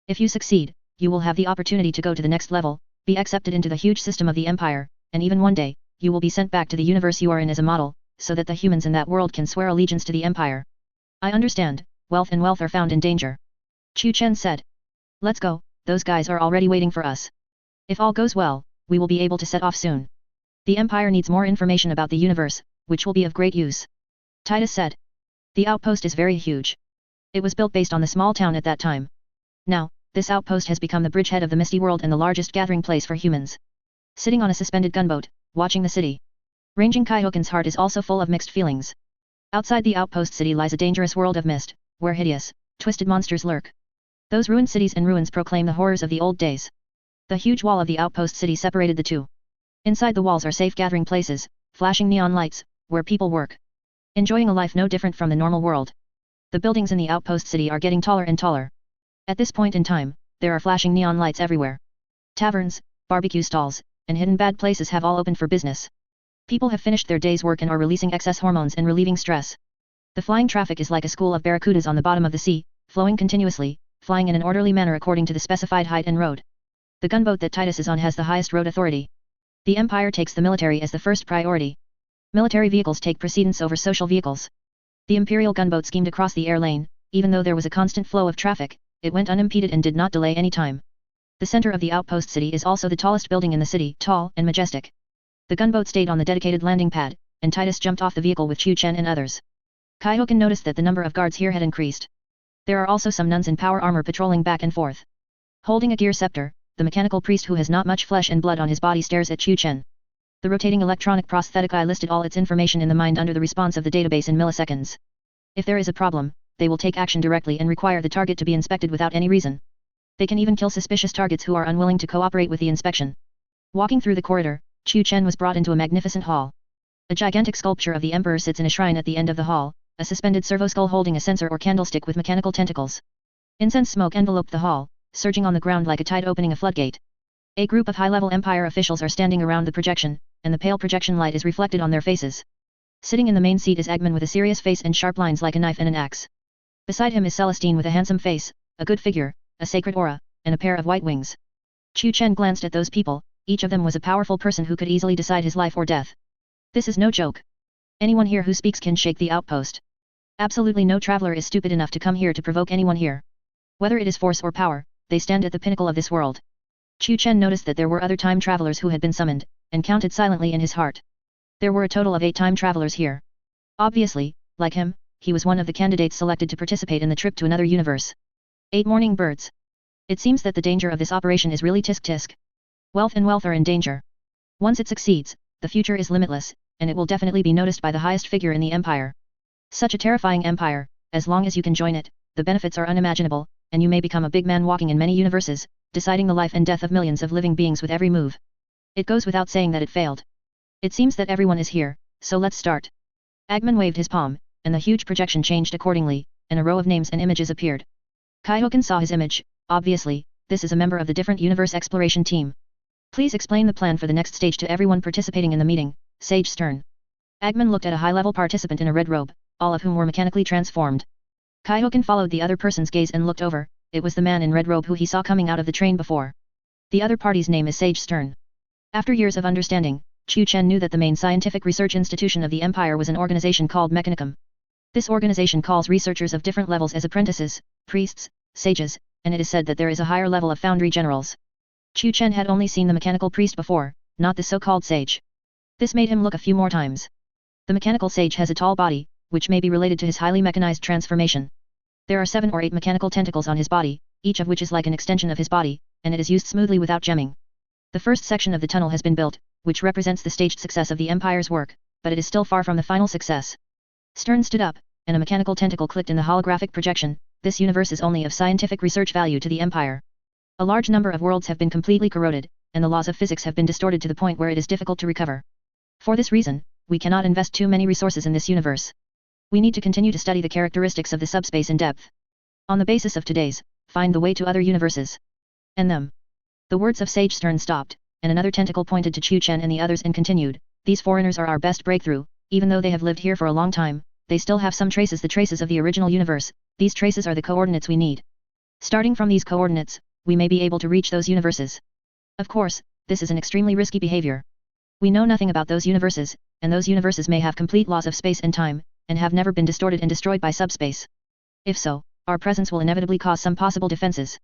If you succeed, you will have the opportunity to go to the next level, be accepted into the huge system of the Empire, and even one day, you will be sent back to the universe you are in as a model, so that the humans in that world can swear allegiance to the Empire. I understand, wealth are found in danger. Chu Chen said. Let's go, those guys are already waiting for us. If all goes well, we will be able to set off soon. The Empire needs more information about the universe, which will be of great use. Titus said. The outpost is very huge. It was built based on the small town at that time. Now, this outpost has become the bridgehead of the Misty World and the largest gathering place for humans. Sitting on a suspended gunboat, watching the city. Ranging Kaihoken's heart is also full of mixed feelings. Outside the outpost city lies a dangerous world of mist, where hideous, twisted monsters lurk. Those ruined cities and ruins proclaim the horrors of the old days. The huge wall of the outpost city separated the two. Inside the walls are safe gathering places, flashing neon lights, where people work. Enjoying a life no different from the normal world. The buildings in the outpost city are getting taller and taller. At this point in time, there are flashing neon lights everywhere. Taverns, barbecue stalls, and hidden bad places have all opened for business. People have finished their day's work and are releasing excess hormones and relieving stress. The flying traffic is like a school of barracudas on the bottom of the sea, flowing continuously, flying in an orderly manner according to the specified height and road. The gunboat that Titus is on has the highest road authority. The Empire takes the military as the first priority. Military vehicles take precedence over social vehicles. The Imperial gunboat schemed across the air lane, even though there was a constant flow of traffic, it went unimpeded and did not delay any time. The center of the outpost city is also the tallest building in the city, tall and majestic. The gunboat stayed on the dedicated landing pad, and Titus jumped off the vehicle with Chu Chen and others. Kaihoken noticed that the number of guards here had increased. There are also some nuns in power armor patrolling back and forth. Holding a gear scepter, the mechanical priest who has not much flesh and blood on his body stares at Chu Chen. The rotating electronic prosthetic eye listed all its information in the mind under the response of the database in milliseconds. If there is a problem, they will take action directly and require the target to be inspected without any reason. They can even kill suspicious targets who are unwilling to cooperate with the inspection. Walking through the corridor, Chu Chen was brought into a magnificent hall. A gigantic sculpture of the emperor sits in a shrine at the end of the hall, a suspended servo skull holding a censer or candlestick with mechanical tentacles. Incense smoke enveloped the hall, surging on the ground like a tide opening a floodgate. A group of high-level Empire officials are standing around the projection, and the pale projection light is reflected on their faces. Sitting in the main seat is Agman with a serious face and sharp lines like a knife and an axe. Beside him is Celestine with a handsome face, a good figure, a sacred aura, and a pair of white wings. Chu Chen glanced at those people, each of them was a powerful person who could easily decide his life or death. This is no joke. Anyone here who speaks can shake the outpost. Absolutely no traveler is stupid enough to come here to provoke anyone here. Whether it is force or power, they stand at the pinnacle of this world. Chu Chen noticed that there were other time travelers who had been summoned, and counted silently in his heart. There were a total of 8 time travelers here. Obviously, like him, he was one of the candidates selected to participate in the trip to another universe. 8 morning birds. It seems that the danger of this operation is really tisk-tisk. Wealth and wealth are in danger. Once it succeeds, the future is limitless, and it will definitely be noticed by the highest figure in the empire. Such a terrifying empire, as long as you can join it, the benefits are unimaginable, and you may become a big man walking in many universes, deciding the life and death of millions of living beings with every move. It goes without saying that it failed. It seems that everyone is here, so let's start. Agman waved his palm, and the huge projection changed accordingly, and a row of names and images appeared. Kaihoken saw his image. Obviously, this is a member of the different universe exploration team. Please explain the plan for the next stage to everyone participating in the meeting, Sage Stern. Agman looked at a high-level participant in a red robe, all of whom were mechanically transformed. Kaihoken followed the other person's gaze and looked over. It was the man in red robe who he saw coming out of the train before. The other party's name is Sage Stern. After years of understanding, Chu Chen knew that the main scientific research institution of the empire was an organization called Mechanicum. This organization calls researchers of different levels as apprentices, priests, sages, and it is said that there is a higher level of foundry generals. Chu Chen had only seen the mechanical priest before, not the so-called sage. This made him look a few more times. The mechanical sage has a tall body, which may be related to his highly mechanized transformation. There are 7 or 8 mechanical tentacles on his body, each of which is like an extension of his body, and it is used smoothly without gemming. The first section of the tunnel has been built, which represents the staged success of the Empire's work, but it is still far from the final success. Stern stood up, and a mechanical tentacle clicked in the holographic projection. This universe is only of scientific research value to the Empire. A large number of worlds have been completely corroded, and the laws of physics have been distorted to the point where it is difficult to recover. For this reason, we cannot invest too many resources in this universe. We need to continue to study the characteristics of the subspace in depth. On the basis of today's, find the way to other universes. And them. The words of Sage Stern stopped, and another tentacle pointed to Chu Chen and the others and continued, these foreigners are our best breakthrough, even though they have lived here for a long time, they still have some traces, the traces of the original universe. These traces are the coordinates we need. Starting from these coordinates, we may be able to reach those universes. Of course, this is an extremely risky behavior. We know nothing about those universes, and those universes may have complete laws of space and time, and have never been distorted and destroyed by subspace. If so, our presence will inevitably cause some possible defenses.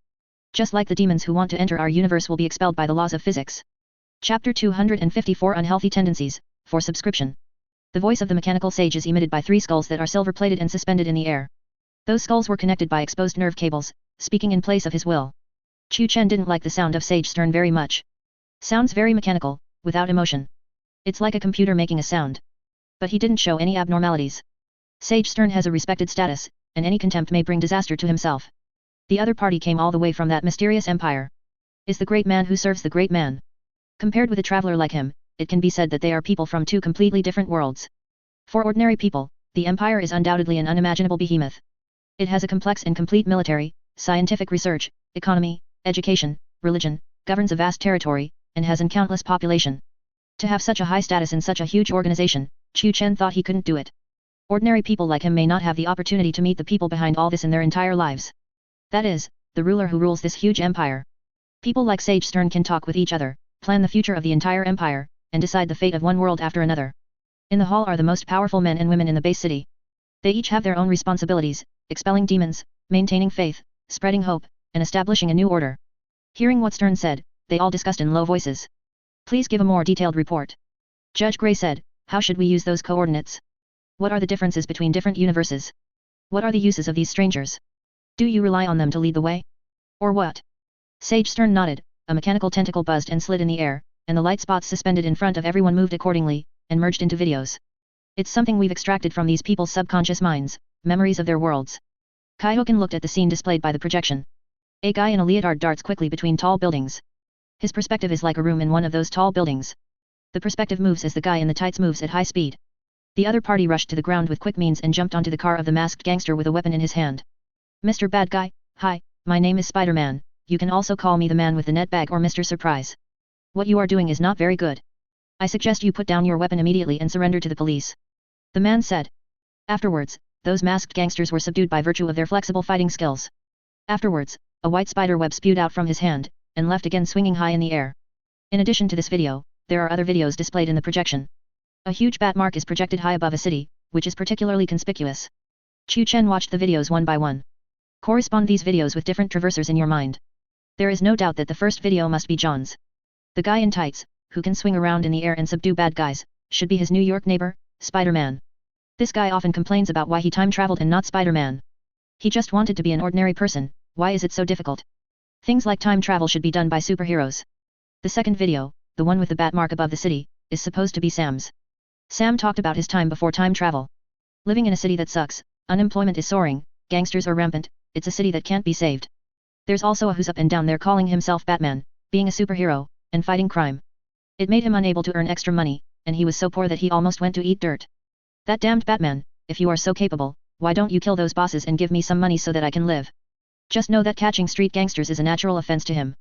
Just like the demons who want to enter our universe will be expelled by the laws of physics. Chapter 254 Unhealthy Tendencies, for subscription. The voice of the mechanical sage is emitted by 3 skulls that are silver-plated and suspended in the air. Those skulls were connected by exposed nerve cables, speaking in place of his will. Chu Chen didn't like the sound of Sage Stern very much. Sounds very mechanical, without emotion. It's like a computer making a sound. But he didn't show any abnormalities. Sage Stern has a respected status, and any contempt may bring disaster to himself. The other party came all the way from that mysterious empire. Is the great man who serves the great man. Compared with a traveler like him, it can be said that they are people from 2 completely different worlds. For ordinary people, the empire is undoubtedly an unimaginable behemoth. It has a complex and complete military, scientific research, economy, education, religion, governs a vast territory, and has an countless population. To have such a high status in such a huge organization, Chu Chen thought he couldn't do it. Ordinary people like him may not have the opportunity to meet the people behind all this in their entire lives. That is, the ruler who rules this huge empire. People like Sage Stern can talk with each other, plan the future of the entire empire, and decide the fate of one world after another. In the hall are the most powerful men and women in the base city. They each have their own responsibilities, expelling demons, maintaining faith, spreading hope, and establishing a new order. Hearing what Stern said, they all discussed in low voices. Please give a more detailed report. Judge Gray said, how should we use those coordinates? What are the differences between different universes? What are the uses of these strangers? Do you rely on them to lead the way? Or what? Sage Stern nodded, a mechanical tentacle buzzed and slid in the air, and the light spots suspended in front of everyone moved accordingly, and merged into videos. It's something we've extracted from these people's subconscious minds, memories of their worlds. Kaihoken looked at the scene displayed by the projection. A guy in a leotard darts quickly between tall buildings. His perspective is like a room in one of those tall buildings. The perspective moves as the guy in the tights moves at high speed. The other party rushed to the ground with quick means and jumped onto the car of the masked gangster with a weapon in his hand. Mr. Bad Guy, hi, my name is Spider-Man, you can also call me the man with the net bag or Mr. Surprise. What you are doing is not very good. I suggest you put down your weapon immediately and surrender to the police. The man said. Afterwards, those masked gangsters were subdued by virtue of their flexible fighting skills. Afterwards, a white spider web spewed out from his hand, and left again swinging high in the air. In addition to this video, there are other videos displayed in the projection. A huge bat mark is projected high above a city, which is particularly conspicuous. Chu Chen watched the videos one by one. Correspond these videos with different traversers in your mind. There is no doubt that the first video must be John's. The guy in tights, who can swing around in the air and subdue bad guys, should be his New York neighbor, Spider-Man. This guy often complains about why he time traveled and not Spider-Man. He just wanted to be an ordinary person, why is it so difficult? Things like time travel should be done by superheroes. The second video, the one with the bat mark above the city, is supposed to be Sam's. Sam talked about his time before time travel. Living in a city that sucks, unemployment is soaring, gangsters are rampant, it's a city that can't be saved. There's also a who's up and down there calling himself Batman, being a superhero, and fighting crime. It made him unable to earn extra money, and he was so poor that he almost went to eat dirt. That damned Batman, if you are so capable, why don't you kill those bosses and give me some money so that I can live? Just know that catching street gangsters is a natural offense to him.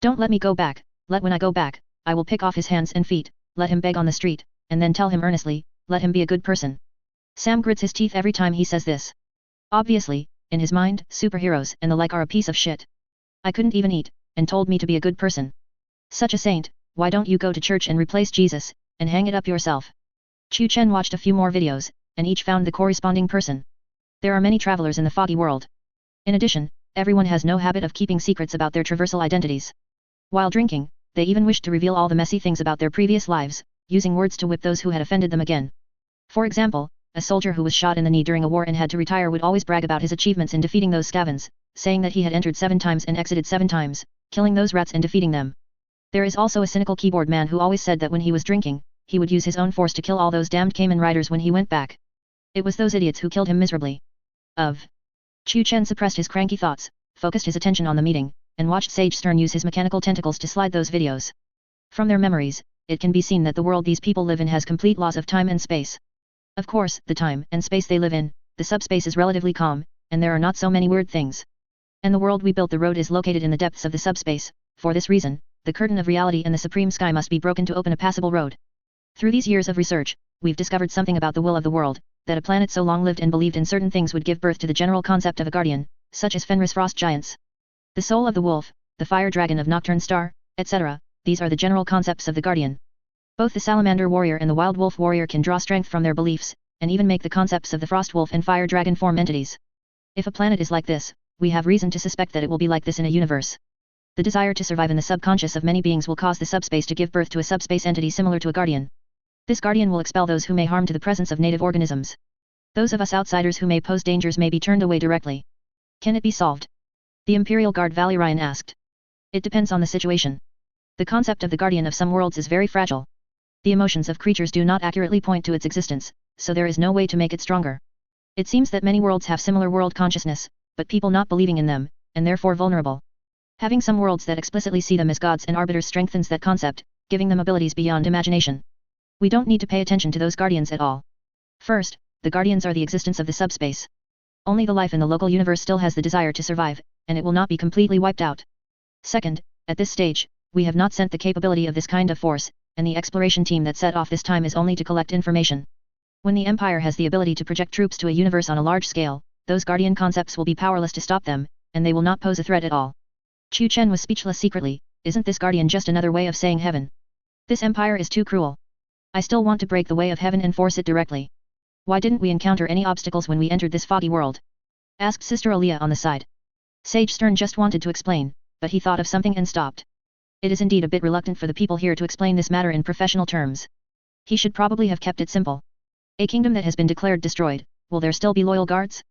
Don't let me go back, when I go back, I will pick off his hands and feet, let him beg on the street, and then tell him earnestly, let him be a good person. Sam grits his teeth every time he says this. Obviously, in his mind, superheroes and the like are a piece of shit. I couldn't even eat, and told me to be a good person. Such a saint, why don't you go to church and replace Jesus, and hang it up yourself? Chu Chen watched a few more videos, and each found the corresponding person. There are many travelers in the foggy world. In addition, everyone has no habit of keeping secrets about their traversal identities. While drinking, they even wished to reveal all the messy things about their previous lives, using words to whip those who had offended them again. For example, a soldier who was shot in the knee during a war and had to retire would always brag about his achievements in defeating those scavens, saying that he had entered 7 times and exited 7 times, killing those rats and defeating them. There is also a cynical keyboard man who always said that when he was drinking, he would use his own force to kill all those damned Cayman riders when he went back. It was those idiots who killed him miserably. Chu Chen suppressed his cranky thoughts, focused his attention on the meeting, and watched Sage Stern use his mechanical tentacles to slide those videos. From their memories, it can be seen that the world these people live in has complete laws of time and space. Of course, the time and space they live in, the subspace is relatively calm, and there are not so many weird things. And the world we built, the road is located in the depths of the subspace. For this reason, the curtain of reality and the supreme sky must be broken to open a passable road. Through these years of research, we've discovered something about the will of the world, that a planet so long lived and believed in certain things would give birth to the general concept of a guardian, such as Fenris frost giants. The soul of the wolf, the fire dragon of Nocturne Star, etc., these are the general concepts of the guardian. Both the salamander warrior and the wild wolf warrior can draw strength from their beliefs, and even make the concepts of the frost wolf and fire dragon form entities. If a planet is like this, we have reason to suspect that it will be like this in a universe. The desire to survive in the subconscious of many beings will cause the subspace to give birth to a subspace entity similar to a guardian. This guardian will expel those who may harm to the presence of native organisms. Those of us outsiders who may pose dangers may be turned away directly. Can it be solved? The Imperial Guard Valerian asked. It depends on the situation. The concept of the guardian of some worlds is very fragile. The emotions of creatures do not accurately point to its existence, so there is no way to make it stronger. It seems that many worlds have similar world consciousness, but people not believing in them, and therefore vulnerable. Having some worlds that explicitly see them as gods and arbiters strengthens that concept, giving them abilities beyond imagination. We don't need to pay attention to those guardians at all. First, the guardians are the existence of the subspace. Only the life in the local universe still has the desire to survive, and it will not be completely wiped out. Second, at this stage, we have not sent the capability of this kind of force, and the exploration team that set off this time is only to collect information. When the Empire has the ability to project troops to a universe on a large scale, those guardian concepts will be powerless to stop them, and they will not pose a threat at all. Chu Chen was speechless secretly. Isn't this guardian just another way of saying heaven? This empire is too cruel. I still want to break the way of heaven and force it directly. Why didn't we encounter any obstacles when we entered this foggy world? Asked Sister Aaliyah on the side. Sage Stern just wanted to explain, but he thought of something and stopped. It is indeed a bit reluctant for the people here to explain this matter in professional terms. He should probably have kept it simple. A kingdom that has been declared destroyed, will there still be loyal guards?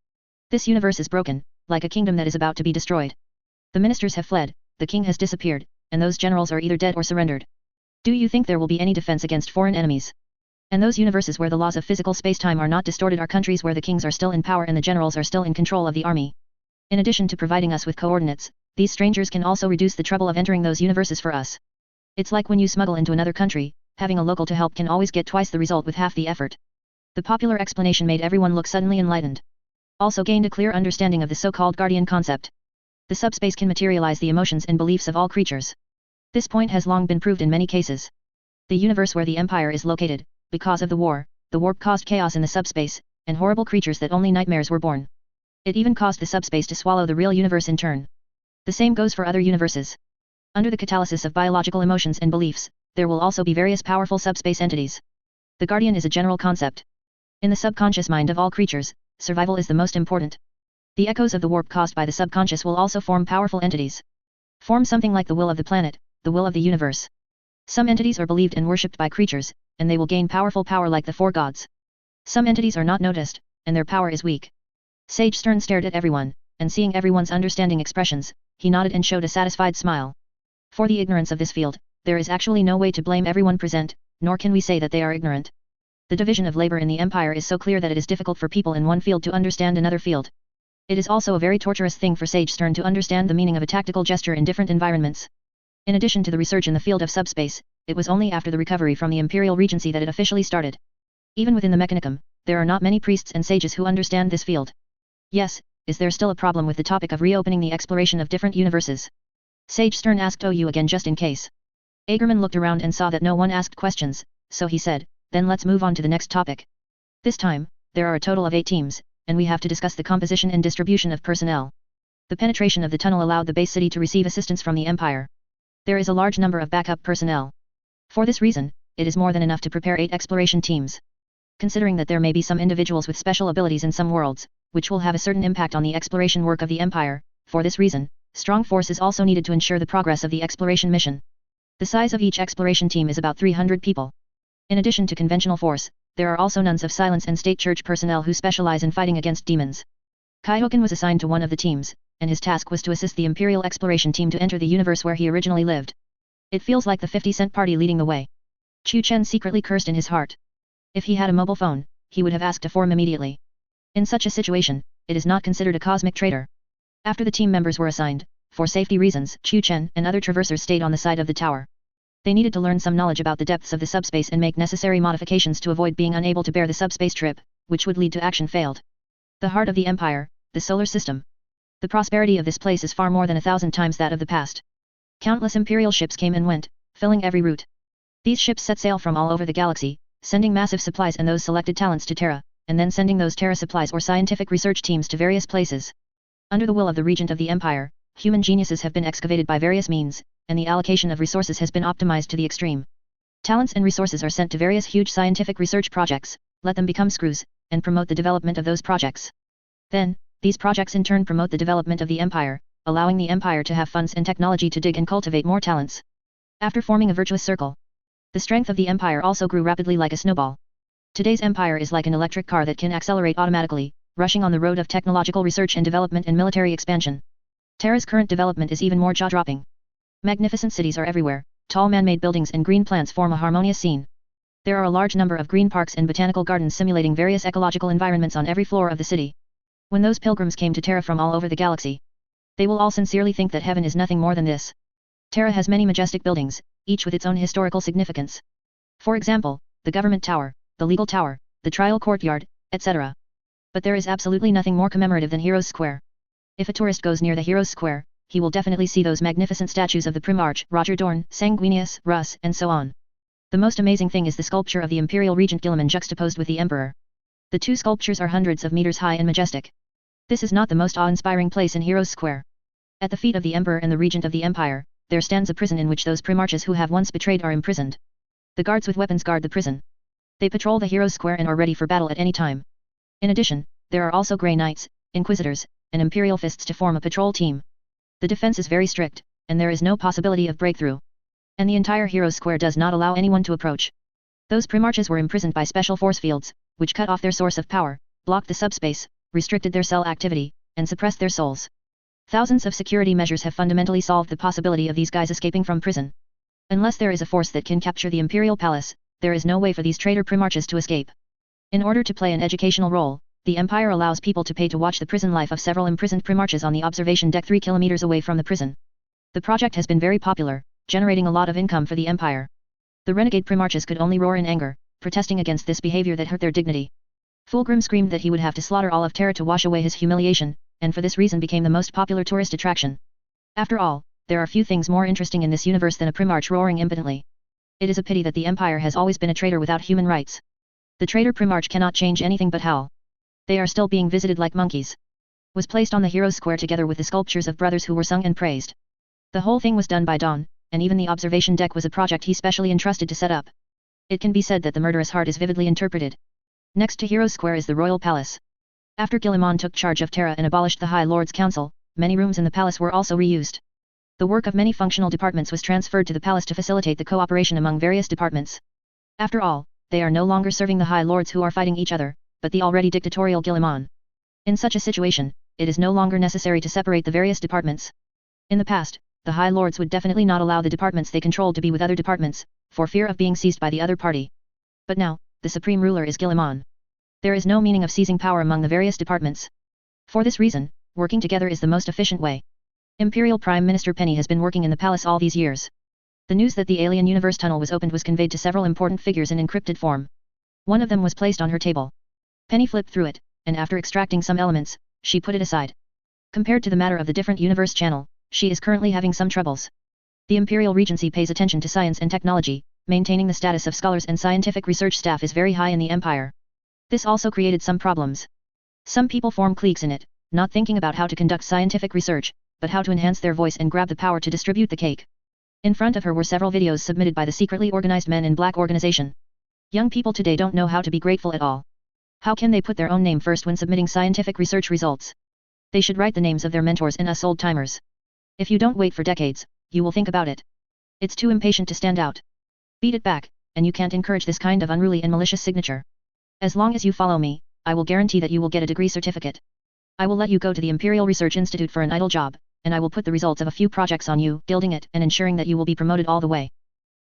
This universe is broken, like a kingdom that is about to be destroyed. The ministers have fled, the king has disappeared, and those generals are either dead or surrendered. Do you think there will be any defense against foreign enemies? And those universes where the laws of physical space-time are not distorted are countries where the kings are still in power and the generals are still in control of the army. In addition to providing us with coordinates, these strangers can also reduce the trouble of entering those universes for us. It's like when you smuggle into another country, having a local to help can always get twice the result with half the effort. The popular explanation made everyone look suddenly enlightened. Also gained a clear understanding of the so-called guardian concept. The subspace can materialize the emotions and beliefs of all creatures. This point has long been proved in many cases. The universe where the Empire is located, because of the warp caused chaos in the subspace, and horrible creatures that only nightmares were born. It even caused the subspace to swallow the real universe in turn. The same goes for other universes. Under the catalysis of biological emotions and beliefs, there will also be various powerful subspace entities. The guardian is a general concept. In the subconscious mind of all creatures, survival is the most important. The echoes of the warp caused by the subconscious will also form powerful entities. Form something like the will of the planet, the will of the universe. Some entities are believed and worshipped by creatures, and they will gain powerful power like the four gods. Some entities are not noticed, and their power is weak. Sage Stern stared at everyone, and seeing everyone's understanding expressions, he nodded and showed a satisfied smile. For the ignorance of this field, there is actually no way to blame everyone present, nor can we say that they are ignorant. The division of labor in the Empire is so clear that it is difficult for people in one field to understand another field. It is also a very torturous thing for Sage Stern to understand the meaning of a tactical gesture in different environments. In addition to the research in the field of subspace, it was only after the recovery from the Imperial Regency that it officially started. Even within the Mechanicum, there are not many priests and sages who understand this field. Yes, is there still a problem with the topic of reopening the exploration of different universes? Sage Stern asked OU again just in case. Agerman looked around and saw that no one asked questions, so he said, then let's move on to the next topic. This time, there are a total of 8 teams, and we have to discuss the composition and distribution of personnel. The penetration of the tunnel allowed the base city to receive assistance from the Empire. There is a large number of backup personnel. For this reason, it is more than enough to prepare 8 exploration teams. Considering that there may be some individuals with special abilities in some worlds, which will have a certain impact on the exploration work of the Empire, for this reason, strong force is also needed to ensure the progress of the exploration mission. The size of each exploration team is about 300 people. In addition to conventional force, there are also nuns of silence and state church personnel who specialize in fighting against demons. Kaihoken was assigned to one of the teams, and his task was to assist the Imperial exploration team to enter the universe where he originally lived. It feels like the 50-cent party leading the way. Chu Chen secretly cursed in his heart. If he had a mobile phone, he would have asked to form immediately. In such a situation, it is not considered a cosmic traitor. After the team members were assigned, for safety reasons, Chu Chen and other traversers stayed on the side of the tower. They needed to learn some knowledge about the depths of the subspace and make necessary modifications to avoid being unable to bear the subspace trip, which would lead to action failed. The heart of the Empire, the solar system. The prosperity of this place is far more than 1,000 times that of the past. Countless imperial ships came and went, filling every route. These ships set sail from all over the galaxy, sending massive supplies and those selected talents to Terra, and then sending those Terra supplies or scientific research teams to various places. Under the will of the regent of the Empire, human geniuses have been excavated by various means, and the allocation of resources has been optimized to the extreme. Talents and resources are sent to various huge scientific research projects, let them become screws, and promote the development of those projects. Then, these projects in turn promote the development of the Empire, allowing the Empire to have funds and technology to dig and cultivate more talents. After forming a virtuous circle, the strength of the Empire also grew rapidly like a snowball. Today's Empire is like an electric car that can accelerate automatically, rushing on the road of technological research and development and military expansion. Terra's current development is even more jaw-dropping. Magnificent cities are everywhere, tall man-made buildings and green plants form a harmonious scene. There are a large number of green parks and botanical gardens simulating various ecological environments on every floor of the city. When those pilgrims came to Terra from all over the galaxy, they will all sincerely think that heaven is nothing more than this. Terra has many majestic buildings, each with its own historical significance. For example, the government tower, the legal tower, the trial courtyard, etc. But there is absolutely nothing more commemorative than Heroes Square. If a tourist goes near the Heroes Square, he will definitely see those magnificent statues of the Primarch, Roger Dorn, Sanguinius, Russ, and so on. The most amazing thing is the sculpture of the Imperial Regent Guilliman juxtaposed with the Emperor. The two sculptures are hundreds of meters high and majestic. This is not the most awe-inspiring place in Heroes Square. At the feet of the Emperor and the Regent of the Empire, there stands a prison in which those Primarches who have once betrayed are imprisoned. The guards with weapons guard the prison. They patrol the Heroes Square and are ready for battle at any time. In addition, there are also Grey Knights, Inquisitors, and Imperial Fists to form a patrol team. The defense is very strict, and there is no possibility of breakthrough. And the entire Heroes Square does not allow anyone to approach. Those Primarches were imprisoned by special force fields, which cut off their source of power, blocked the subspace, restricted their cell activity, and suppressed their souls. Thousands of security measures have fundamentally solved the possibility of these guys escaping from prison. Unless there is a force that can capture the Imperial Palace, there is no way for these traitor primarchs to escape. In order to play an educational role, the Empire allows people to pay to watch the prison life of several imprisoned primarchs on the observation deck 3 kilometers away from the prison. The project has been very popular, generating a lot of income for the Empire. The renegade primarchs could only roar in anger, protesting against this behavior that hurt their dignity. Fulgrim screamed that he would have to slaughter all of Terra to wash away his humiliation, and for this reason became the most popular tourist attraction. After all, there are few things more interesting in this universe than a primarch roaring impotently. It is a pity that the Empire has always been a traitor without human rights. The traitor primarch cannot change anything but howl. They are still being visited like monkeys. Was placed on the Heroes' Square together with the sculptures of brothers who were sung and praised. The whole thing was done by Dawn, and even the observation deck was a project he specially entrusted to set up. It can be said that the murderous heart is vividly interpreted. Next to Heroes' Square is the Royal Palace. After Guilliman took charge of Terra and abolished the High Lord's Council, many rooms in the palace were also reused. The work of many functional departments was transferred to the palace to facilitate the cooperation among various departments. After all, they are no longer serving the High Lords who are fighting each other, but the already dictatorial Guilliman. In such a situation, it is no longer necessary to separate the various departments. In the past, the High Lords would definitely not allow the departments they controlled to be with other departments, for fear of being seized by the other party. But now, the supreme ruler is Guilliman. There is no meaning of seizing power among the various departments. For this reason, working together is the most efficient way. Imperial Prime Minister Penny has been working in the palace all these years. The news that the alien universe tunnel was opened was conveyed to several important figures in encrypted form. One of them was placed on her table. Penny flipped through it, and after extracting some elements, she put it aside. Compared to the matter of the different universe channel, she is currently having some troubles. The Imperial Regency pays attention to science and technology, maintaining the status of scholars and scientific research staff is very high in the Empire. This also created some problems. Some people form cliques in it, not thinking about how to conduct scientific research, but how to enhance their voice and grab the power to distribute the cake. In front of her were several videos submitted by the secretly organized Men in Black organization. Young people today don't know how to be grateful at all. How can they put their own name first when submitting scientific research results? They should write the names of their mentors and us old-timers. If you don't wait for decades, you will think about it. It's too impatient to stand out. Beat it back, and you can't encourage this kind of unruly and malicious signature. As long as you follow me, I will guarantee that you will get a degree certificate. I will let you go to the Imperial Research Institute for an idle job, and I will put the results of a few projects on you, gilding it and ensuring that you will be promoted all the way.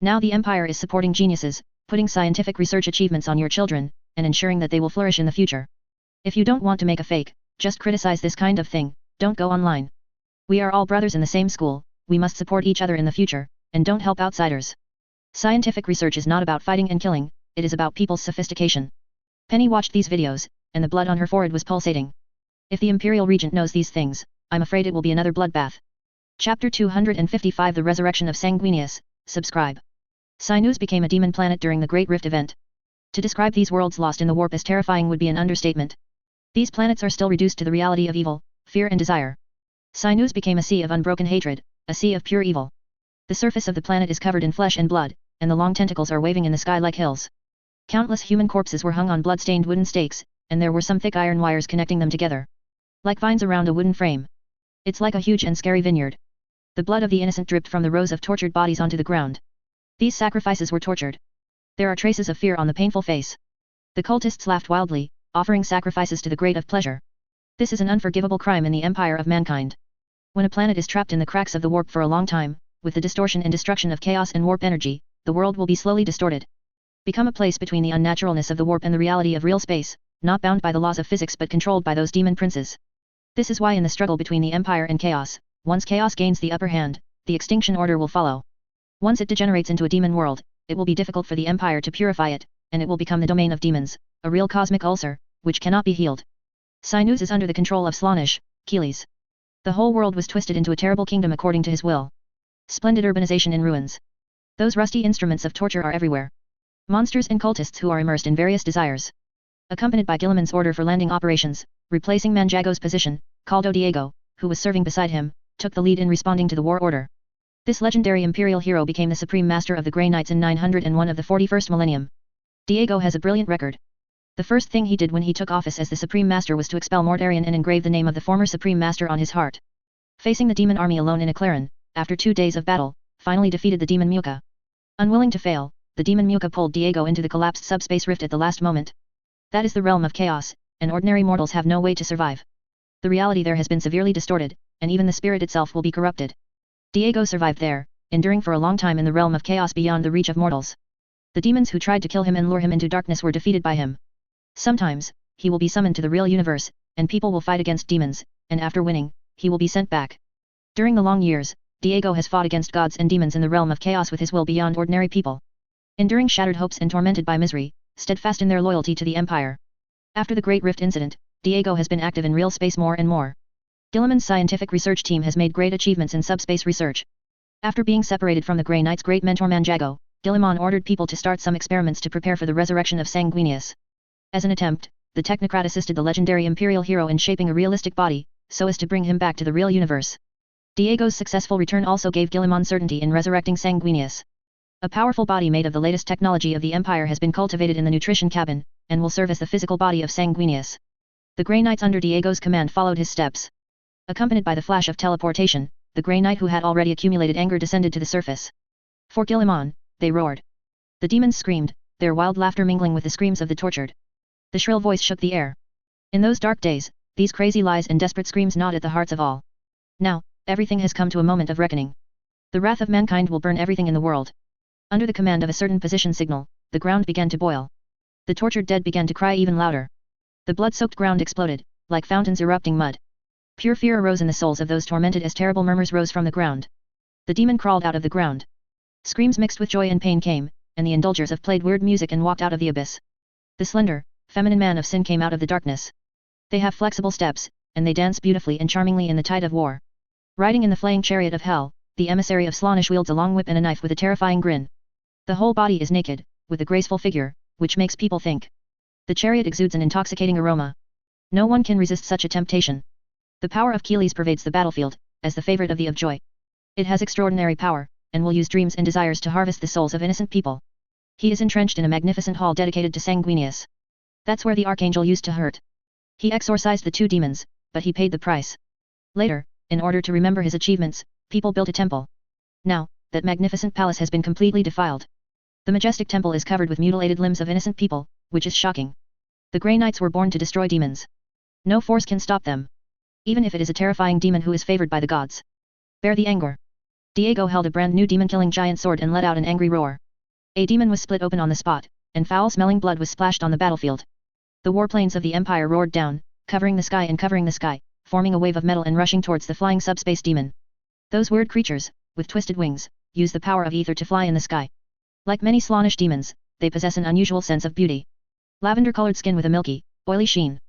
Now the Empire is supporting geniuses, putting scientific research achievements on your children, and ensuring that they will flourish in the future. If you don't want to make a fake, just criticize this kind of thing, don't go online. We are all brothers in the same school, we must support each other in the future, and don't help outsiders. Scientific research is not about fighting and killing, it is about people's sophistication. Penny watched these videos, and the blood on her forehead was pulsating. If the Imperial Regent knows these things, I'm afraid it will be another bloodbath. Chapter 255 The Resurrection of Sanguinius, subscribe. Sinus became a demon planet during the Great Rift event. To describe these worlds lost in the warp as terrifying would be an understatement. These planets are still reduced to the reality of evil, fear and desire. Sinus became a sea of unbroken hatred, a sea of pure evil. The surface of the planet is covered in flesh and blood, and the long tentacles are waving in the sky like hills. Countless human corpses were hung on blood-stained wooden stakes, and there were some thick iron wires connecting them together. Like vines around a wooden frame. It's like a huge and scary vineyard. The blood of the innocent dripped from the rows of tortured bodies onto the ground. These sacrifices were tortured. There are traces of fear on the painful face. The cultists laughed wildly, offering sacrifices to the great of pleasure. This is an unforgivable crime in the empire of mankind. When a planet is trapped in the cracks of the warp for a long time, with the distortion and destruction of chaos and warp energy, the world will be slowly distorted. Become a place between the unnaturalness of the warp and the reality of real space, not bound by the laws of physics but controlled by those demon princes. This is why in the struggle between the Empire and Chaos, once Chaos gains the upper hand, the extinction order will follow. Once it degenerates into a demon world, it will be difficult for the Empire to purify it, and it will become the domain of demons, a real cosmic ulcer, which cannot be healed. Sinus is under the control of Slaanesh, Keelys. The whole world was twisted into a terrible kingdom according to his will. Splendid urbanization in ruins. Those rusty instruments of torture are everywhere. Monsters and cultists who are immersed in various desires. Accompanied by Gilliman's order for landing operations, replacing Manjago's position, Caldo Diego, who was serving beside him, took the lead in responding to the war order. This legendary imperial hero became the supreme master of the Grey Knights in 901 of the 41st millennium. Diego has a brilliant record. The first thing he did when he took office as the supreme master was to expel Mortarion and engrave the name of the former supreme master on his heart. Facing the demon army alone in a clearing, after 2 days of battle, finally defeated the demon Muka. Unwilling to fail, the demon Muka pulled Diego into the collapsed subspace rift at the last moment. That is the realm of chaos, and ordinary mortals have no way to survive. The reality there has been severely distorted, and even the spirit itself will be corrupted. Diego survived there, enduring for a long time in the realm of chaos beyond the reach of mortals. The demons who tried to kill him and lure him into darkness were defeated by him. Sometimes, he will be summoned to the real universe, and people will fight against demons, and after winning, he will be sent back. During the long years, Diego has fought against gods and demons in the realm of chaos with his will beyond ordinary people. Enduring shattered hopes and tormented by misery, steadfast in their loyalty to the Empire. After the Great Rift incident, Diego has been active in real space more and more. Guilliman's scientific research team has made great achievements in subspace research. After being separated from the Grey Knight's great mentor Manjago, Guilliman ordered people to start some experiments to prepare for the resurrection of Sanguinius. As an attempt, the technocrat assisted the legendary imperial hero in shaping a realistic body, so as to bring him back to the real universe. Diego's successful return also gave Guilliman certainty in resurrecting Sanguinius. A powerful body made of the latest technology of the Empire has been cultivated in the nutrition cabin, and will serve as the physical body of Sanguinius. The Grey Knights under Diego's command followed his steps. Accompanied by the flash of teleportation, the Grey Knight who had already accumulated anger descended to the surface. For Guilliman, they roared. The demons screamed, their wild laughter mingling with the screams of the tortured. The shrill voice shook the air. In those dark days, these crazy lies and desperate screams gnawed at the hearts of all. Now, everything has come to a moment of reckoning. The wrath of mankind will burn everything in the world. Under the command of a certain position signal, the ground began to boil. The tortured dead began to cry even louder. The blood-soaked ground exploded, like fountains erupting mud. Pure fear arose in the souls of those tormented as terrible murmurs rose from the ground. The demon crawled out of the ground. Screams mixed with joy and pain came, and the indulgers of played weird music and walked out of the abyss. The slender, feminine man of sin came out of the darkness. They have flexible steps, and they dance beautifully and charmingly in the tide of war. Riding in the flaying chariot of hell, the emissary of Slaanesh wields a long whip and a knife with a terrifying grin. The whole body is naked, with a graceful figure, which makes people think. The chariot exudes an intoxicating aroma. No one can resist such a temptation. The power of Achilles pervades the battlefield, as the favorite of the of joy. It has extraordinary power, and will use dreams and desires to harvest the souls of innocent people. He is entrenched in a magnificent hall dedicated to Sanguinius. That's where the archangel used to hurt. He exorcised the two demons, but he paid the price. Later, in order to remember his achievements, people built a temple. Now, that magnificent palace has been completely defiled. The majestic temple is covered with mutilated limbs of innocent people, which is shocking. The Grey Knights were born to destroy demons. No force can stop them. Even if it is a terrifying demon who is favored by the gods. Bear the anger. Diego held a brand new demon-killing giant sword and let out an angry roar. A demon was split open on the spot, and foul-smelling blood was splashed on the battlefield. The warplanes of the Empire roared down, covering the sky, forming a wave of metal and rushing towards the flying subspace demon. Those weird creatures, with twisted wings, use the power of ether to fly in the sky. Like many Slaanesh demons, they possess an unusual sense of beauty. Lavender-colored skin with a milky, oily sheen.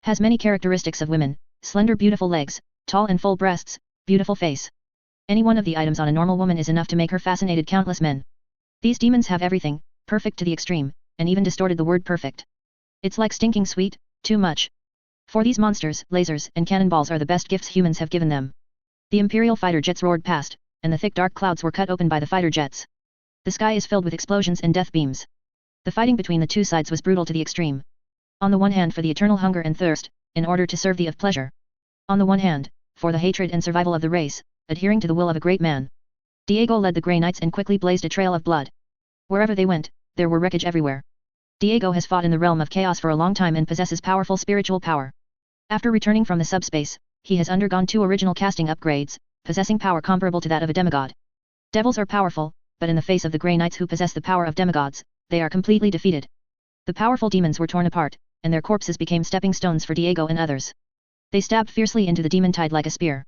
Has many characteristics of women, slender beautiful legs, tall and full breasts, beautiful face. Any one of the items on a normal woman is enough to make her fascinated countless men. These demons have everything, perfect to the extreme, and even distorted the word perfect. It's like stinking sweet, too much. For these monsters, lasers and cannonballs are the best gifts humans have given them. The Imperial fighter jets roared past, and the thick dark clouds were cut open by the fighter jets. The sky is filled with explosions and death beams. The fighting between the two sides was brutal to the extreme. On the one hand for the eternal hunger and thirst, in order to serve the of pleasure. On the one hand, for the hatred and survival of the race, adhering to the will of a great man. Diego led the Grey Knights and quickly blazed a trail of blood. Wherever they went, there were wreckage everywhere. Diego has fought in the realm of chaos for a long time and possesses powerful spiritual power. After returning from the subspace, he has undergone 2 original casting upgrades, possessing power comparable to that of a demigod. Devils are powerful, but in the face of the Grey Knights who possess the power of demigods, they are completely defeated. The powerful demons were torn apart, and their corpses became stepping stones for Diego and others. They stabbed fiercely into the demon tide like a spear.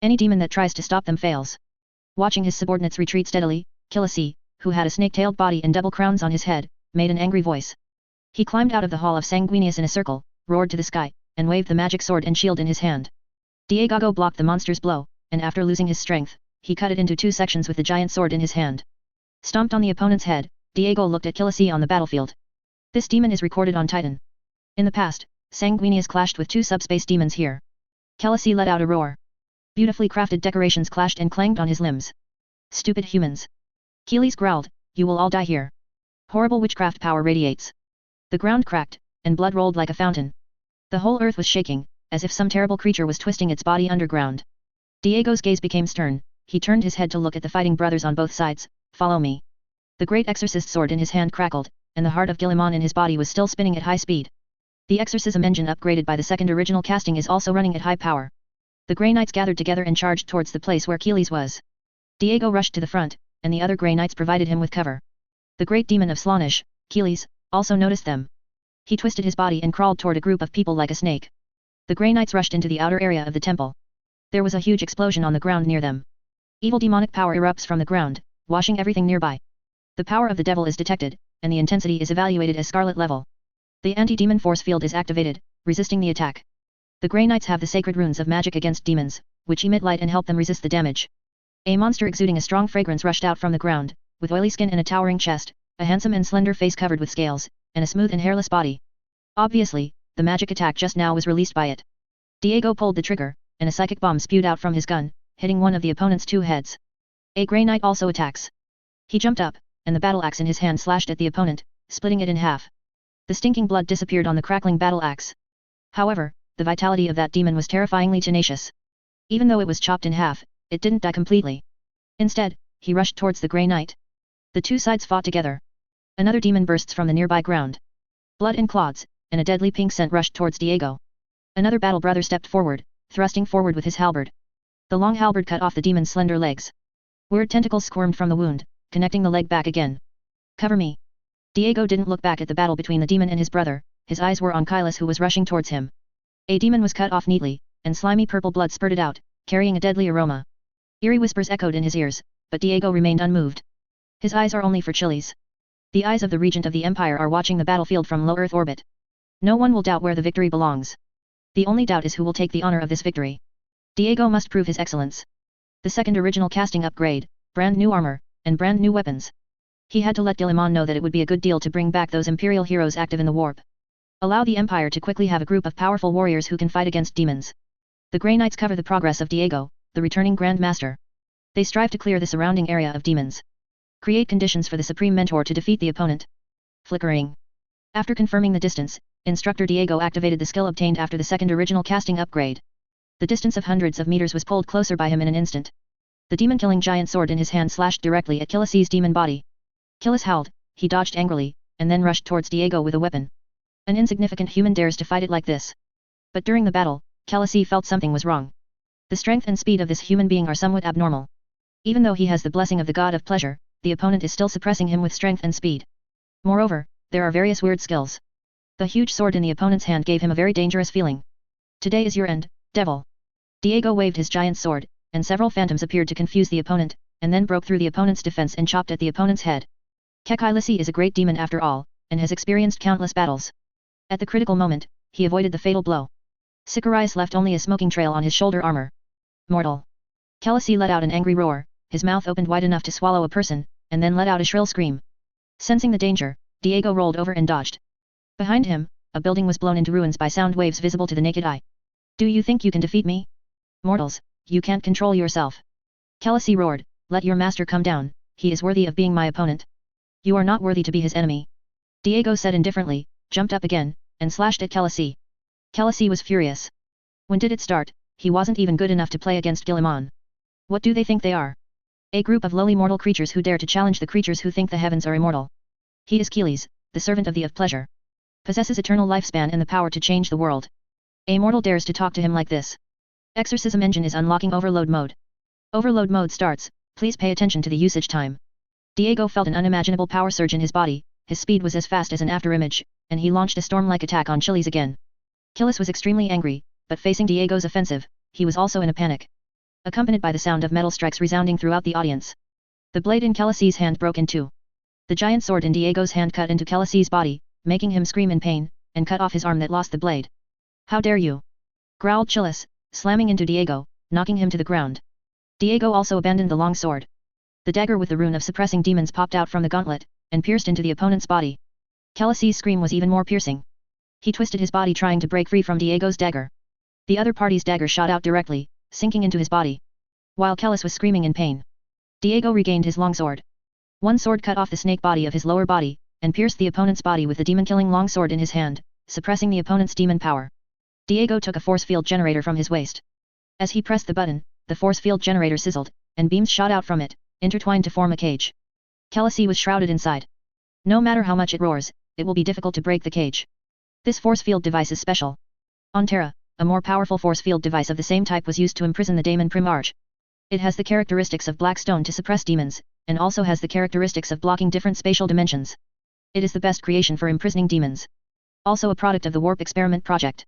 Any demon that tries to stop them fails. Watching his subordinates retreat steadily, Kilisi, who had a snake-tailed body and double crowns on his head, made an angry voice. He climbed out of the hall of Sanguinius in a circle, roared to the sky, and waved the magic sword and shield in his hand. Diego blocked the monster's blow, and after losing his strength, he cut it into 2 sections with the giant sword in his hand. Stomped on the opponent's head, Diego looked at Kilisi on the battlefield. This demon is recorded on Titan. In the past, Sanguinius clashed with 2 subspace demons here. Kilisi let out a roar. Beautifully crafted decorations clashed and clanged on his limbs. Stupid humans. Kelis growled, you will all die here. Horrible witchcraft power radiates. The ground cracked, and blood rolled like a fountain. The whole earth was shaking, as if some terrible creature was twisting its body underground. Diego's gaze became stern, he turned his head to look at the fighting brothers on both sides. Follow me. The great exorcist sword in his hand crackled, and the heart of Guilliman in his body was still spinning at high speed. The exorcism engine upgraded by the second original casting is also running at high power. The Grey Knights gathered together and charged towards the place where Keelys was. Diego rushed to the front, and the other Grey Knights provided him with cover. The great demon of Slaanesh, Keelys, also noticed them. He twisted his body and crawled toward a group of people like a snake. The Grey Knights rushed into the outer area of the temple. There was a huge explosion on the ground near them. Evil demonic power erupts from the ground, washing everything nearby. The power of the devil is detected, and the intensity is evaluated as scarlet level. The anti-demon force field is activated, resisting the attack. The Grey Knights have the sacred runes of magic against demons, which emit light and help them resist the damage. A monster exuding a strong fragrance rushed out from the ground, with oily skin and a towering chest, a handsome and slender face covered with scales, and a smooth and hairless body. Obviously, the magic attack just now was released by it. Diego pulled the trigger, and a psychic bomb spewed out from his gun, hitting one of the opponent's two heads. A Grey Knight also attacks. He jumped up, and the battle axe in his hand slashed at the opponent, splitting it in half. The stinking blood disappeared on the crackling battle axe. However, the vitality of that demon was terrifyingly tenacious. Even though it was chopped in half, it didn't die completely. Instead, he rushed towards the Grey Knight. The two sides fought together. Another demon bursts from the nearby ground. Blood and clods, and a deadly pink scent rushed towards Diego. Another battle brother stepped forward, thrusting forward with his halberd. The long halberd cut off the demon's slender legs. Weird tentacles squirmed from the wound, connecting the leg back again. Cover me. Diego didn't look back at the battle between the demon and his brother, his eyes were on Keylus who was rushing towards him. A demon was cut off neatly, and slimy purple blood spurted out, carrying a deadly aroma. Eerie whispers echoed in his ears, but Diego remained unmoved. His eyes are only for chilies. The eyes of the regent of the empire are watching the battlefield from low Earth orbit. No one will doubt where the victory belongs. The only doubt is who will take the honor of this victory. Diego must prove his excellence. The second original casting upgrade, brand new armor, and brand new weapons. He had to let Guilliman know that it would be a good deal to bring back those imperial heroes active in the warp. Allow the empire to quickly have a group of powerful warriors who can fight against demons. The Grey Knights cover the progress of Diego, the returning Grand Master. They strive to clear the surrounding area of demons. Create conditions for the Supreme Mentor to defeat the opponent. Flickering. After confirming the distance, Instructor Diego activated the skill obtained after the second original casting upgrade. The distance of hundreds of meters was pulled closer by him in an instant. The demon-killing giant sword in his hand slashed directly at Keylys's demon body. Keylys howled, he dodged angrily, and then rushed towards Diego with a weapon. An insignificant human dares to fight it like this. But during the battle, Keylys felt something was wrong. The strength and speed of this human being are somewhat abnormal. Even though he has the blessing of the god of pleasure, the opponent is still suppressing him with strength and speed. Moreover, there are various weird skills. The huge sword in the opponent's hand gave him a very dangerous feeling. Today is your end, devil. Diego waved his giant sword, and several phantoms appeared to confuse the opponent, and then broke through the opponent's defense and chopped at the opponent's head. Keylys is a great demon after all, and has experienced countless battles. At the critical moment, he avoided the fatal blow. Sicarius left only a smoking trail on his shoulder armor. Mortal. Keylys let out an angry roar, his mouth opened wide enough to swallow a person, and then let out a shrill scream. Sensing the danger, Diego rolled over and dodged. Behind him, a building was blown into ruins by sound waves visible to the naked eye. Do you think you can defeat me? Mortals, you can't control yourself. Keylys roared, let your master come down, he is worthy of being my opponent. You are not worthy to be his enemy. Diego said indifferently, jumped up again, and slashed at Keylys. Keylys was furious. When did it start? He wasn't even good enough to play against Guilliman. What do they think they are? A group of lowly mortal creatures who dare to challenge the creatures who think the heavens are immortal. He is Keylys, the servant of the of pleasure. Possesses eternal lifespan and the power to change the world. A mortal dares to talk to him like this. Exorcism engine is unlocking overload mode. Overload mode starts, please pay attention to the usage time. Diego felt an unimaginable power surge in his body, his speed was as fast as an afterimage, and he launched a storm-like attack on Keylys again. Keylys was extremely angry, but facing Diego's offensive, he was also in a panic. Accompanied by the sound of metal strikes resounding throughout the audience. The blade in Keylys's hand broke in two. The giant sword in Diego's hand cut into Keylys's body, making him scream in pain, and cut off his arm that lost the blade. How dare you? Growled Keylys, slamming into Diego, knocking him to the ground. Diego also abandoned the long sword. The dagger with the rune of suppressing demons popped out from the gauntlet, and pierced into the opponent's body. Keylys's scream was even more piercing. He twisted his body trying to break free from Diego's dagger. The other party's dagger shot out directly, sinking into his body. While Keylys was screaming in pain, Diego regained his longsword. One sword cut off the snake body of his lower body, and pierced the opponent's body with the demon-killing longsword in his hand, suppressing the opponent's demon power. Diego took a force field generator from his waist. As he pressed the button, the force field generator sizzled, and beams shot out from it, intertwined to form a cage. Keylys was shrouded inside. No matter how much it roars, it will be difficult to break the cage. This force field device is special. On Terra, a more powerful force field device of the same type was used to imprison the Daemon Primarch. It has the characteristics of black stone to suppress demons, and also has the characteristics of blocking different spatial dimensions. It is the best creation for imprisoning demons. Also a product of the Warp Experiment project.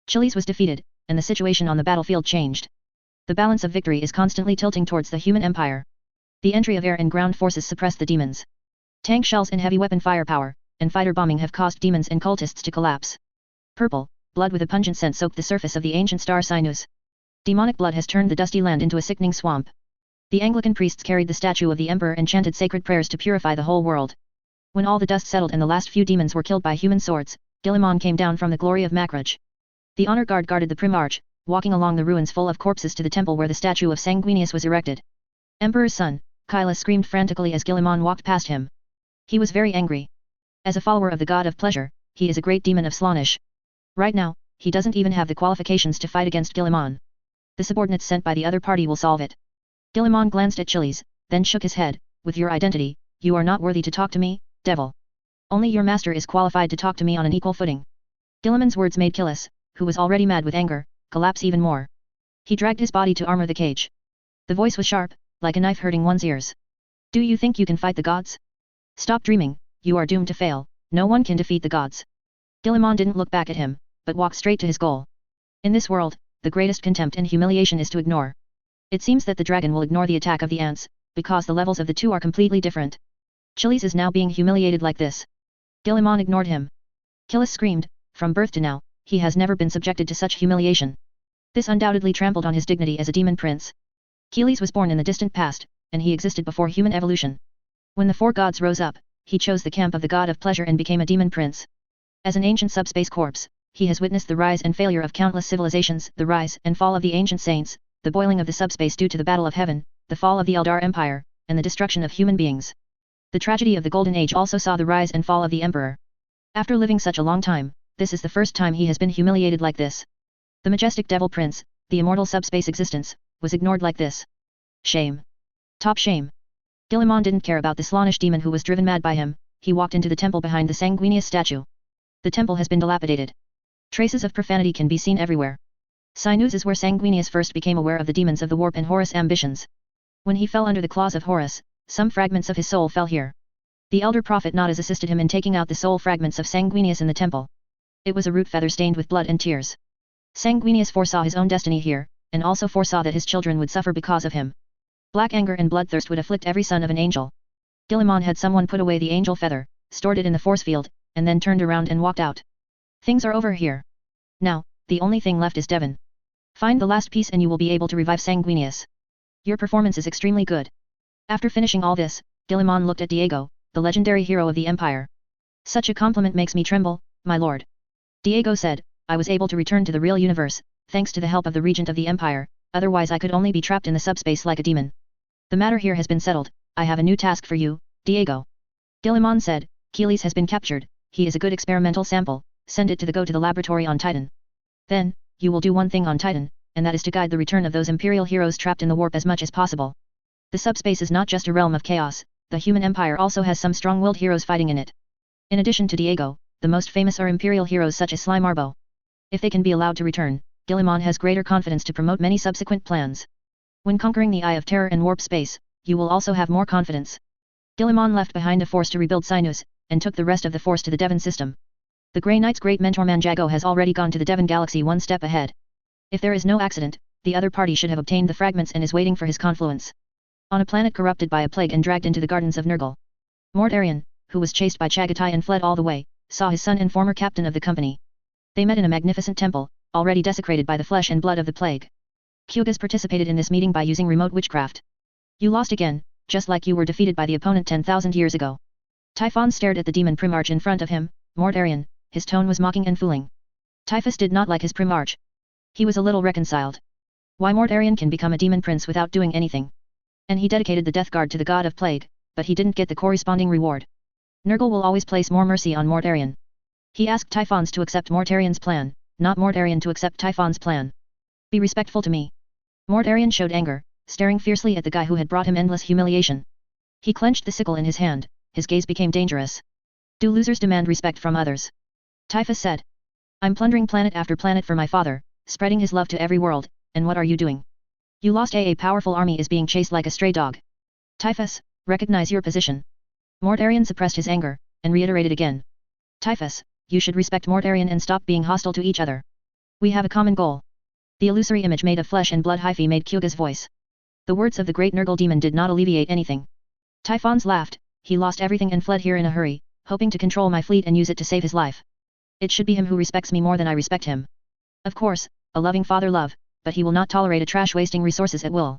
Achilles was defeated, and the situation on the battlefield changed. The balance of victory is constantly tilting towards the human empire. The entry of air and ground forces suppress the demons. Tank shells and heavy weapon firepower, and fighter bombing have caused demons and cultists to collapse. Purple, blood with a pungent scent soaked the surface of the ancient star Sinus. Demonic blood has turned the dusty land into a sickening swamp. The Anglican priests carried the statue of the emperor and chanted sacred prayers to purify the whole world. When all the dust settled and the last few demons were killed by human swords, Guilliman came down from the glory of Macrage. The honor guard guarded the Primarch, walking along the ruins full of corpses to the temple where the statue of Sanguinius was erected. Emperor's son, Kylus screamed frantically as Guilliman walked past him. He was very angry. As a follower of the god of pleasure, he is a great demon of Slaanesh. Right now, he doesn't even have the qualifications to fight against Guilliman. The subordinates sent by the other party will solve it. Guilliman glanced at Achilles, then shook his head. With your identity, you are not worthy to talk to me, devil. Only your master is qualified to talk to me on an equal footing. Guilliman's words made Kylus, who was already mad with anger, collapse even more. He dragged his body to armor the cage. The voice was sharp, like a knife hurting one's ears. Do you think you can fight the gods? Stop dreaming, you are doomed to fail, no one can defeat the gods. Guilliman didn't look back at him, but walked straight to his goal. In this world, the greatest contempt and humiliation is to ignore. It seems that the dragon will ignore the attack of the ants, because the levels of the two are completely different. Achilles is now being humiliated like this. Guilliman ignored him. Kylus screamed, from birth to now, he has never been subjected to such humiliation. This undoubtedly trampled on his dignity as a demon prince. Achilles was born in the distant past, and he existed before human evolution. When the four gods rose up, he chose the camp of the god of pleasure and became a demon prince. As an ancient subspace corpse, he has witnessed the rise and failure of countless civilizations, the rise and fall of the ancient saints, the boiling of the subspace due to the battle of heaven, the fall of the Eldar Empire, and the destruction of human beings. The tragedy of the Golden Age also saw the rise and fall of the Emperor. After living such a long time, this is the first time he has been humiliated like this. The majestic Devil Prince, the immortal subspace existence, was ignored like this. Shame. Top shame. Guilliman didn't care about the Slaanesh demon who was driven mad by him. He walked into the temple behind the Sanguinius statue. The temple has been dilapidated. Traces of profanity can be seen everywhere. Sinus is where Sanguinius first became aware of the demons of the warp and Horus ambitions. When he fell under the claws of Horus, some fragments of his soul fell here. The elder prophet Nadas assisted him in taking out the soul fragments of Sanguinius in the temple. It was a root feather stained with blood and tears. Sanguinius foresaw his own destiny here, and also foresaw that his children would suffer because of him. Black anger and bloodthirst would afflict every son of an angel. Guilliman had someone put away the angel feather, stored it in the force field, and then turned around and walked out. Things are over here. Now, the only thing left is Devon. Find the last piece and you will be able to revive Sanguinius. Your performance is extremely good. After finishing all this, Guilliman looked at Diego, the legendary hero of the Empire. Such a compliment makes me tremble, my lord. Diego said, I was able to return to the real universe, thanks to the help of the regent of the Empire, otherwise I could only be trapped in the subspace like a demon. The matter here has been settled, I have a new task for you, Diego. Guilliman said, Achilles has been captured, he is a good experimental sample, send it to the laboratory on Titan. Then, you will do one thing on Titan, and that is to guide the return of those imperial heroes trapped in the warp as much as possible. The subspace is not just a realm of chaos, the human empire also has some strong-willed heroes fighting in it. In addition to Diego, the most famous are imperial heroes such as Sly Marbo. If they can be allowed to return, Guilliman has greater confidence to promote many subsequent plans. When conquering the Eye of Terror and Warp Space, you will also have more confidence. Guilliman left behind a force to rebuild Sinus, and took the rest of the force to the Devon system. The Grey Knight's great mentor Manjago has already gone to the Devon galaxy one step ahead. If there is no accident, the other party should have obtained the fragments and is waiting for his confluence. On a planet corrupted by a plague and dragged into the gardens of Nurgle. Mortarion, who was chased by Chagatai and fled all the way, saw his son and former captain of the company. They met in a magnificent temple, already desecrated by the flesh and blood of the plague. Kugas participated in this meeting by using remote witchcraft. You lost again, just like you were defeated by the opponent 10,000 years ago. Typhon stared at the demon Primarch in front of him, Mortarion, his tone was mocking and fooling. Typhus did not like his Primarch. He was a little reconciled. Why Mortarion can become a demon prince without doing anything? And he dedicated the death guard to the god of plague, but he didn't get the corresponding reward. Nurgle will always place more mercy on Mortarion. He asked Typhons to accept Mortarion's plan, not Mortarion to accept Typhon's plan. Be respectful to me. Mortarion showed anger, staring fiercely at the guy who had brought him endless humiliation. He clenched the sickle in his hand, his gaze became dangerous. Do losers demand respect from others? Typhus said. I'm plundering planet after planet for my father, spreading his love to every world, and what are you doing? You lost a powerful army is being chased like a stray dog. Typhus, recognize your position. Mortarion suppressed his anger, and reiterated again. Typhus, you should respect Mortarion and stop being hostile to each other. We have a common goal. The illusory image made of flesh and blood hyphae made Kyuga's voice. The words of the great Nurgle demon did not alleviate anything. Typhons laughed, he lost everything and fled here in a hurry, hoping to control my fleet and use it to save his life. It should be him who respects me more than I respect him. Of course, a loving father love, but he will not tolerate a trash wasting resources at will.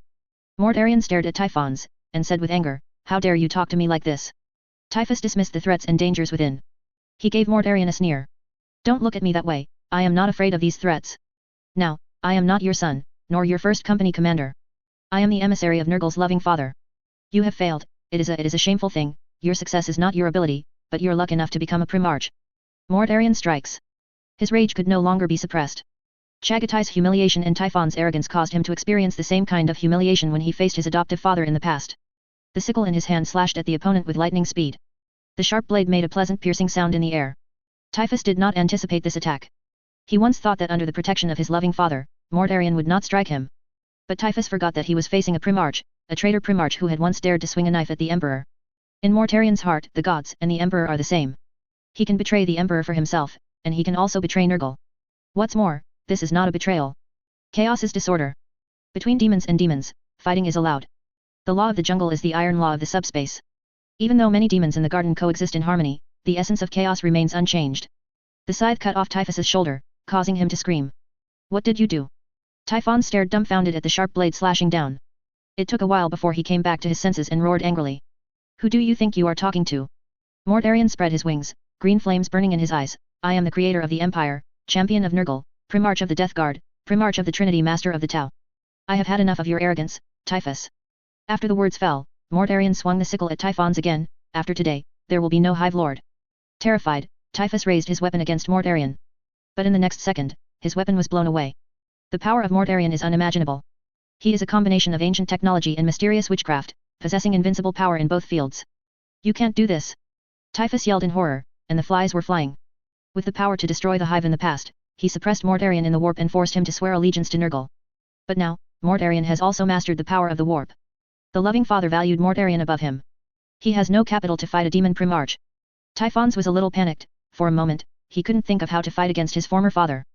Mortarion stared at Typhons, and said with anger, how dare you talk to me like this? Typhus dismissed the threats and dangers within. He gave Mortarion a sneer. Don't look at me that way, I am not afraid of these threats. Now, I am not your son, nor your first company commander. I am the emissary of Nurgle's loving father. You have failed, it is a shameful thing, your success is not your ability, but your luck enough to become a primarch. Mortarion strikes. His rage could no longer be suppressed. Chagatai's humiliation and Typhon's arrogance caused him to experience the same kind of humiliation when he faced his adoptive father in the past. The sickle in his hand slashed at the opponent with lightning speed. The sharp blade made a pleasant piercing sound in the air. Typhus did not anticipate this attack. He once thought that under the protection of his loving father, Mortarion would not strike him. But Typhus forgot that he was facing a primarch, a traitor primarch who had once dared to swing a knife at the emperor. In Mortarion's heart, the gods and the emperor are the same. He can betray the emperor for himself, and he can also betray Nurgle. What's more, this is not a betrayal. Chaos is disorder. Between demons and demons, fighting is allowed. The law of the jungle is the iron law of the subspace. Even though many demons in the garden coexist in harmony, the essence of chaos remains unchanged. The scythe cut off Typhus's shoulder, causing him to scream. What did you do? Typhon stared dumbfounded at the sharp blade slashing down. It took a while before he came back to his senses and roared angrily. Who do you think you are talking to? Mortarion spread his wings, green flames burning in his eyes. I am the creator of the Empire, champion of Nurgle, primarch of the Death Guard, primarch of the Trinity, master of the Tau. I have had enough of your arrogance, Typhus. After the words fell, Mortarion swung the sickle at Typhons again. After today, there will be no Hive Lord. Terrified, Typhus raised his weapon against Mortarion. But in the next second, his weapon was blown away. The power of Mortarion is unimaginable. He is a combination of ancient technology and mysterious witchcraft, possessing invincible power in both fields. You can't do this. Typhus yelled in horror, and the flies were flying. With the power to destroy the hive in the past, he suppressed Mortarion in the warp and forced him to swear allegiance to Nurgle. But now, Mortarion has also mastered the power of the warp. The loving father valued Mortarion above him. He has no capital to fight a demon primarch. Typhons was a little panicked. For a moment, he couldn't think of how to fight against his former father.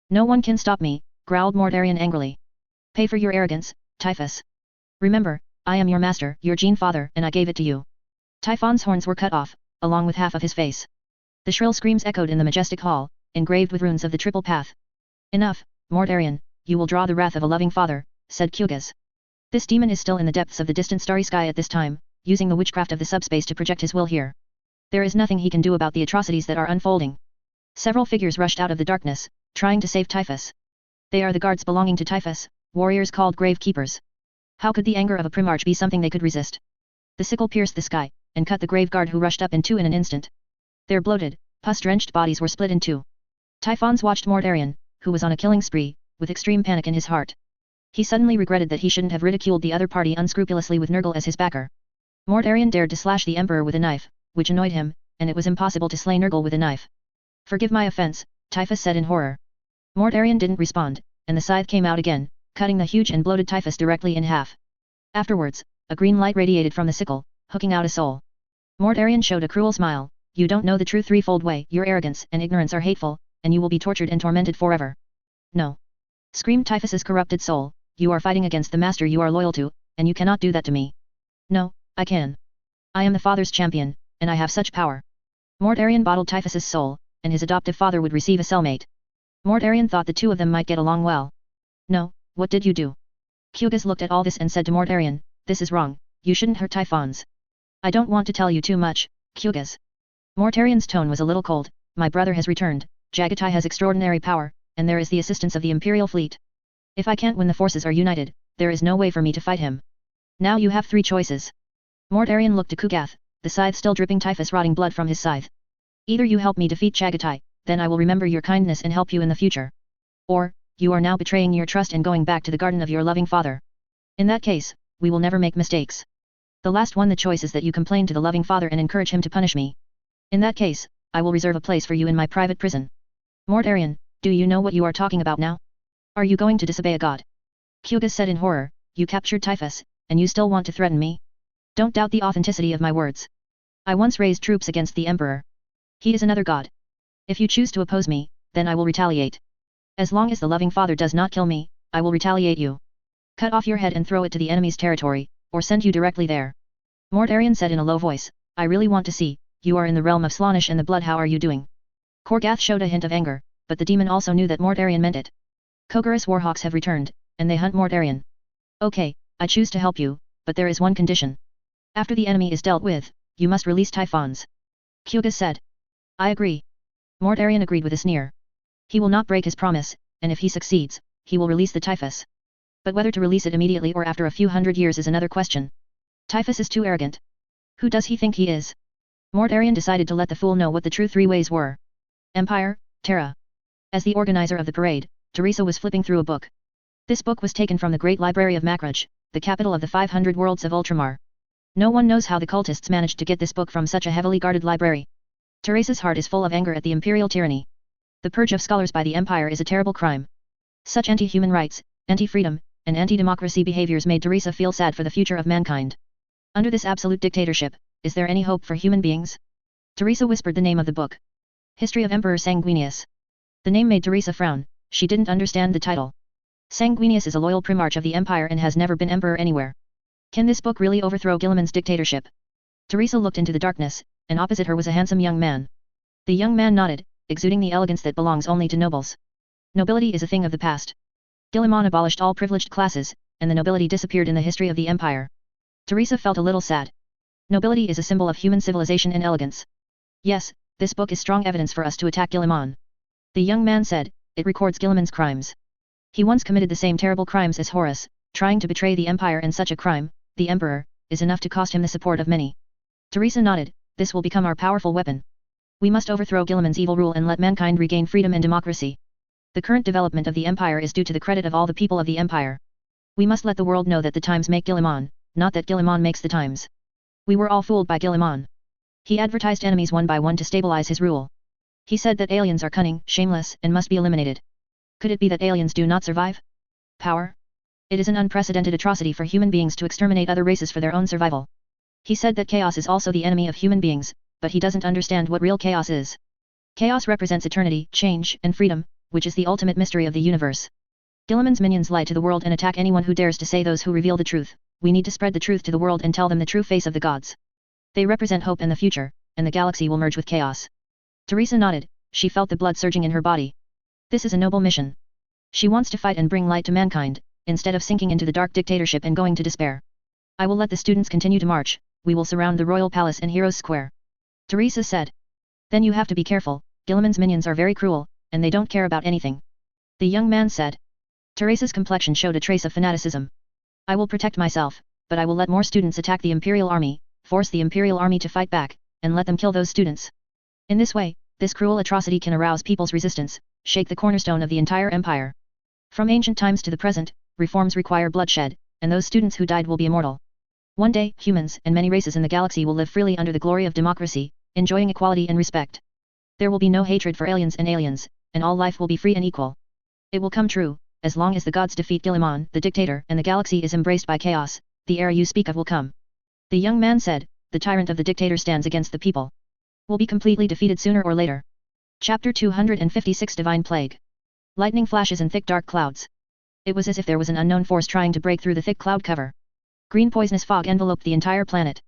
No one can stop me, growled Mortarion angrily. Pay for your arrogance, Typhus. Remember, I am your master, your gene father, and I gave it to you. Typhon's horns were cut off, along with half of his face. The shrill screams echoed in the majestic hall, engraved with runes of the triple path. Enough, Mortarion, you will draw the wrath of a loving father, said Kyugas. This demon is still in the depths of the distant starry sky at this time, using the witchcraft of the subspace to project his will here. There is nothing he can do about the atrocities that are unfolding. Several figures rushed out of the darkness, trying to save Typhus. They are the guards belonging to Typhus, warriors called grave keepers. How could the anger of a primarch be something they could resist? The sickle pierced the sky, and cut the grave guard who rushed up in two in an instant. Their bloated, pus-drenched bodies were split in two. Typhons watched Mortarion, who was on a killing spree, with extreme panic in his heart. He suddenly regretted that he shouldn't have ridiculed the other party unscrupulously with Nurgle as his backer. Mortarion dared to slash the Emperor with a knife, which annoyed him, and it was impossible to slay Nurgle with a knife. Forgive my offense, Typhus said in horror. Mortarion didn't respond, and the scythe came out again, cutting the huge and bloated Typhus directly in half. Afterwards, a green light radiated from the sickle, hooking out a soul. Mortarion showed a cruel smile. You don't know the true threefold way. Your arrogance and ignorance are hateful, and you will be tortured and tormented forever. No. Screamed Typhus's corrupted soul, you are fighting against the master you are loyal to, and you cannot do that to me. No, I can. I am the father's champion, and I have such power. Mortarion bottled Typhus's soul, and his adoptive father would receive a cellmate. Mortarion thought the two of them might get along well. No, what did you do? Kyugas looked at all this and said to Mortarion, this is wrong, you shouldn't hurt Typhons. I don't want to tell you too much, Kyugas. Mortarion's tone was a little cold. My brother has returned, Jagatai has extraordinary power, and there is the assistance of the Imperial fleet. If I can't win the forces are united, there is no way for me to fight him. Now you have three choices. Mortarion looked to Kugath, the scythe still dripping Typhus rotting blood from his scythe. Either you help me defeat Jagatai, then I will remember your kindness and help you in the future. Or, you are now betraying your trust and going back to the garden of your loving father. In that case, we will never make mistakes. The last one, the choice is that you complain to the loving father and encourage him to punish me. In that case, I will reserve a place for you in my private prison. Mortarion, do you know what you are talking about now? Are you going to disobey a god? Kyuga said in horror, you captured Typhus, and you still want to threaten me? Don't doubt the authenticity of my words. I once raised troops against the Emperor. He is another god. If you choose to oppose me, then I will retaliate. As long as the loving father does not kill me, I will retaliate you. Cut off your head and throw it to the enemy's territory, or send you directly there. Mortarion said in a low voice, I really want to see, you are in the realm of Slaanesh and the blood, how are you doing? Korgath showed a hint of anger, but the demon also knew that Mortarion meant it. Kogarus Warhawks have returned, and they hunt Mortarion. Okay, I choose to help you, but there is one condition. After the enemy is dealt with, you must release Typhons. Kyuga said. I agree. Mortarion agreed with a sneer. He will not break his promise, and if he succeeds, he will release the Typhus. But whether to release it immediately or after a few hundred years is another question. Typhus is too arrogant. Who does he think he is? Mortarion decided to let the fool know what the true three ways were. Empire, Terra. As the organizer of the parade, Teresa was flipping through a book. This book was taken from the Great Library of Makraj, the capital of the 500 worlds of Ultramar. No one knows how the cultists managed to get this book from such a heavily guarded library. Teresa's heart is full of anger at the imperial tyranny. The purge of scholars by the empire is a terrible crime. Such anti-human rights, anti-freedom, and anti-democracy behaviors made Teresa feel sad for the future of mankind. Under this absolute dictatorship, is there any hope for human beings? Teresa whispered the name of the book. History of Emperor Sanguinius. The name made Teresa frown, she didn't understand the title. Sanguinius is a loyal primarch of the empire and has never been emperor anywhere. Can this book really overthrow Guilliman's dictatorship? Teresa looked into the darkness, and opposite her was a handsome young man. The young man nodded, exuding the elegance that belongs only to nobles. Nobility is a thing of the past. Guilliman abolished all privileged classes, and the nobility disappeared in the history of the empire. Teresa felt a little sad. Nobility is a symbol of human civilization and elegance. Yes, this book is strong evidence for us to attack Guilliman. The young man said, it records Guilliman's crimes. He once committed the same terrible crimes as Horus, trying to betray the empire, and such a crime, the emperor, is enough to cost him the support of many. Teresa nodded, this will become our powerful weapon. We must overthrow Guilliman's evil rule and let mankind regain freedom and democracy. The current development of the empire is due to the credit of all the people of the empire. We must let the world know that the times make Guilliman, not that Guilliman makes the times. We were all fooled by Guilliman. He advertised enemies one by one to stabilize his rule. He said that aliens are cunning, shameless, and must be eliminated. Could it be that aliens do not survive? Power? It is an unprecedented atrocity for human beings to exterminate other races for their own survival. He said that chaos is also the enemy of human beings, but he doesn't understand what real chaos is. Chaos represents eternity, change, and freedom, which is the ultimate mystery of the universe. Guilliman's minions lie to the world and attack anyone who dares to say those who reveal the truth. We need to spread the truth to the world and tell them the true face of the gods. They represent hope and the future, and the galaxy will merge with chaos. Teresa nodded, she felt the blood surging in her body. This is a noble mission. She wants to fight and bring light to mankind, instead of sinking into the dark dictatorship and going to despair. I will let the students continue to march, we will surround the royal palace and Heroes Square. Teresa said. Then you have to be careful, Guilliman's minions are very cruel, and they don't care about anything. The young man said. Teresa's complexion showed a trace of fanaticism. I will protect myself, but I will let more students attack the Imperial Army, force the Imperial Army to fight back, and let them kill those students. In this way, this cruel atrocity can arouse people's resistance, shake the cornerstone of the entire empire. From ancient times to the present, reforms require bloodshed, and those students who died will be immortal. One day, humans and many races in the galaxy will live freely under the glory of democracy, enjoying equality and respect. There will be no hatred for aliens, and all life will be free and equal. It will come true, as long as the gods defeat Guilliman, the dictator, and the galaxy is embraced by chaos, the era you speak of will come. The young man said, the tyrant of the dictator stands against the people. Will be completely defeated sooner or later. Chapter 256 Divine Plague. Lightning flashes and thick dark clouds. It was as if there was an unknown force trying to break through the thick cloud cover. Green poisonous fog enveloped the entire planet.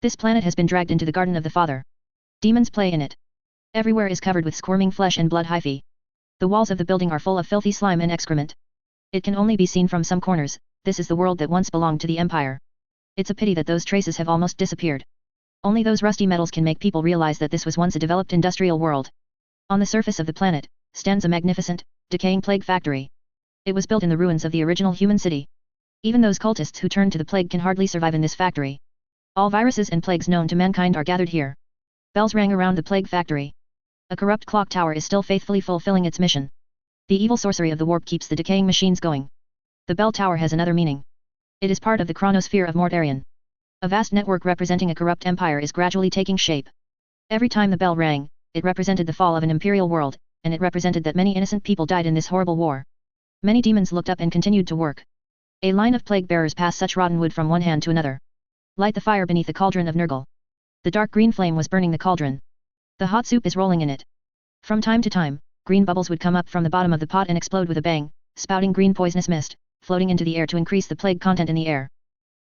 This planet has been dragged into the Garden of the Father. Demons play in it. Everywhere is covered with squirming flesh and blood hyphae. The walls of the building are full of filthy slime and excrement. It can only be seen from some corners. This is the world that once belonged to the Empire. It's a pity that those traces have almost disappeared. Only those rusty metals can make people realize that this was once a developed industrial world. On the surface of the planet, stands a magnificent, decaying plague factory. It was built in the ruins of the original human city. Even those cultists who turned to the plague can hardly survive in this factory. All viruses and plagues known to mankind are gathered here. Bells rang around the plague factory. A corrupt clock tower is still faithfully fulfilling its mission. The evil sorcery of the warp keeps the decaying machines going. The bell tower has another meaning. It is part of the chronosphere of Mortarion. A vast network representing a corrupt empire is gradually taking shape. Every time the bell rang, it represented the fall of an imperial world, and it represented that many innocent people died in this horrible war. Many demons looked up and continued to work. A line of plague bearers passed such rotten wood from one hand to another. Light the fire beneath the cauldron of Nurgle. The dark green flame was burning the cauldron. The hot soup is rolling in it. From time to time, green bubbles would come up from the bottom of the pot and explode with a bang, spouting green poisonous mist, floating into the air to increase the plague content in the air.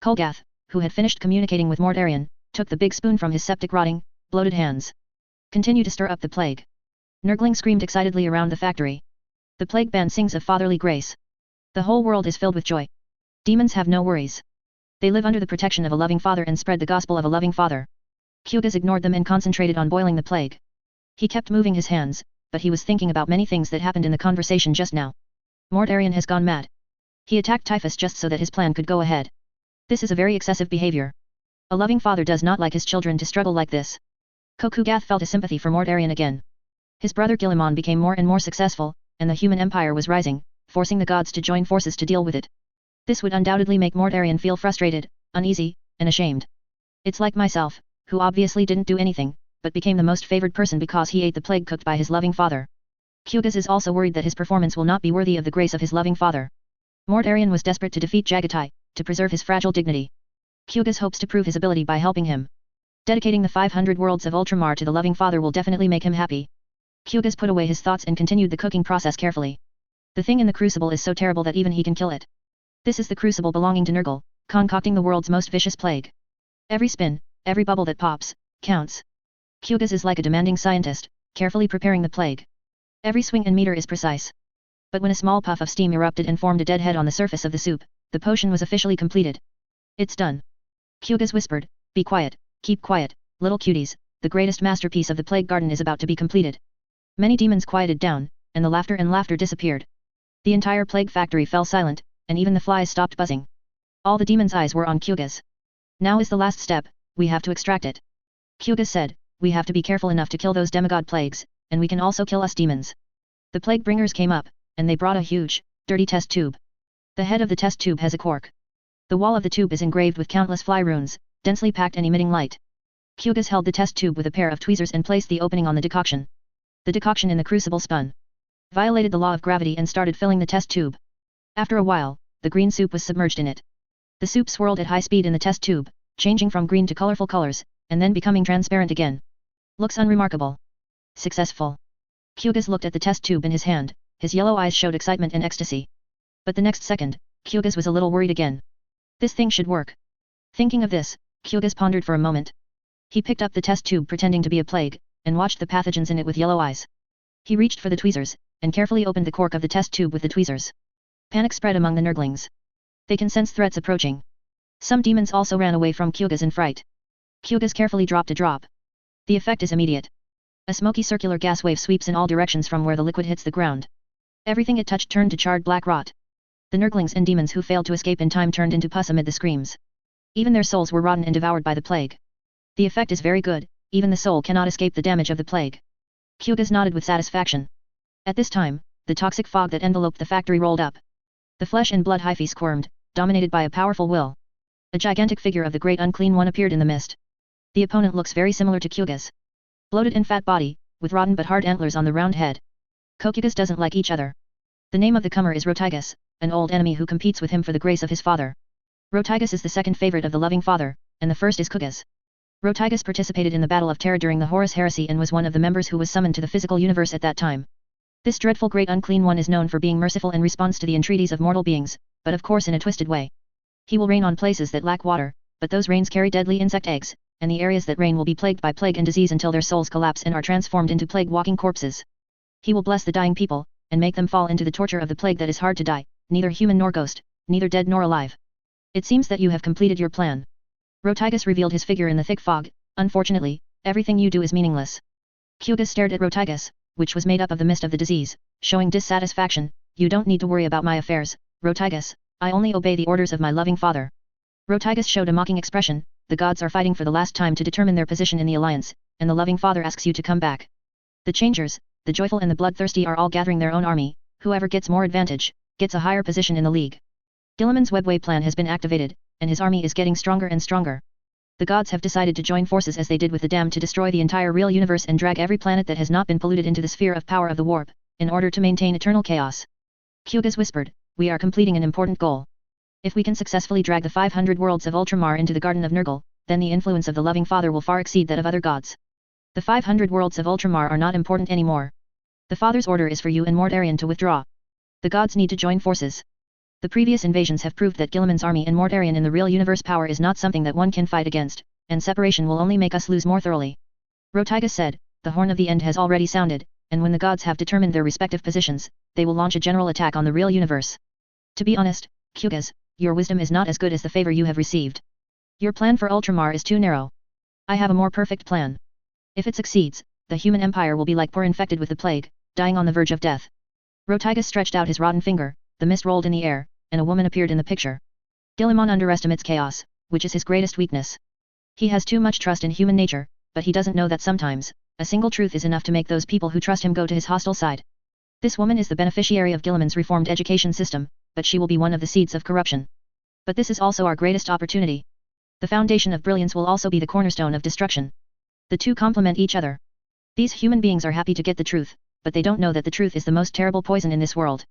Kolgath, who had finished communicating with Mortarion, took the big spoon from his septic rotting, bloated hands. Continue to stir up the plague. Nurgling screamed excitedly around the factory. The plague band sings of fatherly grace. The whole world is filled with joy. Demons have no worries. They live under the protection of a loving father and spread the gospel of a loving father. Kyugas ignored them and concentrated on boiling the plague. He kept moving his hands, but he was thinking about many things that happened in the conversation just now. Mortarion has gone mad. He attacked Typhus just so that his plan could go ahead. This is a very excessive behavior. A loving father does not like his children to struggle like this. Kolgath felt a sympathy for Mortarion again. His brother Guilliman became more and more successful, and the human empire was rising, forcing the gods to join forces to deal with it. This would undoubtedly make Mortarion feel frustrated, uneasy, and ashamed. It's like myself, who obviously didn't do anything, but became the most favored person because he ate the plague cooked by his loving father. Kyugas is also worried that his performance will not be worthy of the grace of his loving father. Mortarion was desperate to defeat Jagatai, to preserve his fragile dignity. Kyugas hopes to prove his ability by helping him. Dedicating the 500 worlds of Ultramar to the loving father will definitely make him happy. Kyugas put away his thoughts and continued the cooking process carefully. The thing in the crucible is so terrible that even he can kill it. This is the crucible belonging to Nurgle, concocting the world's most vicious plague. Every spin, every bubble that pops, counts. Kyugas is like a demanding scientist, carefully preparing the plague. Every swing and meter is precise. But when a small puff of steam erupted and formed a dead head on the surface of the soup, the potion was officially completed. It's done. Kyugas whispered, be quiet, keep quiet, little cuties, the greatest masterpiece of the plague garden is about to be completed. Many demons quieted down, and the laughter disappeared. The entire plague factory fell silent, and even the flies stopped buzzing. All the demons' eyes were on Kyugas. Now is the last step, we have to extract it. Kyugas said, we have to be careful enough to kill those demigod plagues, and we can also kill us demons. The plague bringers came up, and they brought a huge, dirty test tube. The head of the test tube has a cork. The wall of the tube is engraved with countless fly runes, densely packed and emitting light. Kyugas held the test tube with a pair of tweezers and placed the opening on the decoction. The decoction in the crucible spun. Violated the law of gravity and started filling the test tube. After a while, the green soup was submerged in it. The soup swirled at high speed in the test tube, changing from green to colorful colors, and then becoming transparent again. Looks unremarkable. Successful. Kyugas looked at the test tube in his hand, his yellow eyes showed excitement and ecstasy. But the next second, Kyugas was a little worried again. This thing should work. Thinking of this, Kyugas pondered for a moment. He picked up the test tube pretending to be a plague, and watched the pathogens in it with yellow eyes. He reached for the tweezers, and carefully opened the cork of the test tube with the tweezers. Panic spread among the Nurglings. They can sense threats approaching. Some demons also ran away from Kyugas in fright. Kyugas carefully dropped a drop. The effect is immediate. A smoky circular gas wave sweeps in all directions from where the liquid hits the ground. Everything it touched turned to charred black rot. The Nurglings and demons who failed to escape in time turned into pus amid the screams. Even their souls were rotten and devoured by the plague. The effect is very good, even the soul cannot escape the damage of the plague. Kyugas nodded with satisfaction. At this time, the toxic fog that enveloped the factory rolled up. The flesh and blood hyphae squirmed, dominated by a powerful will. A gigantic figure of the Great Unclean One appeared in the mist. The opponent looks very similar to Kyugas. Bloated and fat body, with rotten but hard antlers on the round head. Kyugas doesn't like each other. The name of the comer is Rotigas, an old enemy who competes with him for the grace of his father. Rotigas is the second favorite of the loving father, and the first is Kyugas. Rotigas participated in the Battle of Terra during the Horus Heresy and was one of the members who was summoned to the physical universe at that time. This dreadful Great Unclean One is known for being merciful and responds to the entreaties of mortal beings, but of course in a twisted way. He will rain on places that lack water, but those rains carry deadly insect eggs, and the areas that rain will be plagued by plague and disease until their souls collapse and are transformed into plague-walking corpses. He will bless the dying people, and make them fall into the torture of the plague that is hard to die, neither human nor ghost, neither dead nor alive. It seems that you have completed your plan. Rotigas revealed his figure in the thick fog. Unfortunately, everything you do is meaningless. Kyugas stared at Rotigas, which was made up of the mist of the disease, showing dissatisfaction. You don't need to worry about my affairs, Rotigas, I only obey the orders of my loving father. Rotigas showed a mocking expression. The gods are fighting for the last time to determine their position in the alliance, and the loving father asks you to come back. The changers, the joyful and the bloodthirsty are all gathering their own army. Whoever gets more advantage, gets a higher position in the league. Guilliman's webway plan has been activated, and his army is getting stronger and stronger. The gods have decided to join forces as they did with the Damned to destroy the entire real universe and drag every planet that has not been polluted into the sphere of power of the warp, in order to maintain eternal chaos. Kyugas whispered, we are completing an important goal. If we can successfully drag the 500 worlds of Ultramar into the Garden of Nurgle, then the influence of the Loving Father will far exceed that of other gods. The 500 worlds of Ultramar are not important anymore. The Father's order is for you and Mortarion to withdraw. The gods need to join forces. The previous invasions have proved that Guilliman's army and Mortarion in the real universe power is not something that one can fight against, and separation will only make us lose more thoroughly. Rotigas said, the horn of the end has already sounded, and when the gods have determined their respective positions, they will launch a general attack on the real universe. To be honest, Kyugas, your wisdom is not as good as the favor you have received. Your plan for Ultramar is too narrow. I have a more perfect plan. If it succeeds, the human empire will be like poor infected with the plague, dying on the verge of death. Rotigas stretched out his rotten finger, the mist rolled in the air, and a woman appeared in the picture. Guilliman underestimates chaos, which is his greatest weakness. He has too much trust in human nature, but he doesn't know that sometimes, a single truth is enough to make those people who trust him go to his hostile side. This woman is the beneficiary of Guilliman's reformed education system, but she will be one of the seeds of corruption. But this is also our greatest opportunity. The foundation of brilliance will also be the cornerstone of destruction. The two complement each other. These human beings are happy to get the truth, but they don't know that the truth is the most terrible poison in this world.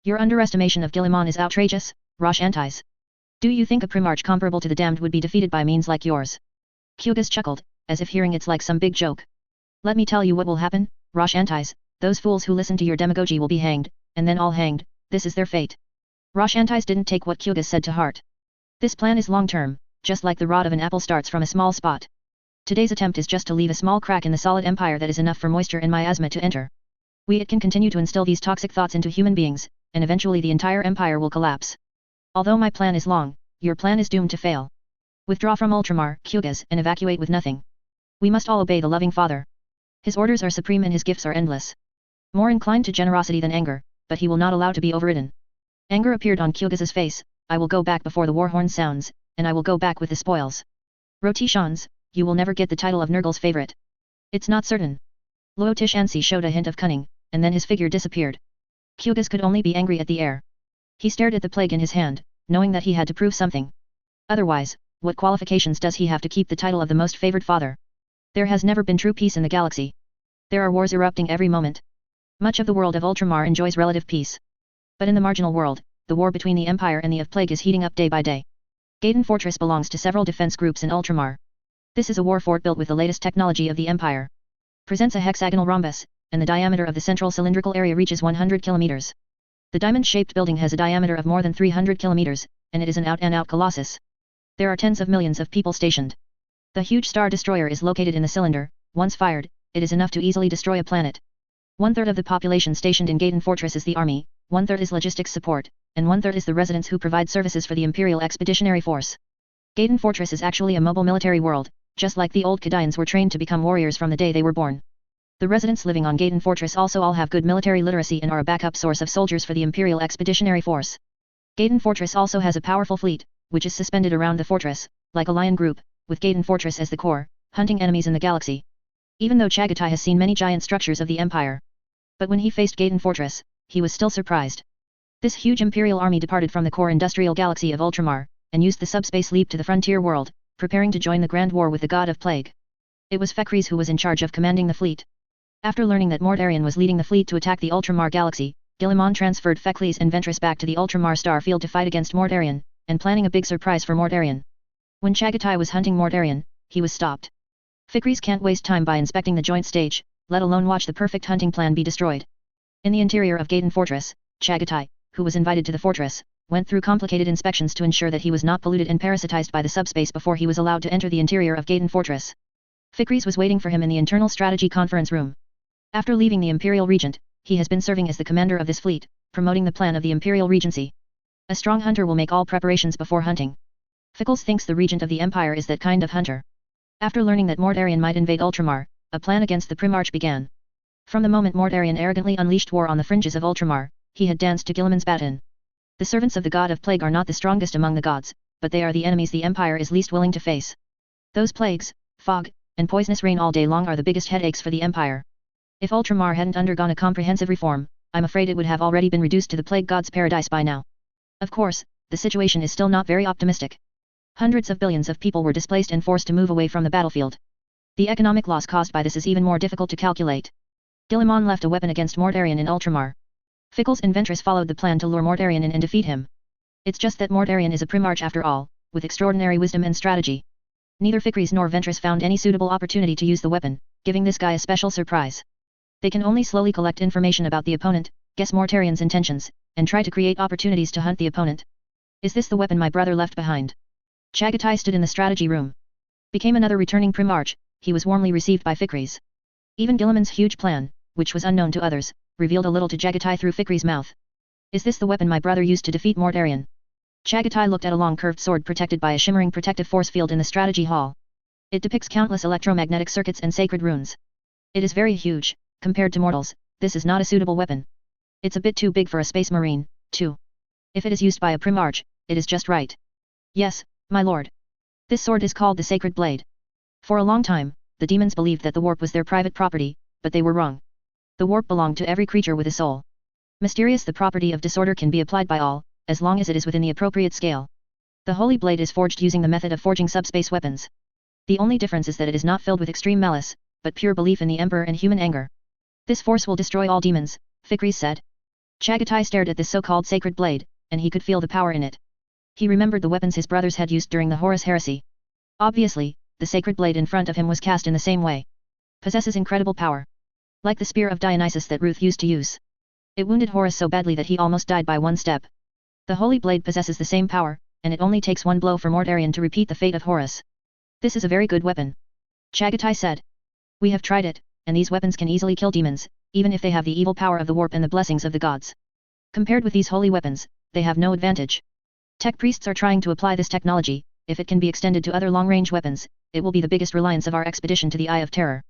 Your underestimation of Guilliman is outrageous, Rosh Antis. Do you think a Primarch comparable to the Damned would be defeated by means like yours? Kyugas chuckled, as if hearing it's like some big joke. Let me tell you what will happen, Rosh Antis, those fools who listen to your demagogy will be hanged, and then all hanged, this is their fate. Rosh Antis didn't take what Kyugas said to heart. This plan is long-term, just like the rod of an apple starts from a small spot. Today's attempt is just to leave a small crack in the solid empire that is enough for moisture and miasma to enter. It can continue to instill these toxic thoughts into human beings, and eventually the entire empire will collapse. Although my plan is long, your plan is doomed to fail. Withdraw from Ultramar, Kyugas, and evacuate with nothing. We must all obey the Loving Father. His orders are supreme and his gifts are endless. More inclined to generosity than anger, but he will not allow to be overridden. Anger appeared on Kyugas's face. I will go back before the war horn sounds, and I will go back with the spoils. Rotishans, you will never get the title of Nurgle's favorite. It's not certain. Luotish Ansi showed a hint of cunning, and then his figure disappeared. Kyugas could only be angry at the air. He stared at the plague in his hand, knowing that he had to prove something. Otherwise, what qualifications does he have to keep the title of the most favored father? There has never been true peace in the galaxy. There are wars erupting every moment. Much of the world of Ultramar enjoys relative peace. But in the marginal world, the war between the Empire and the of Plague is heating up day by day. Gaiden Fortress belongs to several defense groups in Ultramar. This is a war fort built with the latest technology of the Empire. Presents a hexagonal rhombus, and the diameter of the central cylindrical area reaches 100 kilometers. The diamond-shaped building has a diameter of more than 300 kilometers, and it is an out-and-out colossus. There are tens of millions of people stationed. The huge Star Destroyer is located in the cylinder. Once fired, it is enough to easily destroy a planet. 1/3 of the population stationed in Gaiden Fortress is the army, 1/3 is logistics support, and 1/3 is the residents who provide services for the Imperial Expeditionary Force. Gaiden Fortress is actually a mobile military world, just like the old Kadians were trained to become warriors from the day they were born. The residents living on Gaiden Fortress also all have good military literacy and are a backup source of soldiers for the Imperial Expeditionary Force. Gaiden Fortress also has a powerful fleet, which is suspended around the fortress, like a lion group, with Gaiden Fortress as the core, hunting enemies in the galaxy. Even though Chagatai has seen many giant structures of the Empire. But when he faced Gaiden Fortress, he was still surprised. This huge Imperial army departed from the core industrial galaxy of Ultramar, and used the subspace leap to the frontier world, preparing to join the Grand War with the God of Plague. It was Fekris who was in charge of commanding the fleet. After learning that Mortarion was leading the fleet to attack the Ultramar galaxy, Guilliman transferred Feklis and Ventress back to the Ultramar star field to fight against Mortarion, and planning a big surprise for Mortarion. When Chagatai was hunting Mortarion, he was stopped. Fekris can't waste time by inspecting the joint stage, let alone watch the perfect hunting plan be destroyed. In the interior of Gaiden Fortress, Chagatai, who was invited to the fortress, went through complicated inspections to ensure that he was not polluted and parasitized by the subspace before he was allowed to enter the interior of Gaiden Fortress. Fekris was waiting for him in the internal strategy conference room. After leaving the Imperial Regent, he has been serving as the commander of this fleet, promoting the plan of the Imperial Regency. A strong hunter will make all preparations before hunting. Fickles thinks the Regent of the Empire is that kind of hunter. After learning that Mortarion might invade Ultramar, a plan against the Primarch began. From the moment Mortarion arrogantly unleashed war on the fringes of Ultramar, he had danced to Guilliman's baton. The servants of the God of Plague are not the strongest among the gods, but they are the enemies the Empire is least willing to face. Those plagues, fog, and poisonous rain all day long are the biggest headaches for the Empire. If Ultramar hadn't undergone a comprehensive reform, I'm afraid it would have already been reduced to the Plague God's paradise by now. Of course, the situation is still not very optimistic. Hundreds of billions of people were displaced and forced to move away from the battlefield. The economic loss caused by this is even more difficult to calculate. Guilliman left a weapon against Mortarion in Ultramar. Fickles and Ventress followed the plan to lure Mortarion in and defeat him. It's just that Mortarion is a Primarch after all, with extraordinary wisdom and strategy. Neither Fickres nor Ventress found any suitable opportunity to use the weapon, giving this guy a special surprise. They can only slowly collect information about the opponent, guess Mortarion's intentions, and try to create opportunities to hunt the opponent. Is this the weapon my brother left behind? Chagatai stood in the strategy room. Became another returning Primarch, he was warmly received by Fickres. Even Guilliman's huge plan, which was unknown to others, revealed a little to Chagatai through Fickres' mouth. Is this the weapon my brother used to defeat Mortarion? Chagatai looked at a long curved sword protected by a shimmering protective force field in the strategy hall. It depicts countless electromagnetic circuits and sacred runes. It is very huge, compared to mortals, this is not a suitable weapon. It's a bit too big for a space marine, too. If it is used by a Primarch, it is just right. Yes, my lord. This sword is called the Sacred Blade. For a long time, the demons believed that the warp was their private property, but they were wrong. The warp belonged to every creature with a soul. Mysterious, the property of disorder can be applied by all, as long as it is within the appropriate scale. The Holy Blade is forged using the method of forging subspace weapons. The only difference is that it is not filled with extreme malice, but pure belief in the Emperor and human anger. This force will destroy all demons, Fickres said. Chagatai stared at this so-called Sacred Blade, and he could feel the power in it. He remembered the weapons his brothers had used during the Horus Heresy. Obviously, the Sacred Blade in front of him was cast in the same way. Possesses incredible power. Like the spear of Dionysus that Ruth used to use. It wounded Horus so badly that he almost died by one step. The Holy Blade possesses the same power, and it only takes one blow for Mortarion to repeat the fate of Horus. This is a very good weapon. Chagatai said. We have tried it, and these weapons can easily kill demons, even if they have the evil power of the warp and the blessings of the gods. Compared with these holy weapons, they have no advantage. Tech priests are trying to apply this technology. If it can be extended to other long-range weapons, it will be the biggest reliance of our expedition to the Eye of Terror.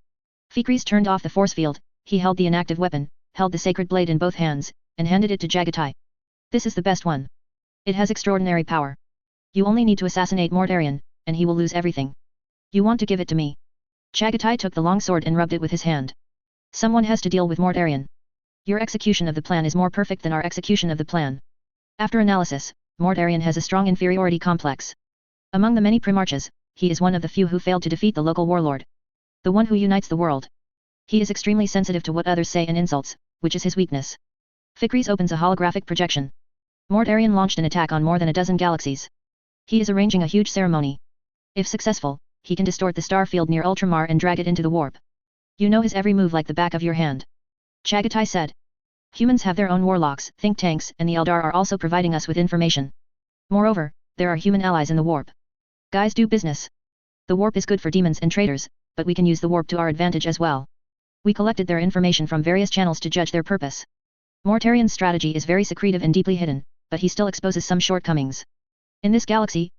Fickres turned off the force field, he held the inactive weapon, held the Sacred Blade in both hands, and handed it to Chagatai. This is the best one. It has extraordinary power. You only need to assassinate Mortarion, and he will lose everything. You want to give it to me? Chagatai took the long sword and rubbed it with his hand. Someone has to deal with Mortarion. Your execution of the plan is more perfect than our execution of the plan. After analysis, Mortarion has a strong inferiority complex. Among the many Primarches, he is one of the few who failed to defeat the local warlord. The one who unites the world. He is extremely sensitive to what others say and insults, which is his weakness. Fickres opens a holographic projection. Mortarion launched an attack on more than a dozen galaxies. He is arranging a huge ceremony. If successful, he can distort the star field near Ultramar and drag it into the warp. You know his every move like the back of your hand. Chagatai said. Humans have their own warlocks, think tanks, and the Eldar are also providing us with information. Moreover, there are human allies in the warp. Guys, do business. The warp is good for demons and traitors, but we can use the warp to our advantage as well. We collected their information from various channels to judge their purpose. Mortarion's strategy is very secretive and deeply hidden, but he still exposes some shortcomings. In this galaxy,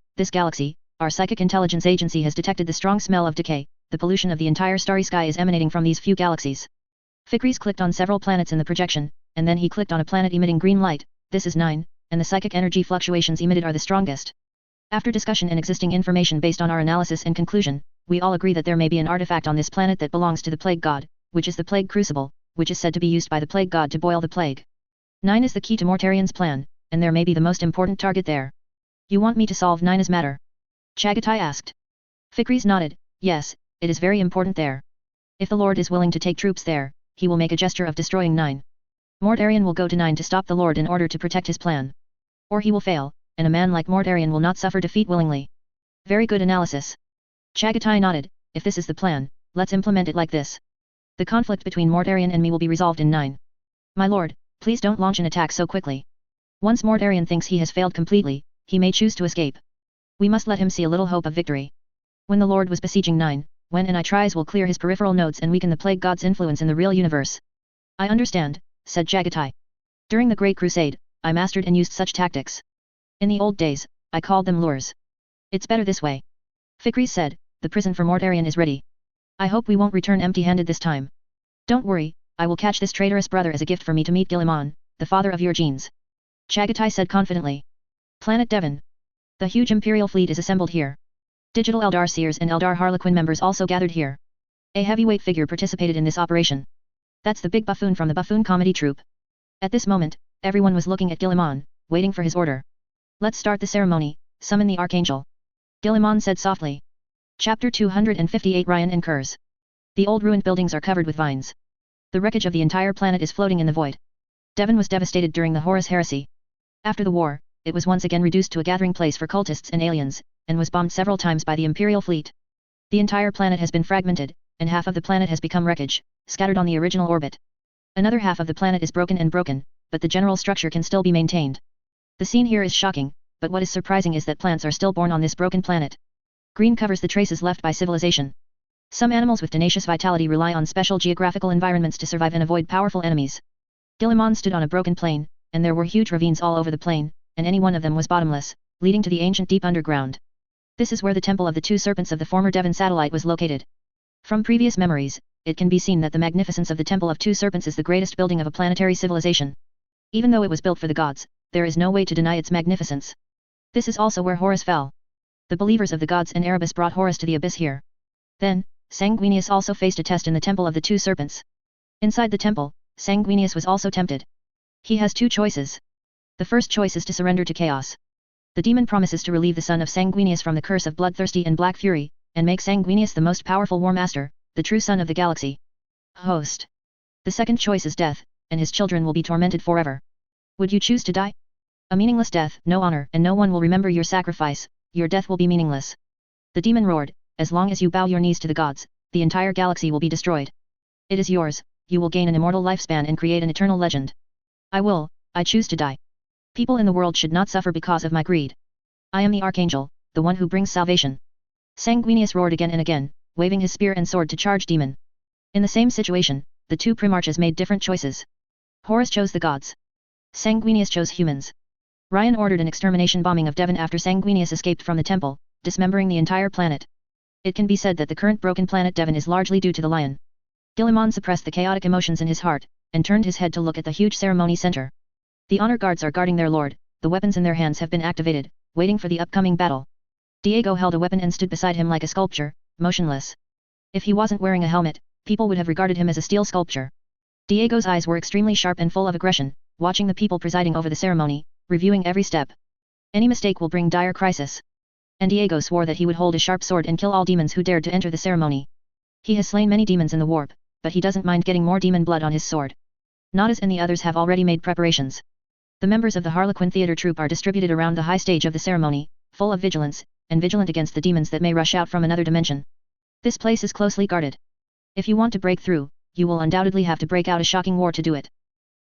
our psychic intelligence agency has detected the strong smell of decay. The pollution of the entire starry sky is emanating from these few galaxies. Fickres clicked on several planets in the projection, and then he clicked on a planet emitting green light. This is 9, and the psychic energy fluctuations emitted are the strongest. After discussion and existing information based on our analysis and conclusion, we all agree that there may be an artifact on this planet that belongs to the Plague God, which is the Plague Crucible, which is said to be used by the Plague God to boil the plague. 9 is the key to Mortarion's plan, and there may be the most important target there. You want me to solve 9's matter? Chagatai asked. Fickres nodded. Yes, it is very important there. If the Lord is willing to take troops there, he will make a gesture of destroying 9. Mortarion will go to 9 to stop the Lord in order to protect his plan. Or he will fail, and a man like Mortarion will not suffer defeat willingly. Very good analysis. Chagatai nodded. If this is the plan, let's implement it like this. The conflict between Mortarion and me will be resolved in 9. My lord, please don't launch an attack so quickly. Once Mortarion thinks he has failed completely, he may choose to escape. We must let him see a little hope of victory. When the Lord was besieging 9, when an iIs will clear his peripheral nodes and weaken the Plague God's influence in the real universe. I understand, said Chagatai. During the Great Crusade, I mastered and used such tactics. In the old days, I called them lures. It's better this way. Fickres said, the prison for Mortarion is ready. I hope we won't return empty-handed this time. Don't worry, I will catch this traitorous brother as a gift for me to meet Guilliman, the father of your genes. Chagatai said confidently. Planet Devon. The huge imperial fleet is assembled here. Digital Eldar Seers and Eldar Harlequin members also gathered here. A heavyweight figure participated in this operation. That's the big buffoon from the buffoon comedy troupe. At this moment, everyone was looking at Guilliman, waiting for his order. Let's start the ceremony, summon the Archangel. Gilliman said softly. Chapter 258 Ryan incurs. The old ruined buildings are covered with vines. The wreckage of the entire planet is floating in the void. Devon was devastated during the Horus Heresy. After the war, it was once again reduced to a gathering place for cultists and aliens, and was bombed several times by the Imperial fleet. The entire planet has been fragmented, and half of the planet has become wreckage, scattered on the original orbit. Another half of the planet is broken, but the general structure can still be maintained. The scene here is shocking, but what is surprising is that plants are still born on this broken planet. Green covers the traces left by civilization. Some animals with tenacious vitality rely on special geographical environments to survive and avoid powerful enemies. Gilliman stood on a broken plain, and there were huge ravines all over the plain, and any one of them was bottomless, leading to the ancient deep underground. This is where the Temple of the Two Serpents of the former Devon satellite was located. From previous memories, it can be seen that the magnificence of the Temple of Two Serpents is the greatest building of a planetary civilization. Even though it was built for the gods, there is no way to deny its magnificence. This is also where Horus fell. The believers of the gods and Erebus brought Horus to the abyss here. Then, Sanguinius also faced a test in the Temple of the Two Serpents. Inside the temple, Sanguinius was also tempted. He has two choices. The first choice is to surrender to chaos. The demon promises to relieve the son of Sanguinius from the curse of bloodthirsty and black fury, and make Sanguinius the most powerful war master, the true son of the galaxy. Host. The second choice is death, and his children will be tormented forever. Would you choose to die? A meaningless death, no honor, and no one will remember your sacrifice, your death will be meaningless. The demon roared, as long as you bow your knees to the gods, the entire galaxy will be destroyed. It is yours, you will gain an immortal lifespan and create an eternal legend. I choose to die. People in the world should not suffer because of my greed. I am the Archangel, the one who brings salvation. Sanguinius roared again and again, waving his spear and sword to charge demon. In the same situation, the two primarchs made different choices. Horus chose the gods. Sanguinius chose humans. Ryan ordered an extermination bombing of Devon after Sanguinius escaped from the temple, dismembering the entire planet. It can be said that the current broken planet Devon is largely due to the lion. Gilliman suppressed the chaotic emotions in his heart, and turned his head to look at the huge ceremony center. The honor guards are guarding their lord, the weapons in their hands have been activated, waiting for the upcoming battle. Diego held a weapon and stood beside him like a sculpture, motionless. If he wasn't wearing a helmet, people would have regarded him as a steel sculpture. Diego's eyes were extremely sharp and full of aggression, watching the people presiding over the ceremony, reviewing every step. Any mistake will bring dire crisis. And Diego swore that he would hold a sharp sword and kill all demons who dared to enter the ceremony. He has slain many demons in the warp, but he doesn't mind getting more demon blood on his sword. Nadas and the others have already made preparations. The members of the Harlequin theater troupe are distributed around the high stage of the ceremony, full of vigilance, and vigilant against the demons that may rush out from another dimension. This place is closely guarded. If you want to break through, you will undoubtedly have to break out a shocking war to do it.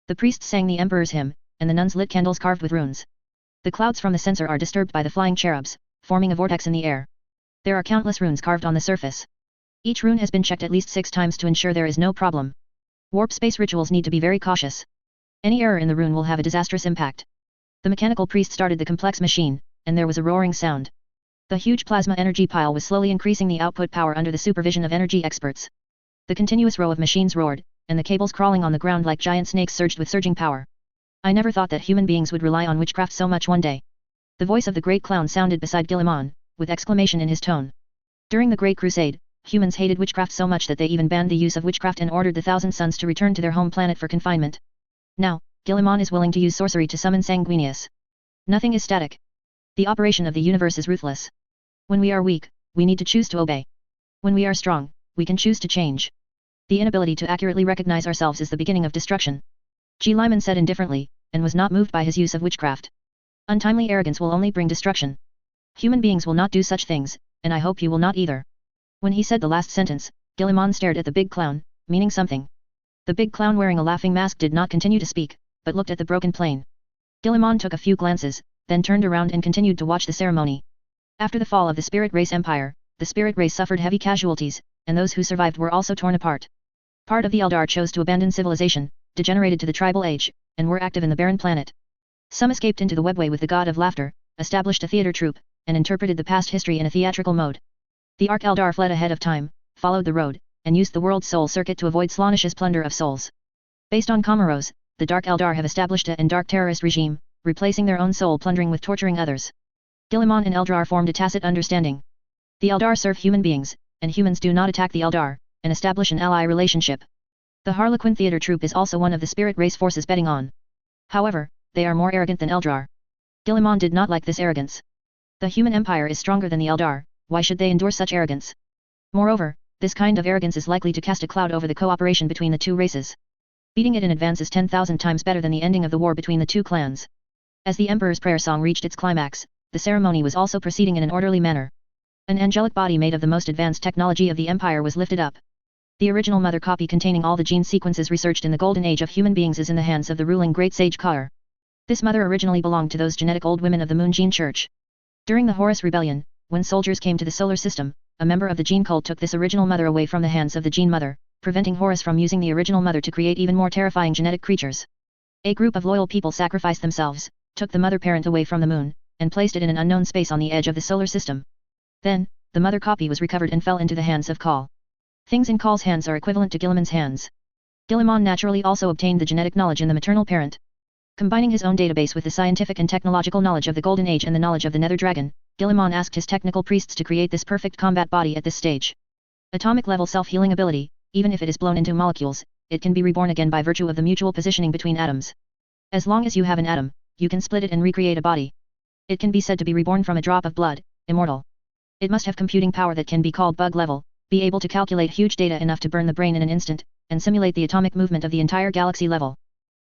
The priests sang the emperor's hymn, and the nuns lit candles carved with runes. The clouds from the censer are disturbed by the flying cherubs, forming a vortex in the air. There are countless runes carved on the surface. Each rune has been checked at least 6 times to ensure there is no problem. Warp space rituals need to be very cautious. Any error in the rune will have a disastrous impact. The mechanical priest started the complex machine, and there was a roaring sound. The huge plasma energy pile was slowly increasing the output power under the supervision of energy experts. The continuous row of machines roared, and the cables crawling on the ground like giant snakes surged with surging power. I never thought that human beings would rely on witchcraft so much one day. The voice of the great clown sounded beside Gilliman, with exclamation in his tone. During the Great Crusade, humans hated witchcraft so much that they even banned the use of witchcraft and ordered the Thousand Sons to return to their home planet for confinement. Now, Gilliman is willing to use sorcery to summon Sanguinius. Nothing is static. The operation of the universe is ruthless. When we are weak, we need to choose to obey. When we are strong, we can choose to change. The inability to accurately recognize ourselves is the beginning of destruction. G. Lyman said indifferently, and was not moved by his use of witchcraft. Untimely arrogance will only bring destruction. Human beings will not do such things, and I hope you will not either. When he said the last sentence, Gilliman stared at the big clown, meaning something. The big clown wearing a laughing mask did not continue to speak, but looked at the broken plane. Gilliman took a few glances, then turned around and continued to watch the ceremony. After the fall of the Spirit Race Empire, the Spirit Race suffered heavy casualties, and those who survived were also torn apart. Part of the Eldar chose to abandon civilization, degenerated to the tribal age, and were active in the barren planet. Some escaped into the webway with the god of laughter, established a theater troupe, and interpreted the past history in a theatrical mode. The Ark Eldar fled ahead of time, followed the road, and used the world's soul circuit to avoid Slaanish's plunder of souls. Based on Comoros, the Dark Eldar have established a dark terrorist regime, replacing their own soul plundering with torturing others. Gilliman and Eldar formed a tacit understanding. The Eldar serve human beings, and humans do not attack the Eldar, and establish an ally relationship. The Harlequin theater troupe is also one of the Spirit Race forces betting on. However, they are more arrogant than Eldar. Gilliman did not like this arrogance. The human empire is stronger than the Eldar, why should they endure such arrogance? Moreover, this kind of arrogance is likely to cast a cloud over the cooperation between the two races. Beating it in advance is 10,000 times better than the ending of the war between the two clans. As the emperor's prayer song reached its climax, the ceremony was also proceeding in an orderly manner. An angelic body made of the most advanced technology of the empire was lifted up. The original mother copy containing all the gene sequences researched in the golden age of human beings is in the hands of the ruling great sage Kaur. This mother originally belonged to those genetic old women of the Moon Gene Church. During the Horus Rebellion, when soldiers came to the solar system, a member of the gene cult took this original mother away from the hands of the gene mother, preventing Horus from using the original mother to create even more terrifying genetic creatures. A group of loyal people sacrificed themselves, took the mother parent away from the moon, and placed it in an unknown space on the edge of the solar system. Then, the mother copy was recovered and fell into the hands of Kal. Things in Kal's hands are equivalent to Guilliman's hands. Guilliman naturally also obtained the genetic knowledge in the maternal parent. Combining his own database with the scientific and technological knowledge of the Golden Age and the knowledge of the Nether Dragon, Guilliman asked his technical priests to create this perfect combat body at this stage. Atomic-level self-healing ability, even if it is blown into molecules, it can be reborn again by virtue of the mutual positioning between atoms. As long as you have an atom, you can split it and recreate a body. It can be said to be reborn from a drop of blood, immortal. It must have computing power that can be called bug level, be able to calculate huge data enough to burn the brain in an instant, and simulate the atomic movement of the entire galaxy level.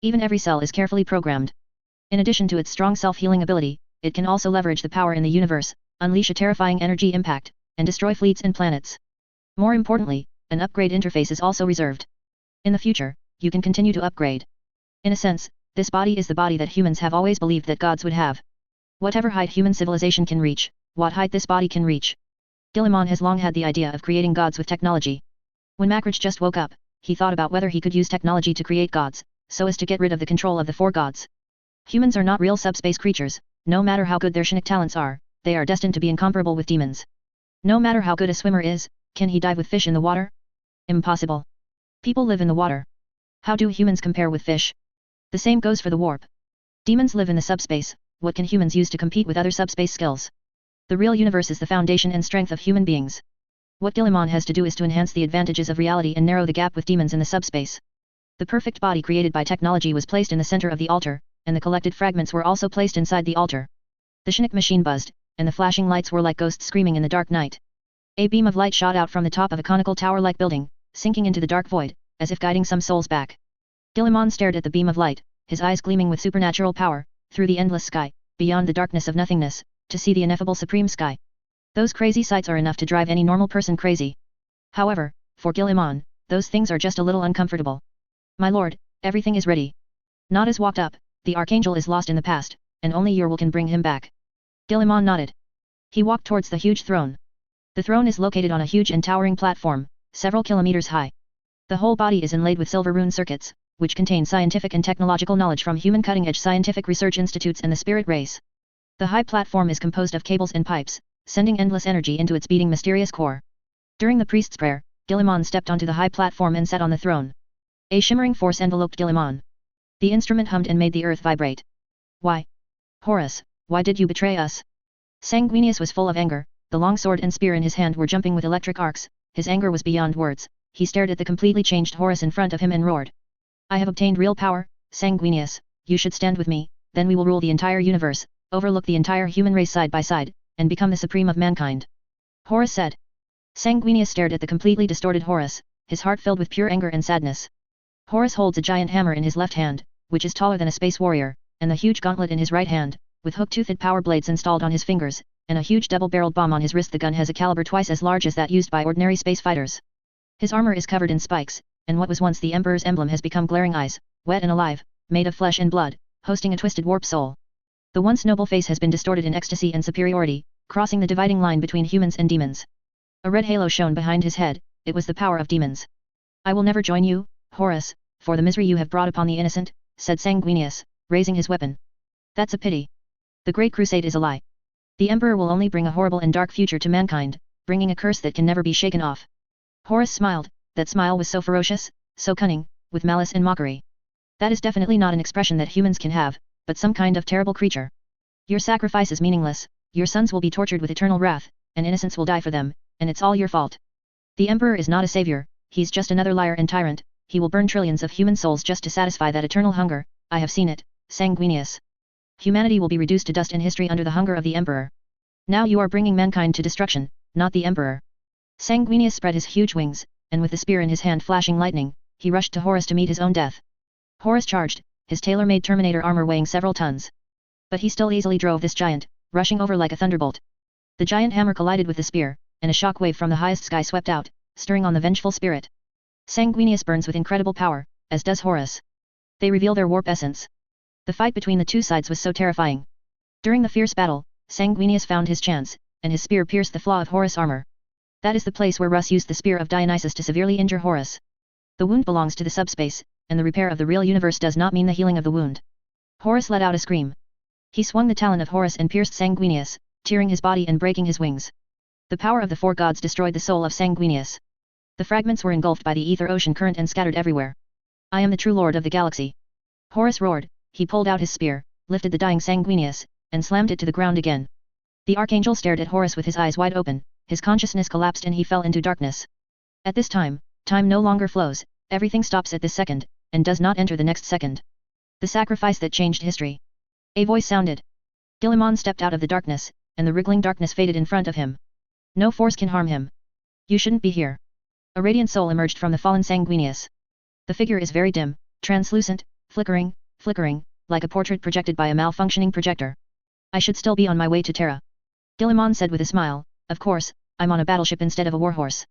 Even every cell is carefully programmed. In addition to its strong self-healing ability, it can also leverage the power in the universe, unleash a terrifying energy impact, and destroy fleets and planets. More importantly, an upgrade interface is also reserved. In the future, you can continue to upgrade. In a sense, this body is the body that humans have always believed that gods would have. Whatever height human civilization can reach, what height this body can reach. Guilliman has long had the idea of creating gods with technology. When Macrich just woke up, he thought about whether he could use technology to create gods, so as to get rid of the control of the four gods. Humans are not real subspace creatures, no matter how good their Shinnick talents are, they are destined to be incomparable with demons. No matter how good a swimmer is, can he dive with fish in the water? Impossible. People live in the water. How do humans compare with fish? The same goes for the warp. Demons live in the subspace, what can humans use to compete with other subspace skills? The real universe is the foundation and strength of human beings. What Guilliman has to do is to enhance the advantages of reality and narrow the gap with demons in the subspace. The perfect body created by technology was placed in the center of the altar, and the collected fragments were also placed inside the altar. The Shinnick machine buzzed, and the flashing lights were like ghosts screaming in the dark night. A beam of light shot out from the top of a conical tower-like building, sinking into the dark void, as if guiding some souls back. Guilliman stared at the beam of light, his eyes gleaming with supernatural power, through the endless sky, beyond the darkness of nothingness, to see the ineffable supreme sky. Those crazy sights are enough to drive any normal person crazy. However, for Guilliman, those things are just a little uncomfortable. My lord, everything is ready. Nodaz walked up, the archangel is lost in the past, and only your will can bring him back. Guilliman nodded. He walked towards the huge throne. The throne is located on a huge and towering platform, several kilometers high. The whole body is inlaid with silver rune circuits, which contain scientific and technological knowledge from human cutting-edge scientific research institutes and the spirit race. The high platform is composed of cables and pipes, sending endless energy into its beating mysterious core. During the priest's prayer, Guilliman stepped onto the high platform and sat on the throne. A shimmering force enveloped Guilliman. The instrument hummed and made the earth vibrate. Why? Horus, why did you betray us? Sanguinius was full of anger, the long sword and spear in his hand were jumping with electric arcs, his anger was beyond words, he stared at the completely changed Horus in front of him and roared. I have obtained real power, Sanguinius, you should stand with me, then we will rule the entire universe, overlook the entire human race side by side, and become the supreme of mankind. Horus said. Sanguinius stared at the completely distorted Horus, his heart filled with pure anger and sadness. Horus holds a giant hammer in his left hand, which is taller than a space warrior, and the huge gauntlet in his right hand, with hook-toothed power blades installed on his fingers, and a huge double-barreled bomb on his wrist. The gun has a caliber twice as large as that used by ordinary space fighters. His armor is covered in spikes, and what was once the Emperor's emblem has become glaring eyes, wet and alive, made of flesh and blood, hosting a twisted warp soul. The once noble face has been distorted in ecstasy and superiority, crossing the dividing line between humans and demons. A red halo shone behind his head, it was the power of demons. I will never join you, Horus, for the misery you have brought upon the innocent, said Sanguinius, raising his weapon. That's a pity. The Great Crusade is a lie. The Emperor will only bring a horrible and dark future to mankind, bringing a curse that can never be shaken off. Horus smiled, that smile was so ferocious, so cunning, with malice and mockery. That is definitely not an expression that humans can have, but some kind of terrible creature. Your sacrifice is meaningless, your sons will be tortured with eternal wrath, and innocents will die for them, and it's all your fault. The Emperor is not a savior, he's just another liar and tyrant, he will burn trillions of human souls just to satisfy that eternal hunger, I have seen it, Sanguinius. Humanity will be reduced to dust in history under the hunger of the Emperor. Now you are bringing mankind to destruction, not the Emperor. Sanguinius spread his huge wings, and with the spear in his hand flashing lightning, he rushed to Horus to meet his own death. Horus charged, his tailor-made Terminator armor weighing several tons. But he still easily drove this giant, rushing over like a thunderbolt. The giant hammer collided with the spear, and a shock wave from the highest sky swept out, stirring on the vengeful spirit. Sanguinius burns with incredible power, as does Horus. They reveal their warp essence. The fight between the two sides was so terrifying. During the fierce battle, Sanguinius found his chance, and his spear pierced the flaw of Horus' armor. That is the place where Russ used the spear of Dionysus to severely injure Horus. The wound belongs to the subspace, and the repair of the real universe does not mean the healing of the wound. Horus let out a scream. He swung the talon of Horus and pierced Sanguinius, tearing his body and breaking his wings. The power of the four gods destroyed the soul of Sanguinius. The fragments were engulfed by the ether ocean current and scattered everywhere. I am the true lord of the galaxy. Horus roared, he pulled out his spear, lifted the dying Sanguinius, and slammed it to the ground again. The archangel stared at Horus with his eyes wide open, his consciousness collapsed and he fell into darkness. At this time, time no longer flows, everything stops at this second, and does not enter the next second. The sacrifice that changed history. A voice sounded. Guilliman stepped out of the darkness, and the wriggling darkness faded in front of him. No force can harm him. You shouldn't be here. A radiant soul emerged from the fallen Sanguinius. The figure is very dim, translucent, flickering, like a portrait projected by a malfunctioning projector. I should still be on my way to Terra. Guilliman said with a smile, of course, I'm on a battleship instead of a warhorse.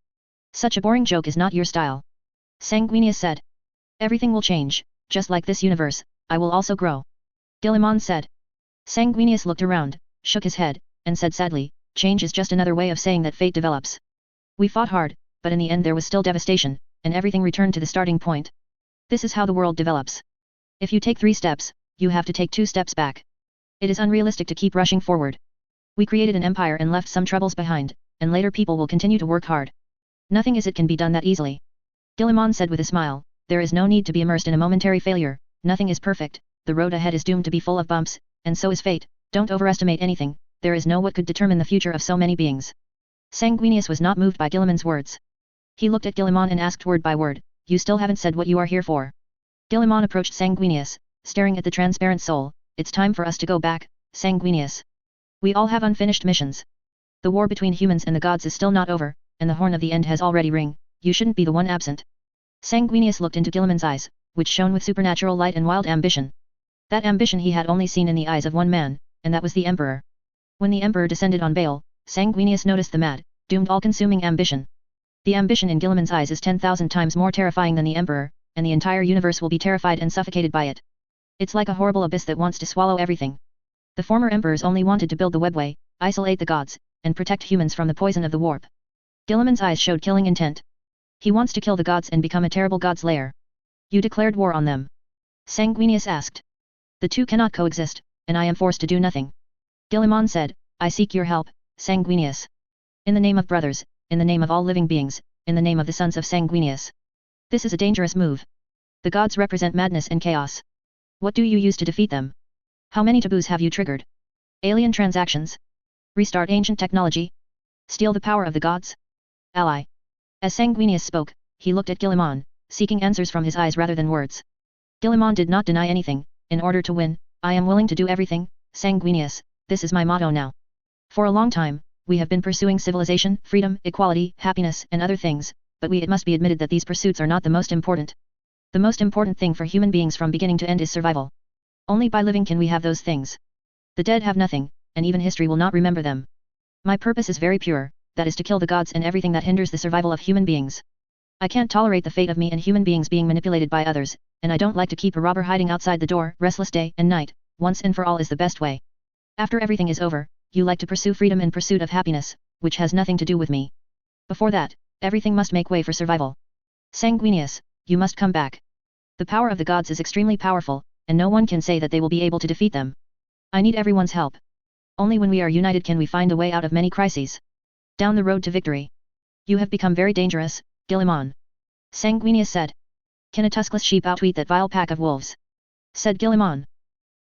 Such a boring joke is not your style. Sanguinius said. Everything will change, just like this universe, I will also grow. Guilliman said. Sanguinius looked around, shook his head, and said sadly, change is just another way of saying that fate develops. We fought hard, but in the end there was still devastation, and everything returned to the starting point. This is how the world develops. If you take 3 steps, you have to take 2 steps back. It is unrealistic to keep rushing forward. We created an empire and left some troubles behind, and later people will continue to work hard. Nothing is it can be done that easily. Guilliman said with a smile, there is no need to be immersed in a momentary failure, nothing is perfect, the road ahead is doomed to be full of bumps, and so is fate, don't overestimate anything, there is no what could determine the future of so many beings. Sanguinius was not moved by Guilliman's words. He looked at Guilliman and asked word by word, you still haven't said what you are here for. Guilliman approached Sanguinius, staring at the transparent soul, it's time for us to go back, Sanguinius. We all have unfinished missions. The war between humans and the gods is still not over, and the horn of the end has already ring, you shouldn't be the one absent. Sanguinius looked into Guilliman's eyes, which shone with supernatural light and wild ambition. That ambition he had only seen in the eyes of one man, and that was the Emperor. When the Emperor descended on Baal, Sanguinius noticed the mad, doomed all-consuming ambition. The ambition in Guilliman's eyes is 10,000 times more terrifying than the Emperor, and the entire universe will be terrified and suffocated by it. It's like a horrible abyss that wants to swallow everything. The former emperors only wanted to build the webway, isolate the gods, and protect humans from the poison of the warp. Guilliman's eyes showed killing intent. He wants to kill the gods and become a terrible god's lair. You declared war on them? Sanguinius asked. The two cannot coexist, and I am forced to do nothing. Guilliman said, I seek your help, Sanguinius. In the name of brothers, in the name of all living beings, in the name of the sons of Sanguinius. This is a dangerous move. The gods represent madness and chaos. What do you use to defeat them? How many taboos have you triggered? Alien transactions? Restart ancient technology? Steal the power of the gods? Ally. As Sanguinius spoke, he looked at Guilliman, seeking answers from his eyes rather than words. Guilliman did not deny anything. In order to win, I am willing to do everything, Sanguinius, this is my motto now. For a long time, we have been pursuing civilization, freedom, equality, happiness, and other things, but it must be admitted that these pursuits are not the most important. The most important thing for human beings from beginning to end is survival. Only by living can we have those things. The dead have nothing, and even history will not remember them. My purpose is very pure, that is to kill the gods and everything that hinders the survival of human beings. I can't tolerate the fate of me and human beings being manipulated by others, and I don't like to keep a robber hiding outside the door, restless day and night, once and for all is the best way. After everything is over, you like to pursue freedom in pursuit of happiness, which has nothing to do with me. Before that, everything must make way for survival. Sanguinius, you must come back. The power of the gods is extremely powerful, and no one can say that they will be able to defeat them. I need everyone's help. Only when we are united can we find a way out of many crises. Down the road to victory. You have become very dangerous, Guilliman. Sanguinius said. Can a tuskless sheep outwit that vile pack of wolves? Said Guilliman.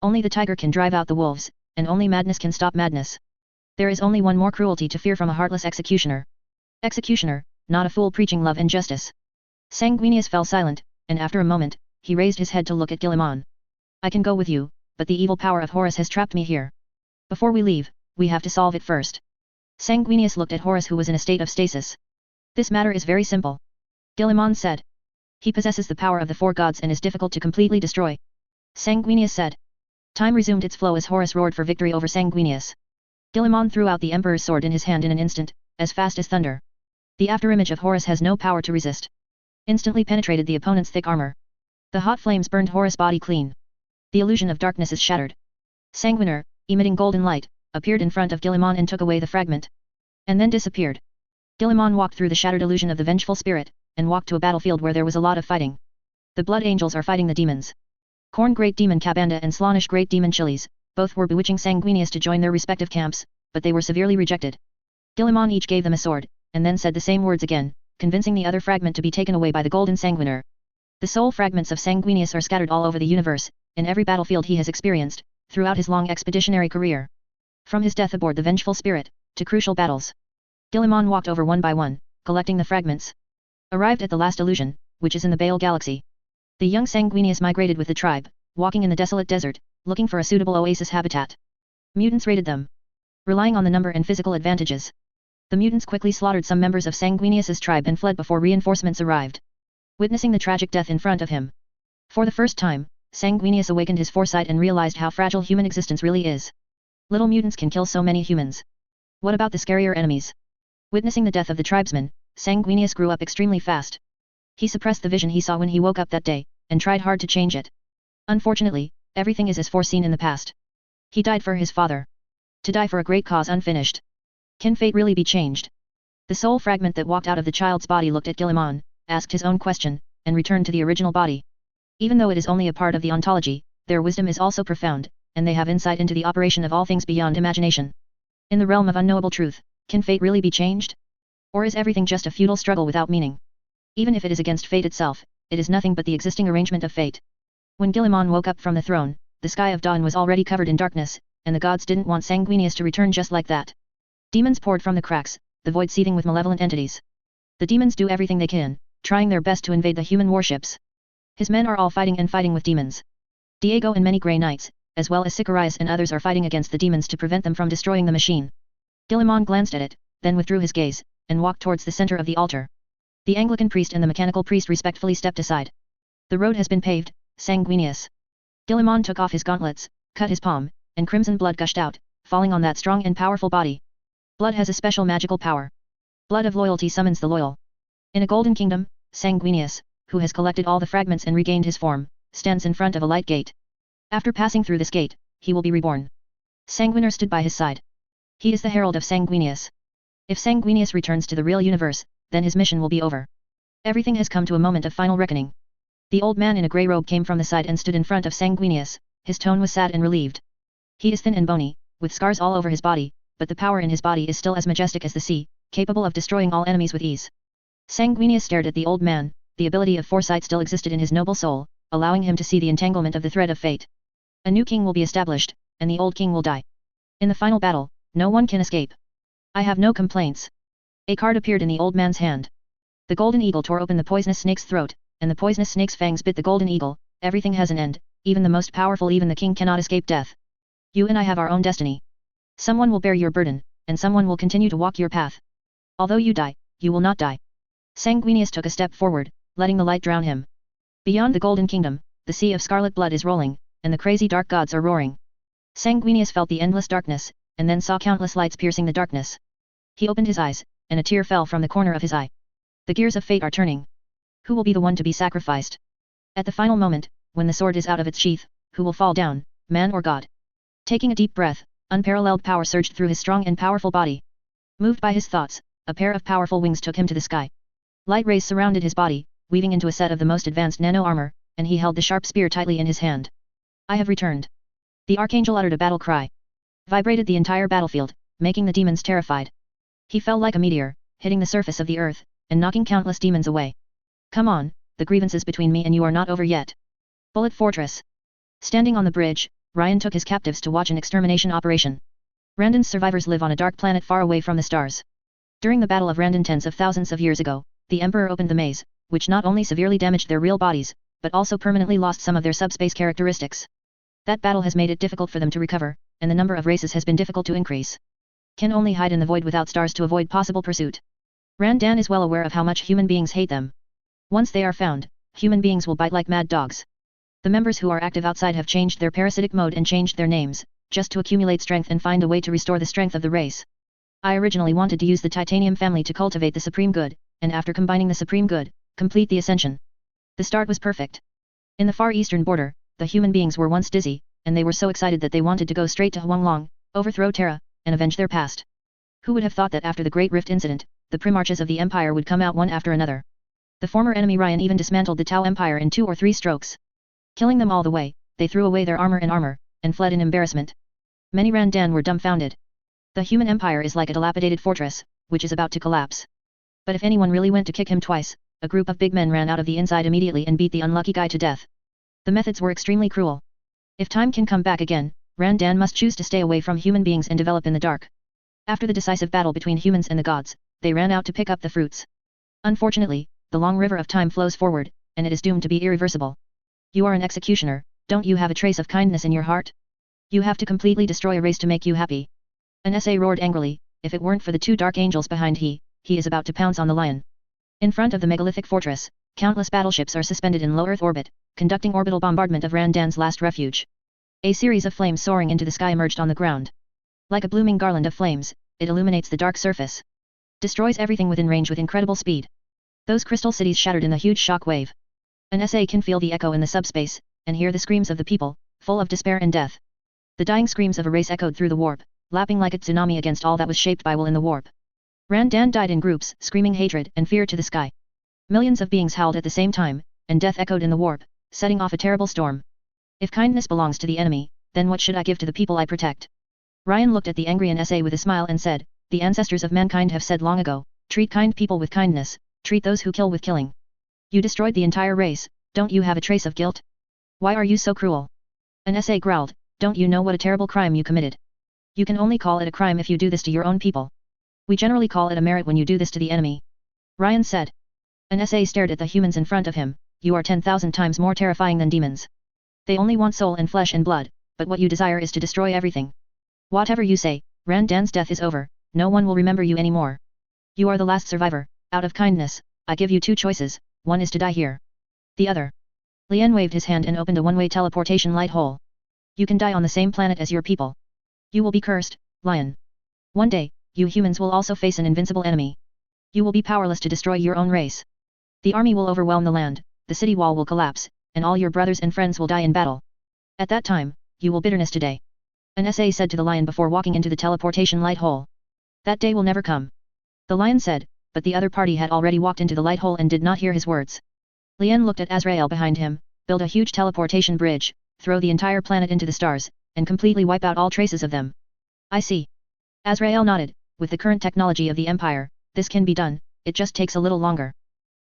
Only the tiger can drive out the wolves, and only madness can stop madness. There is only one more cruelty to fear from a heartless executioner. Executioner, not a fool preaching love and justice. Sanguinius fell silent, and after a moment, he raised his head to look at Guilliman. I can go with you, but the evil power of Horus has trapped me here. Before we leave, we have to solve it first. Sanguinius looked at Horus, who was in a state of stasis. This matter is very simple. Guilliman said. He possesses the power of the four gods and is difficult to completely destroy. Sanguinius said. Time resumed its flow as Horus roared for victory over Sanguinius. Guilliman threw out the Emperor's sword in his hand in an instant, as fast as thunder. The afterimage of Horus has no power to resist. Instantly penetrated the opponent's thick armor. The hot flames burned Horus' body clean. The illusion of darkness is shattered. Sanguiner, emitting golden light, appeared in front of Guilliman and took away the fragment. And then disappeared. Guilliman walked through the shattered illusion of the vengeful spirit, and walked to a battlefield where there was a lot of fighting. The blood angels are fighting the demons. Corn Great Demon Cabanda and Slanish Great Demon Chiles, both were bewitching Sanguinius to join their respective camps, but they were severely rejected. Guilliman each gave them a sword, and then said the same words again, convincing the other fragment to be taken away by the golden Sanguiner. The soul fragments of Sanguinius are scattered all over the universe, in every battlefield he has experienced, throughout his long expeditionary career. From his death aboard the Vengeful Spirit, to crucial battles. Guilliman walked over one by one, collecting the fragments. Arrived at the last illusion, which is in the Baal Galaxy. The young Sanguinius migrated with the tribe, walking in the desolate desert, looking for a suitable oasis habitat. Mutants raided them. Relying on the number and physical advantages. The mutants quickly slaughtered some members of Sanguinius's tribe and fled before reinforcements arrived. Witnessing the tragic death in front of him. For the first time, Sanguinius awakened his foresight and realized how fragile human existence really is. Little mutants can kill so many humans. What about the scarier enemies? Witnessing the death of the tribesmen, Sanguinius grew up extremely fast. He suppressed the vision he saw when he woke up that day, and tried hard to change it. Unfortunately, everything is as foreseen in the past. He died for his father. To die for a great cause unfinished. Can fate really be changed? The soul fragment that walked out of the child's body looked at Guilliman, asked his own question, and returned to the original body. Even though it is only a part of the ontology, their wisdom is also profound, and they have insight into the operation of all things beyond imagination. In the realm of unknowable truth, can fate really be changed? Or is everything just a futile struggle without meaning? Even if it is against fate itself, it is nothing but the existing arrangement of fate. When Guilliman woke up from the throne, the sky of dawn was already covered in darkness, and the gods didn't want Sanguinius to return just like that. Demons poured from the cracks, the void seething with malevolent entities. The demons do everything they can, trying their best to invade the human warships. His men are all fighting with demons. Diego and many Grey Knights, as well as Sicarius and others are fighting against the demons to prevent them from destroying the machine. Guilliman glanced at it, then withdrew his gaze, and walked towards the center of the altar. The Anglican priest and the mechanical priest respectfully stepped aside. The road has been paved, Sanguinius. Guilliman took off his gauntlets, cut his palm, and crimson blood gushed out, falling on that strong and powerful body. Blood has a special magical power. Blood of loyalty summons the loyal. In a golden kingdom, Sanguinius, who has collected all the fragments and regained his form, stands in front of a light gate. After passing through this gate, he will be reborn. Sanguiner stood by his side. He is the herald of Sanguinius. If Sanguinius returns to the real universe, then his mission will be over. Everything has come to a moment of final reckoning. The old man in a grey robe came from the side and stood in front of Sanguinius, his tone was sad and relieved. He is thin and bony, with scars all over his body, but the power in his body is still as majestic as the sea, capable of destroying all enemies with ease. Sanguinius stared at the old man, the ability of foresight still existed in his noble soul, allowing him to see the entanglement of the thread of fate. A new king will be established, and the old king will die. In the final battle, no one can escape. I have no complaints. A card appeared in the old man's hand. The golden eagle tore open the poisonous snake's throat, and the poisonous snake's fangs bit the golden eagle. Everything has an end, even the most powerful, even the king cannot escape death. You and I have our own destiny. Someone will bear your burden, and someone will continue to walk your path. Although you die, you will not die. Sanguinius took a step forward, letting the light drown him. Beyond the Golden Kingdom, the sea of scarlet blood is rolling, and the crazy dark gods are roaring. Sanguinius felt the endless darkness, and then saw countless lights piercing the darkness. He opened his eyes, and a tear fell from the corner of his eye. The gears of fate are turning. Who will be the one to be sacrificed? At the final moment, when the sword is out of its sheath, who will fall down, man or god? Taking a deep breath, unparalleled power surged through his strong and powerful body. Moved by his thoughts, a pair of powerful wings took him to the sky. Light rays surrounded his body, weaving into a set of the most advanced nano-armor, and he held the sharp spear tightly in his hand. I have returned. The archangel uttered a battle cry. Vibrated the entire battlefield, making the demons terrified. He fell like a meteor, hitting the surface of the earth, and knocking countless demons away. Come on, the grievances between me and you are not over yet. Bullet Fortress. Standing on the bridge, Ryan took his captives to watch an extermination operation. Randon's survivors live on a dark planet far away from the stars. During the Battle of Randon tens of thousands of years ago, the Emperor opened the maze, which not only severely damaged their real bodies, but also permanently lost some of their subspace characteristics. That battle has made it difficult for them to recover, and the number of races has been difficult to increase. Can only hide in the void without stars to avoid possible pursuit. Randan is well aware of how much human beings hate them. Once they are found, human beings will bite like mad dogs. The members who are active outside have changed their parasitic mode and changed their names, just to accumulate strength and find a way to restore the strength of the race. I originally wanted to use the titanium family to cultivate the supreme good, and after combining the supreme good, complete the ascension. The start was perfect. In the far eastern border, the human beings were once dizzy, and they were so excited that they wanted to go straight to Huanglong, overthrow Terra, and avenge their past. Who would have thought that after the Great Rift incident, the primarchs of the Empire would come out one after another? The former enemy Ryan even dismantled the Tau Empire in 2 or 3 strokes. Killing them all the way, they threw away their armor and fled in embarrassment. Many Randan were dumbfounded. The human empire is like a dilapidated fortress, which is about to collapse. But if anyone really went to kick him twice, a group of big men ran out of the inside immediately and beat the unlucky guy to death. The methods were extremely cruel. If time can come back again, Randan must choose to stay away from human beings and develop in the dark. After the decisive battle between humans and the gods, they ran out to pick up the fruits. Unfortunately, the long river of time flows forward, and it is doomed to be irreversible. You are an executioner, don't you have a trace of kindness in your heart? You have to completely destroy a race to make you happy. An SA roared angrily, if it weren't for the 2 dark angels behind he is about to pounce on the lion. In front of the megalithic fortress, countless battleships are suspended in low Earth orbit, conducting orbital bombardment of Randan's last refuge. A series of flames soaring into the sky emerged on the ground. Like a blooming garland of flames, it illuminates the dark surface. Destroys everything within range with incredible speed. Those crystal cities shattered in the huge shock wave. An SA can feel the echo in the subspace, and hear the screams of the people, full of despair and death. The dying screams of a race echoed through the warp, lapping like a tsunami against all that was shaped by will in the warp. Randan died in groups, screaming hatred and fear to the sky. Millions of beings howled at the same time, and death echoed in the warp, setting off a terrible storm. If kindness belongs to the enemy, then what should I give to the people I protect? Ryan looked at the angry SA with a smile and said, the ancestors of mankind have said long ago, treat kind people with kindness, treat those who kill with killing. You destroyed the entire race, don't you have a trace of guilt? Why are you so cruel? An SA growled, don't you know what a terrible crime you committed? You can only call it a crime if you do this to your own people. We generally call it a merit when you do this to the enemy. Ryan said. An SA stared at the humans in front of him, you are 10,000 times more terrifying than demons. They only want soul and flesh and blood, but what you desire is to destroy everything. Whatever you say, Randan's death is over, no one will remember you anymore. You are the last survivor, out of kindness, I give you 2 choices, one is to die here. The other. Lian waved his hand and opened a one-way teleportation light hole. You can die on the same planet as your people. You will be cursed, Lion. One day, you humans will also face an invincible enemy. You will be powerless to destroy your own race. The army will overwhelm the land, the city wall will collapse, and all your brothers and friends will die in battle. At that time, you will bitterness today. An SA said to the lion before walking into the teleportation light hole. That day will never come. The lion said, but the other party had already walked into the light hole and did not hear his words. Lian looked at Azrael behind him, build a huge teleportation bridge, throw the entire planet into the stars, and completely wipe out all traces of them. I see. Azrael nodded, with the current technology of the Empire, this can be done, it just takes a little longer.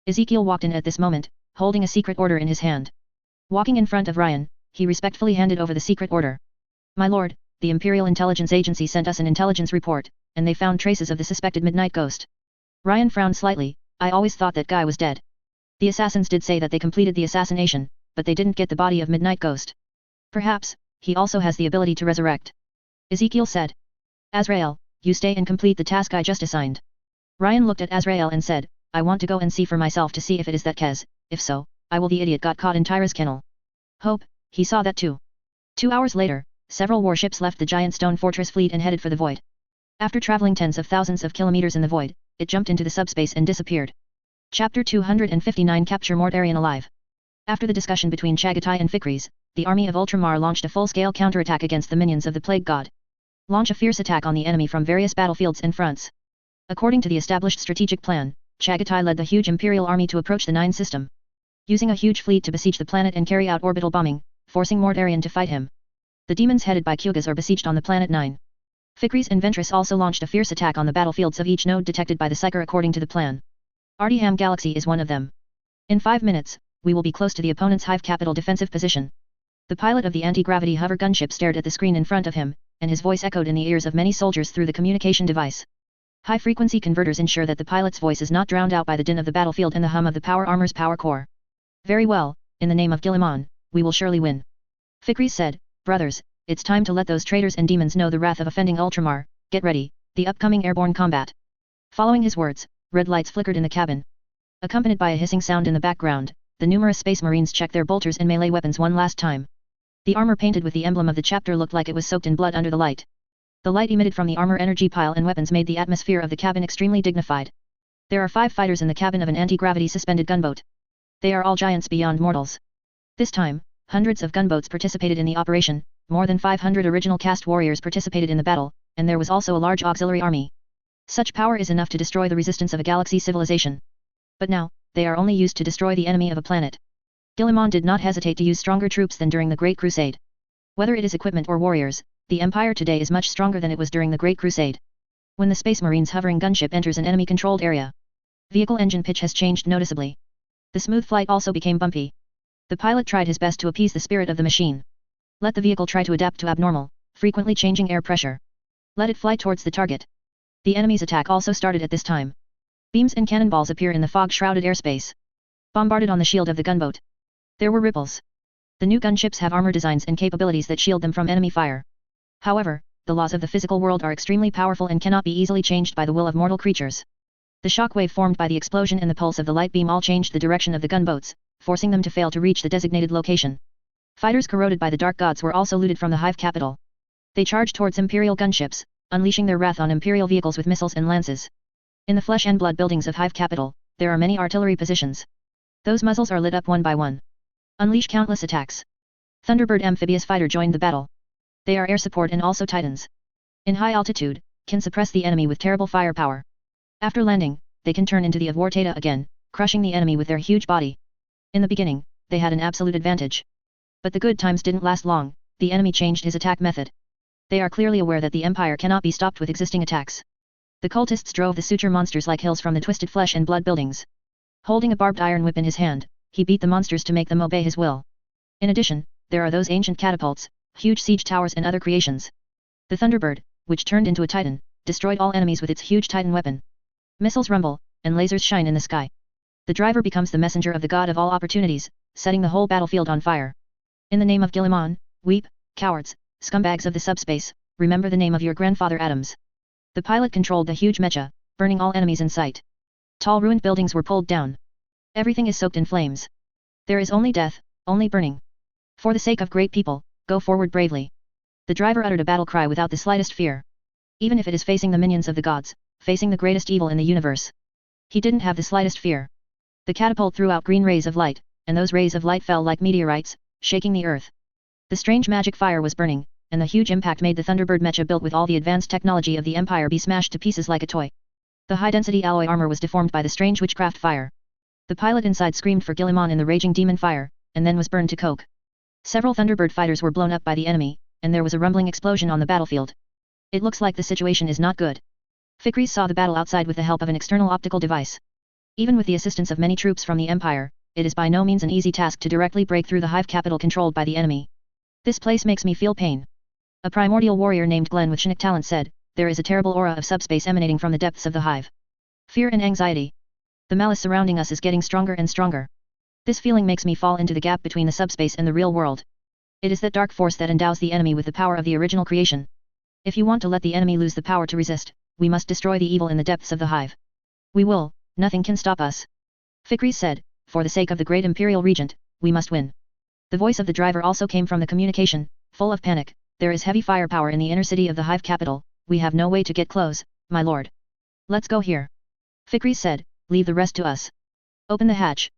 Ezekiel walked in at this moment, holding a secret order in his hand. Walking in front of Ryan, he respectfully handed over the secret order. My lord, the Imperial Intelligence Agency sent us an intelligence report, and they found traces of the suspected Midnight Ghost. Ryan frowned slightly, I always thought that guy was dead. The assassins did say that they completed the assassination, but they didn't get the body of Midnight Ghost. Perhaps, he also has the ability to resurrect. Ezekiel said. Azrael, you stay and complete the task I just assigned. Ryan looked at Azrael and said, I want to go and see for myself to see if it is that Kez, if so, I will the idiot got caught in Tyra's kennel. Hope, he saw that too. 2 hours later, several warships left the giant stone fortress fleet and headed for the void. After traveling tens of thousands of kilometers in the void, it jumped into the subspace and disappeared. Chapter 259 Capture Mortarion Alive. After the discussion between Chagatai and Fikris, the army of Ultramar launched a full-scale counterattack against the minions of the Plague God. Launch a fierce attack on the enemy from various battlefields and fronts. According to the established strategic plan, Chagatai led the huge Imperial army to approach the 9 system. Using a huge fleet to besiege the planet and carry out orbital bombing, forcing Mortarion to fight him. The demons headed by Kyugas are besieged on the planet 9. Fikris and Ventress also launched a fierce attack on the battlefields of each node detected by the Psyker according to the plan. Artiham Galaxy is one of them. In 5 minutes, we will be close to the opponent's hive capital defensive position. The pilot of the anti-gravity hover gunship stared at the screen in front of him, and his voice echoed in the ears of many soldiers through the communication device. High-frequency converters ensure that the pilot's voice is not drowned out by the din of the battlefield and the hum of the power armor's power core. Very well, in the name of Gilliman, we will surely win. Fikris said, brothers, it's time to let those traitors and demons know the wrath of offending Ultramar, get ready, the upcoming airborne combat. Following his words, red lights flickered in the cabin. Accompanied by a hissing sound in the background, the numerous space marines checked their bolters and melee weapons one last time. The armor painted with the emblem of the chapter looked like it was soaked in blood under the light. The light emitted from the armor energy pile and weapons made the atmosphere of the cabin extremely dignified. There are 5 fighters in the cabin of an anti-gravity suspended gunboat. They are all giants beyond mortals. This time, hundreds of gunboats participated in the operation, more than 500 original caste warriors participated in the battle, and there was also a large auxiliary army. Such power is enough to destroy the resistance of a galaxy civilization. But now, they are only used to destroy the enemy of a planet. Guilliman did not hesitate to use stronger troops than during the Great Crusade. Whether it is equipment or warriors, the Empire today is much stronger than it was during the Great Crusade. When the Space Marine's hovering gunship enters an enemy-controlled area, vehicle engine pitch has changed noticeably. The smooth flight also became bumpy. The pilot tried his best to appease the spirit of the machine. Let the vehicle try to adapt to abnormal, frequently changing air pressure. Let it fly towards the target. The enemy's attack also started at this time. Beams and cannonballs appear in the fog-shrouded airspace. Bombarded on the shield of the gunboat. There were ripples. The new gunships have armor designs and capabilities that shield them from enemy fire. However, the laws of the physical world are extremely powerful and cannot be easily changed by the will of mortal creatures. The shockwave formed by the explosion and the pulse of the light beam all changed the direction of the gunboats, forcing them to fail to reach the designated location. Fighters corroded by the dark gods were also looted from the hive capital. They charged towards imperial gunships, unleashing their wrath on imperial vehicles with missiles and lances. In the flesh and blood buildings of hive capital, there are many artillery positions. Those muzzles are lit up one by one. Unleash countless attacks. Thunderbird amphibious fighter joined the battle. They are air support and also titans. In high altitude, can suppress the enemy with terrible firepower. After landing, they can turn into the Avortata again, crushing the enemy with their huge body. In the beginning, they had an absolute advantage. But the good times didn't last long, the enemy changed his attack method. They are clearly aware that the Empire cannot be stopped with existing attacks. The cultists drove the suture monsters like hills from the twisted flesh and blood buildings. Holding a barbed iron whip in his hand, he beat the monsters to make them obey his will. In addition, there are those ancient catapults, huge siege towers and other creations. The Thunderbird, which turned into a titan, destroyed all enemies with its huge titan weapon. Missiles rumble, and lasers shine in the sky. The driver becomes the messenger of the god of all opportunities, setting the whole battlefield on fire. In the name of Guilliman, weep, cowards, scumbags of the subspace, remember the name of your grandfather Adams. The pilot controlled the huge mecha, burning all enemies in sight. Tall ruined buildings were pulled down. Everything is soaked in flames. There is only death, only burning. For the sake of great people, go forward bravely. The driver uttered a battle cry without the slightest fear. Even if it is facing the minions of the gods, facing the greatest evil in the universe. He didn't have the slightest fear. The catapult threw out green rays of light, and those rays of light fell like meteorites, shaking the earth. The strange magic fire was burning, and the huge impact made the Thunderbird mecha built with all the advanced technology of the Empire be smashed to pieces like a toy. The high-density alloy armor was deformed by the strange witchcraft fire. The pilot inside screamed for Guilliman in the raging demon fire, and then was burned to coke. Several Thunderbird fighters were blown up by the enemy, and there was a rumbling explosion on the battlefield. It looks like the situation is not good. Fikris saw the battle outside with the help of an external optical device. Even with the assistance of many troops from the Empire, it is by no means an easy task to directly break through the hive capital controlled by the enemy. This place makes me feel pain. A primordial warrior named Glenn with Chinook talent said, there is a terrible aura of subspace emanating from the depths of the hive. Fear and anxiety. The malice surrounding us is getting stronger and stronger. This feeling makes me fall into the gap between the subspace and the real world. It is that dark force that endows the enemy with the power of the original creation. If you want to let the enemy lose the power to resist, we must destroy the evil in the depths of the hive. We will, nothing can stop us. Fikris said, for the sake of the great imperial regent, we must win. The voice of the driver also came from the communication, full of panic. There is heavy firepower in the inner city of the hive capital, we have no way to get close, my lord. Let's go here. Fikris said, leave the rest to us. Open the hatch.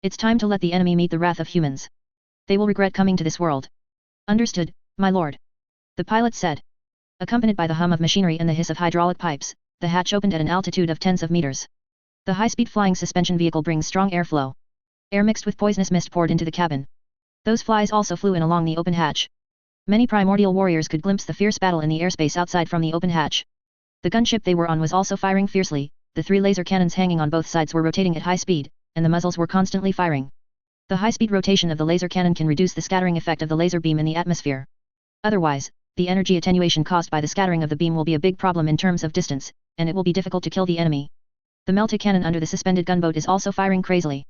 It's time to let the enemy meet the wrath of humans. They will regret coming to this world. Understood, my lord. The pilot said. Accompanied by the hum of machinery and the hiss of hydraulic pipes, the hatch opened at an altitude of tens of meters. The high-speed flying suspension vehicle brings strong airflow. Air mixed with poisonous mist poured into the cabin. Those flies also flew in along the open hatch. Many primordial warriors could glimpse the fierce battle in the airspace outside from the open hatch. The gunship they were on was also firing fiercely, the 3 laser cannons hanging on both sides were rotating at high speed, and the muzzles were constantly firing. The high-speed rotation of the laser cannon can reduce the scattering effect of the laser beam in the atmosphere. Otherwise, the energy attenuation caused by the scattering of the beam will be a big problem in terms of distance, and it will be difficult to kill the enemy. The melta cannon under the suspended gunboat is also firing crazily.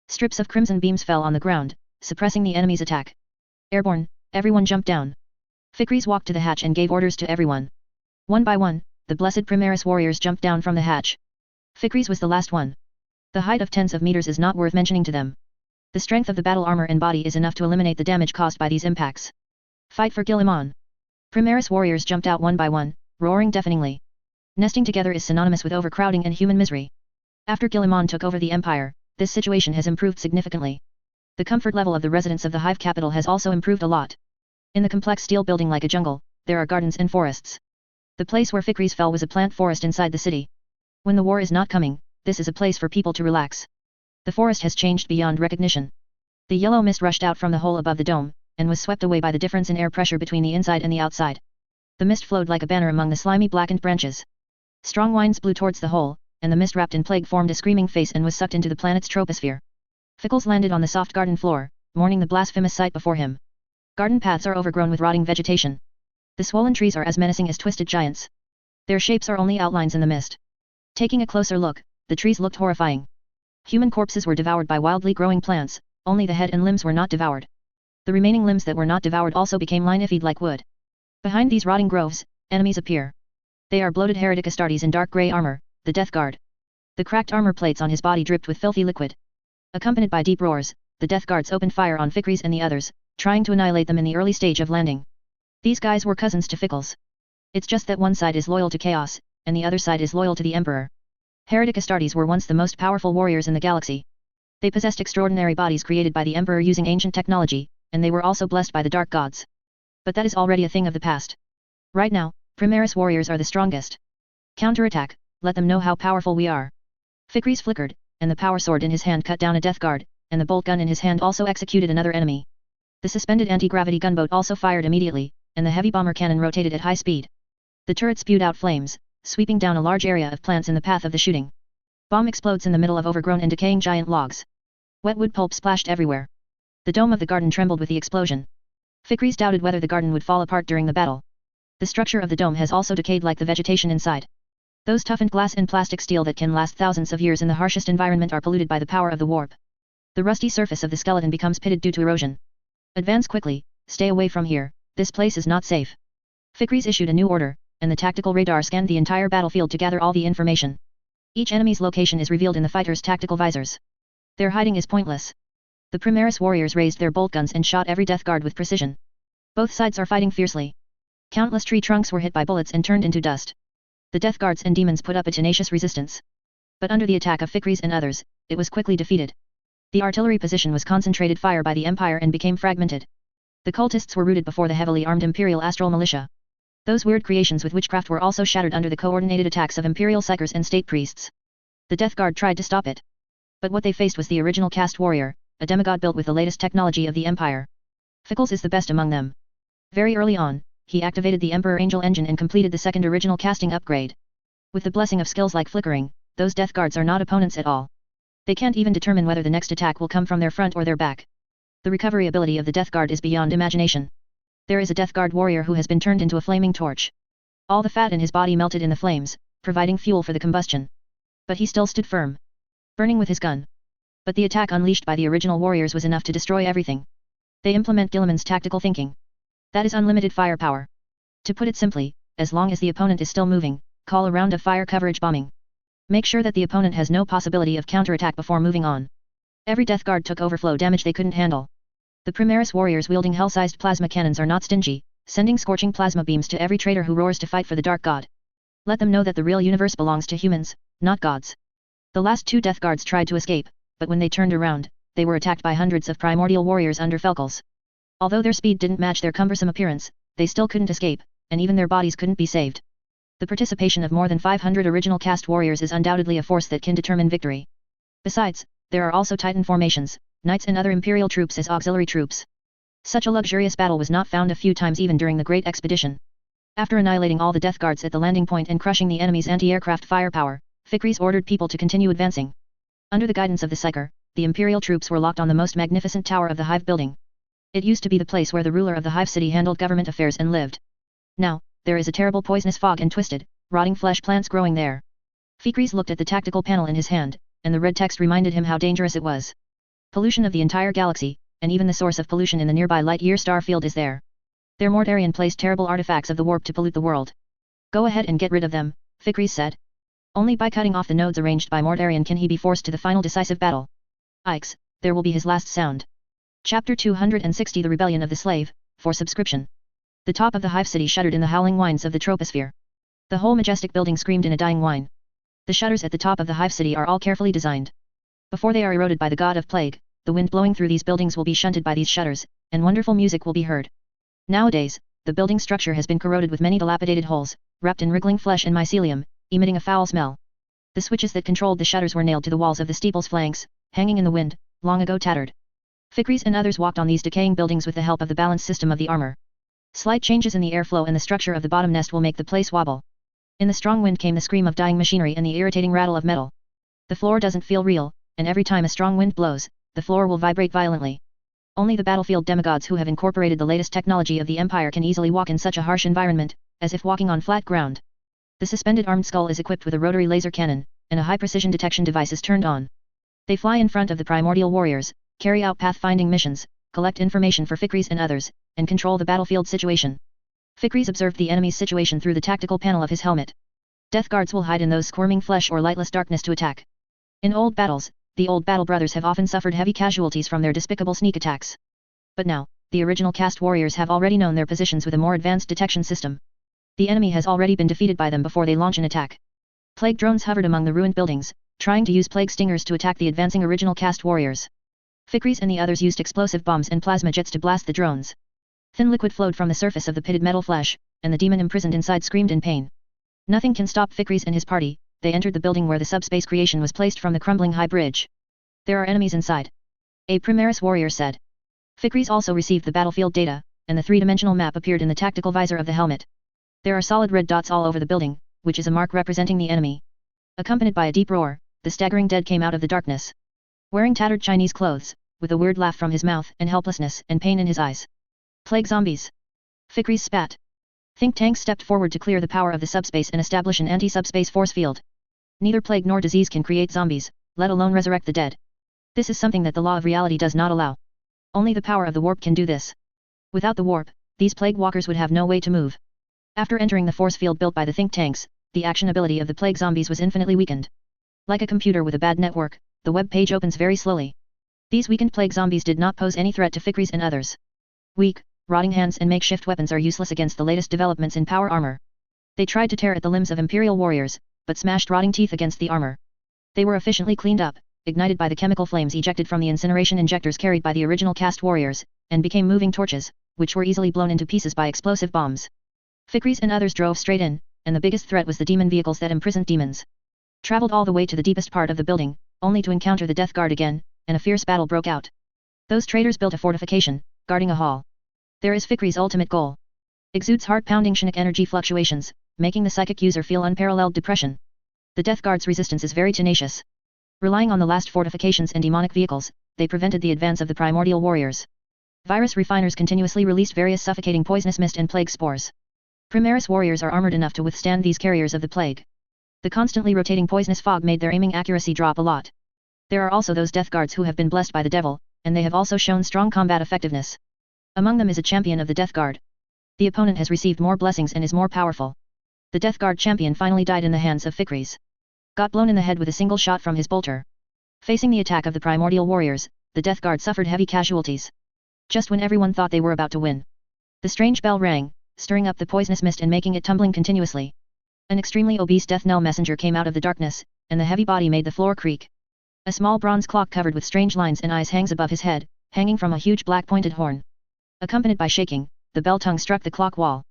Strips of crimson beams fell on the ground, suppressing the enemy's attack. Airborne, everyone jumped down. Fikris walked to the hatch and gave orders to everyone. One by one, the blessed Primaris warriors jumped down from the hatch. Fikri's was the last one. The height of tens of meters is not worth mentioning to them. The strength of the battle armor and body is enough to eliminate the damage caused by these impacts. Fight for Guilliman. Primaris warriors jumped out one by one, roaring deafeningly. Nesting together is synonymous with overcrowding and human misery. After Guilliman took over the empire, this situation has improved significantly. The comfort level of the residents of the hive capital has also improved a lot. In the complex steel building like a jungle, there are gardens and forests. The place where Fikri's fell was a plant forest inside the city. When the war is not coming, this is a place for people to relax. The forest has changed beyond recognition. The yellow mist rushed out from the hole above the dome, and was swept away by the difference in air pressure between the inside and the outside. The mist flowed like a banner among the slimy blackened branches. Strong winds blew towards the hole, and the mist wrapped in plague formed a screaming face and was sucked into the planet's troposphere. Fickles landed on the soft garden floor, mourning the blasphemous sight before him. Garden paths are overgrown with rotting vegetation. The swollen trees are as menacing as twisted giants. Their shapes are only outlines in the mist. Taking a closer look, the trees looked horrifying. Human corpses were devoured by wildly growing plants, only the head and limbs were not devoured. The remaining limbs that were not devoured also became lineafied like wood. Behind these rotting groves, enemies appear. They are bloated heretic Astartes in dark grey armor, the Death Guard. The cracked armor plates on his body dripped with filthy liquid. Accompanied by deep roars, the Death Guards opened fire on Fikri's and the others, trying to annihilate them in the early stage of landing. These guys were cousins to Fickles. It's just that one side is loyal to Chaos, and the other side is loyal to the Emperor. Heretic Astartes were once the most powerful warriors in the galaxy. They possessed extraordinary bodies created by the Emperor using ancient technology, and they were also blessed by the Dark Gods. But that is already a thing of the past. Right now, Primaris warriors are the strongest. Counterattack, let them know how powerful we are. Fikri's flickered, and the power sword in his hand cut down a Death Guard, and the bolt gun in his hand also executed another enemy. The suspended anti-gravity gunboat also fired immediately, and the heavy bomber cannon rotated at high speed. The turret spewed out flames, sweeping down a large area of plants in the path of the shooting. Bomb explodes in the middle of overgrown and decaying giant logs. Wet wood pulp splashed everywhere. The dome of the garden trembled with the explosion. Fikri's doubted whether the garden would fall apart during the battle. The structure of the dome has also decayed like the vegetation inside. Those toughened glass and plastic steel that can last thousands of years in the harshest environment are polluted by the power of the warp. The rusty surface of the skeleton becomes pitted due to erosion. Advance quickly, stay away from here, this place is not safe. Fikri's issued a new order, and the tactical radar scanned the entire battlefield to gather all the information. Each enemy's location is revealed in the fighters' tactical visors. Their hiding is pointless. The Primaris warriors raised their bolt guns and shot every Death Guard with precision. Both sides are fighting fiercely. Countless tree trunks were hit by bullets and turned into dust. The Death Guards and demons put up a tenacious resistance. But under the attack of Fikri's and others, it was quickly defeated. The artillery position was concentrated fire by the Empire and became fragmented. The cultists were routed before the heavily armed Imperial Astral Militia. Those weird creations with witchcraft were also shattered under the coordinated attacks of Imperial Psychers and State Priests. The Death Guard tried to stop it. But what they faced was the original caste warrior, a demigod built with the latest technology of the Empire. Fickles is the best among them. Very early on, he activated the Emperor Angel engine and completed the second original casting upgrade. With the blessing of skills like flickering, those Death Guards are not opponents at all. They can't even determine whether the next attack will come from their front or their back. The recovery ability of the Death Guard is beyond imagination. There is a Death Guard warrior who has been turned into a flaming torch. All the fat in his body melted in the flames, providing fuel for the combustion. But he still stood firm, burning with his gun. But the attack unleashed by the original warriors was enough to destroy everything. They implement Guilliman's tactical thinking. That is unlimited firepower. To put it simply, as long as the opponent is still moving, call a round of fire coverage bombing. Make sure that the opponent has no possibility of counterattack before moving on. Every Death Guard took overflow damage they couldn't handle. The Primaris warriors wielding hell-sized plasma cannons are not stingy, sending scorching plasma beams to every traitor who roars to fight for the Dark God. Let them know that the real universe belongs to humans, not gods. The last two Death Guards tried to escape, but when they turned around, they were attacked by hundreds of primordial warriors under Felkles. Although their speed didn't match their cumbersome appearance, they still couldn't escape, and even their bodies couldn't be saved. The participation of more than 500 original caste warriors is undoubtedly a force that can determine victory. Besides, there are also Titan formations, knights and other Imperial troops as auxiliary troops. Such a luxurious battle was not found a few times even during the Great Expedition. After annihilating all the Death Guards at the landing point and crushing the enemy's anti-aircraft firepower, Fikri's ordered people to continue advancing. Under the guidance of the Psyker, the Imperial troops were locked on the most magnificent tower of the Hive building. It used to be the place where the ruler of the Hive city handled government affairs and lived. Now, there is a terrible poisonous fog and twisted, rotting flesh plants growing there. Fikri's looked at the tactical panel in his hand, and the red text reminded him how dangerous it was. Pollution of the entire galaxy, and even the source of pollution in the nearby light-year star field is there. Their Mortarian placed terrible artifacts of the warp to pollute the world. Go ahead and get rid of them, Fikris said. Only by cutting off the nodes arranged by Mortarion can he be forced to the final decisive battle. Ikes, there will be his last sound. Chapter 260 The Rebellion of the Slave, for subscription. The top of the hive city shuddered in the howling whines of the troposphere. The whole majestic building screamed in a dying whine. The shutters at the top of the hive city are all carefully designed. Before they are eroded by the god of plague, the wind blowing through these buildings will be shunted by these shutters, and wonderful music will be heard. Nowadays, the building structure has been corroded with many dilapidated holes, wrapped in wriggling flesh and mycelium, emitting a foul smell. The switches that controlled the shutters were nailed to the walls of the steeple's flanks, hanging in the wind, long ago tattered. Fikris and others walked on these decaying buildings with the help of the balance system of the armor. Slight changes in the airflow and the structure of the bottom nest will make the place wobble. In the strong wind came the scream of dying machinery and the irritating rattle of metal. The floor doesn't feel real, and every time a strong wind blows, the floor will vibrate violently. Only the battlefield demigods who have incorporated the latest technology of the Empire can easily walk in such a harsh environment, as if walking on flat ground. The suspended armed skull is equipped with a rotary laser cannon, and a high-precision detection device is turned on. They fly in front of the primordial warriors, carry out pathfinding missions, collect information for Fikris and others, and control the battlefield situation. Fikris observed the enemy's situation through the tactical panel of his helmet. Death guards will hide in those squirming flesh or lightless darkness to attack. In old battles, the old battle brothers have often suffered heavy casualties from their despicable sneak attacks. But now, the original caste warriors have already known their positions with a more advanced detection system. The enemy has already been defeated by them before they launch an attack. Plague drones hovered among the ruined buildings, trying to use plague stingers to attack the advancing original caste warriors. Fikris and the others used explosive bombs and plasma jets to blast the drones. Thin liquid flowed from the surface of the pitted metal flesh, and the demon imprisoned inside screamed in pain. Nothing can stop Fikris and his party. They entered the building where the subspace creation was placed from the crumbling high bridge. There are enemies inside. A Primaris warrior said. Fikris also received the battlefield data, and the three-dimensional map appeared in the tactical visor of the helmet. There are solid red dots all over the building, which is a mark representing the enemy. Accompanied by a deep roar, the staggering dead came out of the darkness. Wearing tattered Chinese clothes, with a weird laugh from his mouth and helplessness and pain in his eyes. Plague zombies. Fikris spat. Think tanks stepped forward to clear the power of the subspace and establish an anti-subspace force field. Neither plague nor disease can create zombies, let alone resurrect the dead. This is something that the law of reality does not allow. Only the power of the warp can do this. Without the warp, these plague walkers would have no way to move. After entering the force field built by the think tanks, the action ability of the plague zombies was infinitely weakened. Like a computer with a bad network, the web page opens very slowly. These weakened plague zombies did not pose any threat to Fikris and others. Weak, rotting hands and makeshift weapons are useless against the latest developments in power armor. They tried to tear at the limbs of imperial warriors, but smashed rotting teeth against the armor. They were efficiently cleaned up, ignited by the chemical flames ejected from the incineration injectors carried by the original caste warriors, and became moving torches, which were easily blown into pieces by explosive bombs. Fikris and others drove straight in, and the biggest threat was the demon vehicles that imprisoned demons. Traveled all the way to the deepest part of the building, only to encounter the Death Guard again, and a fierce battle broke out. Those traitors built a fortification, guarding a hall. There is Fikris' ultimate goal. Exudes heart-pounding psionic energy fluctuations, making the psychic user feel unparalleled depression. The Death Guard's resistance is very tenacious. Relying on the last fortifications and demonic vehicles, they prevented the advance of the primordial warriors. Virus refiners continuously released various suffocating poisonous mist and plague spores. Primaris warriors are armored enough to withstand these carriers of the plague. The constantly rotating poisonous fog made their aiming accuracy drop a lot. There are also those Death Guards who have been blessed by the devil, and they have also shown strong combat effectiveness. Among them is a champion of the Death Guard. The opponent has received more blessings and is more powerful. The Death Guard champion finally died in the hands of Fikris. Got blown in the head with a single shot from his bolter. Facing the attack of the primordial warriors, the Death Guard suffered heavy casualties. Just when everyone thought they were about to win. The strange bell rang, stirring up the poisonous mist and making it tumbling continuously. An extremely obese death knell messenger came out of the darkness, and the heavy body made the floor creak. A small bronze clock covered with strange lines and eyes hangs above his head, hanging from a huge black pointed horn. Accompanied by shaking, the bell tongue struck the clock wall.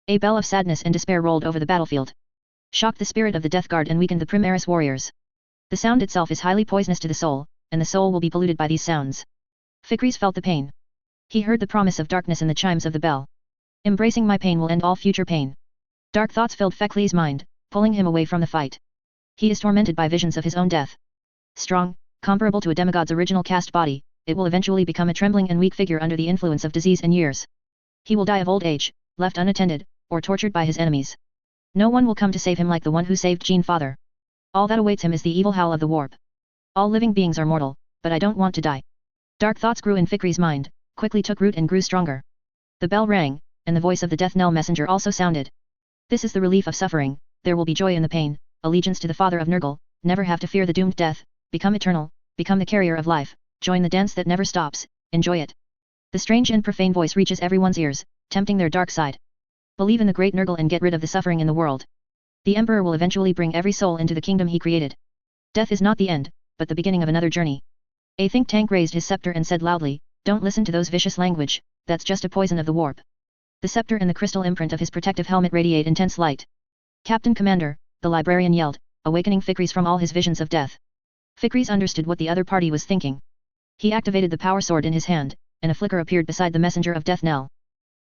A bell of sadness and despair rolled over the battlefield. Shocked the spirit of the Death Guard and weakened the Primaris warriors. The sound itself is highly poisonous to the soul, and the soul will be polluted by these sounds. Fikris felt the pain. He heard the promise of darkness in the chimes of the bell. Embracing my pain will end all future pain. Dark thoughts filled Fikris' mind, pulling him away from the fight. He is tormented by visions of his own death. Strong, comparable to a demigod's original caste body, it will eventually become a trembling and weak figure under the influence of disease and years. He will die of old age, left unattended, or tortured by his enemies. No one will come to save him like the one who saved Jean Father. All that awaits him is the evil howl of the warp. All living beings are mortal, but I don't want to die. Dark thoughts grew in Fikris' mind, quickly took root and grew stronger. The bell rang, and the voice of the death knell messenger also sounded. This is the relief of suffering, there will be joy in the pain, allegiance to the father of Nurgle, never have to fear the doomed death, become eternal, become the carrier of life, join the dance that never stops, enjoy it. The strange and profane voice reaches everyone's ears, tempting their dark side. Believe in the great Nurgle and get rid of the suffering in the world. The Emperor will eventually bring every soul into the kingdom he created. Death is not the end, but the beginning of another journey. A think tank raised his scepter and said loudly, "Don't listen to those vicious language, that's just a poison of the warp." The scepter and the crystal imprint of his protective helmet radiate intense light. "Captain Commander," the librarian yelled, awakening Fikris from all his visions of death. Fikris understood what the other party was thinking. He activated the power sword in his hand, and a flicker appeared beside the messenger of death knell.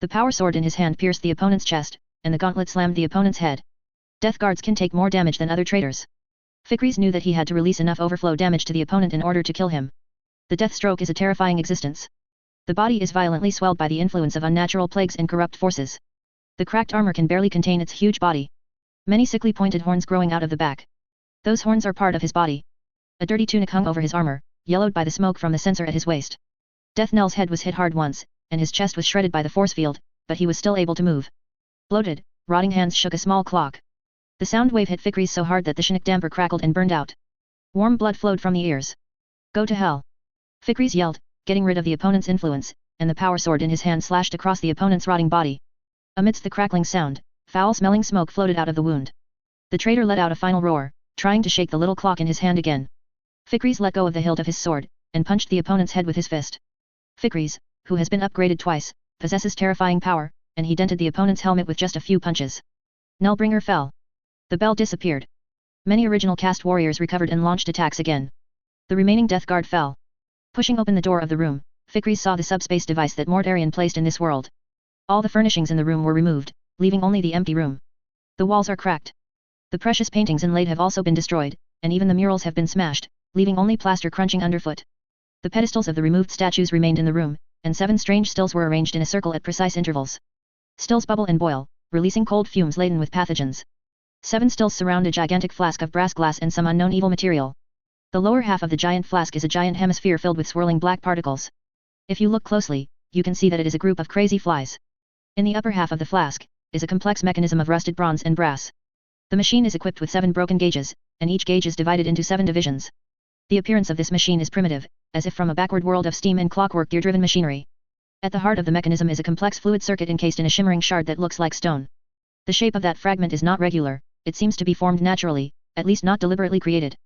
The power sword in his hand pierced the opponent's chest, and the gauntlet slammed the opponent's head. Death guards can take more damage than other traitors. Fikris knew that he had to release enough overflow damage to the opponent in order to kill him. The death stroke is a terrifying existence. The body is violently swelled by the influence of unnatural plagues and corrupt forces. The cracked armor can barely contain its huge body. Many sickly pointed horns growing out of the back. Those horns are part of his body. A dirty tunic hung over his armor, yellowed by the smoke from the censer at his waist. Death Knell's head was hit hard once, and his chest was shredded by the force field, but he was still able to move. Bloated, rotting hands shook a small clock. The sound wave hit Fikris so hard that the Chinook damper crackled and burned out. Warm blood flowed from the ears. "Go to hell!" Fikris yelled, getting rid of the opponent's influence, and the power sword in his hand slashed across the opponent's rotting body. Amidst the crackling sound, foul-smelling smoke floated out of the wound. The traitor let out a final roar, trying to shake the little clock in his hand again. Fikris let go of the hilt of his sword, and punched the opponent's head with his fist. Fikris, who has been upgraded twice, possesses terrifying power, and he dented the opponent's helmet with just a few punches. Nullbringer fell. The bell disappeared. Many original cast warriors recovered and launched attacks again. The remaining death guard fell. Pushing open the door of the room, Fikris saw the subspace device that Mortarion placed in this world. All the furnishings in the room were removed, leaving only the empty room. The walls are cracked. The precious paintings inlaid have also been destroyed, and even the murals have been smashed, leaving only plaster crunching underfoot. The pedestals of the removed statues remained in the room, and 7 strange stills were arranged in a circle at precise intervals. Stills bubble and boil, releasing cold fumes laden with pathogens. 7 stills surround a gigantic flask of brass glass and some unknown evil material. The lower half of the giant flask is a giant hemisphere filled with swirling black particles. If you look closely, you can see that it is a group of crazy flies. In the upper half of the flask, is a complex mechanism of rusted bronze and brass. The machine is equipped with 7 broken gauges, and each gauge is divided into 7 divisions. The appearance of this machine is primitive, as if from a backward world of steam and clockwork gear-driven machinery. At the heart of the mechanism is a complex fluid circuit encased in a shimmering shard that looks like stone. The shape of that fragment is not regular, it seems to be formed naturally, at least not deliberately created.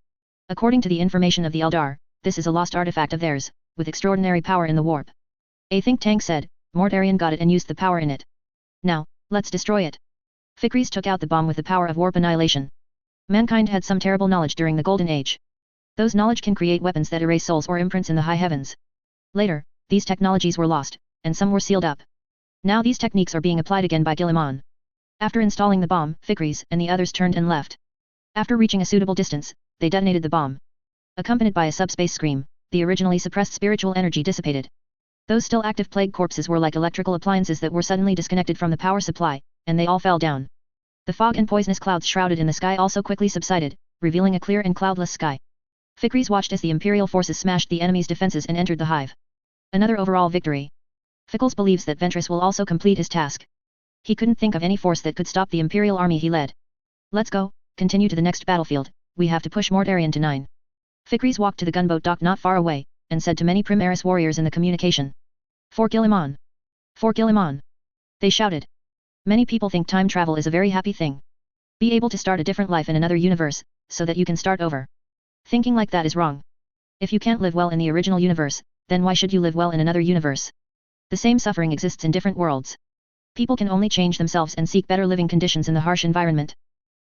According to the information of the Eldar, this is a lost artifact of theirs, with extraordinary power in the warp. A think tank said, Mortarion got it and used the power in it. Now, let's destroy it. Fikris took out the bomb with the power of warp annihilation. Mankind had some terrible knowledge during the Golden Age. Those knowledge can create weapons that erase souls or imprints in the high heavens. Later, these technologies were lost, and some were sealed up. Now these techniques are being applied again by Guilliman. After installing the bomb, Fikris and the others turned and left. After reaching a suitable distance, they detonated the bomb. Accompanied by a subspace scream, the originally suppressed spiritual energy dissipated. Those still active plague corpses were like electrical appliances that were suddenly disconnected from the power supply, and they all fell down. The fog and poisonous clouds shrouded in the sky also quickly subsided, revealing a clear and cloudless sky. Fikris watched as the Imperial forces smashed the enemy's defenses and entered the hive. Another overall victory. Fickles believes that Ventress will also complete his task. He couldn't think of any force that could stop the Imperial army he led. Let's go, continue to the next battlefield, we have to push Mortarion to 9. Fikris walked to the gunboat dock not far away, and said to many Primaris warriors in the communication. For Guilliman! For Guilliman! They shouted. Many people think time travel is a very happy thing. Be able to start a different life in another universe, so that you can start over. Thinking like that is wrong. If you can't live well in the original universe, then why should you live well in another universe? The same suffering exists in different worlds. People can only change themselves and seek better living conditions in the harsh environment.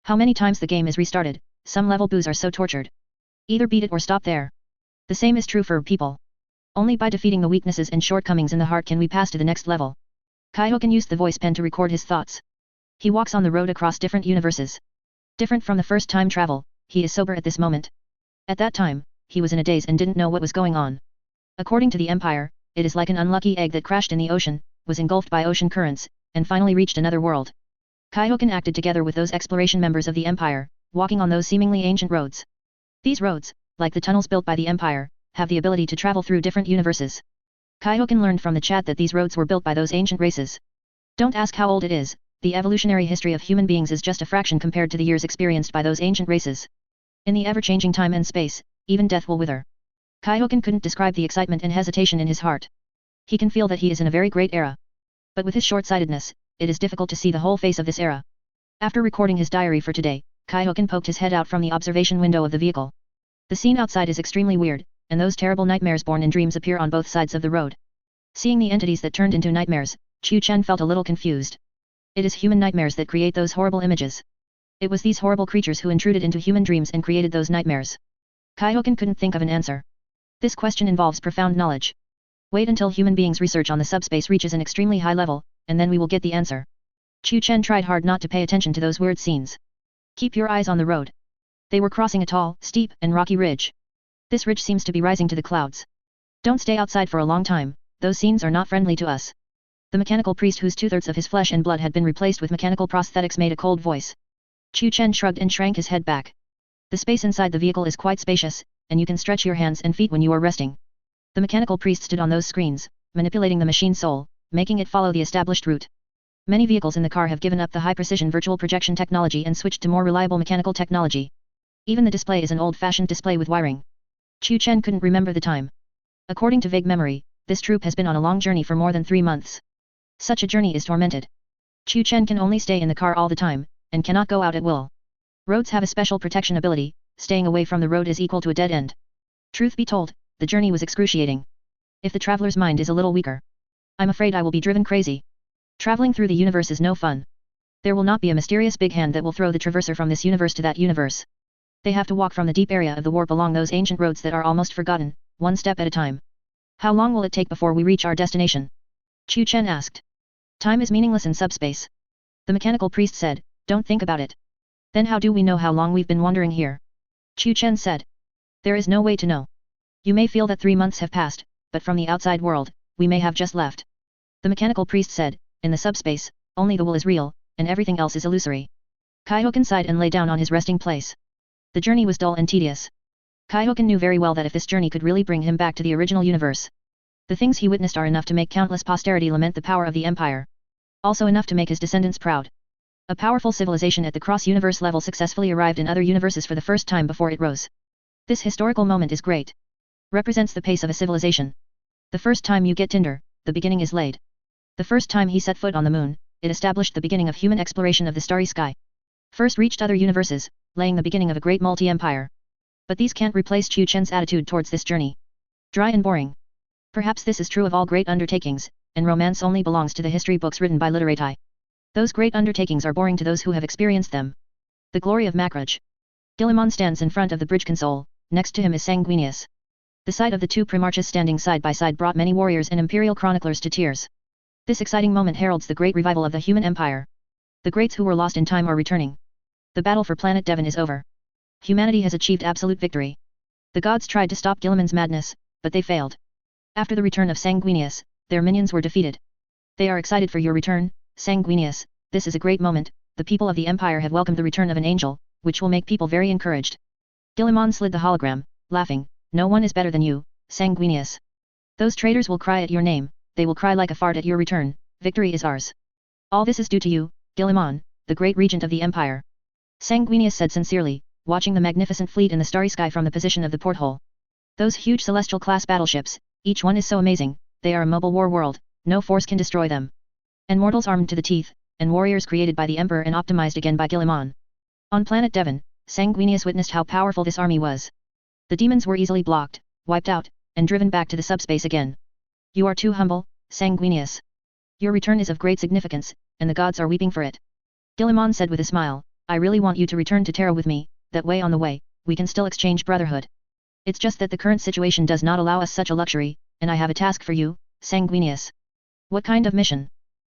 How many times the game is restarted, some level boos are so tortured. Either beat it or stop there. The same is true for people. Only by defeating the weaknesses and shortcomings in the heart can we pass to the next level. Kaihoken used the voice pen to record his thoughts. He walks on the road across different universes. Different from the first time travel, he is sober at this moment. At that time, he was in a daze and didn't know what was going on. According to the Empire, it is like an unlucky egg that crashed in the ocean, was engulfed by ocean currents, and finally reached another world. Kaihoken acted together with those exploration members of the Empire, walking on those seemingly ancient roads. These roads, like the tunnels built by the Empire, have the ability to travel through different universes. Kaihoken learned from the chat that these roads were built by those ancient races. Don't ask how old it is, the evolutionary history of human beings is just a fraction compared to the years experienced by those ancient races. In the ever-changing time and space, even death will wither. Kaihoken couldn't describe the excitement and hesitation in his heart. He can feel that he is in a very great era. But with his short-sightedness, it is difficult to see the whole face of this era. After recording his diary for today, Kaihoken poked his head out from the observation window of the vehicle. The scene outside is extremely weird, and those terrible nightmares born in dreams appear on both sides of the road. Seeing the entities that turned into nightmares, Chu Chen felt a little confused. It is human nightmares that create those horrible images. It was these horrible creatures who intruded into human dreams and created those nightmares. Kaihoken couldn't think of an answer. This question involves profound knowledge. Wait until human beings' research on the subspace reaches an extremely high level, and then we will get the answer. Chu Chen tried hard not to pay attention to those weird scenes. Keep your eyes on the road. They were crossing a tall, steep, and rocky ridge. This ridge seems to be rising to the clouds. Don't stay outside for a long time, those scenes are not friendly to us. The mechanical priest whose 2/3 of his flesh and blood had been replaced with mechanical prosthetics made a cold voice. Chu Chen shrugged and shrank his head back. The space inside the vehicle is quite spacious, and you can stretch your hands and feet when you are resting. The mechanical priest stood on those screens, manipulating the machine soul, making it follow the established route. Many vehicles in the car have given up the high-precision virtual projection technology and switched to more reliable mechanical technology. Even the display is an old-fashioned display with wiring. Chu Chen couldn't remember the time. According to vague memory, this troop has been on a long journey for more than 3 months. Such a journey is tormented. Chu Chen can only stay in the car all the time, and cannot go out at will. Roads have a special protection ability, staying away from the road is equal to a dead end. Truth be told, the journey was excruciating. If the traveler's mind is a little weaker, I'm afraid I will be driven crazy. Traveling through the universe is no fun. There will not be a mysterious big hand that will throw the traverser from this universe to that universe. They have to walk from the deep area of the warp along those ancient roads that are almost forgotten, one step at a time. How long will it take before we reach our destination? Chu Chen asked. Time is meaningless in subspace. The mechanical priest said, don't think about it. Then how do we know how long we've been wandering here? Chu Chen said. There is no way to know. You may feel that 3 months have passed, but from the outside world, we may have just left. The mechanical priest said, in the subspace, only the will is real, and everything else is illusory. Kaihoken sighed and lay down on his resting place. The journey was dull and tedious. Kaihoken knew very well that if this journey could really bring him back to the original universe, the things he witnessed are enough to make countless posterity lament the power of the empire. Also enough to make his descendants proud. A powerful civilization at the cross-universe level successfully arrived in other universes for the first time before it rose. This historical moment is great. Represents the pace of a civilization. The first time you get Tinder, the beginning is laid. The first time he set foot on the moon, it established the beginning of human exploration of the starry sky. First reached other universes, laying the beginning of a great multi-empire. But these can't replace Chu Chen's attitude towards this journey. Dry and boring. Perhaps this is true of all great undertakings, and romance only belongs to the history books written by literati. Those great undertakings are boring to those who have experienced them. The glory of Macrage. Guillemon stands in front of the bridge console, next to him is Sanguinius. The sight of the two primarchs standing side by side brought many warriors and imperial chroniclers to tears. This exciting moment heralds the great revival of the human empire. The greats who were lost in time are returning. The battle for planet Devon is over. Humanity has achieved absolute victory. The gods tried to stop Guillemon's madness, but they failed. After the return of Sanguinius, their minions were defeated. They are excited for your return, Sanguinius. This is a great moment. The people of the empire have welcomed the return of an angel, which will make people very encouraged. Guillemon slid the hologram, laughing. No one is better than you, Sanguinius. Those traitors will cry at your name, they will cry like a fart at your return. Victory is ours. All this is due to you, Guillemon, the great regent of the empire. Sanguinius said sincerely, watching the magnificent fleet in the starry sky from the position of the porthole. Those huge celestial-class battleships, each one is so amazing, they are a mobile war world, no force can destroy them. And mortals armed to the teeth, and warriors created by the Emperor and optimized again by Guillemon. On planet Devon, Sanguinius witnessed how powerful this army was. The demons were easily blocked, wiped out, and driven back to the subspace again. You are too humble, Sanguinius. Your return is of great significance, and the gods are weeping for it. Guillemon said with a smile, I really want you to return to Terra with me, that way on the way, we can still exchange brotherhood. It's just that the current situation does not allow us such a luxury, and I have a task for you, Sanguinius. What kind of mission?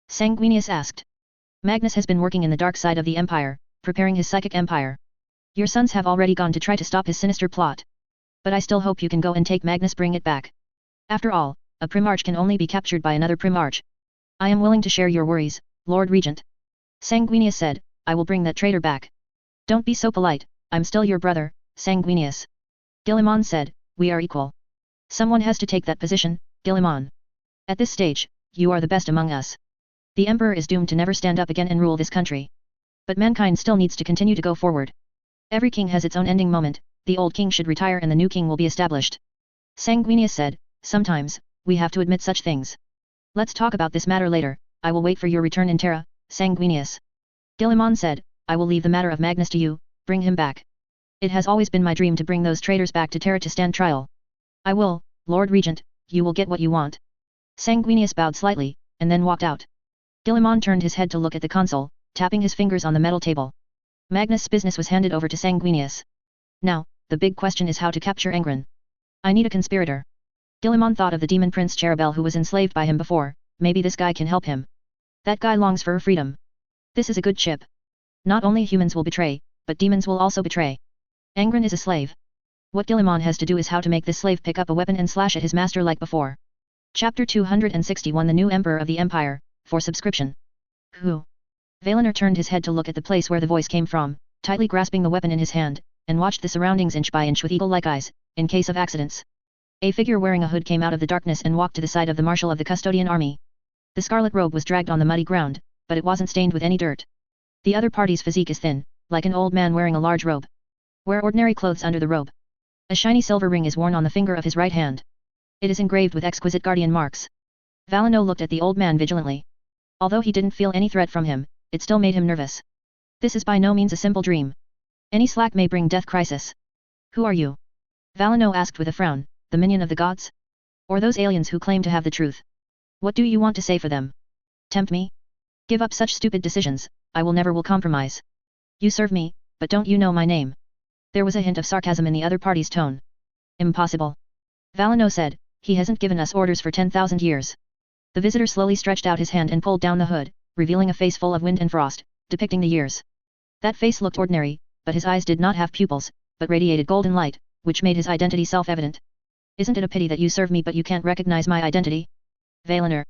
Sanguinius asked. Magnus has been working in the dark side of the empire, preparing his psychic empire. Your sons have already gone to try to stop his sinister plot. But I still hope you can go and take Magnus, bring it back. After all, a primarch can only be captured by another primarch. I am willing to share your worries, Lord Regent. Sanguinius said, I will bring that traitor back. Don't be so polite, I'm still your brother, Sanguinius. Guillemon said, we are equal. Someone has to take that position, Guillemon. At this stage, you are the best among us. The emperor is doomed to never stand up again and rule this country. But mankind still needs to continue to go forward. Every king has its own ending moment, the old king should retire and the new king will be established. Sanguinius said, sometimes, we have to admit such things. Let's talk about this matter later, I will wait for your return in Terra, Sanguinius. Guilliman said, I will leave the matter of Magnus to you, bring him back. It has always been my dream to bring those traitors back to Terra to stand trial. I will, Lord Regent, you will get what you want. Sanguinius bowed slightly, and then walked out. Guilliman turned his head to look at the console, tapping his fingers on the metal table. Magnus' business was handed over to Sanguinius. Now, the big question is how to capture Angren. I need a conspirator. Guilliman thought of the demon prince Cherubel who was enslaved by him before, maybe this guy can help him. That guy longs for freedom. This is a good chip. Not only humans will betray, but demons will also betray. Angren is a slave. What Guilliman has to do is how to make this slave pick up a weapon and slash at his master like before. Chapter 261 The New Emperor of the Empire, for subscription. Who? Valinor turned his head to look at the place where the voice came from, tightly grasping the weapon in his hand, and watched the surroundings inch by inch with eagle-like eyes, in case of accidents. A figure wearing a hood came out of the darkness and walked to the side of the marshal of the custodian army. The scarlet robe was dragged on the muddy ground, but it wasn't stained with any dirt. The other party's physique is thin, like an old man wearing a large robe. Wear ordinary clothes under the robe. A shiny silver ring is worn on the finger of his right hand. It is engraved with exquisite guardian marks. Valino looked at the old man vigilantly. Although he didn't feel any threat from him, it still made him nervous. This is by no means a simple dream. Any slack may bring death crisis. Who are you? Valino asked with a frown, the minion of the gods? Or those aliens who claim to have the truth? What do you want to say for them? Tempt me? Give up such stupid decisions, I will compromise. You serve me, but don't you know my name? There was a hint of sarcasm in the other party's tone. Impossible. Valino said, he hasn't given us orders for 10,000 years. The visitor slowly stretched out his hand and pulled down the hood, revealing a face full of wind and frost, depicting the years. That face looked ordinary, but his eyes did not have pupils, but radiated golden light, which made his identity self-evident. Isn't it a pity that you serve me but you can't recognize my identity? Valinor.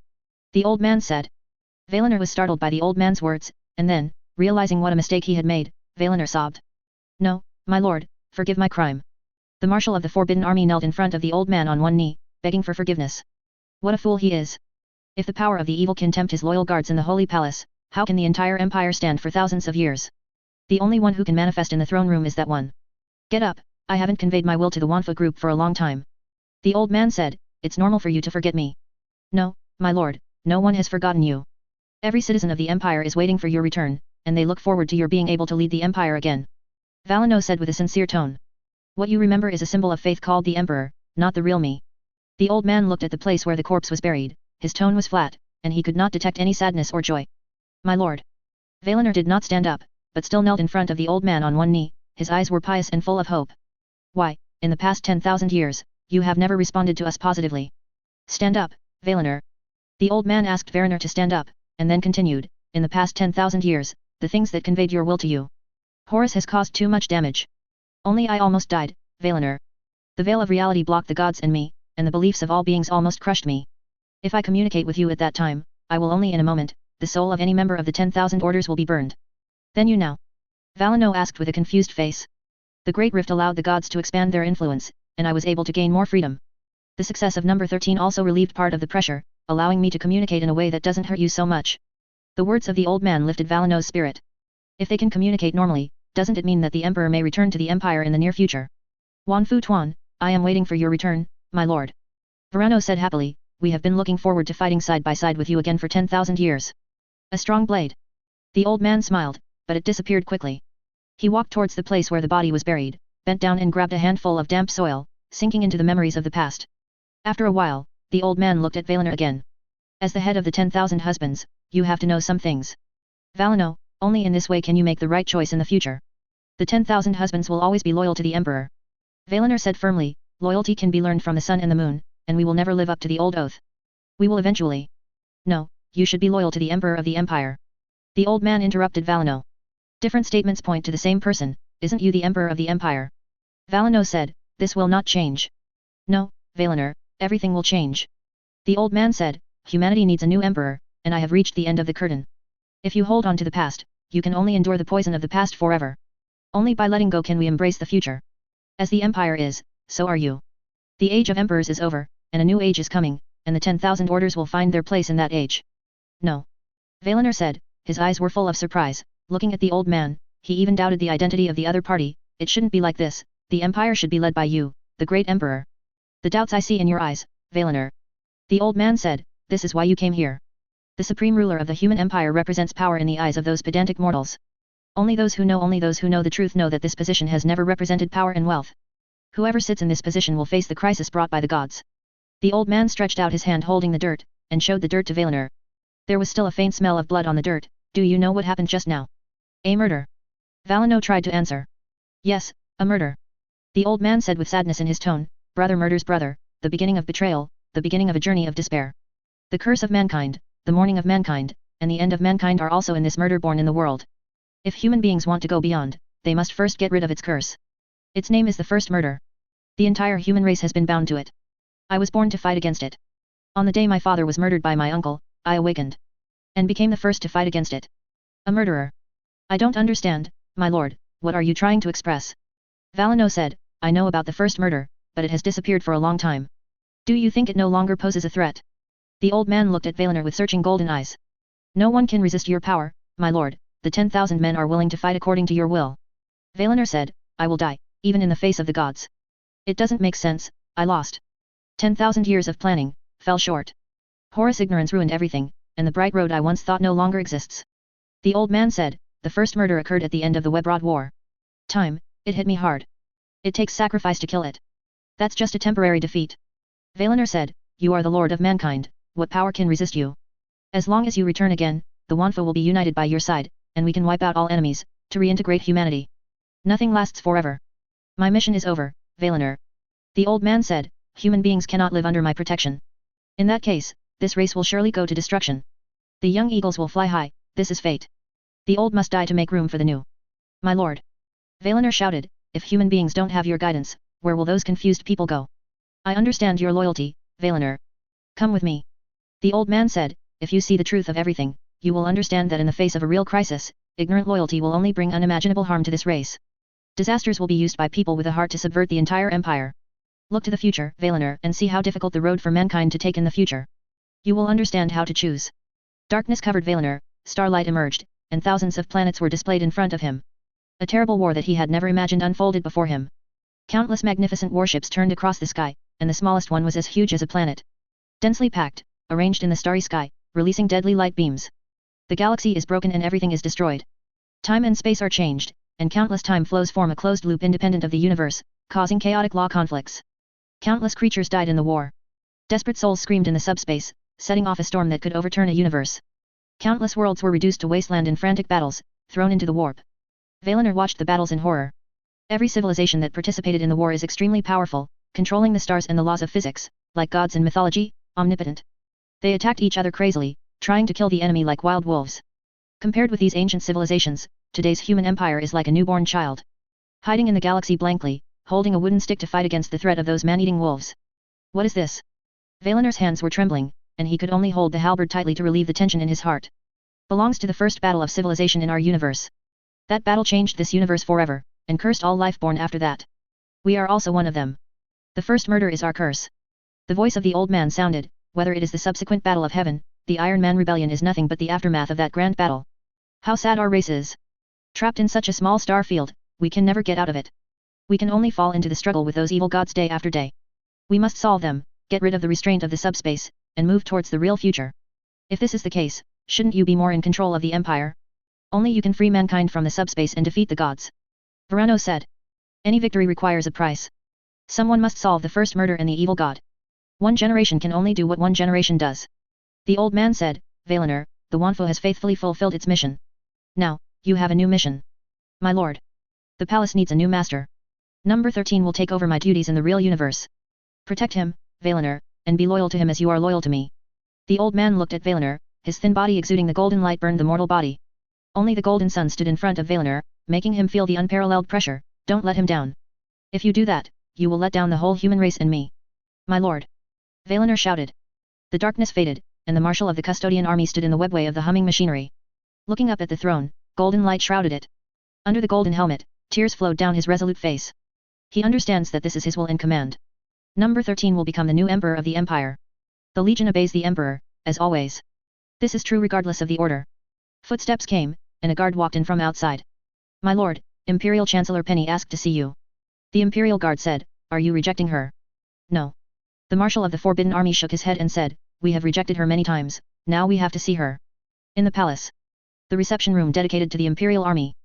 The old man said. Valinor was startled by the old man's words, and then, realizing what a mistake he had made, Valinor sobbed. No, my lord, forgive my crime. The marshal of the Forbidden Army knelt in front of the old man on one knee, begging for forgiveness. What a fool he is. If the power of the evil can tempt his loyal guards in the Holy Palace, how can the entire empire stand for thousands of years? The only one who can manifest in the throne room is that one. Get up, I haven't conveyed my will to the Wanfa group for a long time. The old man said, it's normal for you to forget me. No, my lord, no one has forgotten you. Every citizen of the empire is waiting for your return, and they look forward to your being able to lead the empire again. Valino said with a sincere tone. What you remember is a symbol of faith called the Emperor, not the real me. The old man looked at the place where the corpse was buried, his tone was flat, and he could not detect any sadness or joy. My lord. Valinor did not stand up, but still knelt in front of the old man on one knee, his eyes were pious and full of hope. Why, in the past 10,000 years, you have never responded to us positively. Stand up, Valinor. The old man asked Valinor to stand up, and then continued, in the past 10,000 years, the things that conveyed your will to you. Horus has caused too much damage. Only I almost died, Valinor. The veil of reality blocked the gods and me, and the beliefs of all beings almost crushed me. If I communicate with you at that time, I will only in a moment, the soul of any member of the 10,000 orders will be burned. Then you now? Valino asked with a confused face. The Great Rift allowed the gods to expand their influence, and I was able to gain more freedom. The success of number 13 also relieved part of the pressure, allowing me to communicate in a way that doesn't hurt you so much. The words of the old man lifted Valino's spirit. If they can communicate normally, doesn't it mean that the Emperor may return to the Empire in the near future? Wan Fu Tuan, I am waiting for your return, my lord. Verano said happily, we have been looking forward to fighting side by side with you again for 10,000 years. A strong blade. The old man smiled, but it disappeared quickly. He walked towards the place where the body was buried, bent down and grabbed a handful of damp soil, sinking into the memories of the past. After a while, the old man looked at Valinor again. As the head of the 10,000 husbands, you have to know some things. Valino, only in this way can you make the right choice in the future. The 10,000 husbands will always be loyal to the Emperor. Valinor said firmly, loyalty can be learned from the sun and the moon, and we will never live up to the old oath. We will eventually. No, you should be loyal to the Emperor of the Empire. The old man interrupted Valino. Different statements point to the same person, isn't you the Emperor of the Empire? Valino said, this will not change. No, Valinor, everything will change. The old man said, humanity needs a new emperor, and I have reached the end of the curtain. If you hold on to the past, you can only endure the poison of the past forever. Only by letting go can we embrace the future. As the Empire is, so are you. The age of emperors is over, and a new age is coming, and the 10,000 orders will find their place in that age. No. Valinor said, his eyes were full of surprise, looking at the old man, he even doubted the identity of the other party. It shouldn't be like this, the empire should be led by you, the great emperor. The doubts I see in your eyes, Valinor. The old man said, this is why you came here. The supreme ruler of the human empire represents power in the eyes of those pedantic mortals. Only those who know the truth know that this position has never represented power and wealth. Whoever sits in this position will face the crisis brought by the gods. The old man stretched out his hand holding the dirt, and showed the dirt to Valinor. There was still a faint smell of blood on the dirt. Do you know what happened just now? A murder. Valinor tried to answer. Yes, a murder. The old man said with sadness in his tone, brother murders brother, the beginning of betrayal, the beginning of a journey of despair. The curse of mankind, the mourning of mankind, and the end of mankind are also in this murder born in the world. If human beings want to go beyond, they must first get rid of its curse. Its name is the first murder. The entire human race has been bound to it. I was born to fight against it. On the day my father was murdered by my uncle, I awakened. And became the first to fight against it. A murderer. I don't understand, my lord, what are you trying to express? Valinor said, I know about the first murder, but it has disappeared for a long time. Do you think it no longer poses a threat? The old man looked at Valinor with searching golden eyes. No one can resist your power, my lord, the 10,000 men are willing to fight according to your will. Valinor said, I will die, even in the face of the gods. It doesn't make sense, I lost. 10,000 years of planning, fell short. Horus' ignorance ruined everything, and the bright road I once thought no longer exists. The old man said, the first murder occurred at the end of the Webrod War. Time, it hit me hard. It takes sacrifice to kill it. That's just a temporary defeat. Valinor said, you are the lord of mankind, what power can resist you? As long as you return again, the Wanfa will be united by your side, and we can wipe out all enemies, to reintegrate humanity. Nothing lasts forever. My mission is over, Valinor. The old man said, human beings cannot live under my protection. In that case, this race will surely go to destruction. The young eagles will fly high, this is fate. The old must die to make room for the new. My lord. Valinor shouted, if human beings don't have your guidance, where will those confused people go? I understand your loyalty, Valinor. Come with me. The old man said, if you see the truth of everything, you will understand that in the face of a real crisis, ignorant loyalty will only bring unimaginable harm to this race. Disasters will be used by people with a heart to subvert the entire empire. Look to the future, Valinor, and see how difficult the road for mankind to take in the future. You will understand how to choose. Darkness covered Valinor, starlight emerged, and thousands of planets were displayed in front of him. A terrible war that he had never imagined unfolded before him. Countless magnificent warships turned across the sky, and the smallest one was as huge as a planet. Densely packed, arranged in the starry sky, releasing deadly light beams. The galaxy is broken and everything is destroyed. Time and space are changed, and countless time flows form a closed loop independent of the universe, causing chaotic law conflicts. Countless creatures died in the war. Desperate souls screamed in the subspace, setting off a storm that could overturn a universe. Countless worlds were reduced to wasteland in frantic battles, thrown into the warp. Valinor watched the battles in horror. Every civilization that participated in the war is extremely powerful, controlling the stars and the laws of physics, like gods in mythology, omnipotent. They attacked each other crazily, trying to kill the enemy like wild wolves. Compared with these ancient civilizations, today's human empire is like a newborn child. Hiding in the galaxy blankly, holding a wooden stick to fight against the threat of those man-eating wolves. What is this? Valinor's hands were trembling, and he could only hold the halberd tightly to relieve the tension in his heart. Belongs to the first battle of civilization in our universe. That battle changed this universe forever, and cursed all life born after that. We are also one of them. The first murder is our curse. The voice of the old man sounded, whether it is the subsequent battle of heaven, the Iron Man rebellion is nothing but the aftermath of that grand battle. How sad our race is. Trapped in such a small star field, we can never get out of it. We can only fall into the struggle with those evil gods day after day. We must solve them, get rid of the restraint of the subspace, and move towards the real future. If this is the case, shouldn't you be more in control of the empire? Only you can free mankind from the subspace and defeat the gods. Verano said. Any victory requires a price. Someone must solve the first murder and the evil god. One generation can only do what one generation does. The old man said, Valinor, the Wanfo has faithfully fulfilled its mission. Now, you have a new mission. My lord. The palace needs a new master. Number 13 will take over my duties in the real universe. Protect him, Valinor, and be loyal to him as you are loyal to me. The old man looked at Valinor, his thin body exuding the golden light burned the mortal body. Only the golden sun stood in front of Valinor, making him feel the unparalleled pressure. Don't let him down. If you do that, you will let down the whole human race and me. My lord. Valinor shouted. The darkness faded, and the marshal of the custodian army stood in the webway of the humming machinery. Looking up at the throne, golden light shrouded it. Under the golden helmet, tears flowed down his resolute face. He understands that this is his will and command. Number 13 will become the new emperor of the empire. The legion obeys the emperor, as always. This is true regardless of the order. Footsteps came, and a guard walked in from outside. My lord, Imperial Chancellor Penny asked to see you. The Imperial Guard said, are you rejecting her? No. The Marshal of the Forbidden Army shook his head and said, we have rejected her many times, now we have to see her. In the palace. The reception room dedicated to the Imperial Army.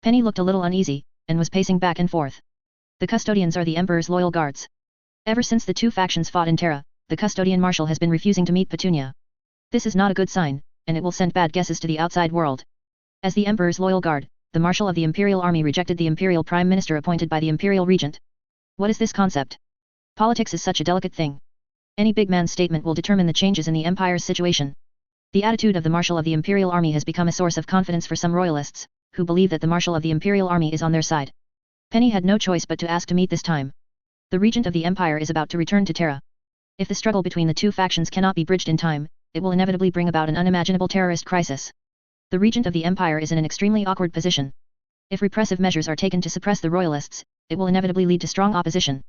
Penny looked a little uneasy, and was pacing back and forth. The custodians are the Emperor's loyal guards. Ever since the two factions fought in Terra, the custodian marshal has been refusing to meet Petunia. This is not a good sign, and it will send bad guesses to the outside world. As the Emperor's loyal guard, the Marshal of the Imperial Army rejected the Imperial Prime Minister appointed by the Imperial Regent. What is this concept? Politics is such a delicate thing. Any big man's statement will determine the changes in the Empire's situation. The attitude of the Marshal of the Imperial Army has become a source of confidence for some royalists, who believe that the Marshal of the Imperial Army is on their side. Penny had no choice but to ask to meet this time. The Regent of the Empire is about to return to Terra. If the struggle between the two factions cannot be bridged in time, it will inevitably bring about an unimaginable terrorist crisis. The Regent of the Empire is in an extremely awkward position. If repressive measures are taken to suppress the royalists, it will inevitably lead to strong opposition.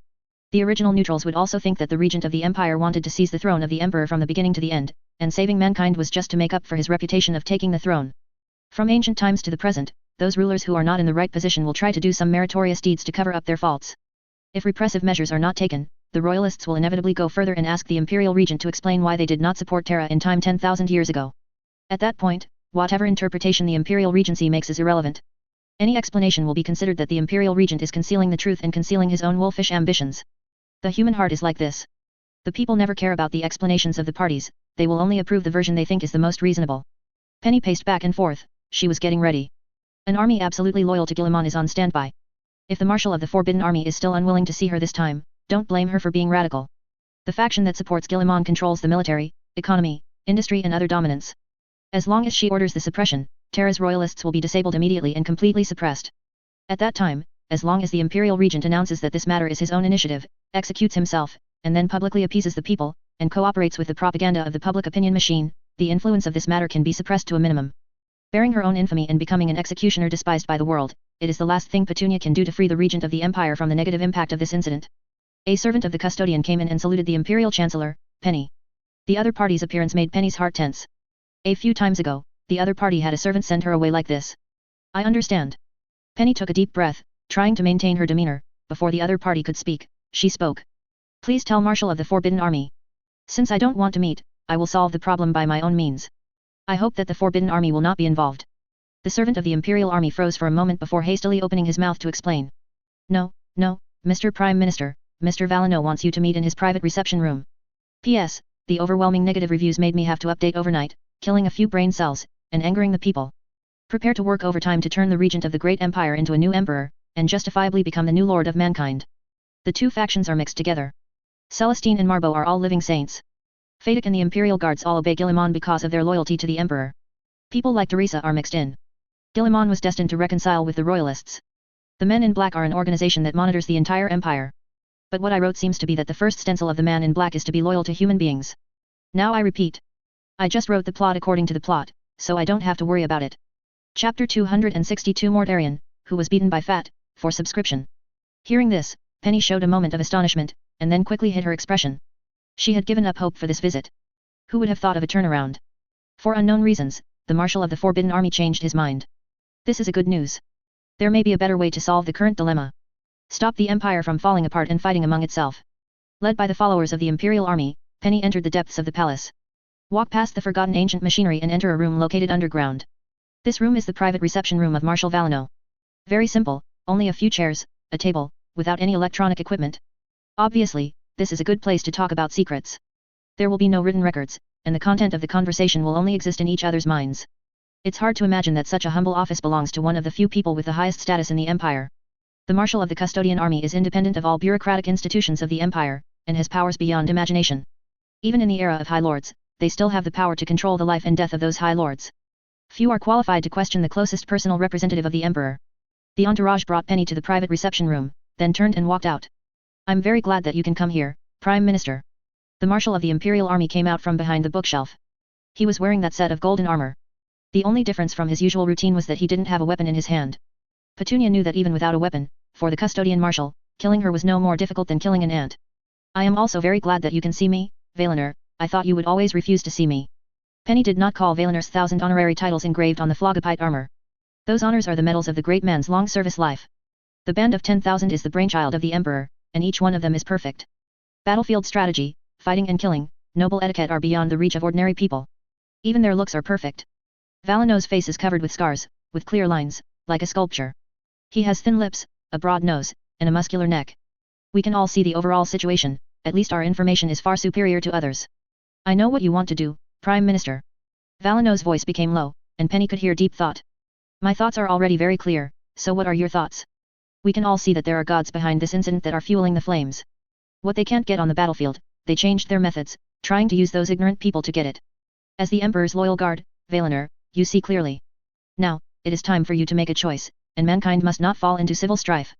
The original neutrals would also think that the Regent of the Empire wanted to seize the throne of the Emperor from the beginning to the end, and saving mankind was just to make up for his reputation of taking the throne. From ancient times to the present, those rulers who are not in the right position will try to do some meritorious deeds to cover up their faults. If repressive measures are not taken, the royalists will inevitably go further and ask the Imperial Regent to explain why they did not support Terra in time 10,000 years ago. At that point, whatever interpretation the Imperial Regency makes is irrelevant. Any explanation will be considered that the Imperial Regent is concealing the truth and concealing his own wolfish ambitions. The human heart is like this. The people never care about the explanations of the parties, they will only approve the version they think is the most reasonable. Penny paced back and forth, she was getting ready. An army absolutely loyal to Guilliman is on standby. If the Marshal of the Forbidden Army is still unwilling to see her this time, don't blame her for being radical. The faction that supports Guilliman controls the military, economy, industry and other dominance. As long as she orders the suppression, Terra's royalists will be disabled immediately and completely suppressed. At that time, as long as the Imperial Regent announces that this matter is his own initiative, executes himself, and then publicly appeases the people, and cooperates with the propaganda of the public opinion machine, the influence of this matter can be suppressed to a minimum. Bearing her own infamy and becoming an executioner despised by the world, it is the last thing Petunia can do to free the Regent of the Empire from the negative impact of this incident. A servant of the custodian came in and saluted the Imperial Chancellor, Penny. The other party's appearance made Penny's heart tense. A few times ago, the other party had a servant send her away like this. I understand. Penny took a deep breath, trying to maintain her demeanor. Before the other party could speak, she spoke. Please tell Marshal of the Forbidden Army. Since I don't want to meet, I will solve the problem by my own means. I hope that the Forbidden Army will not be involved. The servant of the Imperial Army froze for a moment before hastily opening his mouth to explain. No, Mr. Prime Minister, Mr. Valeno wants you to meet in his private reception room. P.S. The overwhelming negative reviews made me have to update overnight, killing a few brain cells, and angering the people. Prepare to work overtime to turn the Regent of the Great Empire into a new emperor, and justifiably become the new lord of mankind. The two factions are mixed together. Celestine and Marbo are all living saints. Fadic and the Imperial Guards all obey Guilliman because of their loyalty to the Emperor. People like Teresa are mixed in. Guilliman was destined to reconcile with the Royalists. The Men in Black are an organization that monitors the entire Empire. But what I wrote seems to be that the first stencil of the Man in Black is to be loyal to human beings. Now I repeat. I just wrote the plot according to the plot, so I don't have to worry about it. Chapter 262 Mortarion, who was beaten by Fat, for subscription. Hearing this, Penny showed a moment of astonishment, and then quickly hid her expression. She had given up hope for this visit. Who would have thought of a turnaround? For unknown reasons, the Marshal of the Forbidden Army changed his mind. This is a good news. There may be a better way to solve the current dilemma. Stop the Empire from falling apart and fighting among itself. Led by the followers of the Imperial Army, Penny entered the depths of the palace. Walk past the forgotten ancient machinery and enter a room located underground. This room is the private reception room of Marshal Valeno. Very simple, only a few chairs, a table, without any electronic equipment. Obviously, this is a good place to talk about secrets. There will be no written records, and the content of the conversation will only exist in each other's minds. It's hard to imagine that such a humble office belongs to one of the few people with the highest status in the Empire. The Marshal of the Custodian Army is independent of all bureaucratic institutions of the Empire, and has powers beyond imagination. Even in the era of High Lords, they still have the power to control the life and death of those High Lords. Few are qualified to question the closest personal representative of the Emperor. The entourage brought Penny to the private reception room, then turned and walked out. I'm very glad that you can come here, Prime Minister. The Marshal of the Imperial Army came out from behind the bookshelf. He was wearing that set of golden armor. The only difference from his usual routine was that he didn't have a weapon in his hand. Petunia knew that even without a weapon, for the Custodian Marshal, killing her was no more difficult than killing an ant. I am also very glad that you can see me, Valinor. I thought you would always refuse to see me. Penny did not call Valinar's 1,000 honorary titles engraved on the Phlogopite armor. Those honors are the medals of the great man's long service life. The band of 10,000 is the brainchild of the Emperor, and each one of them is perfect. Battlefield strategy, fighting and killing, noble etiquette are beyond the reach of ordinary people. Even their looks are perfect. Valino's face is covered with scars, with clear lines, like a sculpture. He has thin lips, a broad nose, and a muscular neck. We can all see the overall situation, at least our information is far superior to others. I know what you want to do, Prime Minister. Valino's voice became low, and Penny could hear deep thought. My thoughts are already very clear, so what are your thoughts? We can all see that there are gods behind this incident that are fueling the flames. What they can't get on the battlefield, they changed their methods, trying to use those ignorant people to get it. As the Emperor's loyal guard, Valinor, you see clearly. Now, it is time for you to make a choice, and mankind must not fall into civil strife.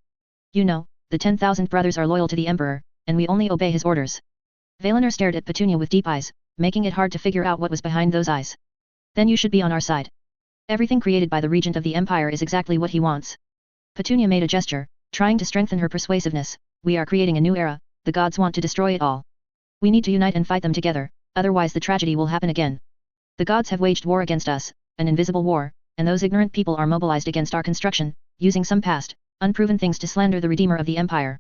You know, the 10,000 brothers are loyal to the Emperor, and we only obey his orders. Valinor stared at Petunia with deep eyes, making it hard to figure out what was behind those eyes. Then you should be on our side. Everything created by the regent of the Empire is exactly what he wants. Petunia made a gesture, trying to strengthen her persuasiveness. We are creating a new era, the gods want to destroy it all. We need to unite and fight them together, otherwise the tragedy will happen again. The gods have waged war against us, an invisible war, and those ignorant people are mobilized against our construction, using some past, unproven things to slander the Redeemer of the Empire.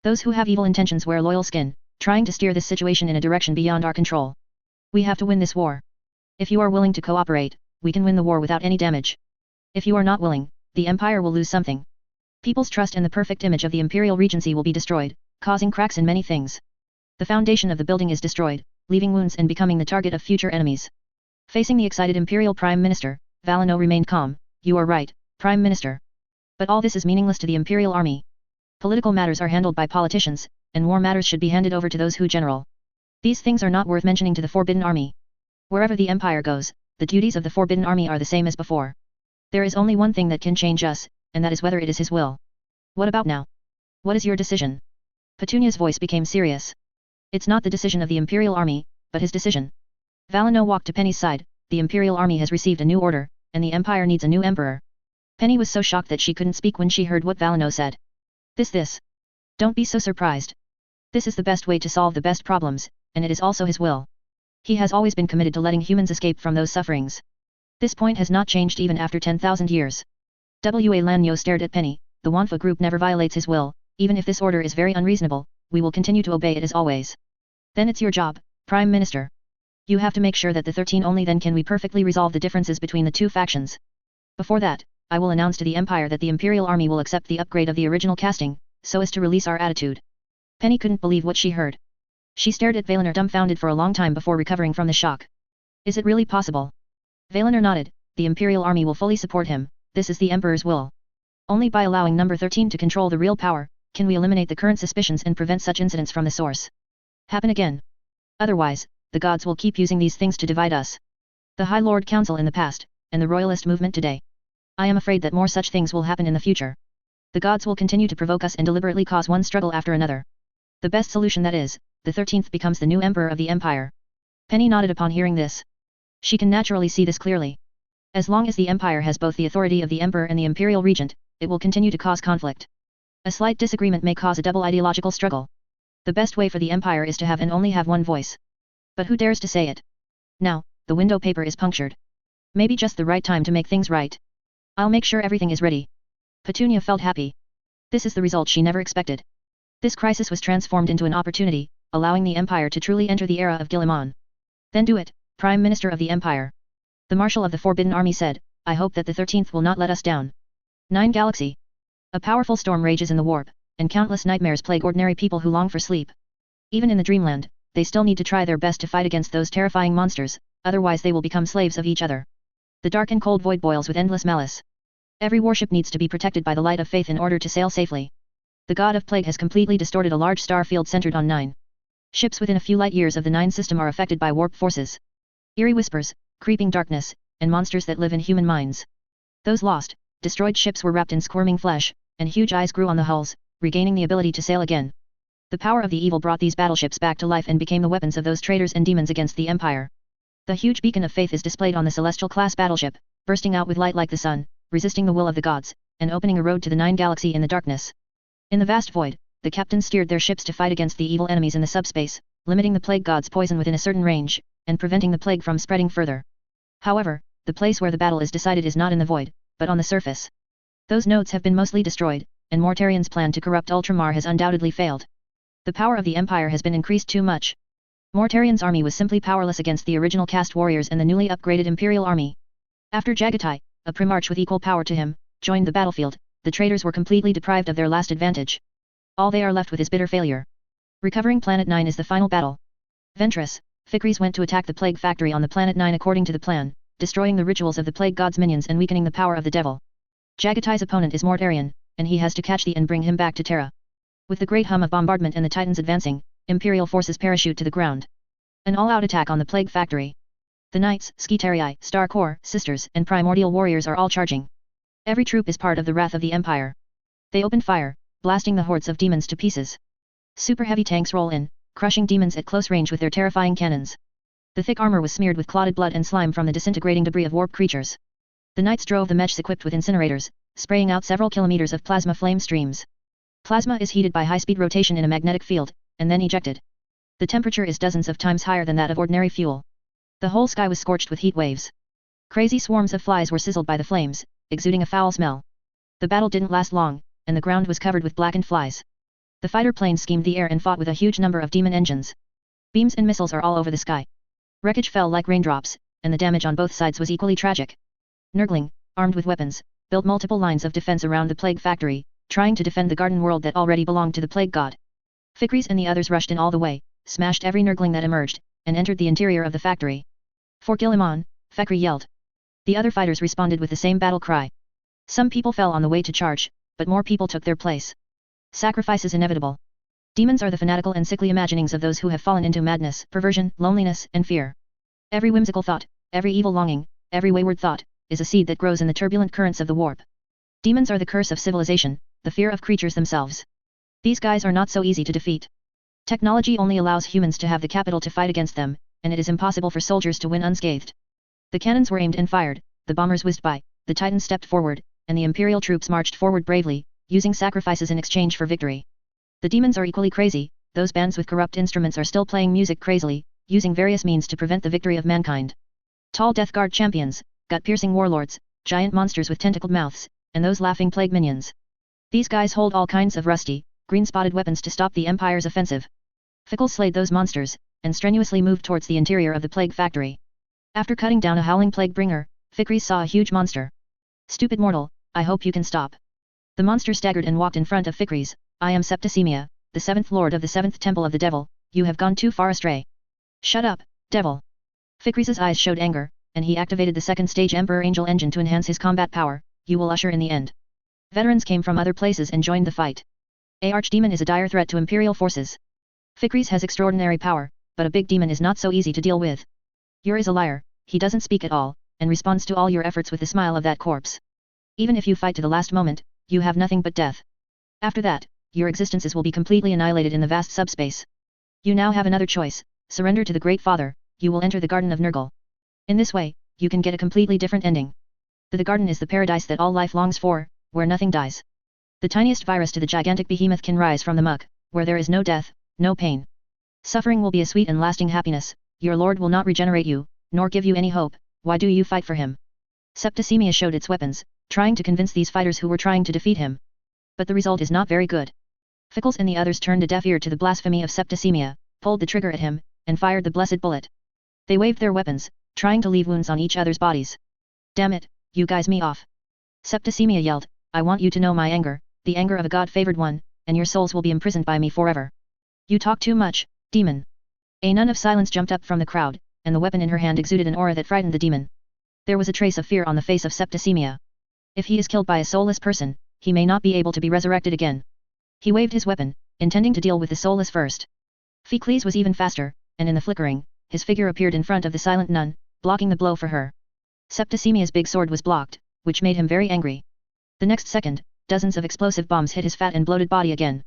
Those who have evil intentions wear loyal skin, trying to steer this situation in a direction beyond our control. We have to win this war. If you are willing to cooperate, we can win the war without any damage. If you are not willing, the Empire will lose something. People's trust and the perfect image of the Imperial Regency will be destroyed, causing cracks in many things. The foundation of the building is destroyed, leaving wounds and becoming the target of future enemies. Facing the excited Imperial Prime Minister, Valino remained calm. You are right, Prime Minister. But all this is meaningless to the Imperial Army. Political matters are handled by politicians, and war matters should be handed over to those who general. These things are not worth mentioning to the Forbidden Army. Wherever the Empire goes, the duties of the Forbidden Army are the same as before. There is only one thing that can change us, and that is whether it is his will. What about now? What is your decision? Petunia's voice became serious. It's not the decision of the Imperial Army, but his decision. Valino walked to Penny's side. The Imperial Army has received a new order, and the Empire needs a new Emperor. Penny was so shocked that she couldn't speak when she heard what Valino said. This. Don't be so surprised. This is the best way to solve the best problems, and it is also his will. He has always been committed to letting humans escape from those sufferings. This point has not changed even after 10,000 years. Lanyo stared at Penny. The Wanfa group never violates his will, even if this order is very unreasonable, we will continue to obey it as always. Then it's your job, Prime Minister. You have to make sure that the 13 only then can we perfectly resolve the differences between the two factions. Before that, I will announce to the Empire that the Imperial Army will accept the upgrade of the original casting, so as to release our attitude. Penny couldn't believe what she heard. She stared at Valinor dumbfounded for a long time before recovering from the shock. Is it really possible? Valinor nodded. The Imperial Army will fully support him. This is the Emperor's will. Only by allowing number 13 to control the real power, can we eliminate the current suspicions and prevent such incidents from the source. Happen again. Otherwise, the gods will keep using these things to divide us. The High Lord Council in the past, and the Royalist movement today. I am afraid that more such things will happen in the future. The gods will continue to provoke us and deliberately cause one struggle after another. The best solution that is, the 13th becomes the new Emperor of the Empire. Penny nodded upon hearing this. She can naturally see this clearly. As long as the Empire has both the authority of the Emperor and the Imperial Regent, it will continue to cause conflict. A slight disagreement may cause a double ideological struggle. The best way for the Empire is to have and only have one voice. But who dares to say it? Now, the window paper is punctured. Maybe just the right time to make things right. I'll make sure everything is ready. Petunia felt happy. This is the result she never expected. This crisis was transformed into an opportunity, allowing the Empire to truly enter the era of Guilliman. Then do it, Prime Minister of the Empire. The Marshal of the Forbidden Army said, I hope that the 13th will not let us down. 9 Galaxy. A powerful storm rages in the warp, and countless nightmares plague ordinary people who long for sleep. Even in the dreamland, they still need to try their best to fight against those terrifying monsters, otherwise they will become slaves of each other. The dark and cold void boils with endless malice. Every warship needs to be protected by the light of faith in order to sail safely. The god of plague has completely distorted a large star field centered on 9. Ships within a few light years of the 9 system are affected by warp forces. Eerie whispers, creeping darkness, and monsters that live in human minds. Those lost, destroyed ships were wrapped in squirming flesh, and huge eyes grew on the hulls, regaining the ability to sail again. The power of the evil brought these battleships back to life and became the weapons of those traitors and demons against the Empire. The huge beacon of faith is displayed on the Celestial class battleship, bursting out with light like the sun, resisting the will of the gods, and opening a road to the 9 Galaxy in the darkness. In the vast void, the captains steered their ships to fight against the evil enemies in the subspace, limiting the plague god's poison within a certain range, and preventing the plague from spreading further. However, the place where the battle is decided is not in the void, but on the surface. Those nodes have been mostly destroyed, and Mortarion's plan to corrupt Ultramar has undoubtedly failed. The power of the Empire has been increased too much. Mortarion's army was simply powerless against the original caste warriors and the newly upgraded Imperial army. After Jagatai, a Primarch with equal power to him, joined the battlefield, the traitors were completely deprived of their last advantage. All they are left with is bitter failure. Recovering Planet 9 is the final battle. Ventress, Fikris went to attack the Plague Factory on the Planet 9 according to the plan, destroying the rituals of the Plague God's minions and weakening the power of the devil. Jagatai's opponent is Mortarion, and he has to catch and bring him back to Terra. With the great hum of bombardment and the Titans advancing, Imperial forces parachute to the ground. An all-out attack on the Plague Factory. The Knights, Skitarii, Star Corps, Sisters, and Primordial Warriors are all charging. Every troop is part of the wrath of the Empire. They open fire, blasting the hordes of demons to pieces. Super heavy tanks roll in, crushing demons at close range with their terrifying cannons. The thick armor was smeared with clotted blood and slime from the disintegrating debris of warp creatures. The Knights drove the mechs equipped with incinerators, spraying out several kilometers of plasma flame streams. Plasma is heated by high-speed rotation in a magnetic field, and then ejected. The temperature is dozens of times higher than that of ordinary fuel. The whole sky was scorched with heat waves. Crazy swarms of flies were sizzled by the flames, exuding a foul smell. The battle didn't last long, and the ground was covered with blackened flies. The fighter planes schemed the air and fought with a huge number of demon engines. Beams and missiles are all over the sky. Wreckage fell like raindrops, and the damage on both sides was equally tragic. Nurgling, armed with weapons, built multiple lines of defense around the Plague Factory, trying to defend the garden world that already belonged to the Plague God. Fikris and the others rushed in all the way, smashed every Nurgling that emerged, and entered the interior of the factory. For Gilliman, Fikri yelled. The other fighters responded with the same battle cry. Some people fell on the way to charge, but more people took their place. Sacrifice is inevitable. Demons are the fanatical and sickly imaginings of those who have fallen into madness, perversion, loneliness, and fear. Every whimsical thought, every evil longing, every wayward thought, is a seed that grows in the turbulent currents of the warp. Demons are the curse of civilization, the fear of creatures themselves. These guys are not so easy to defeat. Technology only allows humans to have the capital to fight against them, and it is impossible for soldiers to win unscathed. The cannons were aimed and fired, the bombers whizzed by, the Titans stepped forward, and the Imperial troops marched forward bravely, using sacrifices in exchange for victory. The demons are equally crazy, those bands with corrupt instruments are still playing music crazily, using various means to prevent the victory of mankind. Tall Death Guard champions, gut-piercing warlords, giant monsters with tentacled mouths, and those laughing plague minions. These guys hold all kinds of rusty, green-spotted weapons to stop the Empire's offensive. Fickle slayed those monsters, and strenuously moved towards the interior of the Plague Factory. After cutting down a howling plague bringer, Fikris saw a huge monster. Stupid mortal, I hope you can stop. The monster staggered and walked in front of Fikris. I am Septicemia, the seventh lord of the seventh temple of the devil, you have gone too far astray. Shut up, devil. Fikris's eyes showed anger, and he activated the second stage Emperor Angel engine to enhance his combat power. You will usher in the end. Veterans came from other places and joined the fight. A archdemon is a dire threat to Imperial forces. Fikris has extraordinary power, but a big demon is not so easy to deal with. Ur is a liar, he doesn't speak at all, and responds to all your efforts with the smile of that corpse. Even if you fight to the last moment, you have nothing but death. After that, your existences will be completely annihilated in the vast subspace. You now have another choice, surrender to the Great Father, you will enter the Garden of Nurgle. In this way, you can get a completely different ending. The garden is the paradise that all life longs for, where nothing dies. The tiniest virus to the gigantic behemoth can rise from the muck, where there is no death, no pain. Suffering will be a sweet and lasting happiness, your lord will not regenerate you, nor give you any hope, why do you fight for him? Septicemia showed its weapons, trying to convince these fighters who were trying to defeat him. But the result is not very good. Fickles and the others turned a deaf ear to the blasphemy of Septicemia, pulled the trigger at him, and fired the blessed bullet. They waved their weapons, trying to leave wounds on each other's bodies. Damn it, you guys me off. Septicemia yelled, I want you to know my anger, the anger of a god-favored one, and your souls will be imprisoned by me forever. You talk too much, demon. A nun of silence jumped up from the crowd, and the weapon in her hand exuded an aura that frightened the demon. There was a trace of fear on the face of Septicemia. If he is killed by a soulless person, he may not be able to be resurrected again. He waved his weapon, intending to deal with the soulless first. Fikris was even faster, and in the flickering, his figure appeared in front of the silent nun, blocking the blow for her. Septicemia's big sword was blocked, which made him very angry. The next second, dozens of explosive bombs hit his fat and bloated body again.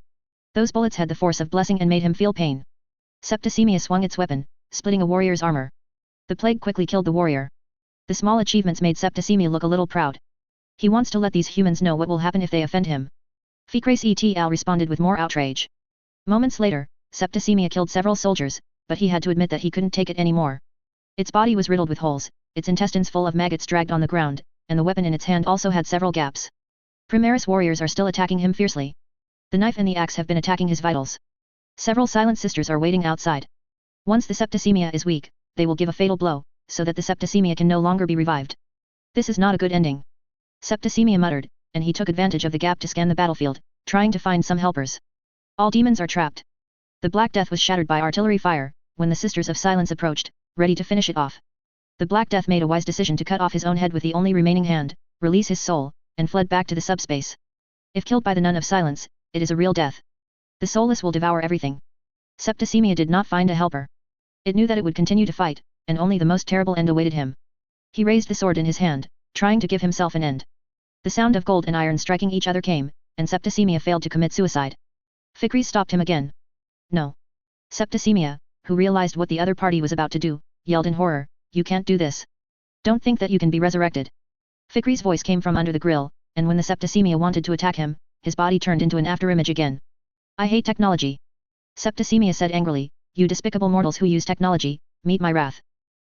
Those bullets had the force of blessing and made him feel pain. Septicemia swung its weapon, splitting a warrior's armor. The plague quickly killed the warrior. The small achievements made Septicemia look a little proud. He wants to let these humans know what will happen if they offend him. Fikris et al. Responded with more outrage. Moments later, Septicemia killed several soldiers, but he had to admit that he couldn't take it anymore. Its body was riddled with holes, its intestines full of maggots dragged on the ground, and the weapon in its hand also had several gaps. Primaris warriors are still attacking him fiercely. The knife and the axe have been attacking his vitals. Several silent sisters are waiting outside. Once the septicemia is weak, they will give a fatal blow, so that the septicemia can no longer be revived. This is not a good ending. Septicemia muttered, and he took advantage of the gap to scan the battlefield, trying to find some helpers. All demons are trapped. The Black Death was shattered by artillery fire, when the Sisters of Silence approached, ready to finish it off. The Black Death made a wise decision to cut off his own head with the only remaining hand, release his soul, and fled back to the subspace. If killed by the Nun of Silence, it is a real death. The soulless will devour everything. Septicemia did not find a helper. It knew that it would continue to fight, and only the most terrible end awaited him. He raised the sword in his hand, trying to give himself an end. The sound of gold and iron striking each other came, and Septicemia failed to commit suicide. Fikris stopped him again. No. Septicemia, who realized what the other party was about to do, yelled in horror, "You can't do this. Don't think that you can be resurrected." Fikri's voice came from under the grill, and when the Septicemia wanted to attack him, his body turned into an afterimage again. "I hate technology." Septicemia said angrily, "You despicable mortals who use technology, meet my wrath."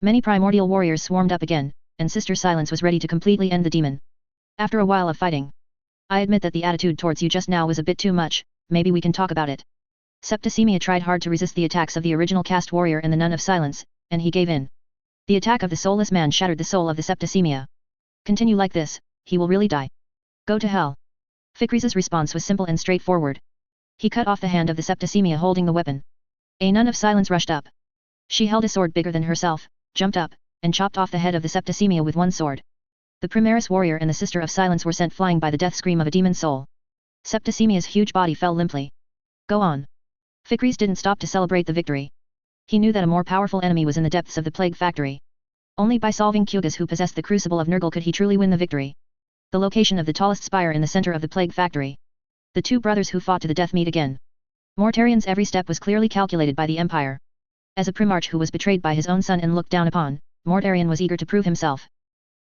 Many primordial warriors swarmed up again, and Sister Silence was ready to completely end the demon. After a while of fighting, "I admit that the attitude towards you just now was a bit too much, maybe we can talk about it." Septicemia tried hard to resist the attacks of the original caste warrior and the Nun of Silence, and he gave in. The attack of the soulless man shattered the soul of the Septicemia. "Continue like this, he will really die. Go to hell." Fikris's response was simple and straightforward. He cut off the hand of the Septicemia holding the weapon. A Nun of Silence rushed up. She held a sword bigger than herself, jumped up, and chopped off the head of the Septicemia with one sword. The Primaris warrior and the Sister of Silence were sent flying by the death scream of a demon soul. Septicemia's huge body fell limply. "Go on." Fikris didn't stop to celebrate the victory. He knew that a more powerful enemy was in the depths of the Plague Factory. Only by solving Kyugas who possessed the Crucible of Nurgle could he truly win the victory. The location of the tallest spire in the center of the Plague Factory. The two brothers who fought to the death meet again. Mortarian's every step was clearly calculated by the Empire. As a Primarch who was betrayed by his own son and looked down upon, Mortarian was eager to prove himself.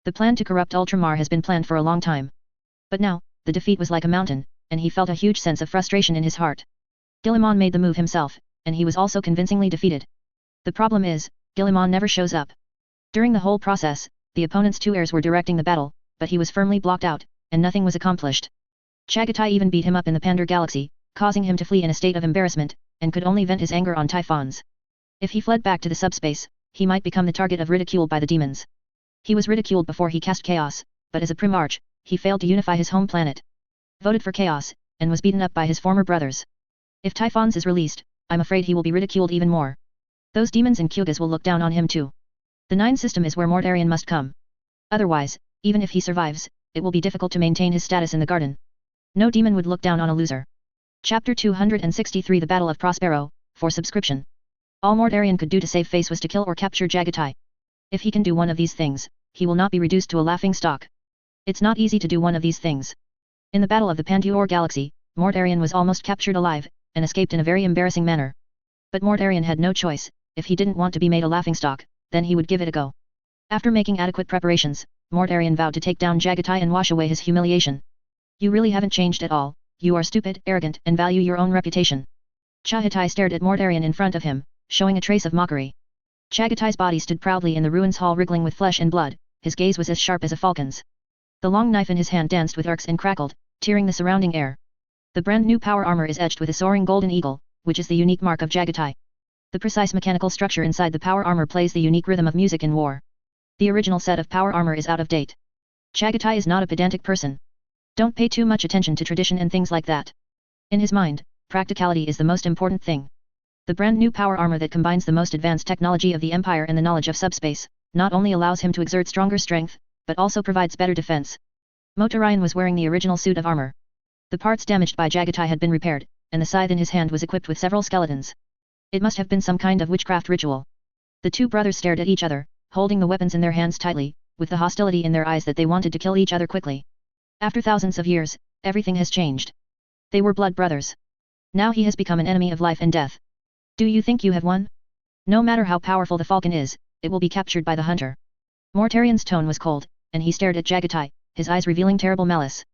The plan to corrupt Ultramar has been planned for a long time. But now, the defeat was like a mountain, and he felt a huge sense of frustration in his heart. Guilliman made the move himself, and he was also convincingly defeated. The problem is, Guilliman never shows up. During the whole process, the opponent's two heirs were directing the battle, but he was firmly blocked out, and nothing was accomplished. Chagatai even beat him up in the Pandar Galaxy, causing him to flee in a state of embarrassment, and could only vent his anger on Typhons. If he fled back to the subspace, he might become the target of ridicule by the demons. He was ridiculed before he cast Chaos, but as a Primarch, he failed to unify his home planet. Voted for Chaos, and was beaten up by his former brothers. If Typhons is released, I'm afraid he will be ridiculed even more. Those demons and Kyugas will look down on him too. The 9 system is where Mortarian must come. Otherwise, even if he survives, it will be difficult to maintain his status in the garden. No demon would look down on a loser. Chapter 263 The Battle of Prospero, for subscription. All Mortarian could do to save face was to kill or capture Jagatai. If he can do one of these things, he will not be reduced to a laughing stock. It's not easy to do one of these things. In the Battle of the Panduor Galaxy, Mortarian was almost captured alive, and escaped in a very embarrassing manner. But Mortarian had no choice. If he didn't want to be made a laughingstock, then he would give it a go. After making adequate preparations, Mortarian vowed to take down Jagatai and wash away his humiliation. "You really haven't changed at all, you are stupid, arrogant, and value your own reputation." Chagatai stared at Mortarian in front of him, showing a trace of mockery. Chagatai's body stood proudly in the ruins hall wriggling with flesh and blood, his gaze was as sharp as a falcon's. The long knife in his hand danced with arcs and crackled, tearing the surrounding air. The brand new power armor is edged with a soaring golden eagle, which is the unique mark of Jagatai. The precise mechanical structure inside the power armor plays the unique rhythm of music in war. The original set of power armor is out of date. Jagatai is not a pedantic person. Don't pay too much attention to tradition and things like that. In his mind, practicality is the most important thing. The brand new power armor that combines the most advanced technology of the Empire and the knowledge of subspace, not only allows him to exert stronger strength, but also provides better defense. Mortarian was wearing the original suit of armor. The parts damaged by Jagatai had been repaired, and the scythe in his hand was equipped with several skeletons. It must have been some kind of witchcraft ritual. The two brothers stared at each other, holding the weapons in their hands tightly, with the hostility in their eyes that they wanted to kill each other quickly. After thousands of years, everything has changed. They were blood brothers. Now he has become an enemy of life and death. Do you think you have won? No matter how powerful the falcon is, it will be captured by the hunter. Mortarian's tone was cold, and he stared at Jagatai, his eyes revealing terrible malice.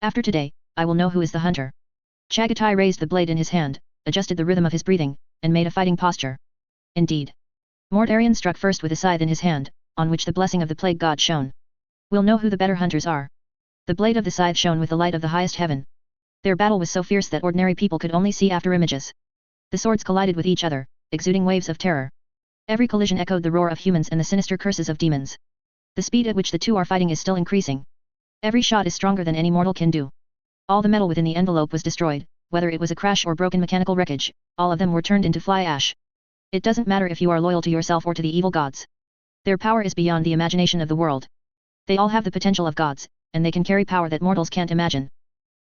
After today, I will know who is the hunter. Jagatai raised the blade in his hand, adjusted the rhythm of his breathing, and made a fighting posture. Indeed. Mortarion struck first with a scythe in his hand, on which the blessing of the plague god shone. We'll know who the better hunters are. The blade of the scythe shone with the light of the highest heaven. Their battle was so fierce that ordinary people could only see after images. The swords collided with each other, exuding waves of terror. Every collision echoed the roar of humans and the sinister curses of demons. The speed at which the two are fighting is still increasing. Every shot is stronger than any mortal can do. All the metal within the envelope was destroyed, whether it was a crash or broken mechanical wreckage, all of them were turned into fly ash. It doesn't matter if you are loyal to yourself or to the evil gods. Their power is beyond the imagination of the world. They all have the potential of gods, and they can carry power that mortals can't imagine.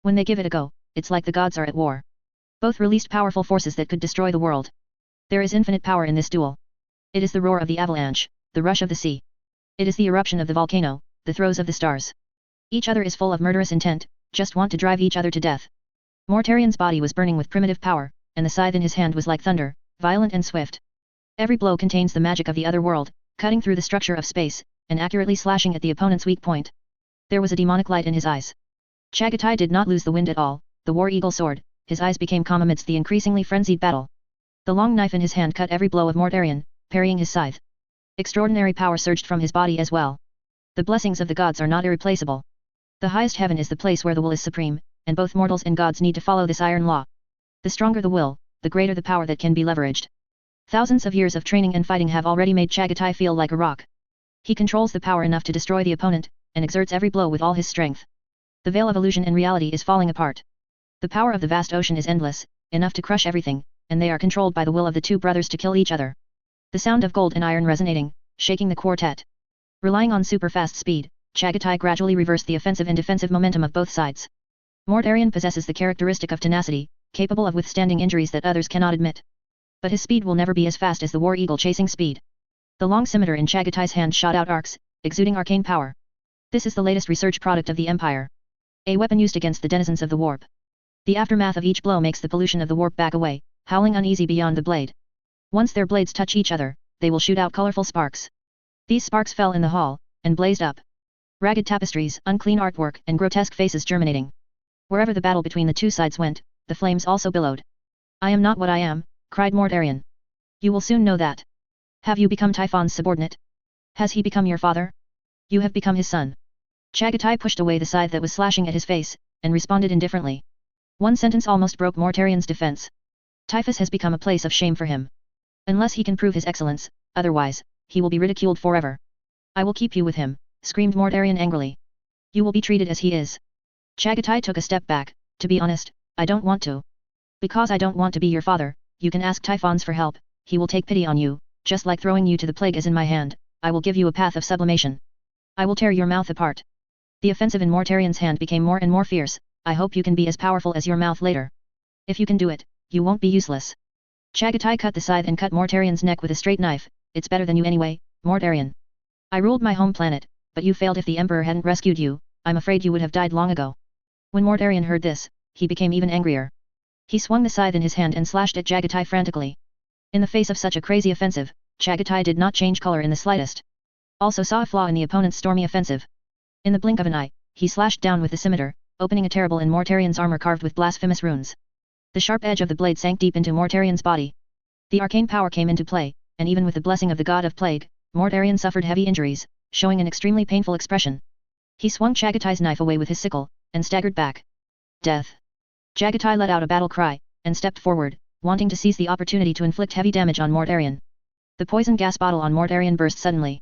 When they give it a go, it's like the gods are at war. Both released powerful forces that could destroy the world. There is infinite power in this duel. It is the roar of the avalanche, the rush of the sea. It is the eruption of the volcano, the throes of the stars. Each other is full of murderous intent, just want to drive each other to death. Mortarion's body was burning with primitive power, and the scythe in his hand was like thunder, violent and swift. Every blow contains the magic of the other world, cutting through the structure of space, and accurately slashing at the opponent's weak point. There was a demonic light in his eyes. Chagatai did not lose the wind at all, the war eagle soared, his eyes became calm amidst the increasingly frenzied battle. The long knife in his hand cut every blow of Mortarion, parrying his scythe. Extraordinary power surged from his body as well. The blessings of the gods are not irreplaceable. The highest heaven is the place where the will is supreme, and both mortals and gods need to follow this iron law. The stronger the will, the greater the power that can be leveraged. Thousands of years of training and fighting have already made Chagatai feel like a rock. He controls the power enough to destroy the opponent, and exerts every blow with all his strength. The veil of illusion and reality is falling apart. The power of the vast ocean is endless, enough to crush everything, and they are controlled by the will of the two brothers to kill each other. The sound of gold and iron resonating, shaking the quartet. Relying on super-fast speed, Chagatai gradually reversed the offensive and defensive momentum of both sides. Mortarion possesses the characteristic of tenacity, capable of withstanding injuries that others cannot admit. But his speed will never be as fast as the war eagle chasing speed. The long scimitar in Chagatai's hand shot out arcs, exuding arcane power. This is the latest research product of the Empire. A weapon used against the denizens of the warp. The aftermath of each blow makes the pollution of the warp back away, howling uneasy beyond the blade. Once their blades touch each other, they will shoot out colorful sparks. These sparks fell in the hall, and blazed up. Ragged tapestries, unclean artwork, and grotesque faces germinating. Wherever the battle between the two sides went, the flames also billowed. I am not what I am, cried Mortarion. You will soon know that. Have you become Typhon's subordinate? Has he become your father? You have become his son. Chagatai pushed away the scythe that was slashing at his face, and responded indifferently. One sentence almost broke Mortarion's defense. Typhus has become a place of shame for him. Unless he can prove his excellence, otherwise, he will be ridiculed forever. I will keep you with him, screamed Mortarion angrily. You will be treated as he is. Chagatai took a step back. To be honest, I don't want to. Because I don't want to be your father, you can ask Typhons for help, he will take pity on you, just like throwing you to the plague is in my hand, I will give you a path of sublimation. I will tear your mouth apart. The offensive in Mortarion's hand became more and more fierce. I hope you can be as powerful as your mouth later. If you can do it, you won't be useless. Chagatai cut the scythe and cut Mortarion's neck with a straight knife. It's better than you anyway, Mortarion. I ruled my home planet, but you failed. If the Emperor hadn't rescued you, I'm afraid you would have died long ago. When Mortarion heard this, he became even angrier. He swung the scythe in his hand and slashed at Chagatai frantically. In the face of such a crazy offensive, Chagatai did not change color in the slightest. Also saw a flaw in the opponent's stormy offensive. In the blink of an eye, he slashed down with the scimitar, opening a terrible in Mortarion's armor carved with blasphemous runes. The sharp edge of the blade sank deep into Mortarion's body. The arcane power came into play, and even with the blessing of the god of plague, Mortarion suffered heavy injuries, showing an extremely painful expression. He swung Chagatai's knife away with his sickle, and staggered back. Death! Chagatai let out a battle cry, and stepped forward, wanting to seize the opportunity to inflict heavy damage on Mortarion. The poison gas bottle on Mortarion burst suddenly.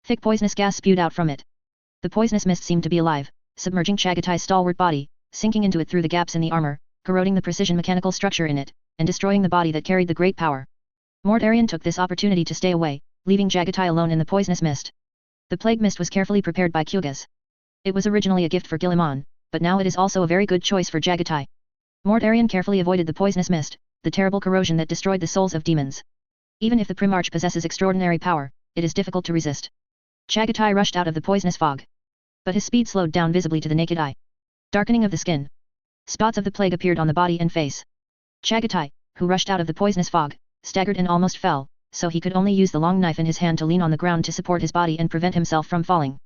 Thick poisonous gas spewed out from it. The poisonous mist seemed to be alive, submerging Chagatai's stalwart body, sinking into it through the gaps in the armor, corroding the precision mechanical structure in it, and destroying the body that carried the great power. Mortarion took this opportunity to stay away, leaving Chagatai alone in the poisonous mist. The plague mist was carefully prepared by Kyugas. It was originally a gift for Guilliman, but now it is also a very good choice for Chagatai. Mortarion carefully avoided the poisonous mist, the terrible corrosion that destroyed the souls of demons. Even if the Primarch possesses extraordinary power, it is difficult to resist. Chagatai rushed out of the poisonous fog. But his speed slowed down visibly to the naked eye. Darkening of the skin. Spots of the plague appeared on the body and face. Chagatai, who rushed out of the poisonous fog, staggered and almost fell, so he could only use the long knife in his hand to lean on the ground to support his body and prevent himself from falling.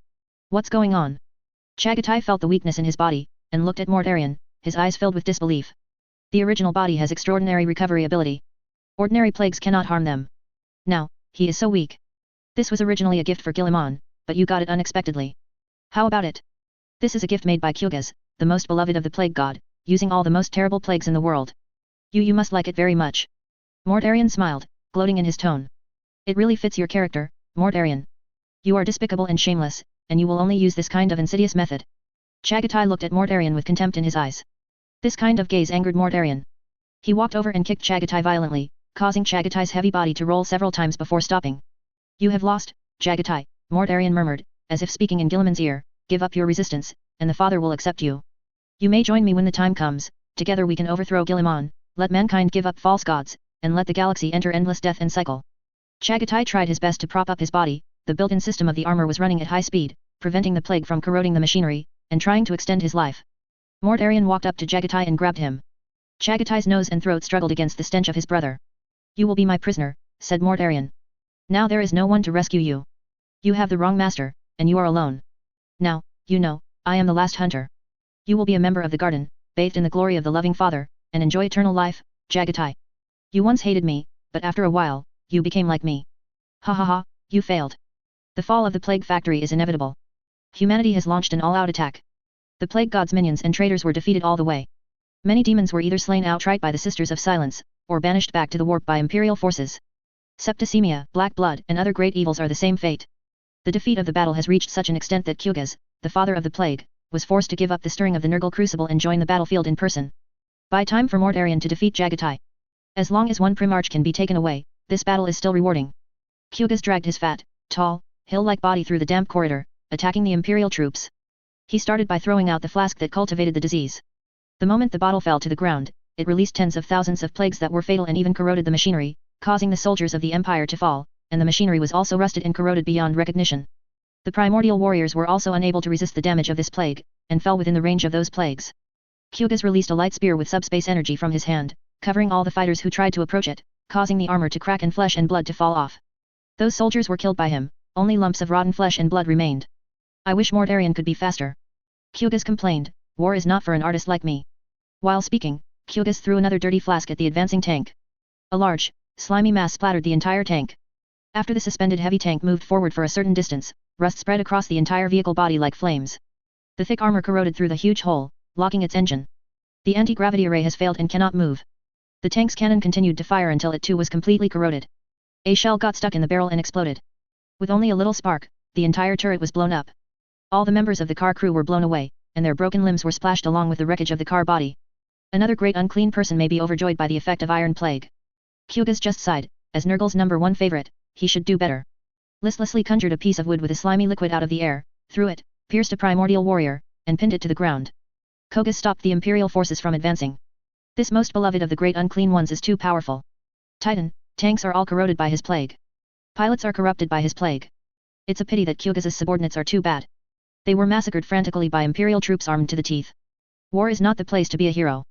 What's going on? Chagatai felt the weakness in his body, and looked at Mortarion, his eyes filled with disbelief. The original body has extraordinary recovery ability. Ordinary plagues cannot harm them. Now, he is so weak. This was originally a gift for Guilliman, but you got it unexpectedly. How about it? This is a gift made by Kyugas, the most beloved of the plague god, using all the most terrible plagues in the world. You must like it very much. Mortarion smiled, gloating in his tone. It really fits your character, Mortarion. You are despicable and shameless, and you will only use this kind of insidious method. Chagatai looked at Mortarion with contempt in his eyes. This kind of gaze angered Mortarion. He walked over and kicked Chagatai violently, causing Chagatai's heavy body to roll several times before stopping. You have lost, Chagatai, Mortarion murmured, as if speaking in Guilliman's ear, give up your resistance, and the father will accept you. You may join me when the time comes, together we can overthrow Guilliman, let mankind give up false gods, and let the galaxy enter endless death and cycle. Chagatai tried his best to prop up his body, the built-in system of the armor was running at high speed, preventing the plague from corroding the machinery, and trying to extend his life. Mortarion walked up to Chagatai and grabbed him. Chagatai's nose and throat struggled against the stench of his brother. You will be my prisoner, said Mortarion. Now there is no one to rescue you. You have the wrong master, and you are alone. Now, you know, I am the last hunter. You will be a member of the garden, bathed in the glory of the loving father, and enjoy eternal life, Chagatai. You once hated me, but after a while, you became like me. Ha ha ha, you failed. The fall of the plague factory is inevitable. Humanity has launched an all-out attack. The plague god's minions and traitors were defeated all the way. Many demons were either slain outright by the Sisters of Silence, or banished back to the warp by imperial forces. Septicemia, black blood, and other great evils are the same fate. The defeat of the battle has reached such an extent that Kyugas, the father of the plague, was forced to give up the stirring of the Nurgle crucible and join the battlefield in person. Buy time for Mortarion to defeat Chagatai. As long as one Primarch can be taken away, this battle is still rewarding. Kyugas dragged his fat, tall, hill-like body through the damp corridor, attacking the imperial troops. He started by throwing out the flask that cultivated the disease. The moment the bottle fell to the ground, it released tens of thousands of plagues that were fatal and even corroded the machinery, causing the soldiers of the Empire to fall, and the machinery was also rusted and corroded beyond recognition. The primordial warriors were also unable to resist the damage of this plague, and fell within the range of those plagues. Kyugas released a light spear with subspace energy from his hand, covering all the fighters who tried to approach it, causing the armor to crack and flesh and blood to fall off. Those soldiers were killed by him, only lumps of rotten flesh and blood remained. I wish Mortarion could be faster. Kyugas complained, war is not for an artist like me. While speaking, Kyugas threw another dirty flask at the advancing tank. A large, slimy mass splattered the entire tank. After the suspended heavy tank moved forward for a certain distance, rust spread across the entire vehicle body like flames. The thick armor corroded through the huge hole, locking its engine. The anti-gravity array has failed and cannot move. The tank's cannon continued to fire until it too was completely corroded. A shell got stuck in the barrel and exploded. With only a little spark, the entire turret was blown up. All the members of the car crew were blown away, and their broken limbs were splashed along with the wreckage of the car body. Another great unclean person may be overjoyed by the effect of Iron Plague. Kyugas just sighed, as Nurgle's #1 favorite, he should do better. Listlessly conjured a piece of wood with a slimy liquid out of the air, threw it, pierced a primordial warrior, and pinned it to the ground. Kogas stopped the imperial forces from advancing. This most beloved of the great unclean ones is too powerful. Titan, tanks are all corroded by his plague. Pilots are corrupted by his plague. It's a pity that Kyugas' subordinates are too bad. They were massacred frantically by imperial troops armed to the teeth. War is not the place to be a hero.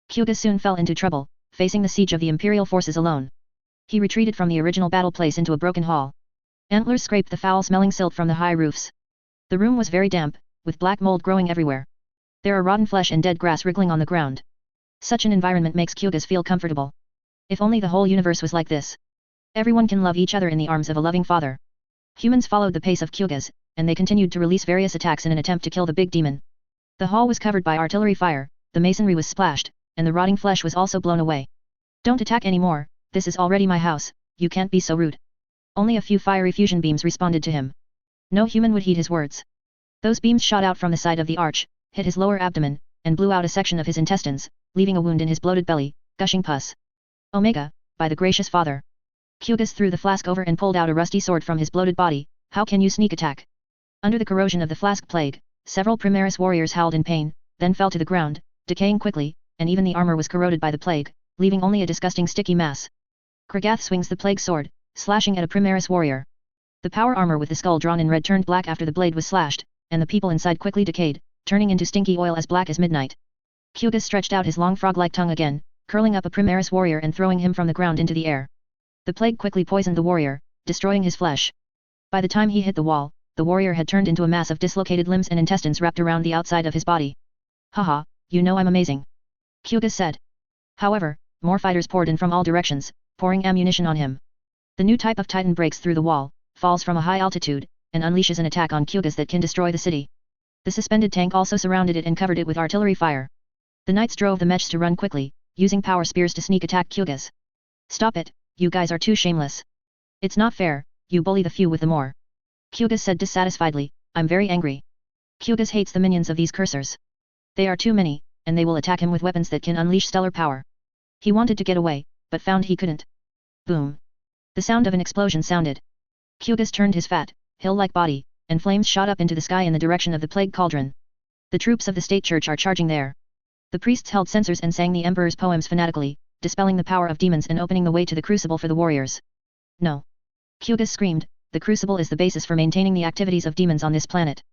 Kyugas soon fell into trouble, facing the siege of the imperial forces alone. He retreated from the original battle place into a broken hall. Antlers scraped the foul-smelling silt from the high roofs. The room was very damp, with black mold growing everywhere. There are rotten flesh and dead grass wriggling on the ground. Such an environment makes Kyugas feel comfortable. If only the whole universe was like this. Everyone can love each other in the arms of a loving father. Humans followed the pace of Kyugas, and they continued to release various attacks in an attempt to kill the big demon. The hall was covered by artillery fire, the masonry was splashed, and the rotting flesh was also blown away. Don't attack anymore, this is already my house, you can't be so rude. Only a few fiery fusion beams responded to him. No human would heed his words. Those beams shot out from the side of the arch, hit his lower abdomen, and blew out a section of his intestines, leaving a wound in his bloated belly, gushing pus. Omega, by the gracious father. Kyugas threw the flask over and pulled out a rusty sword from his bloated body. How can you sneak attack? Under the corrosion of the flask plague, several Primaris warriors howled in pain, then fell to the ground, decaying quickly, and even the armor was corroded by the plague, leaving only a disgusting sticky mass. Kragath swings the plague sword, slashing at a Primaris warrior. The power armor with the skull drawn in red turned black after the blade was slashed, and the people inside quickly decayed, turning into stinky oil as black as midnight. Kyugas stretched out his long frog-like tongue again, curling up a Primaris warrior and throwing him from the ground into the air. The plague quickly poisoned the warrior, destroying his flesh. By the time he hit the wall, the warrior had turned into a mass of dislocated limbs and intestines wrapped around the outside of his body. Haha, you know I'm amazing. Kyugas said. However, more fighters poured in from all directions, pouring ammunition on him. The new type of Titan breaks through the wall, falls from a high altitude, and unleashes an attack on Kyugas that can destroy the city. The suspended tank also surrounded it and covered it with artillery fire. The knights drove the mechs to run quickly, using power spears to sneak attack Kyugas. Stop it, you guys are too shameless. It's not fair, you bully the few with the more. Kyugas said dissatisfiedly, I'm very angry. Kyugas hates the minions of these cursors. They are too many, and they will attack him with weapons that can unleash stellar power. He wanted to get away, but found he couldn't. Boom. The sound of an explosion sounded. Kyugas turned his fat, hill-like body, and flames shot up into the sky in the direction of the plague cauldron. The troops of the state church are charging there. The priests held censers and sang the emperor's poems fanatically, dispelling the power of demons and opening the way to the crucible for the warriors. No. Kyugas screamed, the crucible is the basis for maintaining the activities of demons on this planet.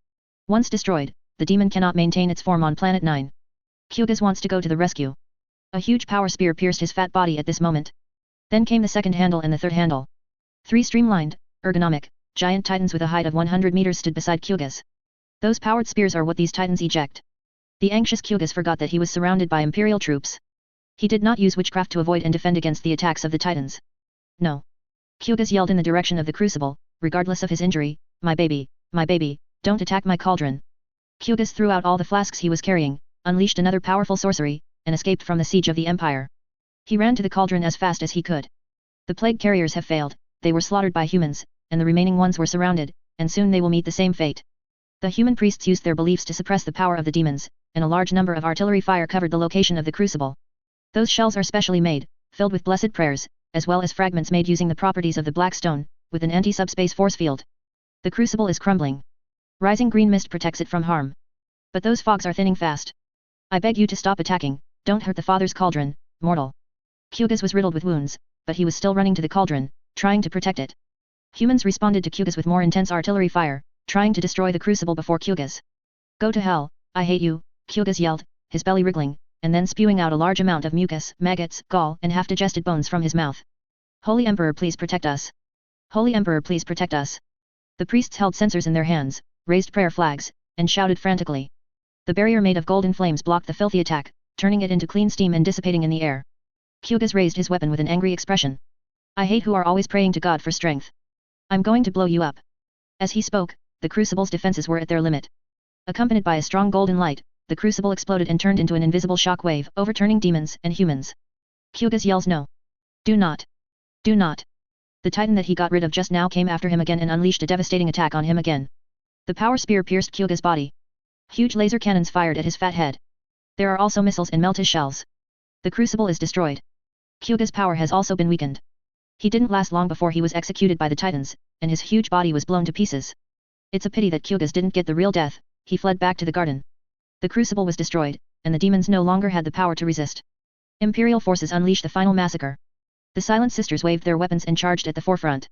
Once destroyed, the demon cannot maintain its form on Planet 9. Kyugas wants to go to the rescue. A huge power spear pierced his fat body at this moment. Then came the second handle and the third handle. 3 streamlined, ergonomic, giant titans with a height of 100 meters stood beside Kyugas. Those powered spears are what these titans eject. The anxious Kyugas forgot that he was surrounded by imperial troops. He did not use witchcraft to avoid and defend against the attacks of the titans. No. Kyugas yelled in the direction of the crucible, regardless of his injury, my baby, don't attack my cauldron. Kyugas threw out all the flasks he was carrying, unleashed another powerful sorcery, and escaped from the siege of the empire. He ran to the cauldron as fast as he could. The plague carriers have failed, they were slaughtered by humans, and the remaining ones were surrounded, and soon they will meet the same fate. The human priests used their beliefs to suppress the power of the demons, and a large number of artillery fire covered the location of the crucible. Those shells are specially made, filled with blessed prayers, as well as fragments made using the properties of the black stone, with an anti-subspace force field. The crucible is crumbling. Rising green mist protects it from harm. But those fogs are thinning fast. I beg you to stop attacking, don't hurt the father's cauldron, mortal. Kyugas was riddled with wounds, but he was still running to the cauldron, trying to protect it. Humans responded to Kyugas with more intense artillery fire, trying to destroy the crucible before Kyugas. Go to hell, I hate you, Kyugas yelled, his belly wriggling, and then spewing out a large amount of mucus, maggots, gall, and half-digested bones from his mouth. Holy Emperor, please protect us. Holy Emperor, please protect us. The priests held censers in their hands, raised prayer flags, and shouted frantically. The barrier made of golden flames blocked the filthy attack, turning it into clean steam and dissipating in the air. Kyugas raised his weapon with an angry expression. I hate who are always praying to God for strength. I'm going to blow you up. As he spoke, the crucible's defenses were at their limit. Accompanied by a strong golden light, the crucible exploded and turned into an invisible shock wave, overturning demons and humans. Kyugas yells no. Do not. Do not. The titan that he got rid of just now came after him again and unleashed a devastating attack on him again. The power spear pierced Kyugas' body. Huge laser cannons fired at his fat head. There are also missiles and melted shells. The crucible is destroyed. Kyugas' power has also been weakened. He didn't last long before he was executed by the titans, and his huge body was blown to pieces. It's a pity that Kyugas didn't get the real death, he fled back to the garden. The crucible was destroyed, and the demons no longer had the power to resist. Imperial forces unleashed the final massacre. The Silent Sisters waved their weapons and charged at the forefront.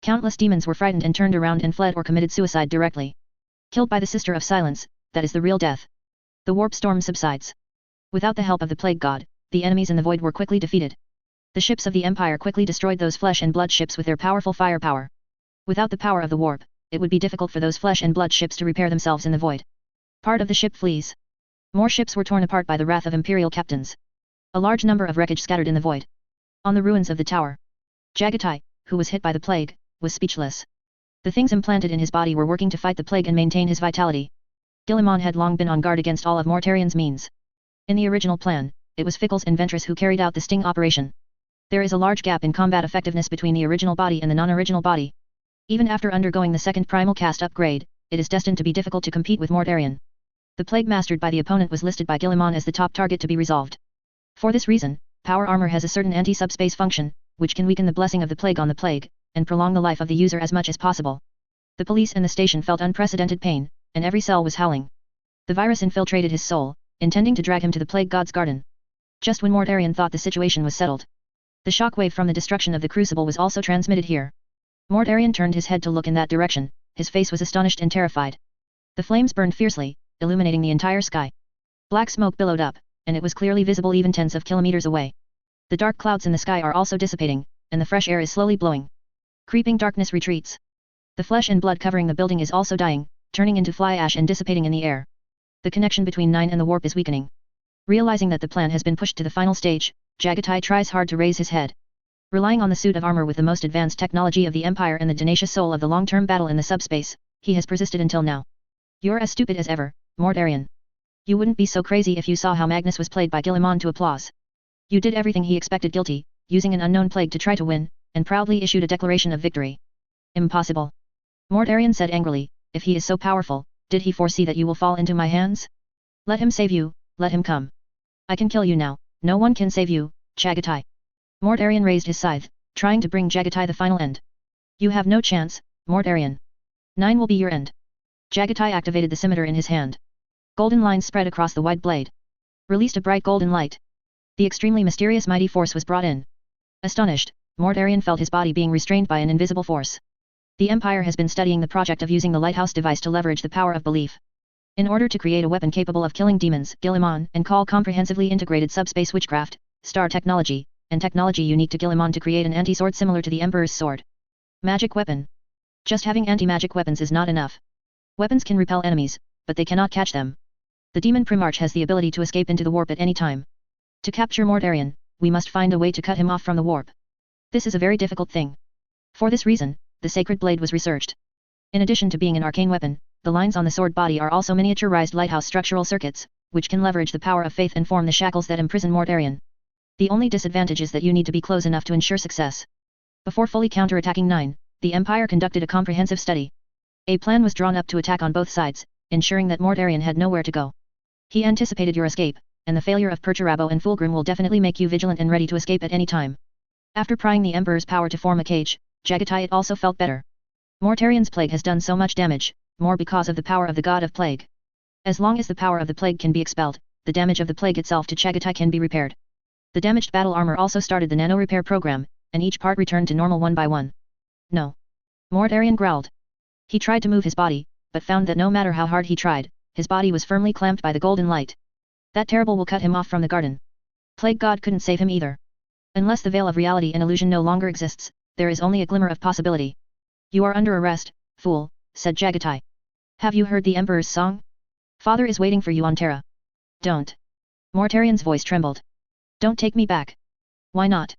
Countless demons were frightened and turned around and fled or committed suicide directly. Killed by the Sister of Silence, that is the real death. The warp storm subsides. Without the help of the plague god, the enemies in the void were quickly defeated. The ships of the Empire quickly destroyed those flesh and blood ships with their powerful firepower. Without the power of the warp, it would be difficult for those flesh and blood ships to repair themselves in the void. Part of the ship flees. More ships were torn apart by the wrath of Imperial captains. A large number of wreckage scattered in the void. On the ruins of the tower, Jagatai, who was hit by the plague, was speechless. The things implanted in his body were working to fight the plague and maintain his vitality. Guilliman had long been on guard against all of Mortarian's means. In the original plan, it was Fickles and Ventress who carried out the sting operation. There is a large gap in combat effectiveness between the original body and the non-original body. Even after undergoing the second primal caste upgrade, it is destined to be difficult to compete with Mortarian. The plague mastered by the opponent was listed by Guilliman as the top target to be resolved. For this reason, power armor has a certain anti-subspace function, which can weaken the blessing of the plague on the plague, and prolong the life of the user as much as possible. The police in the station felt unprecedented pain, and every cell was howling. The virus infiltrated his soul, intending to drag him to the plague god's garden. Just when Mortarian thought the situation was settled, the shockwave from the destruction of the crucible was also transmitted here. Mortarian turned his head to look in that direction, his face was astonished and terrified. The flames burned fiercely, illuminating the entire sky. Black smoke billowed up, and it was clearly visible even tens of kilometers away. The dark clouds in the sky are also dissipating, and the fresh air is slowly blowing. Creeping darkness retreats. The flesh and blood covering the building is also dying, turning into fly ash and dissipating in the air. The connection between 9 and the warp is weakening. Realizing that the plan has been pushed to the final stage, Jagatai tries hard to raise his head. Relying on the suit of armor with the most advanced technology of the Empire and the tenacious soul of the long-term battle in the subspace, he has persisted until now. You're as stupid as ever, Mortarion. You wouldn't be so crazy if you saw how Magnus was played by Guilliman to applause. You did everything he expected guilty, using an unknown plague to try to win, and proudly issued a declaration of victory. Impossible. Mortarion said angrily, if he is so powerful, did he foresee that you will fall into my hands? Let him save you, let him come. I can kill you now, no one can save you, Jagatai. Mortarion raised his scythe, trying to bring Jagatai the final end. You have no chance, Mortarion. 9 will be your end. Jagatai activated the scimitar in his hand. Golden lines spread across the wide blade. Released a bright golden light. The extremely mysterious mighty force was brought in. Astonished, Mortarion felt his body being restrained by an invisible force. The Empire has been studying the project of using the lighthouse device to leverage the power of belief. In order to create a weapon capable of killing demons, Guilliman, and call comprehensively integrated subspace witchcraft, star technology, and technology unique to Guilliman to create an anti-sword similar to the Emperor's sword. Magic weapon. Just having anti-magic weapons is not enough. Weapons can repel enemies, but they cannot catch them. The demon Primarch has the ability to escape into the warp at any time. To capture Mortarion, we must find a way to cut him off from the warp. This is a very difficult thing. For this reason, the sacred blade was researched. In addition to being an arcane weapon, the lines on the sword body are also miniaturized lighthouse structural circuits, which can leverage the power of faith and form the shackles that imprison Mortarion. The only disadvantage is that you need to be close enough to ensure success. Before fully counterattacking 9, the Empire conducted a comprehensive study. A plan was drawn up to attack on both sides, ensuring that Mortarion had nowhere to go. He anticipated your escape, and the failure of Perturabo and Fulgrim will definitely make you vigilant and ready to escape at any time. After prying the Emperor's power to form a cage, Jagatai it also felt better. Mortarion's plague has done so much damage, more because of the power of the god of plague. As long as the power of the plague can be expelled, the damage of the plague itself to Jagatai can be repaired. The damaged battle armor also started the nano repair program, and each part returned to normal one by one. No. Mortarion growled. He tried to move his body, but found that no matter how hard he tried, his body was firmly clamped by the golden light. That terrible will cut him off from the garden. Plague God couldn't save him either. Unless the veil of reality and illusion no longer exists, there is only a glimmer of possibility. You are under arrest, fool, said Jagatai. Have you heard the Emperor's song? Father is waiting for you on Terra. Don't. Mortarion's voice trembled. Don't take me back. Why not?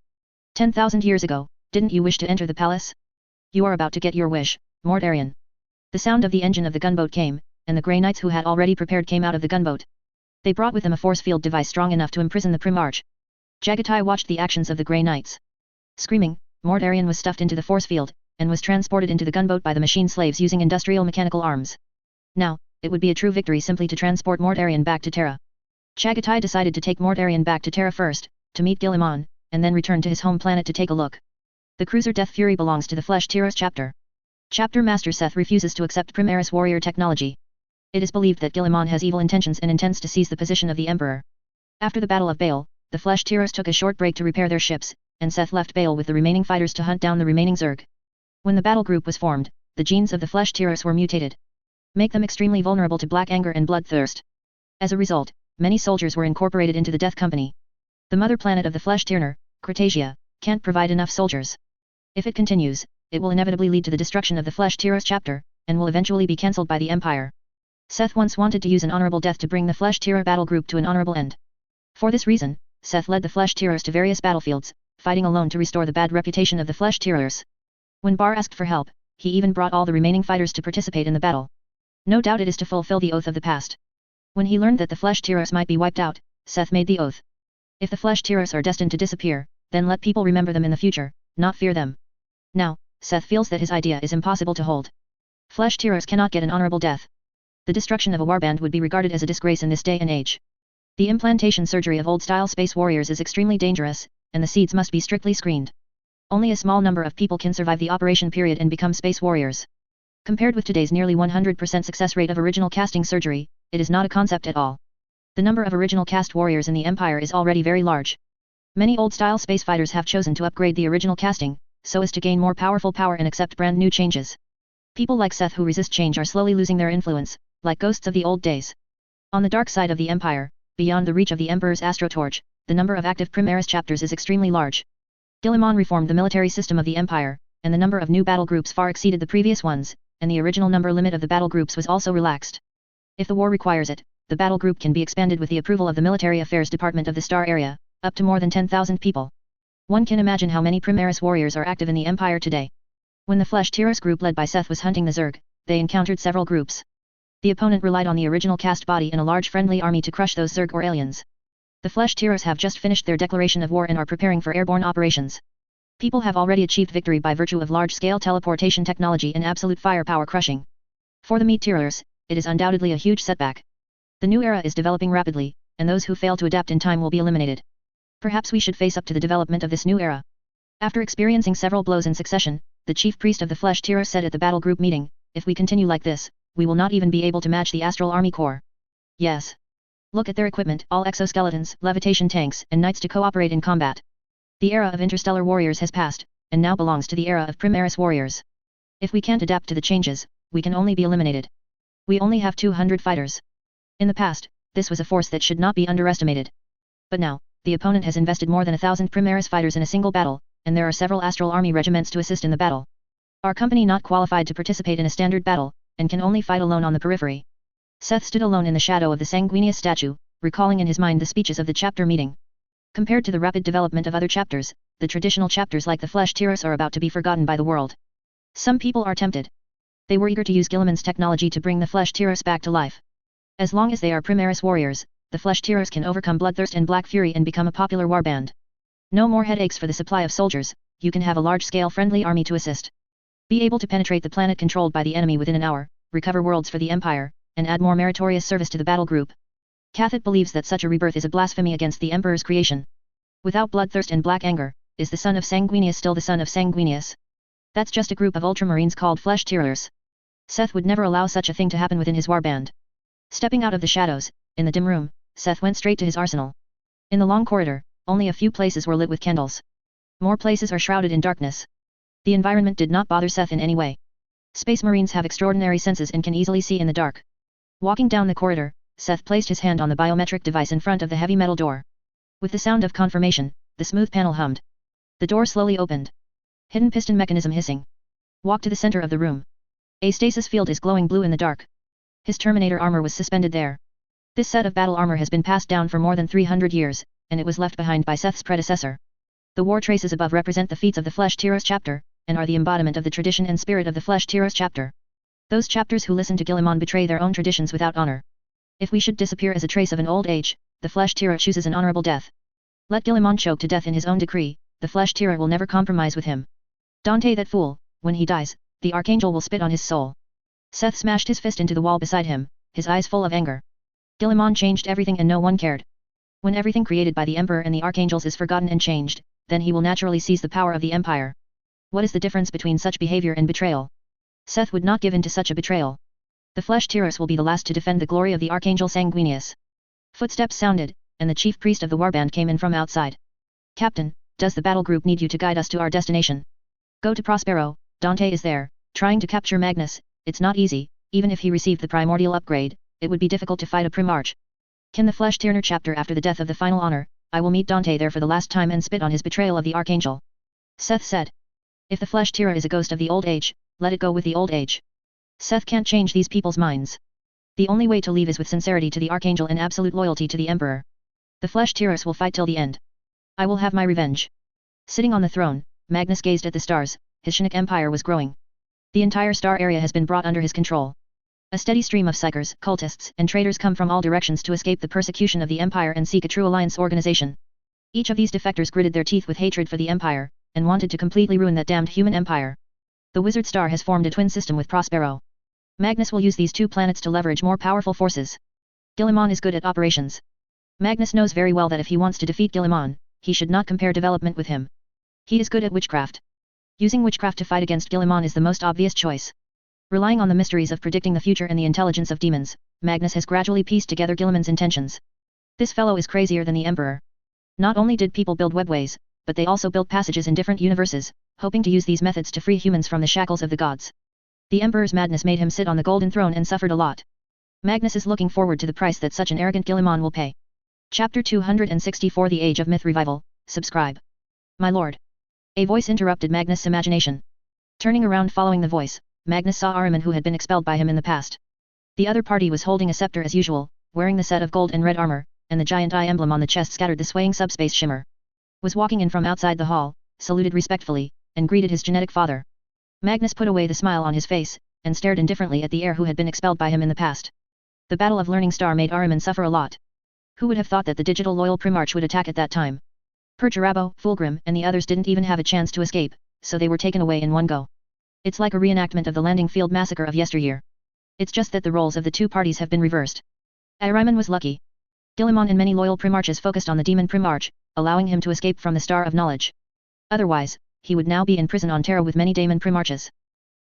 10,000 years ago, didn't you wish to enter the palace? You are about to get your wish, Mortarion. The sound of the engine of the gunboat came, and the Grey Knights who had already prepared came out of the gunboat. They brought with them a force field device strong enough to imprison the Primarch. Jagatai watched the actions of the Grey Knights. Screaming, Mortarion was stuffed into the force field, and was transported into the gunboat by the machine slaves using industrial mechanical arms. Now, it would be a true victory simply to transport Mortarion back to Terra. Jagatai decided to take Mortarion back to Terra first, to meet Guilliman, and then return to his home planet to take a look. The cruiser Death Fury belongs to the Flesh Tyros chapter. Chapter Master Seth refuses to accept Primaris warrior technology. It is believed that Guilliman has evil intentions and intends to seize the position of the Emperor. After the Battle of Baal, the Flesh Tyros took a short break to repair their ships, and Seth left Baal with the remaining fighters to hunt down the remaining Zerg. When the battle group was formed, the genes of the Flesh Tyros were mutated. Make them extremely vulnerable to black anger and bloodthirst. As a result, many soldiers were incorporated into the Death Company. The mother planet of the Flesh Tyrner, Cretasia, can't provide enough soldiers. If it continues, it will inevitably lead to the destruction of the Flesh Tyros chapter, and will eventually be cancelled by the Empire. Seth once wanted to use an honorable death to bring the Flesh Tyrror battle group to an honorable end. For this reason, Seth led the Flesh Tyrrors to various battlefields, fighting alone to restore the bad reputation of the Flesh Tyrrors. When Bar asked for help, he even brought all the remaining fighters to participate in the battle. No doubt it is to fulfill the oath of the past. When he learned that the Flesh Tyrrors might be wiped out, Seth made the oath. If the Flesh Tyrrors are destined to disappear, then let people remember them in the future, not fear them. Now, Seth feels that his idea is impossible to hold. Flesh Tyrrors cannot get an honorable death. The destruction of a warband would be regarded as a disgrace in this day and age. The implantation surgery of old-style space warriors is extremely dangerous, and the seeds must be strictly screened. Only a small number of people can survive the operation period and become space warriors. Compared with today's nearly 100% success rate of original casting surgery, it is not a concept at all. The number of original cast warriors in the Empire is already very large. Many old-style space fighters have chosen to upgrade the original casting, so as to gain more powerful power and accept brand new changes. People like Seth who resist change are slowly losing their influence, like ghosts of the old days. On the dark side of the Empire, beyond the reach of the Emperor's astrotorch, the number of active Primaris chapters is extremely large. Guilliman reformed the military system of the Empire, and the number of new battle groups far exceeded the previous ones, and the original number limit of the battle groups was also relaxed. If the war requires it, the battle group can be expanded with the approval of the Military Affairs Department of the Star Area, up to more than 10,000 people. One can imagine how many Primaris warriors are active in the Empire today. When the Flesh-Tearers group led by Seth was hunting the Zerg, they encountered several groups. The opponent relied on the original cast body and a large friendly army to crush those Zerg or aliens. The Flesh-Tearers have just finished their declaration of war and are preparing for airborne operations. People have already achieved victory by virtue of large-scale teleportation technology and absolute firepower crushing. For the Meat-Tearers, it is undoubtedly a huge setback. The new era is developing rapidly, and those who fail to adapt in time will be eliminated. Perhaps we should face up to the development of this new era. After experiencing several blows in succession, the chief priest of the Flesh-Tearer said at the battle group meeting, "If we continue like this, we will not even be able to match the Astral Army Corps." Yes. Look at their equipment, all exoskeletons, levitation tanks, and knights to cooperate in combat. The era of interstellar warriors has passed, and now belongs to the era of Primaris warriors. If we can't adapt to the changes, we can only be eliminated. We only have 200 fighters. In the past, this was a force that should not be underestimated. But now, the opponent has invested more than 1,000 Primaris fighters in a single battle, and there are several Astral Army regiments to assist in the battle. Our company not qualified to participate in a standard battle, and can only fight alone on the periphery. Seth stood alone in the shadow of the Sanguinius statue, recalling in his mind the speeches of the chapter meeting. Compared to the rapid development of other chapters, the traditional chapters like the Flesh-Tearers are about to be forgotten by the world. Some people are tempted. They were eager to use Guilliman's technology to bring the Flesh-Tearers back to life. As long as they are Primaris warriors, the Flesh-Tearers can overcome Bloodthirst and Black Fury and become a popular warband. No more headaches for the supply of soldiers, you can have a large-scale friendly army to assist. Be able to penetrate the planet controlled by the enemy within an hour, recover worlds for the Empire, and add more meritorious service to the battle group. Cathit believes that such a rebirth is a blasphemy against the Emperor's creation. Without bloodthirst and black anger, is the son of Sanguinius still the son of Sanguinius? That's just a group of ultramarines called Flesh-Tearers. Seth would never allow such a thing to happen within his warband. Stepping out of the shadows, in the dim room, Seth went straight to his arsenal. In the long corridor, only a few places were lit with candles. More places are shrouded in darkness. The environment did not bother Seth in any way. Space Marines have extraordinary senses and can easily see in the dark. Walking down the corridor, Seth placed his hand on the biometric device in front of the heavy metal door. With the sound of confirmation, the smooth panel hummed. The door slowly opened. Hidden piston mechanism hissing. Walk to the center of the room. A stasis field is glowing blue in the dark. His Terminator armor was suspended there. This set of battle armor has been passed down for more than 300 years, and it was left behind by Seth's predecessor. The war traces above represent the feats of the Flesh-Tearers chapter, and are the embodiment of the tradition and spirit of the Flesh-Tearers chapter. Those chapters who listen to Guilliman betray their own traditions without honor. If we should disappear as a trace of an old age, the Flesh-Tearer chooses an honorable death. Let Guilliman choke to death in his own decree, the Flesh-Tearer will never compromise with him. Dante that fool, when he dies, the Archangel will spit on his soul. Seth smashed his fist into the wall beside him, his eyes full of anger. Guilliman changed everything and no one cared. When everything created by the Emperor and the Archangels is forgotten and changed, then he will naturally seize the power of the Empire. What is the difference between such behavior and betrayal? Seth would not give in to such a betrayal. The Flesh-Tearers will be the last to defend the glory of the Archangel Sanguinius. Footsteps sounded, and the chief priest of the warband came in from outside. Captain, does the battle group need you to guide us to our destination? Go to Prospero, Dante is there, trying to capture Magnus. It's not easy, even if he received the primordial upgrade, it would be difficult to fight a Primarch. Can the Flesh-Tearner chapter after the death of the final honor, I will meet Dante there for the last time and spit on his betrayal of the Archangel. Seth said. If the Flesh-Tearer is a ghost of the old age, let it go with the old age. Seth can't change these people's minds. The only way to leave is with sincerity to the Archangel and absolute loyalty to the Emperor. The Flesh-Tearers will fight till the end. I will have my revenge. Sitting on the throne, Magnus gazed at the stars, his Shinnik Empire was growing. The entire star area has been brought under his control. A steady stream of psychers, cultists, and traitors come from all directions to escape the persecution of the Empire and seek a true alliance organization. Each of these defectors gritted their teeth with hatred for the Empire, and wanted to completely ruin that damned human empire. The Wizard Star has formed a twin system with Prospero. Magnus will use these two planets to leverage more powerful forces. Guilliman is good at operations. Magnus knows very well that if he wants to defeat Guilliman, he should not compare development with him. He is good at witchcraft. Using witchcraft to fight against Guilliman is the most obvious choice. Relying on the mysteries of predicting the future and the intelligence of demons, Magnus has gradually pieced together Guilliman's intentions. This fellow is crazier than the Emperor. Not only did people build webways, but they also built passages in different universes, hoping to use these methods to free humans from the shackles of the gods. The Emperor's madness made him sit on the golden throne and suffered a lot. Magnus is looking forward to the price that such an arrogant Guilliman will pay. Chapter 264 The Age of Myth Revival, subscribe. My lord. A voice interrupted Magnus' imagination. Turning around following the voice, Magnus saw Ahriman who had been expelled by him in the past. The other party was holding a scepter as usual, wearing the set of gold and red armor, and the giant eye emblem on the chest scattered the swaying subspace shimmer. Was walking in from outside the hall, saluted respectfully, and greeted his genetic father. Magnus put away the smile on his face, and stared indifferently at the heir who had been expelled by him in the past. The Battle of Learning Star made Ahriman suffer a lot. Who would have thought that the digital loyal Primarch would attack at that time? Perturabo, Fulgrim, and the others didn't even have a chance to escape, so they were taken away in one go. It's like a reenactment of the landing field massacre of yesteryear. It's just that the roles of the two parties have been reversed. Ahriman was lucky. Guilliman and many loyal Primarches focused on the demon Primarch, allowing him to escape from the Star of Knowledge. Otherwise, he would now be in prison on Terra with many daemon Primarches.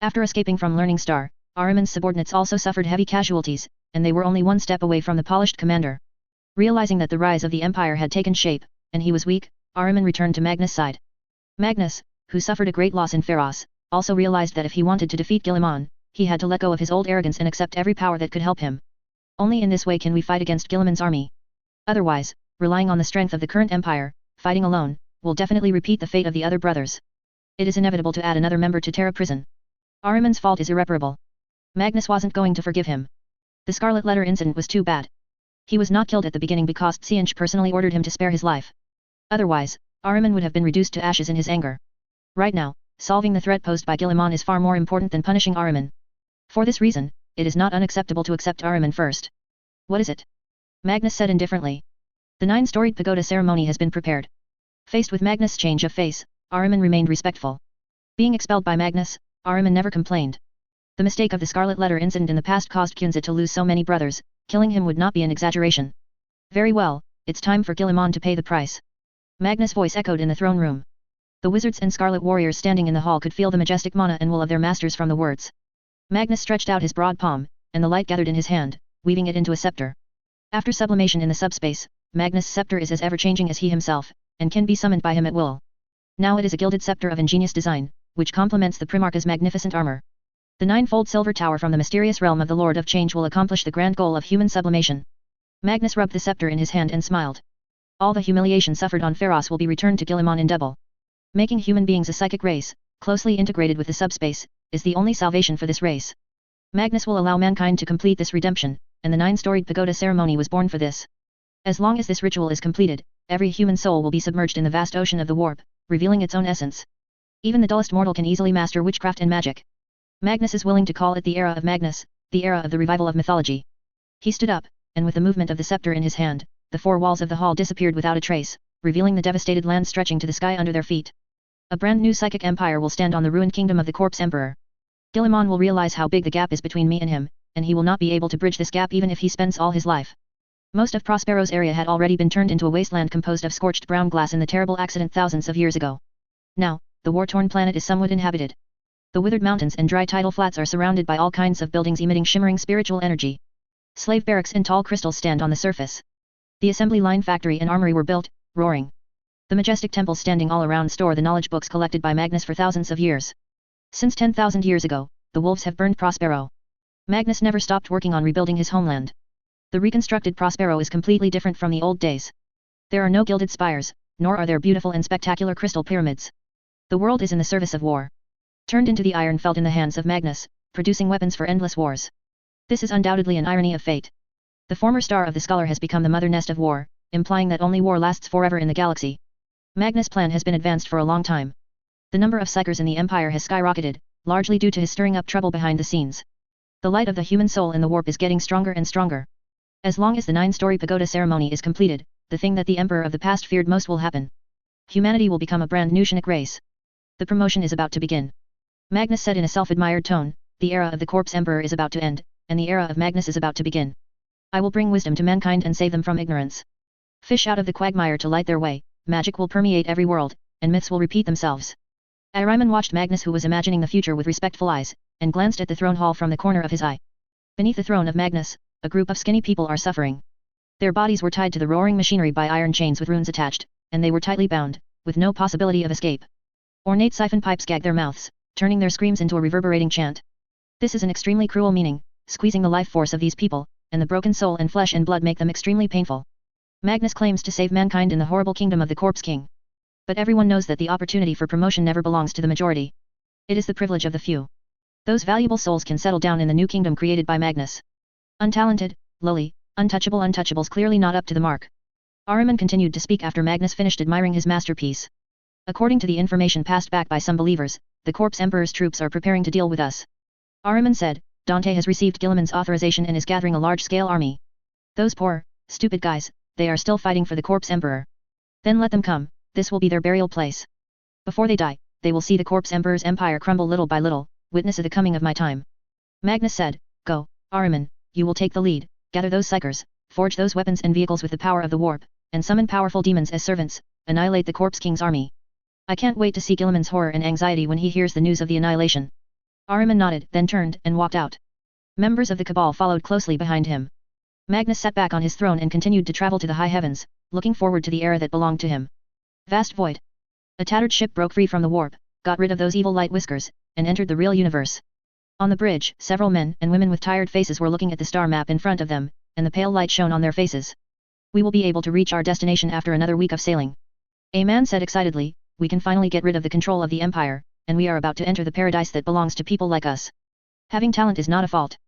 After escaping from Learning Star, Ahriman's subordinates also suffered heavy casualties, and they were only one step away from the polished commander. Realizing that the rise of the Empire had taken shape, and he was weak, Ahriman returned to Magnus' side. Magnus, who suffered a great loss in Pharos, also realized that if he wanted to defeat Guilliman, he had to let go of his old arrogance and accept every power that could help him. Only in this way can we fight against Guilliman's army. Otherwise, relying on the strength of the current empire, fighting alone, will definitely repeat the fate of the other brothers. It is inevitable to add another member to Terra prison. Ahriman's fault is irreparable. Magnus wasn't going to forgive him. The Scarlet Letter incident was too bad. He was not killed at the beginning because Tsianch personally ordered him to spare his life. Otherwise, Ahriman would have been reduced to ashes in his anger. Right now, solving the threat posed by Guilliman is far more important than punishing Ahriman. For this reason, it is not unacceptable to accept Ahriman first. What is it? Magnus said indifferently. The 9-storied pagoda ceremony has been prepared. Faced with Magnus' change of face, Ahriman remained respectful. Being expelled by Magnus, Ahriman never complained. The mistake of the Scarlet Letter incident in the past caused Kunzit to lose so many brothers, killing him would not be an exaggeration. Very well, it's time for Guilliman to pay the price. Magnus' voice echoed in the throne room. The wizards and Scarlet Warriors standing in the hall could feel the majestic mana and will of their masters from the words. Magnus stretched out his broad palm, and the light gathered in his hand, weaving it into a scepter. After sublimation in the subspace, Magnus' scepter is as ever-changing as he himself, and can be summoned by him at will. Now it is a gilded scepter of ingenious design, which complements the Primarch's magnificent armor. The 9-fold silver tower from the mysterious realm of the Lord of Change will accomplish the grand goal of human sublimation. Magnus rubbed the scepter in his hand and smiled. All the humiliation suffered on Pharos will be returned to Guilliman in double. Making human beings a psychic race, closely integrated with the subspace, is the only salvation for this race. Magnus will allow mankind to complete this redemption, and the 9-storied pagoda ceremony was born for this. As long as this ritual is completed, every human soul will be submerged in the vast ocean of the warp, revealing its own essence. Even the dullest mortal can easily master witchcraft and magic. Magnus is willing to call it the era of Magnus, the era of the revival of mythology. He stood up, and with the movement of the scepter in his hand, the 4 walls of the hall disappeared without a trace, revealing the devastated land stretching to the sky under their feet. A brand new psychic empire will stand on the ruined kingdom of the corpse emperor. Guilliman will realize how big the gap is between me and him, and he will not be able to bridge this gap even if he spends all his life. Most of Prospero's area had already been turned into a wasteland composed of scorched brown glass in the terrible accident thousands of years ago. Now, the war-torn planet is somewhat inhabited. The withered mountains and dry tidal flats are surrounded by all kinds of buildings emitting shimmering spiritual energy. Slave barracks and tall crystals stand on the surface. The assembly line factory and armory were built, roaring. The majestic temples standing all around store the knowledge books collected by Magnus for thousands of years. Since 10,000 years ago, the wolves have burned Prospero. Magnus never stopped working on rebuilding his homeland. The reconstructed Prospero is completely different from the old days. There are no gilded spires, nor are there beautiful and spectacular crystal pyramids. The world is in the service of war. Turned into the iron felt in the hands of Magnus, producing weapons for endless wars. This is undoubtedly an irony of fate. The former star of the scholar has become the mother nest of war, implying that only war lasts forever in the galaxy. Magnus' plan has been advanced for a long time. The number of psychers in the Empire has skyrocketed, largely due to his stirring up trouble behind the scenes. The light of the human soul in the warp is getting stronger and stronger. As long as the 9-story pagoda ceremony is completed, the thing that the Emperor of the past feared most will happen. Humanity will become a brand new Shinik race. The promotion is about to begin. Magnus said in a self-admired tone, the era of the corpse emperor is about to end, and the era of Magnus is about to begin. I will bring wisdom to mankind and save them from ignorance. Fish out of the quagmire to light their way, magic will permeate every world, and myths will repeat themselves. Ahriman watched Magnus, who was imagining the future with respectful eyes, and glanced at the throne hall from the corner of his eye. Beneath the throne of Magnus, a group of skinny people are suffering. Their bodies were tied to the roaring machinery by iron chains with runes attached, and they were tightly bound, with no possibility of escape. Ornate siphon pipes gag their mouths, turning their screams into a reverberating chant. This is an extremely cruel meaning, squeezing the life force of these people, and the broken soul and flesh and blood make them extremely painful. Magnus claims to save mankind in the horrible kingdom of the Corpse King. But everyone knows that the opportunity for promotion never belongs to the majority. It is the privilege of the few. Those valuable souls can settle down in the new kingdom created by Magnus. Untalented, lowly, Untouchable untouchables clearly not up to the mark. Ahriman continued to speak after Magnus finished admiring his masterpiece. According to the information passed back by some believers, the Corpse Emperor's troops are preparing to deal with us. Ahriman said, Dante has received Guilliman's authorization and is gathering a large-scale army. Those poor, stupid guys, they are still fighting for the Corpse Emperor. Then let them come, this will be their burial place. Before they die, they will see the Corpse Emperor's empire crumble little by little, witness of the coming of my time. Magnus said, Go, Ahriman, you will take the lead, gather those psychers, forge those weapons and vehicles with the power of the warp, and summon powerful demons as servants, annihilate the Corpse King's army. I can't wait to see Guilliman's horror and anxiety when he hears the news of the annihilation. Ahriman nodded, then turned and walked out. Members of the Cabal followed closely behind him. Magnus sat back on his throne and continued to travel to the high heavens, looking forward to the era that belonged to him. Vast void. A tattered ship broke free from the warp, got rid of those evil light whiskers, and entered the real universe. On the bridge, several men and women with tired faces were looking at the star map in front of them, and the pale light shone on their faces. We will be able to reach our destination after another week of sailing. A man said excitedly, we can finally get rid of the control of the Empire, and we are about to enter the paradise that belongs to people like us. Having talent is not a fault.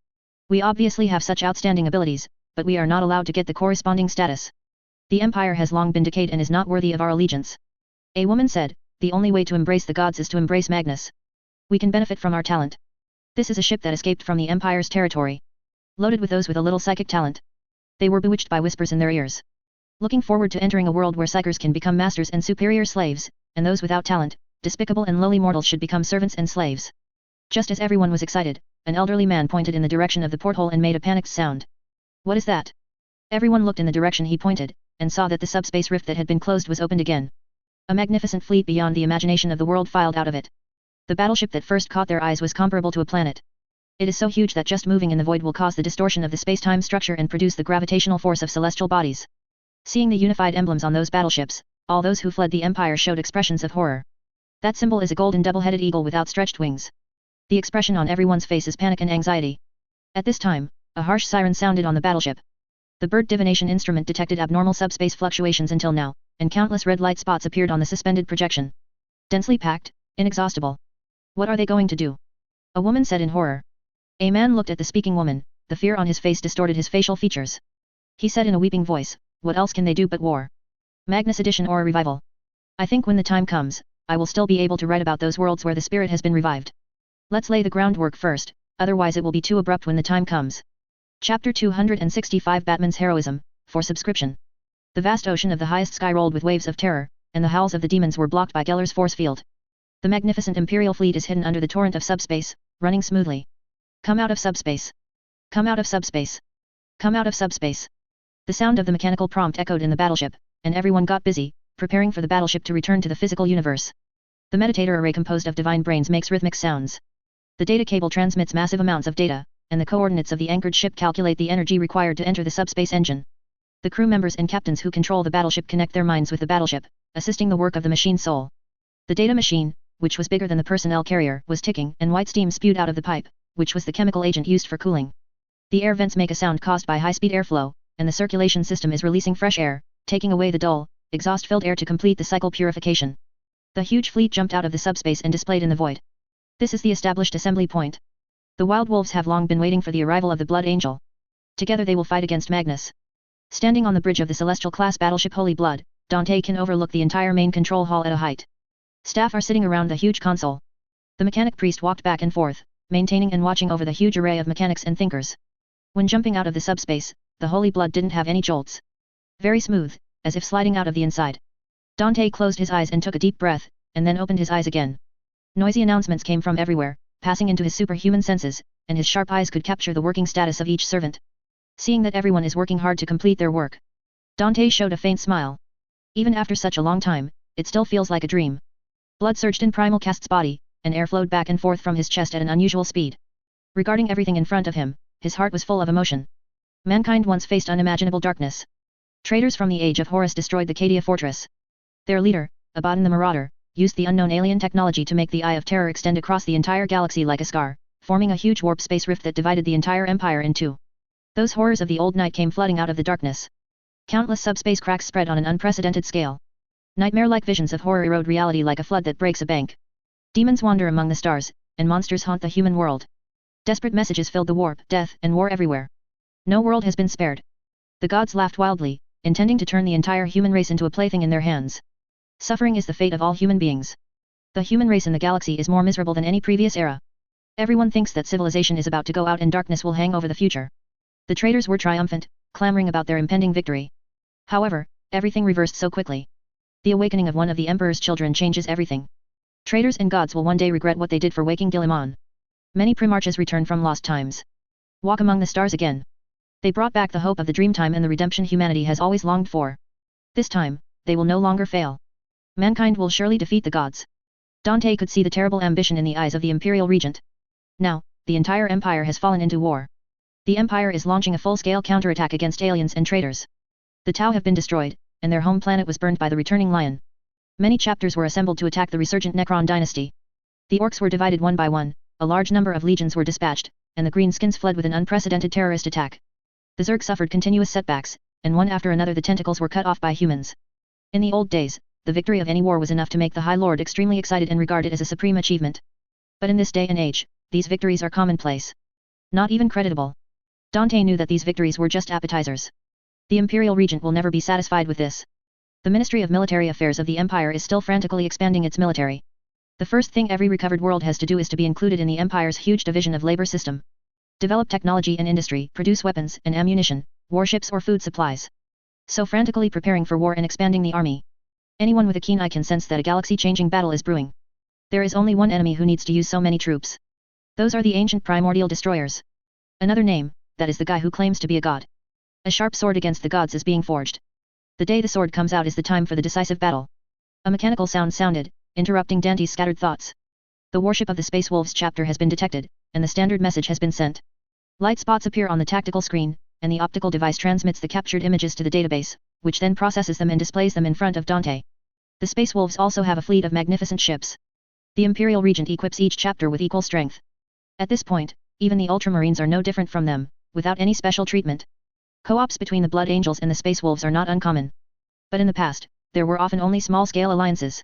We obviously have such outstanding abilities, but we are not allowed to get the corresponding status. The Empire has long been decayed and is not worthy of our allegiance. A woman said, the only way to embrace the gods is to embrace Magnus. We can benefit from our talent. This is a ship that escaped from the Empire's territory. Loaded with those with a little psychic talent. They were bewitched by whispers in their ears. Looking forward to entering a world where psychers can become masters and superior slaves, and those without talent, despicable and lowly mortals should become servants and slaves. Just as everyone was excited, an elderly man pointed in the direction of the porthole and made a panicked sound. What is that? Everyone looked in the direction he pointed, and saw that the subspace rift that had been closed was opened again. A magnificent fleet beyond the imagination of the world filed out of it. The battleship that first caught their eyes was comparable to a planet. It is so huge that just moving in the void will cause the distortion of the space-time structure and produce the gravitational force of celestial bodies. Seeing the unified emblems on those battleships, all those who fled the Empire showed expressions of horror. That symbol is a golden double-headed eagle with outstretched wings. The expression on everyone's face is panic and anxiety. At this time, a harsh siren sounded on the battleship. The bird divination instrument detected abnormal subspace fluctuations until now, and countless red light spots appeared on the suspended projection. Densely packed, inexhaustible. What are they going to do? A woman said in horror. A man looked at the speaking woman, the fear on his face distorted his facial features. He said in a weeping voice, what else can they do but war? Magnus Edition or a revival? I think when the time comes, I will still be able to write about those worlds where the spirit has been revived. Let's lay the groundwork first, otherwise it will be too abrupt when the time comes. Chapter 265 Batman's Heroism, for subscription. The vast ocean of the highest sky rolled with waves of terror, and the howls of the demons were blocked by Geller's force field. The magnificent Imperial fleet is hidden under the torrent of subspace, running smoothly. Come out of subspace. Come out of subspace. Come out of subspace. The sound of the mechanical prompt echoed in the battleship, and everyone got busy, preparing for the battleship to return to the physical universe. The meditator array composed of divine brains makes rhythmic sounds. The data cable transmits massive amounts of data, and the coordinates of the anchored ship calculate the energy required to enter the subspace engine. The crew members and captains who control the battleship connect their minds with the battleship, assisting the work of the machine soul. The data machine, which was bigger than the personnel carrier, was ticking, and white steam spewed out of the pipe, which was the chemical agent used for cooling. The air vents make a sound caused by high-speed airflow, and the circulation system is releasing fresh air, taking away the dull, exhaust-filled air to complete the cycle purification. The huge fleet jumped out of the subspace and displayed in the void. This is the established assembly point. The Wild Wolves have long been waiting for the arrival of the Blood Angel. Together they will fight against Magnus. Standing on the bridge of the Celestial-class battleship Holy Blood, Dante can overlook the entire main control hall at a height. Staff are sitting around the huge console. The mechanic priest walked back and forth, maintaining and watching over the huge array of mechanics and thinkers. When jumping out of the subspace, the Holy Blood didn't have any jolts. Very smooth, as if sliding out of the inside. Dante closed his eyes and took a deep breath, and then opened his eyes again. Noisy announcements came from everywhere, passing into his superhuman senses, and his sharp eyes could capture the working status of each servant. Seeing that everyone is working hard to complete their work, Dante showed a faint smile. Even after such a long time, it still feels like a dream. Blood surged in Primal Cast's body, and air flowed back and forth from his chest at an unusual speed. Regarding everything in front of him, his heart was full of emotion. Mankind once faced unimaginable darkness. Traitors from the Age of Horus destroyed the Cadia fortress. Their leader, Abaddon the Marauder, used the unknown alien technology to make the Eye of Terror extend across the entire galaxy like a scar, forming a huge warp space rift that divided the entire empire in two. Those horrors of the old night came flooding out of the darkness. Countless subspace cracks spread on an unprecedented scale. Nightmare-like visions of horror erode reality like a flood that breaks a bank. Demons wander among the stars, and monsters haunt the human world. Desperate messages filled the warp, death, and war everywhere. No world has been spared. The gods laughed wildly, intending to turn the entire human race into a plaything in their hands. Suffering is the fate of all human beings. The human race in the galaxy is more miserable than any previous era. Everyone thinks that civilization is about to go out and darkness will hang over the future. The traitors were triumphant, clamoring about their impending victory. However, everything reversed so quickly. The awakening of one of the Emperor's children changes everything. Traitors and gods will one day regret what they did for waking Guilliman. Many primarchs return from lost times. Walk among the stars again. They brought back the hope of the dreamtime and the redemption humanity has always longed for. This time, they will no longer fail. Mankind will surely defeat the gods. Dante could see the terrible ambition in the eyes of the imperial regent. Now, the entire empire has fallen into war. The empire is launching a full-scale counterattack against aliens and traitors. The Tau have been destroyed, and their home planet was burned by the returning lion. Many chapters were assembled to attack the resurgent Necron dynasty. The orcs were divided one by one, a large number of legions were dispatched, and the greenskins fled with an unprecedented terrorist attack. The Zerg suffered continuous setbacks, and one after another the tentacles were cut off by humans. In the old days, the victory of any war was enough to make the High Lord extremely excited and regard it as a supreme achievement. But in this day and age, these victories are commonplace. Not even creditable. Dante knew that these victories were just appetizers. The imperial regent will never be satisfied with this. The Ministry of Military Affairs of the Empire is still frantically expanding its military. The first thing every recovered world has to do is to be included in the Empire's huge division of labor system. Develop technology and industry, produce weapons and ammunition, warships or food supplies. So frantically preparing for war and expanding the army. Anyone with a keen eye can sense that a galaxy-changing battle is brewing. There is only one enemy who needs to use so many troops. Those are the ancient primordial destroyers. Another name, that is the guy who claims to be a god. A sharp sword against the gods is being forged. The day the sword comes out is the time for the decisive battle. A mechanical sound sounded, interrupting Dante's scattered thoughts. The warship of the Space Wolves chapter has been detected, and the standard message has been sent. Light spots appear on the tactical screen, and the optical device transmits the captured images to the database, which then processes them and displays them in front of Dante. The Space Wolves also have a fleet of magnificent ships. The Imperial Regent equips each chapter with equal strength. At this point, even the Ultramarines are no different from them, without any special treatment. Co-ops between the Blood Angels and the Space Wolves are not uncommon. But in the past, there were often only small-scale alliances.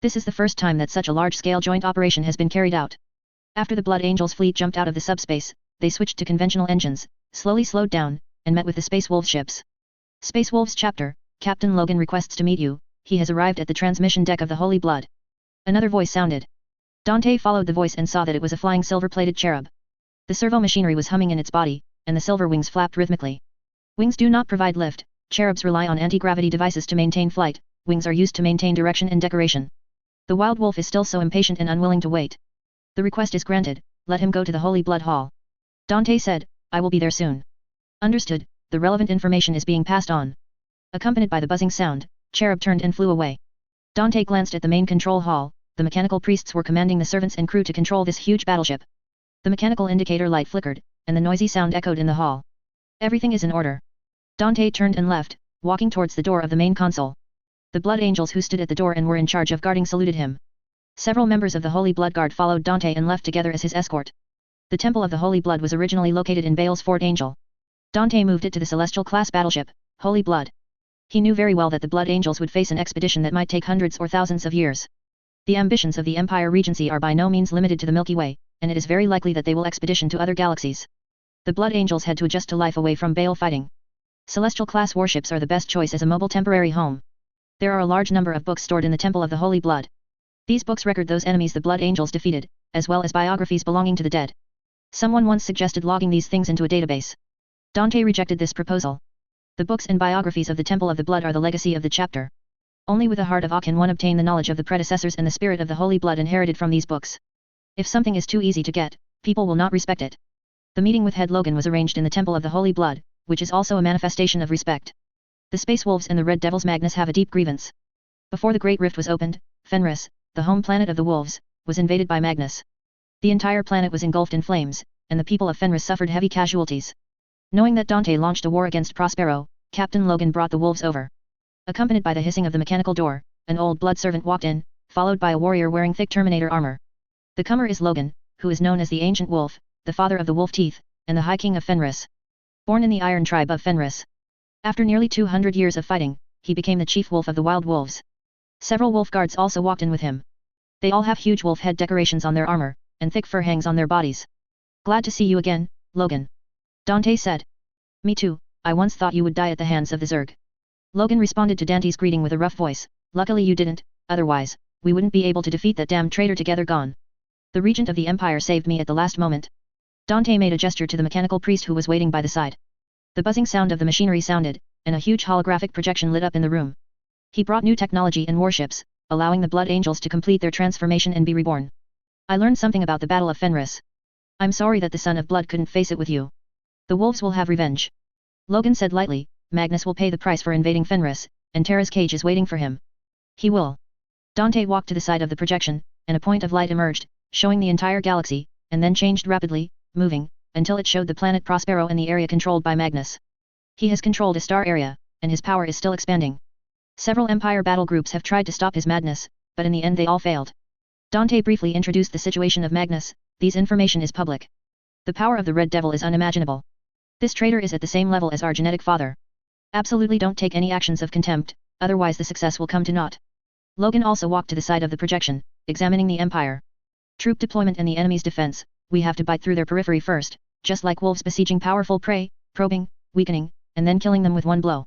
This is the first time that such a large-scale joint operation has been carried out. After the Blood Angels fleet jumped out of the subspace, they switched to conventional engines, slowly slowed down, and met with the Space Wolves ships. Space Wolves chapter, Captain Logan requests to meet you, he has arrived at the transmission deck of the Holy Blood. Another voice sounded. Dante followed the voice and saw that it was a flying silver-plated cherub. The servo machinery was humming in its body, and the silver wings flapped rhythmically. Wings do not provide lift, cherubs rely on anti-gravity devices to maintain flight, wings are used to maintain direction and decoration. The wild wolf is still so impatient and unwilling to wait. The request is granted, let him go to the Holy Blood Hall. Dante said, I will be there soon. Understood, the relevant information is being passed on. Accompanied by the buzzing sound, Cherub turned and flew away. Dante glanced at the main control hall, the mechanical priests were commanding the servants and crew to control this huge battleship. The mechanical indicator light flickered, and the noisy sound echoed in the hall. Everything is in order. Dante turned and left, walking towards the door of the main console. The Blood Angels who stood at the door and were in charge of guarding saluted him. Several members of the Holy Blood Guard followed Dante and left together as his escort. The Temple of the Holy Blood was originally located in Baal's Fort Angel. Dante moved it to the Celestial-class battleship, Holy Blood. He knew very well that the Blood Angels would face an expedition that might take hundreds or thousands of years. The ambitions of the Empire Regency are by no means limited to the Milky Way, and it is very likely that they will expedition to other galaxies. The Blood Angels had to adjust to life away from Baal fighting. Celestial-class warships are the best choice as a mobile temporary home. There are a large number of books stored in the Temple of the Holy Blood. These books record those enemies the Blood Angels defeated, as well as biographies belonging to the dead. Someone once suggested logging these things into a database. Dante rejected this proposal. The books and biographies of the Temple of the Blood are the legacy of the chapter. Only with the heart of awe can one obtain the knowledge of the predecessors and the spirit of the Holy Blood inherited from these books. If something is too easy to get, people will not respect it. The meeting with Head Logan was arranged in the Temple of the Holy Blood, which is also a manifestation of respect. The Space Wolves and the Red Devils Magnus have a deep grievance. Before the Great Rift was opened, Fenris, the home planet of the Wolves, was invaded by Magnus. The entire planet was engulfed in flames, and the people of Fenris suffered heavy casualties. Knowing that Dante launched a war against Prospero, Captain Logan brought the wolves over. Accompanied by the hissing of the mechanical door, an old blood servant walked in, followed by a warrior wearing thick Terminator armor. The comer is Logan, who is known as the Ancient Wolf, the father of the Wolf Teeth, and the High King of Fenris. Born in the Iron Tribe of Fenris. After nearly 200 years of fighting, he became the chief wolf of the Wild Wolves. Several wolf guards also walked in with him. They all have huge wolf head decorations on their armor, and thick fur hangs on their bodies. Glad to see you again, Logan. Dante said. Me too, I once thought you would die at the hands of the Zerg. Logan responded to Dante's greeting with a rough voice. Luckily you didn't, otherwise, we wouldn't be able to defeat that damned traitor together gone. The regent of the empire saved me at the last moment. Dante made a gesture to the mechanical priest who was waiting by the side. The buzzing sound of the machinery sounded, and a huge holographic projection lit up in the room. He brought new technology and warships, allowing the Blood Angels to complete their transformation and be reborn. I learned something about the Battle of Fenris. I'm sorry that the Son of Blood couldn't face it with you. The wolves will have revenge. Logan said lightly, Magnus will pay the price for invading Fenris, and Terra's cage is waiting for him. He will. Dante walked to the side of the projection, and a point of light emerged, showing the entire galaxy, and then changed rapidly, moving, until it showed the planet Prospero and the area controlled by Magnus. He has controlled a star area, and his power is still expanding. Several Empire battle groups have tried to stop his madness, but in the end they all failed. Dante briefly introduced the situation of Magnus. This information is public. The power of the Red Devil is unimaginable. This traitor is at the same level as our genetic father. Absolutely don't take any actions of contempt, otherwise the success will come to naught. Logan also walked to the side of the projection, examining the Empire. Troop deployment and the enemy's defense, we have to bite through their periphery first, just like wolves besieging powerful prey, probing, weakening, and then killing them with one blow.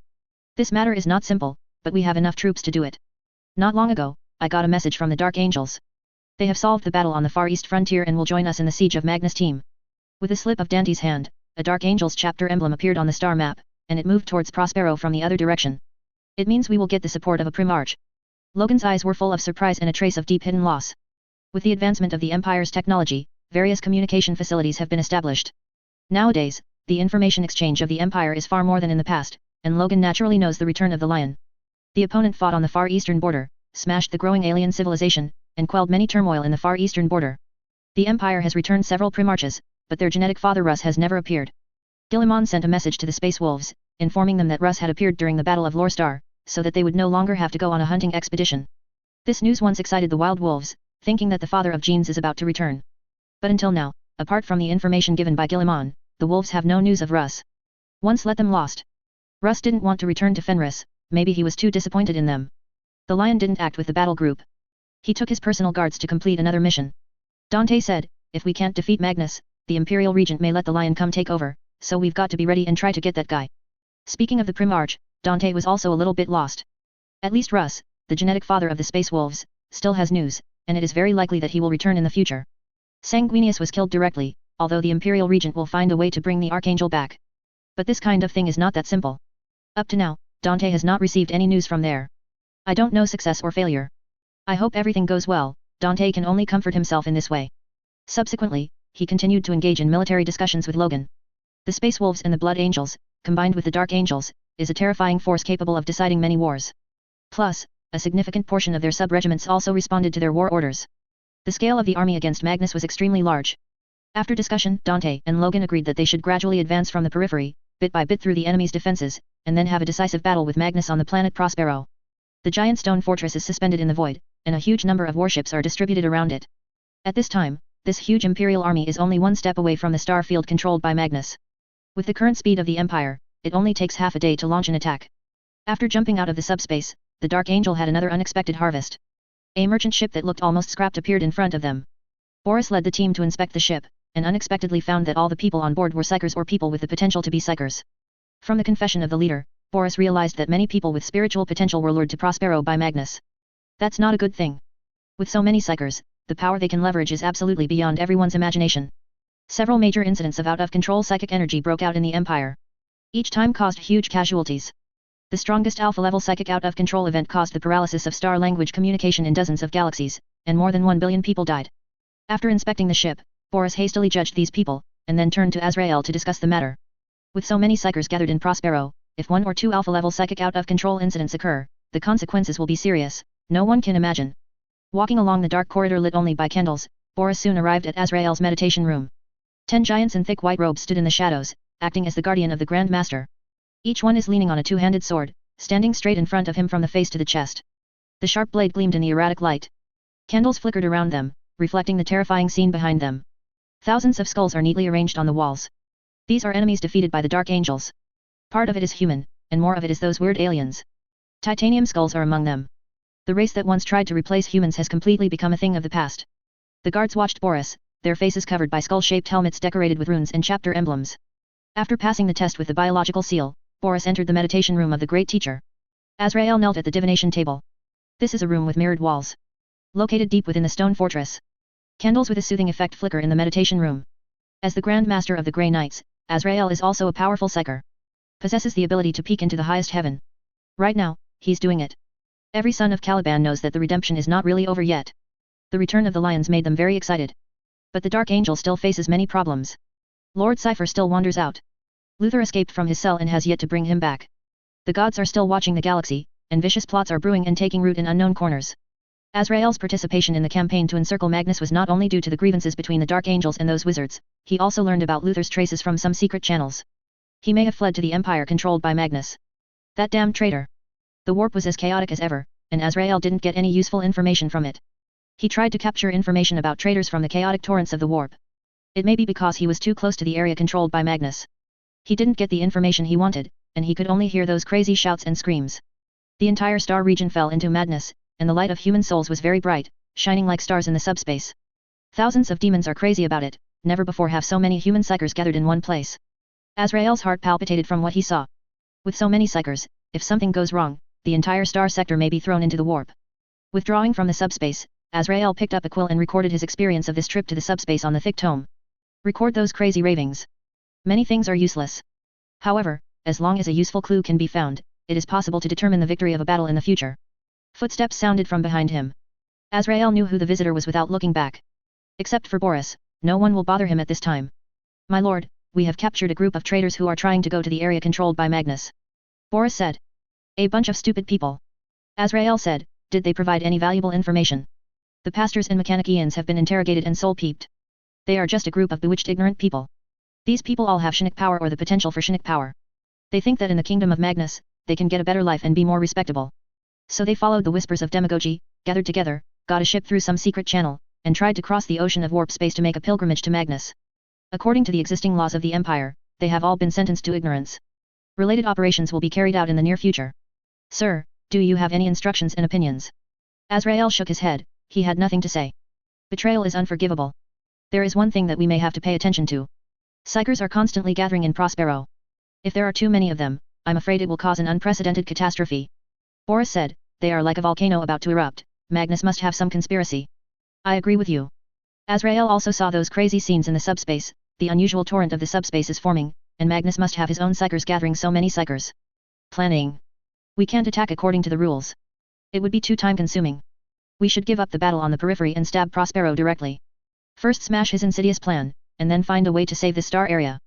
This matter is not simple, but we have enough troops to do it. Not long ago, I got a message from the Dark Angels. They have solved the battle on the Far East frontier and will join us in the siege of Magnus' team. With a slip of Dante's hand, a Dark Angels chapter emblem appeared on the star map, and it moved towards Prospero from the other direction. It means we will get the support of a Primarch. Logan's eyes were full of surprise and a trace of deep hidden loss. With the advancement of the Empire's technology, various communication facilities have been established. Nowadays, the information exchange of the Empire is far more than in the past, and Logan naturally knows the return of the Lion. The opponent fought on the far eastern border, smashed the growing alien civilization, and quelled many turmoil in the far eastern border. The Empire has returned several Primarches, but their genetic father Russ has never appeared. Guilliman sent a message to the Space Wolves, informing them that Russ had appeared during the Battle of Lorestar, so that they would no longer have to go on a hunting expedition. This news once excited the Wild Wolves, thinking that the father of genes is about to return. But until now, apart from the information given by Guilliman, the Wolves have no news of Russ. Once let them lost. Russ didn't want to return to Fenris, maybe he was too disappointed in them. The Lion didn't act with the battle group. He took his personal guards to complete another mission. Dante said, if we can't defeat Magnus, the Imperial Regent may let the Lion come take over, so we've got to be ready and try to get that guy. Speaking of the Primarch, Dante was also a little bit lost. At least Russ, the genetic father of the Space Wolves, still has news, and it is very likely that he will return in the future. Sanguinius was killed directly, although the Imperial Regent will find a way to bring the Archangel back. But this kind of thing is not that simple. Up to now, Dante has not received any news from there. I don't know success or failure. I hope everything goes well. Dante can only comfort himself in this way. Subsequently, he continued to engage in military discussions with Logan. The Space Wolves and the Blood Angels, combined with the Dark Angels, is a terrifying force capable of deciding many wars. Plus, a significant portion of their sub-regiments also responded to their war orders. The scale of the army against Magnus was extremely large. After discussion, Dante and Logan agreed that they should gradually advance from the periphery, bit by bit through the enemy's defenses, and then have a decisive battle with Magnus on the planet Prospero. The giant stone fortress is suspended in the void, and a huge number of warships are distributed around it. At this time, this huge Imperial army is only one step away from the star field controlled by Magnus. With the current speed of the Empire, it only takes half a day to launch an attack. After jumping out of the subspace, the Dark Angel had another unexpected harvest. A merchant ship that looked almost scrapped appeared in front of them. Boris led the team to inspect the ship, and unexpectedly found that all the people on board were psychers or people with the potential to be psychers. From the confession of the leader, Boris realized that many people with spiritual potential were lured to Prospero by Magnus. That's not a good thing. With so many psychers, the power they can leverage is absolutely beyond everyone's imagination. Several major incidents of out-of-control psychic energy broke out in the Empire. Each time caused huge casualties. The strongest alpha-level psychic out-of-control event caused the paralysis of star language communication in dozens of galaxies, and more than 1 billion people died. After inspecting the ship, Boris hastily judged these people, and then turned to Azrael to discuss the matter. With so many psychers gathered in Prospero, if 1 or 2 alpha-level psychic out-of-control incidents occur, the consequences will be serious, no one can imagine. Walking along the dark corridor lit only by candles, Boris soon arrived at Azrael's meditation room. 10 giants in thick white robes stood in the shadows, acting as the guardian of the Grand Master. Each one is leaning on a two-handed sword, standing straight in front of him from the face to the chest. The sharp blade gleamed in the erratic light. Candles flickered around them, reflecting the terrifying scene behind them. Thousands of skulls are neatly arranged on the walls. These are enemies defeated by the Dark Angels. Part of it is human, and more of it is those weird aliens. Titanium skulls are among them. The race that once tried to replace humans has completely become a thing of the past. The guards watched Boris, their faces covered by skull-shaped helmets decorated with runes and chapter emblems. After passing the test with the biological seal, Boris entered the meditation room of the great teacher. Azrael knelt at the divination table. This is a room with mirrored walls. Located deep within the stone fortress. Candles with a soothing effect flicker in the meditation room. As the Grand Master of the Grey Knights, Azrael is also a powerful psyker. Possesses the ability to peek into the highest heaven. Right now, he's doing it. Every son of Caliban knows that the redemption is not really over yet. The return of the lions made them very excited. But the Dark Angel still faces many problems. Lord Cypher still wanders out. Luther escaped from his cell and has yet to bring him back. The gods are still watching the galaxy, and vicious plots are brewing and taking root in unknown corners. Azrael's participation in the campaign to encircle Magnus was not only due to the grievances between the Dark Angels and those wizards, he also learned about Luther's traces from some secret channels. He may have fled to the empire controlled by Magnus. That damned traitor. The warp was as chaotic as ever, and Azrael didn't get any useful information from it. He tried to capture information about traitors from the chaotic torrents of the warp. It may be because he was too close to the area controlled by Magnus. He didn't get the information he wanted, and he could only hear those crazy shouts and screams. The entire star region fell into madness, and the light of human souls was very bright, shining like stars in the subspace. Thousands of demons are crazy about it, never before have so many human psychers gathered in one place. Azrael's heart palpitated from what he saw. With so many psychers, if something goes wrong, the entire star sector may be thrown into the warp. Withdrawing from the subspace, Azrael picked up a quill and recorded his experience of this trip to the subspace on the thick tome. Record those crazy ravings. Many things are useless. However, as long as a useful clue can be found, it is possible to determine the victory of a battle in the future. Footsteps sounded from behind him. Azrael knew who the visitor was without looking back. Except for Boris, no one will bother him at this time. My lord, we have captured a group of traitors who are trying to go to the area controlled by Magnus. Boris said. A bunch of stupid people. Azrael said, did they provide any valuable information? The pastors and mechanicians have been interrogated and soul-peeped. They are just a group of bewitched ignorant people. These people all have Shinnick power or the potential for Shinnick power. They think that in the kingdom of Magnus, they can get a better life and be more respectable. So they followed the whispers of demagogy, gathered together, got a ship through some secret channel, and tried to cross the ocean of warp space to make a pilgrimage to Magnus. According to the existing laws of the Empire, they have all been sentenced to ignorance. Related operations will be carried out in the near future. Sir, do you have any instructions and opinions? Azrael shook his head, he had nothing to say. Betrayal is unforgivable. There is one thing that we may have to pay attention to. Psychers are constantly gathering in Prospero. If there are too many of them, I'm afraid it will cause an unprecedented catastrophe. Boris said, they are like a volcano about to erupt, Magnus must have some conspiracy. I agree with you. Azrael also saw those crazy scenes in the subspace, the unusual torrent of the subspace is forming, and Magnus must have his own psychers gathering so many psychers. Planning. We can't attack according to the rules. It would be too time-consuming. We should give up the battle on the periphery and stab Prospero directly. First smash his insidious plan, and then find a way to save the star area.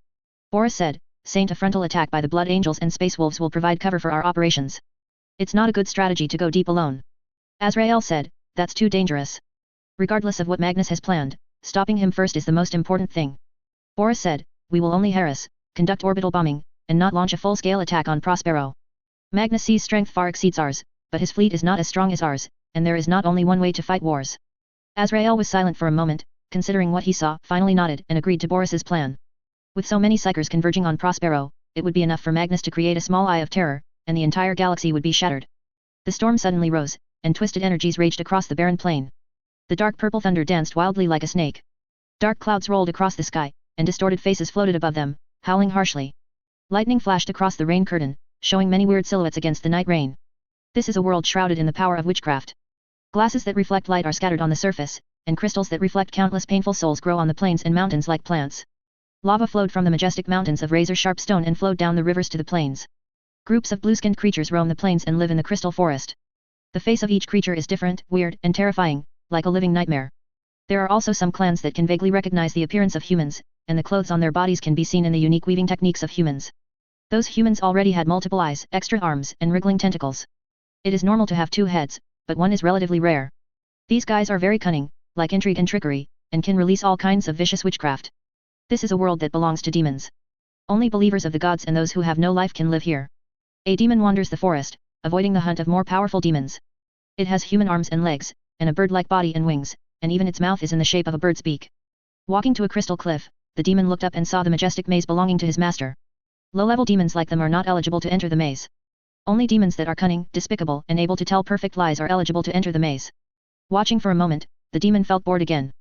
Boris said, Saint, a frontal attack by the Blood Angels and Space Wolves will provide cover for our operations. It's not a good strategy to go deep alone. Azrael said, that's too dangerous. Regardless of what Magnus has planned, stopping him first is the most important thing. Boris said, we will only harass, conduct orbital bombing, and not launch a full-scale attack on Prospero. Magnus' strength far exceeds ours, but his fleet is not as strong as ours, and there is not only one way to fight wars. Azrael was silent for a moment, considering what he saw, finally nodded and agreed to Boris's plan. With so many psychers converging on Prospero, it would be enough for Magnus to create a small eye of terror, and the entire galaxy would be shattered. The storm suddenly rose, and twisted energies raged across the barren plain. The dark purple thunder danced wildly like a snake. Dark clouds rolled across the sky, and distorted faces floated above them, howling harshly. Lightning flashed across the rain curtain, showing many weird silhouettes against the night rain. This is a world shrouded in the power of witchcraft. Glasses that reflect light are scattered on the surface, and crystals that reflect countless painful souls grow on the plains and mountains like plants. Lava flowed from the majestic mountains of razor-sharp stone and flowed down the rivers to the plains. Groups of blue-skinned creatures roam the plains and live in the crystal forest. The face of each creature is different, weird, and terrifying, like a living nightmare. There are also some clans that can vaguely recognize the appearance of humans, and the clothes on their bodies can be seen in the unique weaving techniques of humans. Those humans already had multiple eyes, extra arms, and wriggling tentacles. It is normal to have two heads, but one is relatively rare. These guys are very cunning, like intrigue and trickery, and can release all kinds of vicious witchcraft. This is a world that belongs to demons. Only believers of the gods and those who have no life can live here. A demon wanders the forest, avoiding the hunt of more powerful demons. It has human arms and legs, and a bird-like body and wings, and even its mouth is in the shape of a bird's beak. Walking to a crystal cliff, the demon looked up and saw the majestic maze belonging to his master. Low-level demons like them are not eligible to enter the maze. Only demons that are cunning, despicable, and able to tell perfect lies are eligible to enter the maze. Watching for a moment, the demon felt bored again.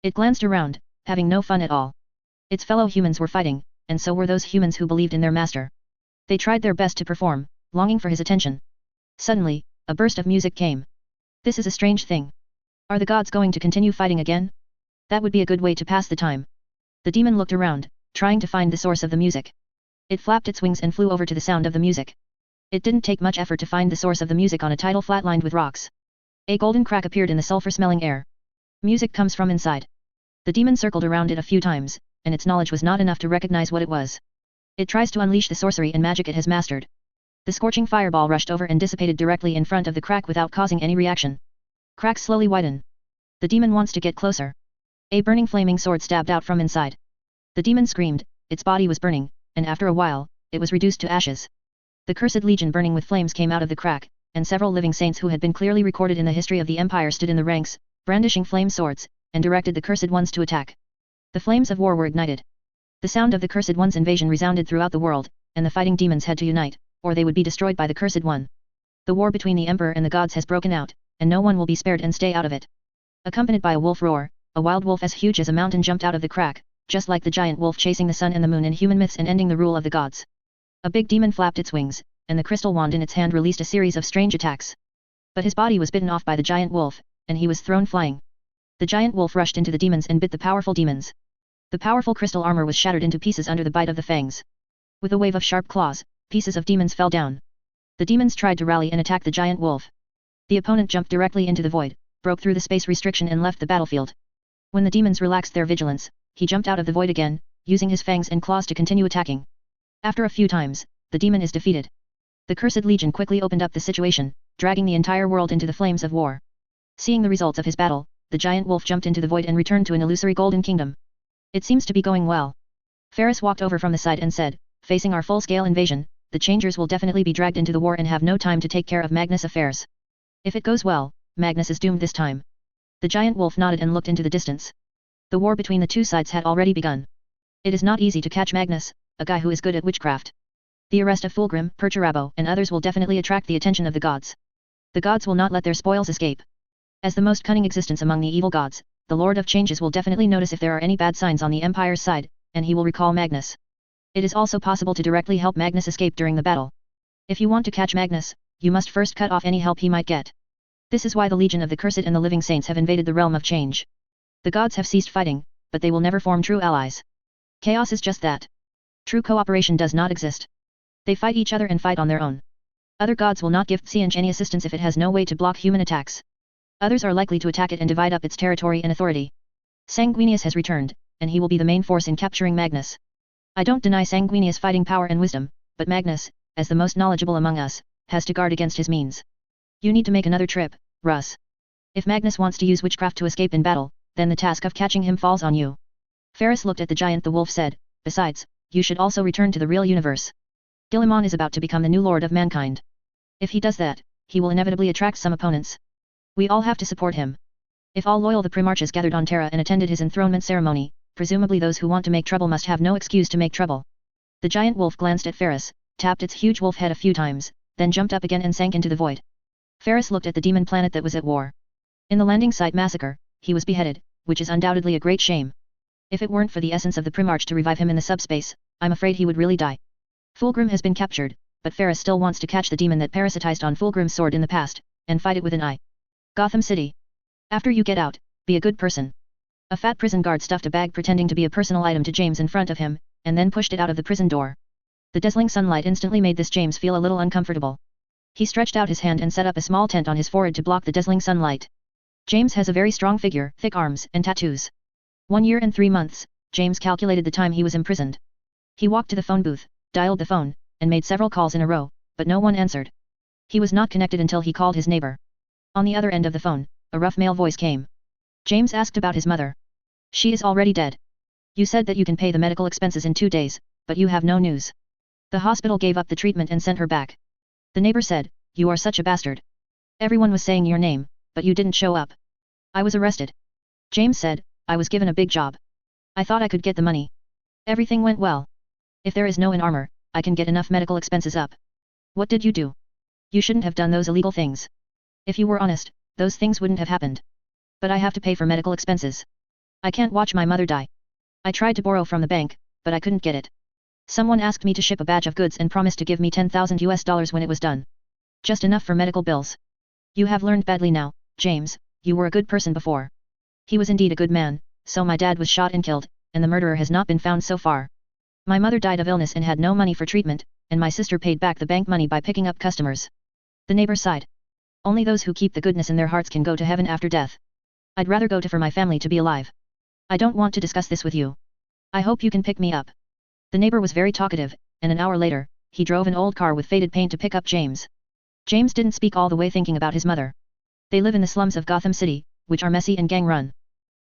It glanced around, having no fun at all. Its fellow humans were fighting, and so were those humans who believed in their master. They tried their best to perform, longing for his attention. Suddenly, a burst of music came. This is a strange thing. Are the gods going to continue fighting again? That would be a good way to pass the time. The demon looked around, trying to find the source of the music. It flapped its wings and flew over to the sound of the music. It didn't take much effort to find the source of the music on a tidal flat-lined with rocks. A golden crack appeared in the sulfur-smelling air. Music comes from inside. The demon circled around it a few times, and its knowledge was not enough to recognize what it was. It tries to unleash the sorcery and magic it has mastered. The scorching fireball rushed over and dissipated directly in front of the crack without causing any reaction. Cracks slowly widen. The demon wants to get closer. A burning flaming sword stabbed out from inside. The demon screamed, its body was burning, and after a while, it was reduced to ashes. The cursed legion burning with flames came out of the crack, and several living saints who had been clearly recorded in the history of the empire stood in the ranks, brandishing flame swords, and directed the cursed ones to attack. The flames of war were ignited. The sound of the cursed one's invasion resounded throughout the world, and the fighting demons had to unite, or they would be destroyed by the cursed one. The war between the emperor and the gods has broken out, and no one will be spared and stay out of it. Accompanied by a wolf roar, a wild wolf as huge as a mountain jumped out of the crack, just like the giant wolf chasing the sun and the moon in human myths and ending the rule of the gods. A big demon flapped its wings, and the crystal wand in its hand released a series of strange attacks. But his body was bitten off by the giant wolf, and he was thrown flying. The giant wolf rushed into the demons and bit the powerful demons. The powerful crystal armor was shattered into pieces under the bite of the fangs. With a wave of sharp claws, pieces of demons fell down. The demons tried to rally and attack the giant wolf. The opponent jumped directly into the void, broke through the space restriction and left the battlefield. When the demons relaxed their vigilance, he jumped out of the void again, using his fangs and claws to continue attacking. After a few times, the demon is defeated. The cursed legion quickly opened up the situation, dragging the entire world into the flames of war. Seeing the results of his battle, the giant wolf jumped into the void and returned to an illusory golden kingdom. It seems to be going well. Ferris walked over from the side and said, facing our full-scale invasion, the changers will definitely be dragged into the war and have no time to take care of Magnus' affairs. If it goes well, Magnus is doomed this time. The giant wolf nodded and looked into the distance. The war between the two sides had already begun. It is not easy to catch Magnus, a guy who is good at witchcraft. The arrest of Fulgrim, Perturabo and others will definitely attract the attention of the gods. The gods will not let their spoils escape. As the most cunning existence among the evil gods, the Lord of Changes will definitely notice if there are any bad signs on the Empire's side, and he will recall Magnus. It is also possible to directly help Magnus escape during the battle. If you want to catch Magnus, you must first cut off any help he might get. This is why the Legion of the Cursed and the Living Saints have invaded the realm of change. The gods have ceased fighting, but they will never form true allies. Chaos is just that. True cooperation does not exist. They fight each other and fight on their own. Other gods will not give Tsianj any assistance if it has no way to block human attacks. Others are likely to attack it and divide up its territory and authority. Sanguinius has returned, and he will be the main force in capturing Magnus. I don't deny Sanguinius' fighting power and wisdom, but Magnus, as the most knowledgeable among us, has to guard against his means. You need to make another trip, Russ. If Magnus wants to use witchcraft to escape in battle, then the task of catching him falls on you. Ferris looked at the giant. The wolf said, besides, you should also return to the real universe. Gillimon is about to become the new lord of mankind. If he does that, he will inevitably attract some opponents. We all have to support him. If all loyal the Primarchs gathered on Terra and attended his enthronement ceremony, presumably those who want to make trouble must have no excuse to make trouble. The giant wolf glanced at Ferris, tapped its huge wolf head a few times, then jumped up again and sank into the void. Ferris looked at the demon planet that was at war. In the landing site massacre, he was beheaded, which is undoubtedly a great shame. If it weren't for the essence of the Primarch to revive him in the subspace, I'm afraid he would really die. Fulgrim has been captured, but Ferris still wants to catch the demon that parasitized on Fulgrim's sword in the past, and fight it with an eye. Gotham City. After you get out, be a good person. A fat prison guard stuffed a bag pretending to be a personal item to James in front of him, and then pushed it out of the prison door. The dazzling sunlight instantly made this James feel a little uncomfortable. He stretched out his hand and set up a small tent on his forehead to block the dazzling sunlight. James has a very strong figure, thick arms, and tattoos. 1 year and 3 months, James calculated the time he was imprisoned. He walked to the phone booth, dialed the phone, and made several calls in a row, but no one answered. He was not connected until he called his neighbor. On the other end of the phone, a rough male voice came. James asked about his mother. She is already dead. You said that you can pay the medical expenses in 2 days, but you have no news. The hospital gave up the treatment and sent her back. The neighbor said, you are such a bastard. Everyone was saying your name, but you didn't show up. I was arrested. James said, I was given a big job. I thought I could get the money. Everything went well. If there is no in armor, I can get enough medical expenses up. What did you do? You shouldn't have done those illegal things. If you were honest, those things wouldn't have happened. But I have to pay for medical expenses. I can't watch my mother die. I tried to borrow from the bank, but I couldn't get it. Someone asked me to ship a batch of goods and promised to give me $10,000 when it was done. Just enough for medical bills. You have learned badly now, James, you were a good person before. He was indeed a good man, so my dad was shot and killed, and the murderer has not been found so far. My mother died of illness and had no money for treatment, and my sister paid back the bank money by picking up customers. The neighbor sighed. Only those who keep the goodness in their hearts can go to heaven after death. I'd rather go to for my family to be alive. I don't want to discuss this with you. I hope you can pick me up. The neighbor was very talkative, and an hour later, he drove an old car with faded paint to pick up James. James didn't speak all the way thinking about his mother. They live in the slums of Gotham City, which are messy and gang-run.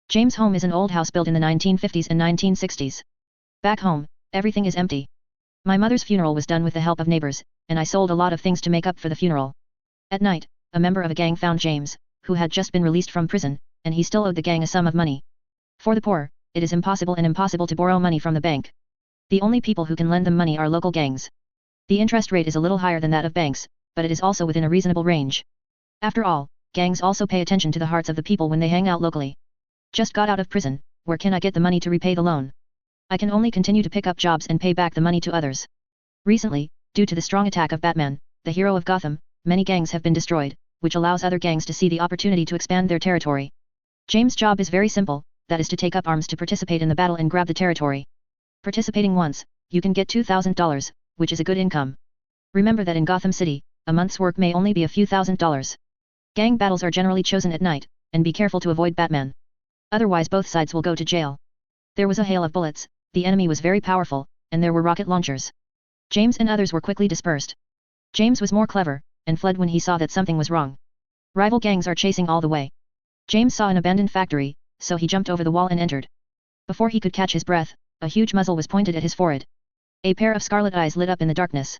James' home is an old house built in the 1950s and 1960s. Back home, everything is empty. My mother's funeral was done with the help of neighbors, and I sold a lot of things to make up for the funeral. At night, a member of a gang found James, who had just been released from prison, and he still owed the gang a sum of money. For the poor, it is impossible to borrow money from the bank. The only people who can lend them money are local gangs. The interest rate is a little higher than that of banks, but it is also within a reasonable range. After all, gangs also pay attention to the hearts of the people when they hang out locally. Just got out of prison, where can I get the money to repay the loan? I can only continue to pick up jobs and pay back the money to others. Recently, due to the strong attack of Batman, the hero of Gotham, many gangs have been destroyed, which allows other gangs to see the opportunity to expand their territory. James' job is very simple, that is to take up arms to participate in the battle and grab the territory. Participating once, you can get $2,000, which is a good income. Remember that in Gotham City, a month's work may only be a few $1,000s. Gang battles are generally chosen at night, and be careful to avoid Batman. Otherwise both sides will go to jail. There was a hail of bullets, the enemy was very powerful, and there were rocket launchers. James and others were quickly dispersed. James was more clever, and fled when he saw that something was wrong. Rival gangs are chasing all the way. James saw an abandoned factory, so he jumped over the wall and entered. Before he could catch his breath, a huge muzzle was pointed at his forehead. A pair of scarlet eyes lit up in the darkness.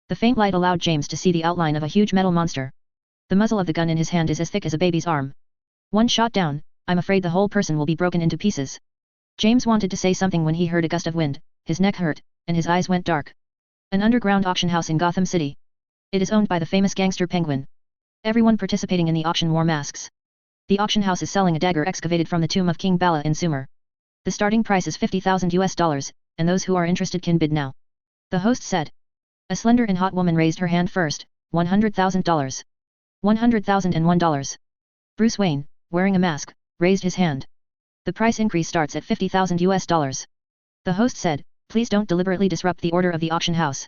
The faint light allowed James to see the outline of a huge metal monster. The muzzle of the gun in his hand is as thick as a baby's arm. One shot down, I'm afraid the whole person will be broken into pieces. James wanted to say something when he heard a gust of wind, his neck hurt, and his eyes went dark. An underground auction house in Gotham City. It is owned by the famous gangster Penguin. Everyone participating in the auction wore masks. The auction house is selling a dagger excavated from the tomb of King Bala in Sumer. The starting price is $50,000, and those who are interested can bid now. The host said. A slender and hot woman raised her hand first, $100,000. $100,001. Bruce Wayne, wearing a mask, raised his hand. The price increase starts at $50,000. The host said, please don't deliberately disrupt the order of the auction house.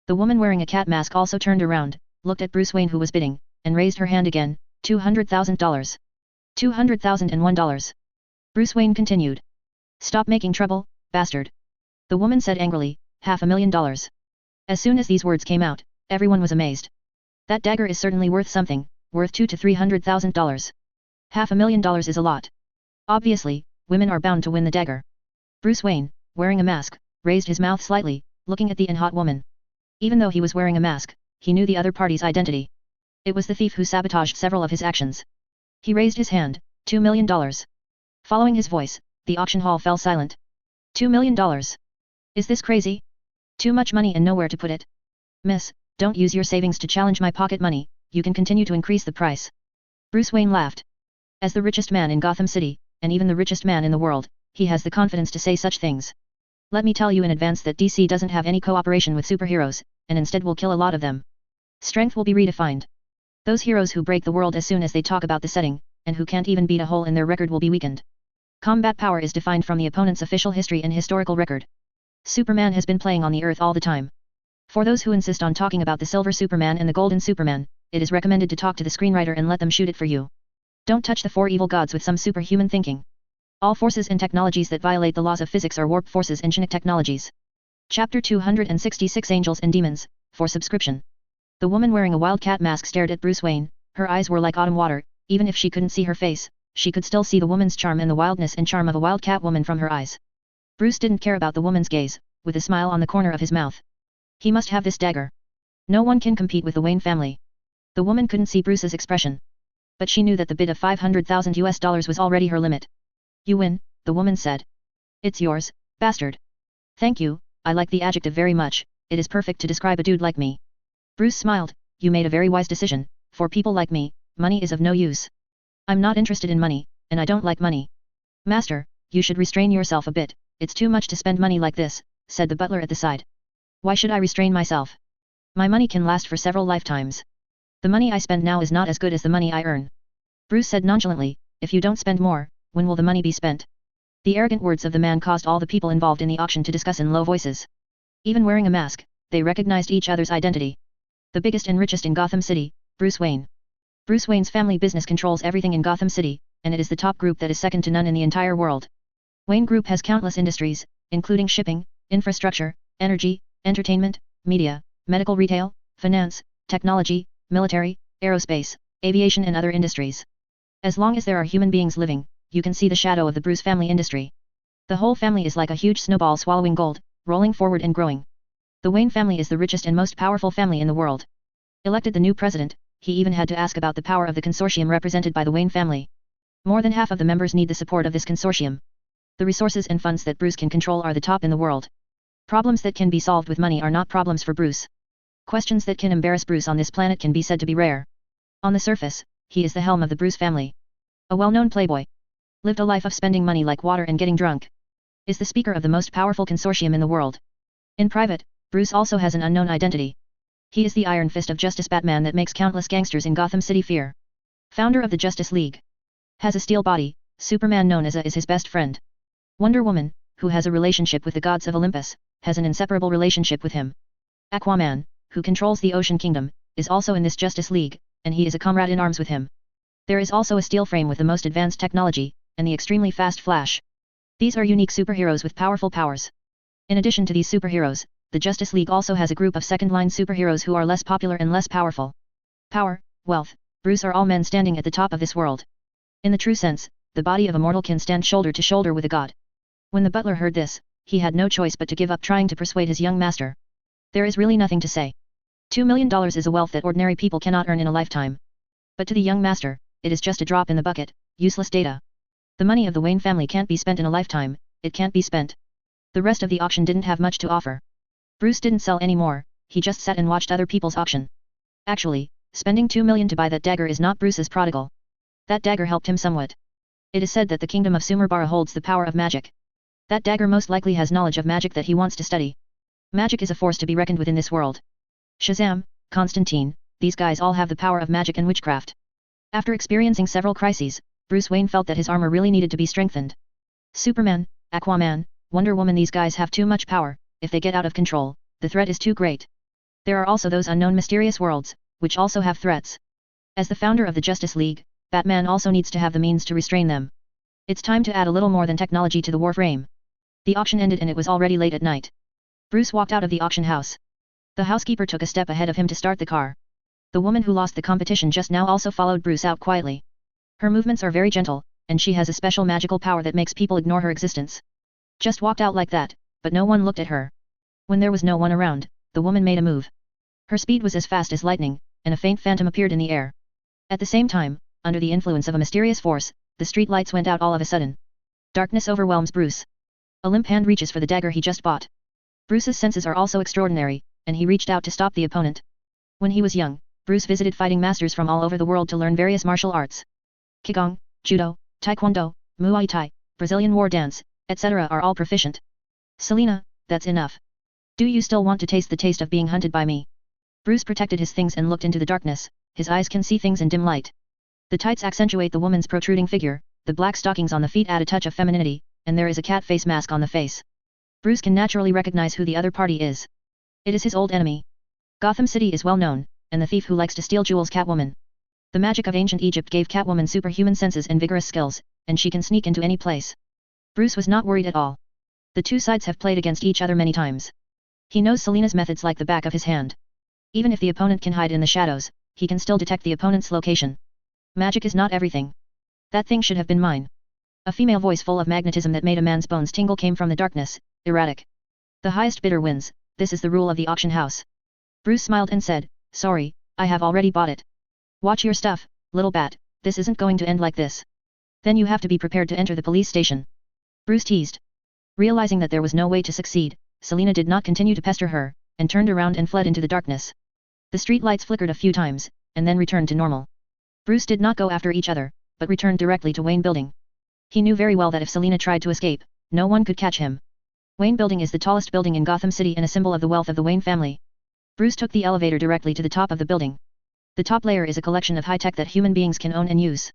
The woman wearing a cat mask also turned around, looked at Bruce Wayne who was bidding, and raised her hand again, $200,000. $200,001. Bruce Wayne continued. Stop making trouble, bastard. The woman said angrily, $500,000. As soon as these words came out, everyone was amazed. That dagger is certainly worth something, worth $200,000 to $300,000. $500,000 is a lot. Obviously, women are bound to win the dagger. Bruce Wayne, wearing a mask, raised his mouth slightly, looking at the hot woman. Even though he was wearing a mask, he knew the other party's identity. It was the thief who sabotaged several of his actions. He raised his hand, $2 million. Following his voice, the auction hall fell silent. $2 million. Is this crazy? Too much money and nowhere to put it. Miss, don't use your savings to challenge my pocket money, you can continue to increase the price. Bruce Wayne laughed. As the richest man in Gotham City, and even the richest man in the world, he has the confidence to say such things. Let me tell you in advance that DC doesn't have any cooperation with superheroes, and instead will kill a lot of them. Strength will be redefined. Those heroes who break the world as soon as they talk about the setting, and who can't even beat a hole in their record will be weakened. Combat power is defined from the opponent's official history and historical record. Superman has been playing on the Earth all the time. For those who insist on talking about the Silver Superman and the Golden Superman, it is recommended to talk to the screenwriter and let them shoot it for you. Don't touch the four evil gods with some superhuman thinking. All forces and technologies that violate the laws of physics are warp forces and Chinook technologies. Chapter 266 Angels and Demons, for subscription. The woman wearing a wildcat mask stared at Bruce Wayne, her eyes were like autumn water, even if she couldn't see her face, she could still see the woman's charm and the wildness and charm of a wildcat woman from her eyes. Bruce didn't care about the woman's gaze, with a smile on the corner of his mouth. He must have this dagger. No one can compete with the Wayne family. The woman couldn't see Bruce's expression. But she knew that the bid of $500,000 was already her limit. You win, the woman said. It's yours, bastard. Thank you, I like the adjective very much, it is perfect to describe a dude like me. Bruce smiled, you made a very wise decision, for people like me, money is of no use. I'm not interested in money, and I don't like money. Master, you should restrain yourself a bit, it's too much to spend money like this, said the butler at the side. Why should I restrain myself? My money can last for several lifetimes. The money I spend now is not as good as the money I earn. Bruce said nonchalantly, if you don't spend more, when will the money be spent? The arrogant words of the man caused all the people involved in the auction to discuss in low voices. Even wearing a mask, they recognized each other's identity. The biggest and richest in Gotham City, Bruce Wayne. Bruce Wayne's family business controls everything in Gotham City, and it is the top group that is second to none in the entire world. Wayne Group has countless industries, including shipping, infrastructure, energy, entertainment, media, medical retail, finance, technology, military, aerospace, aviation and other industries. As long as there are human beings living, you can see the shadow of the Bruce family industry. The whole family is like a huge snowball swallowing gold, rolling forward and growing. The Wayne family is the richest and most powerful family in the world. Elected the new president, he even had to ask about the power of the consortium represented by the Wayne family. More than half of the members need the support of this consortium. The resources and funds that Bruce can control are the top in the world. Problems that can be solved with money are not problems for Bruce. Questions that can embarrass Bruce on this planet can be said to be rare. On the surface, he is the helm of the Bruce family. A well-known playboy. Lived a life of spending money like water and getting drunk. Is the speaker of the most powerful consortium in the world. In private, Bruce also has an unknown identity. He is the Iron Fist of Justice Batman that makes countless gangsters in Gotham City fear. Founder of the Justice League. Has a steel body, Superman known as A is his best friend. Wonder Woman, who has a relationship with the gods of Olympus, has an inseparable relationship with him. Aquaman, who controls the Ocean Kingdom, is also in this Justice League, and he is a comrade in arms with him. There is also a steel frame with the most advanced technology, and the extremely fast Flash. These are unique superheroes with powerful powers. In addition to these superheroes, the Justice League also has a group of second-line superheroes who are less popular and less powerful. Power, wealth, Bruce are all men standing at the top of this world. In the true sense, the body of a mortal can stand shoulder to shoulder with a god. When the butler heard this, he had no choice but to give up trying to persuade his young master. There is really nothing to say. $2 million is a wealth that ordinary people cannot earn in a lifetime. But to the young master, it is just a drop in the bucket, useless data. The money of the Wayne family can't be spent in a lifetime, it can't be spent. The rest of the auction didn't have much to offer. Bruce didn't sell any more, he just sat and watched other people's auction. Actually, spending $2 million to buy that dagger is not Bruce's prodigal. That dagger helped him somewhat. It is said that the kingdom of Sumarbara holds the power of magic. That dagger most likely has knowledge of magic that he wants to study. Magic is a force to be reckoned with in this world. Shazam, Constantine, these guys all have the power of magic and witchcraft. After experiencing several crises, Bruce Wayne felt that his armor really needed to be strengthened. Superman, Aquaman, Wonder Woman, these guys have too much power. If they get out of control, the threat is too great. There are also those unknown mysterious worlds, which also have threats. As the founder of the Justice League, Batman also needs to have the means to restrain them. It's time to add a little more than technology to the warframe. The auction ended and it was already late at night. Bruce walked out of the auction house. The housekeeper took a step ahead of him to start the car. The woman who lost the competition just now also followed Bruce out quietly. Her movements are very gentle, and she has a special magical power that makes people ignore her existence. Just walked out like that, but no one looked at her. When there was no one around, the woman made a move. Her speed was as fast as lightning, and a faint phantom appeared in the air. At the same time, under the influence of a mysterious force, the street lights went out all of a sudden. Darkness overwhelms Bruce. A limp hand reaches for the dagger he just bought. Bruce's senses are also extraordinary, and he reached out to stop the opponent. When he was young, Bruce visited fighting masters from all over the world to learn various martial arts. Qigong, Judo, Taekwondo, Muay Thai, Brazilian war dance, etc. are all proficient. Selina, that's enough. Do you still want to taste the taste of being hunted by me? Bruce protected his things and looked into the darkness, his eyes can see things in dim light. The tights accentuate the woman's protruding figure, the black stockings on the feet add a touch of femininity, and there is a cat face mask on the face. Bruce can naturally recognize who the other party is. It is his old enemy. Gotham City is well known, and the thief who likes to steal jewels, Catwoman. The magic of ancient Egypt gave Catwoman superhuman senses and vigorous skills, and she can sneak into any place. Bruce was not worried at all. The two sides have played against each other many times. He knows Selina's methods like the back of his hand. Even if the opponent can hide in the shadows, he can still detect the opponent's location. Magic is not everything. That thing should have been mine. A female voice full of magnetism that made a man's bones tingle came from the darkness, erratic. The highest bidder wins, this is the rule of the auction house. Bruce smiled and said, sorry, I have already bought it. Watch your stuff, little bat, this isn't going to end like this. Then you have to be prepared to enter the police station. Bruce teased. Realizing that there was no way to succeed, Selina did not continue to pester her, and turned around and fled into the darkness. The street lights flickered a few times, and then returned to normal. Bruce did not go after each other, but returned directly to Wayne Building. He knew very well that if Selina tried to escape, no one could catch him. Wayne Building is the tallest building in Gotham City and a symbol of the wealth of the Wayne family. Bruce took the elevator directly to the top of the building. The top layer is a collection of high-tech that human beings can own and use.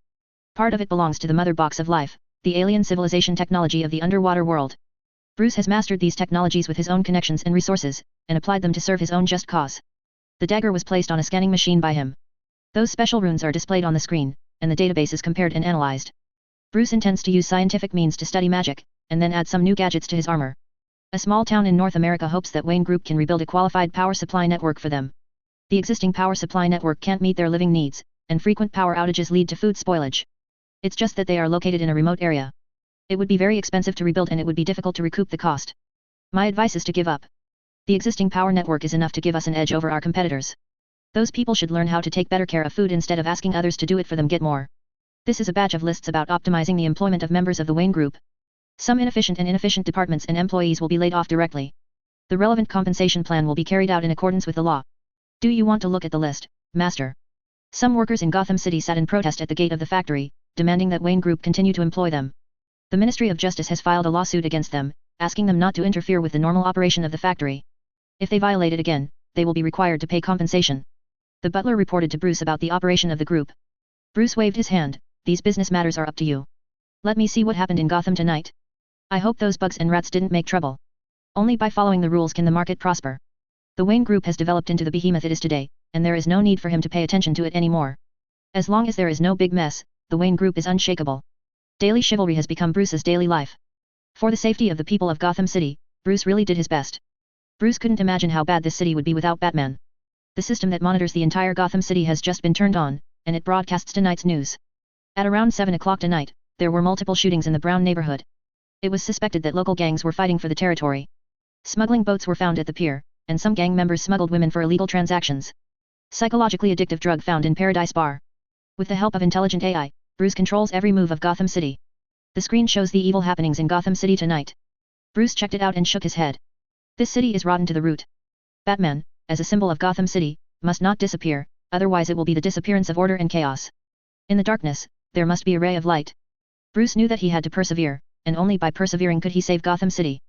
Part of it belongs to the mother box of life, the alien civilization technology of the underwater world. Bruce has mastered these technologies with his own connections and resources, and applied them to serve his own just cause. The dagger was placed on a scanning machine by him. Those special runes are displayed on the screen, and the database is compared and analyzed. Bruce intends to use scientific means to study magic, and then add some new gadgets to his armor. A small town in North America hopes that Wayne Group can rebuild a qualified power supply network for them. The existing power supply network can't meet their living needs, and frequent power outages lead to food spoilage. It's just that they are located in a remote area. It would be very expensive to rebuild and it would be difficult to recoup the cost. My advice is to give up. The existing power network is enough to give us an edge over our competitors. Those people should learn how to take better care of food instead of asking others to do it for them. Get more. This is a batch of lists about optimizing the employment of members of the Wayne Group. Some inefficient departments and employees will be laid off directly. The relevant compensation plan will be carried out in accordance with the law. Do you want to look at the list, Master? Some workers in Gotham City sat in protest at the gate of the factory, demanding that Wayne Group continue to employ them. The Ministry of Justice has filed a lawsuit against them, asking them not to interfere with the normal operation of the factory. If they violate it again, they will be required to pay compensation. The butler reported to Bruce about the operation of the group. Bruce waved his hand. These business matters are up to you. Let me see what happened in Gotham tonight. I hope those bugs and rats didn't make trouble. Only by following the rules can the market prosper. The Wayne Group has developed into the behemoth it is today, and there is no need for him to pay attention to it anymore. As long as there is no big mess, the Wayne Group is unshakable. Daily chivalry has become Bruce's daily life. For the safety of the people of Gotham City, Bruce really did his best. Bruce couldn't imagine how bad this city would be without Batman. The system that monitors the entire Gotham City has just been turned on, and it broadcasts tonight's news. At around 7 o'clock tonight, there were multiple shootings in the Brown neighborhood. It was suspected that local gangs were fighting for the territory. Smuggling boats were found at the pier, and some gang members smuggled women for illegal transactions. Psychologically addictive drug found in Paradise Bar. With the help of intelligent AI, Bruce controls every move of Gotham City. The screen shows the evil happenings in Gotham City tonight. Bruce checked it out and shook his head. This city is rotten to the root. Batman, as a symbol of Gotham City, must not disappear, otherwise it will be the disappearance of order and chaos. In the darkness, there must be a ray of light. Bruce knew that he had to persevere, and only by persevering could he save Gotham City.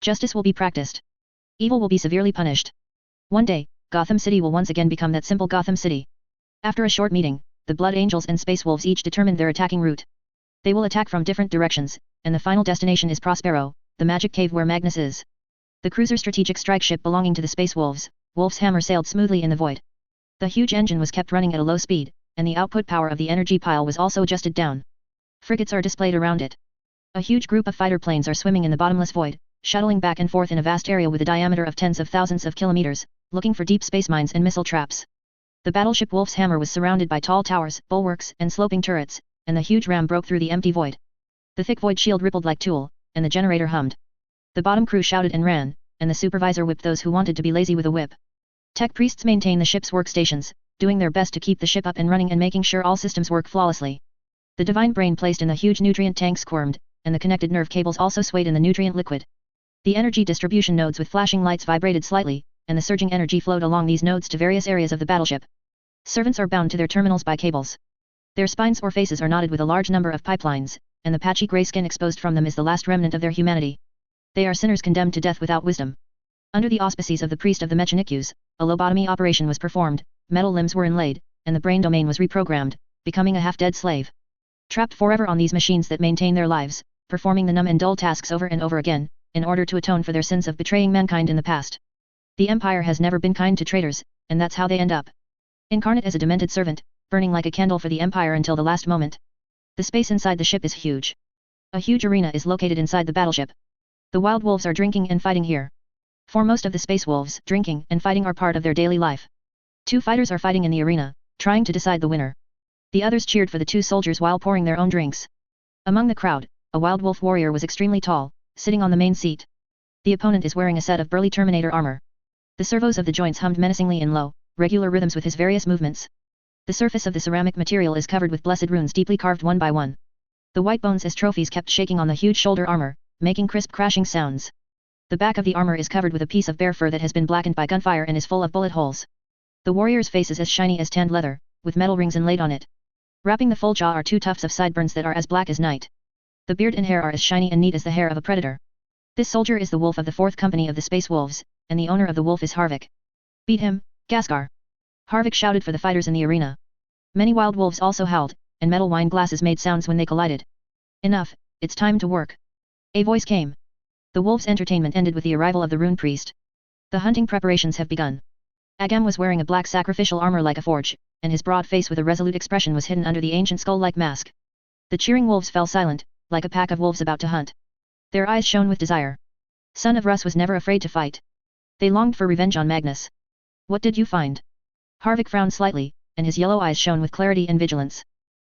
Justice will be practiced. Evil will be severely punished. One day, Gotham City will once again become that simple Gotham City. After a short meeting, the Blood Angels and Space Wolves each determined their attacking route. They will attack from different directions, and the final destination is Prospero, the magic cave where Magnus is. The cruiser strategic strike ship belonging to the Space Wolves, Wolf's Hammer, sailed smoothly in the void. The huge engine was kept running at a low speed, and the output power of the energy pile was also adjusted down. Frigates are displayed around it. A huge group of fighter planes are swimming in the bottomless void, shuttling back and forth in a vast area with a diameter of tens of thousands of kilometers, looking for deep space mines and missile traps. The battleship Wolf's Hammer was surrounded by tall towers, bulwarks, and sloping turrets, and the huge ram broke through the empty void. The thick void shield rippled like tulle, and the generator hummed. The bottom crew shouted and ran, and the supervisor whipped those who wanted to be lazy with a whip. Tech priests maintain the ship's workstations, doing their best to keep the ship up and running and making sure all systems work flawlessly. The divine brain placed in the huge nutrient tank squirmed, and the connected nerve cables also swayed in the nutrient liquid. The energy distribution nodes with flashing lights vibrated slightly, and the surging energy flowed along these nodes to various areas of the battleship. Servants are bound to their terminals by cables. Their spines or faces are knotted with a large number of pipelines, and the patchy gray skin exposed from them is the last remnant of their humanity. They are sinners condemned to death without wisdom. Under the auspices of the priest of the Mechanikus, a lobotomy operation was performed, metal limbs were inlaid, and the brain domain was reprogrammed, becoming a half-dead slave. Trapped forever on these machines that maintain their lives, performing the numb and dull tasks over and over again, in order to atone for their sins of betraying mankind in the past. The Empire has never been kind to traitors, and that's how they end up. Incarnate as a demented servant, burning like a candle for the Empire until the last moment. The space inside the ship is huge. A huge arena is located inside the battleship. The wild wolves are drinking and fighting here. For most of the space wolves, drinking and fighting are part of their daily life. Two fighters are fighting in the arena, trying to decide the winner. The others cheered for the two soldiers while pouring their own drinks. Among the crowd, a wild wolf warrior was extremely tall, sitting on the main seat. The opponent is wearing a set of burly Terminator armor. The servos of the joints hummed menacingly in low, regular rhythms with his various movements. The surface of the ceramic material is covered with blessed runes deeply carved one by one. The white bones as trophies kept shaking on the huge shoulder armor, making crisp crashing sounds. The back of the armor is covered with a piece of bear fur that has been blackened by gunfire and is full of bullet holes. The warrior's face is as shiny as tanned leather, with metal rings inlaid on it. Wrapping the full jaw are two tufts of sideburns that are as black as night. The beard and hair are as shiny and neat as the hair of a predator. This soldier is the wolf of the 4th company of the Space Wolves, and the owner of the wolf is Havoc. Beat him, Gaskar! Havoc shouted for the fighters in the arena. Many wild wolves also howled, and metal wine glasses made sounds when they collided. Enough, it's time to work. A voice came. The wolves' entertainment ended with the arrival of the rune priest. The hunting preparations have begun. Agam was wearing a black sacrificial armor like a forge, and his broad face with a resolute expression was hidden under the ancient skull-like mask. The cheering wolves fell silent, like a pack of wolves about to hunt. Their eyes shone with desire. Son of Rus was never afraid to fight. They longed for revenge on Magnus. What did you find? Harvick frowned slightly, and his yellow eyes shone with clarity and vigilance.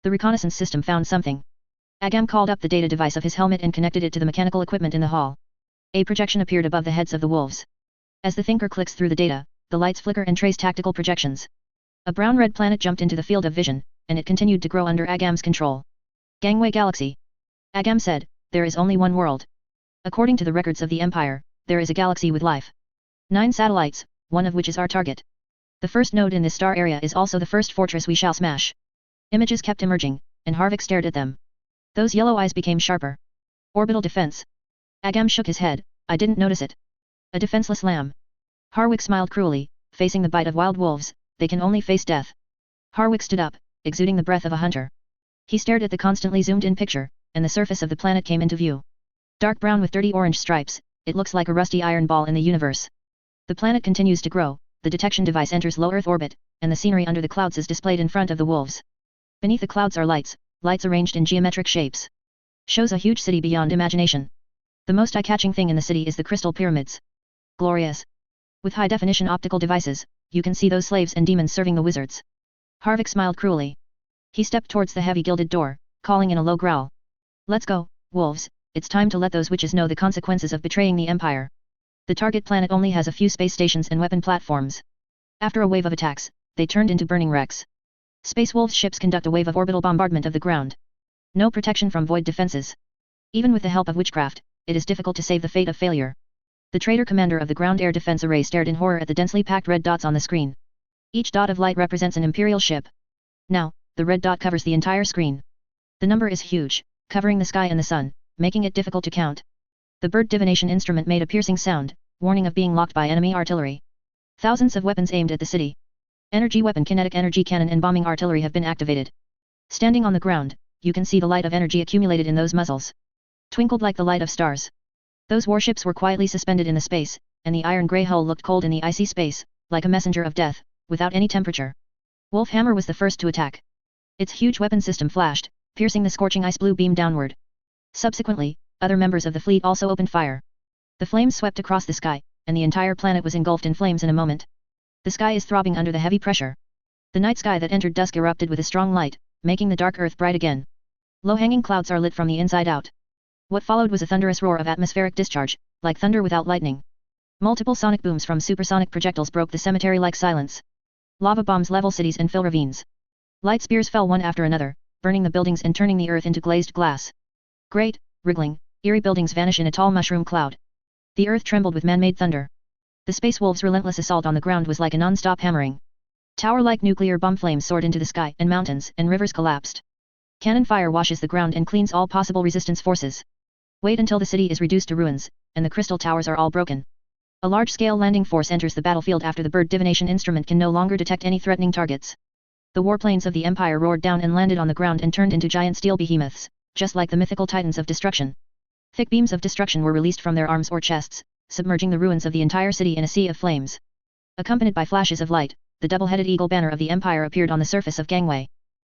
The reconnaissance system found something. Agam called up the data device of his helmet and connected it to the mechanical equipment in the hall. A projection appeared above the heads of the wolves. As the thinker clicks through the data, the lights flicker and trace tactical projections. A brown-red planet jumped into the field of vision, and it continued to grow under Agam's control. Gangway Galaxy. Agam said, there is only one world. According to the records of the Empire, there is a galaxy with life. 9 satellites, one of which is our target. The first node in this star area is also the first fortress we shall smash. Images kept emerging, and Harvick stared at them. Those yellow eyes became sharper. Orbital defense. Agam shook his head, I didn't notice it. A defenseless lamb. Harwick smiled cruelly, facing the bite of wild wolves, they can only face death. Harwick stood up, exuding the breath of a hunter. He stared at the constantly zoomed-in picture, and the surface of the planet came into view. Dark brown with dirty orange stripes, it looks like a rusty iron ball in the universe. The planet continues to grow, the detection device enters low Earth orbit, and the scenery under the clouds is displayed in front of the wolves. Beneath the clouds are lights arranged in geometric shapes. Shows a huge city beyond imagination. The most eye-catching thing in the city is the crystal pyramids. Glorious. With high-definition optical devices, you can see those slaves and demons serving the wizards. Harvick smiled cruelly. He stepped towards the heavy gilded door, calling in a low growl. Let's go, wolves, it's time to let those witches know the consequences of betraying the Empire. The target planet only has a few space stations and weapon platforms. After a wave of attacks, they turned into burning wrecks. Space Wolves' ships conduct a wave of orbital bombardment of the ground. No protection from void defenses. Even with the help of witchcraft, it is difficult to save the fate of failure. The traitor commander of the ground air defense array stared in horror at the densely packed red dots on the screen. Each dot of light represents an imperial ship. Now, the red dot covers the entire screen. The number is huge, covering the sky and the sun, making it difficult to count. The bird divination instrument made a piercing sound, warning of being locked by enemy artillery. Thousands of weapons aimed at the city. Energy weapon, kinetic energy cannon and bombing artillery have been activated. Standing on the ground, you can see the light of energy accumulated in those muzzles. Twinkled like the light of stars. Those warships were quietly suspended in the space, and the iron-grey hull looked cold in the icy space, like a messenger of death, without any temperature. Warhammer was the first to attack. Its huge weapon system flashed, piercing the scorching ice blue beam downward. Subsequently, other members of the fleet also opened fire. The flames swept across the sky, and the entire planet was engulfed in flames in a moment. The sky is throbbing under the heavy pressure. The night sky that entered dusk erupted with a strong light, making the dark earth bright again. Low-hanging clouds are lit from the inside out. What followed was a thunderous roar of atmospheric discharge, like thunder without lightning. Multiple sonic booms from supersonic projectiles broke the cemetery-like silence. Lava bombs level cities and fill ravines. Light spears fell one after another, burning the buildings and turning the earth into glazed glass. Great, wriggling, eerie buildings vanish in a tall mushroom cloud. The earth trembled with man-made thunder. The Space Wolves' relentless assault on the ground was like a non-stop hammering. Tower-like nuclear bomb flames soared into the sky, and mountains and rivers collapsed. Cannon fire washes the ground and cleans all possible resistance forces. Wait until the city is reduced to ruins, and the crystal towers are all broken. A large-scale landing force enters the battlefield after the bird divination instrument can no longer detect any threatening targets. The warplanes of the Empire roared down and landed on the ground and turned into giant steel behemoths, just like the mythical titans of destruction. Thick beams of destruction were released from their arms or chests, submerging the ruins of the entire city in a sea of flames. Accompanied by flashes of light, the double-headed eagle banner of the Empire appeared on the surface of gangway.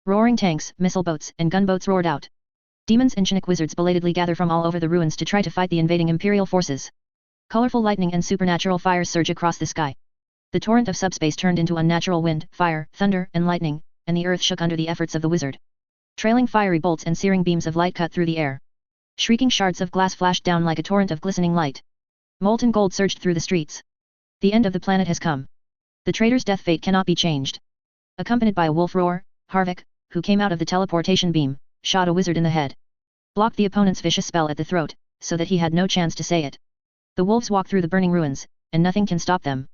Roaring tanks, missile boats, and gunboats roared out. Demons and Chinook wizards belatedly gather from all over the ruins to try to fight the invading Imperial forces. Colorful lightning and supernatural fires surge across the sky. The torrent of subspace turned into unnatural wind, fire, thunder, and lightning, and the earth shook under the efforts of the wizard. Trailing fiery bolts and searing beams of light cut through the air. Shrieking shards of glass flashed down like a torrent of glistening light. Molten gold surged through the streets. The end of the planet has come. The traitor's death fate cannot be changed. Accompanied by a wolf roar, Harvick, who came out of the teleportation beam, shot a wizard in the head. Blocked the opponent's vicious spell at the throat, so that he had no chance to say it. The wolves walk through the burning ruins, and nothing can stop them.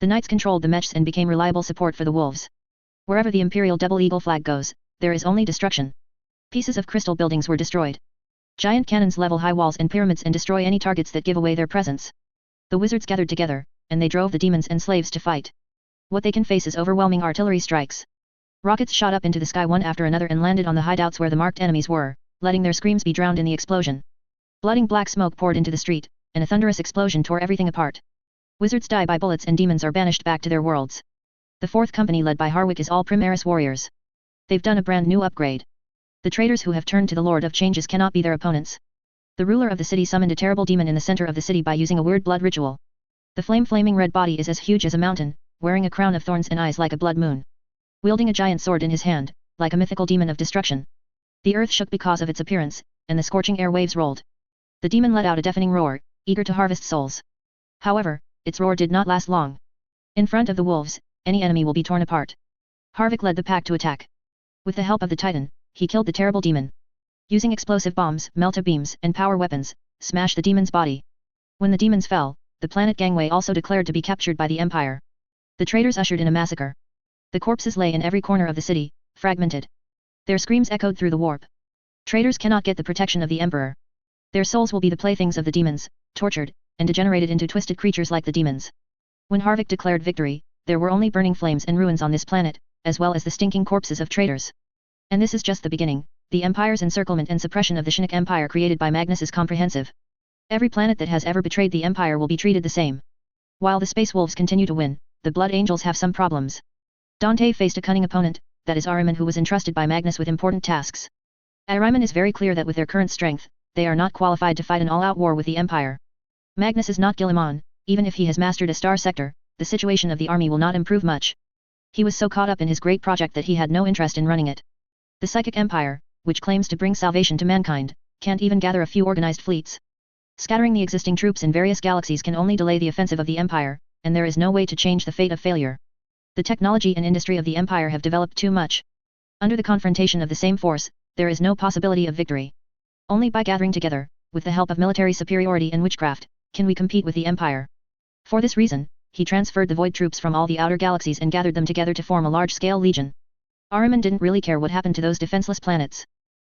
The knights controlled the mechs and became reliable support for the wolves. Wherever the Imperial double eagle flag goes, there is only destruction. Pieces of crystal buildings were destroyed. Giant cannons level high walls and pyramids and destroy any targets that give away their presence. The wizards gathered together, and they drove the demons and slaves to fight. What they can face is overwhelming artillery strikes. Rockets shot up into the sky one after another and landed on the hideouts where the marked enemies were, letting their screams be drowned in the explosion. Blooding black smoke poured into the street, and a thunderous explosion tore everything apart. Wizards die by bullets and demons are banished back to their worlds. The fourth company led by Harwick is all Primaris warriors. They've done a brand new upgrade. The traitors who have turned to the Lord of Changes cannot be their opponents. The ruler of the city summoned a terrible demon in the center of the city by using a weird blood ritual. The flaming red body is as huge as a mountain, wearing a crown of thorns and eyes like a blood moon. Wielding a giant sword in his hand, like a mythical demon of destruction. The earth shook because of its appearance, and the scorching air waves rolled. The demon let out a deafening roar, eager to harvest souls. However, its roar did not last long. In front of the wolves, any enemy will be torn apart. Harvick led the pack to attack. With the help of the Titan, he killed the terrible demon. Using explosive bombs, melta beams, and power weapons, smashed the demon's body. When the demons fell, the planet gangway also declared to be captured by the Empire. The traitors ushered in a massacre. The corpses lay in every corner of the city, fragmented. Their screams echoed through the warp. Traitors cannot get the protection of the Emperor. Their souls will be the playthings of the demons, tortured, and degenerated into twisted creatures like the demons. When Harvick declared victory, there were only burning flames and ruins on this planet, as well as the stinking corpses of traitors. And this is just the beginning. The Empire's encirclement and suppression of the Shinnik Empire created by Magnus is comprehensive. Every planet that has ever betrayed the Empire will be treated the same. While the Space Wolves continue to win, the Blood Angels have some problems. Dante faced a cunning opponent, that is Ahriman, who was entrusted by Magnus with important tasks. Ahriman is very clear that with their current strength, they are not qualified to fight an all-out war with the Empire. Magnus is not Guilliman. Even if he has mastered a star sector, the situation of the army will not improve much. He was so caught up in his great project that he had no interest in running it. The Psychic Empire, which claims to bring salvation to mankind, can't even gather a few organized fleets. Scattering the existing troops in various galaxies can only delay the offensive of the Empire, and there is no way to change the fate of failure. The technology and industry of the Empire have developed too much. Under the confrontation of the same force, there is no possibility of victory. Only by gathering together, with the help of military superiority and witchcraft, can we compete with the Empire. For this reason, he transferred the void troops from all the outer galaxies and gathered them together to form a large-scale legion. Ahriman didn't really care what happened to those defenseless planets.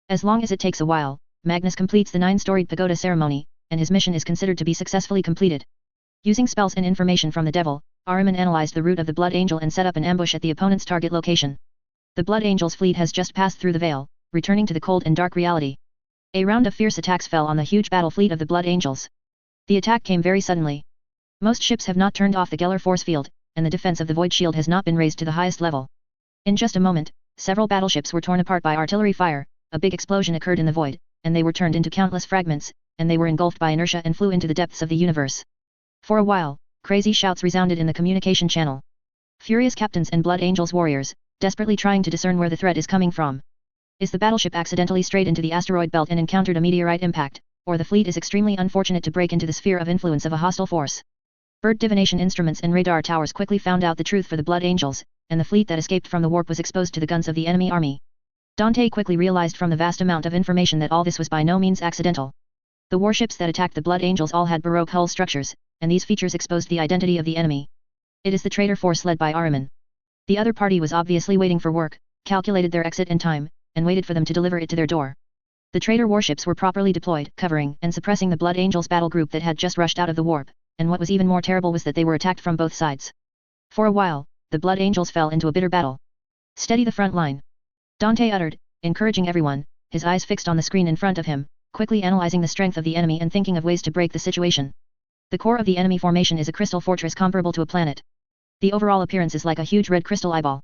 As long as it takes a while, Magnus completes the 9-storied pagoda ceremony, and his mission is considered to be successfully completed. Using spells and information from the devil, Ahriman analyzed the route of the Blood Angel and set up an ambush at the opponent's target location. The Blood Angel's fleet has just passed through the veil, returning to the cold and dark reality. A round of fierce attacks fell on the huge battle fleet of the Blood Angels. The attack came very suddenly. Most ships have not turned off the Geller force field, and the defense of the Void Shield has not been raised to the highest level. In just a moment, several battleships were torn apart by artillery fire, a big explosion occurred in the void, and they were turned into countless fragments, and they were engulfed by inertia and flew into the depths of the universe. For a while, crazy shouts resounded in the communication channel. Furious captains and Blood Angels warriors, desperately trying to discern where the threat is coming from. Is the battleship accidentally strayed into the asteroid belt and encountered a meteorite impact, or the fleet is extremely unfortunate to break into the sphere of influence of a hostile force? Bird divination instruments and radar towers quickly found out the truth for the Blood Angels, and the fleet that escaped from the warp was exposed to the guns of the enemy army. Dante quickly realized from the vast amount of information that all this was by no means accidental. The warships that attacked the Blood Angels all had Baroque hull structures, and these features exposed the identity of the enemy. It is the traitor force led by Ahriman. The other party was obviously waiting for work, calculated their exit and time, and waited for them to deliver it to their door. The traitor warships were properly deployed, covering and suppressing the Blood Angels battle group that had just rushed out of the warp, and what was even more terrible was that they were attacked from both sides. For a while, the Blood Angels fell into a bitter battle. Steady the front line, Dante uttered, encouraging everyone, his eyes fixed on the screen in front of him, quickly analyzing the strength of the enemy and thinking of ways to break the situation. The core of the enemy formation is a crystal fortress comparable to a planet. The overall appearance is like a huge red crystal eyeball.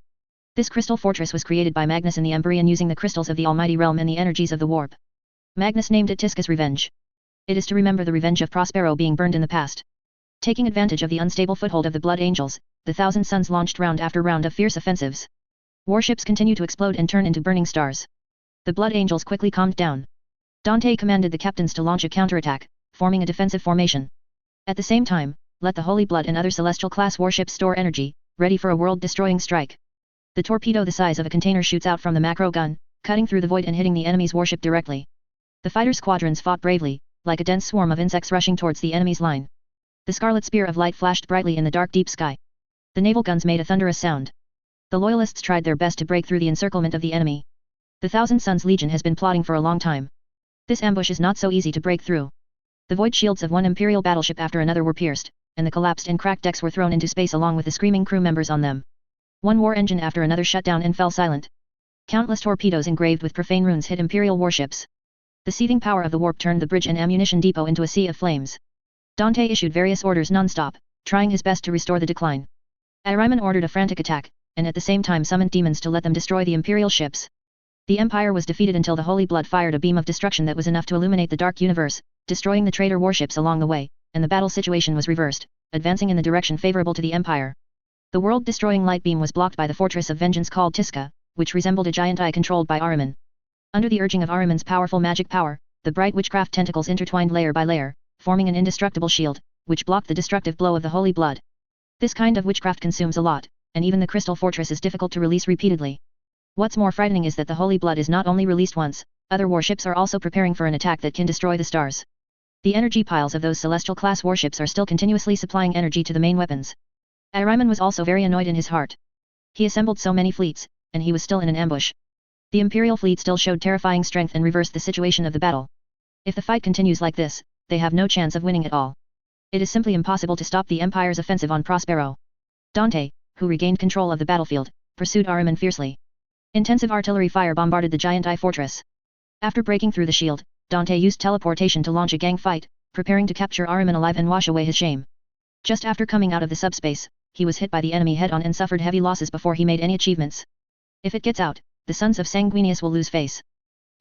This crystal fortress was created by Magnus in the Empyrean using the crystals of the Almighty Realm and the energies of the warp. Magnus named it Tiska's Revenge. It is to remember the revenge of Prospero being burned in the past. Taking advantage of the unstable foothold of the Blood Angels, the Thousand Suns launched round after round of fierce offensives. Warships continue to explode and turn into burning stars. The Blood Angels quickly calmed down. Dante commanded the captains to launch a counterattack, forming a defensive formation. At the same time, let the Holy Blood and other Celestial-class warships store energy, ready for a world-destroying strike. The torpedo the size of a container shoots out from the macro gun, cutting through the void and hitting the enemy's warship directly. The fighter squadrons fought bravely, like a dense swarm of insects rushing towards the enemy's line. The scarlet spear of light flashed brightly in the dark deep sky. The naval guns made a thunderous sound. The Loyalists tried their best to break through the encirclement of the enemy. The Thousand Suns Legion has been plotting for a long time. This ambush is not so easy to break through. The void shields of one imperial battleship after another were pierced, and the collapsed and cracked decks were thrown into space along with the screaming crew members on them. One war engine after another shut down and fell silent. Countless torpedoes engraved with profane runes hit imperial warships. The seething power of the warp turned the bridge and ammunition depot into a sea of flames. Dante issued various orders non-stop, trying his best to restore the decline. Ahriman ordered a frantic attack, and at the same time summoned demons to let them destroy the imperial ships. The empire was defeated until the holy blood fired a beam of destruction that was enough to illuminate the dark universe, destroying the traitor warships along the way, and the battle situation was reversed, advancing in the direction favorable to the empire. The world-destroying light beam was blocked by the fortress of vengeance called Tiska, which resembled a giant eye controlled by Ahriman. Under the urging of Ahriman's powerful magic power, the bright witchcraft tentacles intertwined layer by layer, forming an indestructible shield, which blocked the destructive blow of the holy blood. This kind of witchcraft consumes a lot, and even the crystal fortress is difficult to release repeatedly. What's more frightening is that the holy blood is not only released once, other warships are also preparing for an attack that can destroy the stars. The energy piles of those celestial-class warships are still continuously supplying energy to the main weapons. Ahriman was also very annoyed in his heart. He assembled so many fleets, and he was still in an ambush. The Imperial fleet still showed terrifying strength and reversed the situation of the battle. If the fight continues like this, they have no chance of winning at all. It is simply impossible to stop the Empire's offensive on Prospero. Dante, who regained control of the battlefield, pursued Ahriman fiercely. Intensive artillery fire bombarded the giant eye fortress. After breaking through the shield, Dante used teleportation to launch a gang fight, preparing to capture Ahriman alive and wash away his shame. Just after coming out of the subspace, he was hit by the enemy head-on and suffered heavy losses before he made any achievements. If it gets out, the sons of Sanguinius will lose face.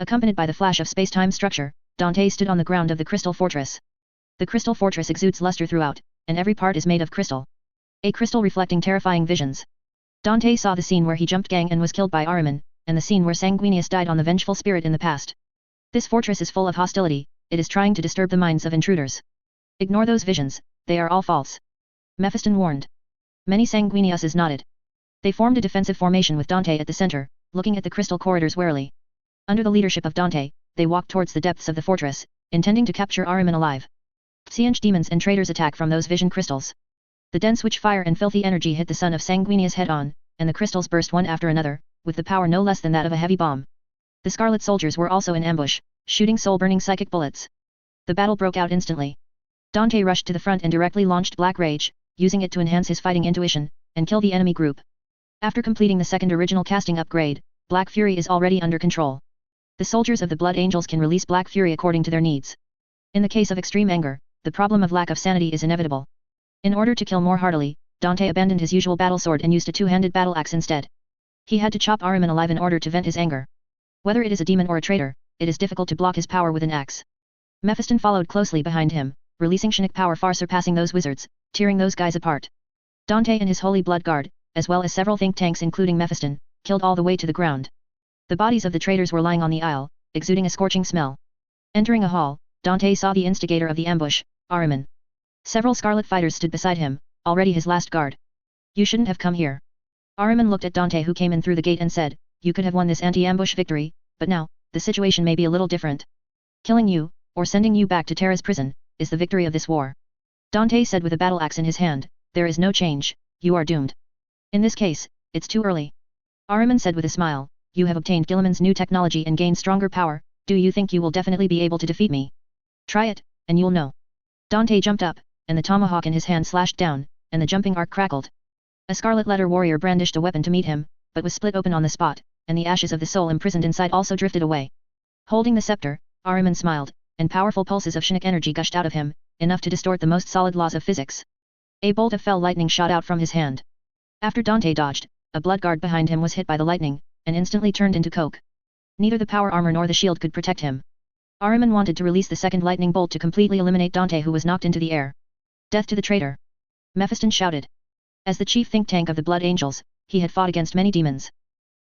Accompanied by the flash of space-time structure, Dante stood on the ground of the crystal fortress. The crystal fortress exudes luster throughout, and every part is made of crystal. A crystal reflecting terrifying visions. Dante saw the scene where he jumped gang and was killed by Ahriman, and the scene where Sanguinius died on the vengeful spirit in the past. This fortress is full of hostility, it is trying to disturb the minds of intruders. Ignore those visions, they are all false. Mephiston warned. Many Sanguiniuses nodded. They formed a defensive formation with Dante at the center, looking at the crystal corridors warily. Under the leadership of Dante, they walked towards the depths of the fortress, intending to capture Ahriman alive. Psionic demons and traitors attack from those vision crystals. The dense witch fire and filthy energy hit the son of Sanguinius head-on, and the crystals burst one after another, with the power no less than that of a heavy bomb. The Scarlet soldiers were also in ambush, shooting soul-burning psychic bullets. The battle broke out instantly. Dante rushed to the front and directly launched Black Rage, using it to enhance his fighting intuition, and kill the enemy group. After completing the second original casting upgrade, Black Fury is already under control. The soldiers of the Blood Angels can release Black Fury according to their needs. In the case of extreme anger, the problem of lack of sanity is inevitable. In order to kill more heartily, Dante abandoned his usual battle sword and used a two-handed battle axe instead. He had to chop Ahriman alive in order to vent his anger. Whether it is a demon or a traitor, it is difficult to block his power with an axe. Mephiston followed closely behind him, releasing Psionic power far surpassing those wizards, tearing those guys apart. Dante and his Holy Blood Guard, as well as several think tanks including Mephiston, killed all the way to the ground. The bodies of the traitors were lying on the aisle, exuding a scorching smell. Entering a hall, Dante saw the instigator of the ambush, Ahriman. Several scarlet fighters stood beside him, already his last guard. You shouldn't have come here. Ahriman looked at Dante who came in through the gate and said, you could have won this anti-ambush victory, but now, the situation may be a little different. Killing you, or sending you back to Terra's prison, is the victory of this war. Dante said with a battle axe in his hand, there is no change, you are doomed. In this case, it's too early. Ahriman said with a smile, you have obtained Guilliman's new technology and gained stronger power, do you think you will definitely be able to defeat me? Try it, and you'll know. Dante jumped up, and the tomahawk in his hand slashed down, and the jumping arc crackled. A scarlet letter warrior brandished a weapon to meet him, but was split open on the spot, and the ashes of the soul imprisoned inside also drifted away. Holding the scepter, Ahriman smiled, and powerful pulses of Psionic energy gushed out of him, enough to distort the most solid laws of physics. A bolt of fell lightning shot out from his hand. After Dante dodged, a blood guard behind him was hit by the lightning, and instantly turned into coke. Neither the power armor nor the shield could protect him. Ahriman wanted to release the second lightning bolt to completely eliminate Dante who was knocked into the air. Death to the traitor! Mephiston shouted. As the chief think tank of the Blood Angels, he had fought against many demons.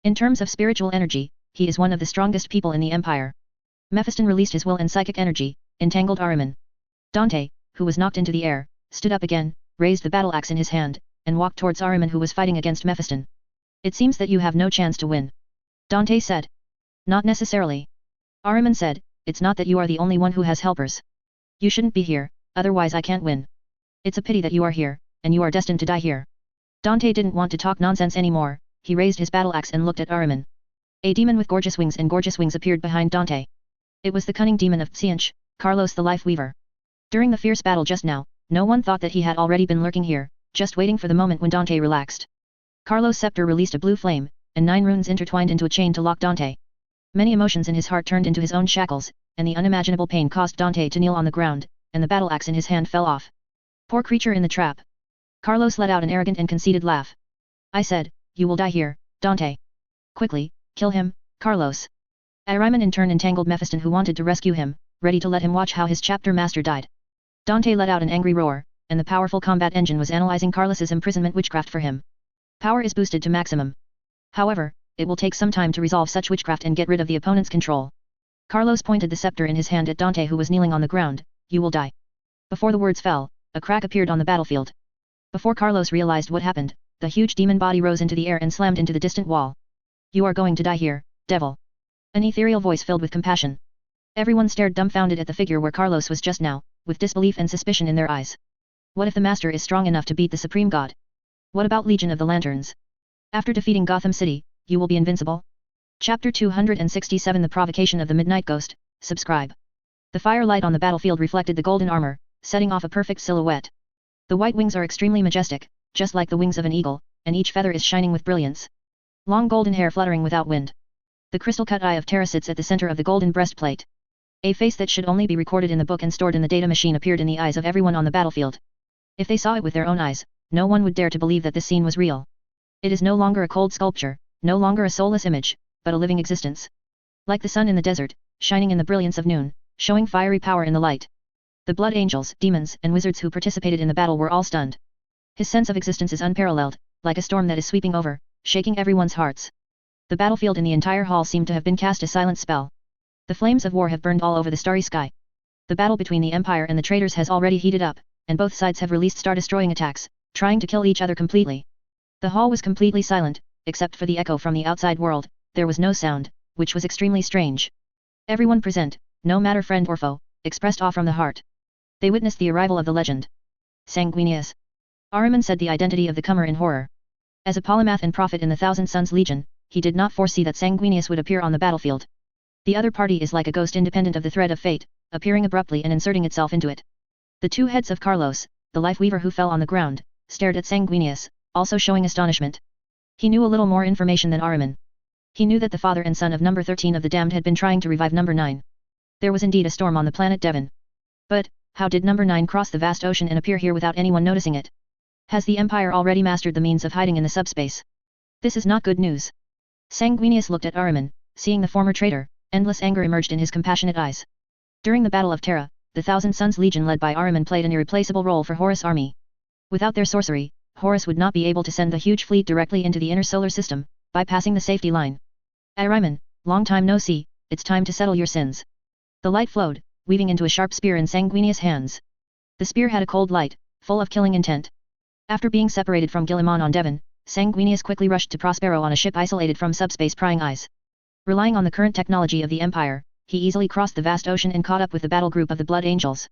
In terms of spiritual energy, he is one of the strongest people in the Empire. Mephiston released his will and psychic energy, entangled Ahriman. Dante, who was knocked into the air, stood up again, raised the battle axe in his hand, and walked towards Ahriman who was fighting against Mephiston. It seems that you have no chance to win. Dante said. Not necessarily. Ahriman said, it's not that you are the only one who has helpers. You shouldn't be here, otherwise I can't win. It's a pity that you are here, and you are destined to die here. Dante didn't want to talk nonsense anymore, he raised his battle axe and looked at Ahriman. A demon with gorgeous wings appeared behind Dante. It was the cunning demon of thirteenth, Carlos the Life Weaver. During the fierce battle just now, no one thought that he had already been lurking here, just waiting for the moment when Dante relaxed. Carlos' scepter released a blue flame, and 9 runes intertwined into a chain to lock Dante. Many emotions in his heart turned into his own shackles, and the unimaginable pain caused Dante to kneel on the ground, and the battle axe in his hand fell off. Poor creature in the trap. Carlos let out an arrogant and conceited laugh. I said, you will die here, Dante. Quickly, kill him, Carlos. Ahriman in turn entangled Mephiston, who wanted to rescue him, ready to let him watch how his chapter master died. Dante let out an angry roar, and the powerful combat engine was analyzing Carlos's imprisonment witchcraft for him. Power is boosted to maximum. However, it will take some time to resolve such witchcraft and get rid of the opponent's control. Carlos pointed the scepter in his hand at Dante, who was kneeling on the ground. You will die. Before the words fell, a crack appeared on the battlefield. Before Carlos realized what happened, the huge demon body rose into the air and slammed into the distant wall. You are going to die here, devil. An ethereal voice filled with compassion. Everyone stared dumbfounded at the figure where Carlos was just now, with disbelief and suspicion in their eyes. What if the master is strong enough to beat the supreme god? What about Legion of the Lanterns? After defeating Gotham City, you will be invincible? Chapter 267 The Provocation of the Midnight Ghost. Subscribe. The firelight on the battlefield reflected the golden armor, setting off a perfect silhouette. The white wings are extremely majestic, just like the wings of an eagle, and each feather is shining with brilliance. Long golden hair fluttering without wind. The crystal-cut eye of Terra sits at the center of the golden breastplate. A face that should only be recorded in the book and stored in the data machine appeared in the eyes of everyone on the battlefield. If they saw it with their own eyes, no one would dare to believe that this scene was real. It is no longer a cold sculpture, no longer a soulless image, but a living existence. Like the sun in the desert, shining in the brilliance of noon, showing fiery power in the light. The blood angels, demons, and wizards who participated in the battle were all stunned. His sense of existence is unparalleled, like a storm that is sweeping over, shaking everyone's hearts. The battlefield in the entire hall seemed to have been cast a silent spell. The flames of war have burned all over the starry sky. The battle between the Empire and the traitors has already heated up, and both sides have released star-destroying attacks, trying to kill each other completely. The hall was completely silent, except for the echo from the outside world. There was no sound, which was extremely strange. Everyone present, no matter friend or foe, expressed awe from the heart. They witnessed the arrival of the legend. Sanguinius. Ahriman said the identity of the comer in horror. As a polymath and prophet in the Thousand Suns Legion, he did not foresee that Sanguinius would appear on the battlefield. The other party is like a ghost independent of the thread of fate, appearing abruptly and inserting itself into it. The two heads of Carlos, the life weaver who fell on the ground, stared at Sanguinius, also showing astonishment. He knew a little more information than Ahriman. He knew that the father and son of number 13 of the damned had been trying to revive number 9. There was indeed a storm on the planet Devon. But, how did number 9 cross the vast ocean and appear here without anyone noticing it? Has the Empire already mastered the means of hiding in the subspace? This is not good news. Sanguinius looked at Ahriman, seeing the former traitor, endless anger emerged in his compassionate eyes. During the Battle of Terra, the Thousand Suns Legion led by Ahriman played an irreplaceable role for Horus' army. Without their sorcery, Horus would not be able to send the huge fleet directly into the inner solar system, bypassing the safety line. Ahriman, long time no see, it's time to settle your sins. The light flowed, weaving into a sharp spear in Sanguinius' hands. The spear had a cold light, full of killing intent. After being separated from Guilliman on Devon, Sanguinius quickly rushed to Prospero on a ship isolated from subspace prying eyes. Relying on the current technology of the Empire, he easily crossed the vast ocean and caught up with the battle group of the Blood Angels.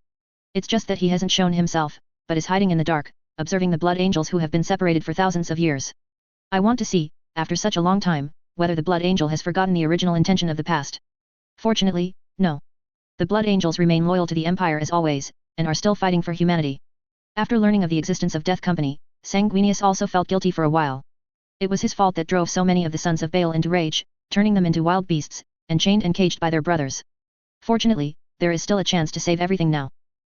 It's just that he hasn't shown himself, but is hiding in the dark, observing the Blood Angels who have been separated for thousands of years. I want to see, after such a long time, whether the Blood Angel has forgotten the original intention of the past. Fortunately, no. The Blood Angels remain loyal to the Empire as always, and are still fighting for humanity. After learning of the existence of Death Company, Sanguinius also felt guilty for a while. It was his fault that drove so many of the sons of Baal into rage, turning them into wild beasts, and chained and caged by their brothers. Fortunately, there is still a chance to save everything now.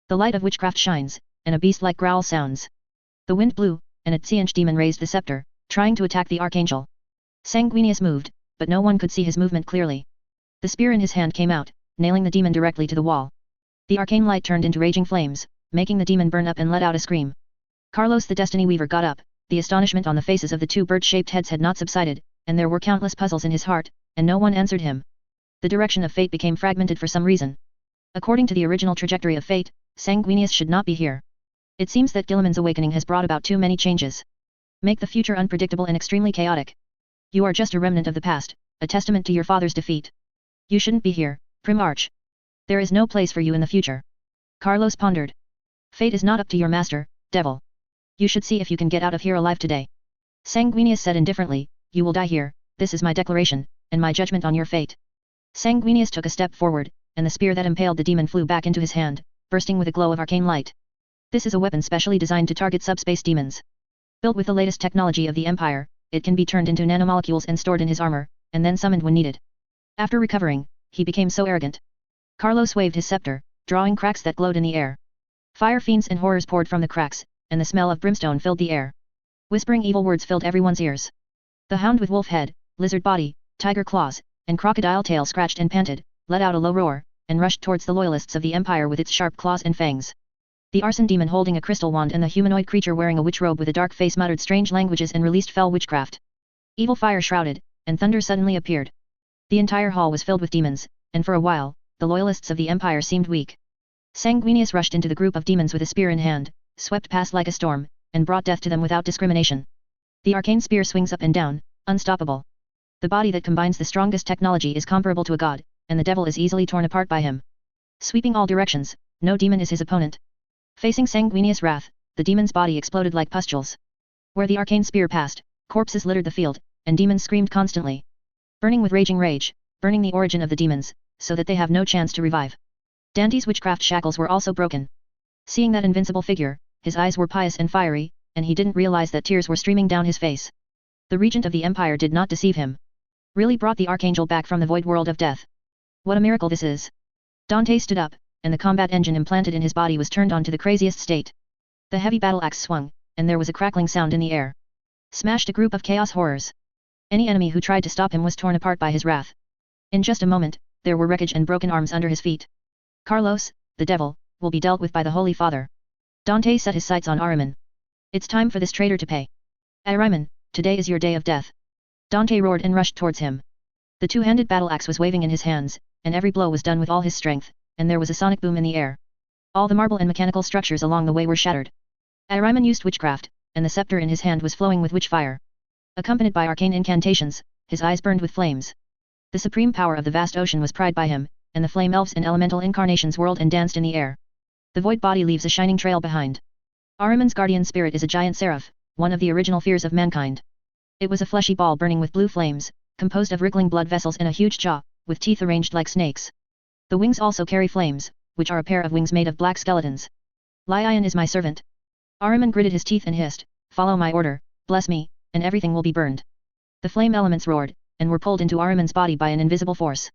The light of witchcraft shines, and a beast-like growl sounds. The wind blew, and a thirteenth demon raised the scepter, trying to attack the archangel. Sanguinius moved, but no one could see his movement clearly. The spear in his hand came out, nailing the demon directly to the wall. The arcane light turned into raging flames, making the demon burn up and let out a scream. Carlos the Destiny Weaver got up. The astonishment on the faces of the two bird-shaped heads had not subsided, and there were countless puzzles in his heart, and no one answered him. The direction of fate became fragmented for some reason. According to the original trajectory of fate, Sanguinius should not be here. It seems that Guilliman's awakening has brought about too many changes. Make the future unpredictable and extremely chaotic. You are just a remnant of the past, a testament to your father's defeat. You shouldn't be here, Primarch. There is no place for you in the future. Carlos pondered. Fate is not up to your master, devil. You should see if you can get out of here alive today. Sanguinius said indifferently, you will die here, this is my declaration, and my judgment on your fate. Sanguinius took a step forward, and the spear that impaled the demon flew back into his hand, bursting with a glow of arcane light. This is a weapon specially designed to target subspace demons. Built with the latest technology of the Empire, it can be turned into nanomolecules and stored in his armor, and then summoned when needed. After recovering, he became so arrogant. Carlos waved his scepter, drawing cracks that glowed in the air. Fire fiends and horrors poured from the cracks, and the smell of brimstone filled the air. Whispering evil words filled everyone's ears. The hound with wolf head, lizard body, tiger claws, and crocodile tail scratched and panted, let out a low roar, and rushed towards the loyalists of the Empire with its sharp claws and fangs. The arson demon holding a crystal wand and the humanoid creature wearing a witch robe with a dark face muttered strange languages and released fell witchcraft. Evil fire shrouded, and thunder suddenly appeared. The entire hall was filled with demons, and for a while, the loyalists of the Empire seemed weak. Sanguinius rushed into the group of demons with a spear in hand, swept past like a storm, and brought death to them without discrimination. The arcane spear swings up and down, unstoppable. The body that combines the strongest technology is comparable to a god, and the devil is easily torn apart by him. Sweeping all directions, no demon is his opponent. Facing Sanguinius' wrath, the demon's body exploded like pustules. Where the arcane spear passed, corpses littered the field, and demons screamed constantly. Burning with raging rage, burning the origin of the demons, so that they have no chance to revive. Dante's witchcraft shackles were also broken. Seeing that invincible figure, his eyes were pious and fiery, and he didn't realize that tears were streaming down his face. The regent of the Empire did not deceive him. Really brought the archangel back from the void world of death. What a miracle this is! Dante stood up, and the combat engine implanted in his body was turned on to the craziest state. The heavy battle axe swung, and there was a crackling sound in the air. Smashed a group of chaos horrors. Any enemy who tried to stop him was torn apart by his wrath. In just a moment, there were wreckage and broken arms under his feet. Carlos, the devil, will be dealt with by the Holy Father. Dante set his sights on Ahriman. It's time for this traitor to pay. Ahriman, today is your day of death. Dante roared and rushed towards him. The two-handed battle axe was waving in his hands, and every blow was done with all his strength, and there was a sonic boom in the air. All the marble and mechanical structures along the way were shattered. Ahriman used witchcraft, and the scepter in his hand was flowing with witch fire. Accompanied by arcane incantations, his eyes burned with flames. The supreme power of the vast ocean was pried by him, and the flame elves and elemental incarnations whirled and danced in the air. The void body leaves a shining trail behind. Ahriman's guardian spirit is a giant seraph, one of the original fears of mankind. It was a fleshy ball burning with blue flames, composed of wriggling blood vessels and a huge jaw, with teeth arranged like snakes. The wings also carry flames, which are a pair of wings made of black skeletons. Lion is my servant. Ahriman gritted his teeth and hissed, follow my order, bless me, and everything will be burned. The flame elements roared, and were pulled into Ahriman's body by an invisible force.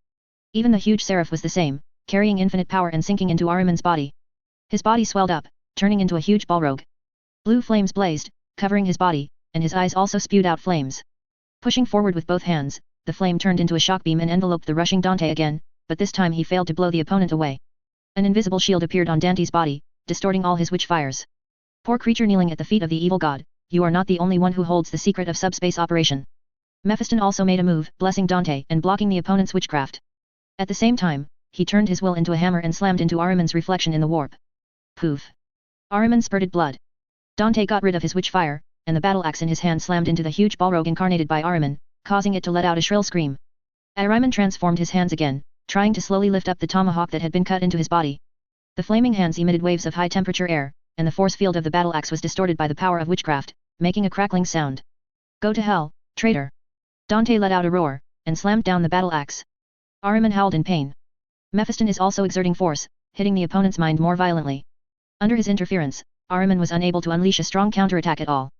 Even the huge seraph was the same, carrying infinite power and sinking into Ahriman's body. His body swelled up, turning into a huge balrog. Blue flames blazed, covering his body, and his eyes also spewed out flames. Pushing forward with both hands, the flame turned into a shock beam and enveloped the rushing Dante again, but this time he failed to blow the opponent away. An invisible shield appeared on Dante's body, distorting all his witch fires. Poor creature kneeling at the feet of the evil god, you are not the only one who holds the secret of subspace operation. Mephiston also made a move, blessing Dante and blocking the opponent's witchcraft. At the same time, he turned his will into a hammer and slammed into Ahriman's reflection in the warp. Poof! Ahriman spurted blood. Dante got rid of his witch fire, and the battle axe in his hand slammed into the huge balrog incarnated by Ahriman, causing it to let out a shrill scream. Ahriman transformed his hands again, trying to slowly lift up the tomahawk that had been cut into his body. The flaming hands emitted waves of high-temperature air, and the force field of the battle axe was distorted by the power of witchcraft, making a crackling sound. Go to hell, traitor! Dante let out a roar, and slammed down the battle axe. Ahriman howled in pain. Mephiston is also exerting force, hitting the opponent's mind more violently. Under his interference, Ahriman was unable to unleash a strong counterattack at all.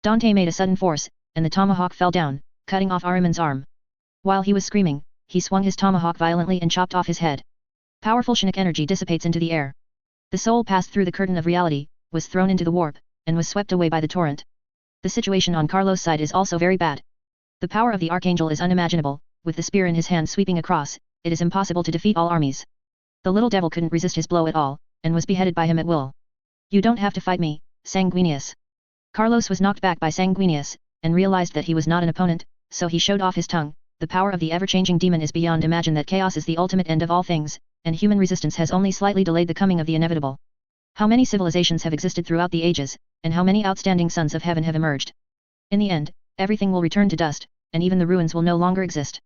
Dante made a sudden force, and the tomahawk fell down, cutting off Ahriman's arm. While he was screaming, he swung his tomahawk violently and chopped off his head. Powerful Chinook energy dissipates into the air. The soul passed through the curtain of reality, was thrown into the warp, and was swept away by the torrent. The situation on Carlos' side is also very bad. The power of the Archangel is unimaginable, with the spear in his hand sweeping across, it is impossible to defeat all armies. The little devil couldn't resist his blow at all, and was beheaded by him at will. You don't have to fight me, Sanguinius. Carlos was knocked back by Sanguinius, and realized that he was not an opponent, so he showed off his tongue. The power of the ever-changing demon is beyond imagine that chaos is the ultimate end of all things, and human resistance has only slightly delayed the coming of the inevitable. How many civilizations have existed throughout the ages, and how many outstanding sons of heaven have emerged? In the end, everything will return to dust, and even the ruins will no longer exist.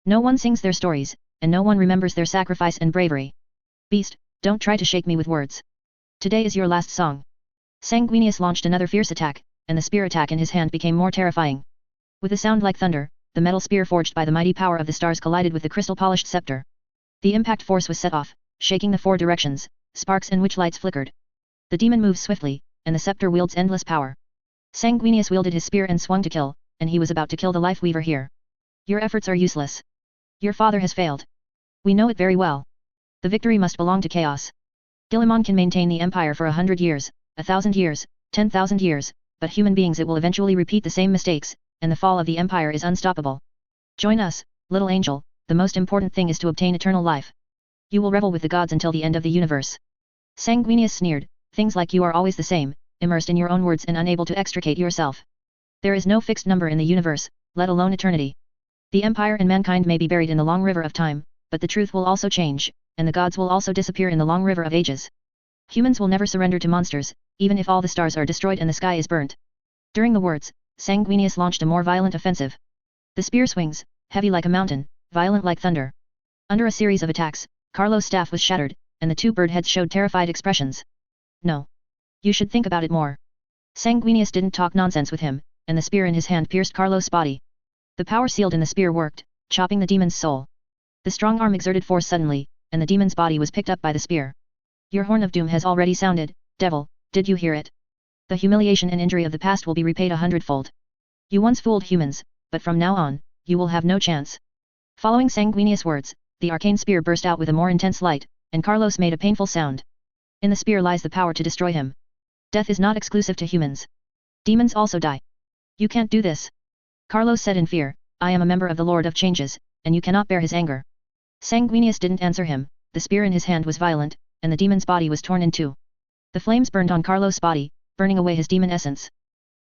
No one sings their stories, and no one remembers their sacrifice and bravery. Beast, don't try to shake me with words. Today is your last song. Sanguinius launched another fierce attack, and the spear attack in his hand became more terrifying. With a sound like thunder, the metal spear forged by the mighty power of the stars collided with the crystal-polished scepter. The impact force was set off, shaking the four directions, sparks and witch lights flickered. The demon moved swiftly, and the scepter wields endless power. Sanguinius wielded his spear and swung to kill, and he was about to kill the life weaver here. Your efforts are useless. Your father has failed. We know it very well. The victory must belong to chaos. Guilliman can maintain the empire for 100 years, 1,000 years, 10,000 years, but human beings it will eventually repeat the same mistakes, and the fall of the empire is unstoppable. Join us, little angel, the most important thing is to obtain eternal life. You will revel with the gods until the end of the universe. Sanguinius sneered, things like you are always the same, immersed in your own words and unable to extricate yourself. There is no fixed number in the universe, let alone eternity. The empire and mankind may be buried in the long river of time, but the truth will also change, and the gods will also disappear in the long river of ages. Humans will never surrender to monsters, even if all the stars are destroyed and the sky is burnt. During the words, Sanguinius launched a more violent offensive. The spear swings, heavy like a mountain, violent like thunder. Under a series of attacks, Carlo's staff was shattered, and the two bird heads showed terrified expressions. No. You should think about it more. Sanguinius didn't talk nonsense with him, and the spear in his hand pierced Carlo's body. The power sealed in the spear worked, chopping the demon's soul. The strong arm exerted force suddenly, and the demon's body was picked up by the spear. Your horn of doom has already sounded, devil, did you hear it? The humiliation and injury of the past will be repaid 100-fold. You once fooled humans, but from now on, you will have no chance. Following Sanguinius' words, the arcane spear burst out with a more intense light, and Carlos made a painful sound. In the spear lies the power to destroy him. Death is not exclusive to humans. Demons also die. You can't do this. Carlos said in fear, I am a member of the Lord of Changes, and you cannot bear his anger. Sanguinius didn't answer him, the spear in his hand was violent, and the demon's body was torn in two. The flames burned on Carlos' body, burning away his demon essence.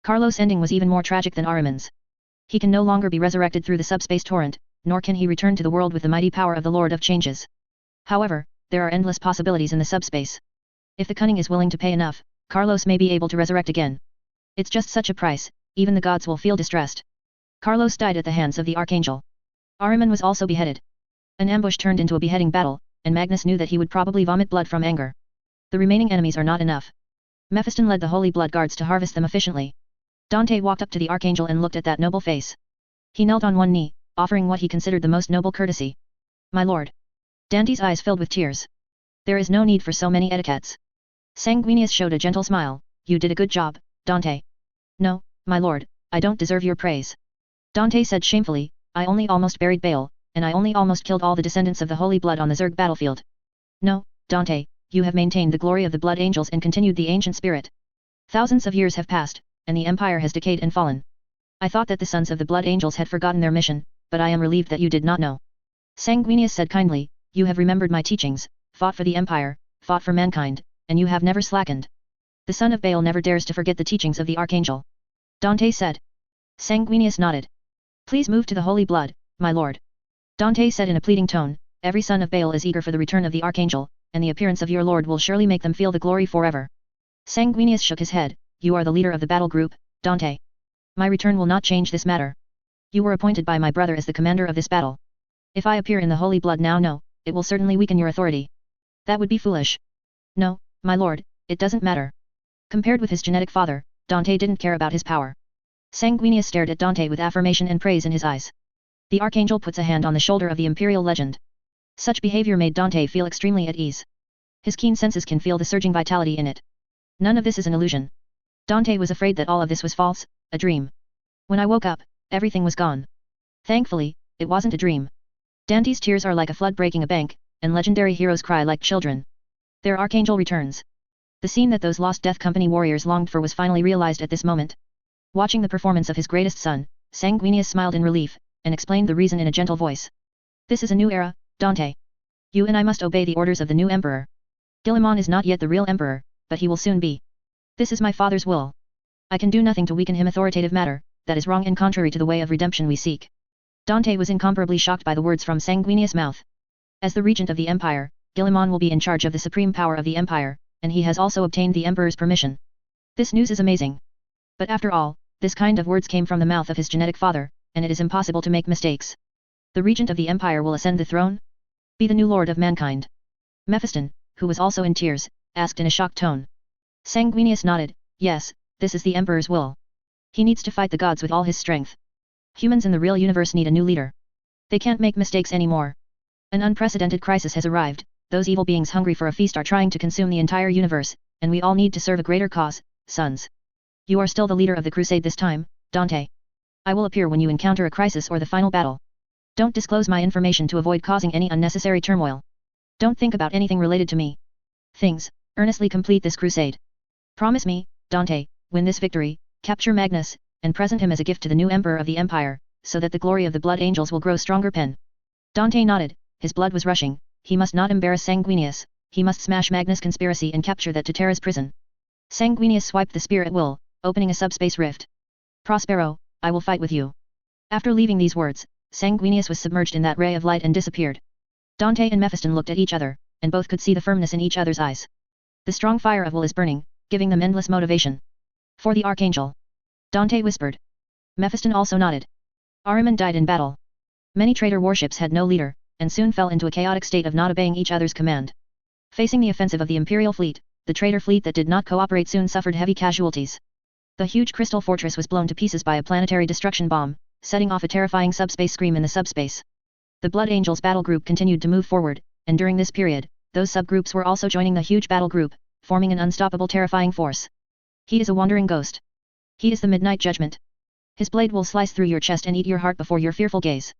Carlos' ending was even more tragic than Ahriman's. He can no longer be resurrected through the subspace torrent, nor can he return to the world with the mighty power of the Lord of Changes. However, there are endless possibilities in the subspace. If the cunning is willing to pay enough, Carlos may be able to resurrect again. It's just such a price, even the gods will feel distressed. Carlos died at the hands of the Archangel. Ahriman was also beheaded. An ambush turned into a beheading battle, and Magnus knew that he would probably vomit blood from anger. The remaining enemies are not enough. Mephiston led the Holy Blood Guards to harvest them efficiently. Dante walked up to the Archangel and looked at that noble face. He knelt on one knee, offering what he considered the most noble courtesy. My lord. Dante's eyes filled with tears. There is no need for so many etiquettes. Sanguinius showed a gentle smile, you did a good job, Dante. No, my lord, I don't deserve your praise. Dante said shamefully, I only almost buried Baal, and I only almost killed all the descendants of the Holy Blood on the Zerg battlefield. No, Dante, you have maintained the glory of the Blood Angels and continued the ancient spirit. Thousands of years have passed, and the Empire has decayed and fallen. I thought that the sons of the Blood Angels had forgotten their mission, but I am relieved that you did not know. Sanguinius said kindly, you have remembered my teachings, fought for the Empire, fought for mankind, and you have never slackened. The son of Baal never dares to forget the teachings of the Archangel. Dante said. Sanguinius nodded. Please move to the Holy Blood, my lord. Dante said in a pleading tone, every son of Baal is eager for the return of the Archangel, and the appearance of your lord will surely make them feel the glory forever. Sanguinius shook his head, you are the leader of the battle group, Dante. My return will not change this matter. You were appointed by my brother as the commander of this battle. If I appear in the Holy Blood now no, it will certainly weaken your authority. That would be foolish. No, my lord, it doesn't matter. Compared with his genetic father, Dante didn't care about his power. Sanguinius stared at Dante with affirmation and praise in his eyes. The Archangel puts a hand on the shoulder of the Imperial legend. Such behavior made Dante feel extremely at ease. His keen senses can feel the surging vitality in it. None of this is an illusion. Dante was afraid that all of this was false, a dream. When I woke up, everything was gone. Thankfully, it wasn't a dream. Dante's tears are like a flood breaking a bank, and legendary heroes cry like children. Their Archangel returns. The scene that those lost Death Company warriors longed for was finally realized at this moment. Watching the performance of his greatest son, Sanguinius smiled in relief, and explained the reason in a gentle voice. This is a new era, Dante. You and I must obey the orders of the new emperor. Guilliman is not yet the real emperor, but he will soon be. This is my father's will. I can do nothing to weaken him authoritative matter, that is wrong and contrary to the way of redemption we seek. Dante was incomparably shocked by the words from Sanguinius' mouth. As the regent of the empire, Guilliman will be in charge of the supreme power of the empire, and he has also obtained the emperor's permission. This news is amazing. But after all, this kind of words came from the mouth of his genetic father, and it is impossible to make mistakes. The regent of the empire will ascend the throne? Be the new lord of mankind. Mephiston, who was also in tears, asked in a shocked tone. Sanguinius nodded, yes, this is the emperor's will. He needs to fight the gods with all his strength. Humans in the real universe need a new leader. They can't make mistakes anymore. An unprecedented crisis has arrived, those evil beings hungry for a feast are trying to consume the entire universe, and we all need to serve a greater cause, sons. You are still the leader of the crusade this time, Dante. I will appear when you encounter a crisis or the final battle. Don't disclose my information to avoid causing any unnecessary turmoil. Don't think about anything related to me. Things, earnestly complete this crusade. Promise me, Dante, win this victory, capture Magnus, and present him as a gift to the new emperor of the empire, so that the glory of the blood angels will grow stronger. Pen. Dante nodded, his blood was rushing, he must not embarrass Sanguinius, he must smash Magnus' conspiracy and capture that to Terra's prison. Sanguinius swiped the spear at will, opening a subspace rift. Prospero, I will fight with you. After leaving these words, Sanguinius was submerged in that ray of light and disappeared. Dante and Mephiston looked at each other, and both could see the firmness in each other's eyes. The strong fire of will is burning, giving them endless motivation. For the Archangel. Dante whispered. Mephiston also nodded. Ahriman died in battle. Many traitor warships had no leader, and soon fell into a chaotic state of not obeying each other's command. Facing the offensive of the Imperial fleet, the traitor fleet that did not cooperate soon suffered heavy casualties. The huge crystal fortress was blown to pieces by a planetary destruction bomb, setting off a terrifying subspace scream in the subspace. The Blood Angels battle group continued to move forward, and during this period, those subgroups were also joining the huge battle group, forming an unstoppable terrifying force. He is a wandering ghost. He is the Midnight Judgment. His blade will slice through your chest and eat your heart before your fearful gaze.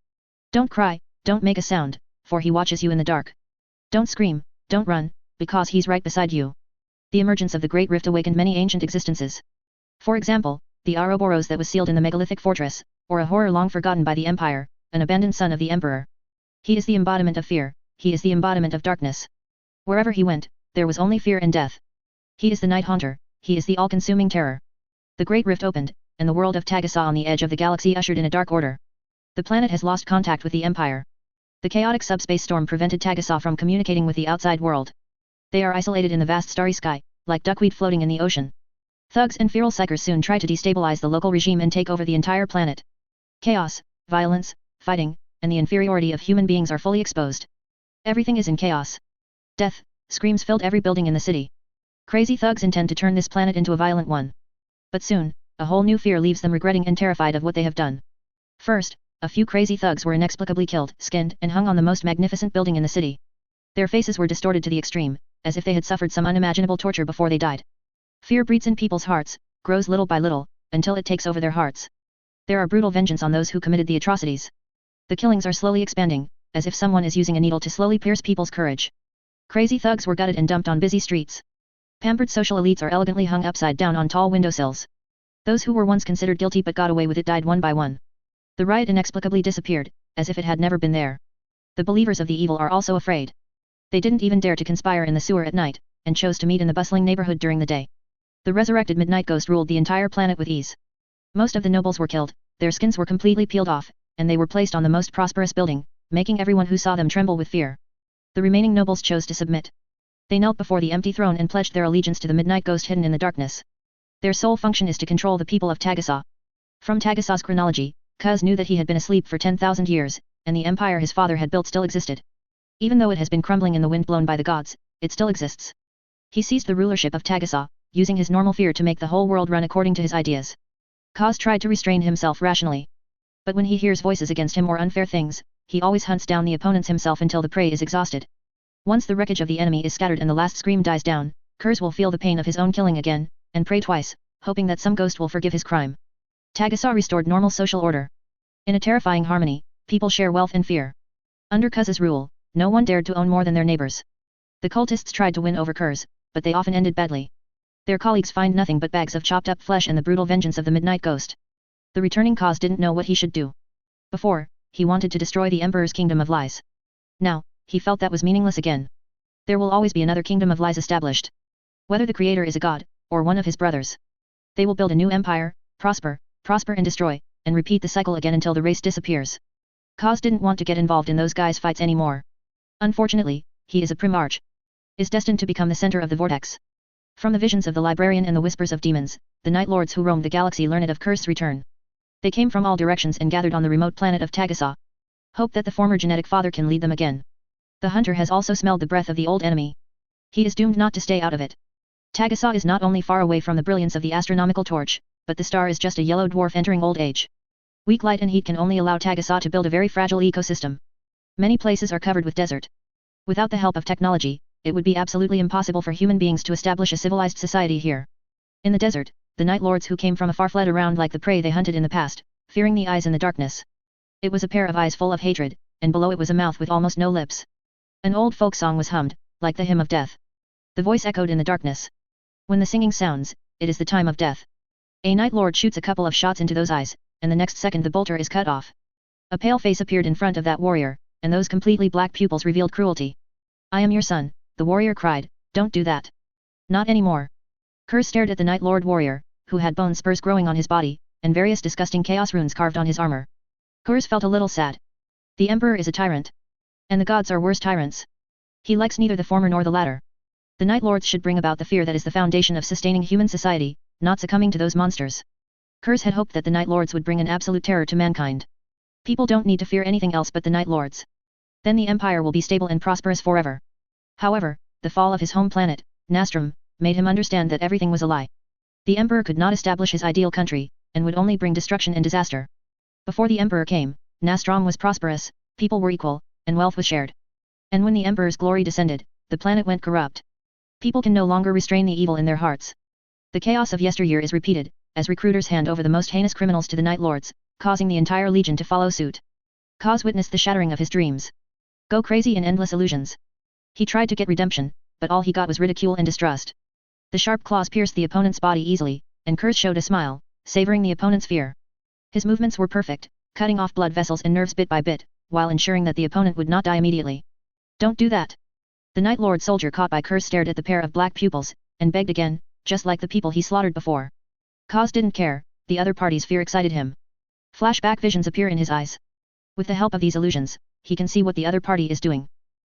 Don't cry, don't make a sound, for he watches you in the dark. Don't scream, don't run, because he's right beside you. The emergence of the Great Rift awakened many ancient existences. For example, the Ouroboros that was sealed in the megalithic fortress, or a horror long forgotten by the Empire, an abandoned son of the Emperor. He is the embodiment of fear, he is the embodiment of darkness. Wherever he went, there was only fear and death. He is the Night Haunter, he is the all-consuming terror. The Great Rift opened, and the world of Tagasa on the edge of the galaxy ushered in a dark order. The planet has lost contact with the Empire. The chaotic subspace storm prevented Tagasa from communicating with the outside world. They are isolated in the vast starry sky, like duckweed floating in the ocean. Thugs and feral psychers soon try to destabilize the local regime and take over the entire planet. Chaos, violence, fighting, and the inferiority of human beings are fully exposed. Everything is in chaos. Death, screams filled every building in the city. Crazy thugs intend to turn this planet into a violent one. But soon, a whole new fear leaves them regretting and terrified of what they have done. First, a few crazy thugs were inexplicably killed, skinned, and hung on the most magnificent building in the city. Their faces were distorted to the extreme, as if they had suffered some unimaginable torture before they died. Fear breeds in people's hearts, grows little by little, until it takes over their hearts. There are brutal vengeance on those who committed the atrocities. The killings are slowly expanding, as if someone is using a needle to slowly pierce people's courage. Crazy thugs were gutted and dumped on busy streets. Pampered social elites are elegantly hung upside down on tall windowsills. Those who were once considered guilty but got away with it died one by one. The riot inexplicably disappeared, as if it had never been there. The believers of the evil are also afraid. They didn't even dare to conspire in the sewer at night, and chose to meet in the bustling neighborhood during the day. The resurrected Midnight Ghost ruled the entire planet with ease. Most of the nobles were killed, their skins were completely peeled off, and they were placed on the most prosperous building, making everyone who saw them tremble with fear. The remaining nobles chose to submit. They knelt before the empty throne and pledged their allegiance to the Midnight Ghost hidden in the darkness. Their sole function is to control the people of Tagasa. From Tagasa's chronology, Kuz knew that he had been asleep for 10,000 years, and the empire his father had built still existed. Even though it has been crumbling in the wind blown by the gods, it still exists. He seized the rulership of Tagasa, using his normal fear to make the whole world run according to his ideas. Kuz tried to restrain himself rationally. But when he hears voices against him or unfair things, he always hunts down the opponents himself until the prey is exhausted. Once the wreckage of the enemy is scattered and the last scream dies down, Kuz will feel the pain of his own killing again, and pray twice, hoping that some ghost will forgive his crime. Tagasa restored normal social order. In a terrifying harmony, people share wealth and fear. Under Kuz's rule, no one dared to own more than their neighbors. The cultists tried to win over Kuz, but they often ended badly. Their colleagues find nothing but bags of chopped up flesh and the brutal vengeance of the Midnight Ghost. The returning Kuz didn't know what he should do. Before, he wanted to destroy the Emperor's kingdom of lies. Now, he felt that was meaningless again. There will always be another kingdom of lies established. Whether the creator is a god, or one of his brothers. They will build a new empire, prosper and destroy, and repeat the cycle again until the race disappears. Kuz didn't want to get involved in those guys' fights anymore. Unfortunately, he is a primarch. Is destined to become the center of the vortex. From the visions of the librarian and the whispers of demons, the night lords who roamed the galaxy learned of Kuz's return. They came from all directions and gathered on the remote planet of Tagasa. Hope that the former genetic father can lead them again. The hunter has also smelled the breath of the old enemy. He is doomed not to stay out of it. Tagasa is not only far away from the brilliance of the astronomical torch, but the star is just a yellow dwarf entering old age. Weak light and heat can only allow Tagasa to build a very fragile ecosystem. Many places are covered with desert. Without the help of technology, it would be absolutely impossible for human beings to establish a civilized society here. In the desert, the Night Lords who came from afar fled around like the prey they hunted in the past, fearing the eyes in the darkness. It was a pair of eyes full of hatred, and below it was a mouth with almost no lips. An old folk song was hummed, like the hymn of death. The voice echoed in the darkness. When the singing sounds, it is the time of death. A Night Lord shoots a couple of shots into those eyes, and the next second the bolter is cut off. A pale face appeared in front of that warrior, and those completely black pupils revealed cruelty. "I am your son," the warrior cried, "don't do that." "Not anymore." Curse stared at the Night Lord warrior, who had bone spurs growing on his body, and various disgusting chaos runes carved on his armor. Curse felt a little sad. The Emperor is a tyrant. And the gods are worse tyrants. He likes neither the former nor the latter. The Night Lords should bring about the fear that is the foundation of sustaining human society, not succumbing to those monsters. Curse had hoped that the Night Lords would bring an absolute terror to mankind. People don't need to fear anything else but the Night Lords. Then the Empire will be stable and prosperous forever. However, the fall of his home planet, Nastrom, made him understand that everything was a lie. The Emperor could not establish his ideal country, and would only bring destruction and disaster. Before the Emperor came, Nastrom was prosperous, people were equal, and wealth was shared. And when the Emperor's glory descended, the planet went corrupt. People can no longer restrain the evil in their hearts. The chaos of yesteryear is repeated, as recruiters hand over the most heinous criminals to the Night Lords, causing the entire legion to follow suit. Kaz witnessed the shattering of his dreams. Go crazy in endless illusions. He tried to get redemption, but all he got was ridicule and distrust. The sharp claws pierced the opponent's body easily, and Kurz showed a smile, savoring the opponent's fear. His movements were perfect, cutting off blood vessels and nerves bit by bit, while ensuring that the opponent would not die immediately. "Don't do that." The Night Lord soldier caught by Kurz stared at the pair of black pupils, and begged again, just like the people he slaughtered before. Kaz didn't care, the other party's fear excited him. Flashback visions appear in his eyes. With the help of these illusions, he can see what the other party is doing.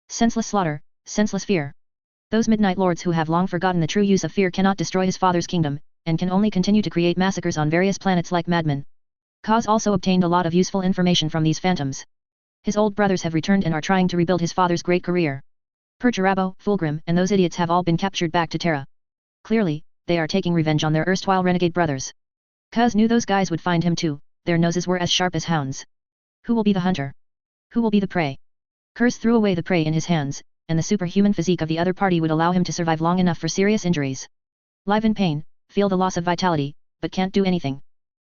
Senseless slaughter, senseless fear. Those Midnight Lords who have long forgotten the true use of fear cannot destroy his father's kingdom, and can only continue to create massacres on various planets like madmen. Kaz also obtained a lot of useful information from these phantoms. His old brothers have returned and are trying to rebuild his father's great career. Perturabo, Fulgrim, and those idiots have all been captured back to Terra. Clearly, they are taking revenge on their erstwhile renegade brothers. Kaz knew those guys would find him too, their noses were as sharp as hounds. Who will be the hunter? Who will be the prey? Kurz threw away the prey in his hands, and the superhuman physique of the other party would allow him to survive long enough for serious injuries. Live in pain, feel the loss of vitality, but can't do anything.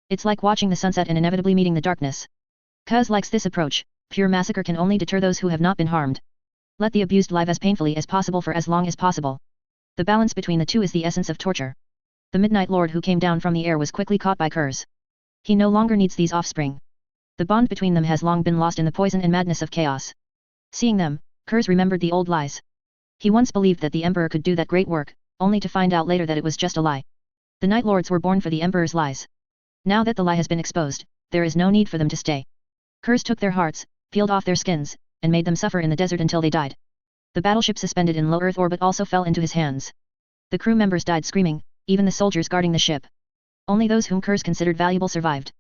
It's like watching the sunset and inevitably meeting the darkness. Kaz likes this approach, pure massacre can only deter those who have not been harmed. Let the abused live as painfully as possible for as long as possible. The balance between the two is the essence of torture. The Midnight Lord who came down from the air was quickly caught by Kurz. He no longer needs these offspring. The bond between them has long been lost in the poison and madness of chaos. Seeing them, Kurz remembered the old lies. He once believed that the Emperor could do that great work, only to find out later that it was just a lie. The Night Lords were born for the Emperor's lies. Now that the lie has been exposed, there is no need for them to stay. Kurz took their hearts, peeled off their skins, and made them suffer in the desert until they died. The battleship suspended in low Earth orbit also fell into his hands. The crew members died screaming, even the soldiers guarding the ship. Only those whom Kurz considered valuable survived.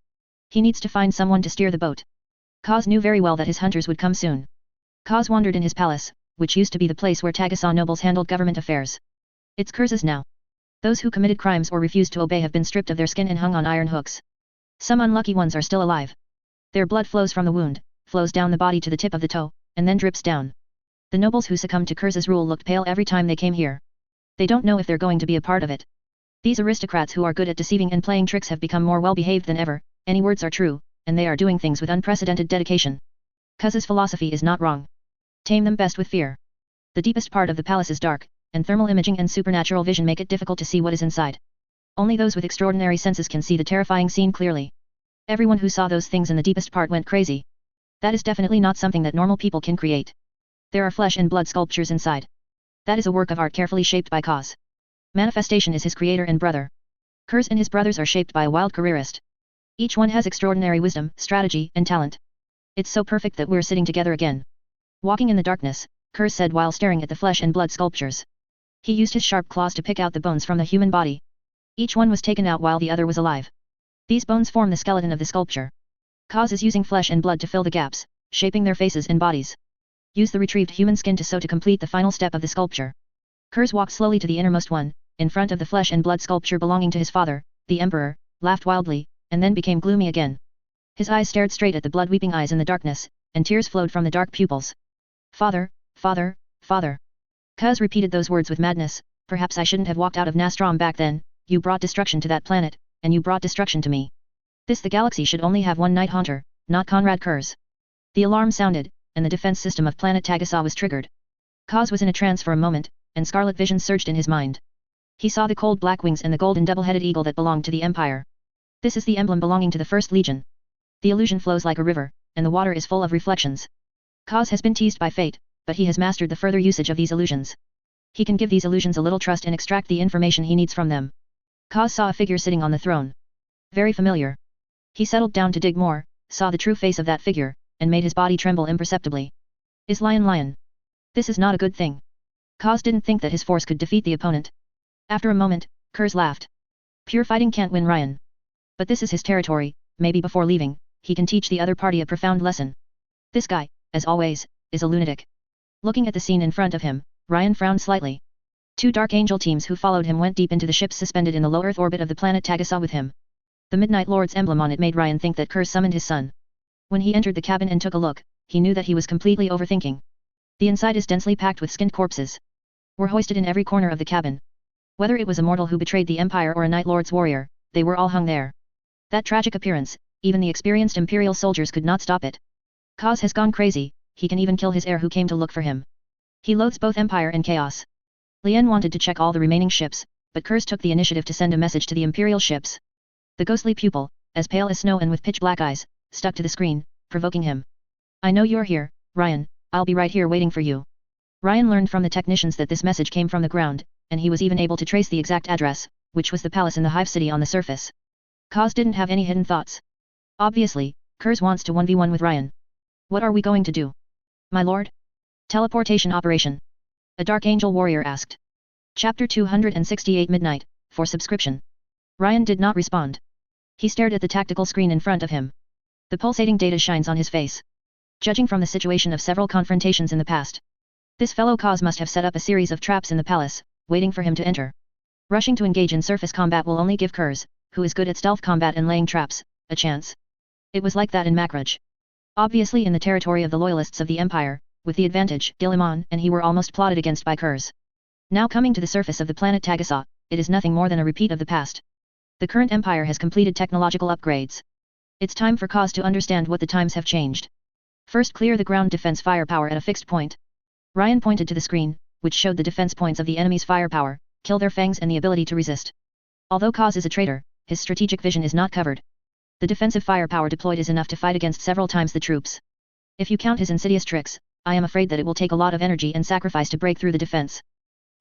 He needs to find someone to steer the boat. Kaz knew very well that his hunters would come soon. Kaz wandered in his palace, which used to be the place where Tagasaw nobles handled government affairs. It's Kurz's now. Those who committed crimes or refused to obey have been stripped of their skin and hung on iron hooks. Some unlucky ones are still alive. Their blood flows from the wound, flows down the body to the tip of the toe, and then drips down. The nobles who succumbed to Kurz's rule looked pale every time they came here. They don't know if they're going to be a part of it. These aristocrats who are good at deceiving and playing tricks have become more well-behaved than ever, any words are true, and they are doing things with unprecedented dedication. Kuz's philosophy is not wrong. Tame them best with fear. The deepest part of the palace is dark, and thermal imaging and supernatural vision make it difficult to see what is inside. Only those with extraordinary senses can see the terrifying scene clearly. Everyone who saw those things in the deepest part went crazy. That is definitely not something that normal people can create. There are flesh and blood sculptures inside. That is a work of art carefully shaped by Kaz. Manifestation is his creator and brother. Kurz and his brothers are shaped by a wild careerist. Each one has extraordinary wisdom, strategy, and talent. It's so perfect that we're sitting together again. Walking in the darkness, Kurz said while staring at the flesh and blood sculptures. He used his sharp claws to pick out the bones from the human body. Each one was taken out while the other was alive. These bones form the skeleton of the sculpture. Kaz is using flesh and blood to fill the gaps, shaping their faces and bodies. Use the retrieved human skin to sew to complete the final step of the sculpture. Kurz walked slowly to the innermost one, in front of the flesh and blood sculpture belonging to his father, the Emperor, laughed wildly, and then became gloomy again. His eyes stared straight at the blood-weeping eyes in the darkness, and tears flowed from the dark pupils. Father, father, father. Kuz repeated those words with madness. Perhaps I shouldn't have walked out of Nastrom back then. You brought destruction to that planet, and you brought destruction to me. The galaxy should only have one Night Haunter, not Conrad Kurz. The alarm sounded, and the defense system of planet Tagasa was triggered. Kaz was in a trance for a moment, and scarlet vision surged in his mind. He saw the cold black wings and the golden double-headed eagle that belonged to the Empire. This is the emblem belonging to the First Legion. The illusion flows like a river, and the water is full of reflections. Kaz has been teased by fate, but he has mastered the further usage of these illusions. He can give these illusions a little trust and extract the information he needs from them. Kaz saw a figure sitting on the throne. Very familiar. He settled down to dig more, saw the true face of that figure, and made his body tremble imperceptibly. Is Lion? This is not a good thing. Kaz didn't think that his force could defeat the opponent. After a moment, Kurz laughed. Pure fighting can't win Ryan. But this is his territory, maybe before leaving, he can teach the other party a profound lesson. This guy, as always, is a lunatic. Looking at the scene in front of him, Ryan frowned slightly. Two Dark Angel teams who followed him went deep into the ships suspended in the low Earth orbit of the planet Tagasa with him. The Midnight Lord's emblem on it made Ryan think that Kurz summoned his son. When he entered the cabin and took a look, he knew that he was completely overthinking. The inside is densely packed with skinned corpses. Were hoisted in every corner of the cabin. Whether it was a mortal who betrayed the Empire or a Night Lord's warrior, they were all hung there. That tragic appearance, even the experienced Imperial soldiers could not stop it. Kaz has gone crazy, he can even kill his heir who came to look for him. He loathes both Empire and chaos. Lien wanted to check all the remaining ships, but Kurz took the initiative to send a message to the Imperial ships. The ghostly pupil, as pale as snow and with pitch-black eyes, stuck to the screen, provoking him. I know you're here, Ryan, I'll be right here waiting for you. Ryan learned from the technicians that this message came from the ground, and he was even able to trace the exact address, which was the palace in the Hive City on the surface. Kaz didn't have any hidden thoughts. Obviously, Kurz wants to 1v1 with Ryan. What are we going to do? My lord? Teleportation operation. A Dark Angel warrior asked. Chapter 268 Midnight, for subscription. Ryan did not respond. He stared at the tactical screen in front of him. The pulsating data shines on his face. Judging from the situation of several confrontations in the past, this fellow Kaz must have set up a series of traps in the palace, waiting for him to enter. Rushing to engage in surface combat will only give Kurz, who is good at stealth combat and laying traps, a chance. It was like that in Makraj. Obviously in the territory of the loyalists of the Empire, with the advantage, Gilliman and he were almost plotted against by Kurz. Now coming to the surface of the planet Tagasa, it is nothing more than a repeat of the past. The current Empire has completed technological upgrades. It's time for Kaz to understand what the times have changed. First clear the ground defense firepower at a fixed point. Ryan pointed to the screen, which showed the defense points of the enemy's firepower, kill their fangs and the ability to resist. Although Kaz is a traitor, his strategic vision is not covered. The defensive firepower deployed is enough to fight against several times the troops. If you count his insidious tricks, I am afraid that it will take a lot of energy and sacrifice to break through the defense.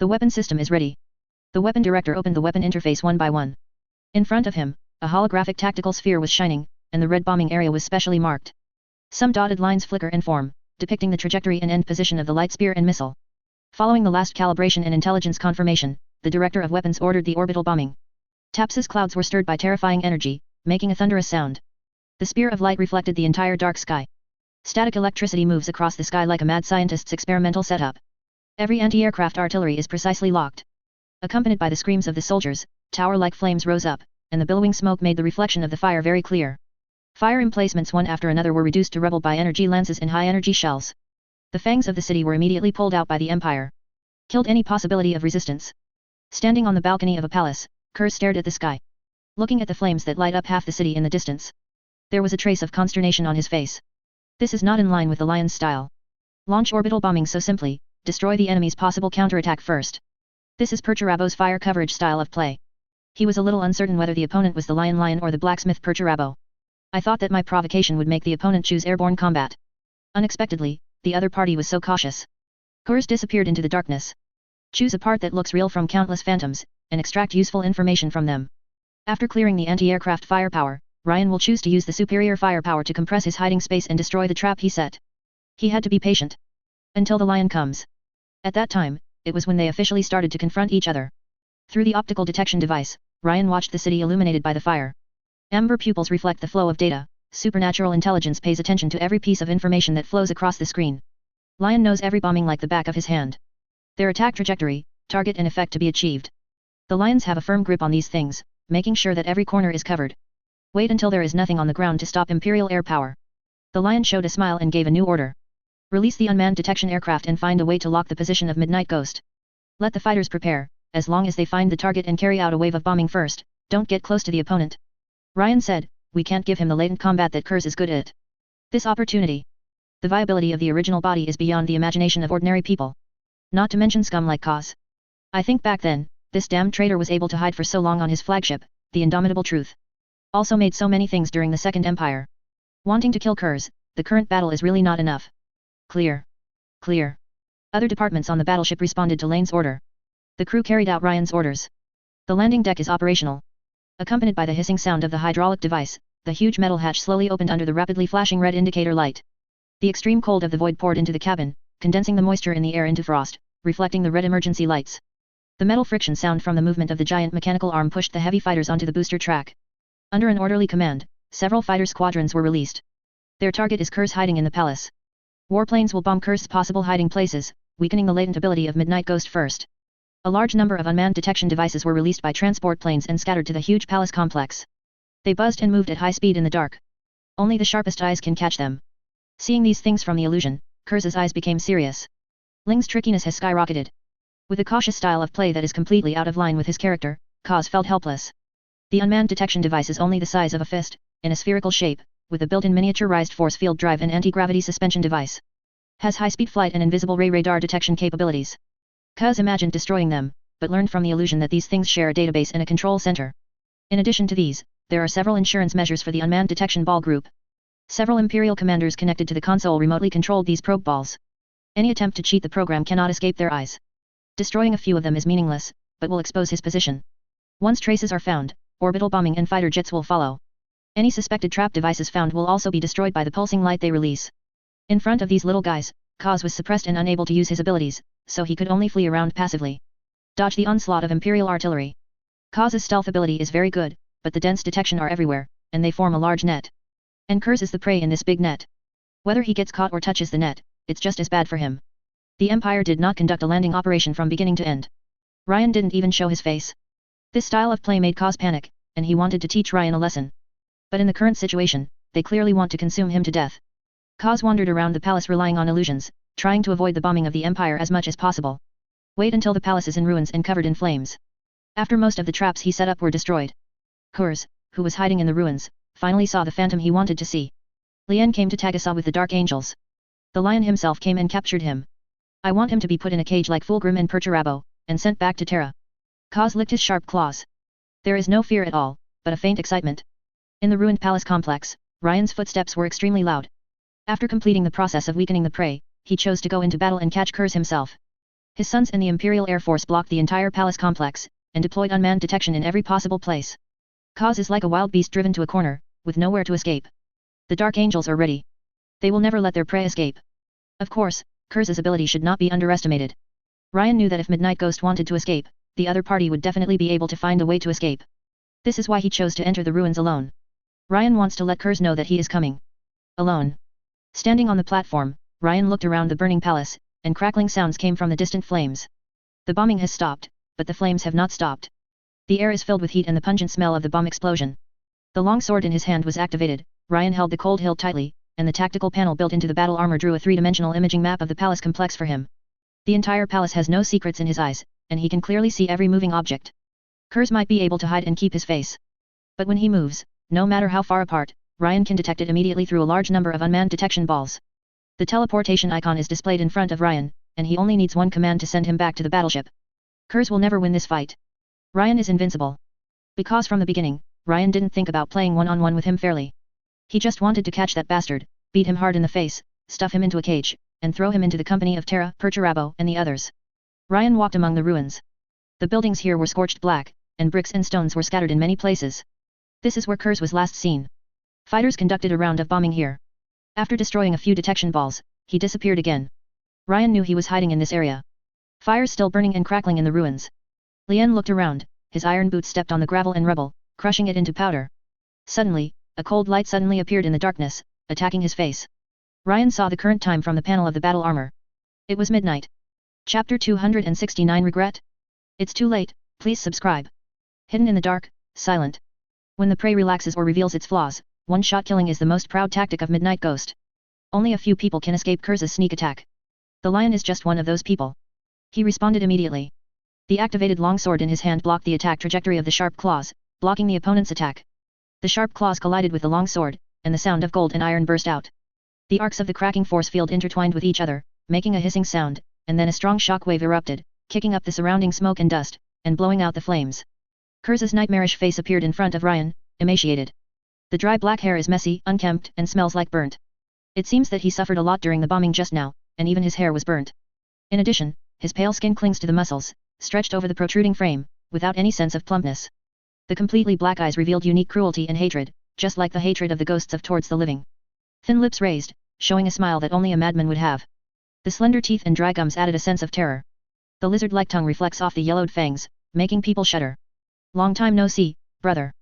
The weapon system is ready. The weapon director opened the weapon interface one by one. In front of him, a holographic tactical sphere was shining, and the red bombing area was specially marked. Some dotted lines flicker and form, depicting the trajectory and end position of the light spear and missile. Following the last calibration and intelligence confirmation, the director of weapons ordered the orbital bombing. Taps's clouds were stirred by terrifying energy, making a thunderous sound. The spear of light reflected the entire dark sky. Static electricity moves across the sky like a mad scientist's experimental setup. Every anti-aircraft artillery is precisely locked. Accompanied by the screams of the soldiers, tower-like flames rose up, and the billowing smoke made the reflection of the fire very clear. Fire emplacements one after another were reduced to rubble by energy lances and high-energy shells. The fangs of the city were immediately pulled out by the Empire. Killed any possibility of resistance. Standing on the balcony of a palace, Kurz stared at the sky. Looking at the flames that light up half the city in the distance. There was a trace of consternation on his face. This is not in line with the Lion's style. Launch orbital bombing so simply, destroy the enemy's possible counterattack first. This is Perturabo's fire coverage style of play. He was a little uncertain whether the opponent was the Lion or the blacksmith Perturabo. I thought that my provocation would make the opponent choose airborne combat. Unexpectedly, the other party was so cautious. Kurz disappeared into the darkness. Choose a part that looks real from countless phantoms, and extract useful information from them. After clearing the anti-aircraft firepower, Ryan will choose to use the superior firepower to compress his hiding space and destroy the trap he set. He had to be patient. Until the Lion comes. At that time, it was when they officially started to confront each other. Through the optical detection device, Ryan watched the city illuminated by the fire. Amber pupils reflect the flow of data. Supernatural intelligence pays attention to every piece of information that flows across the screen. Lion knows every bombing like the back of his hand. Their attack trajectory, target and effect to be achieved. The Lions have a firm grip on these things, making sure that every corner is covered. Wait until there is nothing on the ground to stop Imperial air power. The Lion showed a smile and gave a new order. Release the unmanned detection aircraft and find a way to lock the position of Midnight Ghost. Let the fighters prepare, as long as they find the target and carry out a wave of bombing first, don't get close to the opponent. Ryan said, we can't give him the latent combat that Kurz is good at. This opportunity. The viability of the original body is beyond the imagination of ordinary people. Not to mention scum like Kaz. I think back then, this damned traitor was able to hide for so long on his flagship, the Indomitable Truth. Also made so many things during the Second Empire. Wanting to kill Kurz, the current battle is really not enough. Clear. Clear. Other departments on the battleship responded to Lane's order. The crew carried out Ryan's orders. The landing deck is operational. Accompanied by the hissing sound of the hydraulic device, the huge metal hatch slowly opened under the rapidly flashing red indicator light. The extreme cold of the void poured into the cabin, condensing the moisture in the air into frost, reflecting the red emergency lights. The metal friction sound from the movement of the giant mechanical arm pushed the heavy fighters onto the booster track. Under an orderly command, several fighter squadrons were released. Their target is Kurz hiding in the palace. Warplanes will bomb Kurz's possible hiding places, weakening the latent ability of Midnight Ghost first. A large number of unmanned detection devices were released by transport planes and scattered to the huge palace complex. They buzzed and moved at high speed in the dark. Only the sharpest eyes can catch them. Seeing these things from the illusion, Kurz's eyes became serious. Ling's trickiness has skyrocketed. With a cautious style of play that is completely out of line with his character, Kaz felt helpless. The unmanned detection device is only the size of a fist, in a spherical shape, with a built-in miniaturized force field drive and anti-gravity suspension device. Has high-speed flight and invisible ray radar detection capabilities. Kaz imagined destroying them, but learned from the illusion that these things share a database and a control center. In addition to these, there are several insurance measures for the unmanned detection ball group. Several Imperial commanders connected to the console remotely controlled these probe balls. Any attempt to cheat the program cannot escape their eyes. Destroying a few of them is meaningless, but will expose his position. Once traces are found, orbital bombing and fighter jets will follow. Any suspected trap devices found will also be destroyed by the pulsing light they release. In front of these little guys, Kaz was suppressed and unable to use his abilities, so he could only flee around passively. Dodge the onslaught of Imperial artillery. Kaz's stealth ability is very good, but the dense detection are everywhere, and they form a large net. And Kurz is the prey in this big net. Whether he gets caught or touches the net, it's just as bad for him. The Empire did not conduct a landing operation from beginning to end. Ryan didn't even show his face. This style of play made Kaz panic, and he wanted to teach Ryan a lesson. But in the current situation, they clearly want to consume him to death. Kaz wandered around the palace relying on illusions, trying to avoid the bombing of the Empire as much as possible. Wait until the palace is in ruins and covered in flames. After most of the traps he set up were destroyed. Kurz, who was hiding in the ruins, finally saw the phantom he wanted to see. Lien came to Tagasa with the Dark Angels. The Lion himself came and captured him. I want him to be put in a cage like Fulgrim and Perturabo, and sent back to Terra. Kaz licked his sharp claws. There is no fear at all, but a faint excitement. In the ruined palace complex, Ryan's footsteps were extremely loud. After completing the process of weakening the prey, he chose to go into battle and catch Kurz himself. His sons and the Imperial Air Force blocked the entire palace complex, and deployed unmanned detection in every possible place. Kaz is like a wild beast driven to a corner, with nowhere to escape. The Dark Angels are ready. They will never let their prey escape. Of course, Kurz's ability should not be underestimated. Ryan knew that if Midnight Ghost wanted to escape, the other party would definitely be able to find a way to escape. This is why he chose to enter the ruins alone. Ryan wants to let Kurz know that he is coming. Alone. Standing on the platform, Ryan looked around the burning palace, and crackling sounds came from the distant flames. The bombing has stopped, but the flames have not stopped. The air is filled with heat and the pungent smell of the bomb explosion. The long sword in his hand was activated. Ryan held the cold hilt tightly, and the tactical panel built into the battle armor drew a three-dimensional imaging map of the palace complex for him. The entire palace has no secrets in his eyes, and he can clearly see every moving object. Kurz might be able to hide and keep his face. But when he moves, no matter how far apart, Ryan can detect it immediately through a large number of unmanned detection balls. The teleportation icon is displayed in front of Ryan, and he only needs one command to send him back to the battleship. Kurz will never win this fight. Ryan is invincible. Because from the beginning, Ryan didn't think about playing one-on-one with him fairly. He just wanted to catch that bastard, beat him hard in the face, stuff him into a cage, and throw him into the company of Terra, Perturabo, and the others. Ryan walked among the ruins. The buildings here were scorched black, and bricks and stones were scattered in many places. This is where Kurz was last seen. Fighters conducted a round of bombing here. After destroying a few detection balls, he disappeared again. Ryan knew he was hiding in this area. Fires still burning and crackling in the ruins. Lien looked around, his iron boots stepped on the gravel and rubble, crushing it into powder. Suddenly, a cold light suddenly appeared in the darkness, attacking his face. Ryan saw the current time from the panel of the battle armor. It was midnight. Chapter 269 Regret? It's too late, please subscribe. Hidden in the dark, silent. When the prey relaxes or reveals its flaws, one-shot killing is the most proud tactic of Midnight Ghost. Only a few people can escape Kurz's sneak attack. The lion is just one of those people. He responded immediately. The activated longsword in his hand blocked the attack trajectory of the sharp claws, blocking the opponent's attack. The sharp claws collided with the longsword, and the sound of gold and iron burst out. The arcs of the cracking force field intertwined with each other, making a hissing sound, and then a strong shockwave erupted, kicking up the surrounding smoke and dust, and blowing out the flames. Kurz's nightmarish face appeared in front of Ryan, emaciated. The dry black hair is messy, unkempt, and smells like burnt. It seems that he suffered a lot during the bombing just now, and even his hair was burnt. In addition, his pale skin clings to the muscles, stretched over the protruding frame, without any sense of plumpness. The completely black eyes revealed unique cruelty and hatred, just like the hatred of the ghosts of towards the living. Thin lips raised, showing a smile that only a madman would have. The slender teeth and dry gums added a sense of terror. The lizard-like tongue reflects off the yellowed fangs, making people shudder. Long time no see, brother.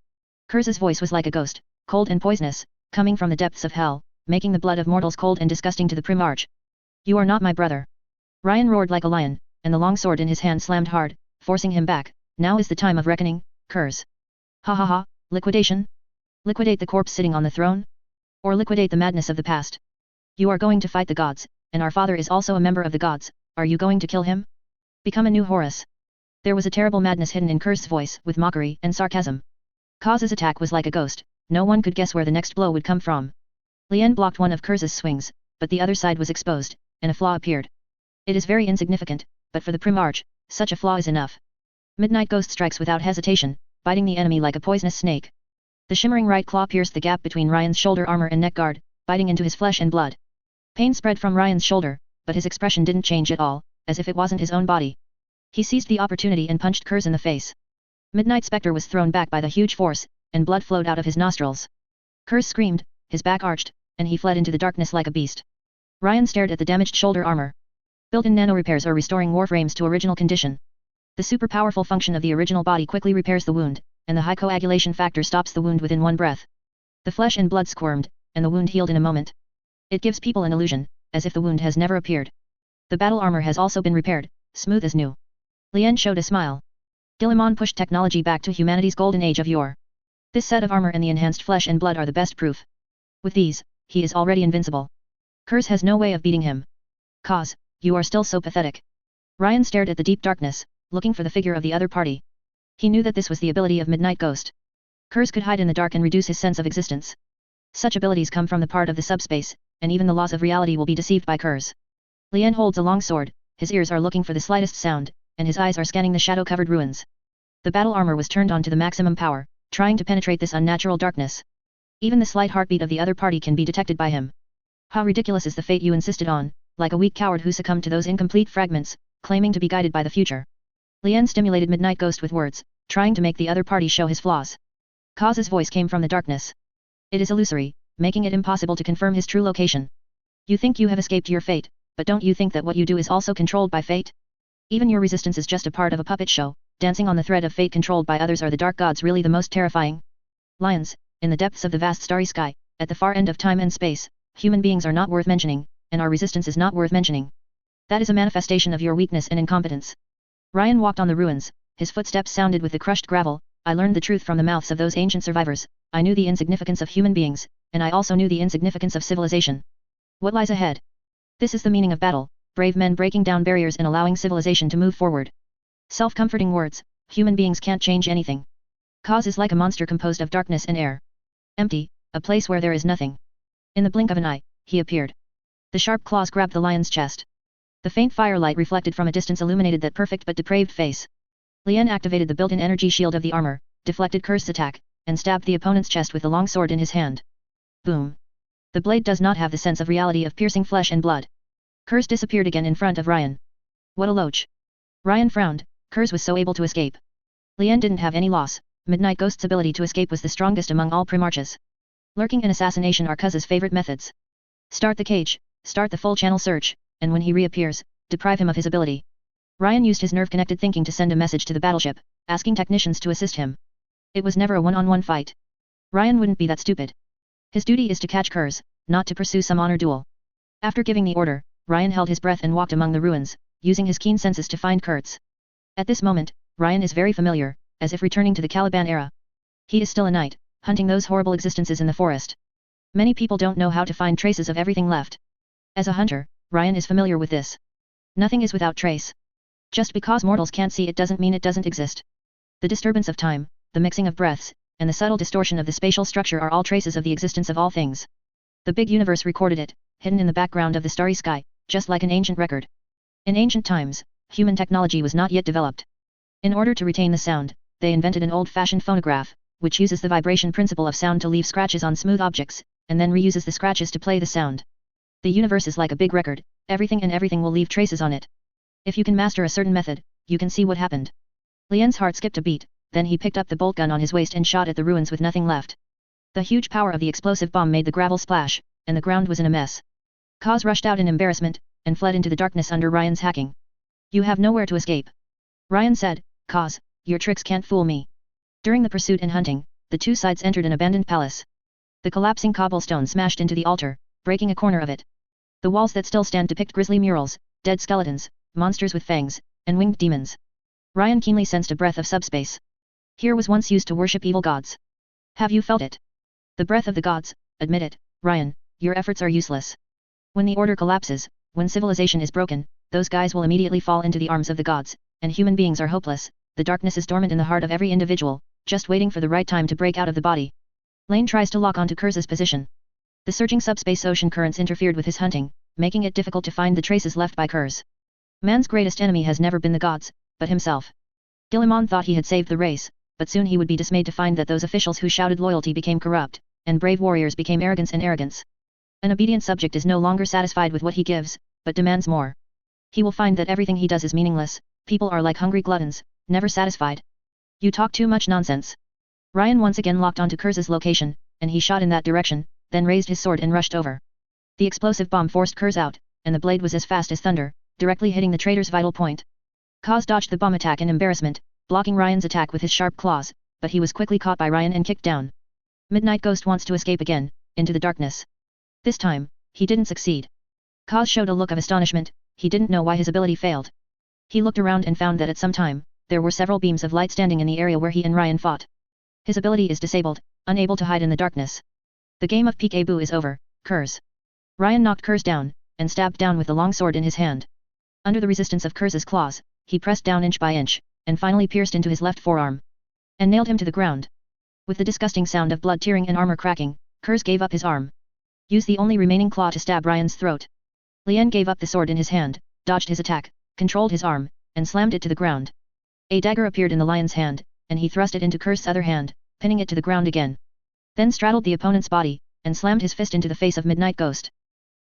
Kurz's voice was like a ghost, cold and poisonous, coming from the depths of hell, making the blood of mortals cold and disgusting to the Primarch. You are not my brother. Ryan roared like a lion, and the long sword in his hand slammed hard, forcing him back. Now is the time of reckoning, Kurz. Ha ha ha, liquidation? Liquidate the corpse sitting on the throne? Or liquidate the madness of the past? You are going to fight the gods, and our father is also a member of the gods. Are you going to kill him? Become a new Horus. There was a terrible madness hidden in Kurz's voice, with mockery and sarcasm. Kaz's attack was like a ghost, no one could guess where the next blow would come from. Lien blocked one of Kurz's swings, but the other side was exposed, and a flaw appeared. It is very insignificant, but for the Primarch, such a flaw is enough. Midnight Ghost strikes without hesitation, biting the enemy like a poisonous snake. The shimmering right claw pierced the gap between Ryan's shoulder armor and neck guard, biting into his flesh and blood. Pain spread from Ryan's shoulder, but his expression didn't change at all, as if it wasn't his own body. He seized the opportunity and punched Kurz in the face. Midnight Spectre was thrown back by the huge force, and blood flowed out of his nostrils. Kurz screamed, his back arched, and he fled into the darkness like a beast. Ryan stared at the damaged shoulder armor. Built-in nano-repairs are restoring warframes to original condition. The super-powerful function of the original body quickly repairs the wound, and the high coagulation factor stops the wound within one breath. The flesh and blood squirmed, and the wound healed in a moment. It gives people an illusion, as if the wound has never appeared. The battle armor has also been repaired, smooth as new. Lien showed a smile. Guilliman pushed technology back to humanity's golden age of yore. This set of armor and the enhanced flesh and blood are the best proof. With these, he is already invincible. Kurz has no way of beating him. Kaz, you are still so pathetic. Ryan stared at the deep darkness, looking for the figure of the other party. He knew that this was the ability of Midnight Ghost. Kurz could hide in the dark and reduce his sense of existence. Such abilities come from the part of the subspace, and even the laws of reality will be deceived by Kurz. Lien holds a long sword, his ears are looking for the slightest sound, and his eyes are scanning the shadow-covered ruins. The battle armor was turned on to the maximum power, trying to penetrate this unnatural darkness. Even the slight heartbeat of the other party can be detected by him. How ridiculous is the fate you insisted on, like a weak coward who succumbed to those incomplete fragments, claiming to be guided by the future. Lien stimulated Midnight Ghost with words, trying to make the other party show his flaws. Kaz's voice came from the darkness. It is illusory, making it impossible to confirm his true location. You think you have escaped your fate, but don't you think that what you do is also controlled by fate? Even your resistance is just a part of a puppet show. Dancing on the thread of fate controlled by others. Are the dark gods really the most terrifying? Lions, in the depths of the vast starry sky, at the far end of time and space, human beings are not worth mentioning, and our resistance is not worth mentioning. That is a manifestation of your weakness and incompetence. Ryan walked on the ruins, his footsteps sounded with the crushed gravel. I learned the truth from the mouths of those ancient survivors. I knew the insignificance of human beings, and I also knew the insignificance of civilization. What lies ahead? This is the meaning of battle, brave men breaking down barriers and allowing civilization to move forward. Self-comforting words, human beings can't change anything. Kaz is like a monster composed of darkness and air. Empty, a place where there is nothing. In the blink of an eye, he appeared. The sharp claws grabbed the lion's chest. The faint firelight reflected from a distance illuminated that perfect but depraved face. Lien activated the built-in energy shield of the armor, deflected Kurz's attack, and stabbed the opponent's chest with the long sword in his hand. Boom. The blade does not have the sense of reality of piercing flesh and blood. Kurz disappeared again in front of Ryan. What a loach. Ryan frowned. Kurz was so able to escape. Lien didn't have any loss. Midnight Ghost's ability to escape was the strongest among all Primarches. Lurking and assassination are Kaz's favorite methods. Start the cage, start the full channel search, and when he reappears, deprive him of his ability. Ryan used his nerve-connected thinking to send a message to the battleship, asking technicians to assist him. It was never a one-on-one fight. Ryan wouldn't be that stupid. His duty is to catch Kurz, not to pursue some honor duel. After giving the order, Ryan held his breath and walked among the ruins, using his keen senses to find Kurz. At this moment, Ryan is very familiar, as if returning to the Caliban era. He is still a knight, hunting those horrible existences in the forest. Many people don't know how to find traces of everything left. As a hunter, Ryan is familiar with this. Nothing is without trace. Just because mortals can't see it doesn't mean it doesn't exist. The disturbance of time, the mixing of breaths, and the subtle distortion of the spatial structure are all traces of the existence of all things. The big universe recorded it, hidden in the background of the starry sky, just like an ancient record. In ancient times, human technology was not yet developed. In order to retain the sound, they invented an old-fashioned phonograph, which uses the vibration principle of sound to leave scratches on smooth objects, and then reuses the scratches to play the sound. The universe is like a big record, everything will leave traces on it. If you can master a certain method, you can see what happened. Lien's heart skipped a beat, then he picked up the bolt gun on his waist and shot at the ruins with nothing left. The huge power of the explosive bomb made the gravel splash, and the ground was in a mess. Kaz rushed out in embarrassment, and fled into the darkness under Ryan's hacking. You have nowhere to escape. Ryan said, Kaz, your tricks can't fool me. During the pursuit and hunting, the two sides entered an abandoned palace. The collapsing cobblestone smashed into the altar, breaking a corner of it. The walls that still stand depict grisly murals, dead skeletons, monsters with fangs, and winged demons. Ryan keenly sensed a breath of subspace. Here was once used to worship evil gods. Have you felt it? The breath of the gods, admit it, Ryan, your efforts are useless. When the order collapses, when civilization is broken, those guys will immediately fall into the arms of the gods, and human beings are hopeless. The darkness is dormant in the heart of every individual, just waiting for the right time to break out of the body. Lane tries to lock onto Kurz's position. The surging subspace ocean currents interfered with his hunting, making it difficult to find the traces left by Kurz. Man's greatest enemy has never been the gods, but himself. Guilliman thought he had saved the race, but soon he would be dismayed to find that those officials who shouted loyalty became corrupt, and brave warriors became arrogance. An obedient subject is no longer satisfied with what he gives, but demands more. He will find that everything he does is meaningless. People are like hungry gluttons, never satisfied. You talk too much nonsense. Ryan once again locked onto Kurz's location, and he shot in that direction, then raised his sword and rushed over. The explosive bomb forced Kurz out, and the blade was as fast as thunder, directly hitting the traitor's vital point. Kaz dodged the bomb attack in embarrassment, blocking Ryan's attack with his sharp claws, but he was quickly caught by Ryan and kicked down. Midnight Ghost wants to escape again, into the darkness. This time, he didn't succeed. Kaz showed a look of astonishment, he didn't know why his ability failed. He looked around and found that at some time, there were several beams of light standing in the area where he and Ryan fought. His ability is disabled, unable to hide in the darkness. The game of peekaboo is over, Kurz. Ryan knocked Kurz down, and stabbed down with the long sword in his hand. Under the resistance of Kurz's claws, he pressed down inch by inch, and finally pierced into his left forearm. And nailed him to the ground. With the disgusting sound of blood tearing and armor cracking, Kurz gave up his arm. Use the only remaining claw to stab Ryan's throat. Lien gave up the sword in his hand, dodged his attack, controlled his arm, and slammed it to the ground. A dagger appeared in the lion's hand, and he thrust it into Kurz's other hand, pinning it to the ground again. Then straddled the opponent's body, and slammed his fist into the face of Midnight Ghost.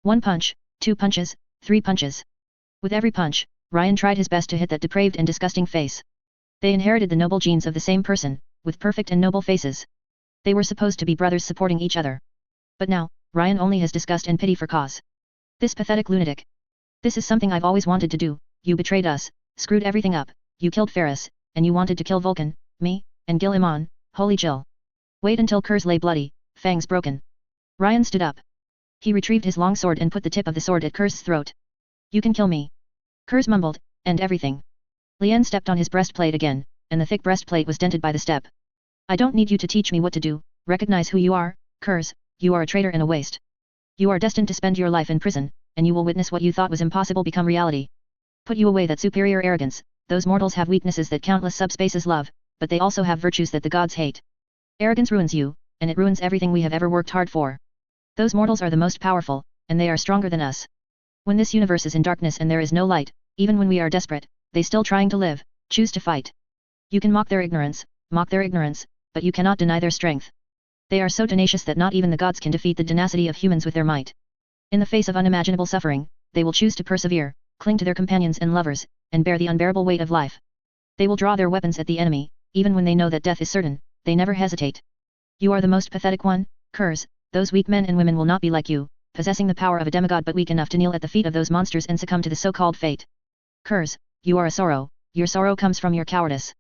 1 punch, 2 punches, 3 punches. With every punch, Ryan tried his best to hit that depraved and disgusting face. They inherited the noble genes of the same person, with perfect and noble faces. They were supposed to be brothers supporting each other. But now, Ryan only has disgust and pity for Kaz. This pathetic lunatic. This is something I've always wanted to do. You betrayed us, screwed everything up, you killed Ferris, and you wanted to kill Vulcan, me, and Guilliman, holy Jill. Wait until Kurz lay bloody, fangs broken. Ryan stood up. He retrieved his long sword and put the tip of the sword at Kurz's throat. You can kill me. Kurz mumbled, and everything. Lien stepped on his breastplate again, and the thick breastplate was dented by the step. I don't need you to teach me what to do, recognize who you are, Kurz, you are a traitor and a waste. You are destined to spend your life in prison, and you will witness what you thought was impossible become reality. Put you away that superior arrogance, those mortals have weaknesses that countless subspaces love, but they also have virtues that the gods hate. Arrogance ruins you, and it ruins everything we have ever worked hard for. Those mortals are the most powerful, and they are stronger than us. When this universe is in darkness and there is no light, even when we are desperate, they still trying to live, choose to fight. You can mock their ignorance, but you cannot deny their strength. They are so tenacious that not even the gods can defeat the tenacity of humans with their might. In the face of unimaginable suffering, they will choose to persevere, cling to their companions and lovers, and bear the unbearable weight of life. They will draw their weapons at the enemy, even when they know that death is certain, they never hesitate. You are the most pathetic one, Kurz, those weak men and women will not be like you, possessing the power of a demigod but weak enough to kneel at the feet of those monsters and succumb to the so-called fate. Kurz, you are a sorrow, your sorrow comes from your cowardice.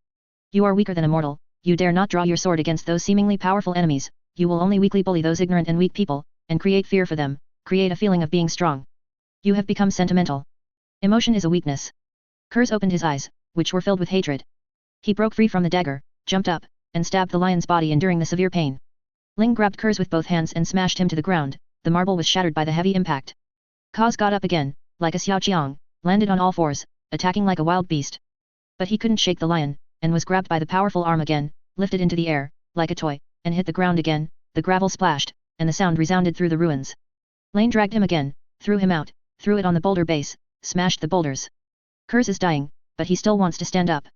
You are weaker than a mortal, you dare not draw your sword against those seemingly powerful enemies, you will only weakly bully those ignorant and weak people, and create fear for them, create a feeling of being strong. You have become sentimental. Emotion is a weakness. Kurz opened his eyes, which were filled with hatred. He broke free from the dagger, jumped up, and stabbed the lion's body enduring the severe pain. Ling grabbed Kurz with both hands and smashed him to the ground. The marble was shattered by the heavy impact. Kaz got up again, like a xiaoqiang, landed on all fours, attacking like a wild beast. But he couldn't shake the lion, and was grabbed by the powerful arm again, lifted into the air, like a toy, and hit the ground again. The gravel splashed, and the sound resounded through the ruins. Lane dragged him again, threw him out, threw it on the boulder base, smashed the boulders. Kurz is dying, but he still wants to stand up.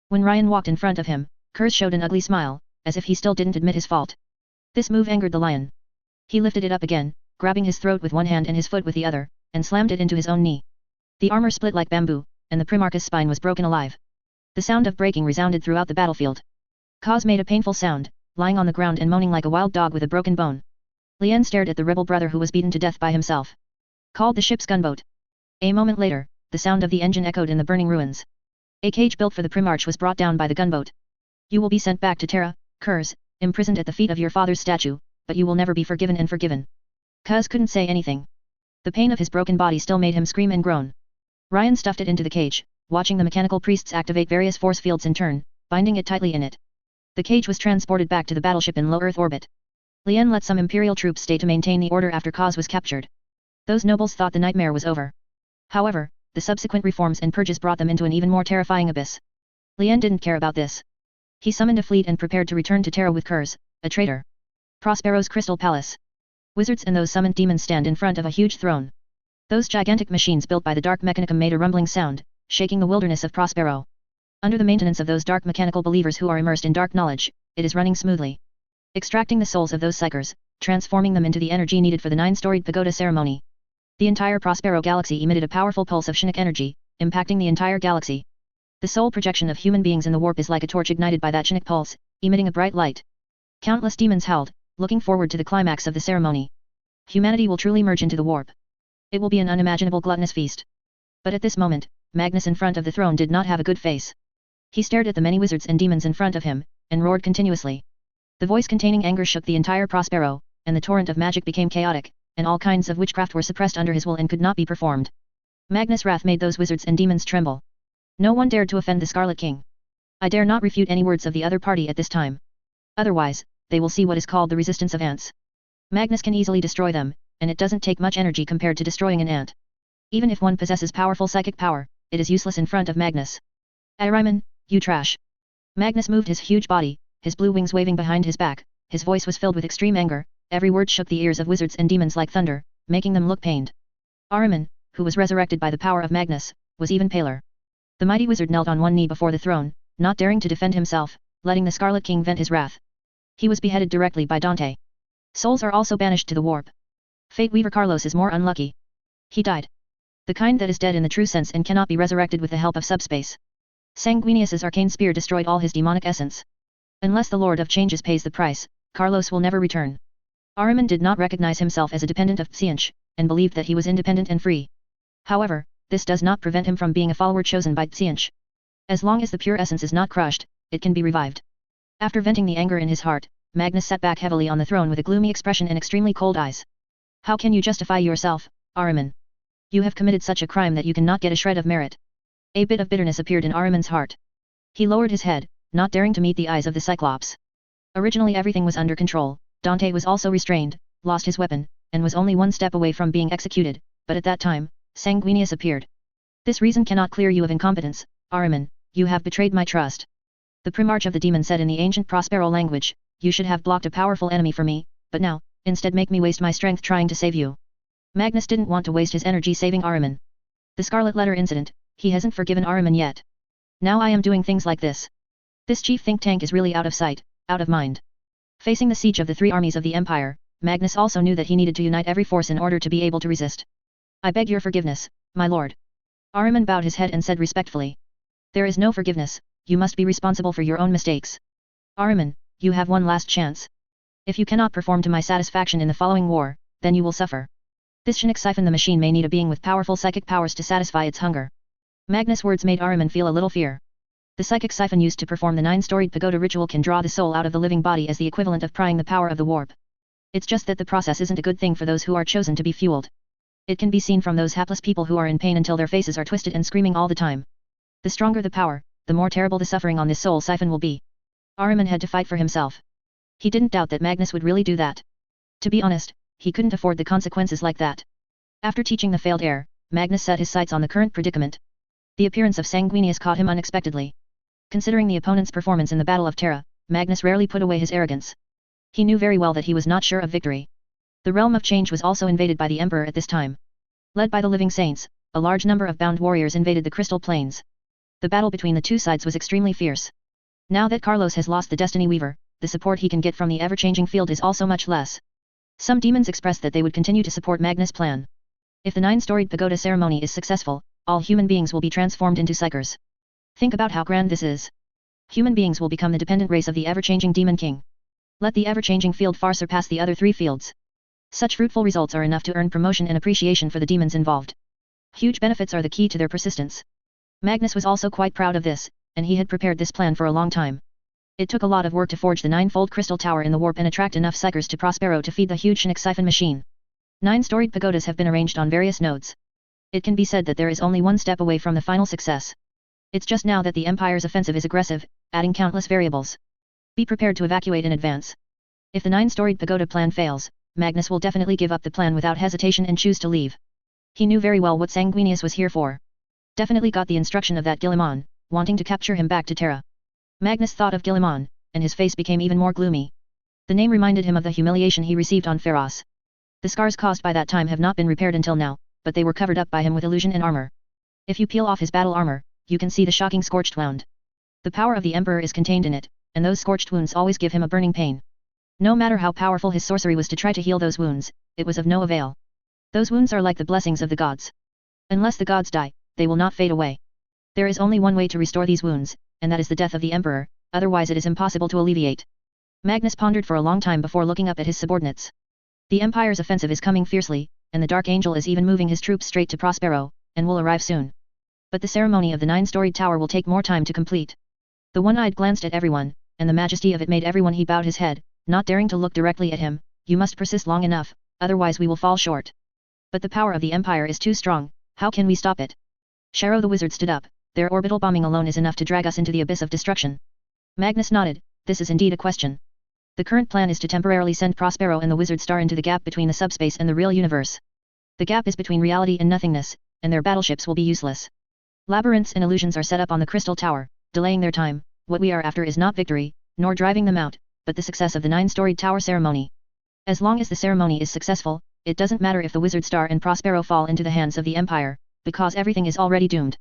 When Ryan walked in front of him, Kurz showed an ugly smile, as if he still didn't admit his fault. This move angered the lion. He lifted it up again, grabbing his throat with one hand and his foot with the other, and slammed it into his own knee. The armor split like bamboo, and the Primarch's spine was broken alive. The sound of breaking resounded throughout the battlefield. Kaz made a painful sound, lying on the ground and moaning like a wild dog with a broken bone. Lien stared at the rebel brother who was beaten to death by himself. Called the ship's gunboat. A moment later, the sound of the engine echoed in the burning ruins. A cage built for the Primarch was brought down by the gunboat. You will be sent back to Terra, Kurz, imprisoned at the feet of your father's statue, but you will never be forgiven and forgiven. Kaz couldn't say anything. The pain of his broken body still made him scream and groan. Ryan stuffed it into the cage, watching the mechanical priests activate various force fields in turn, binding it tightly in it. The cage was transported back to the battleship in low Earth orbit. Lien let some Imperial troops stay to maintain the order after Kaz was captured. Those nobles thought the nightmare was over. However, the subsequent reforms and purges brought them into an even more terrifying abyss. Lien didn't care about this. He summoned a fleet and prepared to return to Terra with Kurz, a traitor. Prospero's Crystal Palace. Wizards and those summoned demons stand in front of a huge throne. Those gigantic machines built by the Dark Mechanicum made a rumbling sound, shaking the wilderness of Prospero. Under the maintenance of those dark mechanical believers who are immersed in dark knowledge, it is running smoothly. Extracting the souls of those psychers, transforming them into the energy needed for the 9-storied pagoda ceremony. The entire Prospero galaxy emitted a powerful pulse of Shinnic energy, impacting the entire galaxy. The soul projection of human beings in the warp is like a torch ignited by that Shinnic pulse, emitting a bright light. Countless demons howled, looking forward to the climax of the ceremony. Humanity will truly merge into the warp. It will be an unimaginable gluttonous feast. But at this moment, Magnus in front of the throne did not have a good face. He stared at the many wizards and demons in front of him, and roared continuously. The voice containing anger shook the entire Prospero, and the torrent of magic became chaotic, and all kinds of witchcraft were suppressed under his will and could not be performed. Magnus' wrath made those wizards and demons tremble. No one dared to offend the Scarlet King. I dare not refute any words of the other party at this time. Otherwise, they will see what is called the resistance of ants. Magnus can easily destroy them, and it doesn't take much energy compared to destroying an ant. Even if one possesses powerful psychic power, it is useless in front of Magnus. Ariman, you trash. Magnus moved his huge body, his blue wings waving behind his back. His voice was filled with extreme anger, every word shook the ears of wizards and demons like thunder, making them look pained. Ariman, who was resurrected by the power of Magnus, was even paler. The mighty wizard knelt on one knee before the throne, not daring to defend himself, letting the Scarlet King vent his wrath. He was beheaded directly by Dante. Souls are also banished to the warp. Fate Weaver Carlos is more unlucky. He died. The kind that is dead in the true sense and cannot be resurrected with the help of subspace. Sanguinius's arcane spear destroyed all his demonic essence. Unless the Lord of Changes pays the price, Carlos will never return. Ariman did not recognize himself as a dependent of Tsianch, and believed that he was independent and free. However, this does not prevent him from being a follower chosen by Tsianch. As long as the pure essence is not crushed, it can be revived. After venting the anger in his heart, Magnus sat back heavily on the throne with a gloomy expression and extremely cold eyes. How can you justify yourself, Ariman? You have committed such a crime that you cannot get a shred of merit. A bit of bitterness appeared in Ariman's heart. He lowered his head, not daring to meet the eyes of the Cyclops. Originally everything was under control. Dante was also restrained, lost his weapon, and was only one step away from being executed, but at that time, Sanguinius appeared. This reason cannot clear you of incompetence, Ariman, you have betrayed my trust. The Primarch of the Demon said in the ancient Prospero language, you should have blocked a powerful enemy for me, but now, instead make me waste my strength trying to save you. Magnus didn't want to waste his energy saving Ariman. The Scarlet Letter incident, he hasn't forgiven Ariman yet. Now I am doing things like this. This chief think tank is really out of sight, out of mind. Facing the siege of the 3 armies of the Empire, Magnus also knew that he needed to unite every force in order to be able to resist. I beg your forgiveness, my lord. Ariman bowed his head and said respectfully. There is no forgiveness, you must be responsible for your own mistakes. Ariman, you have one last chance. If you cannot perform to my satisfaction in the following war, then you will suffer. This Shinnic siphon the machine may need a being with powerful psychic powers to satisfy its hunger. Magnus' words made Ariman feel a little fear. The psychic siphon used to perform the 9-storied pagoda ritual can draw the soul out of the living body as the equivalent of prying the power of the warp. It's just that the process isn't a good thing for those who are chosen to be fueled. It can be seen from those hapless people who are in pain until their faces are twisted and screaming all the time. The stronger the power, the more terrible the suffering on this soul siphon will be. Ariman had to fight for himself. He didn't doubt that Magnus would really do that. To be honest, he couldn't afford the consequences like that. After teaching the failed heir, Magnus set his sights on the current predicament. The appearance of Sanguinius caught him unexpectedly. Considering the opponent's performance in the Battle of Terra, Magnus rarely put away his arrogance. He knew very well that he was not sure of victory. The realm of change was also invaded by the Emperor at this time. Led by the living saints, a large number of bound warriors invaded the crystal plains. The battle between the two sides was extremely fierce. Now that Carlos has lost the Destiny Weaver, the support he can get from the ever-changing field is also much less. Some demons expressed that they would continue to support Magnus' plan. If the 9-storied pagoda ceremony is successful, all human beings will be transformed into psychers. Think about how grand this is. Human beings will become the dependent race of the ever-changing Demon King. Let the ever-changing field far surpass the other 3 fields. Such fruitful results are enough to earn promotion and appreciation for the demons involved. Huge benefits are the key to their persistence. Magnus was also quite proud of this, and he had prepared this plan for a long time. It took a lot of work to forge the 9-fold crystal tower in the warp and attract enough psychers to Prospero to feed the huge Shinik siphon machine. 9-storied pagodas have been arranged on various nodes. It can be said that there is only one step away from the final success. It's just now that the Empire's offensive is aggressive, adding countless variables. Be prepared to evacuate in advance. If the 9-storied pagoda plan fails, Magnus will definitely give up the plan without hesitation and choose to leave. He knew very well what Sanguinius was here for. Definitely got the instruction of that Guilliman, wanting to capture him back to Terra. Magnus thought of Guilliman, and his face became even more gloomy. The name reminded him of the humiliation he received on Pharos. The scars caused by that time have not been repaired until now, but they were covered up by him with illusion and armor. If you peel off his battle armor, you can see the shocking scorched wound. The power of the Emperor is contained in it, and those scorched wounds always give him a burning pain. No matter how powerful his sorcery was to try to heal those wounds, it was of no avail. Those wounds are like the blessings of the gods. Unless the gods die, they will not fade away. There is only one way to restore these wounds, and that is the death of the Emperor, otherwise it is impossible to alleviate. Magnus pondered for a long time before looking up at his subordinates. The Empire's offensive is coming fiercely, and the Dark Angel is even moving his troops straight to Prospero, and will arrive soon. But the ceremony of the 9-storied tower will take more time to complete. The one-eyed glanced at everyone, and the majesty of it made everyone he bowed his head, not daring to look directly at him. You must persist long enough, otherwise we will fall short. But the power of the Empire is too strong, how can we stop it? Sharo the wizard stood up. Their orbital bombing alone is enough to drag us into the abyss of destruction. Magnus nodded. This is indeed a question. The current plan is to temporarily send Prospero and the wizard star into the gap between the subspace and the real universe. The gap is between reality and nothingness, and their battleships will be useless. Labyrinths and illusions are set up on the crystal tower, delaying their time. What we are after is not victory, nor driving them out, but the success of the 9-storied tower ceremony. As long as the ceremony is successful, it doesn't matter if the wizard star and Prospero fall into the hands of the Empire, because everything is already doomed.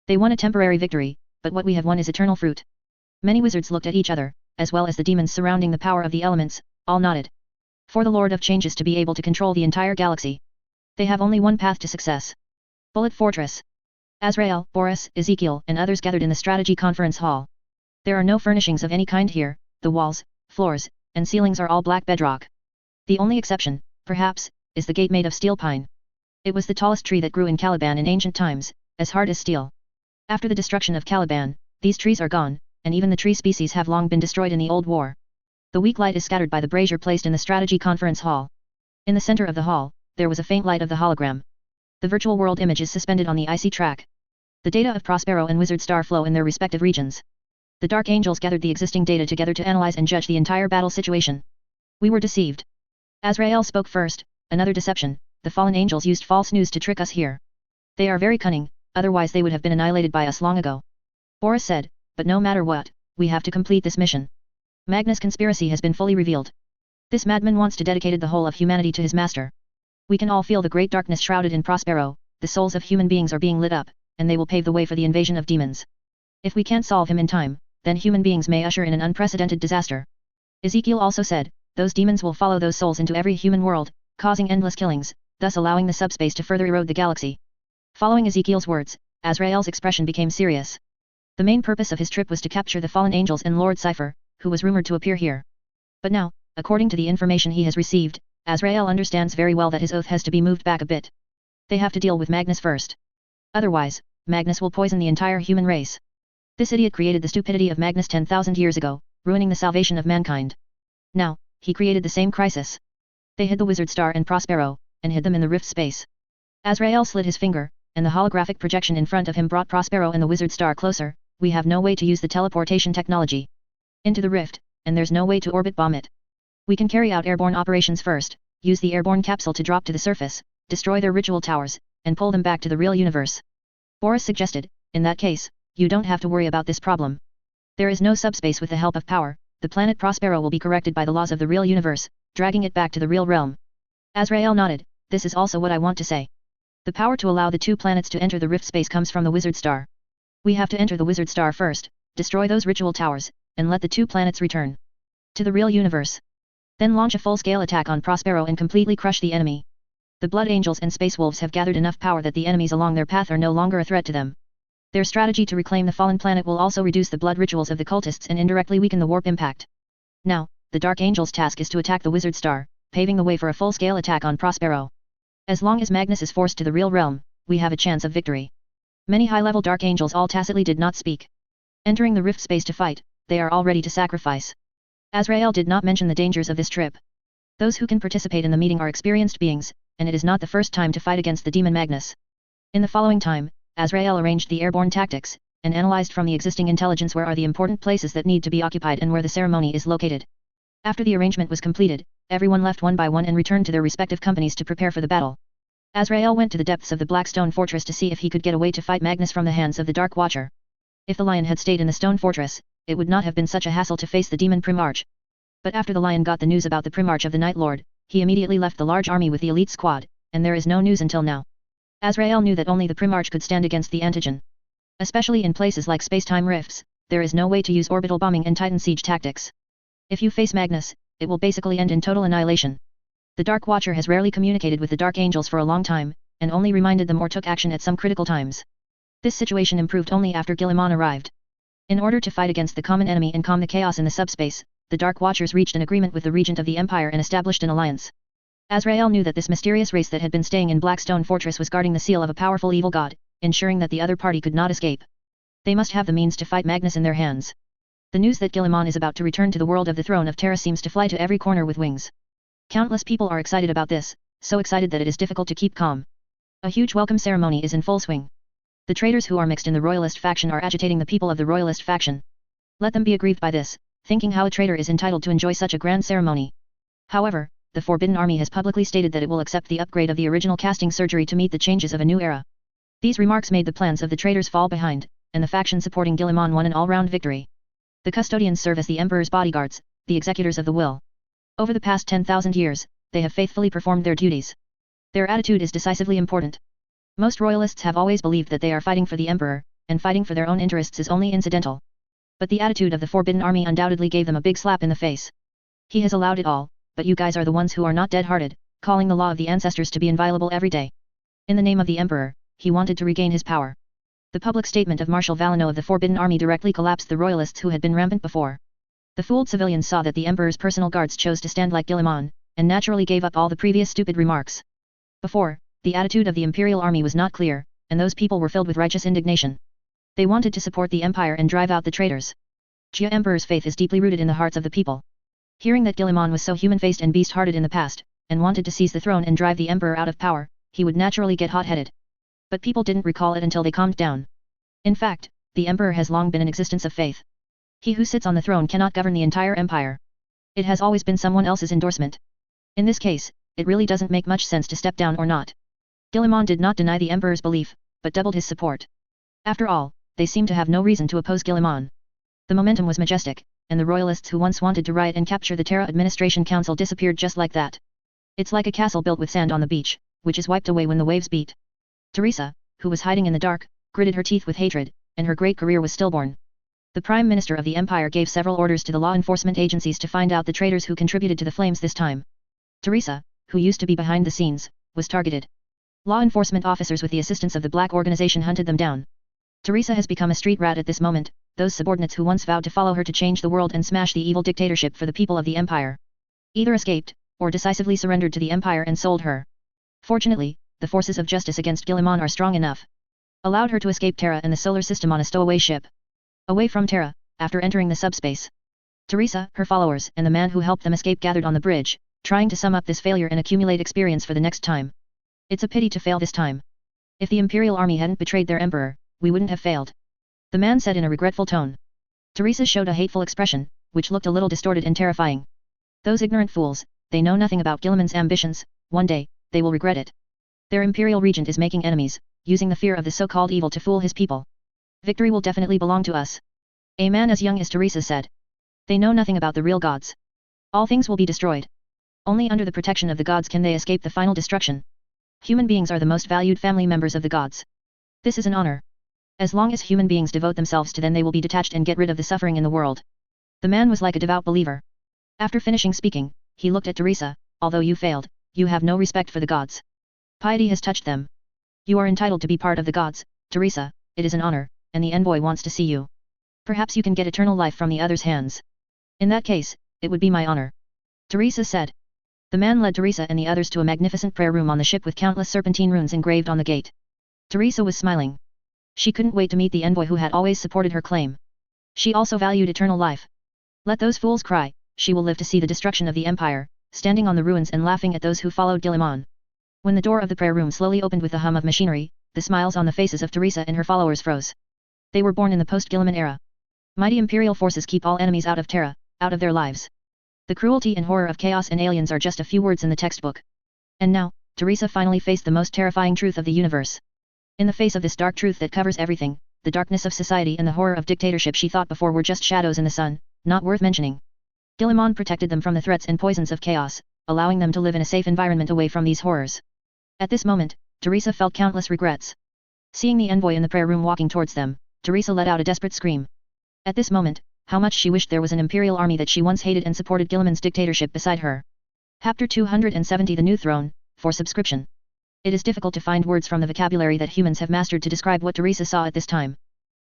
They won a temporary victory, but what we have won is eternal fruit. Many wizards looked at each other, as well as the demons surrounding the power of the elements, all nodded. For the Lord of Change is to be able to control the entire galaxy. They have only one path to success. Bullet Fortress. Azrael, Boris, Ezekiel, and others gathered in the strategy conference hall. There are no furnishings of any kind here, the walls, floors, and ceilings are all black bedrock. The only exception, perhaps, is the gate made of steel pine. It was the tallest tree that grew in Caliban in ancient times, as hard as steel. After the destruction of Caliban, these trees are gone, and even the tree species have long been destroyed in the old war. The weak light is scattered by the brazier placed in the strategy conference hall. In the center of the hall, there was a faint light of the hologram. The virtual world image is suspended on the icy track. The data of Prospero and Wizard Star flow in their respective regions. The Dark Angels gathered the existing data together to analyze and judge the entire battle situation. We were deceived. Azrael spoke first. Another deception. The fallen angels used false news to trick us here. They are very cunning, otherwise they would have been annihilated by us long ago. Boris said, but no matter what, we have to complete this mission. Magnus' conspiracy has been fully revealed. This madman wants to dedicate the whole of humanity to his master. We can all feel the great darkness shrouded in Prospero. The souls of human beings are being lit up, and they will pave the way for the invasion of demons. If we can't solve him in time, then human beings may usher in an unprecedented disaster. Ezekiel also said, those demons will follow those souls into every human world, causing endless killings, thus allowing the subspace to further erode the galaxy. Following Ezekiel's words, Azrael's expression became serious. The main purpose of his trip was to capture the fallen angels and Lord Cypher, who was rumored to appear here. But now, according to the information he has received, Azrael understands very well that his oath has to be moved back a bit. They have to deal with Magnus first. Otherwise, Magnus will poison the entire human race. This idiot created the stupidity of Magnus 10,000 years ago, ruining the salvation of mankind. Now, he created the same crisis. They hid the Wizard Star and Prospero, and hid them in the rift space. Azrael slid his finger, and the holographic projection in front of him brought Prospero and the Wizard Star closer. We have no way to use the teleportation technology into the rift, and there's no way to orbit bomb it. We can carry out airborne operations first, use the airborne capsule to drop to the surface, destroy their ritual towers, and pull them back to the real universe. Boris suggested, in that case, you don't have to worry about this problem. There is no subspace. With the help of power, the planet Prospero will be corrected by the laws of the real universe, dragging it back to the real realm. Azrael nodded, this is also what I want to say. The power to allow the two planets to enter the rift space comes from the Wizard Star. We have to enter the Wizard Star first, destroy those ritual towers, and let the two planets return to the real universe. Then launch a full-scale attack on Prospero and completely crush the enemy. The Blood Angels and Space Wolves have gathered enough power that the enemies along their path are no longer a threat to them. Their strategy to reclaim the fallen planet will also reduce the blood rituals of the cultists and indirectly weaken the warp impact. Now, the Dark Angels' task is to attack the Wizard Star, paving the way for a full-scale attack on Prospero. As long as Magnus is forced to the real realm, we have a chance of victory. Many high-level Dark Angels all tacitly did not speak. Entering the rift space to fight, they are all ready to sacrifice. Azrael did not mention the dangers of this trip. Those who can participate in the meeting are experienced beings, and it is not the first time to fight against the demon Magnus. In the following time, Azrael arranged the airborne tactics, and analyzed from the existing intelligence where are the important places that need to be occupied and where the ceremony is located. After the arrangement was completed, everyone left one by one and returned to their respective companies to prepare for the battle. Azrael went to the depths of the Black Stone Fortress to see if he could get away to fight Magnus from the hands of the Dark Watcher. If the lion had stayed in the stone fortress, it would not have been such a hassle to face the demon Primarch. But after the lion got the news about the Primarch of the Night Lord, he immediately left the large army with the elite squad, and there is no news until now. Azrael knew that only the Primarch could stand against the antigen. Especially in places like space-time rifts, there is no way to use orbital bombing and Titan siege tactics. If you face Magnus, it will basically end in total annihilation. The Dark Watcher has rarely communicated with the Dark Angels for a long time, and only reminded them or took action at some critical times. This situation improved only after Guilliman arrived. In order to fight against the common enemy and calm the chaos in the subspace, the Dark Watchers reached an agreement with the Regent of the Empire and established an alliance. Azrael knew that this mysterious race that had been staying in Blackstone Fortress was guarding the seal of a powerful evil god, ensuring that the other party could not escape. They must have the means to fight Magnus in their hands. The news that Guilliman is about to return to the world of the Throne of Terra seems to fly to every corner with wings. Countless people are excited about this, so excited that it is difficult to keep calm. A huge welcome ceremony is in full swing. The traitors who are mixed in the Royalist faction are agitating the people of the Royalist faction. Let them be aggrieved by this, thinking how a traitor is entitled to enjoy such a grand ceremony. However, the Forbidden Army has publicly stated that it will accept the upgrade of the original casting surgery to meet the changes of a new era. These remarks made the plans of the traitors fall behind, and the faction supporting Guilliman won an all-round victory. The custodians serve as the Emperor's bodyguards, the executors of the will. Over the past 10,000 years, they have faithfully performed their duties. Their attitude is decisively important. Most Royalists have always believed that they are fighting for the Emperor, and fighting for their own interests is only incidental. But the attitude of the Forbidden Army undoubtedly gave them a big slap in the face. He has allowed it all, but you guys are the ones who are not dead-hearted, calling the law of the ancestors to be inviolable every day. In the name of the Emperor, he wanted to regain his power. The public statement of Marshal Valeno of the Forbidden Army directly collapsed the Royalists who had been rampant before. The fooled civilians saw that the Emperor's personal guards chose to stand like Guilliman, and naturally gave up all the previous stupid remarks. Before, the attitude of the Imperial Army was not clear, and those people were filled with righteous indignation. They wanted to support the Empire and drive out the traitors. Jia Emperor's faith is deeply rooted in the hearts of the people. Hearing that Guilliman was so human-faced and beast-hearted in the past, and wanted to seize the throne and drive the Emperor out of power, he would naturally get hot-headed. But people didn't recall it until they calmed down. In fact, the Emperor has long been an existence of faith. He who sits on the throne cannot govern the entire empire. It has always been someone else's endorsement. In this case, it really doesn't make much sense to step down or not. Guilliman did not deny the Emperor's belief, but doubled his support. After all, they seemed to have no reason to oppose Guilliman. The momentum was majestic, and the Royalists who once wanted to riot and capture the Terra Administration Council disappeared just like that. It's like a castle built with sand on the beach, which is wiped away when the waves beat. Teresa, who was hiding in the dark, gritted her teeth with hatred, and her great career was stillborn. The Prime Minister of the Empire gave several orders to the law enforcement agencies to find out the traitors who contributed to the flames this time. Teresa, who used to be behind the scenes, was targeted. Law enforcement officers with the assistance of the Black Organization hunted them down. Teresa has become a street rat at this moment, those subordinates who once vowed to follow her to change the world and smash the evil dictatorship for the people of the Empire. Either escaped, or decisively surrendered to the Empire and sold her. Fortunately, the forces of justice against Guilliman are strong enough. Allowed her to escape Terra and the solar system on a stowaway ship. Away from Terra, after entering the subspace. Teresa, her followers, and the man who helped them escape gathered on the bridge, trying to sum up this failure and accumulate experience for the next time. It's a pity to fail this time. If the Imperial Army hadn't betrayed their Emperor, we wouldn't have failed. The man said in a regretful tone. Teresa showed a hateful expression, which looked a little distorted and terrifying. Those ignorant fools, they know nothing about Guilliman's ambitions, one day, they will regret it. Their imperial regent is making enemies, using the fear of the so-called evil to fool his people. Victory will definitely belong to us. A man as young as Teresa said. They know nothing about the real gods. All things will be destroyed. Only under the protection of the gods can they escape the final destruction. Human beings are the most valued family members of the gods. This is an honor. As long as human beings devote themselves to them, they will be detached and get rid of the suffering in the world. The man was like a devout believer. After finishing speaking, he looked at Teresa. Although you failed, you have no respect for the gods. Piety has touched them. You are entitled to be part of the gods, Teresa, it is an honor, and the envoy wants to see you. Perhaps you can get eternal life from the other's hands. In that case, it would be my honor. Teresa said. The man led Teresa and the others to a magnificent prayer room on the ship with countless serpentine runes engraved on the gate. Teresa was smiling. She couldn't wait to meet the envoy who had always supported her claim. She also valued eternal life. Let those fools cry, she will live to see the destruction of the empire, standing on the ruins and laughing at those who followed Guilliman. When the door of the prayer room slowly opened with the hum of machinery, the smiles on the faces of Teresa and her followers froze. They were born in the post-Guilliman era. Mighty imperial forces keep all enemies out of Terra, out of their lives. The cruelty and horror of chaos and aliens are just a few words in the textbook. And now, Teresa finally faced the most terrifying truth of the universe. In the face of this dark truth that covers everything, the darkness of society and the horror of dictatorship she thought before were just shadows in the sun, not worth mentioning. Guilliman protected them from the threats and poisons of chaos, allowing them to live in a safe environment away from these horrors. At this moment, Teresa felt countless regrets. Seeing the envoy in the prayer room walking towards them, Teresa let out a desperate scream. At this moment, how much she wished there was an imperial army that she once hated and supported Guilliman's dictatorship beside her. Chapter 270 The New Throne, for subscription. It is difficult to find words from the vocabulary that humans have mastered to describe what Teresa saw at this time.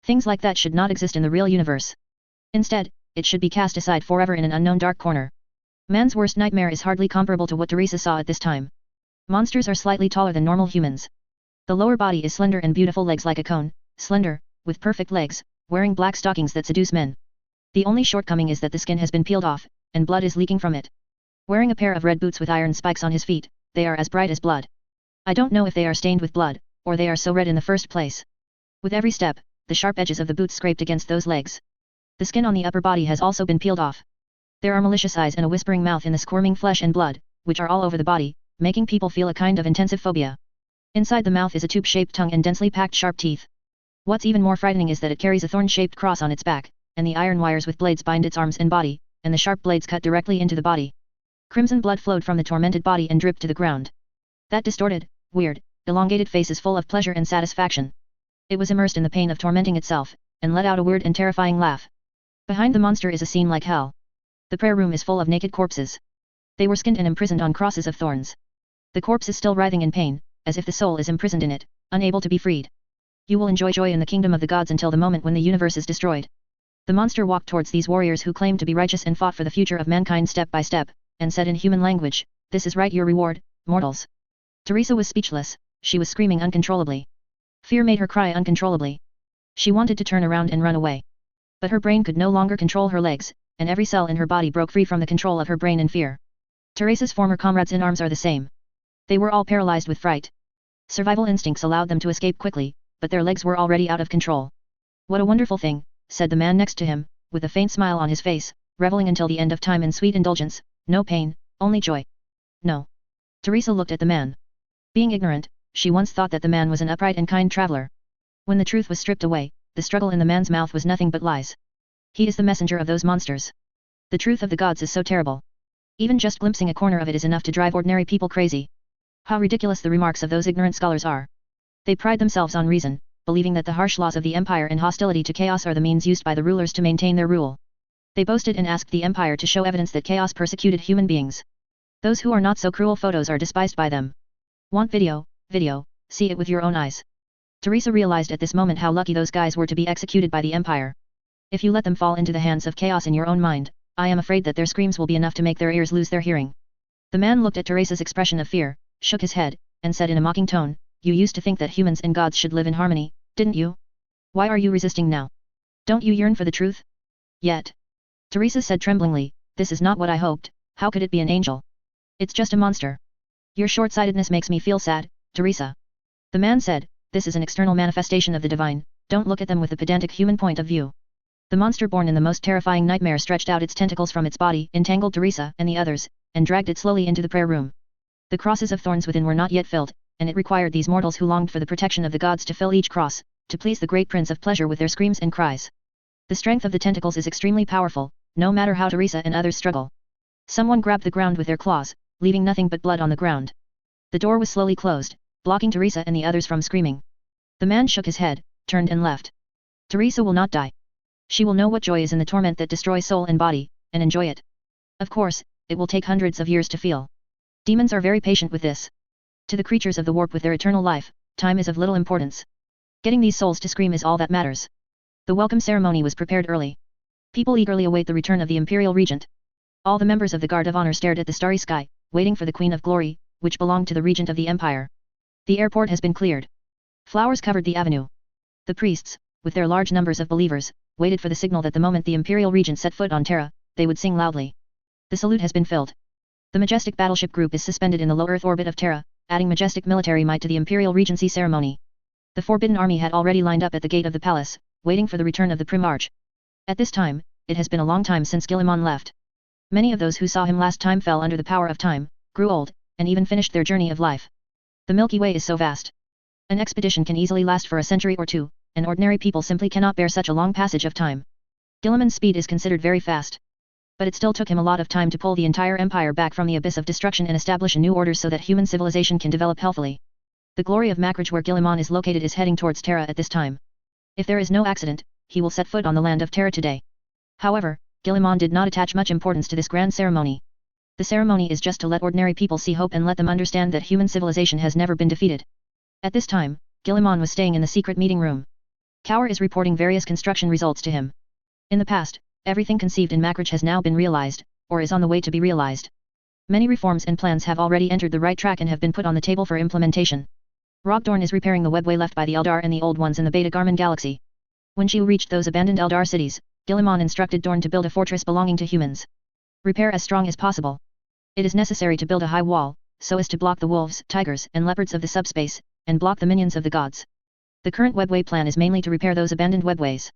Things like that should not exist in the real universe. Instead, it should be cast aside forever in an unknown dark corner. Man's worst nightmare is hardly comparable to what Teresa saw at this time. Monsters are slightly taller than normal humans. The lower body is slender and beautiful legs like a cone, slender, with perfect legs, wearing black stockings that seduce men. The only shortcoming is that the skin has been peeled off, and blood is leaking from it. Wearing a pair of red boots with iron spikes on his feet, they are as bright as blood. I don't know if they are stained with blood, or they are so red in the first place. With every step, the sharp edges of the boots scraped against those legs. The skin on the upper body has also been peeled off. There are malicious eyes and a whispering mouth in the squirming flesh and blood, which are all over the body, making people feel a kind of intensive phobia. Inside the mouth is a tube-shaped tongue and densely packed sharp teeth. What's even more frightening is that it carries a thorn-shaped cross on its back, and the iron wires with blades bind its arms and body, and the sharp blades cut directly into the body. Crimson blood flowed from the tormented body and dripped to the ground. That distorted, weird, elongated face is full of pleasure and satisfaction. It was immersed in the pain of tormenting itself, and let out a weird and terrifying laugh. Behind the monster is a scene like hell. The prayer room is full of naked corpses. They were skinned and imprisoned on crosses of thorns. The corpse is still writhing in pain, as if the soul is imprisoned in it, unable to be freed. You will enjoy joy in the kingdom of the gods until the moment when the universe is destroyed. The monster walked towards these warriors who claimed to be righteous and fought for the future of mankind step by step, and said in human language, "This is right, your reward, mortals." Teresa was speechless, she was screaming uncontrollably. Fear made her cry uncontrollably. She wanted to turn around and run away. But her brain could no longer control her legs, and every cell in her body broke free from the control of her brain in fear. Teresa's former comrades in arms are the same. They were all paralyzed with fright. Survival instincts allowed them to escape quickly, but their legs were already out of control. "What a wonderful thing," said the man next to him, with a faint smile on his face, reveling until the end of time in sweet indulgence, no pain, only joy. No. Teresa looked at the man. Being ignorant, she once thought that the man was an upright and kind traveler. When the truth was stripped away, the struggle in the man's mouth was nothing but lies. He is the messenger of those monsters. The truth of the gods is so terrible. Even just glimpsing a corner of it is enough to drive ordinary people crazy. How ridiculous the remarks of those ignorant scholars are. They pride themselves on reason, believing that the harsh laws of the empire and hostility to chaos are the means used by the rulers to maintain their rule. They boasted and asked the empire to show evidence that chaos persecuted human beings. Those who are not so cruel photos are despised by them. Want video, see it with your own eyes. Teresa realized at this moment how lucky those guys were to be executed by the empire. If you let them fall into the hands of chaos in your own mind, I am afraid that their screams will be enough to make their ears lose their hearing. The man looked at Teresa's expression of fear, shook his head, and said in a mocking tone, "You used to think that humans and gods should live in harmony, didn't you? Why are you resisting now? Don't you yearn for the truth?" "Yet," Teresa said tremblingly, "this is not what I hoped. How could it be an angel? It's just a monster." "Your short-sightedness makes me feel sad, Teresa." The man said, "This is an external manifestation of the divine, don't look at them with the pedantic human point of view. The monster born in the most terrifying nightmare stretched out its tentacles from its body, entangled Teresa and the others, and dragged it slowly into the prayer room. The crosses of thorns within were not yet filled, and it required these mortals who longed for the protection of the gods to fill each cross, to please the great prince of pleasure with their screams and cries. The strength of the tentacles is extremely powerful, no matter how Teresa and others struggle. Someone grabbed the ground with their claws, leaving nothing but blood on the ground. The door was slowly closed, blocking Teresa and the others from screaming. The man shook his head, turned and left. Teresa will not die. She will know what joy is in the torment that destroys soul and body, and enjoy it. Of course, it will take hundreds of years to feel. Demons are very patient with this. To the creatures of the warp with their eternal life, time is of little importance. Getting these souls to scream is all that matters. The welcome ceremony was prepared early. People eagerly await the return of the imperial regent. All the members of the Guard of Honor stared at the starry sky, waiting for the Queen of Glory, which belonged to the regent of the empire. The airport has been cleared. Flowers covered the avenue. The priests, with their large numbers of believers, waited for the signal that the moment the imperial regent set foot on Terra, they would sing loudly. The salute has been filled. The majestic battleship group is suspended in the low Earth orbit of Terra, adding majestic military might to the imperial regency ceremony. The Forbidden Army had already lined up at the gate of the palace, waiting for the return of the Primarch. At this time, it has been a long time since Guilliman left. Many of those who saw him last time fell under the power of time, grew old, and even finished their journey of life. The Milky Way is so vast. An expedition can easily last for a century or two, and ordinary people simply cannot bear such a long passage of time. Guilliman's speed is considered very fast. But it still took him a lot of time to pull the entire empire back from the abyss of destruction and establish a new order so that human civilization can develop healthily. The glory of Makridge where Guilliman is located is heading towards Terra at this time. If there is no accident, he will set foot on the land of Terra today. However, Guilliman did not attach much importance to this grand ceremony. The ceremony is just to let ordinary people see hope and let them understand that human civilization has never been defeated. At this time, Guilliman was staying in the secret meeting room. Kaur is reporting various construction results to him. In the past, everything conceived in Makridge has now been realized, or is on the way to be realized. Many reforms and plans have already entered the right track and have been put on the table for implementation. Rogdorn is repairing the webway left by the Eldar and the old ones in the Beta Garmin galaxy. When she reached those abandoned Eldar cities, Guilliman instructed Dorn to build a fortress belonging to humans. Repair as strong as possible. It is necessary to build a high wall, so as to block the wolves, tigers, and leopards of the subspace, and block the minions of the gods. The current webway plan is mainly to repair those abandoned webways.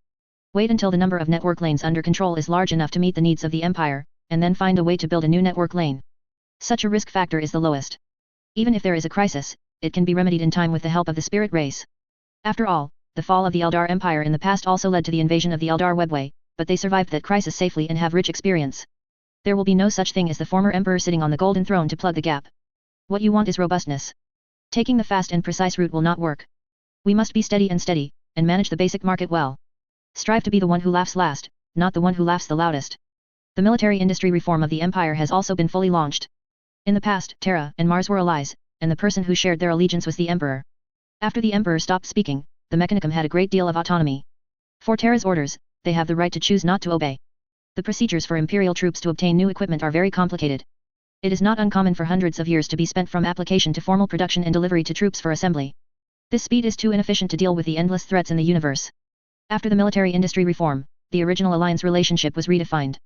Wait until the number of network lanes under control is large enough to meet the needs of the Empire, and then find a way to build a new network lane. Such a risk factor is the lowest. Even if there is a crisis, it can be remedied in time with the help of the spirit race. After all, the fall of the Eldar Empire in the past also led to the invasion of the Eldar webway, but they survived that crisis safely and have rich experience. There will be no such thing as the former emperor sitting on the golden throne to plug the gap. What you want is robustness. Taking the fast and precise route will not work. We must be steady, and manage the basic market well. Strive to be the one who laughs last, not the one who laughs the loudest. The military industry reform of the Empire has also been fully launched. In the past, Terra and Mars were allies, and the person who shared their allegiance was the Emperor. After the Emperor stopped speaking, the Mechanicum had a great deal of autonomy. For Terra's orders, they have the right to choose not to obey. The procedures for Imperial troops to obtain new equipment are very complicated. It is not uncommon for hundreds of years to be spent from application to formal production and delivery to troops for assembly. This speed is too inefficient to deal with the endless threats in the universe. After the military industry reform, the original alliance relationship was redefined.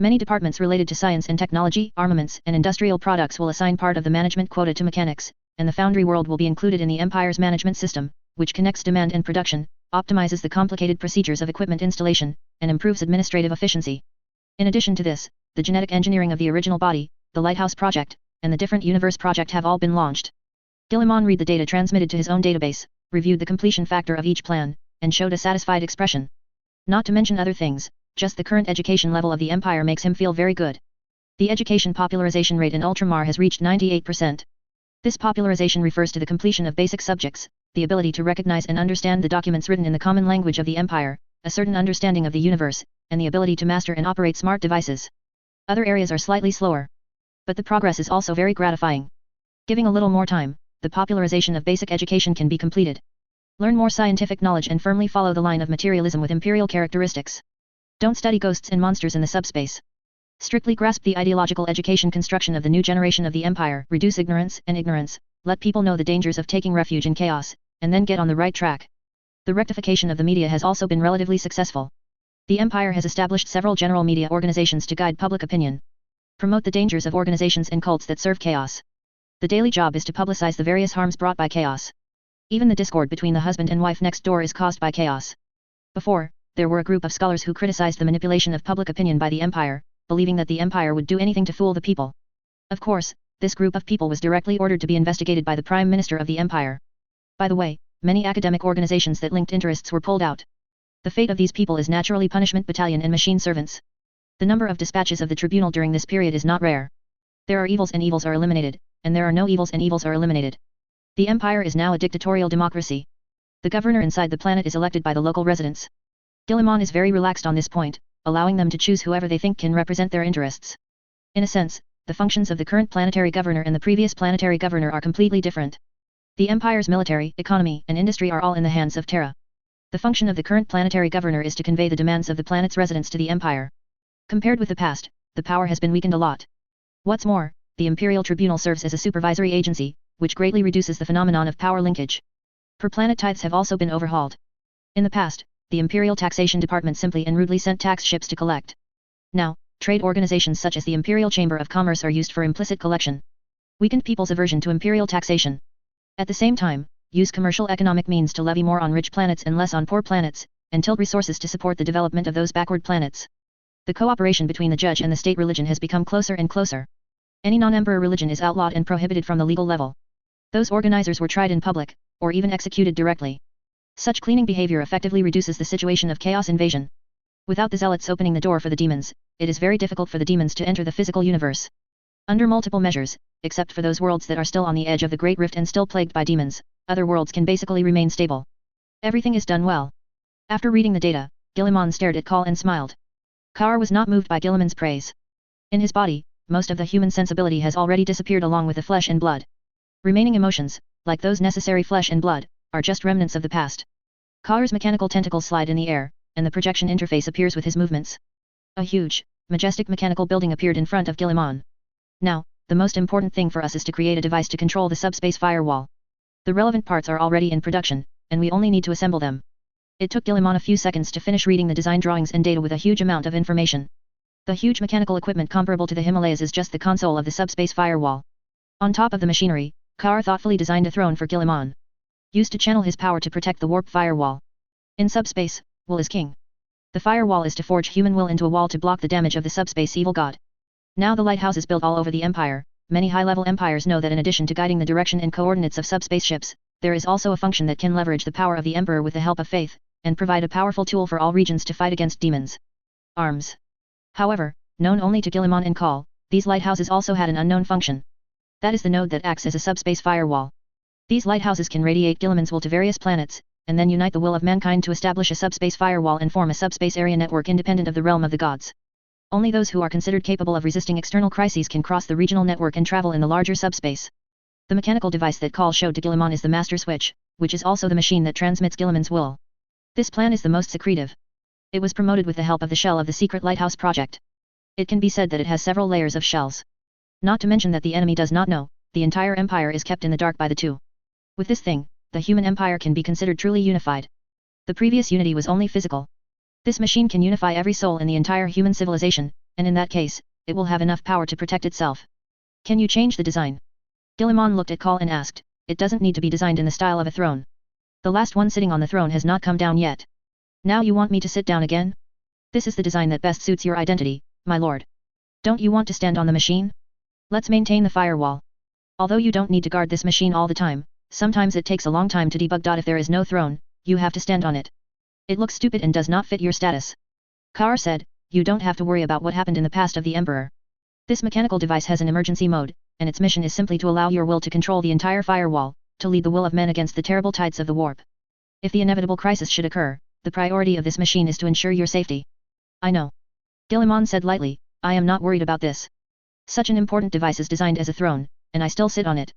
Many departments related to science and technology, armaments, and industrial products will assign part of the management quota to mechanics, and the foundry world will be included in the Empire's management system, which connects demand and production, optimizes the complicated procedures of equipment installation, and improves administrative efficiency. In addition to this, the genetic engineering of the original body, the Lighthouse Project, and the different Universe Project have all been launched. Guilliman read the data transmitted to his own database, reviewed the completion factor of each plan, and showed a satisfied expression. Not to mention other things, just the current education level of the Empire makes him feel very good. The education popularization rate in Ultramar has reached 98%. This popularization refers to the completion of basic subjects, the ability to recognize and understand the documents written in the common language of the Empire, a certain understanding of the universe, and the ability to master and operate smart devices. Other areas are slightly slower. But the progress is also very gratifying. Giving a little more time, the popularization of basic education can be completed. Learn more scientific knowledge and firmly follow the line of materialism with imperial characteristics. Don't study ghosts and monsters in the subspace. Strictly grasp the ideological education construction of the new generation of the Empire, reduce ignorance, let people know the dangers of taking refuge in chaos, and then get on the right track. The rectification of the media has also been relatively successful. The Empire has established several general media organizations to guide public opinion. Promote the dangers of organizations and cults that serve chaos. The daily job is to publicize the various harms brought by chaos. Even the discord between the husband and wife next door is caused by chaos. Before, there were a group of scholars who criticized the manipulation of public opinion by the empire, believing that the empire would do anything to fool the people. Of course, this group of people was directly ordered to be investigated by the Prime Minister of the empire. By the way, many academic organizations that linked interests were pulled out. The fate of these people is naturally punishment battalion and machine servants. The number of dispatches of the tribunal during this period is not rare. There are evils and evils are eliminated, and there are no evils and evils are eliminated. The empire is now a dictatorial democracy. The governor inside the planet is elected by the local residents. Guilliman is very relaxed on this point, allowing them to choose whoever they think can represent their interests. In a sense, the functions of the current planetary governor and the previous planetary governor are completely different. The empire's military, economy, and industry are all in the hands of Terra. The function of the current planetary governor is to convey the demands of the planet's residents to the empire. Compared with the past, the power has been weakened a lot. What's more, the imperial tribunal serves as a supervisory agency, which greatly reduces the phenomenon of power linkage. Per-planet tithes have also been overhauled. In the past, the imperial taxation department simply and rudely sent tax ships to collect. Now, trade organizations such as the Imperial Chamber of Commerce are used for implicit collection. Weakened people's aversion to imperial taxation. At the same time, use commercial economic means to levy more on rich planets and less on poor planets, and tilt resources to support the development of those backward planets. The cooperation between the judge and the state religion has become closer and closer. Any non-emperor religion is outlawed and prohibited from the legal level. Those organizers were tried in public, or even executed directly. Such cleaning behavior effectively reduces the situation of chaos invasion. Without the zealots opening the door for the demons, it is very difficult for the demons to enter the physical universe. Under multiple measures, except for those worlds that are still on the edge of the Great Rift and still plagued by demons, other worlds can basically remain stable. Everything is done well. After reading the data, Guilliman stared at Call and smiled. Kaur was not moved by Guilliman's praise. In his body, most of the human sensibility has already disappeared along with the flesh and blood. Remaining emotions, like those necessary flesh and blood, are just remnants of the past. Kaur's mechanical tentacles slide in the air, and the projection interface appears with his movements. A huge, majestic mechanical building appeared in front of Guilliman. Now, the most important thing for us is to create a device to control the subspace firewall. The relevant parts are already in production, and we only need to assemble them. It took Guilliman a few seconds to finish reading the design drawings and data with a huge amount of information. The huge mechanical equipment comparable to the Himalayas is just the console of the subspace firewall. On top of the machinery, Kaur thoughtfully designed a throne for Guilliman. Used to channel his power to protect the warp firewall. In subspace, will is king. The firewall is to forge human will into a wall to block the damage of the subspace evil god. Now the lighthouses built all over the empire, many high-level empires know that in addition to guiding the direction and coordinates of subspace ships, there is also a function that can leverage the power of the emperor with the help of faith, and provide a powerful tool for all regions to fight against demons. Arms. However, known only to Guilliman and Call, these lighthouses also had an unknown function. That is the node that acts as a subspace firewall. These lighthouses can radiate Guilliman's will to various planets, and then unite the will of mankind to establish a subspace firewall and form a subspace area network independent of the realm of the gods. Only those who are considered capable of resisting external crises can cross the regional network and travel in the larger subspace. The mechanical device that Call showed to Guilliman is the master switch, which is also the machine that transmits Guilliman's will. This plan is the most secretive. It was promoted with the help of the shell of the secret lighthouse project. It can be said that it has several layers of shells. Not to mention that the enemy does not know, the entire empire is kept in the dark by the two. With this thing, the human empire can be considered truly unified. The previous unity was only physical. This machine can unify every soul in the entire human civilization, and in that case, it will have enough power to protect itself. Can you change the design? Guilliman looked at Call and asked, it doesn't need to be designed in the style of a throne. The last one sitting on the throne has not come down yet. Now you want me to sit down again? This is the design that best suits your identity, my lord. Don't you want to stand on the machine? Let's maintain the firewall. Although you don't need to guard this machine all the time, sometimes it takes a long time to debug. If there is no throne, you have to stand on it. It looks stupid and does not fit your status. Kaur said, you don't have to worry about what happened in the past of the Emperor. This mechanical device has an emergency mode, and its mission is simply to allow your will to control the entire firewall, to lead the will of men against the terrible tides of the warp. If the inevitable crisis should occur, the priority of this machine is to ensure your safety. I know. Guilliman said lightly, I am not worried about this. Such an important device is designed as a throne, and I still sit on it.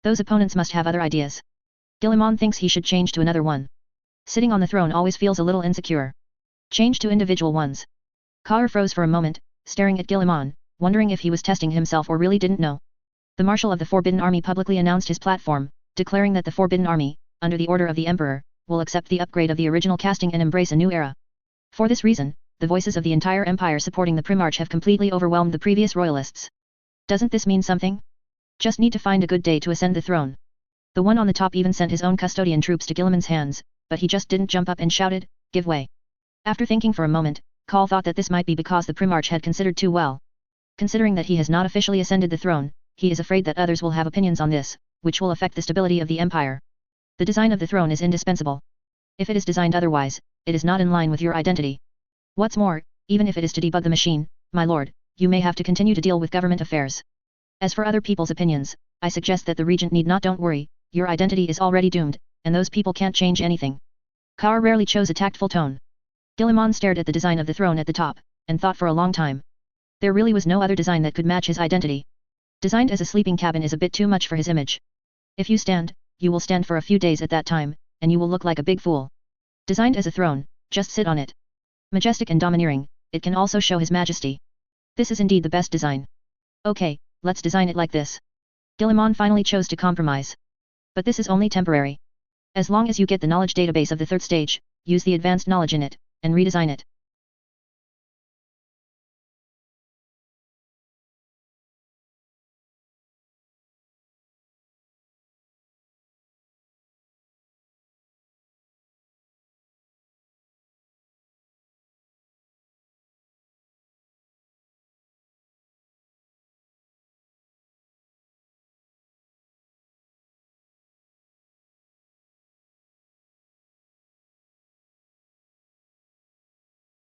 Those opponents must have other ideas. Guilliman thinks he should change to another one. Sitting on the throne always feels a little insecure. Change to individual ones. Kaur froze for a moment, staring at Guilliman, wondering if he was testing himself or really didn't know. The Marshal of the Forbidden Army publicly announced his platform, declaring that the Forbidden Army, under the order of the Emperor, will accept the upgrade of the original casting and embrace a new era. For this reason, the voices of the entire empire supporting the Primarch have completely overwhelmed the previous royalists. Doesn't this mean something? Just need to find a good day to ascend the throne. The one on the top even sent his own custodian troops to Guilliman's hands, but he just didn't jump up and shouted, give way. After thinking for a moment, Call thought that this might be because the Primarch had considered too well. Considering that he has not officially ascended the throne, he is afraid that others will have opinions on this, which will affect the stability of the empire. The design of the throne is indispensable. If it is designed otherwise, it is not in line with your identity. What's more, even if it is to debug the machine, my lord, you may have to continue to deal with government affairs. As for other people's opinions, I suggest that the regent need not don't worry, your identity is already doomed, and those people can't change anything. Carr rarely chose a tactful tone. Guilliman stared at the design of the throne at the top, and thought for a long time. There really was no other design that could match his identity. Designed as a sleeping cabin is a bit too much for his image. If you stand, you will stand for a few days at that time, and you will look like a big fool. Designed as a throne, just sit on it. Majestic and domineering, it can also show his majesty. This is indeed the best design. Okay, let's design it like this. Guilliman finally chose to compromise. But this is only temporary. As long as you get the knowledge database of the third stage, use the advanced knowledge in it, and redesign it.